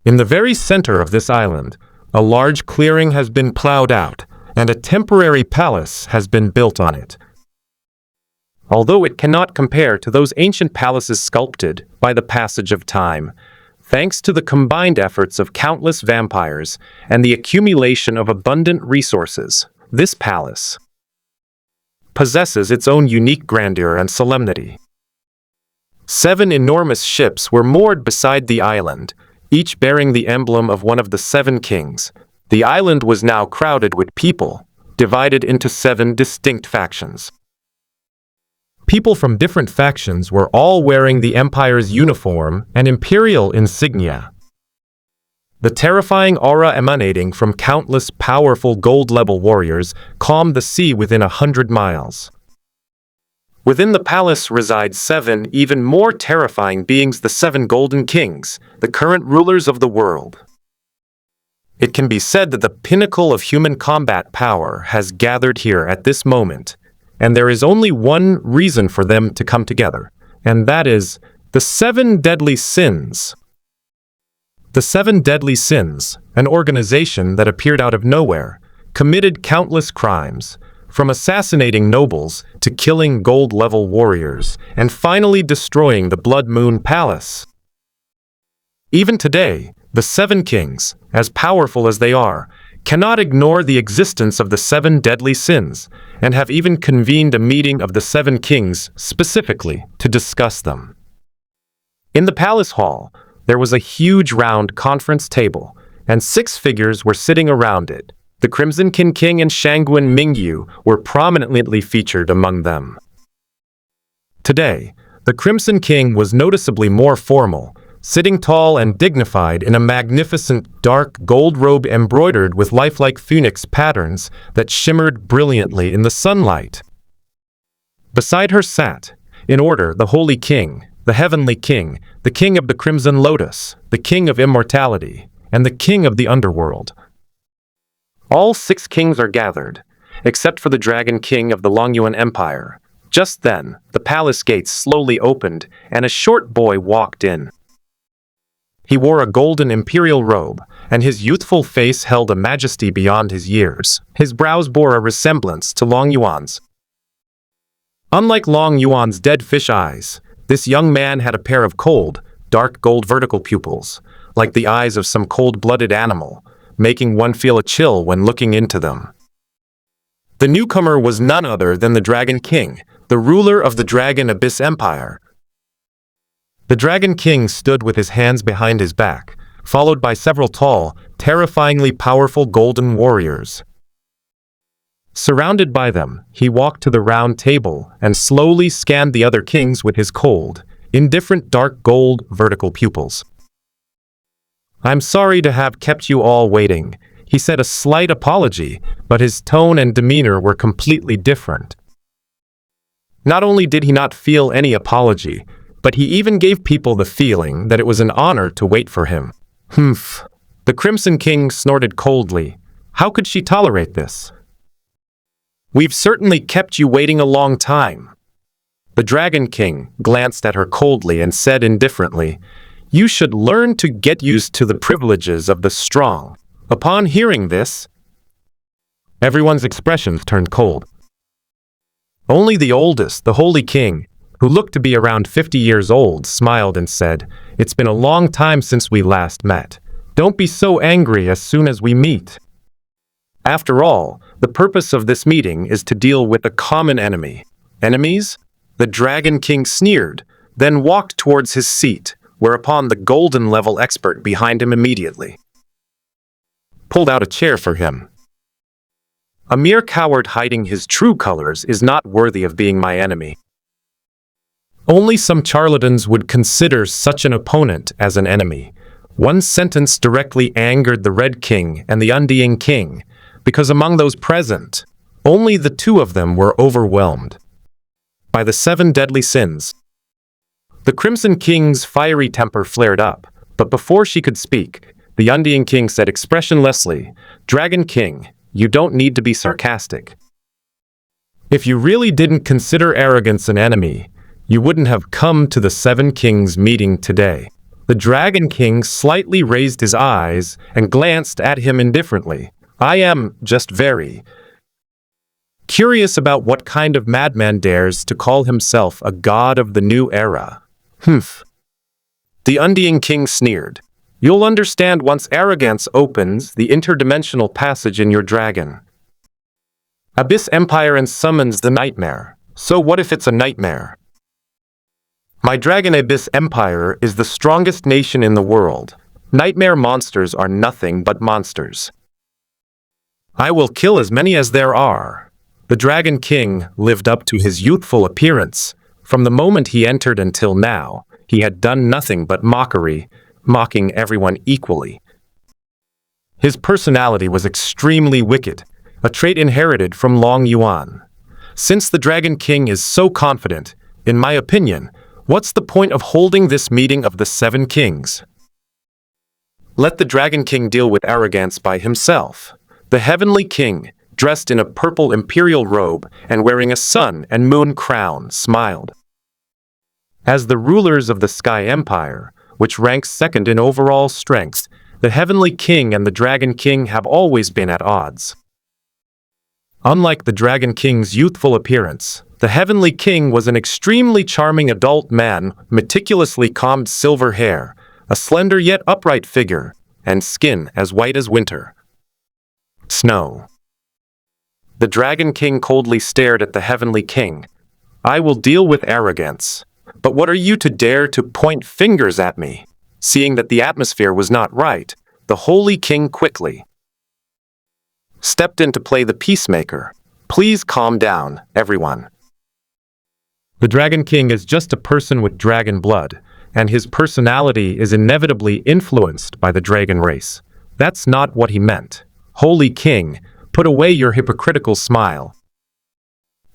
In the very center of this island, A large clearing has been plowed out, and a temporary palace has been built on it. Although it cannot compare to those ancient palaces sculpted by the passage of time, thanks to the combined efforts of countless vampires and the accumulation of abundant resources, this palace possesses its own unique grandeur and solemnity. 7 enormous ships were moored beside the island, each bearing the emblem of one of the 7 kings. The island was now crowded with people, divided into 7 distinct factions. People from different factions were all wearing the Empire's uniform and imperial insignia. The terrifying aura emanating from countless powerful gold-level warriors calmed the sea within 100 miles. Within the palace reside 7 even more terrifying beings, the 7 Golden Kings, the current rulers of the world. It can be said that the pinnacle of human combat power has gathered here at this moment, and there is only one reason for them to come together, and that is the 7 deadly sins. The 7 deadly sins, an organization that appeared out of nowhere, committed countless crimes, from assassinating nobles to killing gold-level warriors, and finally destroying the Blood Moon Palace. Even today, the 7 kings, as powerful as they are, cannot ignore the existence of the 7 deadly sins, and have even convened a meeting of the 7 kings specifically to discuss them. In the palace hall, there was a huge round conference table, and 6 figures were sitting around it. The Crimson King and Shangguan Mingyu were prominently featured among them. Today, the Crimson King was noticeably more formal, sitting tall and dignified in a magnificent dark gold robe embroidered with lifelike phoenix patterns that shimmered brilliantly in the sunlight. Beside her sat, in order, the Holy King, the Heavenly King, the King of the Crimson Lotus, the King of Immortality, and the King of the Underworld. All 6 kings are gathered, except for the Dragon King of the Longyuan Empire. Just then, the palace gates slowly opened, and a short boy walked in. He wore a golden imperial robe, and his youthful face held a majesty beyond his years. His brows bore a resemblance to Long Yuan's. Unlike Long Yuan's dead fish eyes, this young man had a pair of cold, dark gold vertical pupils, like the eyes of some cold-blooded animal, making one feel a chill when looking into them. The newcomer was none other than the Dragon King, the ruler of the Dragon Abyss Empire. The Dragon King stood with his hands behind his back, followed by several tall, terrifyingly powerful golden warriors. Surrounded by them, he walked to the round table and slowly scanned the other kings with his cold, indifferent dark gold vertical pupils. "I'm sorry to have kept you all waiting," he said, a slight apology, but his tone and demeanor were completely different. Not only did he not feel any apology, but he even gave people the feeling that it was an honor to wait for him. Humph. The Crimson King snorted coldly. How could she tolerate this? "We've certainly kept you waiting a long time." The Dragon King glanced at her coldly and said indifferently, "You should learn to get used to the privileges of the strong." Upon hearing this, everyone's expressions turned cold. Only the oldest, the Holy King, who looked to be around 50 years old, smiled and said, "It's been a long time since we last met. Don't be so angry as soon as we meet. After all, the purpose of this meeting is to deal with a common enemy." "Enemies?" The Dragon King sneered, then walked towards his seat, whereupon the golden-level expert behind him immediately pulled out a chair for him. "A mere coward hiding his true colors is not worthy of being my enemy. Only some charlatans would consider such an opponent as an enemy." One sentence directly angered the Red King and the Undying King, because among those present, only the 2 of them were overwhelmed by the 7 deadly sins. The Crimson King's fiery temper flared up, but before she could speak, the Undying King said expressionlessly, "Dragon King, you don't need to be sarcastic. If you really didn't consider arrogance an enemy, you wouldn't have come to the 7 Kings meeting today." The Dragon King slightly raised his eyes and glanced at him indifferently. I am just very curious about what kind of madman dares to call himself a god of the new era. Humph. The Undying King sneered. You'll understand once arrogance opens the interdimensional passage in your dragon. Abyss Empire and summons the nightmare. So what if it's a nightmare? My dragon Abyss Empire is the strongest nation in the world. Nightmare monsters are nothing but monsters. I will kill as many as there are. The Dragon King lived up to his youthful appearance. From the moment he entered until now, he had done nothing but mockery, mocking everyone equally. His personality was extremely wicked, a trait inherited from Long Yuan. Since the Dragon King is so confident, in my opinion, what's the point of holding this meeting of the 7 kings? Let the Dragon King deal with arrogance by himself. The Heavenly King, dressed in a purple imperial robe and wearing a sun and moon crown, smiled. As the rulers of the Sky Empire, which ranks second in overall strength, the Heavenly King and the Dragon King have always been at odds. Unlike the Dragon King's youthful appearance, the Heavenly King was an extremely charming adult man, meticulously combed silver hair, a slender yet upright figure, and skin as white as winter. Snow. The Dragon King coldly stared at the Heavenly King. I will deal with arrogance. But what are you to dare to point fingers at me? Seeing that the atmosphere was not right, the Holy King quickly stepped in to play the peacemaker. Please calm down, everyone. The Dragon King is just a person with dragon blood, and his personality is inevitably influenced by the dragon race. That's not what he meant. Holy King, put away your hypocritical smile.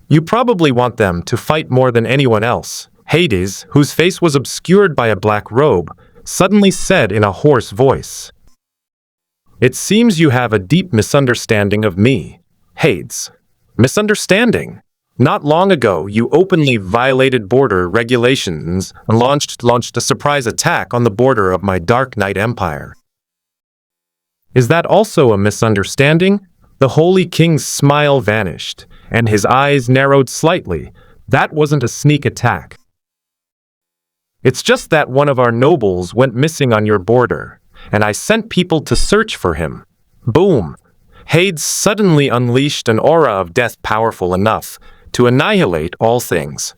You probably want them to fight more than anyone else. Hades, whose face was obscured by a black robe, suddenly said in a hoarse voice, It seems you have a deep misunderstanding of me. Hades. Misunderstanding? Not long ago, you openly violated border regulations and launched a surprise attack on the border of my Dark Knight Empire. Is that also a misunderstanding? The Holy King's smile vanished, and his eyes narrowed slightly. That wasn't a sneak attack. It's just that one of our nobles went missing on your border, and I sent people to search for him. Boom! Hades suddenly unleashed an aura of death powerful enough to annihilate all things.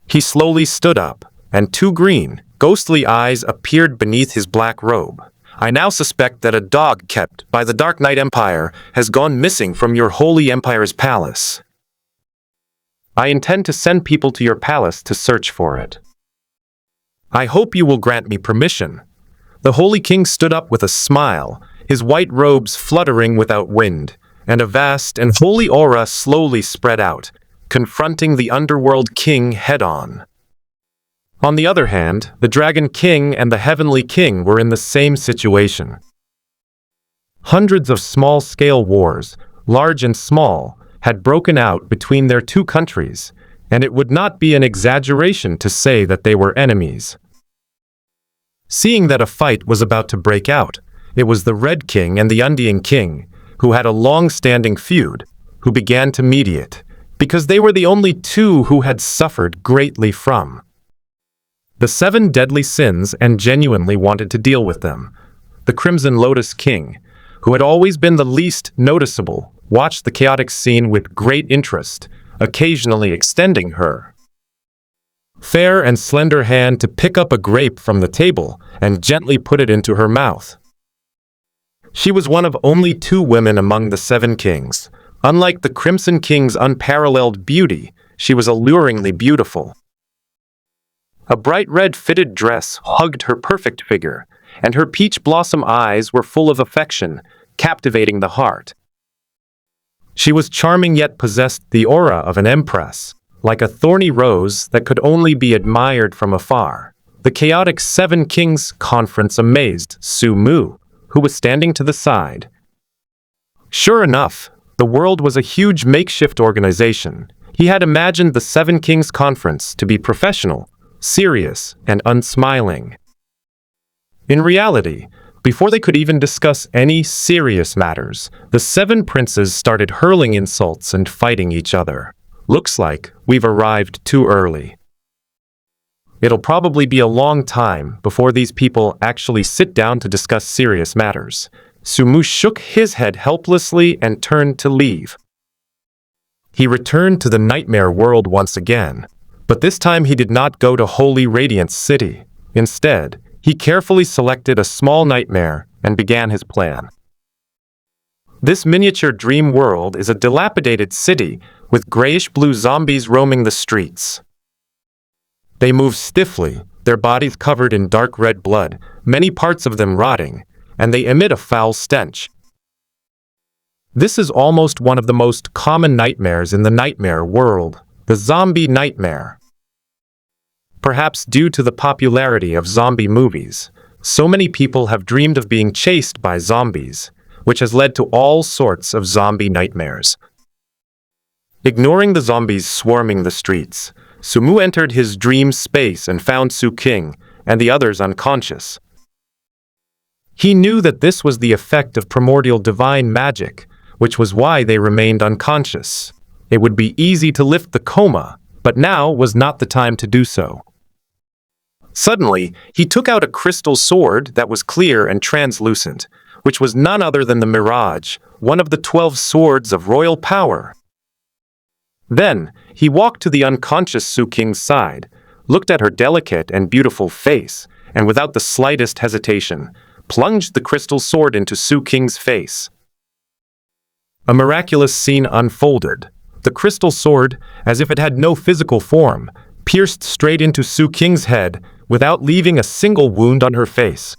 He slowly stood up, and 2 green, ghostly eyes appeared beneath his black robe. I now suspect that a dog kept by the Dark Knight Empire has gone missing from your Holy Empire's palace. I intend to send people to your palace to search for it. I hope you will grant me permission. The Holy King stood up with a smile, his white robes fluttering without wind, and a vast and holy aura slowly spread out, confronting the Underworld King head-on. On the other hand, the Dragon King and the Heavenly King were in the same situation. Hundreds of small-scale wars, large and small, had broken out between their 2 countries, and it would not be an exaggeration to say that they were enemies. Seeing that a fight was about to break out, it was the Red King and the Undying King, who had a long-standing feud, who began to mediate, because they were the only 2 who had suffered greatly from the 7 deadly sins and genuinely wanted to deal with them. The Crimson Lotus King, who had always been the least noticeable, watched the chaotic scene with great interest, occasionally extending her fair and slender hand to pick up a grape from the table and gently put it into her mouth. She was one of only 2 women among the 7 kings. Unlike the Crimson King's unparalleled beauty, she was alluringly beautiful. A bright red fitted dress hugged her perfect figure, and her peach blossom eyes were full of affection, captivating the heart. She was charming yet possessed the aura of an empress, like a thorny rose that could only be admired from afar. The chaotic 7 Kings conference amazed Sumu, who was standing to the side. Sure enough, the world was a huge makeshift organization. He had imagined the 7 Kings conference to be professional, serious, and unsmiling. In reality, before they could even discuss any serious matters, the 7 princes started hurling insults and fighting each other. Looks like we've arrived too early. It'll probably be a long time before these people actually sit down to discuss serious matters. Sumu shook his head helplessly and turned to leave. He returned to the nightmare world once again, but this time he did not go to Holy Radiance City. Instead, he carefully selected a small nightmare and began his plan. This miniature dream world is a dilapidated city with grayish-blue zombies roaming the streets. They move stiffly, their bodies covered in dark red blood, many parts of them rotting, and they emit a foul stench. This is almost one of the most common nightmares in the nightmare world, the zombie nightmare. Perhaps due to the popularity of zombie movies, so many people have dreamed of being chased by zombies, which has led to all sorts of zombie nightmares. Ignoring the zombies swarming the streets, Sumu entered his dream space and found Su King and the others unconscious. He knew that this was the effect of primordial divine magic, which was why they remained unconscious. It would be easy to lift the coma, but now was not the time to do so. Suddenly, he took out a crystal sword that was clear and translucent, which was none other than the Mirage, one of the 12 swords of royal power. Then, he walked to the unconscious Su King's side, looked at her delicate and beautiful face, and without the slightest hesitation, plunged the crystal sword into Su King's face. A miraculous scene unfolded. The crystal sword, as if it had no physical form, pierced straight into Su King's head without leaving a single wound on her face.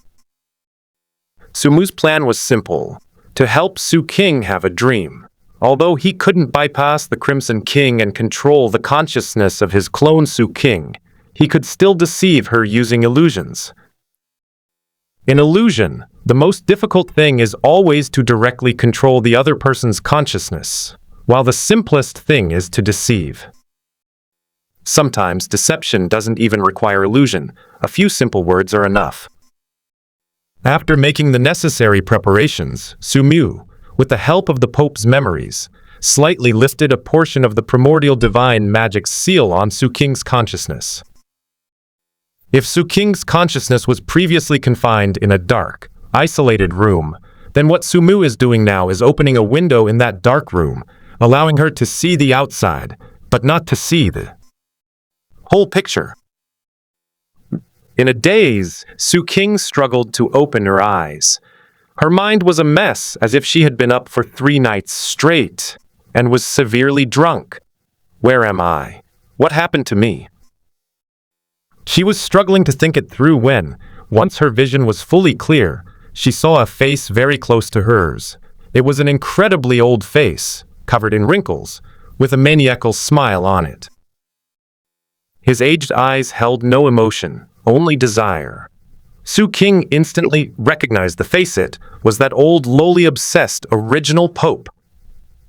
Sumu's plan was simple, to help Su King have a dream. Although he couldn't bypass the Crimson King and control the consciousness of his clone Su King, he could still deceive her using illusions. In illusion, the most difficult thing is always to directly control the other person's consciousness, while the simplest thing is to deceive. Sometimes deception doesn't even require illusion. A few simple words are enough. After making the necessary preparations, Sumu, with the help of the Pope's memories, slightly lifted a portion of the primordial divine magic's seal on Su King's consciousness. If Su King's consciousness was previously confined in a dark, isolated room, then what Sumu is doing now is opening a window in that dark room, allowing her to see the outside, but not to see the whole picture. In a daze, Su King struggled to open her eyes. Her mind was a mess, as if she had been up for 3 nights straight and was severely drunk. Where am I? What happened to me? She was struggling to think it through when, once her vision was fully clear, she saw a face very close to hers. It was an incredibly old face, covered in wrinkles, with a maniacal smile on it. His aged eyes held no emotion, only desire. Su King instantly recognized the face. It was that old, lowly obsessed original Pope.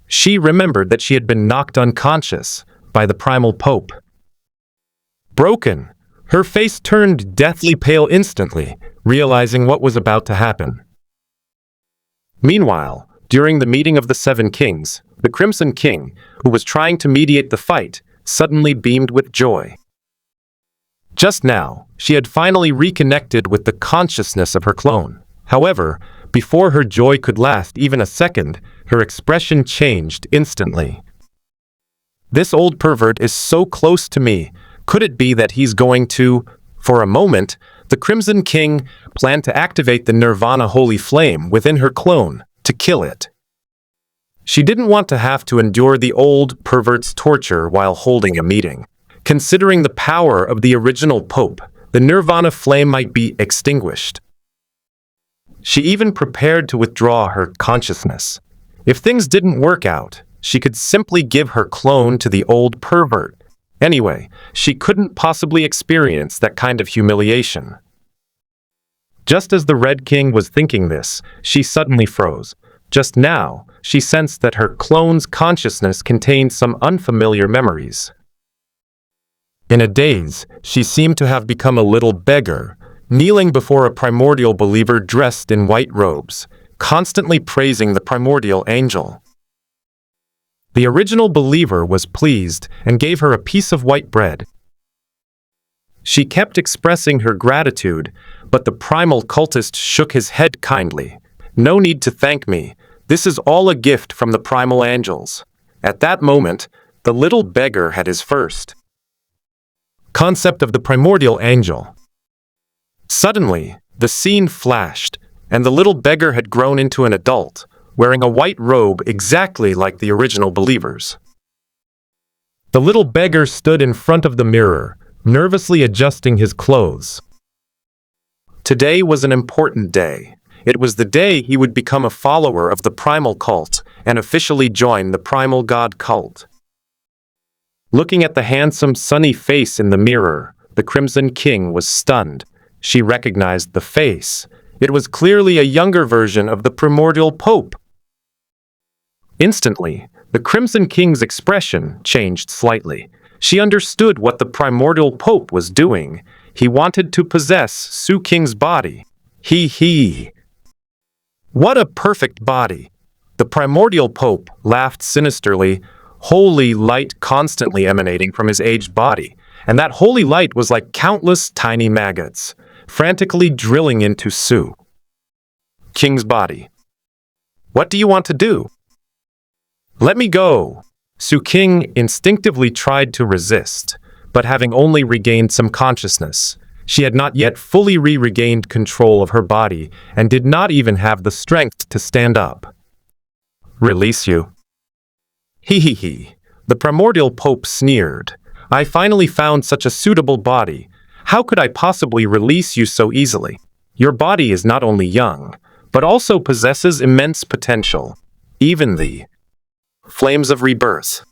She remembered that she had been knocked unconscious by the primal Pope. Broken, her face turned deathly pale instantly, realizing what was about to happen. Meanwhile, during the meeting of the 7 kings, the Crimson King, who was trying to mediate the fight, suddenly beamed with joy. Just now, she had finally reconnected with the consciousness of her clone. However, before her joy could last even a second, her expression changed instantly. This old pervert is so close to me. Could it be that he's going to... For a moment, the Crimson King planned to activate the Nirvana Holy Flame within her clone, to kill it. She didn't want to have to endure the old pervert's torture while holding a meeting. Considering the power of the original Pope, the Nirvana flame might be extinguished. She even prepared to withdraw her consciousness. If things didn't work out, she could simply give her clone to the old pervert. Anyway, she couldn't possibly experience that kind of humiliation. Just as the Red King was thinking this, she suddenly froze. Just now, she sensed that her clone's consciousness contained some unfamiliar memories. In a daze, she seemed to have become a little beggar, kneeling before a primordial believer dressed in white robes, constantly praising the primordial angel. The original believer was pleased and gave her a piece of white bread. She kept expressing her gratitude, but the primal cultist shook his head kindly. "No need to thank me. This is all a gift from the primal angels." At that moment, the little beggar had his first concept of the primordial angel. Suddenly, the scene flashed, and the little beggar had grown into an adult, wearing a white robe exactly like the original believers. The little beggar stood in front of the mirror, nervously adjusting his clothes. Today was an important day. It was the day he would become a follower of the primal cult and officially join the primal god cult. Looking at the handsome, sunny face in the mirror, the Crimson King was stunned. She recognized the face. It was clearly a younger version of the primordial Pope. Instantly, the Crimson King's expression changed slightly. She understood what the primordial Pope was doing. He wanted to possess Su King's body. He. What a perfect body! The primordial Pope laughed sinisterly, holy light constantly emanating from his aged body, and that holy light was like countless tiny maggots, frantically drilling into Su King's body. "What do you want to do?" "Let me go." Su King instinctively tried to resist, but having only regained some consciousness, she had not yet fully regained control of her body and did not even have the strength to stand up. "Release you?" He. The primordial Pope sneered. "I finally found such a suitable body. How could I possibly release you so easily? Your body is not only young, but also possesses immense potential, even the flames of rebirth.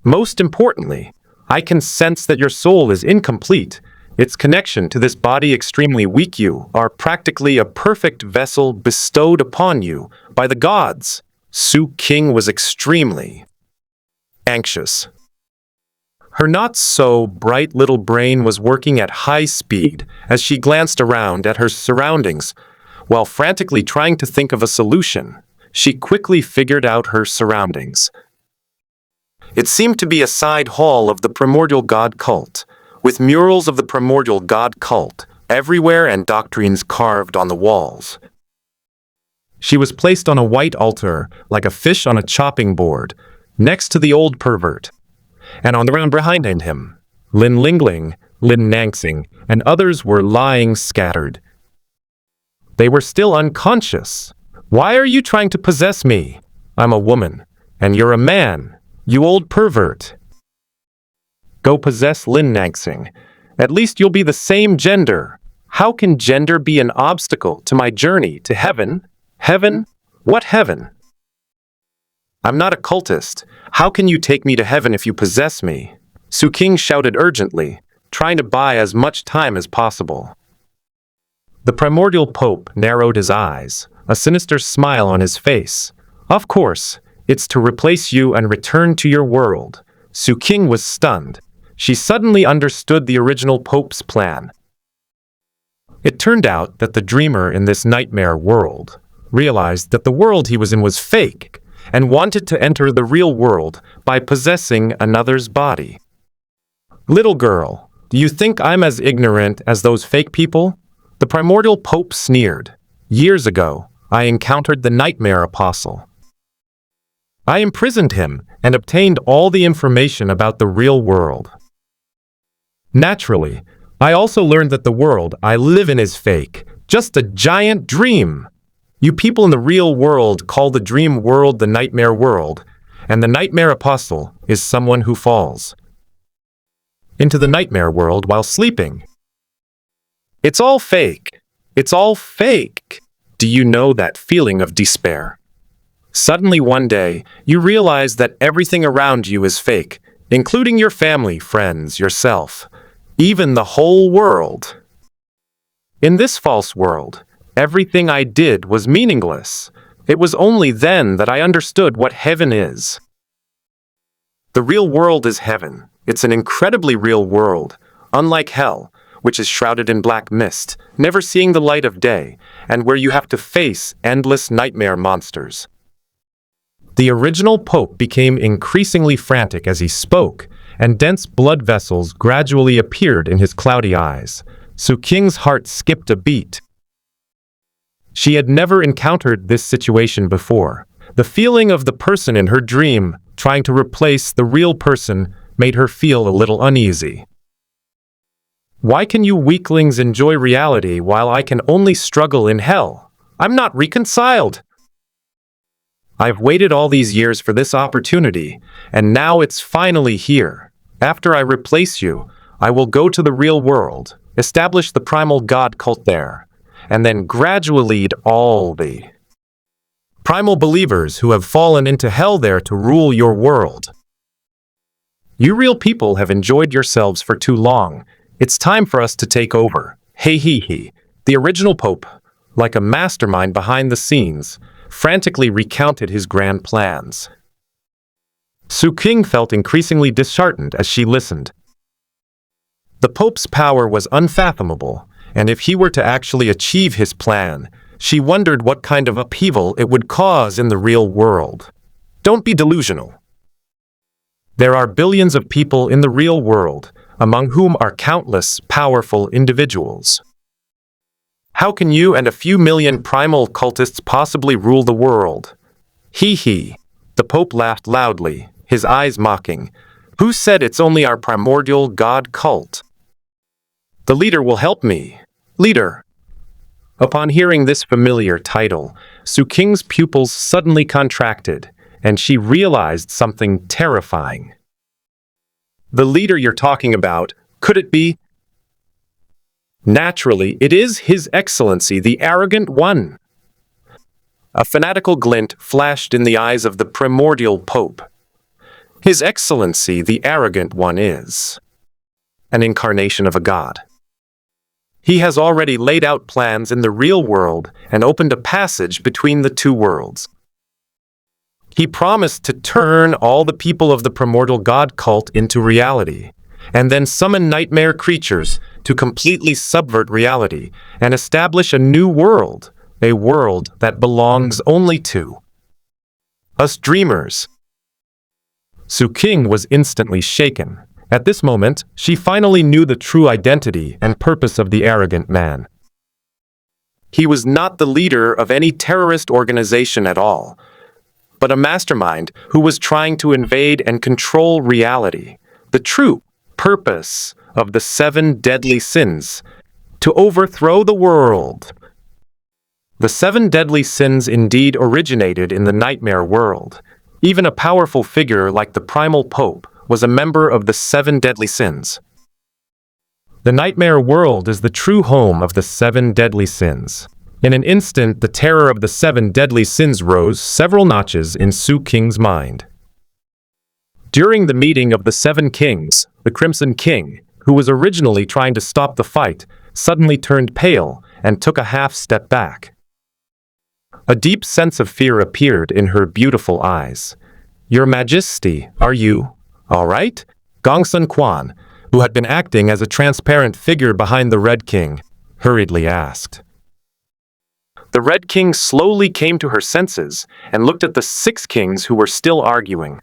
Most importantly, I can sense that your soul is incomplete. Its connection to this body extremely weak. You are practically a perfect vessel bestowed upon you by the gods." Su King was extremely anxious. Her not-so-bright little brain was working at high speed as she glanced around at her surroundings. While frantically trying to think of a solution, she quickly figured out her surroundings. It seemed to be a side hall of the primordial god cult, with murals of the primordial god cult everywhere and doctrines carved on the walls. She was placed on a white altar, like a fish on a chopping board, next to the old pervert. And on the ground behind him, Lin Lingling, Lin Nangsing, and others were lying scattered. They were still unconscious. "Why are you trying to possess me? I'm a woman, and you're a man, you old pervert." "Go possess Lin Nangsing. At least you'll be the same gender. How can gender be an obstacle to my journey to heaven? Heaven? What heaven? I'm not a cultist. How can you take me to heaven if you possess me?" Su King shouted urgently, trying to buy as much time as possible. The primordial Pope narrowed his eyes, a sinister smile on his face. "Of course, it's to replace you and return to your world." Su King was stunned. She suddenly understood the original Pope's plan. It turned out that the dreamer in this nightmare world realized that the world he was in was fake and wanted to enter the real world by possessing another's body. "Little girl, do you think I'm as ignorant as those fake people?" The primordial Pope sneered. "Years ago, I encountered the Nightmare Apostle. I imprisoned him and obtained all the information about the real world. Naturally, I also learned that the world I live in is fake, just a giant dream. You people in the real world call the dream world the nightmare world, and the Nightmare Apostle is someone who falls into the nightmare world while sleeping. It's all fake. It's all fake. Do you know that feeling of despair? Suddenly one day, you realize that everything around you is fake, including your family, friends, yourself, even the whole world. In this false world, everything I did was meaningless. It was only then that I understood what heaven is. The real world is heaven. It's an incredibly real world, unlike hell, which is shrouded in black mist, never seeing the light of day, and where you have to face endless nightmare monsters. The original pope became increasingly frantic as he spoke, and dense blood vessels gradually appeared in his cloudy eyes. Su Qing's heart skipped a beat. She had never encountered this situation before. The feeling of the person in her dream, trying to replace the real person, made her feel a little uneasy. Why can you weaklings enjoy reality while I can only struggle in hell? I'm not reconciled. I've waited all these years for this opportunity, and now it's finally here. After I replace you, I will go to the real world, establish the primal god cult there, and then gradually lead all the primal believers who have fallen into hell there to rule your world. You real people have enjoyed yourselves for too long. It's time for us to take over. Hey hee hee. The original pope, like a mastermind behind the scenes, frantically recounted his grand plans. Su Qing felt increasingly disheartened as she listened. The pope's power was unfathomable, and if he were to actually achieve his plan, she wondered what kind of upheaval it would cause in the real world. Don't be delusional. There are billions of people in the real world, among whom are countless powerful individuals. How can you and a few million primal cultists possibly rule the world? Hee hee. The Pope laughed loudly, his eyes mocking. Who said it's only our primordial god cult? The leader will help me. Leader. Upon hearing this familiar title, Su Qing's pupils suddenly contracted, and she realized something terrifying. The leader you're talking about, could it be? Naturally, it is His Excellency, the Arrogant One. A fanatical glint flashed in the eyes of the primordial Pope. His Excellency, the Arrogant One, is an incarnation of a god. He has already laid out plans in the real world and opened a passage between the two worlds. He promised to turn all the people of the primordial god cult into reality, and then summon nightmare creatures to completely subvert reality and establish a new world, a world that belongs only to us dreamers. Su Qing was instantly shaken. At this moment, she finally knew the true identity and purpose of the arrogant man. He was not the leader of any terrorist organization at all, but a mastermind who was trying to invade and control reality. The true purpose of the 7 deadly sins, to overthrow the world. The 7 deadly sins indeed originated in the nightmare world. Even a powerful figure like the primal Pope was a member of the 7 deadly sins. The nightmare world is the true home of the 7 deadly sins. In an instant, the terror of the 7 deadly sins rose several notches in Su Qing's mind. During the meeting of the 7 kings, the Crimson King, who was originally trying to stop the fight, suddenly turned pale and took a half-step back. A deep sense of fear appeared in her beautiful eyes. Your Majesty, are you all right? Gongsun Quan, who had been acting as a transparent figure behind the Red King, hurriedly asked. The Red King slowly came to her senses and looked at the 6 kings who were still arguing.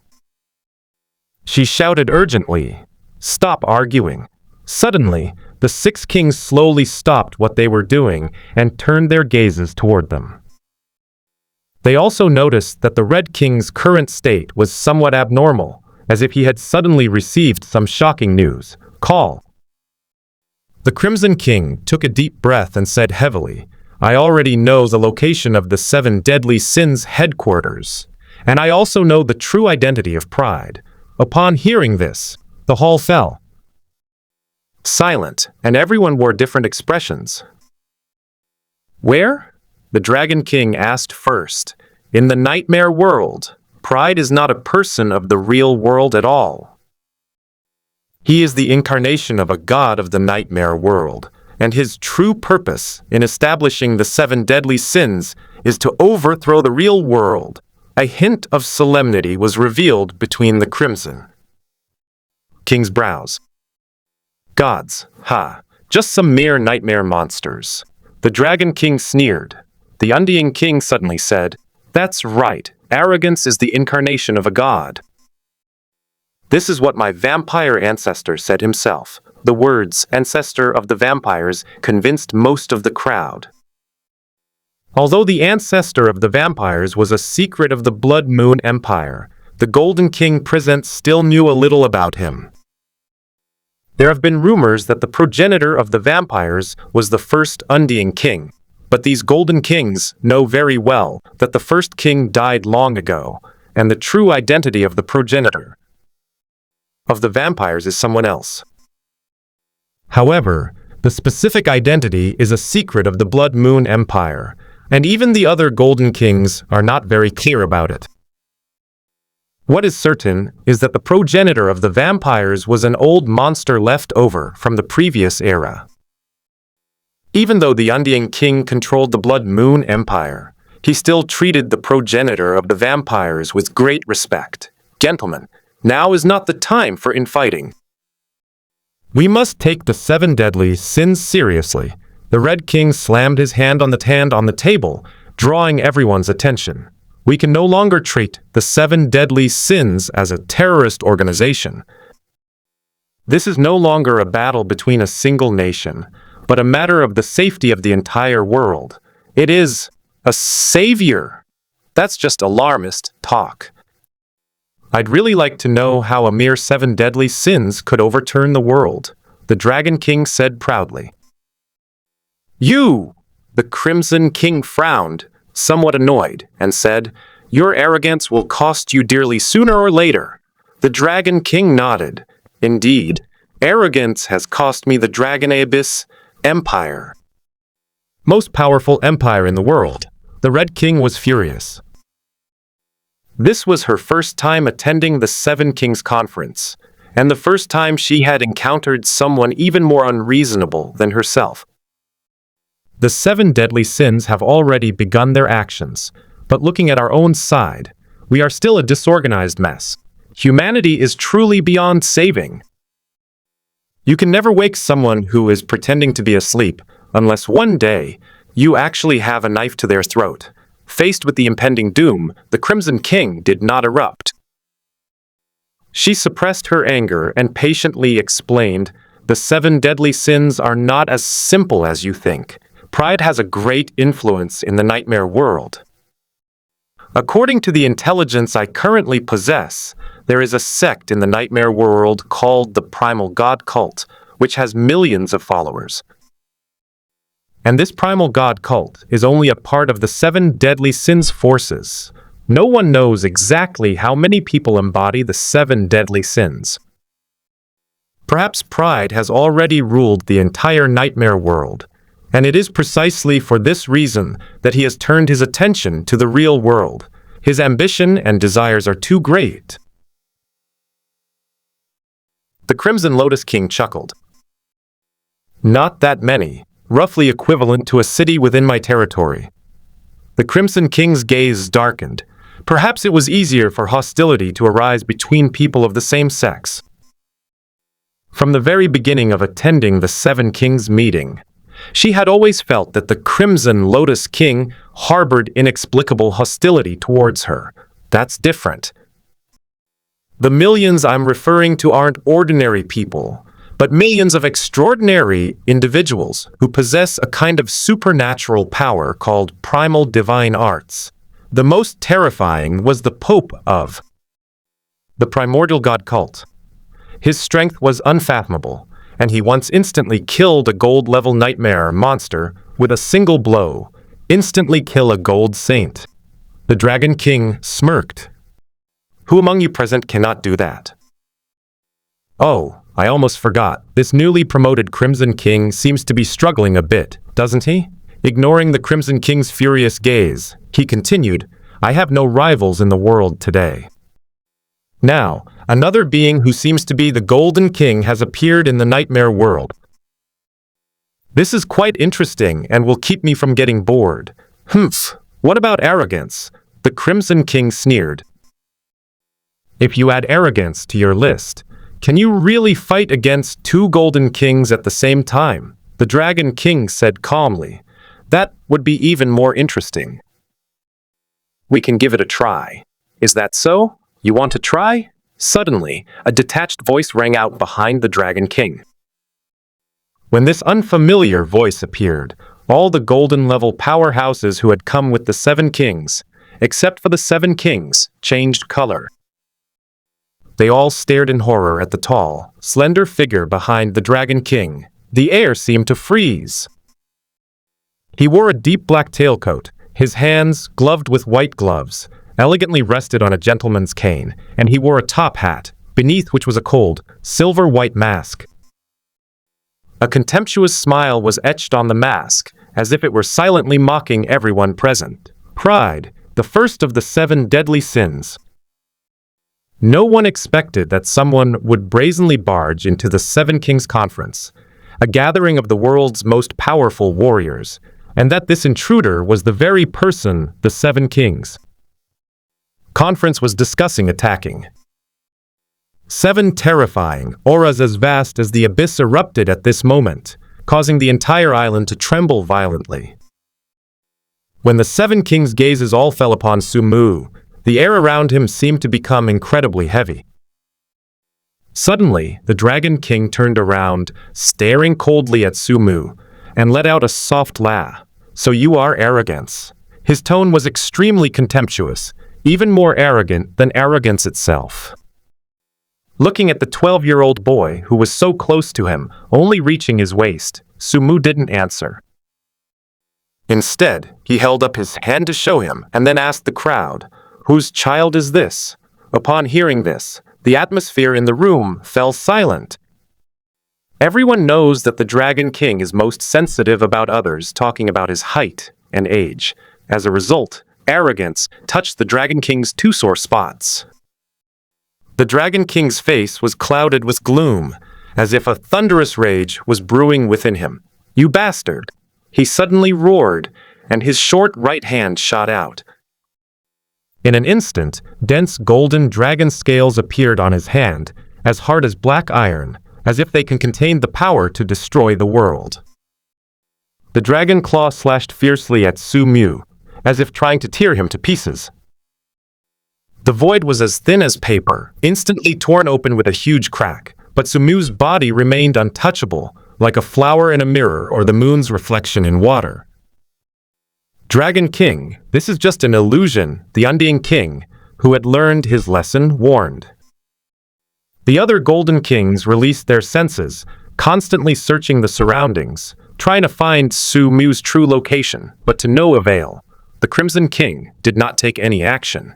She shouted urgently, "Stop arguing." Suddenly, the 6 kings slowly stopped what they were doing and turned their gazes toward them. They also noticed that the Red King's current state was somewhat abnormal, as if he had suddenly received some shocking news. Call. The Crimson King took a deep breath and said heavily, I already know the location of the 7 deadly sins headquarters, and I also know the true identity of pride. Upon hearing this, the hall fell silent, and everyone wore different expressions. Where? The Dragon King asked first. In the nightmare world, pride is not a person of the real world at all. He is the incarnation of a god of the nightmare world, and his true purpose in establishing the 7 deadly sins is to overthrow the real world. A hint of solemnity was revealed between the Crimson King's brows. Gods, ha! Just some mere nightmare monsters. The Dragon King sneered. The Undying King suddenly said, "That's right, arrogance is the incarnation of a god." This is what my vampire ancestor said himself. The words, ancestor of the vampires, convinced most of the crowd. Although the ancestor of the vampires was a secret of the Blood Moon Empire, the Golden King present still knew a little about him. There have been rumors that the progenitor of the vampires was the first Undying King, but these Golden Kings know very well that the first king died long ago, and the true identity of the progenitor of the vampires is someone else. However, the specific identity is a secret of the Blood Moon Empire, and even the other Golden Kings are not very clear about it. What is certain is that the progenitor of the vampires was an old monster left over from the previous era. Even though the Undying King controlled the Blood Moon Empire, he still treated the progenitor of the vampires with great respect. Gentlemen, now is not the time for infighting. We must take the 7 deadly sins seriously. The Red King slammed his hand on the table, drawing everyone's attention. We can no longer treat the 7 deadly sins as a terrorist organization. This is no longer a battle between a single nation, but a matter of the safety of the entire world. It is a savior. That's just alarmist talk. I'd really like to know how a mere 7 deadly sins could overturn the world, the Dragon King said proudly. You! The Crimson King frowned, somewhat annoyed, and said, "Your arrogance will cost you dearly sooner or later." The Dragon King nodded. "Indeed, arrogance has cost me the Dragon Abyss Empire. Most powerful empire in the world." The Red King was furious. This was her first time attending the 7 Kings Conference, and the first time she had encountered someone even more unreasonable than herself. The 7 deadly sins have already begun their actions, but looking at our own side, we are still a disorganized mess. Humanity is truly beyond saving. You can never wake someone who is pretending to be asleep unless one day you actually have a knife to their throat. Faced with the impending doom, the Crimson King did not erupt. She suppressed her anger and patiently explained, "The 7 deadly sins are not as simple as you think. Pride has a great influence in the nightmare world. According to the intelligence I currently possess, there is a sect in the nightmare world called the Primal God Cult, which has millions of followers. And this Primal God Cult is only a part of the 7 deadly sins forces. No one knows exactly how many people embody the 7 deadly sins. Perhaps pride has already ruled the entire nightmare world, and it is precisely for this reason that he has turned his attention to the real world. His ambition and desires are too great." The Crimson Lotus King chuckled. "Not that many, roughly equivalent to a city within my territory." The Crimson King's gaze darkened. Perhaps it was easier for hostility to arise between people of the same sex. From the very beginning of attending the 7 Kings meeting, she had always felt that the Crimson Lotus King harbored inexplicable hostility towards her. That's different. The millions I'm referring to aren't ordinary people, but millions of extraordinary individuals who possess a kind of supernatural power called primal divine arts. The most terrifying was the Pope of the Primordial God Cult. His strength was unfathomable, and he once instantly killed a gold-level nightmare monster with a single blow. Instantly kill a gold saint. The Dragon King smirked. "Who among you present cannot do that?" "Oh, I almost forgot. This newly promoted Crimson King seems to be struggling a bit, doesn't he?" Ignoring the Crimson King's furious gaze, he continued, "I have no rivals in the world today." Now, another being who seems to be the Golden King has appeared in the nightmare world. This is quite interesting and will keep me from getting bored. Humph, what about arrogance? The Crimson King sneered. If you add arrogance to your list, can you really fight against 2 Golden Kings at the same time? The Dragon King said calmly. That would be even more interesting. We can give it a try. Is that so? You want to try? Suddenly, a detached voice rang out behind the Dragon King. When this unfamiliar voice appeared, all the golden-level powerhouses who had come with the 7 kings, except for the 7 kings, changed color. They all stared in horror at the tall, slender figure behind the Dragon King. The air seemed to freeze. He wore a deep black tailcoat, his hands, gloved with white gloves, elegantly rested on a gentleman's cane, and he wore a top hat, beneath which was a cold, silver-white mask. A contemptuous smile was etched on the mask, as if it were silently mocking everyone present. Pride, the first of the 7 deadly sins. No one expected that someone would brazenly barge into the 7 Kings Conference, a gathering of the world's most powerful warriors, and that this intruder was the very person the 7 Kings Conference was discussing attacking. 7 terrifying auras as vast as the abyss erupted at this moment, causing the entire island to tremble violently. When the 7 kings' gazes all fell upon Sumu, the air around him seemed to become incredibly heavy. Suddenly, the Dragon King turned around, staring coldly at Sumu, and let out a soft laugh. So you are arrogance. His tone was extremely contemptuous, even more arrogant than arrogance itself. Looking at the 12-year-old boy who was so close to him, only reaching his waist, Sumu didn't answer. Instead, he held up his hand to show him and then asked the crowd, "Whose child is this?" Upon hearing this, the atmosphere in the room fell silent. Everyone knows that the Dragon King is most sensitive about others talking about his height and age. As a result, arrogance touched the Dragon King's 2 sore spots. The Dragon King's face was clouded with gloom, as if a thunderous rage was brewing within him. "You bastard!" He suddenly roared, and his short right hand shot out. In an instant, dense golden dragon scales appeared on his hand, as hard as black iron, as if they can contain the power to destroy the world. The dragon claw slashed fiercely at Sumu, as if trying to tear him to pieces. The void was as thin as paper, instantly torn open with a huge crack, but Sumu's body remained untouchable, like a flower in a mirror or the moon's reflection in water. Dragon King, this is just an illusion, the Undying King, who had learned his lesson, warned. The other Golden Kings released their senses, constantly searching the surroundings, trying to find Sumu's true location, but to no avail. The Crimson King did not take any action.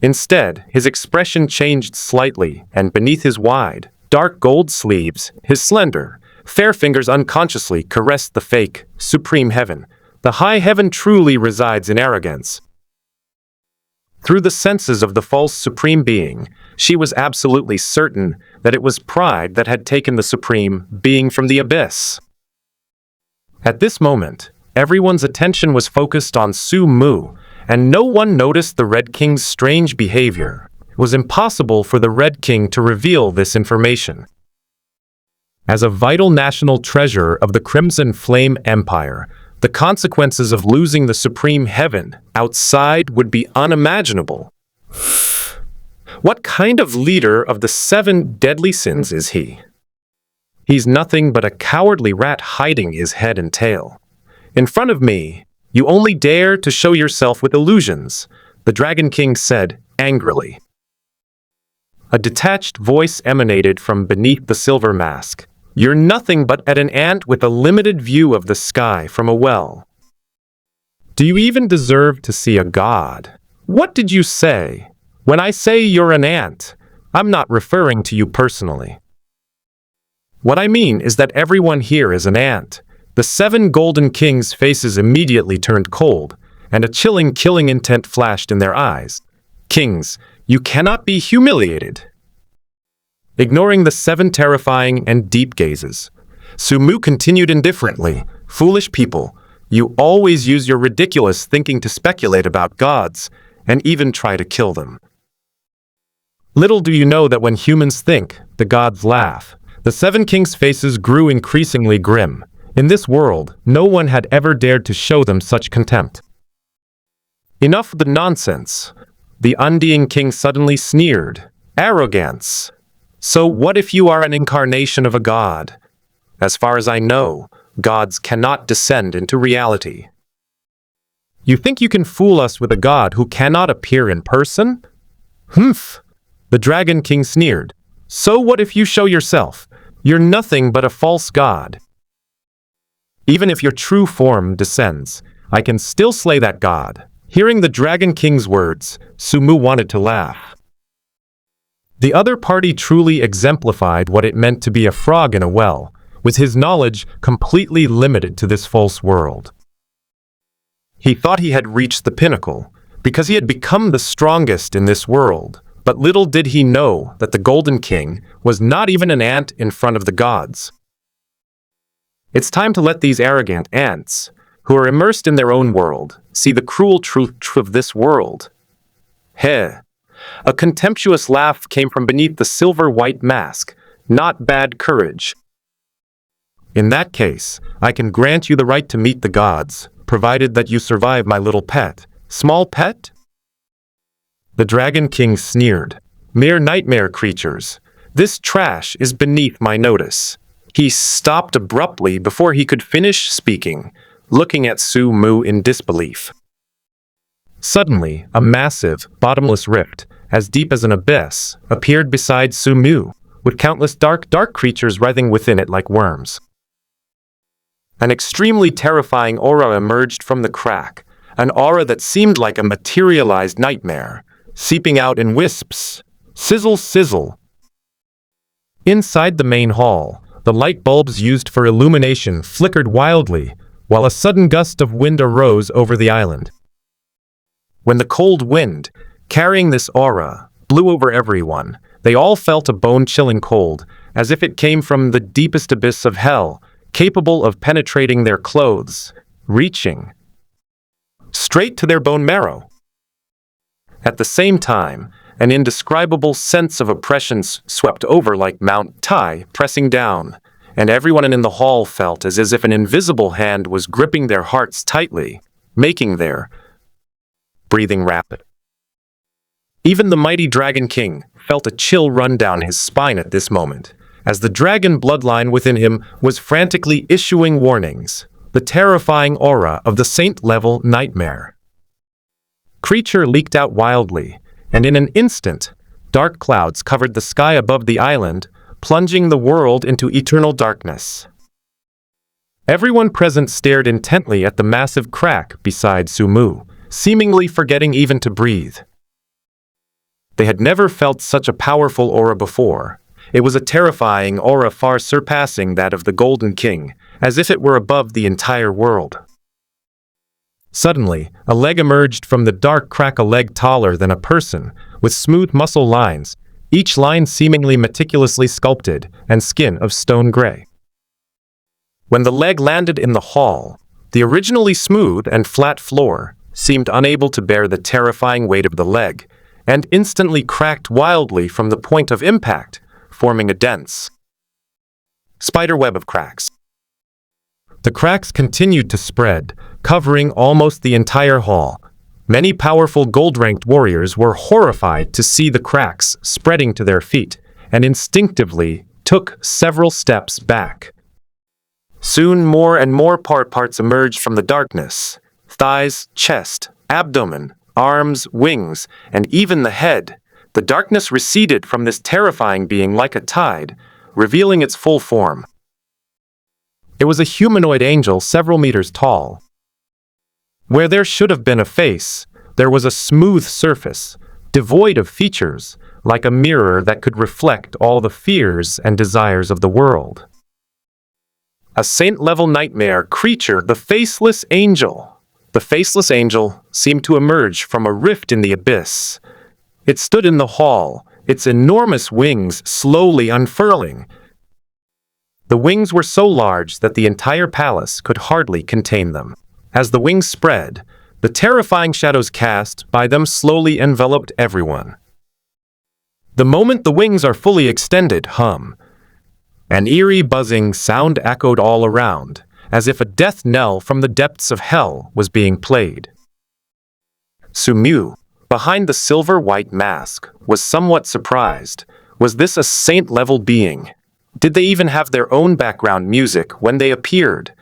Instead, his expression changed slightly, and beneath his wide, dark gold sleeves, his slender, fair fingers unconsciously caressed the fake, supreme heaven. The high heaven truly resides in arrogance. Through the senses of the false supreme being, she was absolutely certain that it was pride that had taken the supreme being from the abyss. At this moment, everyone's attention was focused on Sumu, and no one noticed the Red King's strange behavior. It was impossible for the Red King to reveal this information. As a vital national treasure of the Crimson Flame Empire, the consequences of losing the supreme heaven outside would be unimaginable. What kind of leader of the 7 deadly sins is he? He's nothing but a cowardly rat hiding his head and tail. In front of me, you only dare to show yourself with illusions, the Dragon King said angrily. A detached voice emanated from beneath the silver mask. You're nothing but an ant with a limited view of the sky from a well. Do you even deserve to see a god? What did you say? When I say you're an ant, I'm not referring to you personally. What I mean is that everyone here is an ant. The 7 Golden Kings' faces immediately turned cold, and a chilling killing intent flashed in their eyes. Kings, you cannot be humiliated. Ignoring the 7 terrifying and deep gazes, Sumu continued indifferently. Foolish people, you always use your ridiculous thinking to speculate about gods, and even try to kill them. Little do you know that when humans think, the gods laugh. The seven kings' faces grew increasingly grim. In this world, no one had ever dared to show them such contempt. Enough of the nonsense. The undying king suddenly sneered. Arrogance. So what if you are an incarnation of a god? As far as I know, gods cannot descend into reality. You think you can fool us with a god who cannot appear in person? Humph! The Dragon King sneered. So what if you show yourself? You're nothing but a false god. Even if your true form descends, I can still slay that god. Hearing the Dragon King's words, Sumu wanted to laugh. The other party truly exemplified what it meant to be a frog in a well, with his knowledge completely limited to this false world. He thought he had reached the pinnacle, because he had become the strongest in this world, but little did he know that the Golden King was not even an ant in front of the gods. It's time to let these arrogant ants, who are immersed in their own world, see the cruel truth of this world. Heh! A contemptuous laugh came from beneath the silver-white mask. Not bad courage. In that case, I can grant you the right to meet the gods, provided that you survive my little pet. Small pet? The Dragon King sneered. Mere nightmare creatures. This trash is beneath my notice. He stopped abruptly before he could finish speaking, looking at Sumu in disbelief. Suddenly, a massive, bottomless rift, as deep as an abyss, appeared beside Sumu, with countless dark creatures writhing within it like worms. An extremely terrifying aura emerged from the crack, an aura that seemed like a materialized nightmare, seeping out in wisps. Sizzle, sizzle. Inside the main hall, the light bulbs used for illumination flickered wildly, while a sudden gust of wind arose over the island. When the cold wind, carrying this aura, blew over everyone, they all felt a bone-chilling cold, as if it came from the deepest abyss of hell, capable of penetrating their clothes, reaching straight to their bone marrow. At the same time, an indescribable sense of oppression swept over like Mount Tai, pressing down, and everyone in the hall felt as if an invisible hand was gripping their hearts tightly, making their breathing rapid. Even the mighty Dragon King felt a chill run down his spine at this moment, as the dragon bloodline within him was frantically issuing warnings, the terrifying aura of the saint-level nightmare. Creature leaked out wildly, and in an instant, dark clouds covered the sky above the island, plunging the world into eternal darkness. Everyone present stared intently at the massive crack beside Sumu, seemingly forgetting even to breathe. They had never felt such a powerful aura before. It was a terrifying aura far surpassing that of the Golden King, as if it were above the entire world. Suddenly, a leg emerged from the dark crack, a leg taller than a person, with smooth muscle lines, each line seemingly meticulously sculpted, and skin of stone gray. When the leg landed in the hall, the originally smooth and flat floor seemed unable to bear the terrifying weight of the leg, and instantly cracked wildly from the point of impact, forming a dense spiderweb of cracks. The cracks continued to spread, covering almost the entire hall. Many powerful gold-ranked warriors were horrified to see the cracks spreading to their feet, and instinctively took several steps back. Soon more and more parts emerged from the darkness. Thighs, chest, abdomen, arms, wings, and even the head. The darkness receded from this terrifying being like a tide, revealing its full form. It was a humanoid angel several meters tall. Where there should have been a face, there was a smooth surface, devoid of features, like a mirror that could reflect all the fears and desires of the world. A saint-level nightmare creature, the faceless angel. The faceless angel seemed to emerge from a rift in the abyss. It stood in the hall, its enormous wings slowly unfurling. The wings were so large that the entire palace could hardly contain them. As the wings spread, the terrifying shadows cast by them slowly enveloped everyone. The moment the wings are fully extended, An eerie buzzing sound echoed all around, as if a death knell from the depths of hell was being played. Sumu, behind the silver-white mask, was somewhat surprised. Was this a saint-level being? Did they even have their own background music when they appeared?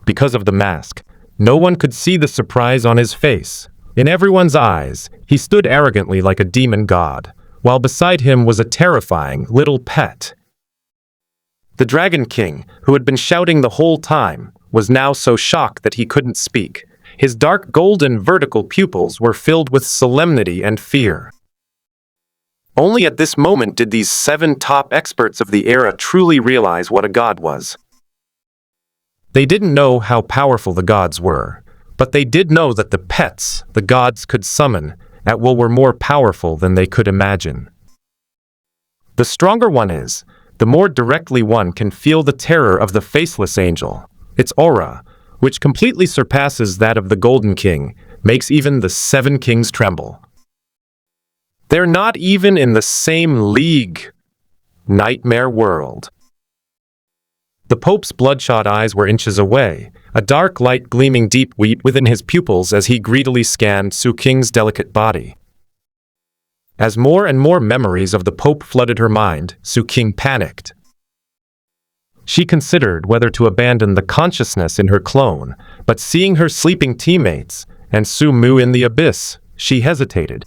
Because of the mask, no one could see the surprise on his face. In everyone's eyes, he stood arrogantly like a demon god, while beside him was a terrifying little pet. The Dragon King, who had been shouting the whole time, was now so shocked that he couldn't speak. His dark golden vertical pupils were filled with solemnity and fear. Only at this moment did these 7 top experts of the era truly realize what a god was. They didn't know how powerful the gods were, but they did know that the pets the gods could summon at will were more powerful than they could imagine. The stronger one is, the more directly one can feel the terror of the faceless angel. Its aura, which completely surpasses that of the Golden King, makes even the 7 kings tremble. They're not even in the same league. Nightmare world. The Pope's bloodshot eyes were inches away, a dark light gleaming deep within his pupils as he greedily scanned Su Qing's delicate body. As more and more memories of the Pope flooded her mind, Su Qing panicked. She considered whether to abandon the consciousness in her clone, but seeing her sleeping teammates and Sumu in the abyss, she hesitated.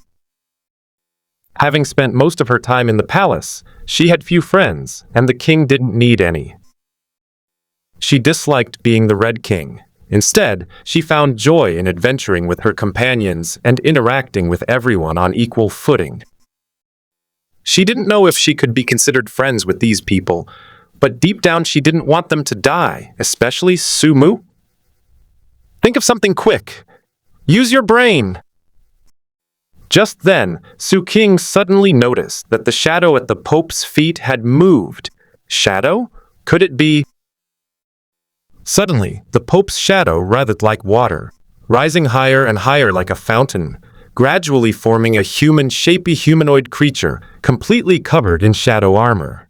Having spent most of her time in the palace, she had few friends, and the king didn't need any. She disliked being the Red King. Instead, she found joy in adventuring with her companions and interacting with everyone on equal footing. She didn't know if she could be considered friends with these people, but deep down she didn't want them to die, especially Sumu. Think of something quick. Use your brain. Just then, Su Qing suddenly noticed that the shadow at the Pope's feet had moved. Shadow? Could it be? Suddenly, the Pope's shadow writhed like water, rising higher and higher like a fountain, gradually forming a human-shapy humanoid creature completely covered in shadow armor.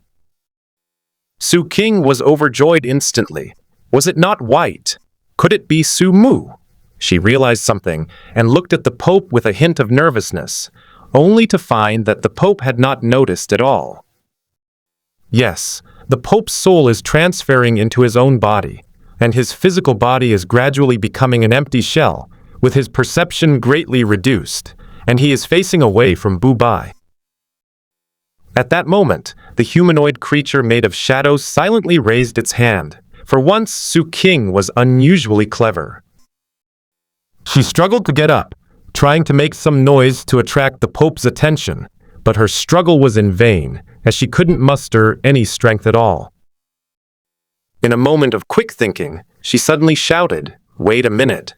Su Qing was overjoyed instantly. Was it not white? Could it be Sumu? She realized something and looked at the Pope with a hint of nervousness, only to find that the Pope had not noticed at all. Yes, the Pope's soul is transferring into his own body, and his physical body is gradually becoming an empty shell, with his perception greatly reduced, and he is facing away from Bubai. At that moment, the humanoid creature made of shadows silently raised its hand. For once, Su Qing was unusually clever. She struggled to get up, trying to make some noise to attract the Pope's attention, but her struggle was in vain, as she couldn't muster any strength at all. In a moment of quick thinking, she suddenly shouted, "Wait a minute.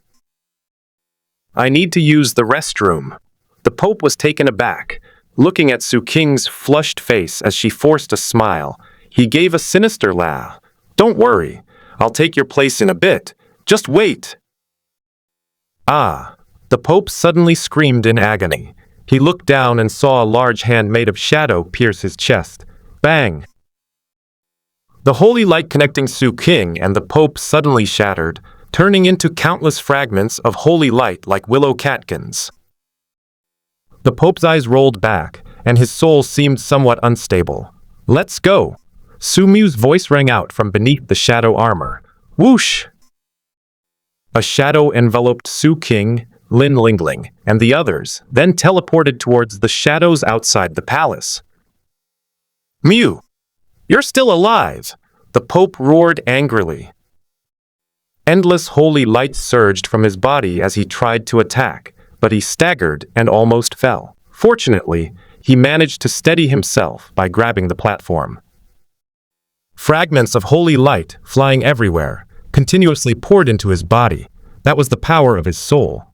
I need to use the restroom." The Pope was taken aback, looking at Su Qing's flushed face as she forced a smile. He gave a sinister laugh. "Don't worry, I'll take your place in a bit. Just wait." Ah! The Pope suddenly screamed in agony. He looked down and saw a large hand made of shadow pierce his chest. Bang! The holy light connecting Su Qing and the Pope suddenly shattered, turning into countless fragments of holy light like willow catkins. The Pope's eyes rolled back, and his soul seemed somewhat unstable. "Let's go!" Sumu's voice rang out from beneath the shadow armor. Whoosh! A shadow enveloped Su Qing, Lin Lingling, and the others, then teleported towards the shadows outside the palace. "Mew! You're still alive!" The Pope roared angrily. Endless holy light surged from his body as he tried to attack, but he staggered and almost fell. Fortunately, he managed to steady himself by grabbing the platform. Fragments of holy light, flying everywhere, continuously poured into his body. That was the power of his soul.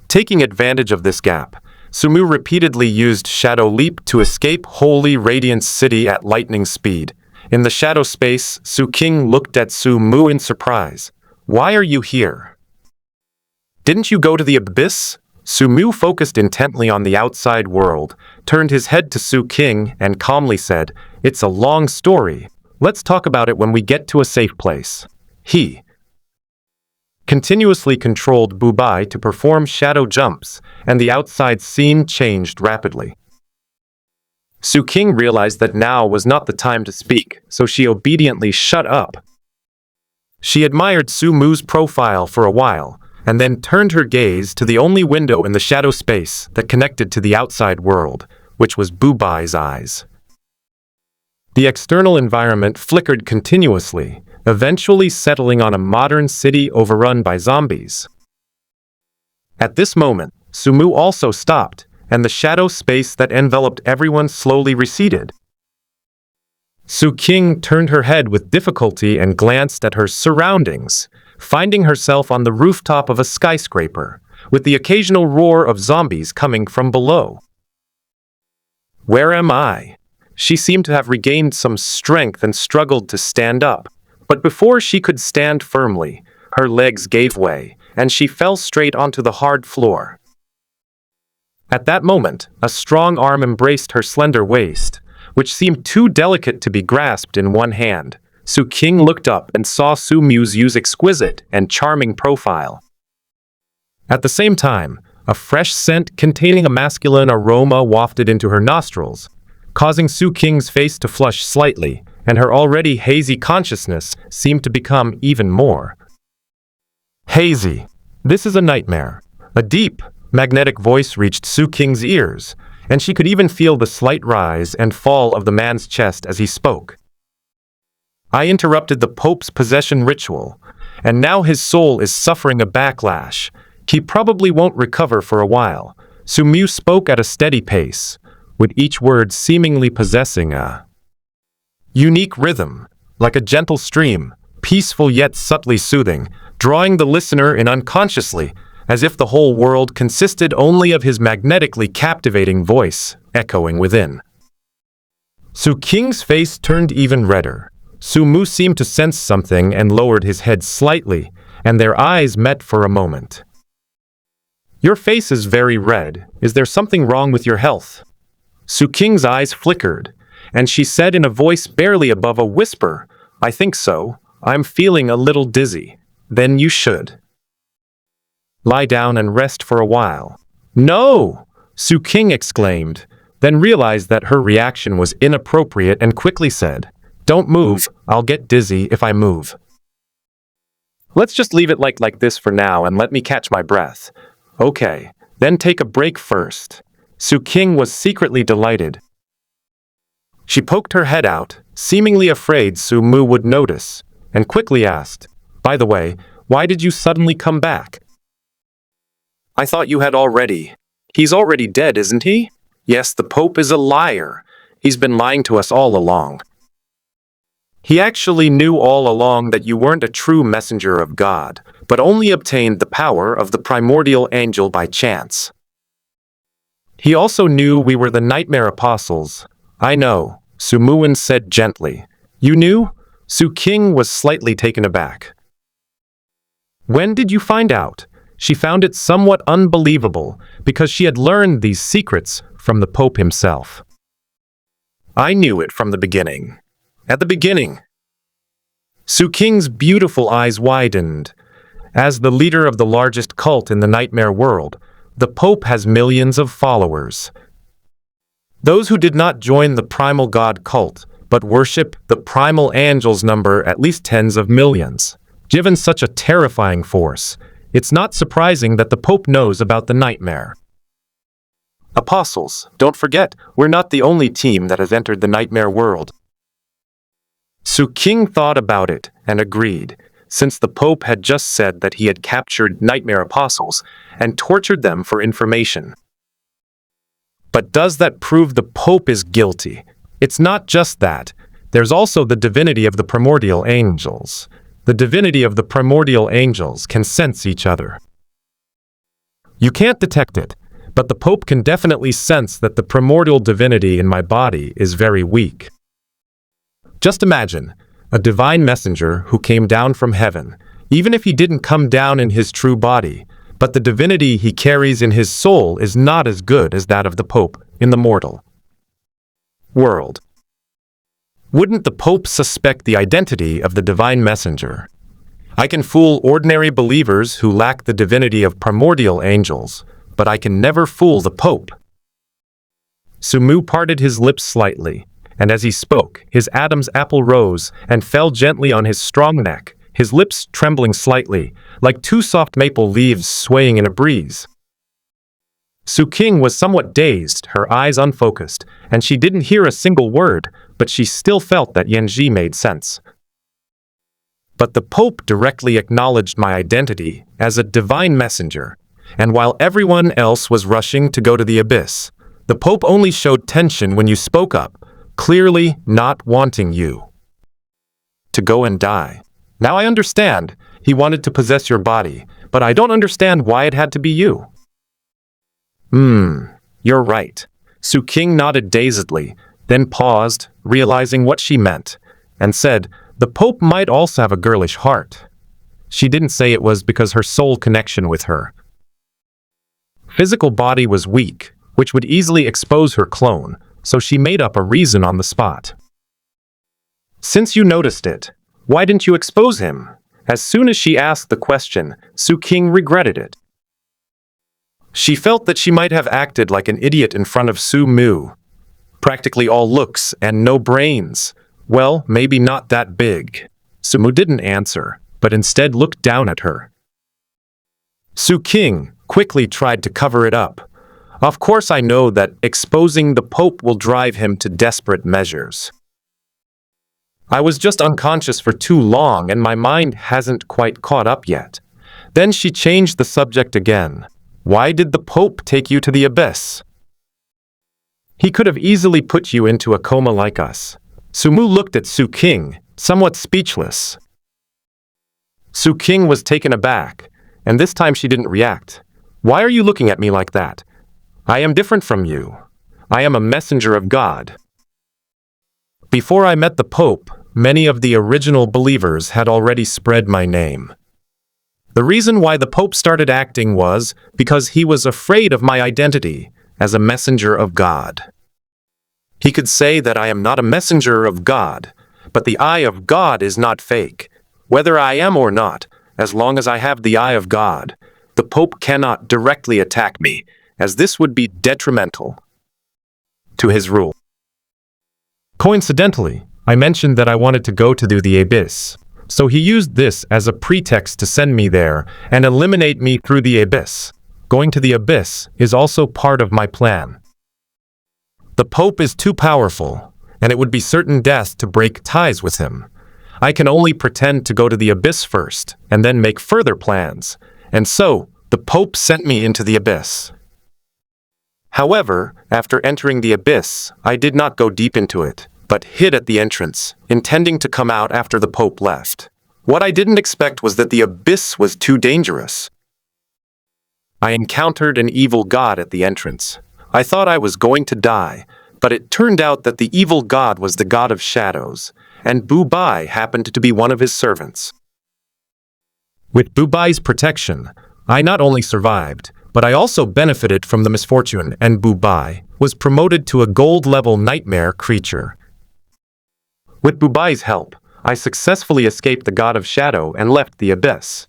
Taking advantage of this gap, Sumu repeatedly used Shadow Leap to escape Holy Radiance City at lightning speed. In the shadow space, Su Qing looked at Sumu in surprise. "Why are you here? Didn't you go to the abyss?" Sumu focused intently on the outside world, turned his head to Su King, and calmly said, "It's a long story. Let's talk about it when we get to a safe place." He continuously controlled Bubai to perform shadow jumps, and the outside scene changed rapidly. Su King realized that now was not the time to speak, so she obediently shut up. She admired Sumu's profile for a while, and then turned her gaze to the only window in the shadow space that connected to the outside world, which was Bubai's eyes. The external environment flickered continuously, eventually settling on a modern city overrun by zombies. At this moment, Sumu also stopped, and the shadow space that enveloped everyone slowly receded. Su King turned her head with difficulty and glanced at her surroundings, finding herself on the rooftop of a skyscraper, with the occasional roar of zombies coming from below. "Where am I?" She seemed to have regained some strength and struggled to stand up, but before she could stand firmly, her legs gave way, and she fell straight onto the hard floor. At that moment, a strong arm embraced her slender waist, which seemed too delicate to be grasped in one hand. Su King looked up and saw Su Mu's exquisite and charming profile. At the same time, a fresh scent containing a masculine aroma wafted into her nostrils, causing Su King's face to flush slightly, and her already hazy consciousness seemed to become even more hazy. "This is a nightmare." A deep, magnetic voice reached Su King's ears, and she could even feel the slight rise and fall of the man's chest as he spoke. "I interrupted the Pope's possession ritual, and now his soul is suffering a backlash. He probably won't recover for a while." Sumu spoke at a steady pace, with each word seemingly possessing a unique rhythm, like a gentle stream, peaceful yet subtly soothing, drawing the listener in unconsciously, as if the whole world consisted only of his magnetically captivating voice, echoing within. Su King's face turned even redder. Sumu seemed to sense something and lowered his head slightly, and their eyes met for a moment. "Your face is very red. Is there something wrong with your health?" Su King's eyes flickered, and she said in a voice barely above a whisper, "I think so. I'm feeling a little dizzy." "Then you should lie down and rest for a while." "No!" Su King exclaimed, then realized that her reaction was inappropriate and quickly said, "Don't move. I'll get dizzy if I move. Let's just leave it like this for now and let me catch my breath." "Okay, then take a break first." Su King was secretly delighted. She poked her head out, seemingly afraid Sumu would notice, and quickly asked, "By the way, why did you suddenly come back?" "I thought you had already." "He's already dead, isn't he?" "Yes, the Pope is a liar. He's been lying to us all along. He actually knew all along that you weren't a true messenger of God, but only obtained the power of the primordial angel by chance. He also knew we were the Nightmare Apostles." "I know," Sumuin said gently. "You knew?" Su King was slightly taken aback. "When did you find out?" She found it somewhat unbelievable, because she had learned these secrets from the Pope himself. "I knew it from the beginning." "At the beginning?" Su King's beautiful eyes widened. As the leader of the largest cult in the nightmare world, the Pope has millions of followers. Those who did not join the primal god cult, but worship the primal angels, number at least tens of millions. Given such a terrifying force, it's not surprising that the Pope knows about the nightmare. Apostles, don't forget, we're not the only team that has entered the nightmare world. Su King thought about it and agreed, since the Pope had just said that he had captured nightmare apostles and tortured them for information. But does that prove the Pope is guilty? It's not just that. There's also the divinity of the primordial angels. The divinity of the primordial angels can sense each other. You can't detect it, but the Pope can definitely sense that the primordial divinity in my body is very weak. Just imagine, a divine messenger who came down from heaven, even if he didn't come down in his true body, but the divinity he carries in his soul is not as good as that of the Pope in the mortal world. Wouldn't the Pope suspect the identity of the divine messenger? I can fool ordinary believers who lack the divinity of primordial angels, but I can never fool the Pope. Sumu parted his lips slightly, and as he spoke, his Adam's apple rose and fell gently on his strong neck, his lips trembling slightly, like two soft maple leaves swaying in a breeze. Su King was somewhat dazed, her eyes unfocused, and she didn't hear a single word, but she still felt that Yanji made sense. But the Pope directly acknowledged my identity as a divine messenger, and while everyone else was rushing to go to the abyss, the Pope only showed tension when you spoke up, clearly not wanting you to go and die. Now I understand, he wanted to possess your body, but I don't understand why it had to be you. You're right. Su King nodded dazedly, then paused, realizing what she meant, and said, the Pope might also have a girlish heart. She didn't say it was because her soul connection with her physical body was weak, which would easily expose her clone, so she made up a reason on the spot. Since you noticed it, why didn't you expose him? As soon as she asked the question, Su King regretted it. She felt that she might have acted like an idiot in front of Sumu. Practically all looks and no brains. Well, maybe not that big. Sumu didn't answer, but instead looked down at her. Su King quickly tried to cover it up. Of course I know that exposing the Pope will drive him to desperate measures. I was just unconscious for too long and my mind hasn't quite caught up yet. Then she changed the subject again. Why did the Pope take you to the abyss? He could have easily put you into a coma like us. Sumu looked at Su King, somewhat speechless. Su King was taken aback, and this time she didn't react. Why are you looking at me like that? I am different from you. I am a messenger of God. Before I met the Pope, many of the original believers had already spread my name. The reason why the Pope started acting was because he was afraid of my identity as a messenger of God. He could say that I am not a messenger of God, but the eye of God is not fake. Whether I am or not, as long as I have the eye of God, the Pope cannot directly attack me, as this would be detrimental to his rule. Coincidentally, I mentioned that I wanted to go to the abyss, so he used this as a pretext to send me there and eliminate me through the abyss. Going to the abyss is also part of my plan. The Pope is too powerful, and it would be certain death to break ties with him. I can only pretend to go to the abyss first, and then make further plans. And so, the Pope sent me into the abyss. However, after entering the abyss, I did not go deep into it, but hid at the entrance, intending to come out after the Pope left. What I didn't expect was that the abyss was too dangerous. I encountered an evil god at the entrance. I thought I was going to die, but it turned out that the evil god was the god of shadows, and Bubai happened to be one of his servants. With Bubai's protection, I not only survived, but I also benefited from the misfortune, and Bubai was promoted to a gold-level nightmare creature. With Bubai's help, I successfully escaped the god of shadow and left the abyss.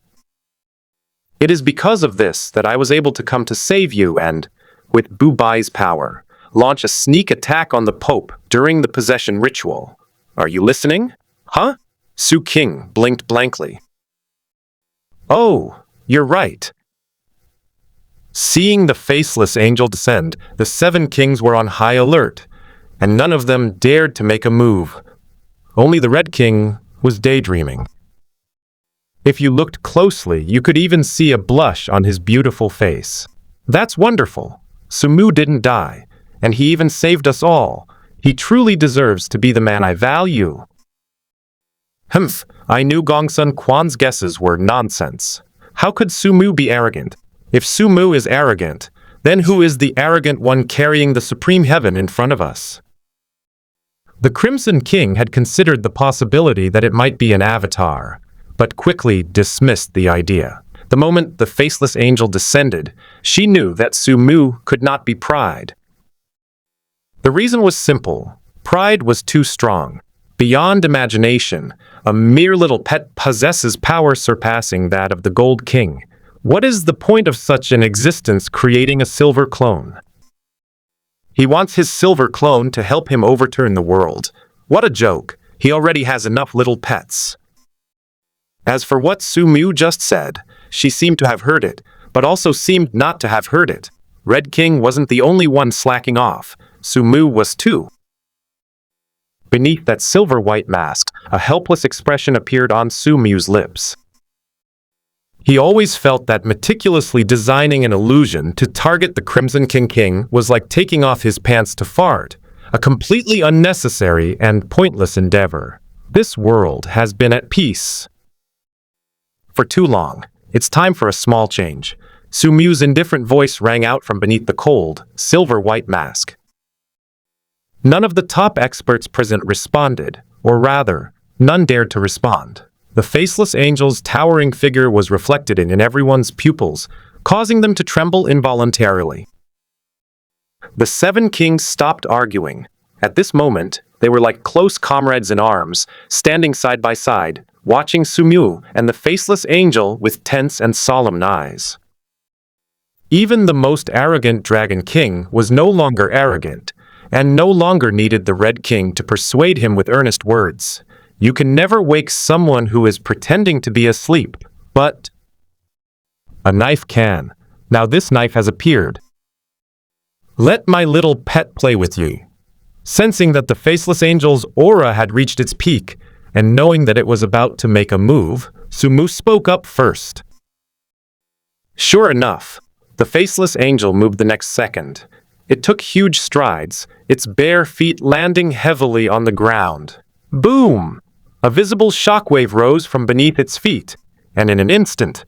It is because of this that I was able to come to save you and, with Bubai's power, launch a sneak attack on the Pope during the possession ritual. Are you listening? Huh? Su King blinked blankly. Oh, you're right. Seeing the faceless angel descend, the 7 kings were on high alert, and none of them dared to make a move. Only the Red King was daydreaming. If you looked closely, you could even see a blush on his beautiful face. That's wonderful. Sumu didn't die, and he even saved us all. He truly deserves to be the man I value. Humph, I knew Gongsun Quan's guesses were nonsense. How could Sumu be arrogant? If Sumu is arrogant, then who is the arrogant one carrying the supreme heaven in front of us? The Crimson King had considered the possibility that it might be an avatar, but quickly dismissed the idea. The moment the faceless angel descended, she knew that Sumu could not be pride. The reason was simple. Pride was too strong. Beyond imagination, a mere little pet possesses power surpassing that of the Gold King. What is the point of such an existence creating a silver clone? He wants his silver clone to help him overturn the world. What a joke. He already has enough little pets. As for what Sumu just said, she seemed to have heard it, but also seemed not to have heard it. Red King wasn't the only one slacking off. Sumu was too. Beneath that silver-white mask, a helpless expression appeared on Sumu's lips. He always felt that meticulously designing an illusion to target the Crimson King was like taking off his pants to fart, a completely unnecessary and pointless endeavor. This world has been at peace for too long. It's time for a small change. Sumu's indifferent voice rang out from beneath the cold, silver-white mask. None of the top experts present responded, or rather, none dared to respond. The faceless angel's towering figure was reflected in everyone's pupils, causing them to tremble involuntarily. The 7 kings stopped arguing. At this moment, they were like close comrades in arms, standing side by side, watching Sumu and the faceless angel with tense and solemn eyes. Even the most arrogant Dragon King was no longer arrogant, and no longer needed the Red King to persuade him with earnest words. You can never wake someone who is pretending to be asleep, but a knife can. Now this knife has appeared. Let my little pet play with you. Sensing that the faceless angel's aura had reached its peak, and knowing that it was about to make a move, Sumu spoke up first. Sure enough, the faceless angel moved the next second. It took huge strides, its bare feet landing heavily on the ground. Boom! A visible shockwave rose from beneath its feet, and in an instant,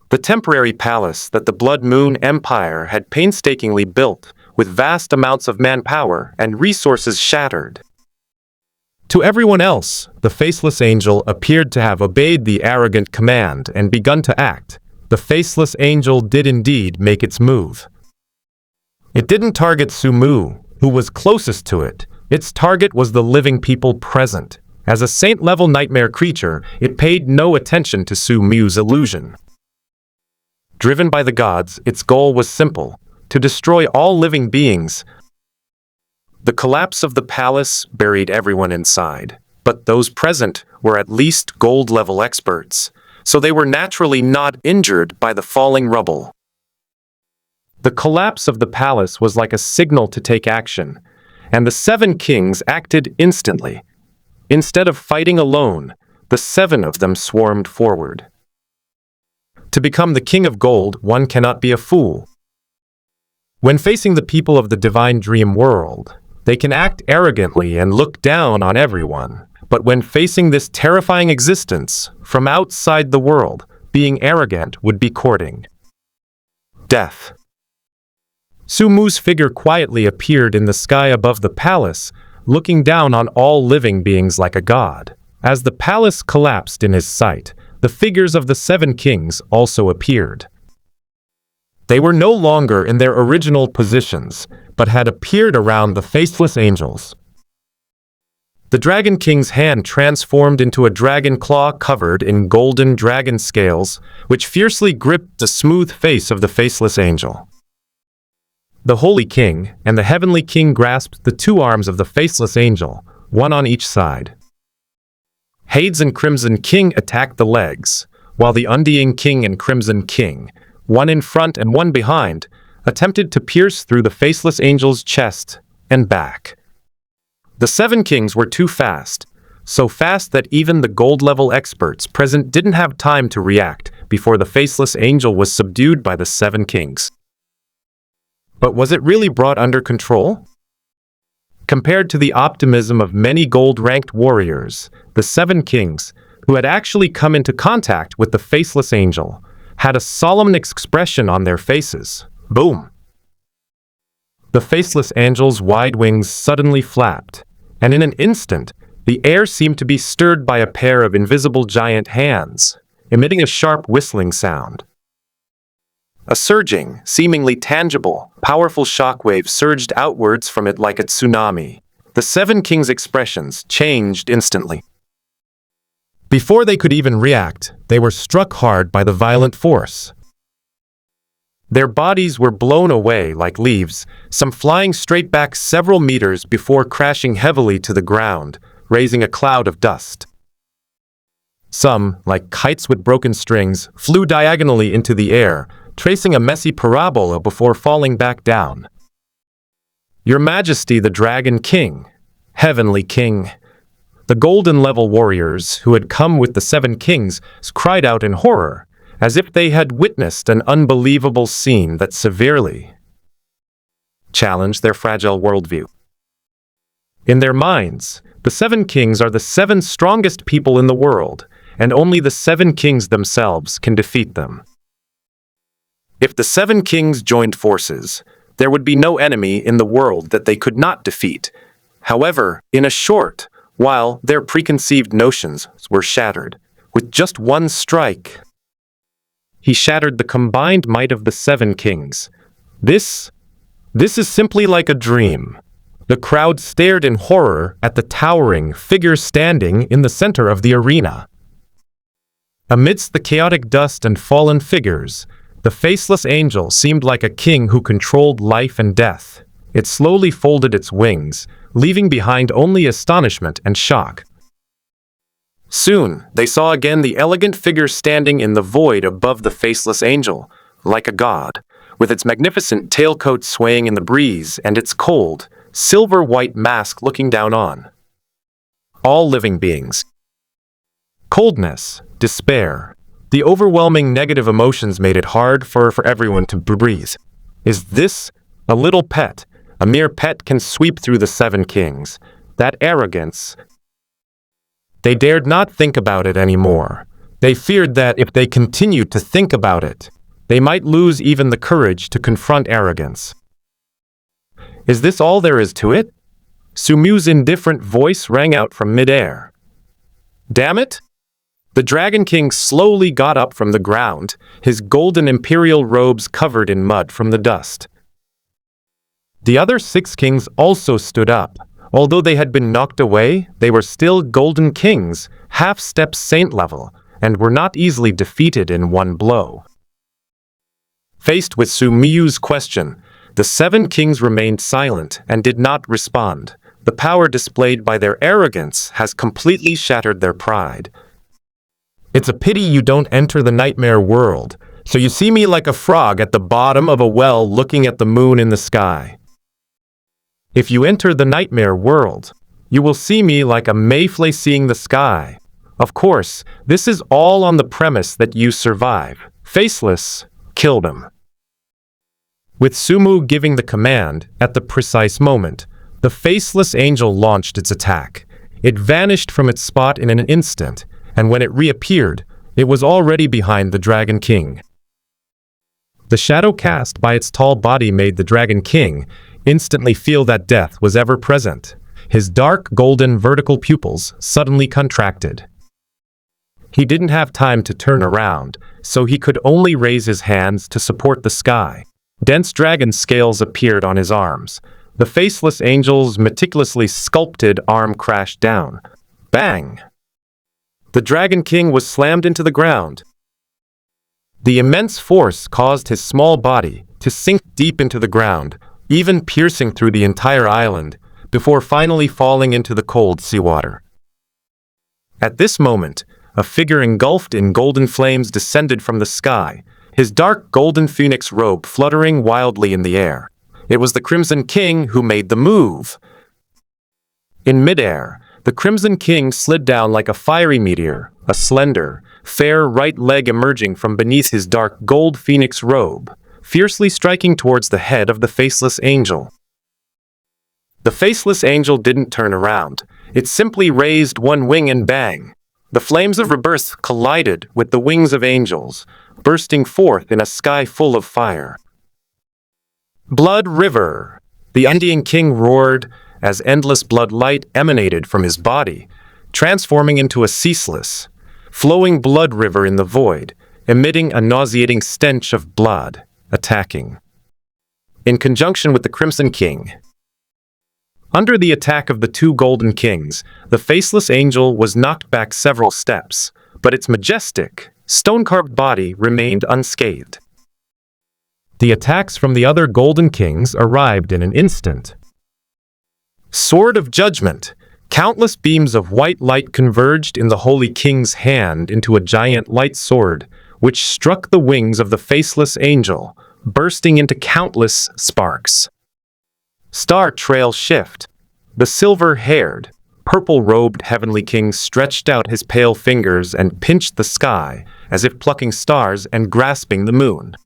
the temporary palace that the Blood Moon Empire had painstakingly built, with vast amounts of manpower and resources shattered. To everyone else, the faceless angel appeared to have obeyed the arrogant command and begun to act. The faceless angel did indeed make its move. It didn't target Sumu, who was closest to it. Its target was the living people present. As a saint-level nightmare creature, it paid no attention to Sumu's illusion. Driven by the gods, its goal was simple: to destroy all living beings. The collapse of the palace buried everyone inside, but those present were at least gold-level experts, so they were naturally not injured by the falling rubble. The collapse of the palace was like a signal to take action, and the 7 kings acted instantly. Instead of fighting alone, the 7 of them swarmed forward. To become the king of gold, one cannot be a fool. When facing the people of the divine dream world, they can act arrogantly and look down on everyone. But when facing this terrifying existence from outside the world, being arrogant would be courting death. Sumu's figure quietly appeared in the sky above the palace, looking down on all living beings like a god. As the palace collapsed in his sight, the figures of the 7 kings also appeared. They were no longer in their original positions, but had appeared around the faceless angels. The Dragon King's hand transformed into a dragon claw covered in golden dragon scales, which fiercely gripped the smooth face of the faceless angel. The Holy King and the Heavenly King grasped the 2 arms of the faceless angel, one on each side. Hades and Crimson King attacked the legs, while the Undying King and Crimson King, one in front and one behind, attempted to pierce through the faceless angel's chest and back. The 7 kings were too fast, so fast that even the gold-level experts present didn't have time to react before the faceless angel was subdued by the 7 kings. But was it really brought under control? Compared to the optimism of many gold-ranked warriors, the 7 kings, who had actually come into contact with the faceless angel, had a solemn expression on their faces. Boom! The faceless angel's wide wings suddenly flapped, and in an instant, the air seemed to be stirred by a pair of invisible giant hands. emitting a sharp whistling sound. A surging, seemingly tangible, powerful shockwave surged outwards from it like a tsunami. The seven kings' expressions changed instantly. Before they could even react, they were struck hard by the violent force. Their bodies were blown away like leaves, some flying straight back several meters before crashing heavily to the ground, raising a cloud of dust. Some, like kites with broken strings, flew diagonally into the air, tracing a messy parabola before falling back down. Your Majesty, the Dragon King, Heavenly King. The golden-level warriors who had come with the seven kings cried out in horror, as if they had witnessed an unbelievable scene that severely challenged their fragile worldview. In their minds, the seven kings are the seven strongest people in the world, and only the seven kings themselves can defeat them. If the seven kings joined forces, there would be no enemy in the world that they could not defeat. However, in a short while, their preconceived notions were shattered. With just one strike, he shattered the combined might of the seven kings. This is simply like a dream. The crowd stared in horror at the towering figure standing in the center of the arena. Amidst the chaotic dust and fallen figures, the faceless angel seemed like a king who controlled life and death. It slowly folded its wings, leaving behind only astonishment and shock. Soon, they saw again the elegant figure standing in the void above the faceless angel, like a god, with its magnificent tailcoat swaying in the breeze and its cold, silver-white mask looking down on all living beings. Coldness, despair, the overwhelming negative emotions made it hard for everyone to breathe. Is this a little pet? A mere pet can sweep through the seven kings. That arrogance. They dared not think about it anymore. They feared that if they continued to think about it, they might lose even the courage to confront arrogance. Is this all there is to it? Sumu's indifferent voice rang out from midair. Damn it! The Dragon King slowly got up from the ground, his golden imperial robes covered in mud from the dust. The other six kings also stood up. Although they had been knocked away, they were still golden kings, half-step saint level, and were not easily defeated in one blow. Faced with Sumu's question, the seven kings remained silent and did not respond. The power displayed by their arrogance has completely shattered their pride. It's a pity you don't enter the nightmare world, so you see me like a frog at the bottom of a well looking at the moon in the sky. If you enter the nightmare world, you will see me like a mayfly seeing the sky. Of course, this is all on the premise that you survive. Faceless, kill them. With Sumu giving the command, at the precise moment, the faceless angel launched its attack. It vanished from its spot in an instant, and when it reappeared, it was already behind the Dragon King. The shadow cast by its tall body made the Dragon King instantly feel that death was ever present. His dark, golden, vertical pupils suddenly contracted. He didn't have time to turn around, so he could only raise his hands to support the sky. Dense dragon scales appeared on his arms. The faceless angel's meticulously sculpted arm crashed down. Bang! The Dragon King was slammed into the ground. The immense force caused his small body to sink deep into the ground, even piercing through the entire island, before finally falling into the cold seawater. At this moment, a figure engulfed in golden flames descended from the sky, his dark golden phoenix robe fluttering wildly in the air. It was the Crimson King who made the move. In midair, the Crimson King slid down like a fiery meteor, a slender, fair right leg emerging from beneath his dark gold phoenix robe, fiercely striking towards the head of the faceless angel. The faceless angel didn't turn around. It simply raised one wing and bang! The flames of rebirth collided with the wings of angels, bursting forth in a sky full of fire. Blood River! The Indian King roared as endless blood light emanated from his body, transforming into a ceaseless, flowing blood river in the void, emitting a nauseating stench of blood, attacking. In conjunction with the Crimson King. Under the attack of the two Golden Kings, the faceless angel was knocked back several steps, but its majestic, stone-carved body remained unscathed. The attacks from the other Golden Kings arrived in an instant. Sword of Judgment! Countless beams of white light converged in the Holy King's hand into a giant light sword, which struck the wings of the faceless angel, bursting into countless sparks. Star Trail Shift. The silver-haired, purple-robed Heavenly King stretched out his pale fingers and pinched the sky, as if plucking stars and grasping the moon.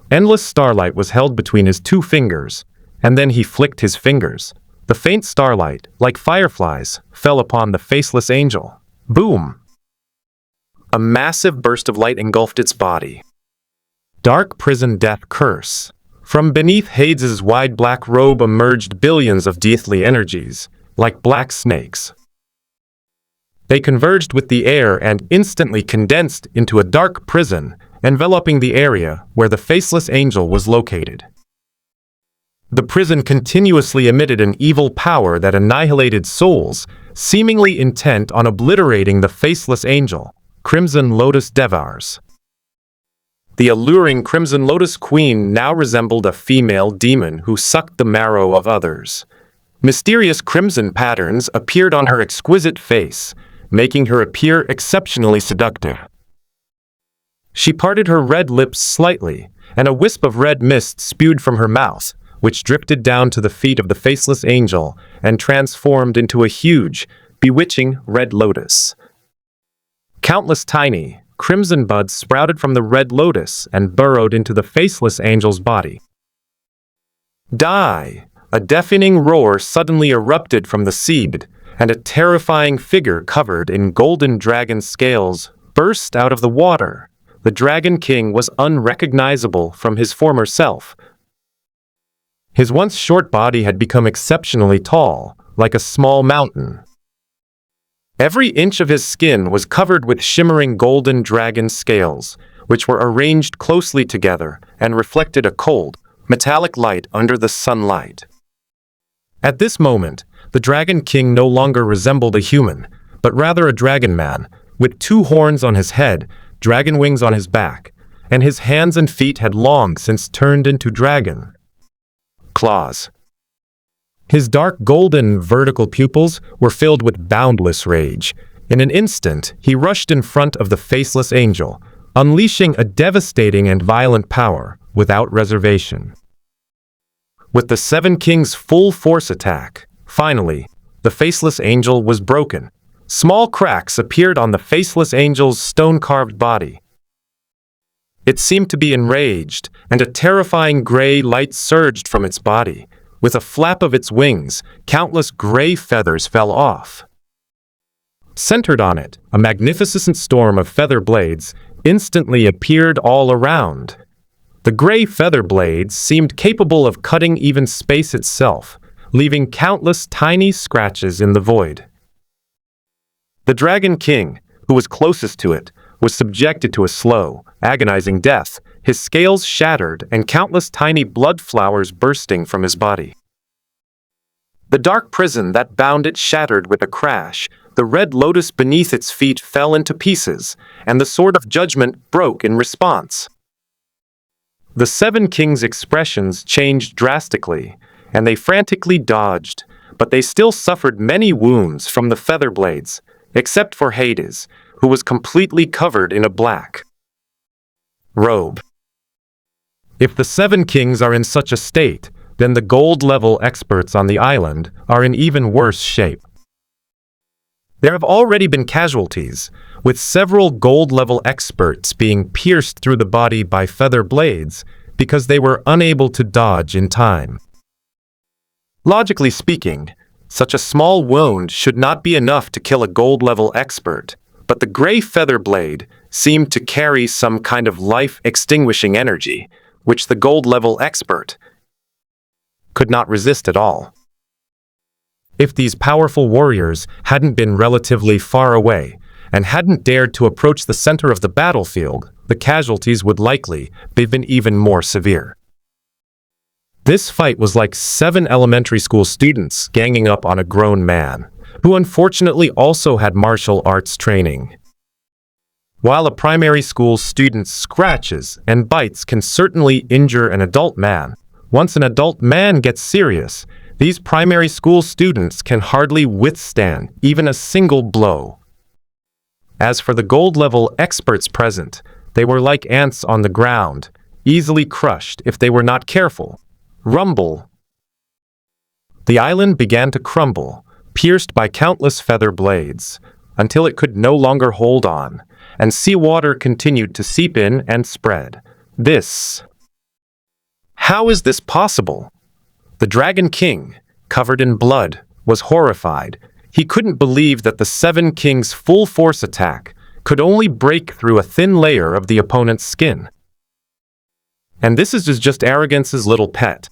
Endless starlight was held between his two fingers, and then he flicked his fingers. The faint starlight, like fireflies, fell upon the faceless angel. Boom! A massive burst of light engulfed its body. Dark prison death curse. From beneath Hades's wide black robe emerged billions of deathly energies, like black snakes. They converged with the air and instantly condensed into a dark prison, enveloping the area where the faceless angel was located. The prison continuously emitted an evil power that annihilated souls, seemingly intent on obliterating the faceless angel, Crimson Lotus Devars. The alluring Crimson Lotus Queen now resembled a female demon who sucked the marrow of others. Mysterious crimson patterns appeared on her exquisite face, making her appear exceptionally seductive. She parted her red lips slightly, and a wisp of red mist spewed from her mouth, which drifted down to the feet of the faceless angel and transformed into a huge, bewitching red lotus. Countless tiny, crimson buds sprouted from the red lotus and burrowed into the faceless angel's body. Die! A deafening roar suddenly erupted from the seed, and a terrifying figure covered in golden dragon scales burst out of the water. The Dragon King was unrecognizable from his former self. His once short body had become exceptionally tall, like a small mountain. Every inch of his skin was covered with shimmering golden dragon scales, which were arranged closely together and reflected a cold, metallic light under the sunlight. At this moment, the Dragon King no longer resembled a human, but rather a dragon man, with two horns on his head, dragon wings on his back, and his hands and feet had long since turned into dragon claws. His dark golden vertical pupils were filled with boundless rage. In an instant, he rushed in front of the faceless angel, unleashing a devastating and violent power without reservation. With the Seven Kings' full force attack, finally, the faceless angel was broken. Small cracks appeared on the faceless angel's stone-carved body. It seemed to be enraged, and a terrifying gray light surged from its body. With a flap of its wings, countless gray feathers fell off. Centered on it, a magnificent storm of feather blades instantly appeared all around. The gray feather blades seemed capable of cutting even space itself, leaving countless tiny scratches in the void. The Dragon King, who was closest to it, was subjected to a slow, agonizing death, his scales shattered and countless tiny blood flowers bursting from his body. The dark prison that bound it shattered with a crash, the red lotus beneath its feet fell into pieces, and the sword of judgment broke in response. The Seven Kings' expressions changed drastically, and they frantically dodged, but they still suffered many wounds from the feather blades, except for Hades, who was completely covered in a black robe. If the Seven Kings are in such a state, then the gold-level experts on the island are in even worse shape. There have already been casualties, with several gold-level experts being pierced through the body by feather blades because they were unable to dodge in time. Logically speaking, such a small wound should not be enough to kill a gold-level expert, but the gray feather blade seemed to carry some kind of life-extinguishing energy, which the gold-level expert could not resist at all. If these powerful warriors hadn't been relatively far away, and hadn't dared to approach the center of the battlefield, the casualties would likely have been even more severe. This fight was like 7 elementary school students ganging up on a grown man, who unfortunately also had martial arts training. While a primary school student's scratches and bites can certainly injure an adult man, once an adult man gets serious, these primary school students can hardly withstand even a single blow. As for the gold-level experts present, they were like ants on the ground, easily crushed if they were not careful. Rumble. The island began to crumble, pierced by countless feather blades, until it could no longer hold on, and seawater continued to seep in and spread. How is this possible? The Dragon King, covered in blood, was horrified. He couldn't believe that the 7 Kings' full-force attack could only break through a thin layer of the opponent's skin. And this is just arrogance's little pet.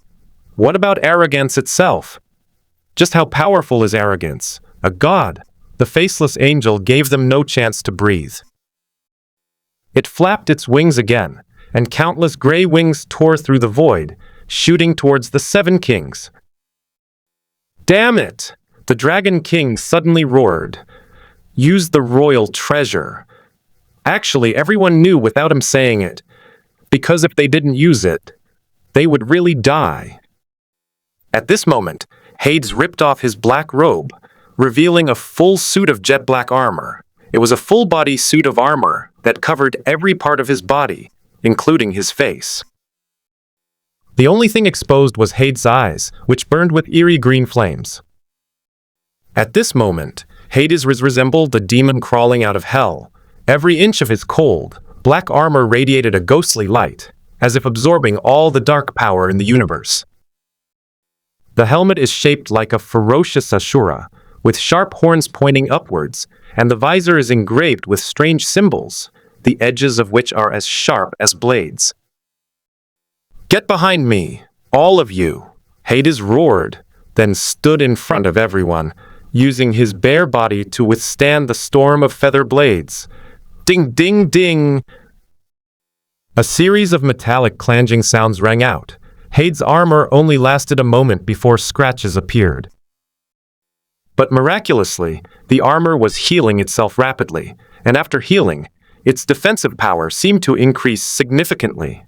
What about arrogance itself? Just how powerful is arrogance? A god. The faceless angel gave them no chance to breathe. It flapped its wings again, and countless gray wings tore through the void, shooting towards the 7 Kings. Damn it! The Dragon King suddenly roared. Use the royal treasure. Actually, everyone knew without him saying it, because if they didn't use it, they would really die. At this moment, Hades ripped off his black robe, revealing a full suit of jet black armor. It was a full-body suit of armor that covered every part of his body, including his face. The only thing exposed was Hades' eyes, which burned with eerie green flames. At this moment, Hades resembled a demon crawling out of hell. Every inch of his cold, black armor radiated a ghostly light, as if absorbing all the dark power in the universe. The helmet is shaped like a ferocious Ashura, with sharp horns pointing upwards, and the visor is engraved with strange symbols, the edges of which are as sharp as blades. Get behind me, all of you, Hades roared, then stood in front of everyone, using his bare body to withstand the storm of feather blades. Ding, ding, ding! A series of metallic clanging sounds rang out. Hades' armor only lasted a moment before scratches appeared. But miraculously, the armor was healing itself rapidly, and after healing, its defensive power seemed to increase significantly.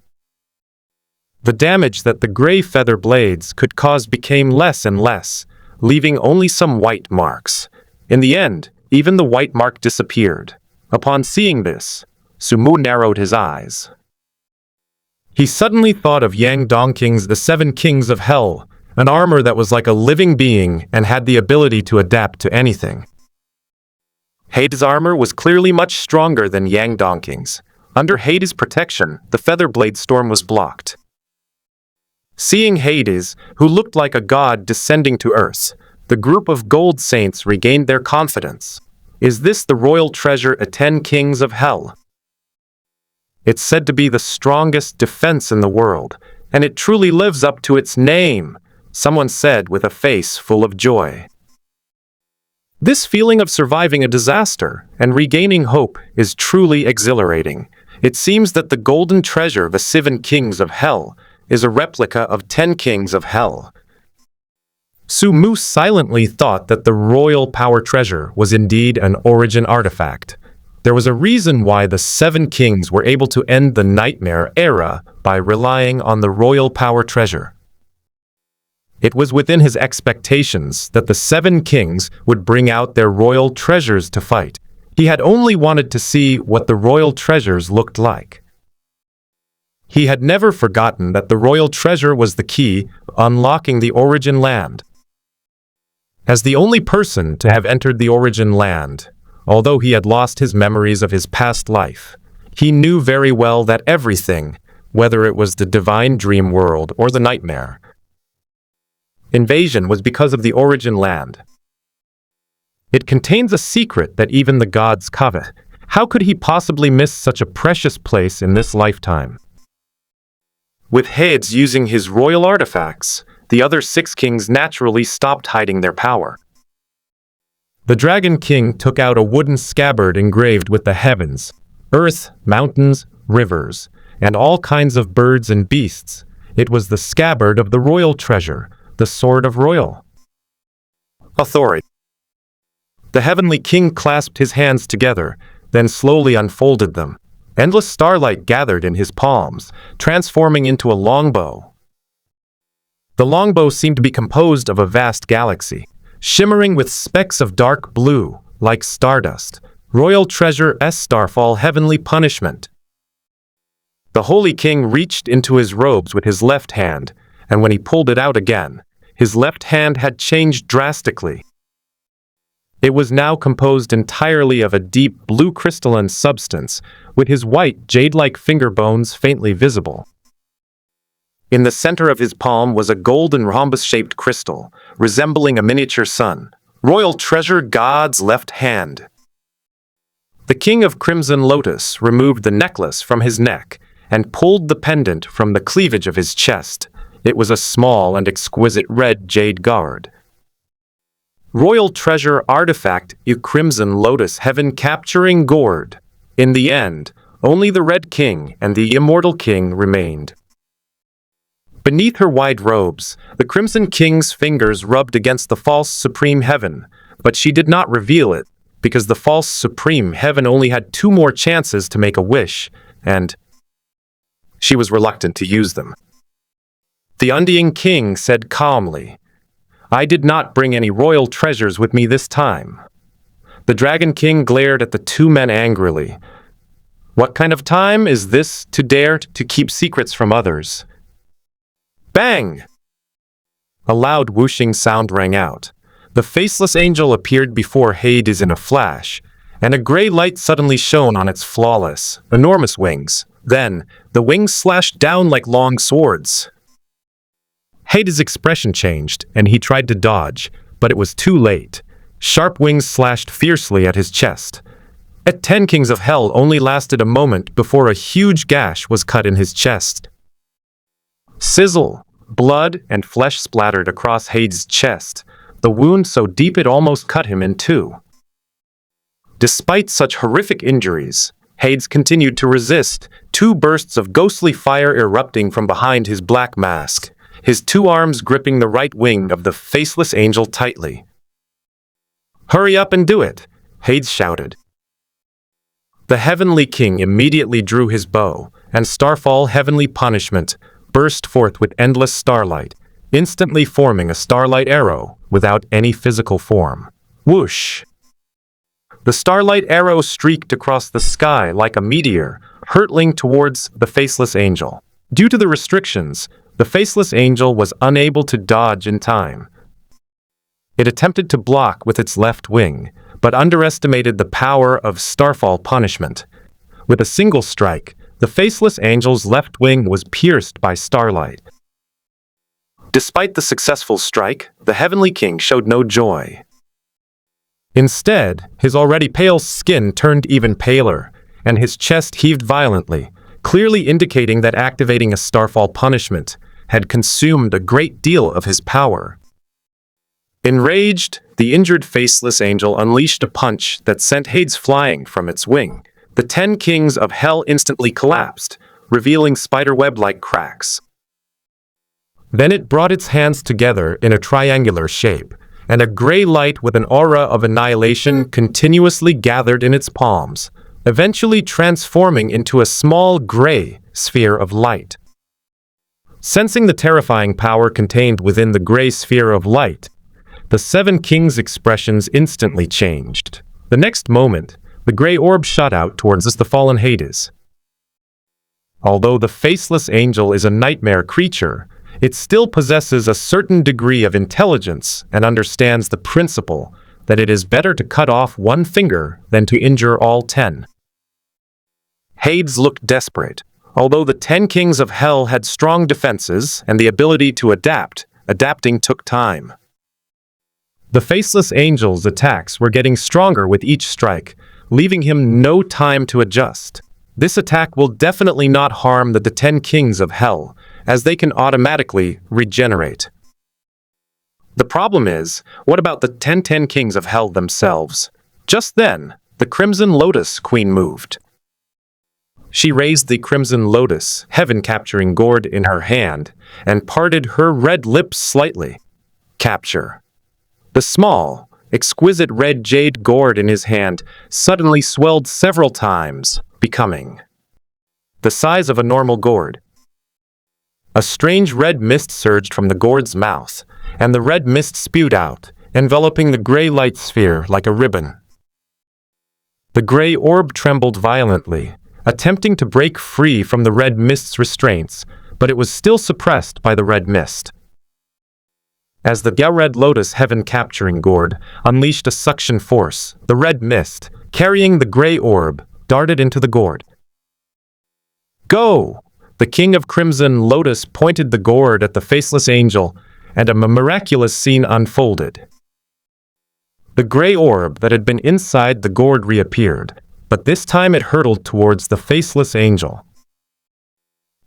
The damage that the gray feather blades could cause became less and less, leaving only some white marks. In the end, even the white mark disappeared. Upon seeing this, Sumu narrowed his eyes. He suddenly thought of Yang Dongqing's The 7 Kings of Hell, an armor that was like a living being and had the ability to adapt to anything. Hades' armor was clearly much stronger than Yang Dongqing's. Under Hades' protection, the feather blade storm was blocked. Seeing Hades, who looked like a god descending to earth, the group of gold saints regained their confidence. Is this the royal treasure of 10 Kings of Hell? It's said to be the strongest defense in the world, and it truly lives up to its name, someone said with a face full of joy. This feeling of surviving a disaster and regaining hope is truly exhilarating. It seems that the golden treasure of the 7 Kings of Hell is a replica of 10 Kings of Hell. Sumu silently thought that the royal power treasure was indeed an origin artifact. There was a reason why the 7 Kings were able to end the nightmare era by relying on the royal power treasure. It was within his expectations that the 7 Kings would bring out their royal treasures to fight. He had only wanted to see what the royal treasures looked like. He had never forgotten that the royal treasure was the key unlocking the Origin Land. As the only person to have entered the Origin Land, although he had lost his memories of his past life, he knew very well that everything, whether it was the divine dream world or the nightmare, invasion was because of the Origin Land. It contains a secret that even the gods covet. How could he possibly miss such a precious place in this lifetime? With Hades using his royal artifacts, the other 6 kings naturally stopped hiding their power. The Dragon King took out a wooden scabbard engraved with the heavens, earth, mountains, rivers, and all kinds of birds and beasts. It was the scabbard of the royal treasure, the sword of royal authority. The Heavenly King clasped his hands together, then slowly unfolded them. Endless starlight gathered in his palms, transforming into a longbow. The longbow seemed to be composed of a vast galaxy, shimmering with specks of dark blue, like stardust. Royal treasure S Starfall heavenly punishment. The Holy King reached into his robes with his left hand, and when he pulled it out again, his left hand had changed drastically. It was now composed entirely of a deep blue crystalline substance, with his white jade-like finger bones faintly visible. In the center of his palm was a golden rhombus-shaped crystal, resembling a miniature sun. Royal treasure God's left hand. The King of Crimson Lotus removed the necklace from his neck and pulled the pendant from the cleavage of his chest. It was a small and exquisite red jade guard. Royal treasure artifact U Crimson Lotus heaven capturing gourd. In the end, only the Red King and the Immortal King remained. Beneath her wide robes, the Crimson King's fingers rubbed against the false Supreme Heaven, but she did not reveal it, because the false Supreme Heaven only had 2 more chances to make a wish, and she was reluctant to use them. The Undying King said calmly, "I did not bring any royal treasures with me this time." The Dragon King glared at the 2 men angrily. "What kind of time is this to dare to keep secrets from others?" Bang! A loud whooshing sound rang out. The faceless angel appeared before Hades in a flash, and a gray light suddenly shone on its flawless, enormous wings. Then, the wings slashed down like long swords. Hades' expression changed, and he tried to dodge, but it was too late. Sharp wings slashed fiercely at his chest. At 10 Kings of Hell only lasted a moment before a huge gash was cut in his chest. Sizzle! Blood and flesh splattered across Hades' chest, the wound so deep it almost cut him in 2. Despite such horrific injuries, Hades continued to resist, 2 bursts of ghostly fire erupting from behind his black mask, his 2 arms gripping the right wing of the faceless angel tightly. "Hurry up and do it," Hades shouted. The Heavenly King immediately drew his bow, and Starfall heavenly punishment burst forth with endless starlight, instantly forming a starlight arrow without any physical form. Whoosh! The starlight arrow streaked across the sky like a meteor, hurtling towards the faceless angel. Due to the restrictions, the faceless angel was unable to dodge in time. It attempted to block with its left wing, but underestimated the power of Starfall punishment. With a single strike, the faceless angel's left wing was pierced by starlight. Despite the successful strike, the Heavenly King showed no joy. Instead, his already pale skin turned even paler, and his chest heaved violently, clearly indicating that activating a Starfall punishment had consumed a great deal of his power. Enraged, the injured faceless angel unleashed a punch that sent Hades flying from its wing. The 10 Kings of Hell instantly collapsed, revealing spiderweb-like cracks. Then it brought its hands together in a triangular shape, and a gray light with an aura of annihilation continuously gathered in its palms, eventually transforming into a small gray sphere of light. Sensing the terrifying power contained within the gray sphere of light, the 7 Kings' expressions instantly changed. The next moment, the gray orb shot out towards the fallen Hades. Although the faceless angel is a nightmare creature, it still possesses a certain degree of intelligence and understands the principle that it is better to cut off 1 finger than to injure all 10. Hades looked desperate. Although the 10 Kings of Hell had strong defenses and the ability to adapt, adapting took time. The faceless angel's attacks were getting stronger with each strike, leaving him no time to adjust. This attack will definitely not harm the 10 Kings of Hell, as they can automatically regenerate. The problem is, what about the 10 kings of hell themselves? Just then, the Crimson Lotus Queen moved. She raised the Crimson Lotus, heaven-capturing gourd in her hand, and parted her red lips slightly. Capture. The small, exquisite red jade gourd in his hand suddenly swelled several times, becoming the size of a normal gourd. A strange red mist surged from the gourd's mouth, and the red mist spewed out, enveloping the gray light sphere like a ribbon. The gray orb trembled violently, attempting to break free from the red mist's restraints, but it was still suppressed by the red mist. As the red lotus heaven-capturing gourd unleashed a suction force, the red mist, carrying the gray orb, darted into the gourd. Go! The king of Crimson Lotus pointed the gourd at the faceless angel, and a miraculous scene unfolded. The gray orb that had been inside the gourd reappeared, but this time it hurtled towards the faceless angel.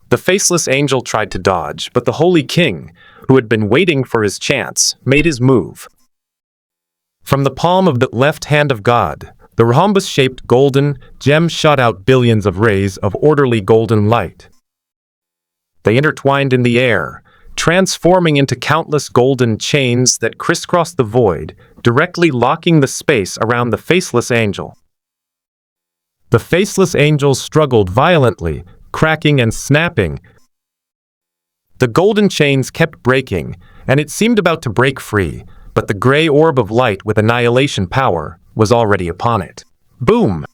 The faceless angel tried to dodge, but the holy king, who had been waiting for his chance, made his move. From the palm of the left hand of God, the rhombus-shaped golden gem shot out billions of rays of orderly golden light. They intertwined in the air, transforming into countless golden chains that crisscrossed the void, directly locking the space around the faceless angel. The faceless angel struggled violently, cracking and snapping. The golden chains kept breaking, and it seemed about to break free, but the gray orb of light with annihilation power was already upon it. Boom!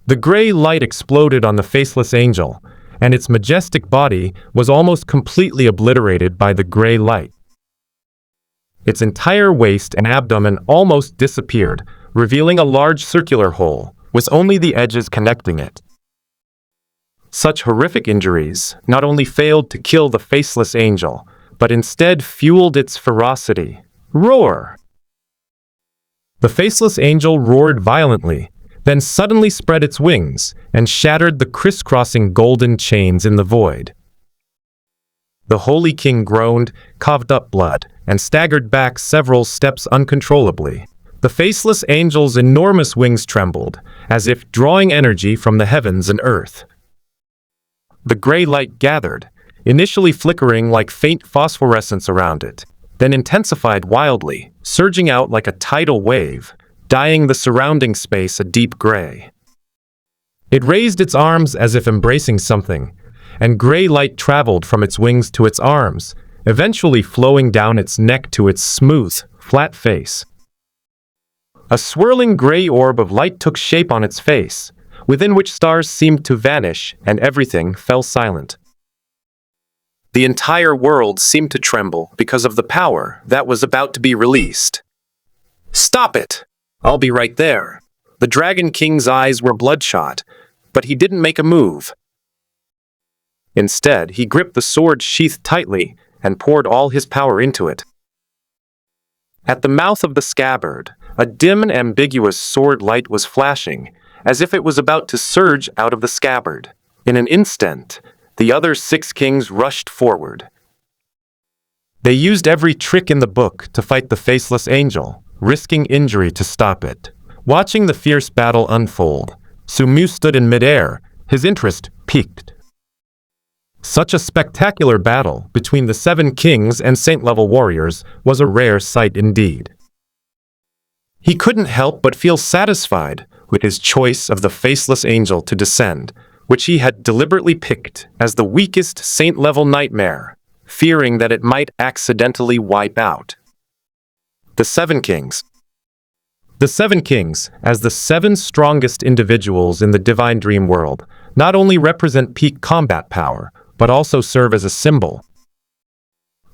The gray light exploded on the faceless angel, and its majestic body was almost completely obliterated by the gray light. Its entire waist and abdomen almost disappeared, revealing a large circular hole, with only the edges connecting it. Such horrific injuries not only failed to kill the faceless angel, but instead fueled its ferocity. Roar! The faceless angel roared violently, then suddenly spread its wings and shattered the crisscrossing golden chains in the void. The holy king groaned, coughed up blood, and staggered back several steps uncontrollably. The faceless angel's enormous wings trembled, as if drawing energy from the heavens and earth. The gray light gathered, initially flickering like faint phosphorescence around it, then intensified wildly, surging out like a tidal wave, dyeing the surrounding space a deep gray. It raised its arms as if embracing something, and gray light traveled from its wings to its arms, eventually flowing down its neck to its smooth, flat face. A swirling gray orb of light took shape on its face, within which stars seemed to vanish and everything fell silent. The entire world seemed to tremble because of the power that was about to be released. Stop it! I'll be right there. The Dragon King's eyes were bloodshot, but he didn't make a move. Instead, he gripped the sword sheath tightly and poured all his power into it. At the mouth of the scabbard, a dim and ambiguous sword light was flashing, as if it was about to surge out of the scabbard. In an instant, the other 6 kings rushed forward. They used every trick in the book to fight the faceless angel, risking injury to stop it. Watching the fierce battle unfold, Sumu stood in midair, his interest piqued. Such a spectacular battle between the 7 kings and saint-level warriors was a rare sight indeed. He couldn't help but feel satisfied with his choice of the faceless angel to descend, which he had deliberately picked as the weakest saint-level nightmare, fearing that it might accidentally wipe out the 7 kings. The 7 kings, as the 7 strongest individuals in the divine dream world, not only represent peak combat power, but also serve as a symbol.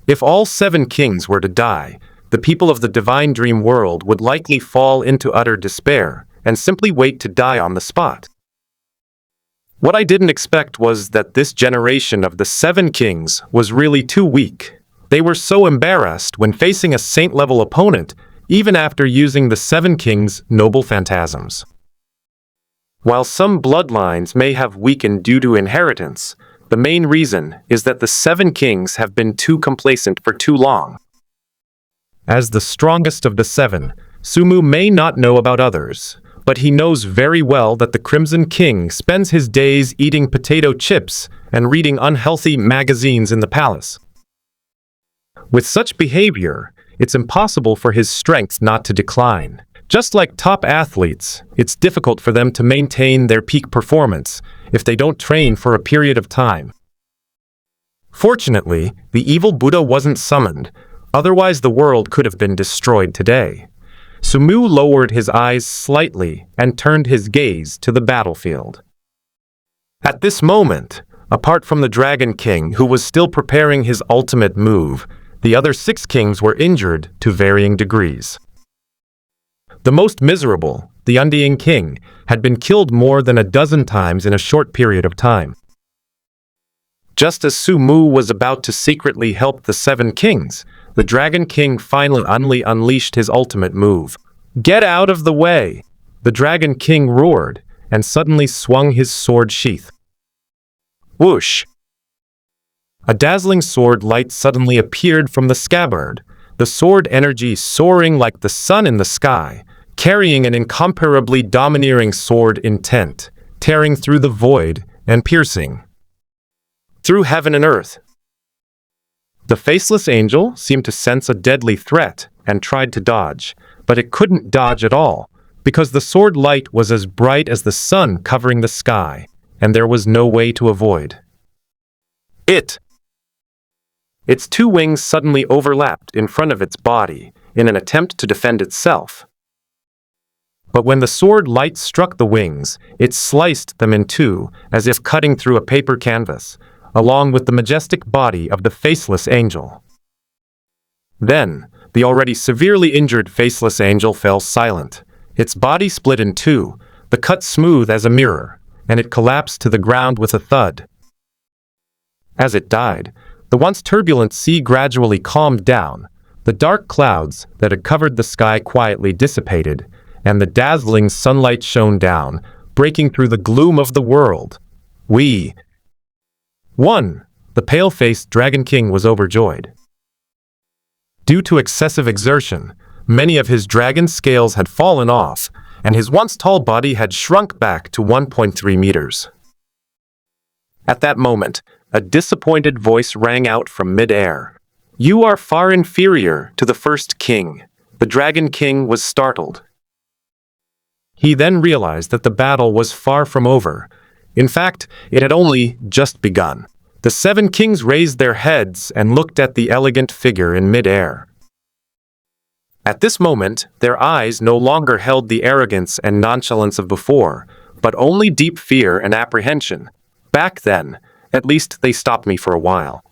If all 7 kings were to die, the people of the divine dream world would likely fall into utter despair and simply wait to die on the spot. What I didn't expect was that this generation of the 7 kings was really too weak. They were so embarrassed when facing a saint-level opponent, even after using the 7 kings' noble phantasms. While some bloodlines may have weakened due to inheritance, the main reason is that the 7 kings have been too complacent for too long. As the strongest of the seven, Sumu may not know about others, but he knows very well that the Crimson King spends his days eating potato chips and reading unhealthy magazines in the palace. With such behavior, it's impossible for his strength not to decline. Just like top athletes, it's difficult for them to maintain their peak performance if they don't train for a period of time. Fortunately, the evil Buddha wasn't summoned, otherwise the world could have been destroyed today. Sumu lowered his eyes slightly and turned his gaze to the battlefield. At this moment, apart from the Dragon King, who was still preparing his ultimate move, the other 6 kings were injured to varying degrees. The most miserable, the Undying King, had been killed more than a dozen times in a short period of time. Just as Sumu was about to secretly help the 7 kings, the Dragon King finally unleashed his ultimate move. "Get out of the way!" The Dragon King roared, and suddenly swung his sword sheath. Whoosh! A dazzling sword light suddenly appeared from the scabbard, the sword energy soaring like the sun in the sky, carrying an incomparably domineering sword intent, tearing through the void and piercing through heaven and earth. The faceless angel seemed to sense a deadly threat and tried to dodge, but it couldn't dodge at all, because the sword light was as bright as the sun covering the sky, and there was no way to avoid it. Its 2 wings suddenly overlapped in front of its body in an attempt to defend itself. But when the sword light struck the wings, it sliced them in 2 as if cutting through a paper canvas, along with the majestic body of the faceless angel. Then, the already severely injured faceless angel fell silent. Its body split in 2, the cut smooth as a mirror, and it collapsed to the ground with a thud. As it died, the once turbulent sea gradually calmed down, the dark clouds that had covered the sky quietly dissipated, and the dazzling sunlight shone down, breaking through the gloom of the world. We won! The pale-faced Dragon King was overjoyed. Due to excessive exertion, many of his dragon scales had fallen off, and his once tall body had shrunk back to 1.3 meters. At that moment, a disappointed voice rang out from mid-air. "You are far inferior to the first king." The Dragon King was startled. He then realized that the battle was far from over. In fact, it had only just begun. The 7 kings raised their heads and looked at the elegant figure in mid-air. At this moment, their eyes no longer held the arrogance and nonchalance of before, but only deep fear and apprehension. Back then, at least they stopped me for a while.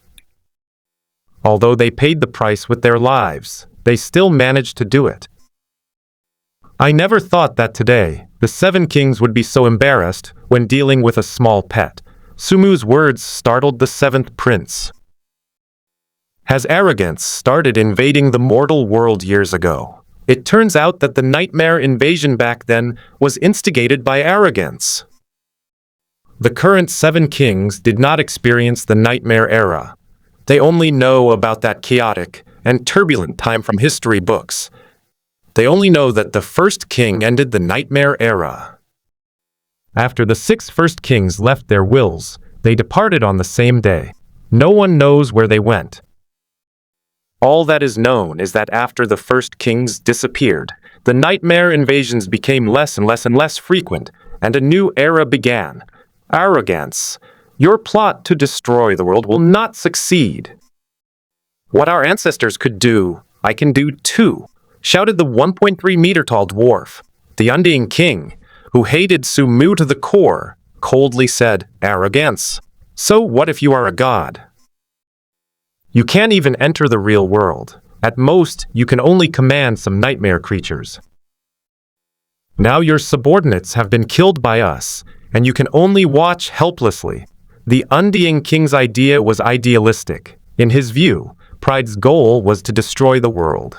Although they paid the price with their lives, they still managed to do it. I never thought that today, the 7 kings would be so embarrassed when dealing with a small pet. Sumu's words startled the 7th prince. Has arrogance started invading the mortal world years ago? It turns out that the nightmare invasion back then was instigated by arrogance. The current 7 kings did not experience the nightmare era. They only know about that chaotic and turbulent time from history books. They only know that the first king ended the nightmare era. After the 6 first kings left their wills, they departed on the same day. No one knows where they went. All that is known is that after the first kings disappeared, the nightmare invasions became less and less frequent, and a new era began. Arrogance. Your plot to destroy the world will not succeed. What our ancestors could do, I can do too, shouted the 1.3-meter-tall dwarf. The Undying King, who hated Sumu to the core, coldly said, "Arrogance. So what if you are a god? You can't even enter the real world. At most, you can only command some nightmare creatures. Now your subordinates have been killed by us, and you can only watch helplessly." The Undying King's idea was idealistic. In his view, Pride's goal was to destroy the world.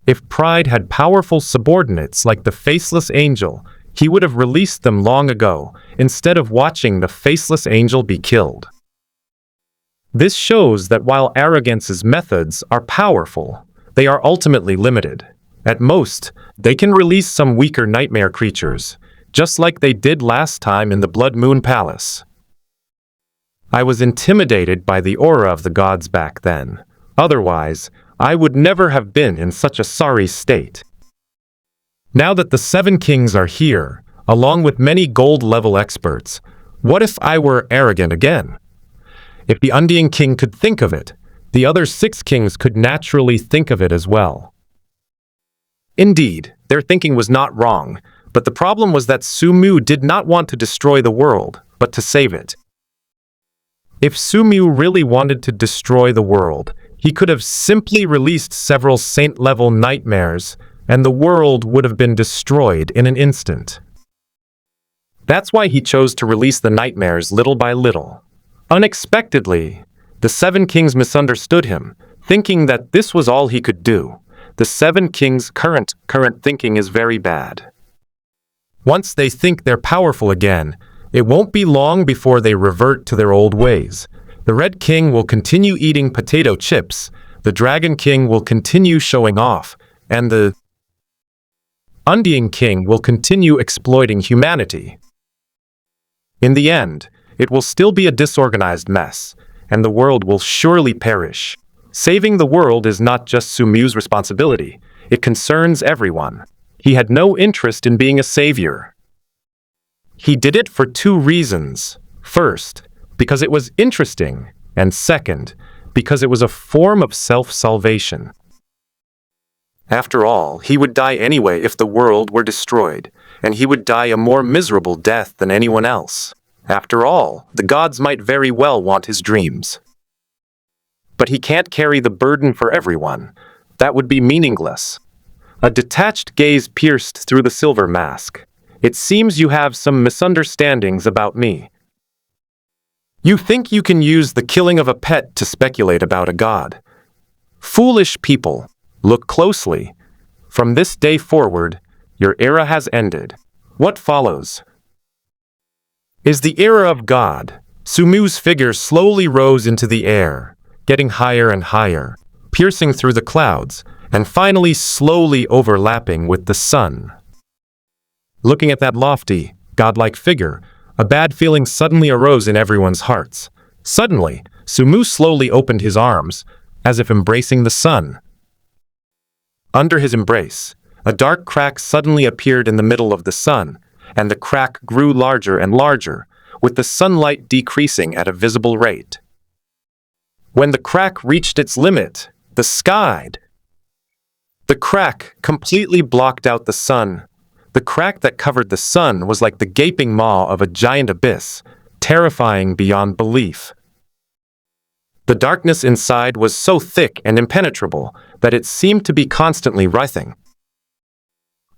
If Pride had powerful subordinates like the Faceless Angel, he would have released them long ago, instead of watching the Faceless Angel be killed. This shows that while Arrogance's methods are powerful, they are ultimately limited. At most, they can release some weaker nightmare creatures, just like they did last time in the Blood Moon Palace. I was intimidated by the aura of the gods back then. Otherwise, I would never have been in such a sorry state. Now that the 7 kings are here, along with many gold-level experts, what if I were arrogant again? If the Undying King could think of it, the other 6 kings could naturally think of it as well. Indeed, their thinking was not wrong, but the problem was that Sumu did not want to destroy the world, but to save it. If Sumu really wanted to destroy the world, he could have simply released several saint-level nightmares, and the world would have been destroyed in an instant. That's why he chose to release the nightmares little by little. Unexpectedly, the 7 kings misunderstood him, thinking that this was all he could do. The 7 kings' current thinking is very bad. Once they think they're powerful again, it won't be long before they revert to their old ways. The Red King will continue eating potato chips, the Dragon King will continue showing off, and the Undying King will continue exploiting humanity. In the end, it will still be a disorganized mess, and the world will surely perish. Saving the world is not just Sumu's responsibility, it concerns everyone. He had no interest in being a savior. He did it for 2 reasons. First, because it was interesting, and second, because it was a form of self-salvation. After all, he would die anyway if the world were destroyed, and he would die a more miserable death than anyone else. After all, the gods might very well want his dreams. But he can't carry the burden for everyone. That would be meaningless. A detached gaze pierced through the silver mask. It seems you have some misunderstandings about me. You think you can use the killing of a pet to speculate about a god. Foolish people, look closely. From this day forward, your era has ended. What follows is the era of God. Sumu's figure slowly rose into the air, getting higher and higher, piercing through the clouds, and finally slowly overlapping with the sun. Looking at that lofty, godlike figure, a bad feeling suddenly arose in everyone's hearts. Suddenly, Sumu slowly opened his arms, as if embracing the sun. Under his embrace, a dark crack suddenly appeared in the middle of the sun, and the crack grew larger and larger, with the sunlight decreasing at a visible rate. When the crack reached its limit, the crack completely blocked out the sun. The crack that covered the sun was like the gaping maw of a giant abyss, terrifying beyond belief. The darkness inside was so thick and impenetrable that it seemed to be constantly writhing.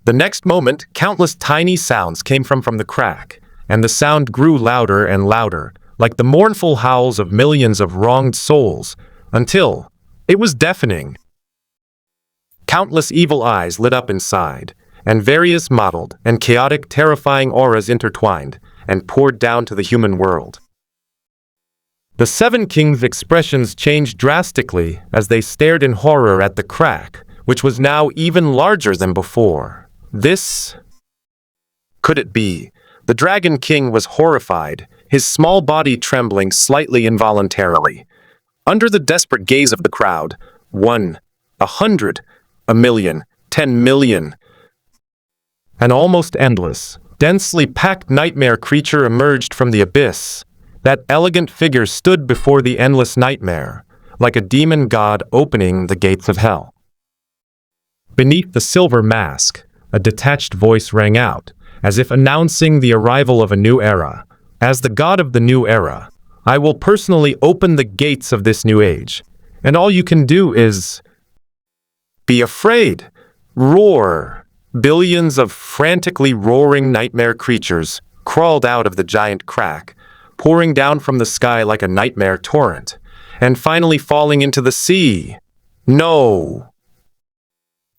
The next moment, countless tiny sounds came from the crack, and the sound grew louder and louder, like the mournful howls of millions of wronged souls, until it was deafening. Countless evil eyes lit up inside, and various mottled and chaotic terrifying auras intertwined and poured down to the human world. The 7 kings' expressions changed drastically as they stared in horror at the crack, which was now even larger than before. This could it be? The Dragon King was horrified, his small body trembling slightly involuntarily. Under the desperate gaze of the crowd, 1, 100, 1,000,000, 10,000,000. An almost endless, densely packed nightmare creature emerged from the abyss. That elegant figure stood before the endless nightmare, like a demon god opening the gates of hell. Beneath the silver mask, a detached voice rang out, as if announcing the arrival of a new era. As the god of the new era, I will personally open the gates of this new age, and all you can do is be afraid. Roar. Billions of frantically roaring nightmare creatures crawled out of the giant crack, pouring down from the sky like a nightmare torrent, and finally falling into the sea. No!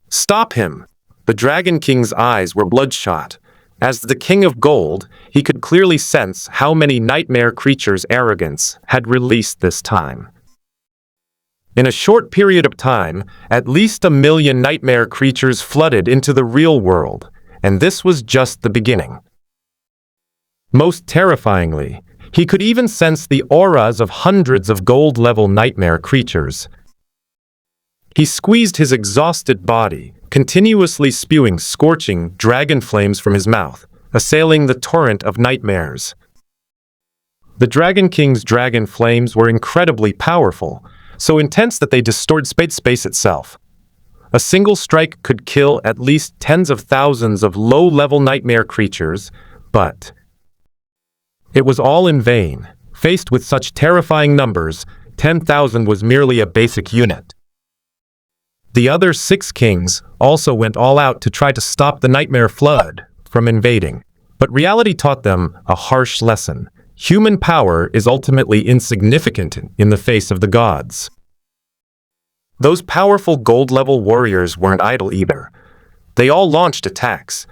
Stop him! The Dragon King's eyes were bloodshot. As the King of Gold, he could clearly sense how many nightmare creatures' arrogance had released this time. In a short period of time, at least 1 million nightmare creatures flooded into the real world, and this was just the beginning. Most terrifyingly, he could even sense the auras of hundreds of gold-level nightmare creatures. He squeezed his exhausted body, continuously spewing scorching dragon flames from his mouth, assailing the torrent of nightmares. The Dragon King's dragon flames were incredibly powerful, so intense that they distorted space itself. A single strike could kill at least tens of thousands of low-level nightmare creatures, but it was all in vain. Faced with such terrifying numbers, 10,000 was merely a basic unit. The other 6 kings also went all out to try to stop the nightmare flood from invading, but reality taught them a harsh lesson. Human power is ultimately insignificant in the face of the gods. Those powerful gold-level warriors weren't idle either. They all launched attacks,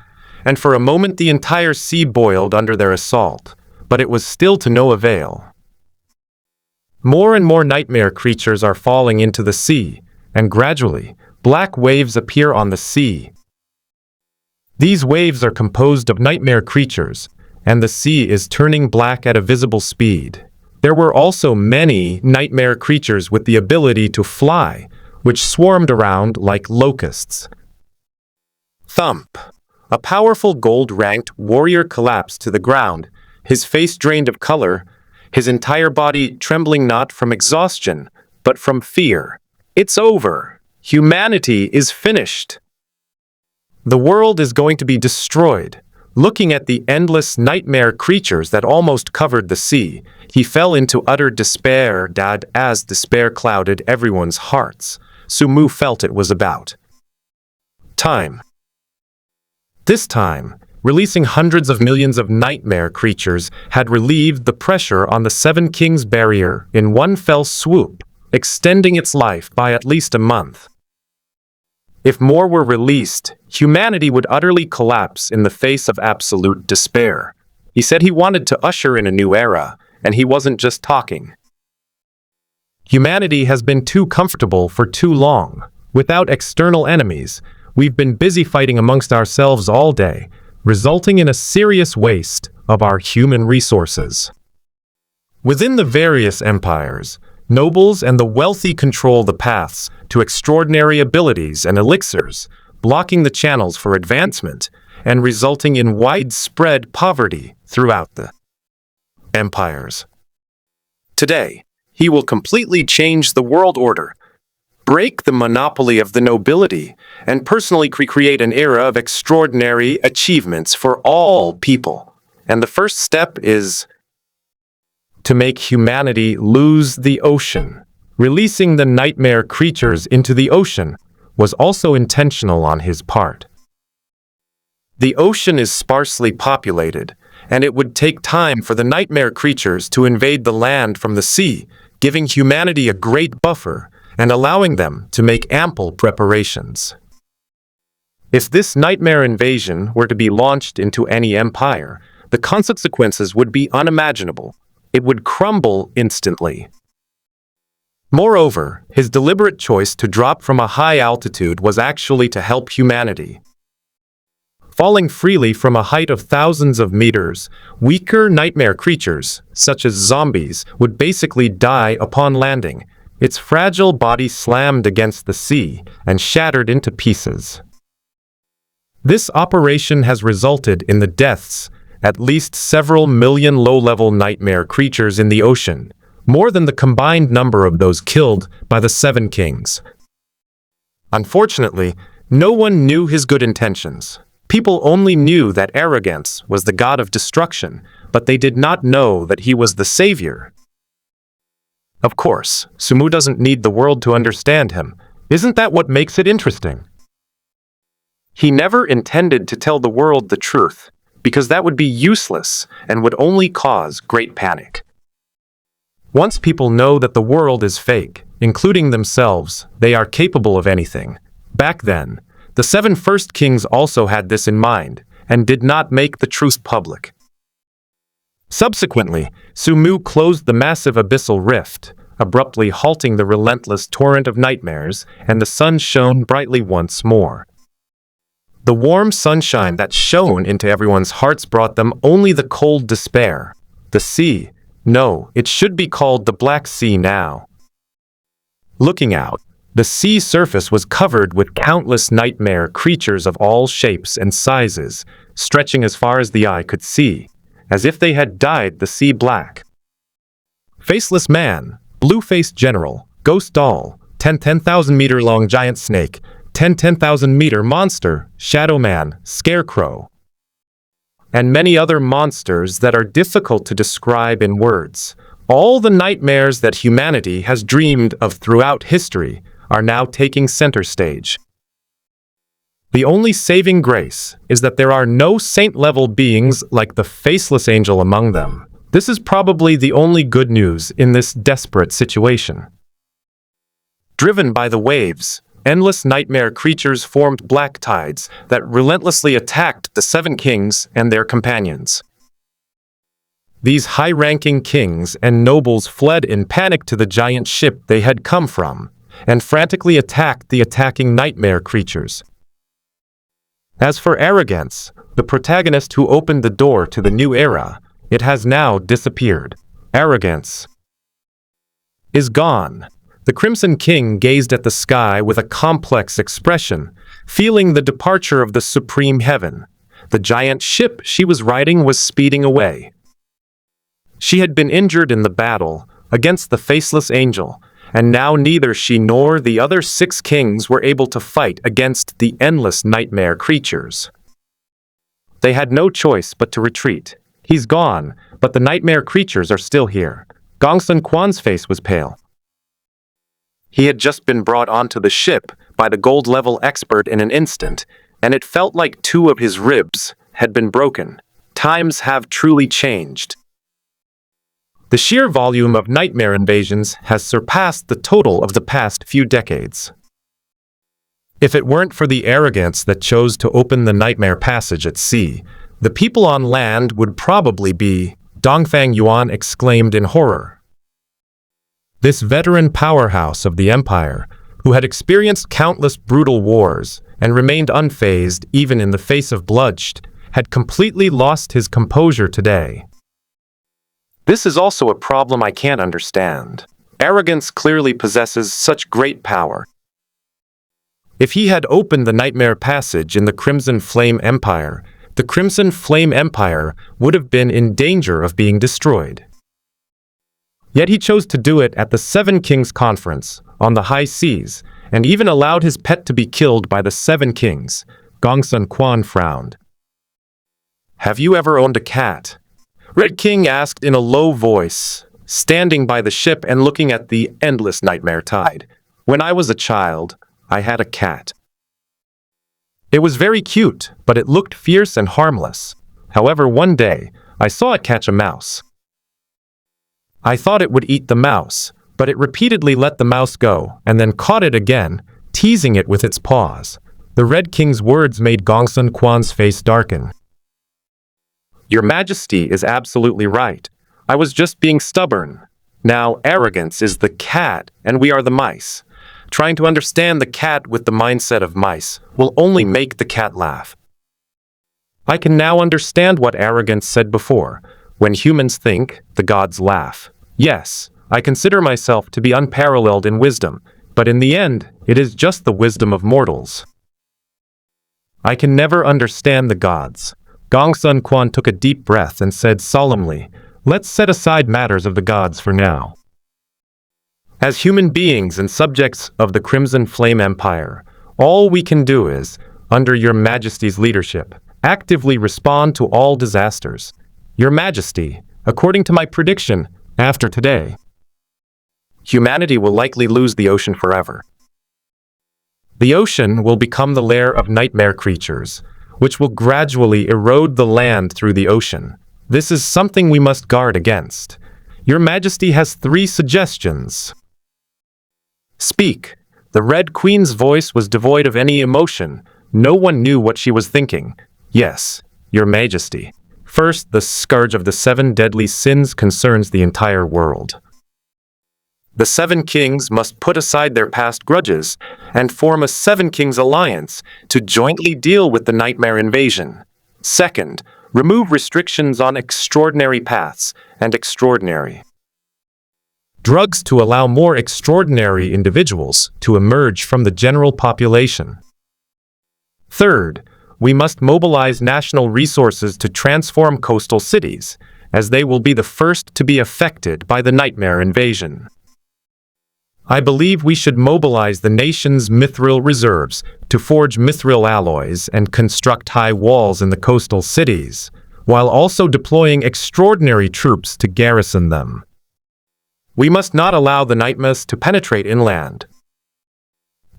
and for a moment the entire sea boiled under their assault, but it was still to no avail. More and more nightmare creatures are falling into the sea, and gradually, black waves appear on the sea. These waves are composed of nightmare creatures, and the sea is turning black at a visible speed. There were also many nightmare creatures with the ability to fly, which swarmed around like locusts. Thump! A powerful gold-ranked warrior collapsed to the ground, his face drained of color, his entire body trembling not from exhaustion, but from fear. It's over. Humanity is finished. The world is going to be destroyed. Looking at the endless nightmare creatures that almost covered the sea, he fell into utter despair. As despair clouded everyone's hearts, Sumu felt it was about time. This time, releasing hundreds of millions of nightmare creatures had relieved the pressure on the 7 Kings barrier in one fell swoop, extending its life by at least a month. If more were released, humanity would utterly collapse in the face of absolute despair. He said he wanted to usher in a new era, and he wasn't just talking. Humanity has been too comfortable for too long. Without external enemies, we've been busy fighting amongst ourselves all day, resulting in a serious waste of our human resources. Within the various empires, nobles and the wealthy control the paths to extraordinary abilities and elixirs, blocking the channels for advancement and resulting in widespread poverty throughout the empires. Today, he will completely change the world order, break the monopoly of the nobility, and personally create an era of extraordinary achievements for all people. And the first step is to make humanity lose the ocean. Releasing the nightmare creatures into the ocean was also intentional on his part. The ocean is sparsely populated, and it would take time for the nightmare creatures to invade the land from the sea, giving humanity a great buffer and allowing them to make ample preparations. If this nightmare invasion were to be launched into any empire, the consequences would be unimaginable. It would crumble instantly. Moreover, his deliberate choice to drop from a high altitude was actually to help humanity. Falling freely from a height of thousands of meters, weaker nightmare creatures, such as zombies, would basically die upon landing. Its fragile body slammed against the sea and shattered into pieces. This operation has resulted in the deaths at least several million low-level nightmare creatures in the ocean, more than the combined number of those killed by the 7 Kings. Unfortunately, no one knew his good intentions. People only knew that arrogance was the god of destruction, but they did not know that he was the savior. Of course, Sumu doesn't need the world to understand him. Isn't that what makes it interesting? He never intended to tell the world the truth, because that would be useless and would only cause great panic. Once people know that the world is fake, including themselves, they are capable of anything. Back then, the 7 first kings also had this in mind, and did not make the truth public. Subsequently, Sumu closed the massive abyssal rift, abruptly halting the relentless torrent of nightmares, and the sun shone brightly once more. The warm sunshine that shone into everyone's hearts brought them only the cold despair. The sea. No, it should be called the Black Sea now. Looking out, the sea surface was covered with countless nightmare creatures of all shapes and sizes, stretching as far as the eye could see, as if they had dyed the sea black. Faceless man, blue-faced general, ghost doll, 10,000-meter-long giant snake, 10,000-meter monster, shadow man, scarecrow, and many other monsters that are difficult to describe in words. All the nightmares that humanity has dreamed of throughout history are now taking center stage. The only saving grace is that there are no saint-level beings like the faceless angel among them. This is probably the only good news in this desperate situation. Driven by the waves, endless nightmare creatures formed black tides that relentlessly attacked the seven kings and their companions. These high-ranking kings and nobles fled in panic to the giant ship they had come from, and frantically attacked the attacking nightmare creatures. As for arrogance, the protagonist who opened the door to the new era, it has now disappeared. Arrogance is gone. The Crimson King gazed at the sky with a complex expression, feeling the departure of the supreme heaven. The giant ship she was riding was speeding away. She had been injured in the battle against the faceless angel, and now neither she nor the other 6 kings were able to fight against the endless nightmare creatures. They had no choice but to retreat. He's gone, but the nightmare creatures are still here. Gongsun Quan's face was pale. He had just been brought onto the ship by the gold-level expert in an instant, and it felt like 2 of his ribs had been broken. Times have truly changed. The sheer volume of nightmare invasions has surpassed the total of the past few decades. If it weren't for the arrogance that chose to open the nightmare passage at sea, the people on land would probably be, Dongfang Yuan exclaimed in horror. This veteran powerhouse of the empire, who had experienced countless brutal wars and remained unfazed even in the face of bloodshed, had completely lost his composure today. This is also a problem I can't understand. Arrogance clearly possesses such great power. If he had opened the nightmare passage in the Crimson Flame Empire, the Crimson Flame Empire would have been in danger of being destroyed. Yet he chose to do it at the Seven Kings Conference, on the high seas, and even allowed his pet to be killed by the Seven Kings. Gongsun Quan frowned. Have you ever owned a cat? Red King asked in a low voice, standing by the ship and looking at the endless nightmare tide. When I was a child, I had a cat. It was very cute, but it looked fierce and harmless. However, one day, I saw it catch a mouse. I thought it would eat the mouse, but it repeatedly let the mouse go, and then caught it again, teasing it with its paws. The Red King's words made Gongsun Quan's face darken. Your Majesty is absolutely right. I was just being stubborn. Now, arrogance is the cat, and we are the mice. Trying to understand the cat with the mindset of mice will only make the cat laugh. I can now understand what arrogance said before. When humans think, the gods laugh. Yes, I consider myself to be unparalleled in wisdom, but in the end, it is just the wisdom of mortals. I can never understand the gods. Gongsun Quan took a deep breath and said solemnly, let's set aside matters of the gods for now. As human beings and subjects of the Crimson Flame Empire, all we can do is, under Your Majesty's leadership, actively respond to all disasters. Your Majesty, according to my prediction, after today, humanity will likely lose the ocean forever. The ocean will become the lair of nightmare creatures, which will gradually erode the land through the ocean. This is something we must guard against. Your Majesty has 3 suggestions. Speak. The Red Queen's voice was devoid of any emotion. No one knew what she was thinking. Yes, Your Majesty. First, the scourge of the 7 deadly sins concerns the entire world. The 7 kings must put aside their past grudges and form a 7 kings alliance to jointly deal with the nightmare invasion. Second, remove restrictions on extraordinary paths and extraordinary drugs to allow more extraordinary individuals to emerge from the general population. Third, we must mobilize national resources to transform coastal cities, as they will be the first to be affected by the nightmare invasion. I believe we should mobilize the nation's mithril reserves to forge mithril alloys and construct high walls in the coastal cities, while also deploying extraordinary troops to garrison them. We must not allow the nightmares to penetrate inland.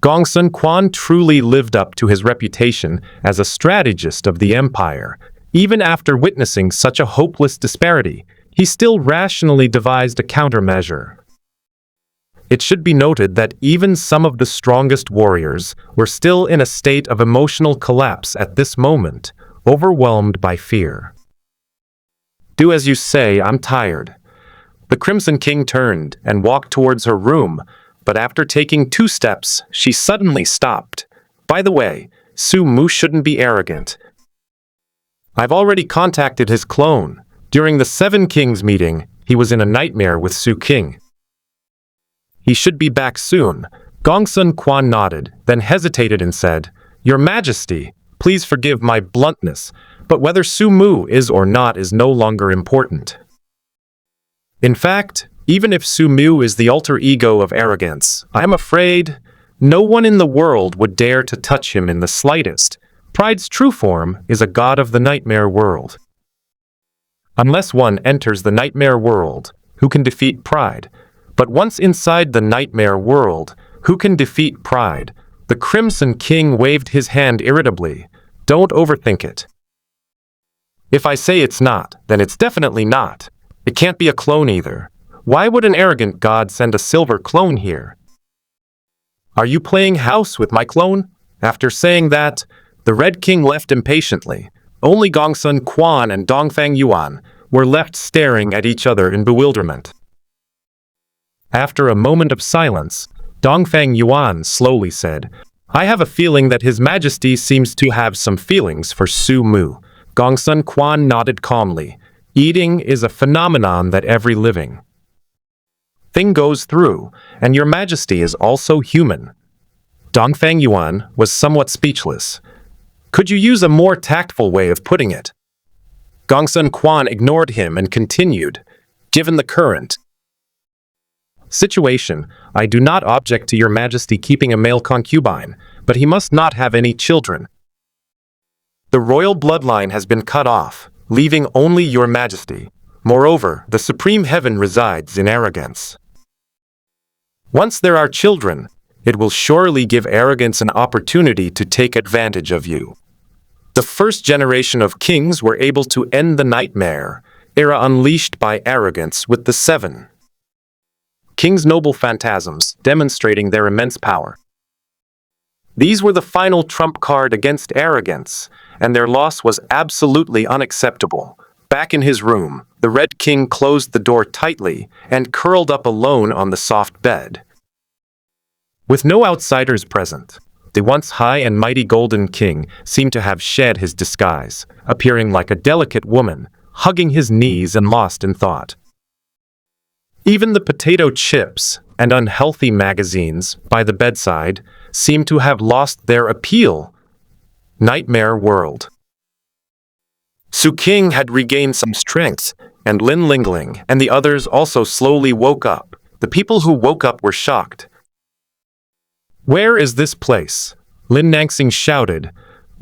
Gongsun Quan truly lived up to his reputation as a strategist of the empire. Even after witnessing such a hopeless disparity, he still rationally devised a countermeasure. It should be noted that even some of the strongest warriors were still in a state of emotional collapse at this moment, overwhelmed by fear. "Do as you say, I'm tired." The Crimson King turned and walked towards her room, but after taking 2 steps, she suddenly stopped. "By the way, Sumu shouldn't be arrogant. I've already contacted his clone. During the 7 Kings meeting, he was in a nightmare with Su King. He should be back soon." Gongsun Quan nodded, then hesitated and said, "Your Majesty, please forgive my bluntness, but whether Sumu is or not is no longer important. In fact, even if Sumu is the alter ego of arrogance, I am afraid no one in the world would dare to touch him in the slightest. Pride's true form is a god of the nightmare world. Unless one enters the nightmare world, who can defeat pride? But once inside the nightmare world, who can defeat pride?" The Crimson King waved his hand irritably. "Don't overthink it. If I say it's not, then it's definitely not. It can't be a clone either. Why would an arrogant god send a silver clone here? Are you playing house with my clone?" After saying that, the Red King left impatiently. Only Gongsun Quan and Dongfang Yuan were left staring at each other in bewilderment. After a moment of silence, Dongfang Yuan slowly said, "I have a feeling that His Majesty seems to have some feelings for Sumu." Gongsun Quan nodded calmly. "Eating is a phenomenon that every living thing goes through, and Your Majesty is also human." Dongfang Yuan was somewhat speechless. "Could you use a more tactful way of putting it?" Gongsun Quan ignored him and continued, "Given the current situation, I do not object to Your Majesty keeping a male concubine, but he must not have any children. The royal bloodline has been cut off, leaving only Your Majesty. Moreover, the supreme heaven resides in arrogance. Once there are children, it will surely give arrogance an opportunity to take advantage of you. The first generation of kings were able to end the nightmare era unleashed by arrogance with the 7 King's noble phantasms, demonstrating their immense power. These were the final trump card against arrogance, and their loss was absolutely unacceptable." Back in his room, the Red King closed the door tightly and curled up alone on the soft bed. With no outsiders present, the once high and mighty Golden King seemed to have shed his disguise, appearing like a delicate woman, hugging his knees and lost in thought. Even the potato chips and unhealthy magazines by the bedside seemed to have lost their appeal. Nightmare world. Su King had regained some strength, and Lin Lingling and the others also slowly woke up. The people who woke up were shocked. "Where is this place?" Lin Nangsing shouted,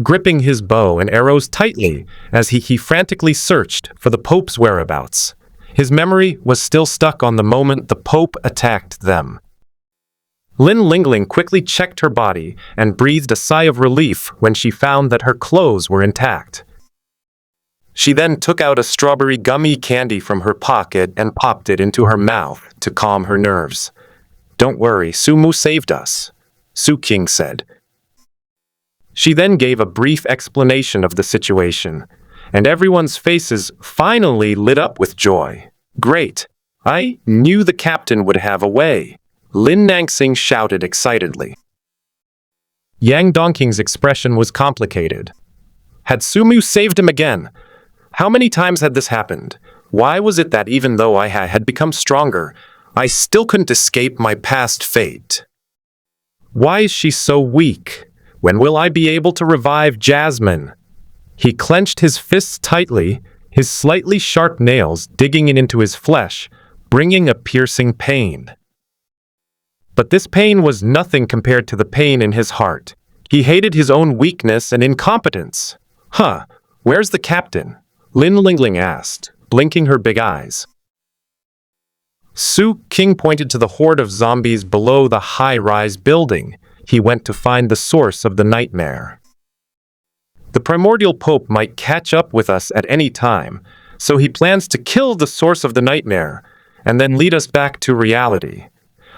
gripping his bow and arrows tightly as he frantically searched for the Pope's whereabouts. His memory was still stuck on the moment the Pope attacked them. Lin Lingling quickly checked her body and breathed a sigh of relief when she found that her clothes were intact. She then took out a strawberry gummy candy from her pocket and popped it into her mouth to calm her nerves. "Don't worry, Sumu saved us," Su King said. She then gave a brief explanation of the situation, and everyone's faces finally lit up with joy. "Great! I knew the captain would have a way, Lin Nangsing shouted excitedly. Yang Dongqing's expression was complicated. Had Sumu saved him again? How many times had this happened? Why was it that even though I had become stronger, I still couldn't escape my past fate? Why is she so weak? When will I be able to revive Jasmine? He clenched his fists tightly, his slightly sharp nails digging into his flesh, bringing a piercing pain. But this pain was nothing compared to the pain in his heart. He hated his own weakness and incompetence. Where's the captain? Lin Lingling asked, blinking her big eyes. Su King pointed to the horde of zombies below the high-rise building. He went to find the source of the nightmare. The primordial pope might catch up with us at any time, so he plans to kill the source of the nightmare and then lead us back to reality.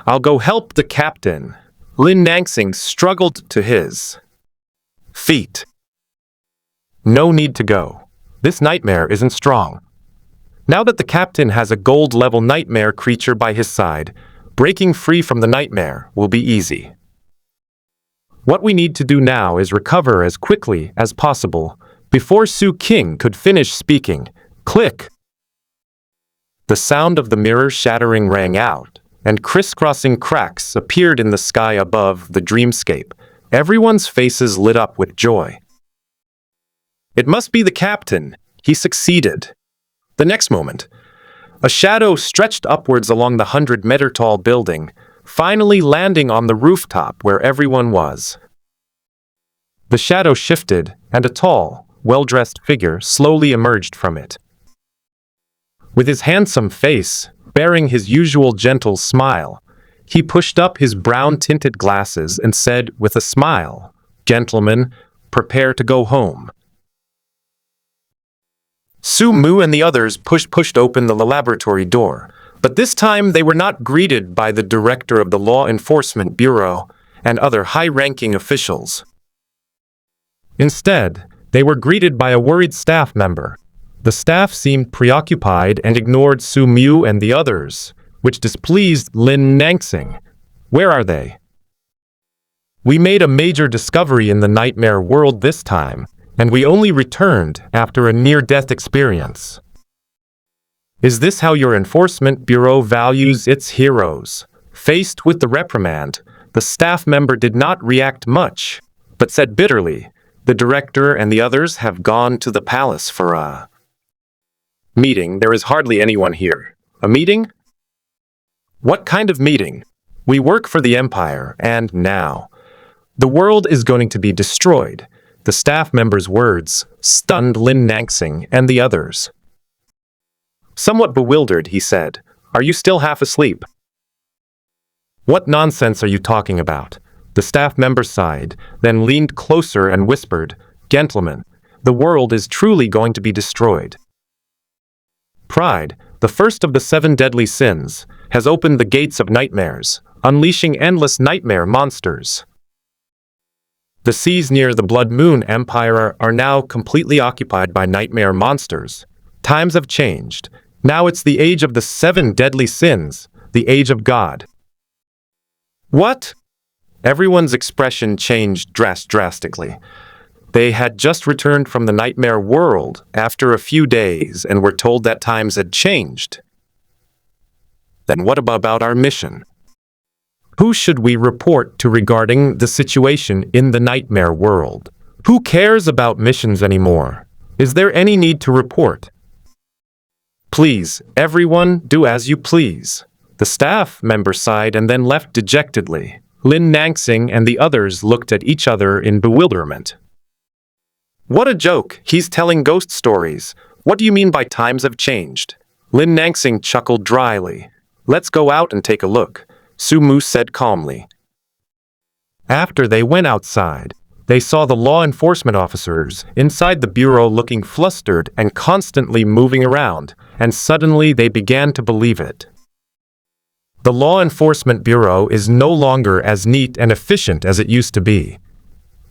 I'll go help the captain. Lin Nangsing struggled to his feet. No need to go. This nightmare isn't strong. Now that the captain has a gold-level nightmare creature by his side, breaking free from the nightmare will be easy. What we need to do now is recover as quickly as possible. Before Su King could finish speaking, click! The sound of the mirror shattering rang out, and crisscrossing cracks appeared in the sky above the dreamscape. Everyone's faces lit up with joy. It must be the captain. He succeeded. The next moment, a shadow stretched upwards along the 100-meter-tall building, finally landing on the rooftop where everyone was. The shadow shifted, and a tall, well-dressed figure slowly emerged from it. With his handsome face, bearing his usual gentle smile, he pushed up his brown-tinted glasses and said with a smile, "Gentlemen, prepare to go home." Sumu and the others pushed open the laboratory door, but this time they were not greeted by the director of the Law Enforcement Bureau and other high-ranking officials. Instead, they were greeted by a worried staff member. The staff seemed preoccupied and ignored Sumu and the others, which displeased Lin Nangsing. Where are they? We made a major discovery in the nightmare world this time, and we only returned after a near-death experience. Is this how your enforcement bureau values its heroes? Faced with the reprimand, the staff member did not react much, but said bitterly, "The director and the others have gone to the palace for a meeting. There is hardly anyone here." A meeting? What kind of meeting? We work for the Empire, and now the world is going to be destroyed. The staff member's words stunned Lin Nangsing and the others. Somewhat bewildered, he said, "Are you still half asleep?" "What nonsense are you talking about?" The staff member sighed, then leaned closer and whispered, "Gentlemen, the world is truly going to be destroyed. Pride, the first of the 7 deadly sins, has opened the gates of nightmares, unleashing endless nightmare monsters. The seas near the Blood Moon Empire are now completely occupied by nightmare monsters. Times have changed. Now it's the age of the 7 deadly sins, the age of God." What? Everyone's expression changed drastically. They had just returned from the nightmare world after a few days and were told that times had changed. Then what about our mission? Who should we report to regarding the situation in the nightmare world? Who cares about missions anymore? Is there any need to report? Please, everyone, do as you please. The staff member sighed and then left dejectedly. Lin Nangsing and the others looked at each other in bewilderment. What a joke! He's telling ghost stories. What do you mean by times have changed? Lin Nangsing chuckled dryly. Let's go out and take a look, Sumu said calmly. After they went outside, they saw the law enforcement officers inside the bureau looking flustered and constantly moving around, and suddenly they began to believe it. The Law Enforcement Bureau is no longer as neat and efficient as it used to be.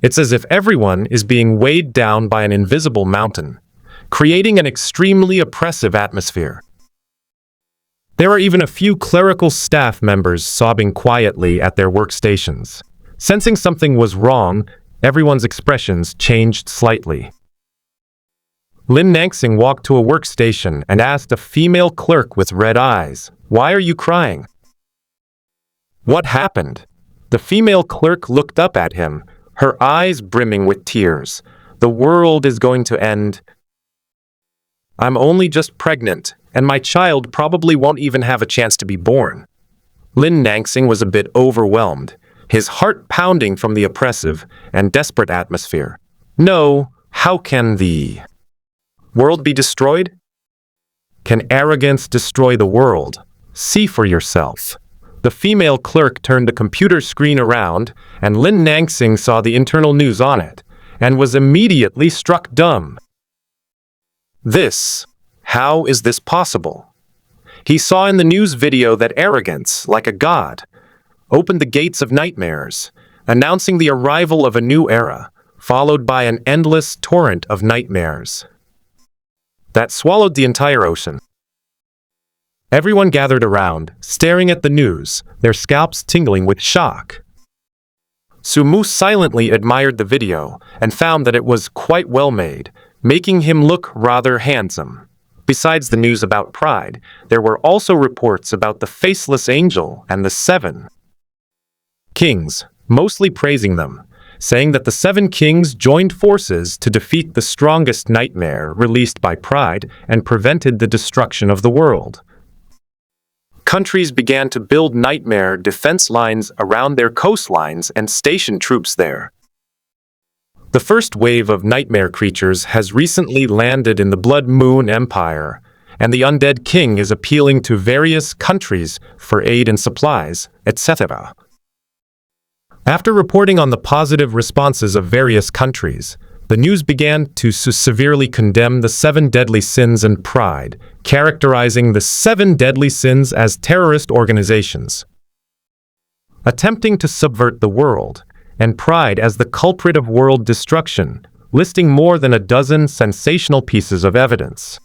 It's as if everyone is being weighed down by an invisible mountain, creating an extremely oppressive atmosphere. There are even a few clerical staff members sobbing quietly at their workstations. Sensing something was wrong, everyone's expressions changed slightly. Lin Nangsing walked to a workstation and asked a female clerk with red eyes, "Why are you crying?" "What happened?" The female clerk looked up at him, her eyes brimming with tears. "The world is going to end. I'm only just pregnant, and my child probably won't even have a chance to be born." Lin Nangsing was a bit overwhelmed, his heart pounding from the oppressive and desperate atmosphere. "No, how can the world be destroyed? Can arrogance destroy the world? See for yourself." The female clerk turned the computer screen around, and Lin Nangsing saw the internal news on it, and was immediately struck dumb. How is this possible? He saw in the news video that arrogance, like a god, opened the gates of nightmares, announcing the arrival of a new era, followed by an endless torrent of nightmares that swallowed the entire ocean. Everyone gathered around, staring at the news, their scalps tingling with shock. Sumu silently admired the video and found that it was quite well made, making him look rather handsome. Besides the news about Pride, there were also reports about the faceless angel and the 7 kings, mostly praising them, saying that the 7 kings joined forces to defeat the strongest nightmare released by Pride and prevented the destruction of the world. Countries began to build nightmare defense lines around their coastlines and station troops there. The first wave of nightmare creatures has recently landed in the Blood Moon Empire, and the Undead King is appealing to various countries for aid and supplies, etc. After reporting on the positive responses of various countries, the news began to severely condemn the 7 deadly sins and Pride, characterizing the 7 deadly sins as terrorist organizations attempting to subvert the world, and Pride as the culprit of world destruction, listing more than a dozen sensational pieces of evidence.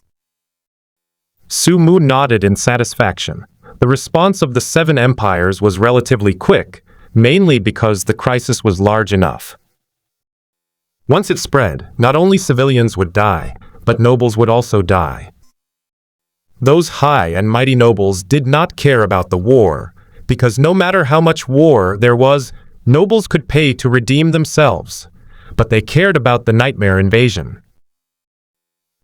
Sumu nodded in satisfaction. The response of the 7 empires was relatively quick, mainly because the crisis was large enough. Once it spread, not only civilians would die, but nobles would also die. Those high and mighty nobles did not care about the war, because no matter how much war there was, nobles could pay to redeem themselves, but they cared about the nightmare invasion.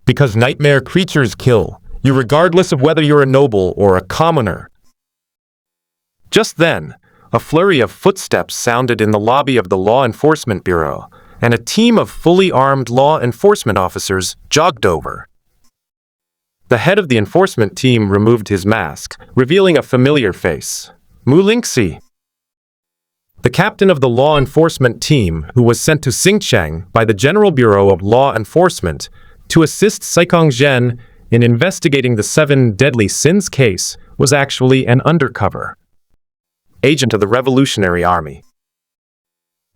Because nightmare creatures kill you regardless of whether you're a noble or a commoner. Just then, a flurry of footsteps sounded in the lobby of the Law Enforcement Bureau, and a team of fully armed law enforcement officers jogged over. The head of the enforcement team removed his mask, revealing a familiar face. Mu Lingxi. The captain of the law enforcement team, who was sent to Xinjiang by the General Bureau of Law Enforcement to assist Saikong Zhen in investigating the 7 deadly sins case, was actually an undercover agent of the Revolutionary Army.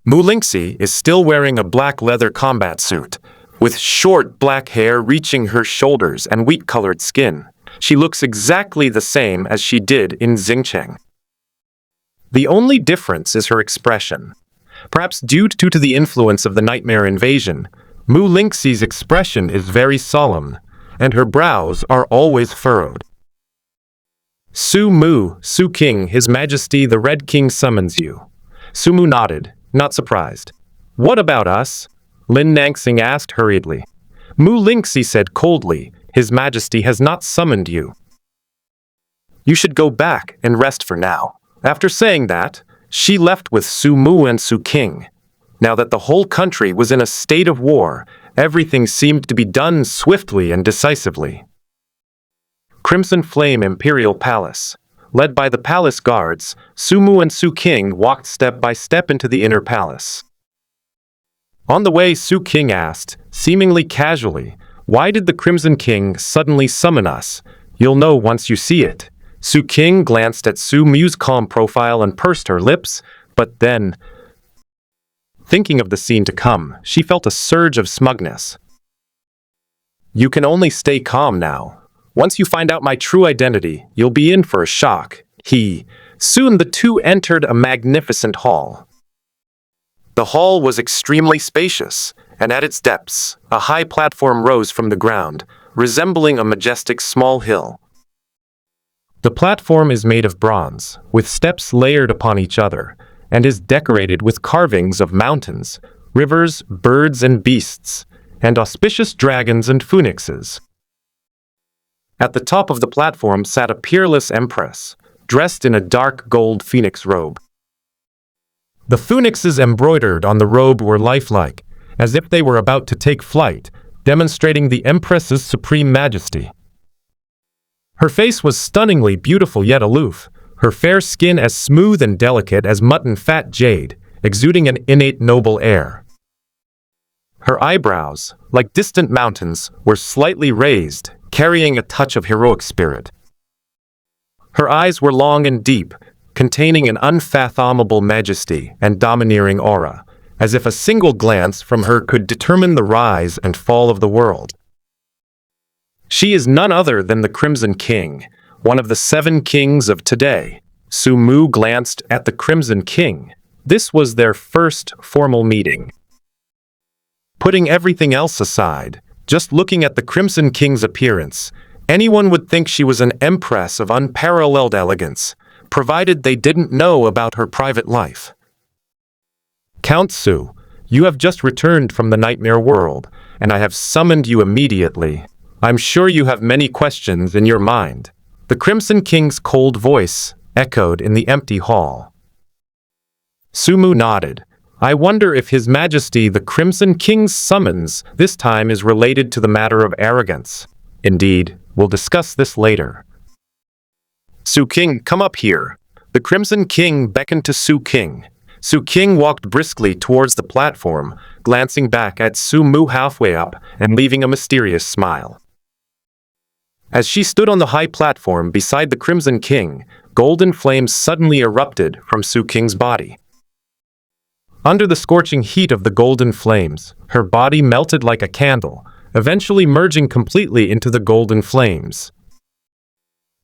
Mu Lingxi is still wearing a black leather combat suit, with short black hair reaching her shoulders and wheat-colored skin. She looks exactly the same as she did in Xinjiang. The only difference is her expression. Perhaps due to the influence of the nightmare invasion, Mu Lingxi's expression is very solemn, and her brows are always furrowed. Su King, His Majesty the Red King summons you. Sumu nodded, not surprised. What about us? Lin Nangsing asked hurriedly. Mu Lingxi said coldly, His Majesty has not summoned you. You should go back and rest for now. After saying that, she left with Sumu and Su King. Now that the whole country was in a state of war, everything seemed to be done swiftly and decisively. Crimson Flame Imperial Palace. Led by the palace guards, Sumu and Su King walked step by step into the inner palace. On the way, Su King asked, seemingly casually, "Why did the Crimson King suddenly summon us? You'll know once you see it." Su King glanced at Sumu's calm profile and pursed her lips, but then, thinking of the scene to come, she felt a surge of smugness. "You can only stay calm now. Once you find out my true identity, you'll be in for a shock. Soon the two entered a magnificent hall. The hall was extremely spacious, and at its depths, a high platform rose from the ground, resembling a majestic small hill. The platform is made of bronze, with steps layered upon each other, and is decorated with carvings of mountains, rivers, birds and beasts, and auspicious dragons and phoenixes. At the top of the platform sat a peerless empress, dressed in a dark gold phoenix robe. The phoenixes embroidered on the robe were lifelike, as if they were about to take flight, demonstrating the empress's supreme majesty. Her face was stunningly beautiful yet aloof, her fair skin as smooth and delicate as mutton fat jade, exuding an innate noble air. Her eyebrows, like distant mountains, were slightly raised, carrying a touch of heroic spirit. Her eyes were long and deep, containing an unfathomable majesty and domineering aura, as if a single glance from her could determine the rise and fall of the world. She is none other than the Crimson King, one of the 7 kings of today. Sumu glanced at the Crimson King. This was their first formal meeting. Putting everything else aside, just looking at the Crimson King's appearance, anyone would think she was an empress of unparalleled elegance, provided they didn't know about her private life. Count Su, you have just returned from the nightmare world, and I have summoned you immediately. I'm sure you have many questions in your mind. The Crimson King's cold voice echoed in the empty hall. Sumu nodded. I wonder if His Majesty the Crimson King's summons this time is related to the matter of arrogance. Indeed, we'll discuss this later. Su King, come up here. The Crimson King beckoned to Su King. Su King walked briskly towards the platform, glancing back at Sumu halfway up and leaving a mysterious smile. As she stood on the high platform beside the Crimson King, golden flames suddenly erupted from Su King's body. Under the scorching heat of the golden flames, her body melted like a candle, eventually merging completely into the golden flames.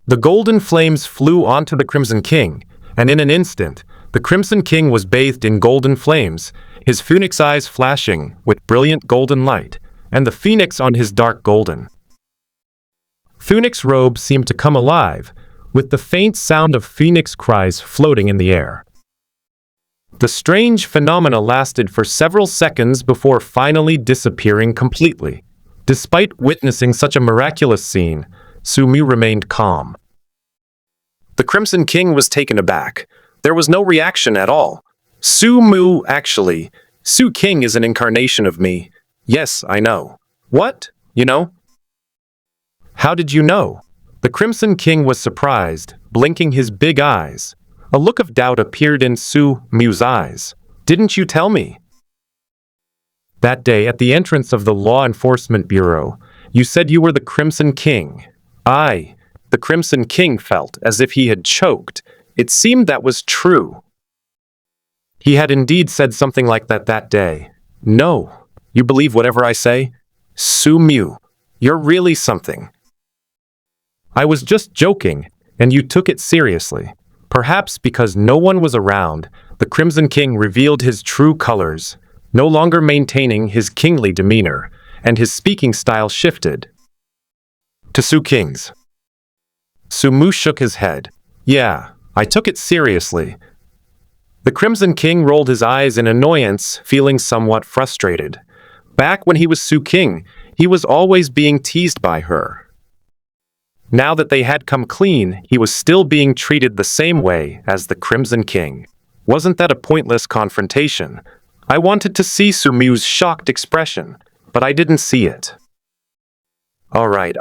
The golden flames flew onto the Crimson King, and in an instant, the Crimson King was bathed in golden flames, his phoenix eyes flashing with brilliant golden light, and the phoenix on his dark golden. Phoenix robe seemed to come alive, with the faint sound of phoenix cries floating in the air. The strange phenomena lasted for several seconds before finally disappearing completely. Despite witnessing such a miraculous scene, Sumu remained calm. The Crimson King was taken aback. There was no reaction at all. Sumu, actually, Su King is an incarnation of me. Yes, I know. What? You know? How did you know? The Crimson King was surprised, blinking his big eyes. A look of doubt appeared in Sumu's eyes. Didn't you tell me? That day, at the entrance of the Law Enforcement Bureau, you said you were the Crimson King. The Crimson King felt as if he had choked. It seemed that was true. He had indeed said something like that day. No, you believe whatever I say? Sumu, you're really something. I was just joking, and you took it seriously. Perhaps because no one was around, the Crimson King revealed his true colors, no longer maintaining his kingly demeanor, and his speaking style shifted to Su King's. Sumu shook his head. Yeah, I took it seriously. The Crimson King rolled his eyes in annoyance, feeling somewhat frustrated. Back when he was Su King, he was always being teased by her. Now that they had come clean, he was still being treated the same way as the Crimson King. Wasn't that a pointless confrontation? I wanted to see Sumu's shocked expression, but I didn't see it. All right.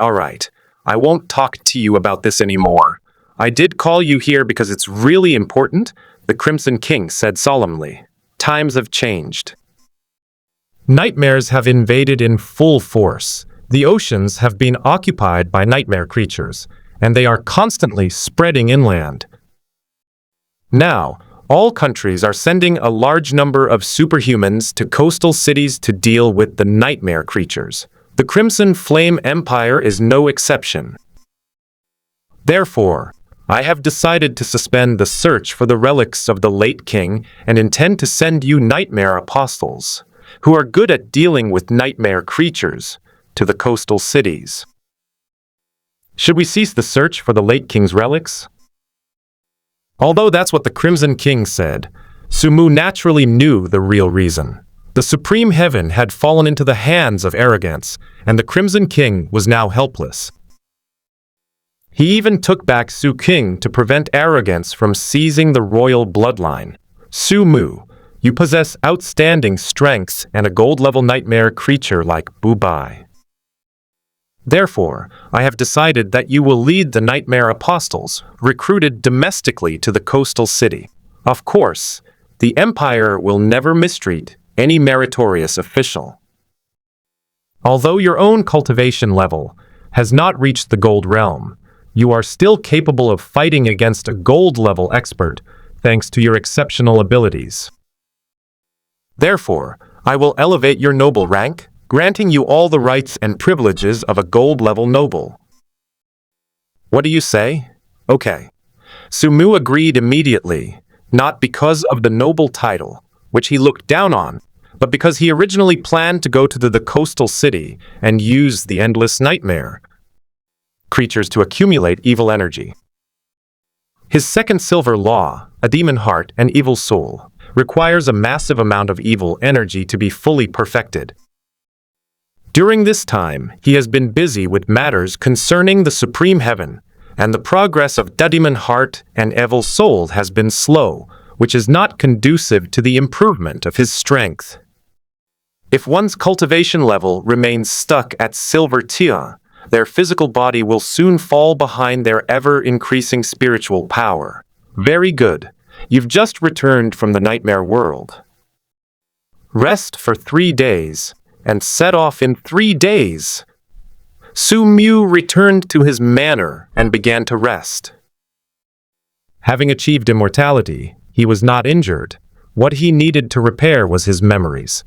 I won't talk to you about this anymore. I did call you here because it's really important, the Crimson King said solemnly. Times have changed. Nightmares have invaded in full force. The oceans have been occupied by nightmare creatures, and they are constantly spreading inland. Now, all countries are sending a large number of superhumans to coastal cities to deal with the nightmare creatures. The Crimson Flame Empire is no exception. Therefore, I have decided to suspend the search for the relics of the late king and intend to send you nightmare apostles, who are good at dealing with nightmare creatures, to the coastal cities. Should we cease the search for the late king's relics? Although that's what the Crimson King said, Sumu naturally knew the real reason. The supreme heaven had fallen into the hands of arrogance, and the Crimson King was now helpless. He even took back Su King to prevent arrogance from seizing the royal bloodline. Sumu, you possess outstanding strengths and a gold-level nightmare creature like Bubai. Therefore, I have decided that you will lead the nightmare apostles, recruited domestically to the coastal city. Of course, the empire will never mistreat any meritorious official. Although your own cultivation level has not reached the gold realm, you are still capable of fighting against a gold-level expert thanks to your exceptional abilities. Therefore, I will elevate your noble rank, granting you all the rights and privileges of a gold-level noble. What do you say? Okay. Sumu agreed immediately, not because of the noble title, which he looked down on, but because he originally planned to go to the coastal city and use the endless nightmare creatures to accumulate evil energy. His second silver law, a demon heart and evil soul, requires a massive amount of evil energy to be fully perfected. During this time, he has been busy with matters concerning the supreme heaven, and the progress of the demon heart and evil soul has been slow, which is not conducive to the improvement of his strength. If one's cultivation level remains stuck at silver tier, their physical body will soon fall behind their ever-increasing spiritual power. Very good. You've just returned from the nightmare world. Rest for 3 days, and set off in 3 days. Sumu returned to his manor and began to rest. Having achieved immortality, he was not injured. What he needed to repair was his memories.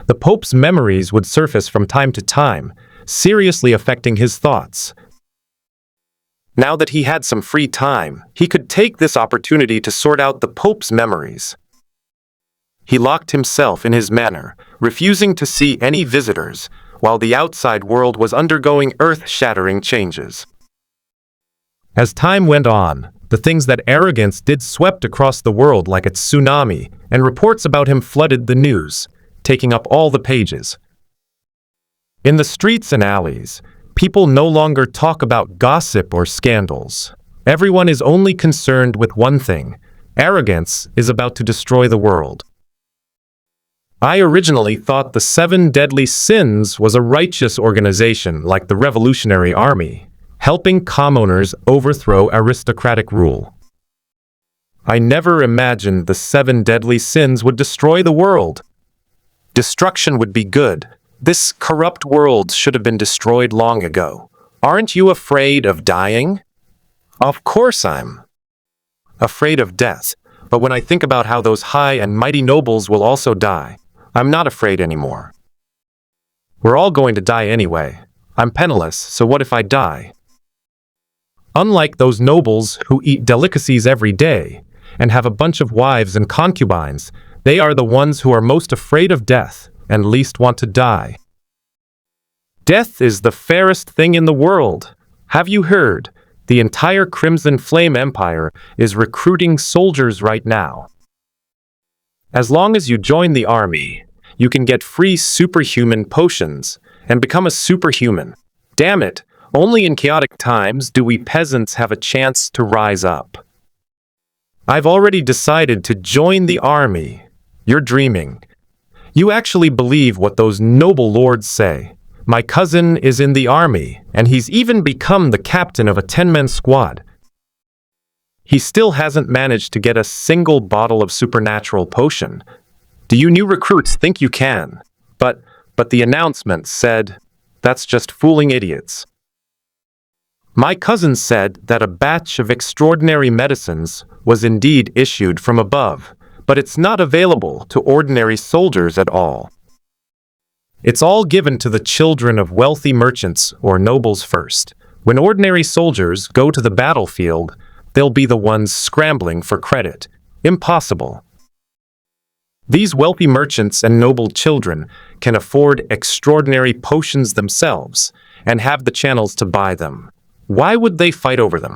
The Pope's memories would surface from time to time, seriously affecting his thoughts. Now that he had some free time, he could take this opportunity to sort out the Pope's memories. He locked himself in his manor, refusing to see any visitors, while the outside world was undergoing earth-shattering changes. As time went on, the things that arrogance did swept across the world like a tsunami, and reports about him flooded the news, taking up all the pages. In the streets and alleys, people no longer talk about gossip or scandals. Everyone is only concerned with one thing: arrogance is about to destroy the world. I originally thought the 7 Deadly Sins was a righteous organization like the Revolutionary Army, helping commoners overthrow aristocratic rule. I never imagined the 7 Deadly Sins would destroy the world. Destruction would be good. This corrupt world should have been destroyed long ago. Aren't you afraid of dying? Of course I'm afraid of death, but when I think about how those high and mighty nobles will also die, I'm not afraid anymore. We're all going to die anyway. I'm penniless, so what if I die? Unlike those nobles who eat delicacies every day and have a bunch of wives and concubines, they are the ones who are most afraid of death and least want to die. Death is the fairest thing in the world. Have you heard? The entire Crimson Flame Empire is recruiting soldiers right now. As long as you join the army, you can get free superhuman potions and become a superhuman. Damn it, only in chaotic times do we peasants have a chance to rise up. I've already decided to join the army. You're dreaming. You actually believe what those noble lords say. My cousin is in the army, and he's even become the captain of a 10-man squad. He still hasn't managed to get a single bottle of supernatural potion. Do you new recruits think you can? But the announcement said, that's just fooling idiots. My cousin said that a batch of extraordinary medicines was indeed issued from above, but it's not available to ordinary soldiers at all. It's all given to the children of wealthy merchants or nobles first. When ordinary soldiers go to the battlefield, they'll be the ones scrambling for credit. Impossible. These wealthy merchants and noble children can afford extraordinary potions themselves and have the channels to buy them. Why would they fight over them?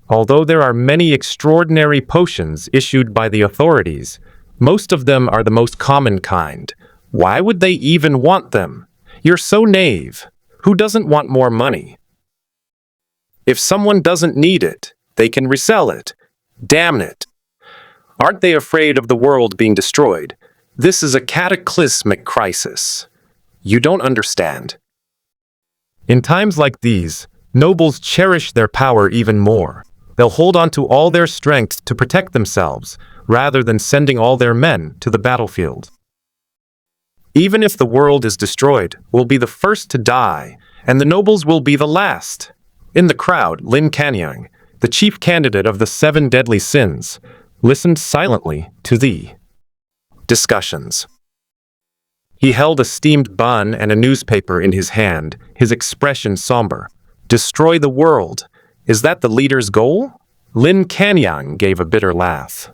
Although there are many extraordinary potions issued by the authorities, most of them are the most common kind. Why would they even want them? You're so naive. Who doesn't want more money? If someone doesn't need it, they can resell it. Damn it. Aren't they afraid of the world being destroyed? This is a cataclysmic crisis. You don't understand. In times like these, nobles cherish their power even more. They'll hold on to all their strength to protect themselves, rather than sending all their men to the battlefield. Even if the world is destroyed, we'll be the first to die, and the nobles will be the last. In the crowd, Lin Kanyang, the chief candidate of the 7 deadly sins, listened silently to the discussions. He held a steamed bun and a newspaper in his hand, his expression somber. Destroy the world. Is that the leader's goal? Lin Kanyang gave a bitter laugh.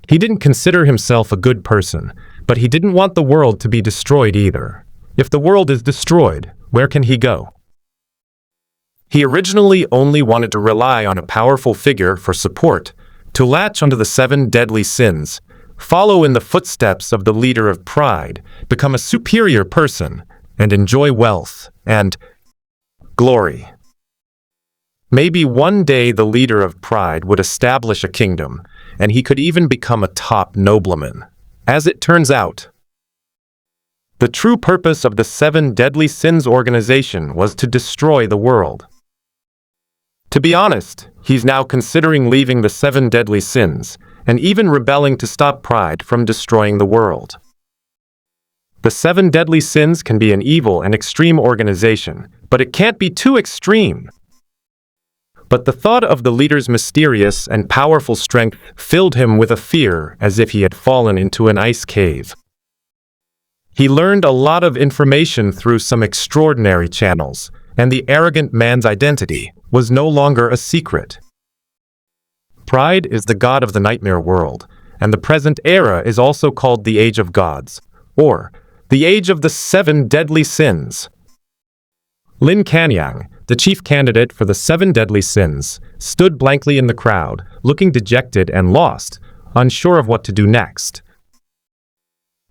He didn't consider himself a good person, but he didn't want the world to be destroyed either. If the world is destroyed, where can he go? He originally only wanted to rely on a powerful figure for support, to latch onto the 7 deadly sins, follow in the footsteps of the leader of pride, become a superior person, and enjoy wealth and glory. Maybe one day the leader of pride would establish a kingdom, and he could even become a top nobleman. As it turns out, the true purpose of the 7 deadly sins organization was to destroy the world. To be honest, he's now considering leaving the 7 deadly sins, and even rebelling to stop pride from destroying the world. The 7 deadly sins can be an evil and extreme organization, but it can't be too extreme. But the thought of the leader's mysterious and powerful strength filled him with a fear as if he had fallen into an ice cave. He learned a lot of information through some extraordinary channels, and the arrogant man's identity was no longer a secret. Pride is the god of the nightmare world, and the present era is also called the Age of Gods, or the Age of the 7 Deadly Sins. Lin Kanyang, the chief candidate for the 7 deadly sins, stood blankly in the crowd, looking dejected and lost, unsure of what to do next.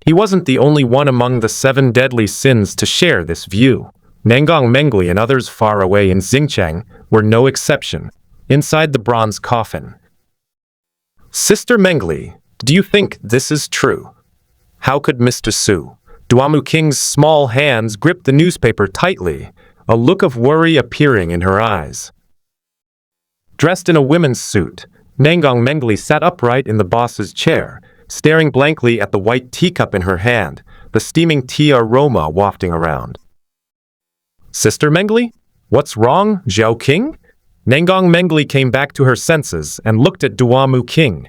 He wasn't the only one among the 7 deadly sins to share this view. Nangang Mengli and others far away in Xingcheng were no exception, inside the bronze coffin. Sister Mengli, do you think this is true? How could Mr. Su? Duamu King's small hands gripped the newspaper tightly, a look of worry appearing in her eyes. Dressed in a women's suit, Nangang Mengli sat upright in the boss's chair, staring blankly at the white teacup in her hand, the steaming tea aroma wafting around. Sister Mengli? What's wrong, Zhao King? Nangang Mengli came back to her senses and looked at Duamu King.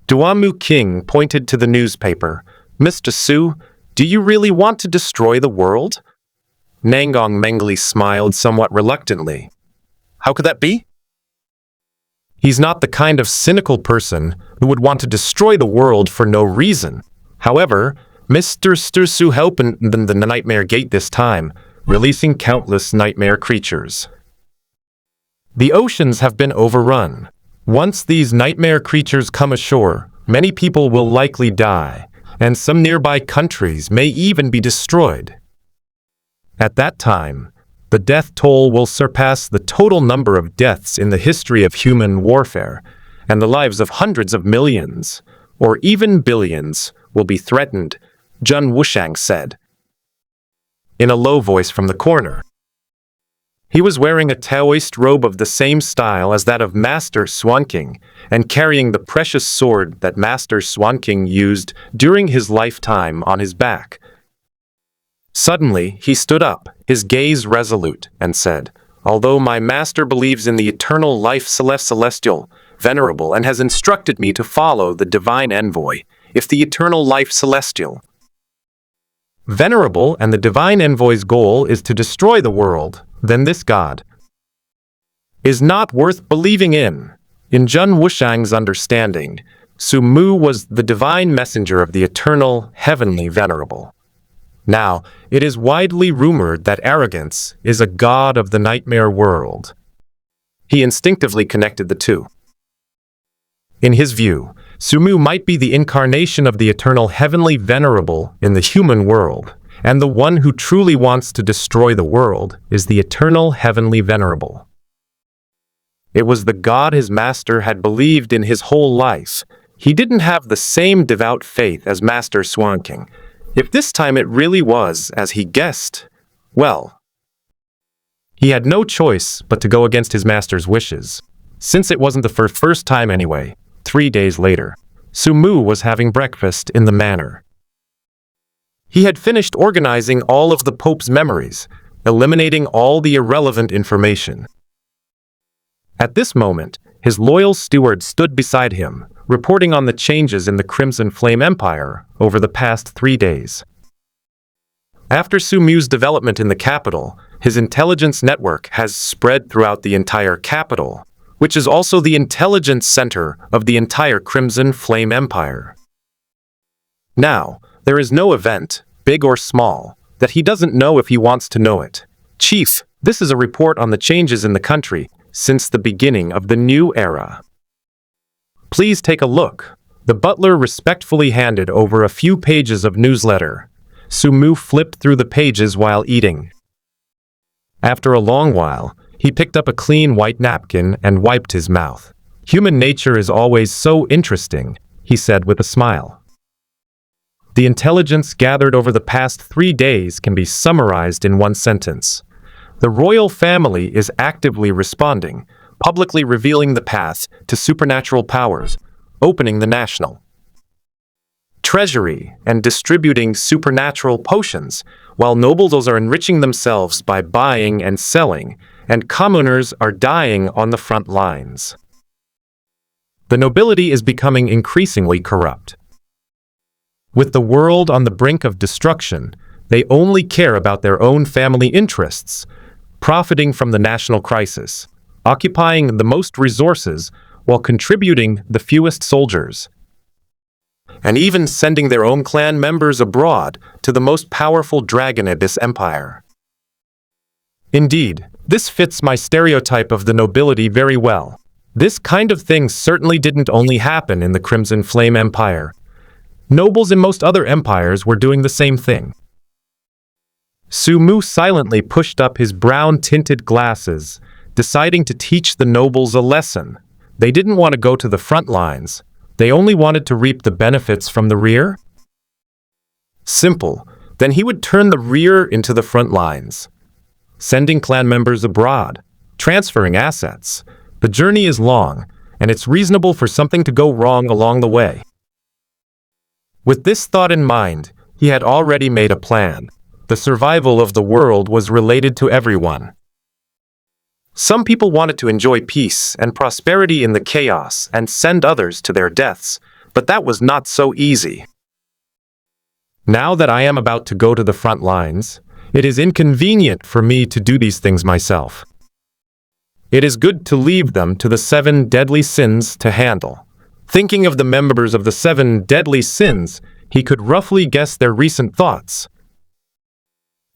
Duamu King pointed to the newspaper. Mr. Su, do you really want to destroy the world? Nangang Mengli smiled somewhat reluctantly. How could that be? He's not the kind of cynical person who would want to destroy the world for no reason. However, Mr. Su opened the nightmare gate this time, releasing countless nightmare creatures. The oceans have been overrun. Once these nightmare creatures come ashore, many people will likely die, and some nearby countries may even be destroyed. At that time, the death toll will surpass the total number of deaths in the history of human warfare, and the lives of hundreds of millions, or even billions, will be threatened, Zhun Wushang said, in a low voice from the corner. He was wearing a Taoist robe of the same style as that of Master Xuanqing, and carrying the precious sword that Master Xuanqing used during his lifetime on his back. Suddenly, he stood up, his gaze resolute, and said, Although my master believes in the eternal life celestial, venerable, and has instructed me to follow the divine envoy, if the eternal life celestial venerable and the divine envoy's goal is to destroy the world, then this god is not worth believing in. In Jun Wushang's understanding, Sumu was the divine messenger of the eternal, heavenly venerable. Now, it is widely rumored that arrogance is a god of the nightmare world. He instinctively connected the two. In his view, Sumu might be the incarnation of the eternal heavenly venerable in the human world, and the one who truly wants to destroy the world is the eternal heavenly venerable. It was the god his master had believed in his whole life. He didn't have the same devout faith as Master Swanking. If this time it really was as he guessed, well, he had no choice but to go against his master's wishes. Since it wasn't the first time anyway, 3 days later, Sumu was having breakfast in the manor. He had finished organizing all of the Pope's memories, eliminating all the irrelevant information. At this moment, his loyal steward stood beside him, reporting on the changes in the Crimson Flame Empire over the past 3 days. After Sumu's development in the capital, his intelligence network has spread throughout the entire capital, which is also the intelligence center of the entire Crimson Flame Empire. Now, there is no event, big or small, that he doesn't know if he wants to know it. Chief, this is a report on the changes in the country since the beginning of the new era. Please take a look. The butler respectfully handed over a few pages of newsletter. Sumu flipped through the pages while eating. After a long while, he picked up a clean white napkin and wiped his mouth. Human nature is always so interesting, he said with a smile. The intelligence gathered over the past 3 days can be summarized in one sentence. The royal family is actively responding, publicly revealing the path to supernatural powers, opening the national treasury and distributing supernatural potions, while nobles are enriching themselves by buying and selling, and commoners are dying on the front lines. The nobility is becoming increasingly corrupt. With the world on the brink of destruction, they only care about their own family interests, profiting from the national crisis, occupying the most resources while contributing the fewest soldiers, and even sending their own clan members abroad to the most powerful dragon in this empire. Indeed, this fits my stereotype of the nobility very well. This kind of thing certainly didn't only happen in the Crimson Flame Empire. Nobles in most other empires were doing the same thing. Sumu silently pushed up his brown-tinted glasses, deciding to teach the nobles a lesson. They didn't want to go to the front lines. They only wanted to reap the benefits from the rear. Simple. Then he would turn the rear into the front lines, sending clan members abroad, transferring assets. The journey is long, and it's reasonable for something to go wrong along the way. With this thought in mind, he had already made a plan. The survival of the world was related to everyone. Some people wanted to enjoy peace and prosperity in the chaos and send others to their deaths, but that was not so easy. Now that I am about to go to the front lines, it is inconvenient for me to do these things myself. It is good to leave them to the 7 deadly sins to handle. Thinking of the members of the 7 deadly sins, he could roughly guess their recent thoughts.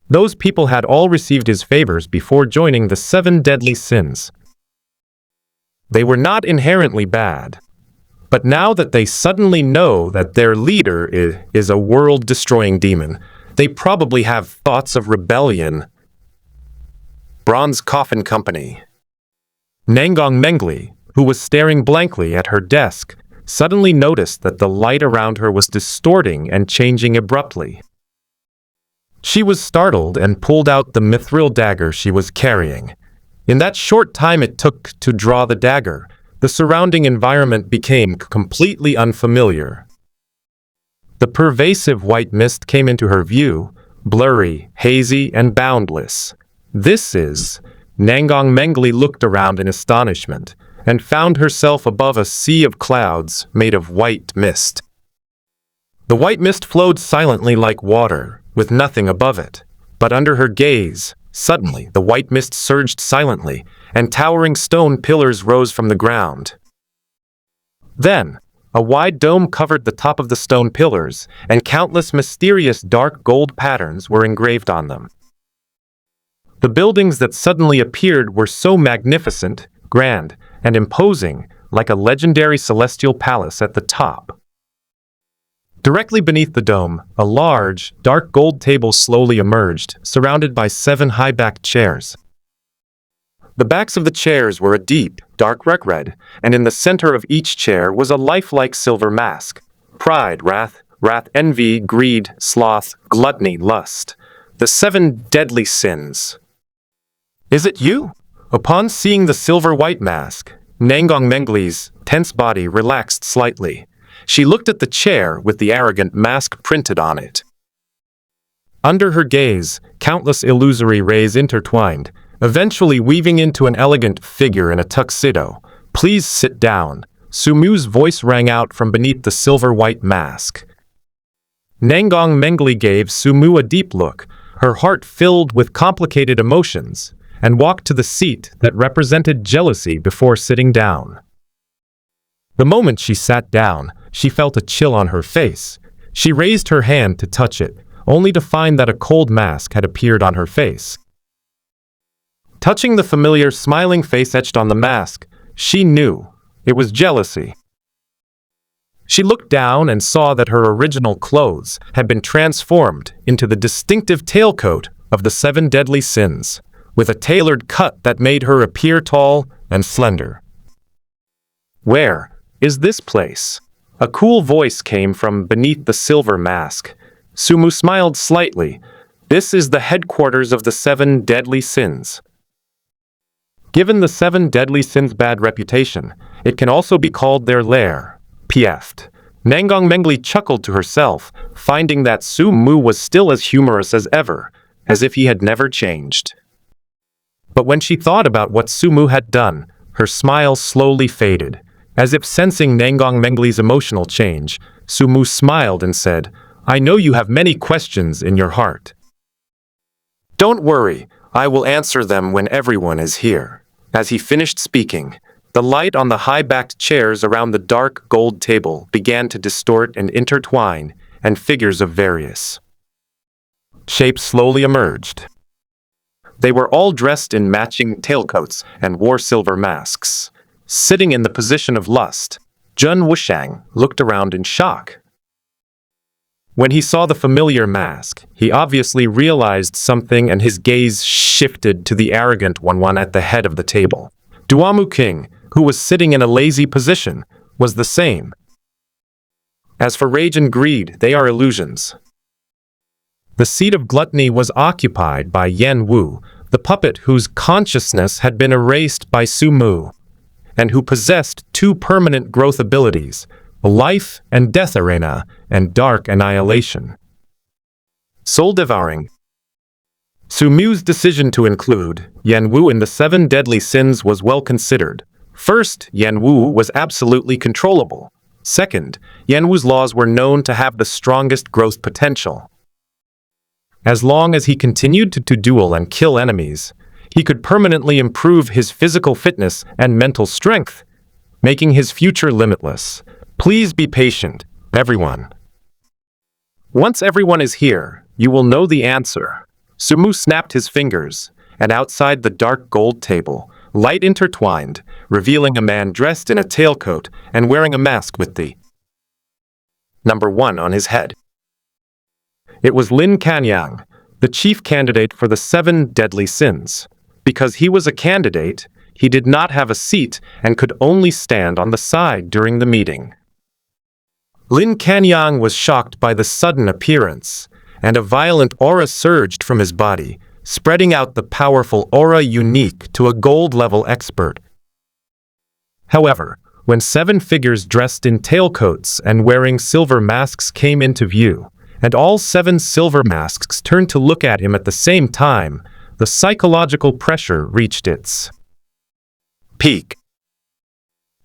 Those people had all received his favors before joining the 7 deadly sins. They were not inherently bad, but now that they suddenly know that their leader is a world-destroying demon, they probably have thoughts of rebellion. Bronze Coffin Company. Nangong Mengli, who was staring blankly at her desk, suddenly noticed that the light around her was distorting and changing abruptly. She was startled and pulled out the mithril dagger she was carrying. In that short time it took to draw the dagger, the surrounding environment became completely unfamiliar. The pervasive white mist came into her view, blurry, hazy, and boundless. This is... Nangong Mengli looked around in astonishment and found herself above a sea of clouds made of white mist. The white mist flowed silently like water, with nothing above it. But under her gaze, suddenly the white mist surged silently, and towering stone pillars rose from the ground. Then, a wide dome covered the top of the stone pillars, and countless mysterious dark gold patterns were engraved on them. The buildings that suddenly appeared were so magnificent, grand, and imposing, like a legendary celestial palace at the top. Directly beneath the dome, a large, dark gold table slowly emerged, surrounded by 7 high-backed chairs. The backs of the chairs were a deep, dark red, and in the center of each chair was a lifelike silver mask. Pride, wrath, envy, greed, sloth, gluttony, lust. The 7 deadly sins. Is it you? Upon seeing the silver-white mask, Nangang Mengli's tense body relaxed slightly. She looked at the chair with the arrogant mask printed on it. Under her gaze, countless illusory rays intertwined, eventually weaving into an elegant figure in a tuxedo. Please sit down. Sumu's voice rang out from beneath the silver-white mask. Nangang Mengli gave Sumu a deep look, her heart filled with complicated emotions, and walked to the seat that represented jealousy before sitting down. The moment she sat down, she felt a chill on her face. She raised her hand to touch it, only to find that a cold mask had appeared on her face. Touching the familiar smiling face etched on the mask, she knew it was jealousy. She looked down and saw that her original clothes had been transformed into the distinctive tailcoat of the 7 deadly sins, with a tailored cut that made her appear tall and slender. Where is this place? A cool voice came from beneath the silver mask. Sumu smiled slightly. This is the headquarters of the 7 deadly sins. Given the 7 deadly sins' bad reputation, it can also be called their lair. PF. Nangang Mengli chuckled to herself, finding that Sumu was still as humorous as ever, as if he had never changed. But when she thought about what Sumu had done, her smile slowly faded. As if sensing Nangang Mengli's emotional change, Sumu smiled and said, I know you have many questions in your heart. Don't worry, I will answer them when everyone is here. As he finished speaking, the light on the high-backed chairs around the dark gold table began to distort and intertwine, and figures of various shapes slowly emerged. They were all dressed in matching tailcoats and wore silver masks. Sitting in the position of lust, Jun Wushang looked around in shock. When he saw the familiar mask, he obviously realized something and his gaze shifted to the arrogant one at the head of the table. Duamu King, who was sitting in a lazy position, was the same. As for rage and greed, they are illusions. The seat of gluttony was occupied by Yan Wu, the puppet whose consciousness had been erased by Sumu, and who possessed 2 permanent growth abilities, Life and Death Arena and Dark Annihilation. Soul Devouring. Sumu's decision to include Yan Wu in the 7 deadly sins was well considered. First, Yan Wu was absolutely controllable. Second, Yan Wu's laws were known to have the strongest growth potential. As long as he continued to duel and kill enemies, he could permanently improve his physical fitness and mental strength, making his future limitless. Please be patient, everyone. Once everyone is here, you will know the answer. Sumu snapped his fingers, and outside the dark gold table, light intertwined, revealing a man dressed in a tailcoat and wearing a mask with the number 1 on his head. It was Lin Kanyang, the chief candidate for the 7 deadly sins. Because he was a candidate, he did not have a seat and could only stand on the side during the meeting. Lin Kanyang was shocked by the sudden appearance, and a violent aura surged from his body, spreading out the powerful aura unique to a gold-level expert. However, when 7 figures dressed in tailcoats and wearing silver masks came into view, and all 7 silver masks turned to look at him at the same time, the psychological pressure reached its peak.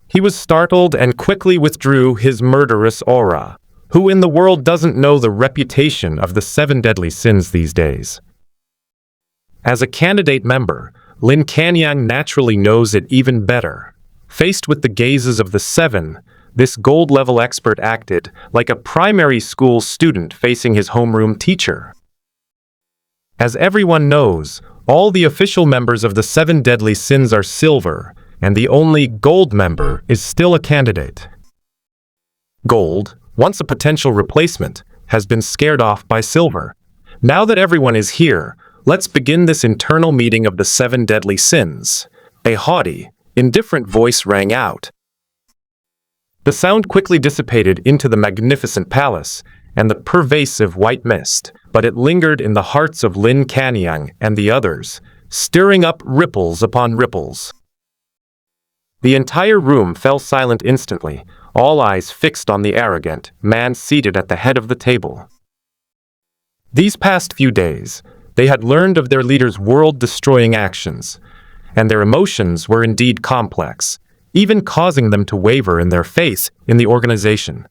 He was startled and quickly withdrew his murderous aura. Who in the world doesn't know the reputation of the 7 deadly sins these days? As a candidate member, Lin Kanyang naturally knows it even better. Faced with the gazes of the 7, this gold-level expert acted like a primary school student facing his homeroom teacher. As everyone knows, all the official members of the 7 deadly sins are silver, and the only gold member is still a candidate. Gold, once a potential replacement, has been scared off by silver. Now that everyone is here, let's begin this internal meeting of the 7 deadly sins. A haughty, indifferent voice rang out. The sound quickly dissipated into the magnificent palace and the pervasive white mist, but it lingered in the hearts of Lin Kanyang and the others, stirring up ripples upon ripples. The entire room fell silent instantly, all eyes fixed on the arrogant man seated at the head of the table. These past few days, they had learned of their leader's world-destroying actions, and their emotions were indeed complex, even causing them to waver in their faith in the organization.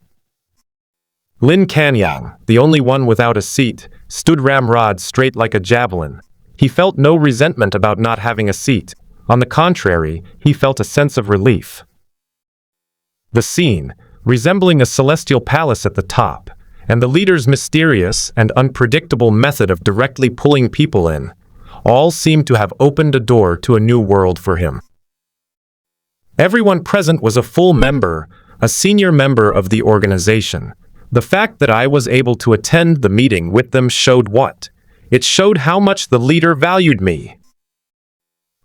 Lin Kanyang, the only one without a seat, stood ramrod straight like a javelin. He felt no resentment about not having a seat. On the contrary, he felt a sense of relief. The scene, resembling a celestial palace at the top, and the leader's mysterious and unpredictable method of directly pulling people in, all seemed to have opened a door to a new world for him. Everyone present was a full member, a senior member of the organization. The fact that I was able to attend the meeting with them showed what? It showed how much the leader valued me.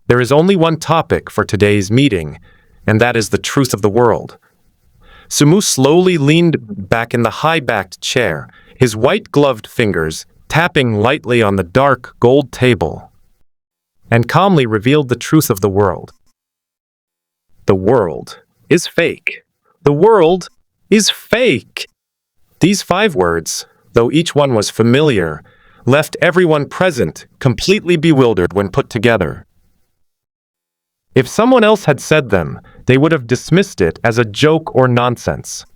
There is only one topic for today's meeting, and that is the truth of the world. Sumu slowly leaned back in the high-backed chair, his white-gloved fingers tapping lightly on the dark gold table, and calmly revealed the truth of the world. The world is fake. The world is fake. These 5 words, though each one was familiar, left everyone present completely bewildered when put together. If someone else had said them, they would have dismissed it as a joke or nonsense.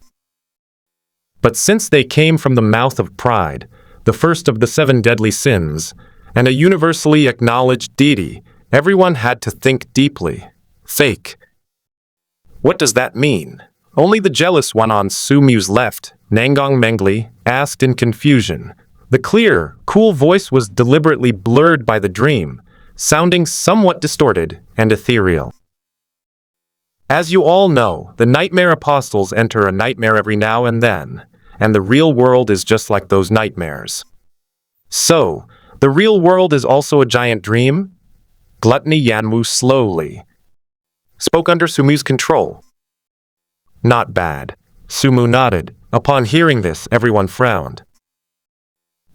But since they came from the mouth of pride, the first of the 7 deadly sins, and a universally acknowledged deity, everyone had to think deeply. Fake. What does that mean? Only the jealous one on Sumu's left, Nanggong Mengli, asked in confusion. The clear, cool voice was deliberately blurred by the dream, sounding somewhat distorted and ethereal. As you all know, the nightmare apostles enter a nightmare every now and then, and the real world is just like those nightmares. So, the real world is also a giant dream? Gluttony Yanwu slowly spoke under Sumu's control. Not bad. Sumu nodded. Upon hearing this, everyone frowned.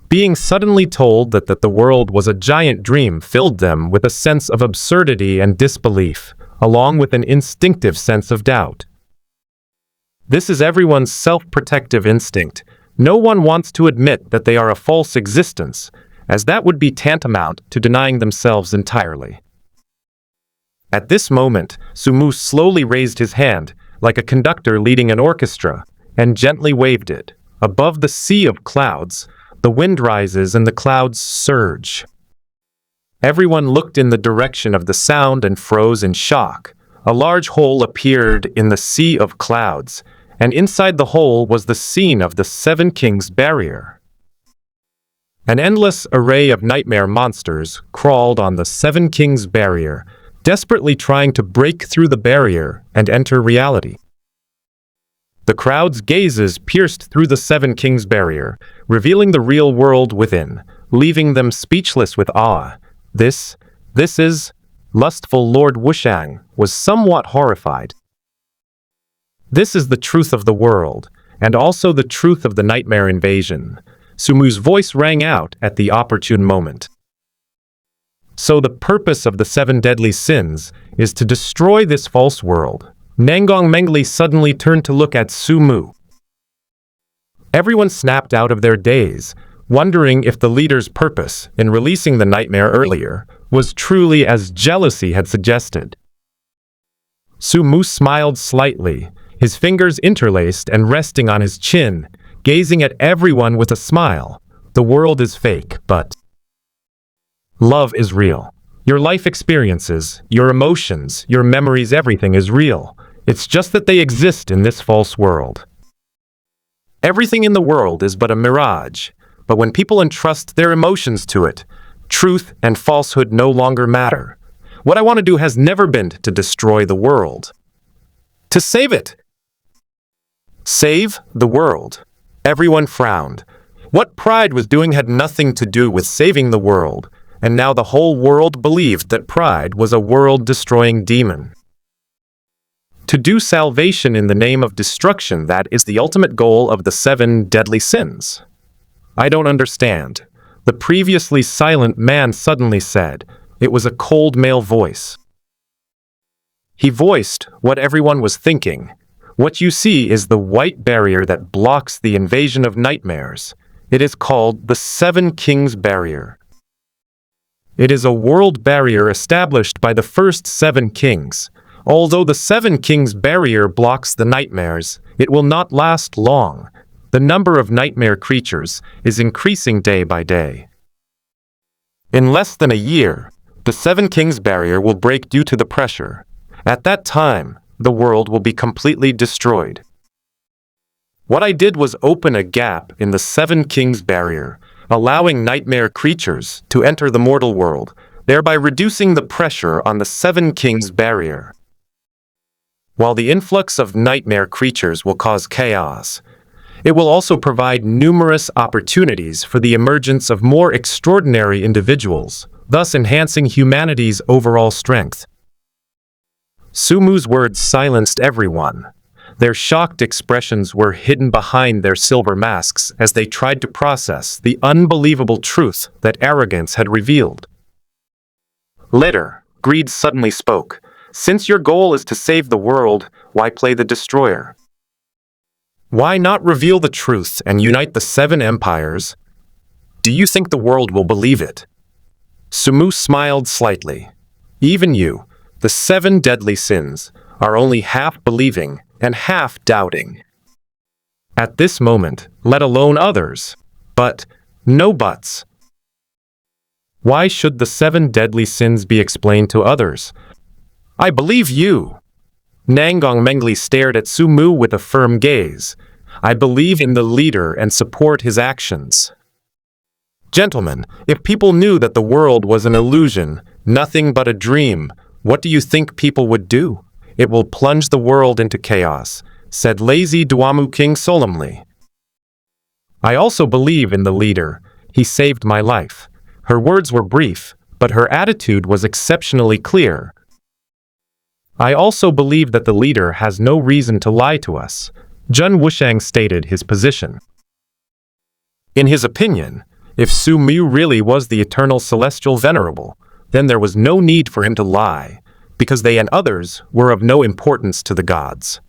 Being suddenly told that the world was a giant dream filled them with a sense of absurdity and disbelief, along with an instinctive sense of doubt. This is everyone's self-protective instinct. No one wants to admit that they are a false existence, as that would be tantamount to denying themselves entirely. At this moment, Sumu slowly raised his hand, like a conductor leading an orchestra, and gently waved it. Above the sea of clouds, the wind rises and the clouds surge. Everyone looked in the direction of the sound and froze in shock. A large hole appeared in the sea of clouds, and inside the hole was the scene of the 7 Kings barrier. An endless array of nightmare monsters crawled on the 7 Kings barrier, desperately trying to break through the barrier and enter reality. The crowd's gazes pierced through the 7 Kings barrier, revealing the real world within, leaving them speechless with awe. This is... Lustful Lord Wushang was somewhat horrified. This is the truth of the world, and also the truth of the nightmare invasion. Sumu's voice rang out at the opportune moment. So the purpose of the 7 deadly sins is to destroy this false world. Nanggong Mengli suddenly turned to look at Sumu. Everyone snapped out of their daze, wondering if the leader's purpose in releasing the nightmare earlier was truly as jealousy had suggested. Sumu smiled slightly, his fingers interlaced and resting on his chin, gazing at everyone with a smile. The world is fake, but love is real. Your life experiences, your emotions, your memories, everything is real. It's just that they exist in this false world. Everything in the world is but a mirage, but when people entrust their emotions to it, truth and falsehood no longer matter. What I want to do has never been to destroy the world. To save it. Save the world. Everyone frowned. What Pride was doing had nothing to do with saving the world, and now the whole world believed that Pride was a world-destroying demon. To do salvation in the name of destruction, that is the ultimate goal of the 7 deadly sins. I don't understand. The previously silent man suddenly said. It was a cold male voice. He voiced what everyone was thinking. What you see is the white barrier that blocks the invasion of nightmares. It is called the 7 Kings Barrier. It is a world barrier established by the first 7 kings. Although the 7 Kings Barrier blocks the nightmares, it will not last long. The number of nightmare creatures is increasing day by day. In less than a year, the 7 Kings Barrier will break due to the pressure. At that time, the world will be completely destroyed. What I did was open a gap in the 7 Kings Barrier, allowing nightmare creatures to enter the mortal world, thereby reducing the pressure on the 7 Kings Barrier. While the influx of nightmare creatures will cause chaos, it will also provide numerous opportunities for the emergence of more extraordinary individuals, thus enhancing humanity's overall strength. Sumu's words silenced everyone. Their shocked expressions were hidden behind their silver masks as they tried to process the unbelievable truth that arrogance had revealed. Later, greed suddenly spoke. Since your goal is to save the world, why play the destroyer? Why not reveal the truth and unite the 7 empires? Do you think the world will believe it? Sumu smiled slightly. Even you, the 7 deadly sins, are only half believing and half doubting. At this moment, let alone others. But, no buts. Why should the 7 deadly sins be explained to others? I believe you. Nanggong Mengli stared at Sumu with a firm gaze. I believe in the leader and support his actions. Gentlemen, if people knew that the world was an illusion, nothing but a dream, what do you think people would do? It will plunge the world into chaos, said lazy Duamu King solemnly. I also believe in the leader. He saved my life. Her words were brief, but her attitude was exceptionally clear. I also believe that the leader has no reason to lie to us. Jun Wushang stated his position. In his opinion, if Su Mu really was the eternal celestial venerable, then there was no need for him to lie, because they and others were of no importance to the gods.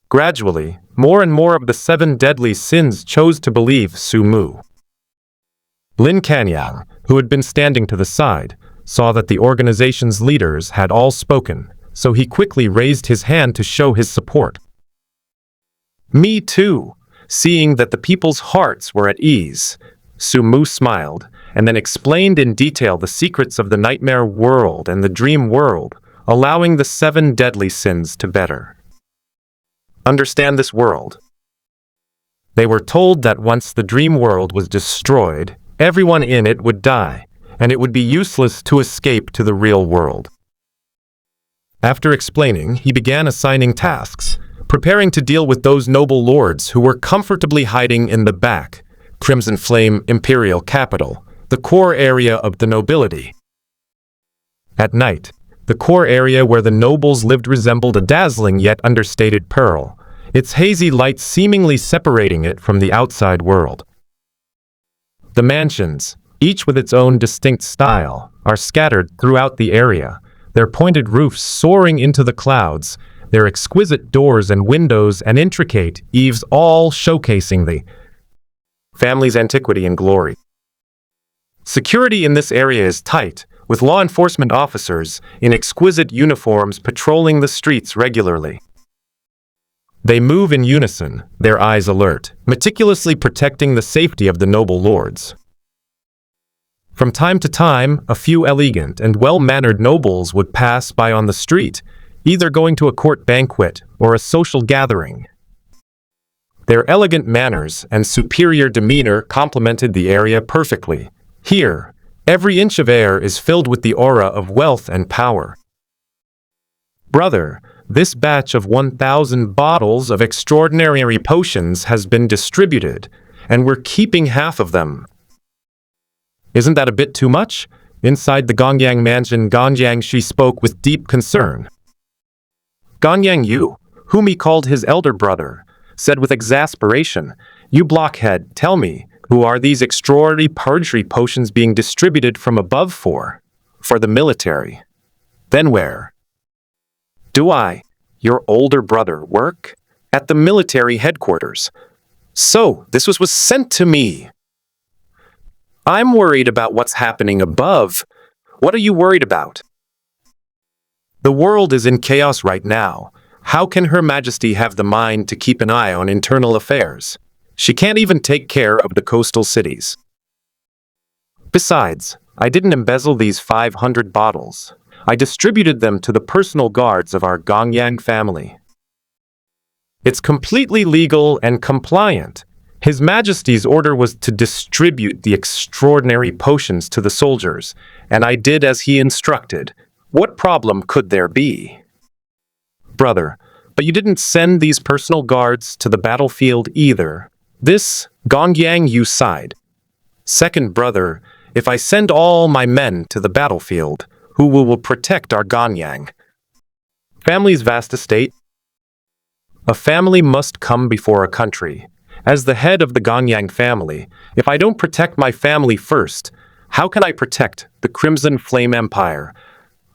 Gradually, more and more of the 7 deadly sins chose to believe Su Mu. Lin Kanyang, who had been standing to the side, saw that the organization's leaders had all spoken, so he quickly raised his hand to show his support. Me too. Seeing that the people's hearts were at ease, Sumu smiled, and then explained in detail the secrets of the nightmare world and the dream world, allowing the 7 deadly sins to better understand this world. They were told that once the dream world was destroyed, everyone in it would die, and it would be useless to escape to the real world. After explaining, he began assigning tasks, preparing to deal with those noble lords who were comfortably hiding in the back, Crimson Flame Imperial Capital, the core area of the nobility. At night, the core area where the nobles lived resembled a dazzling yet understated pearl, its hazy light seemingly separating it from the outside world. The mansions, each with its own distinct style, are scattered throughout the area, their pointed roofs soaring into the clouds, their exquisite doors and windows and intricate eaves all showcasing the family's antiquity and glory. Security in this area is tight, with law enforcement officers in exquisite uniforms patrolling the streets regularly. They move in unison, their eyes alert, meticulously protecting the safety of the noble lords. From time to time, a few elegant and well-mannered nobles would pass by on the street, either going to a court banquet or a social gathering. Their elegant manners and superior demeanor complemented the area perfectly. Here, every inch of air is filled with the aura of wealth and power. Brother, this batch of 1,000 bottles of extraordinary potions has been distributed, and we're keeping half of them. Isn't that a bit too much? Inside the Gongyang mansion, Gongyang Shi spoke with deep concern. Gongyang Yu, whom he called his elder brother, said with exasperation, "You blockhead, tell me, who are these extraordinary perjury potions being distributed from above for? For the military. Then where? Do I, your older brother, work? At the military headquarters. So, this was sent to me. I'm worried about what's happening above. What are you worried about? The world is in chaos right now. How can Her Majesty have the mind to keep an eye on internal affairs? She can't even take care of the coastal cities. Besides, I didn't embezzle these 500 bottles. I distributed them to the personal guards of our Gongyang family. It's completely legal and compliant. His Majesty's order was to distribute the extraordinary potions to the soldiers, and I did as he instructed. What problem could there be? Brother, but you didn't send these personal guards to the battlefield either. This, Gongyang Yu sighed. Second brother, if I send all my men to the battlefield, who will protect our Gongyang? Family's vast estate? A family must come before a country. As the head of the Gongyang family, if I don't protect my family first, how can I protect the Crimson Flame Empire?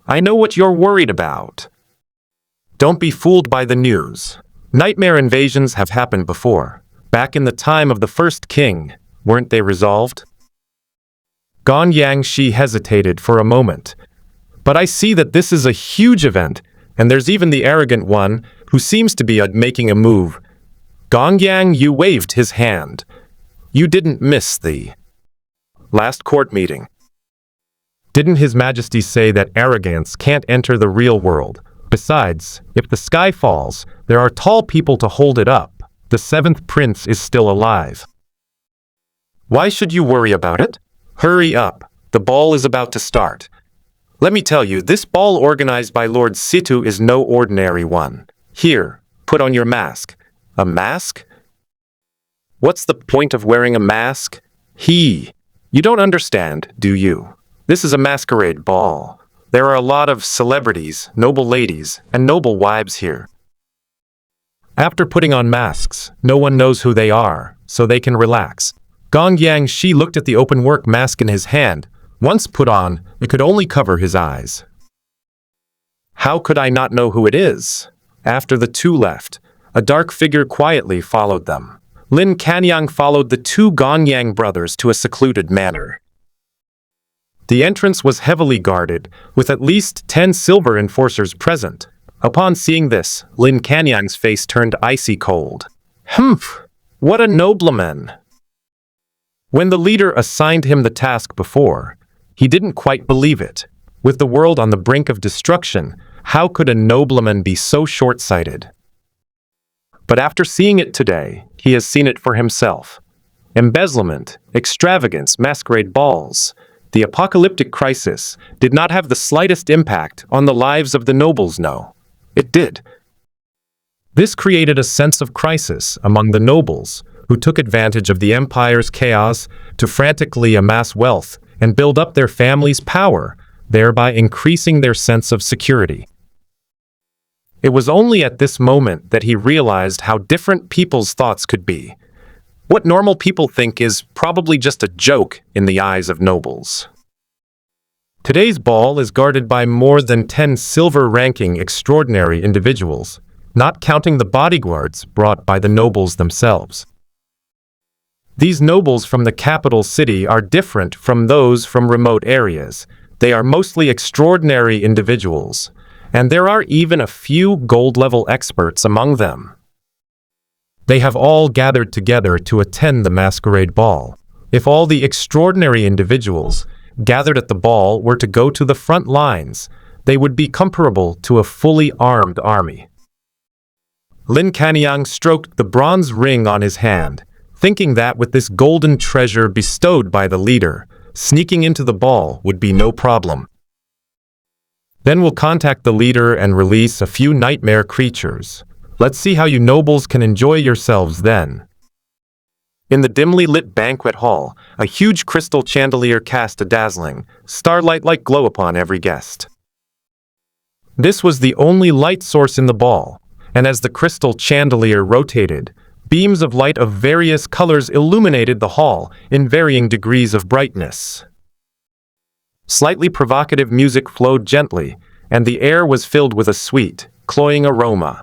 I know what you're worried about. Don't be fooled by the news. Nightmare invasions have happened before. Back in the time of the first king, weren't they resolved? Gongyang Shi hesitated for a moment. But I see that this is a huge event, and there's even the arrogant one who seems to be making a move. Gongyang Yu waved his hand. You didn't miss the last court meeting. Didn't His Majesty say that arrogance can't enter the real world? Besides, if the sky falls, there are tall people to hold it up. The seventh prince is still alive. Why should you worry about it? Hurry up. The ball is about to start. Let me tell you, this ball organized by Lord Situ is no ordinary one. Here, put on your mask. A mask? What's the point of wearing a mask? You don't understand, do you? This is a masquerade ball. There are a lot of celebrities, noble ladies, and noble wives here. After putting on masks, no one knows who they are, so they can relax. Gongyang Shi looked at the open-work mask in his hand. Once put on, it could only cover his eyes. How could I not know who it is? After the two left, a dark figure quietly followed them. Lin Kanyang followed the two Gongyang brothers to a secluded manor. The entrance was heavily guarded, with at least 10 silver enforcers present. Upon seeing this, Lin Kanyang's face turned icy cold. Humph! What a nobleman! When the leader assigned him the task before, he didn't quite believe it. With the world on the brink of destruction, how could a nobleman be so short-sighted? But after seeing it today, he has seen it for himself. Embezzlement, extravagance, masquerade balls. The apocalyptic crisis did not have the slightest impact on the lives of the nobles, no. It did. This created a sense of crisis among the nobles, who took advantage of the empire's chaos to frantically amass wealth and build up their family's power, thereby increasing their sense of security. It was only at this moment that he realized how different people's thoughts could be. What normal people think is probably just a joke in the eyes of nobles. Today's ball is guarded by more than 10 silver-ranking extraordinary individuals, not counting the bodyguards brought by the nobles themselves. These nobles from the capital city are different from those from remote areas. They are mostly extraordinary individuals, and there are even a few gold-level experts among them. They have all gathered together to attend the masquerade ball. If all the extraordinary individuals gathered at the ball were to go to the front lines, they would be comparable to a fully armed army. Lin Kanyang stroked the bronze ring on his hand, thinking that with this golden treasure bestowed by the leader, sneaking into the ball would be no problem. Then we'll contact the leader and release a few nightmare creatures. Let's see how you nobles can enjoy yourselves then. In the dimly lit banquet hall, a huge crystal chandelier cast a dazzling, starlight-like glow upon every guest. This was the only light source in the ball, and as the crystal chandelier rotated, beams of light of various colors illuminated the hall in varying degrees of brightness. Slightly provocative music flowed gently, and the air was filled with a sweet, cloying aroma.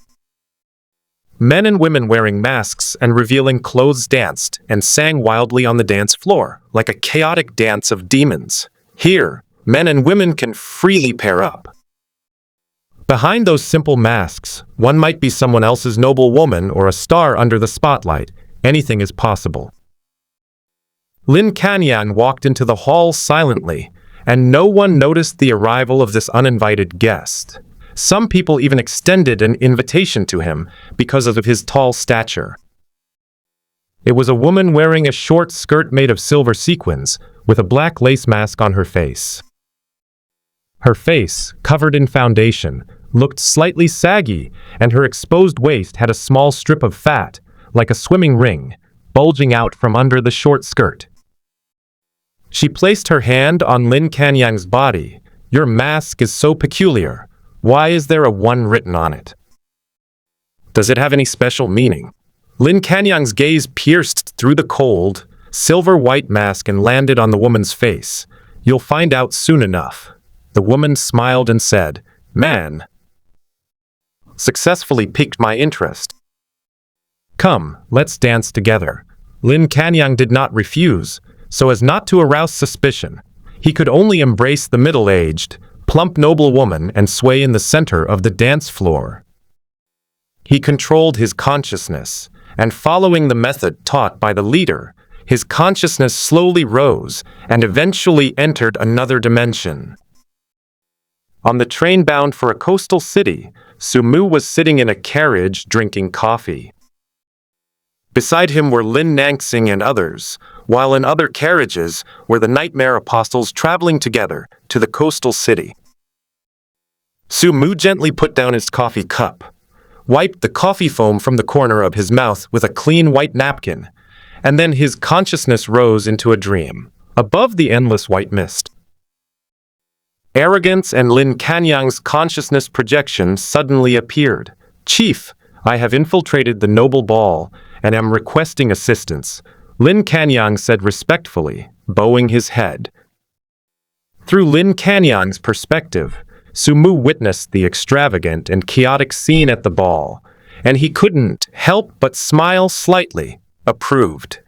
Men and women wearing masks and revealing clothes danced and sang wildly on the dance floor, like a chaotic dance of demons. Here, men and women can freely pair up. Behind those simple masks, one might be someone else's noble woman or a star under the spotlight. Anything is possible. Lin Kanyang walked into the hall silently, and no one noticed the arrival of this uninvited guest. Some people even extended an invitation to him because of his tall stature. It was a woman wearing a short skirt made of silver sequins, with a black lace mask on her face. Her face, covered in foundation, looked slightly saggy, and her exposed waist had a small strip of fat, like a swimming ring, bulging out from under the short skirt. She placed her hand on Lin Kanyang's body. "Your mask is so peculiar. Why is there a 1 written on it? Does it have any special meaning?" Lin Kanyang's gaze pierced through the cold, silver-white mask and landed on the woman's face. "You'll find out soon enough." The woman smiled and said, "Man, successfully piqued my interest. Come, let's dance together." Lin Kanyang did not refuse, so as not to arouse suspicion. He could only embrace the middle-aged, plump noble woman and sway in the center of the dance floor. He controlled his consciousness, and following the method taught by the leader, his consciousness slowly rose and eventually entered another dimension. On the train bound for a coastal city, Sumu was sitting in a carriage drinking coffee. Beside him were Lin Nangsing and others, while in other carriages were the nightmare apostles traveling together to the coastal city. Sumu gently put down his coffee cup, wiped the coffee foam from the corner of his mouth with a clean white napkin, and then his consciousness rose into a dream, above the endless white mist. Arrogance and Lin Kanyang's consciousness projection suddenly appeared. "Chief, I have infiltrated the noble ball and am requesting assistance," Lin Kanyang said respectfully, bowing his head. Through Lin Kanyang's perspective, Sumu witnessed the extravagant and chaotic scene at the ball, and he couldn't help but smile slightly, approved.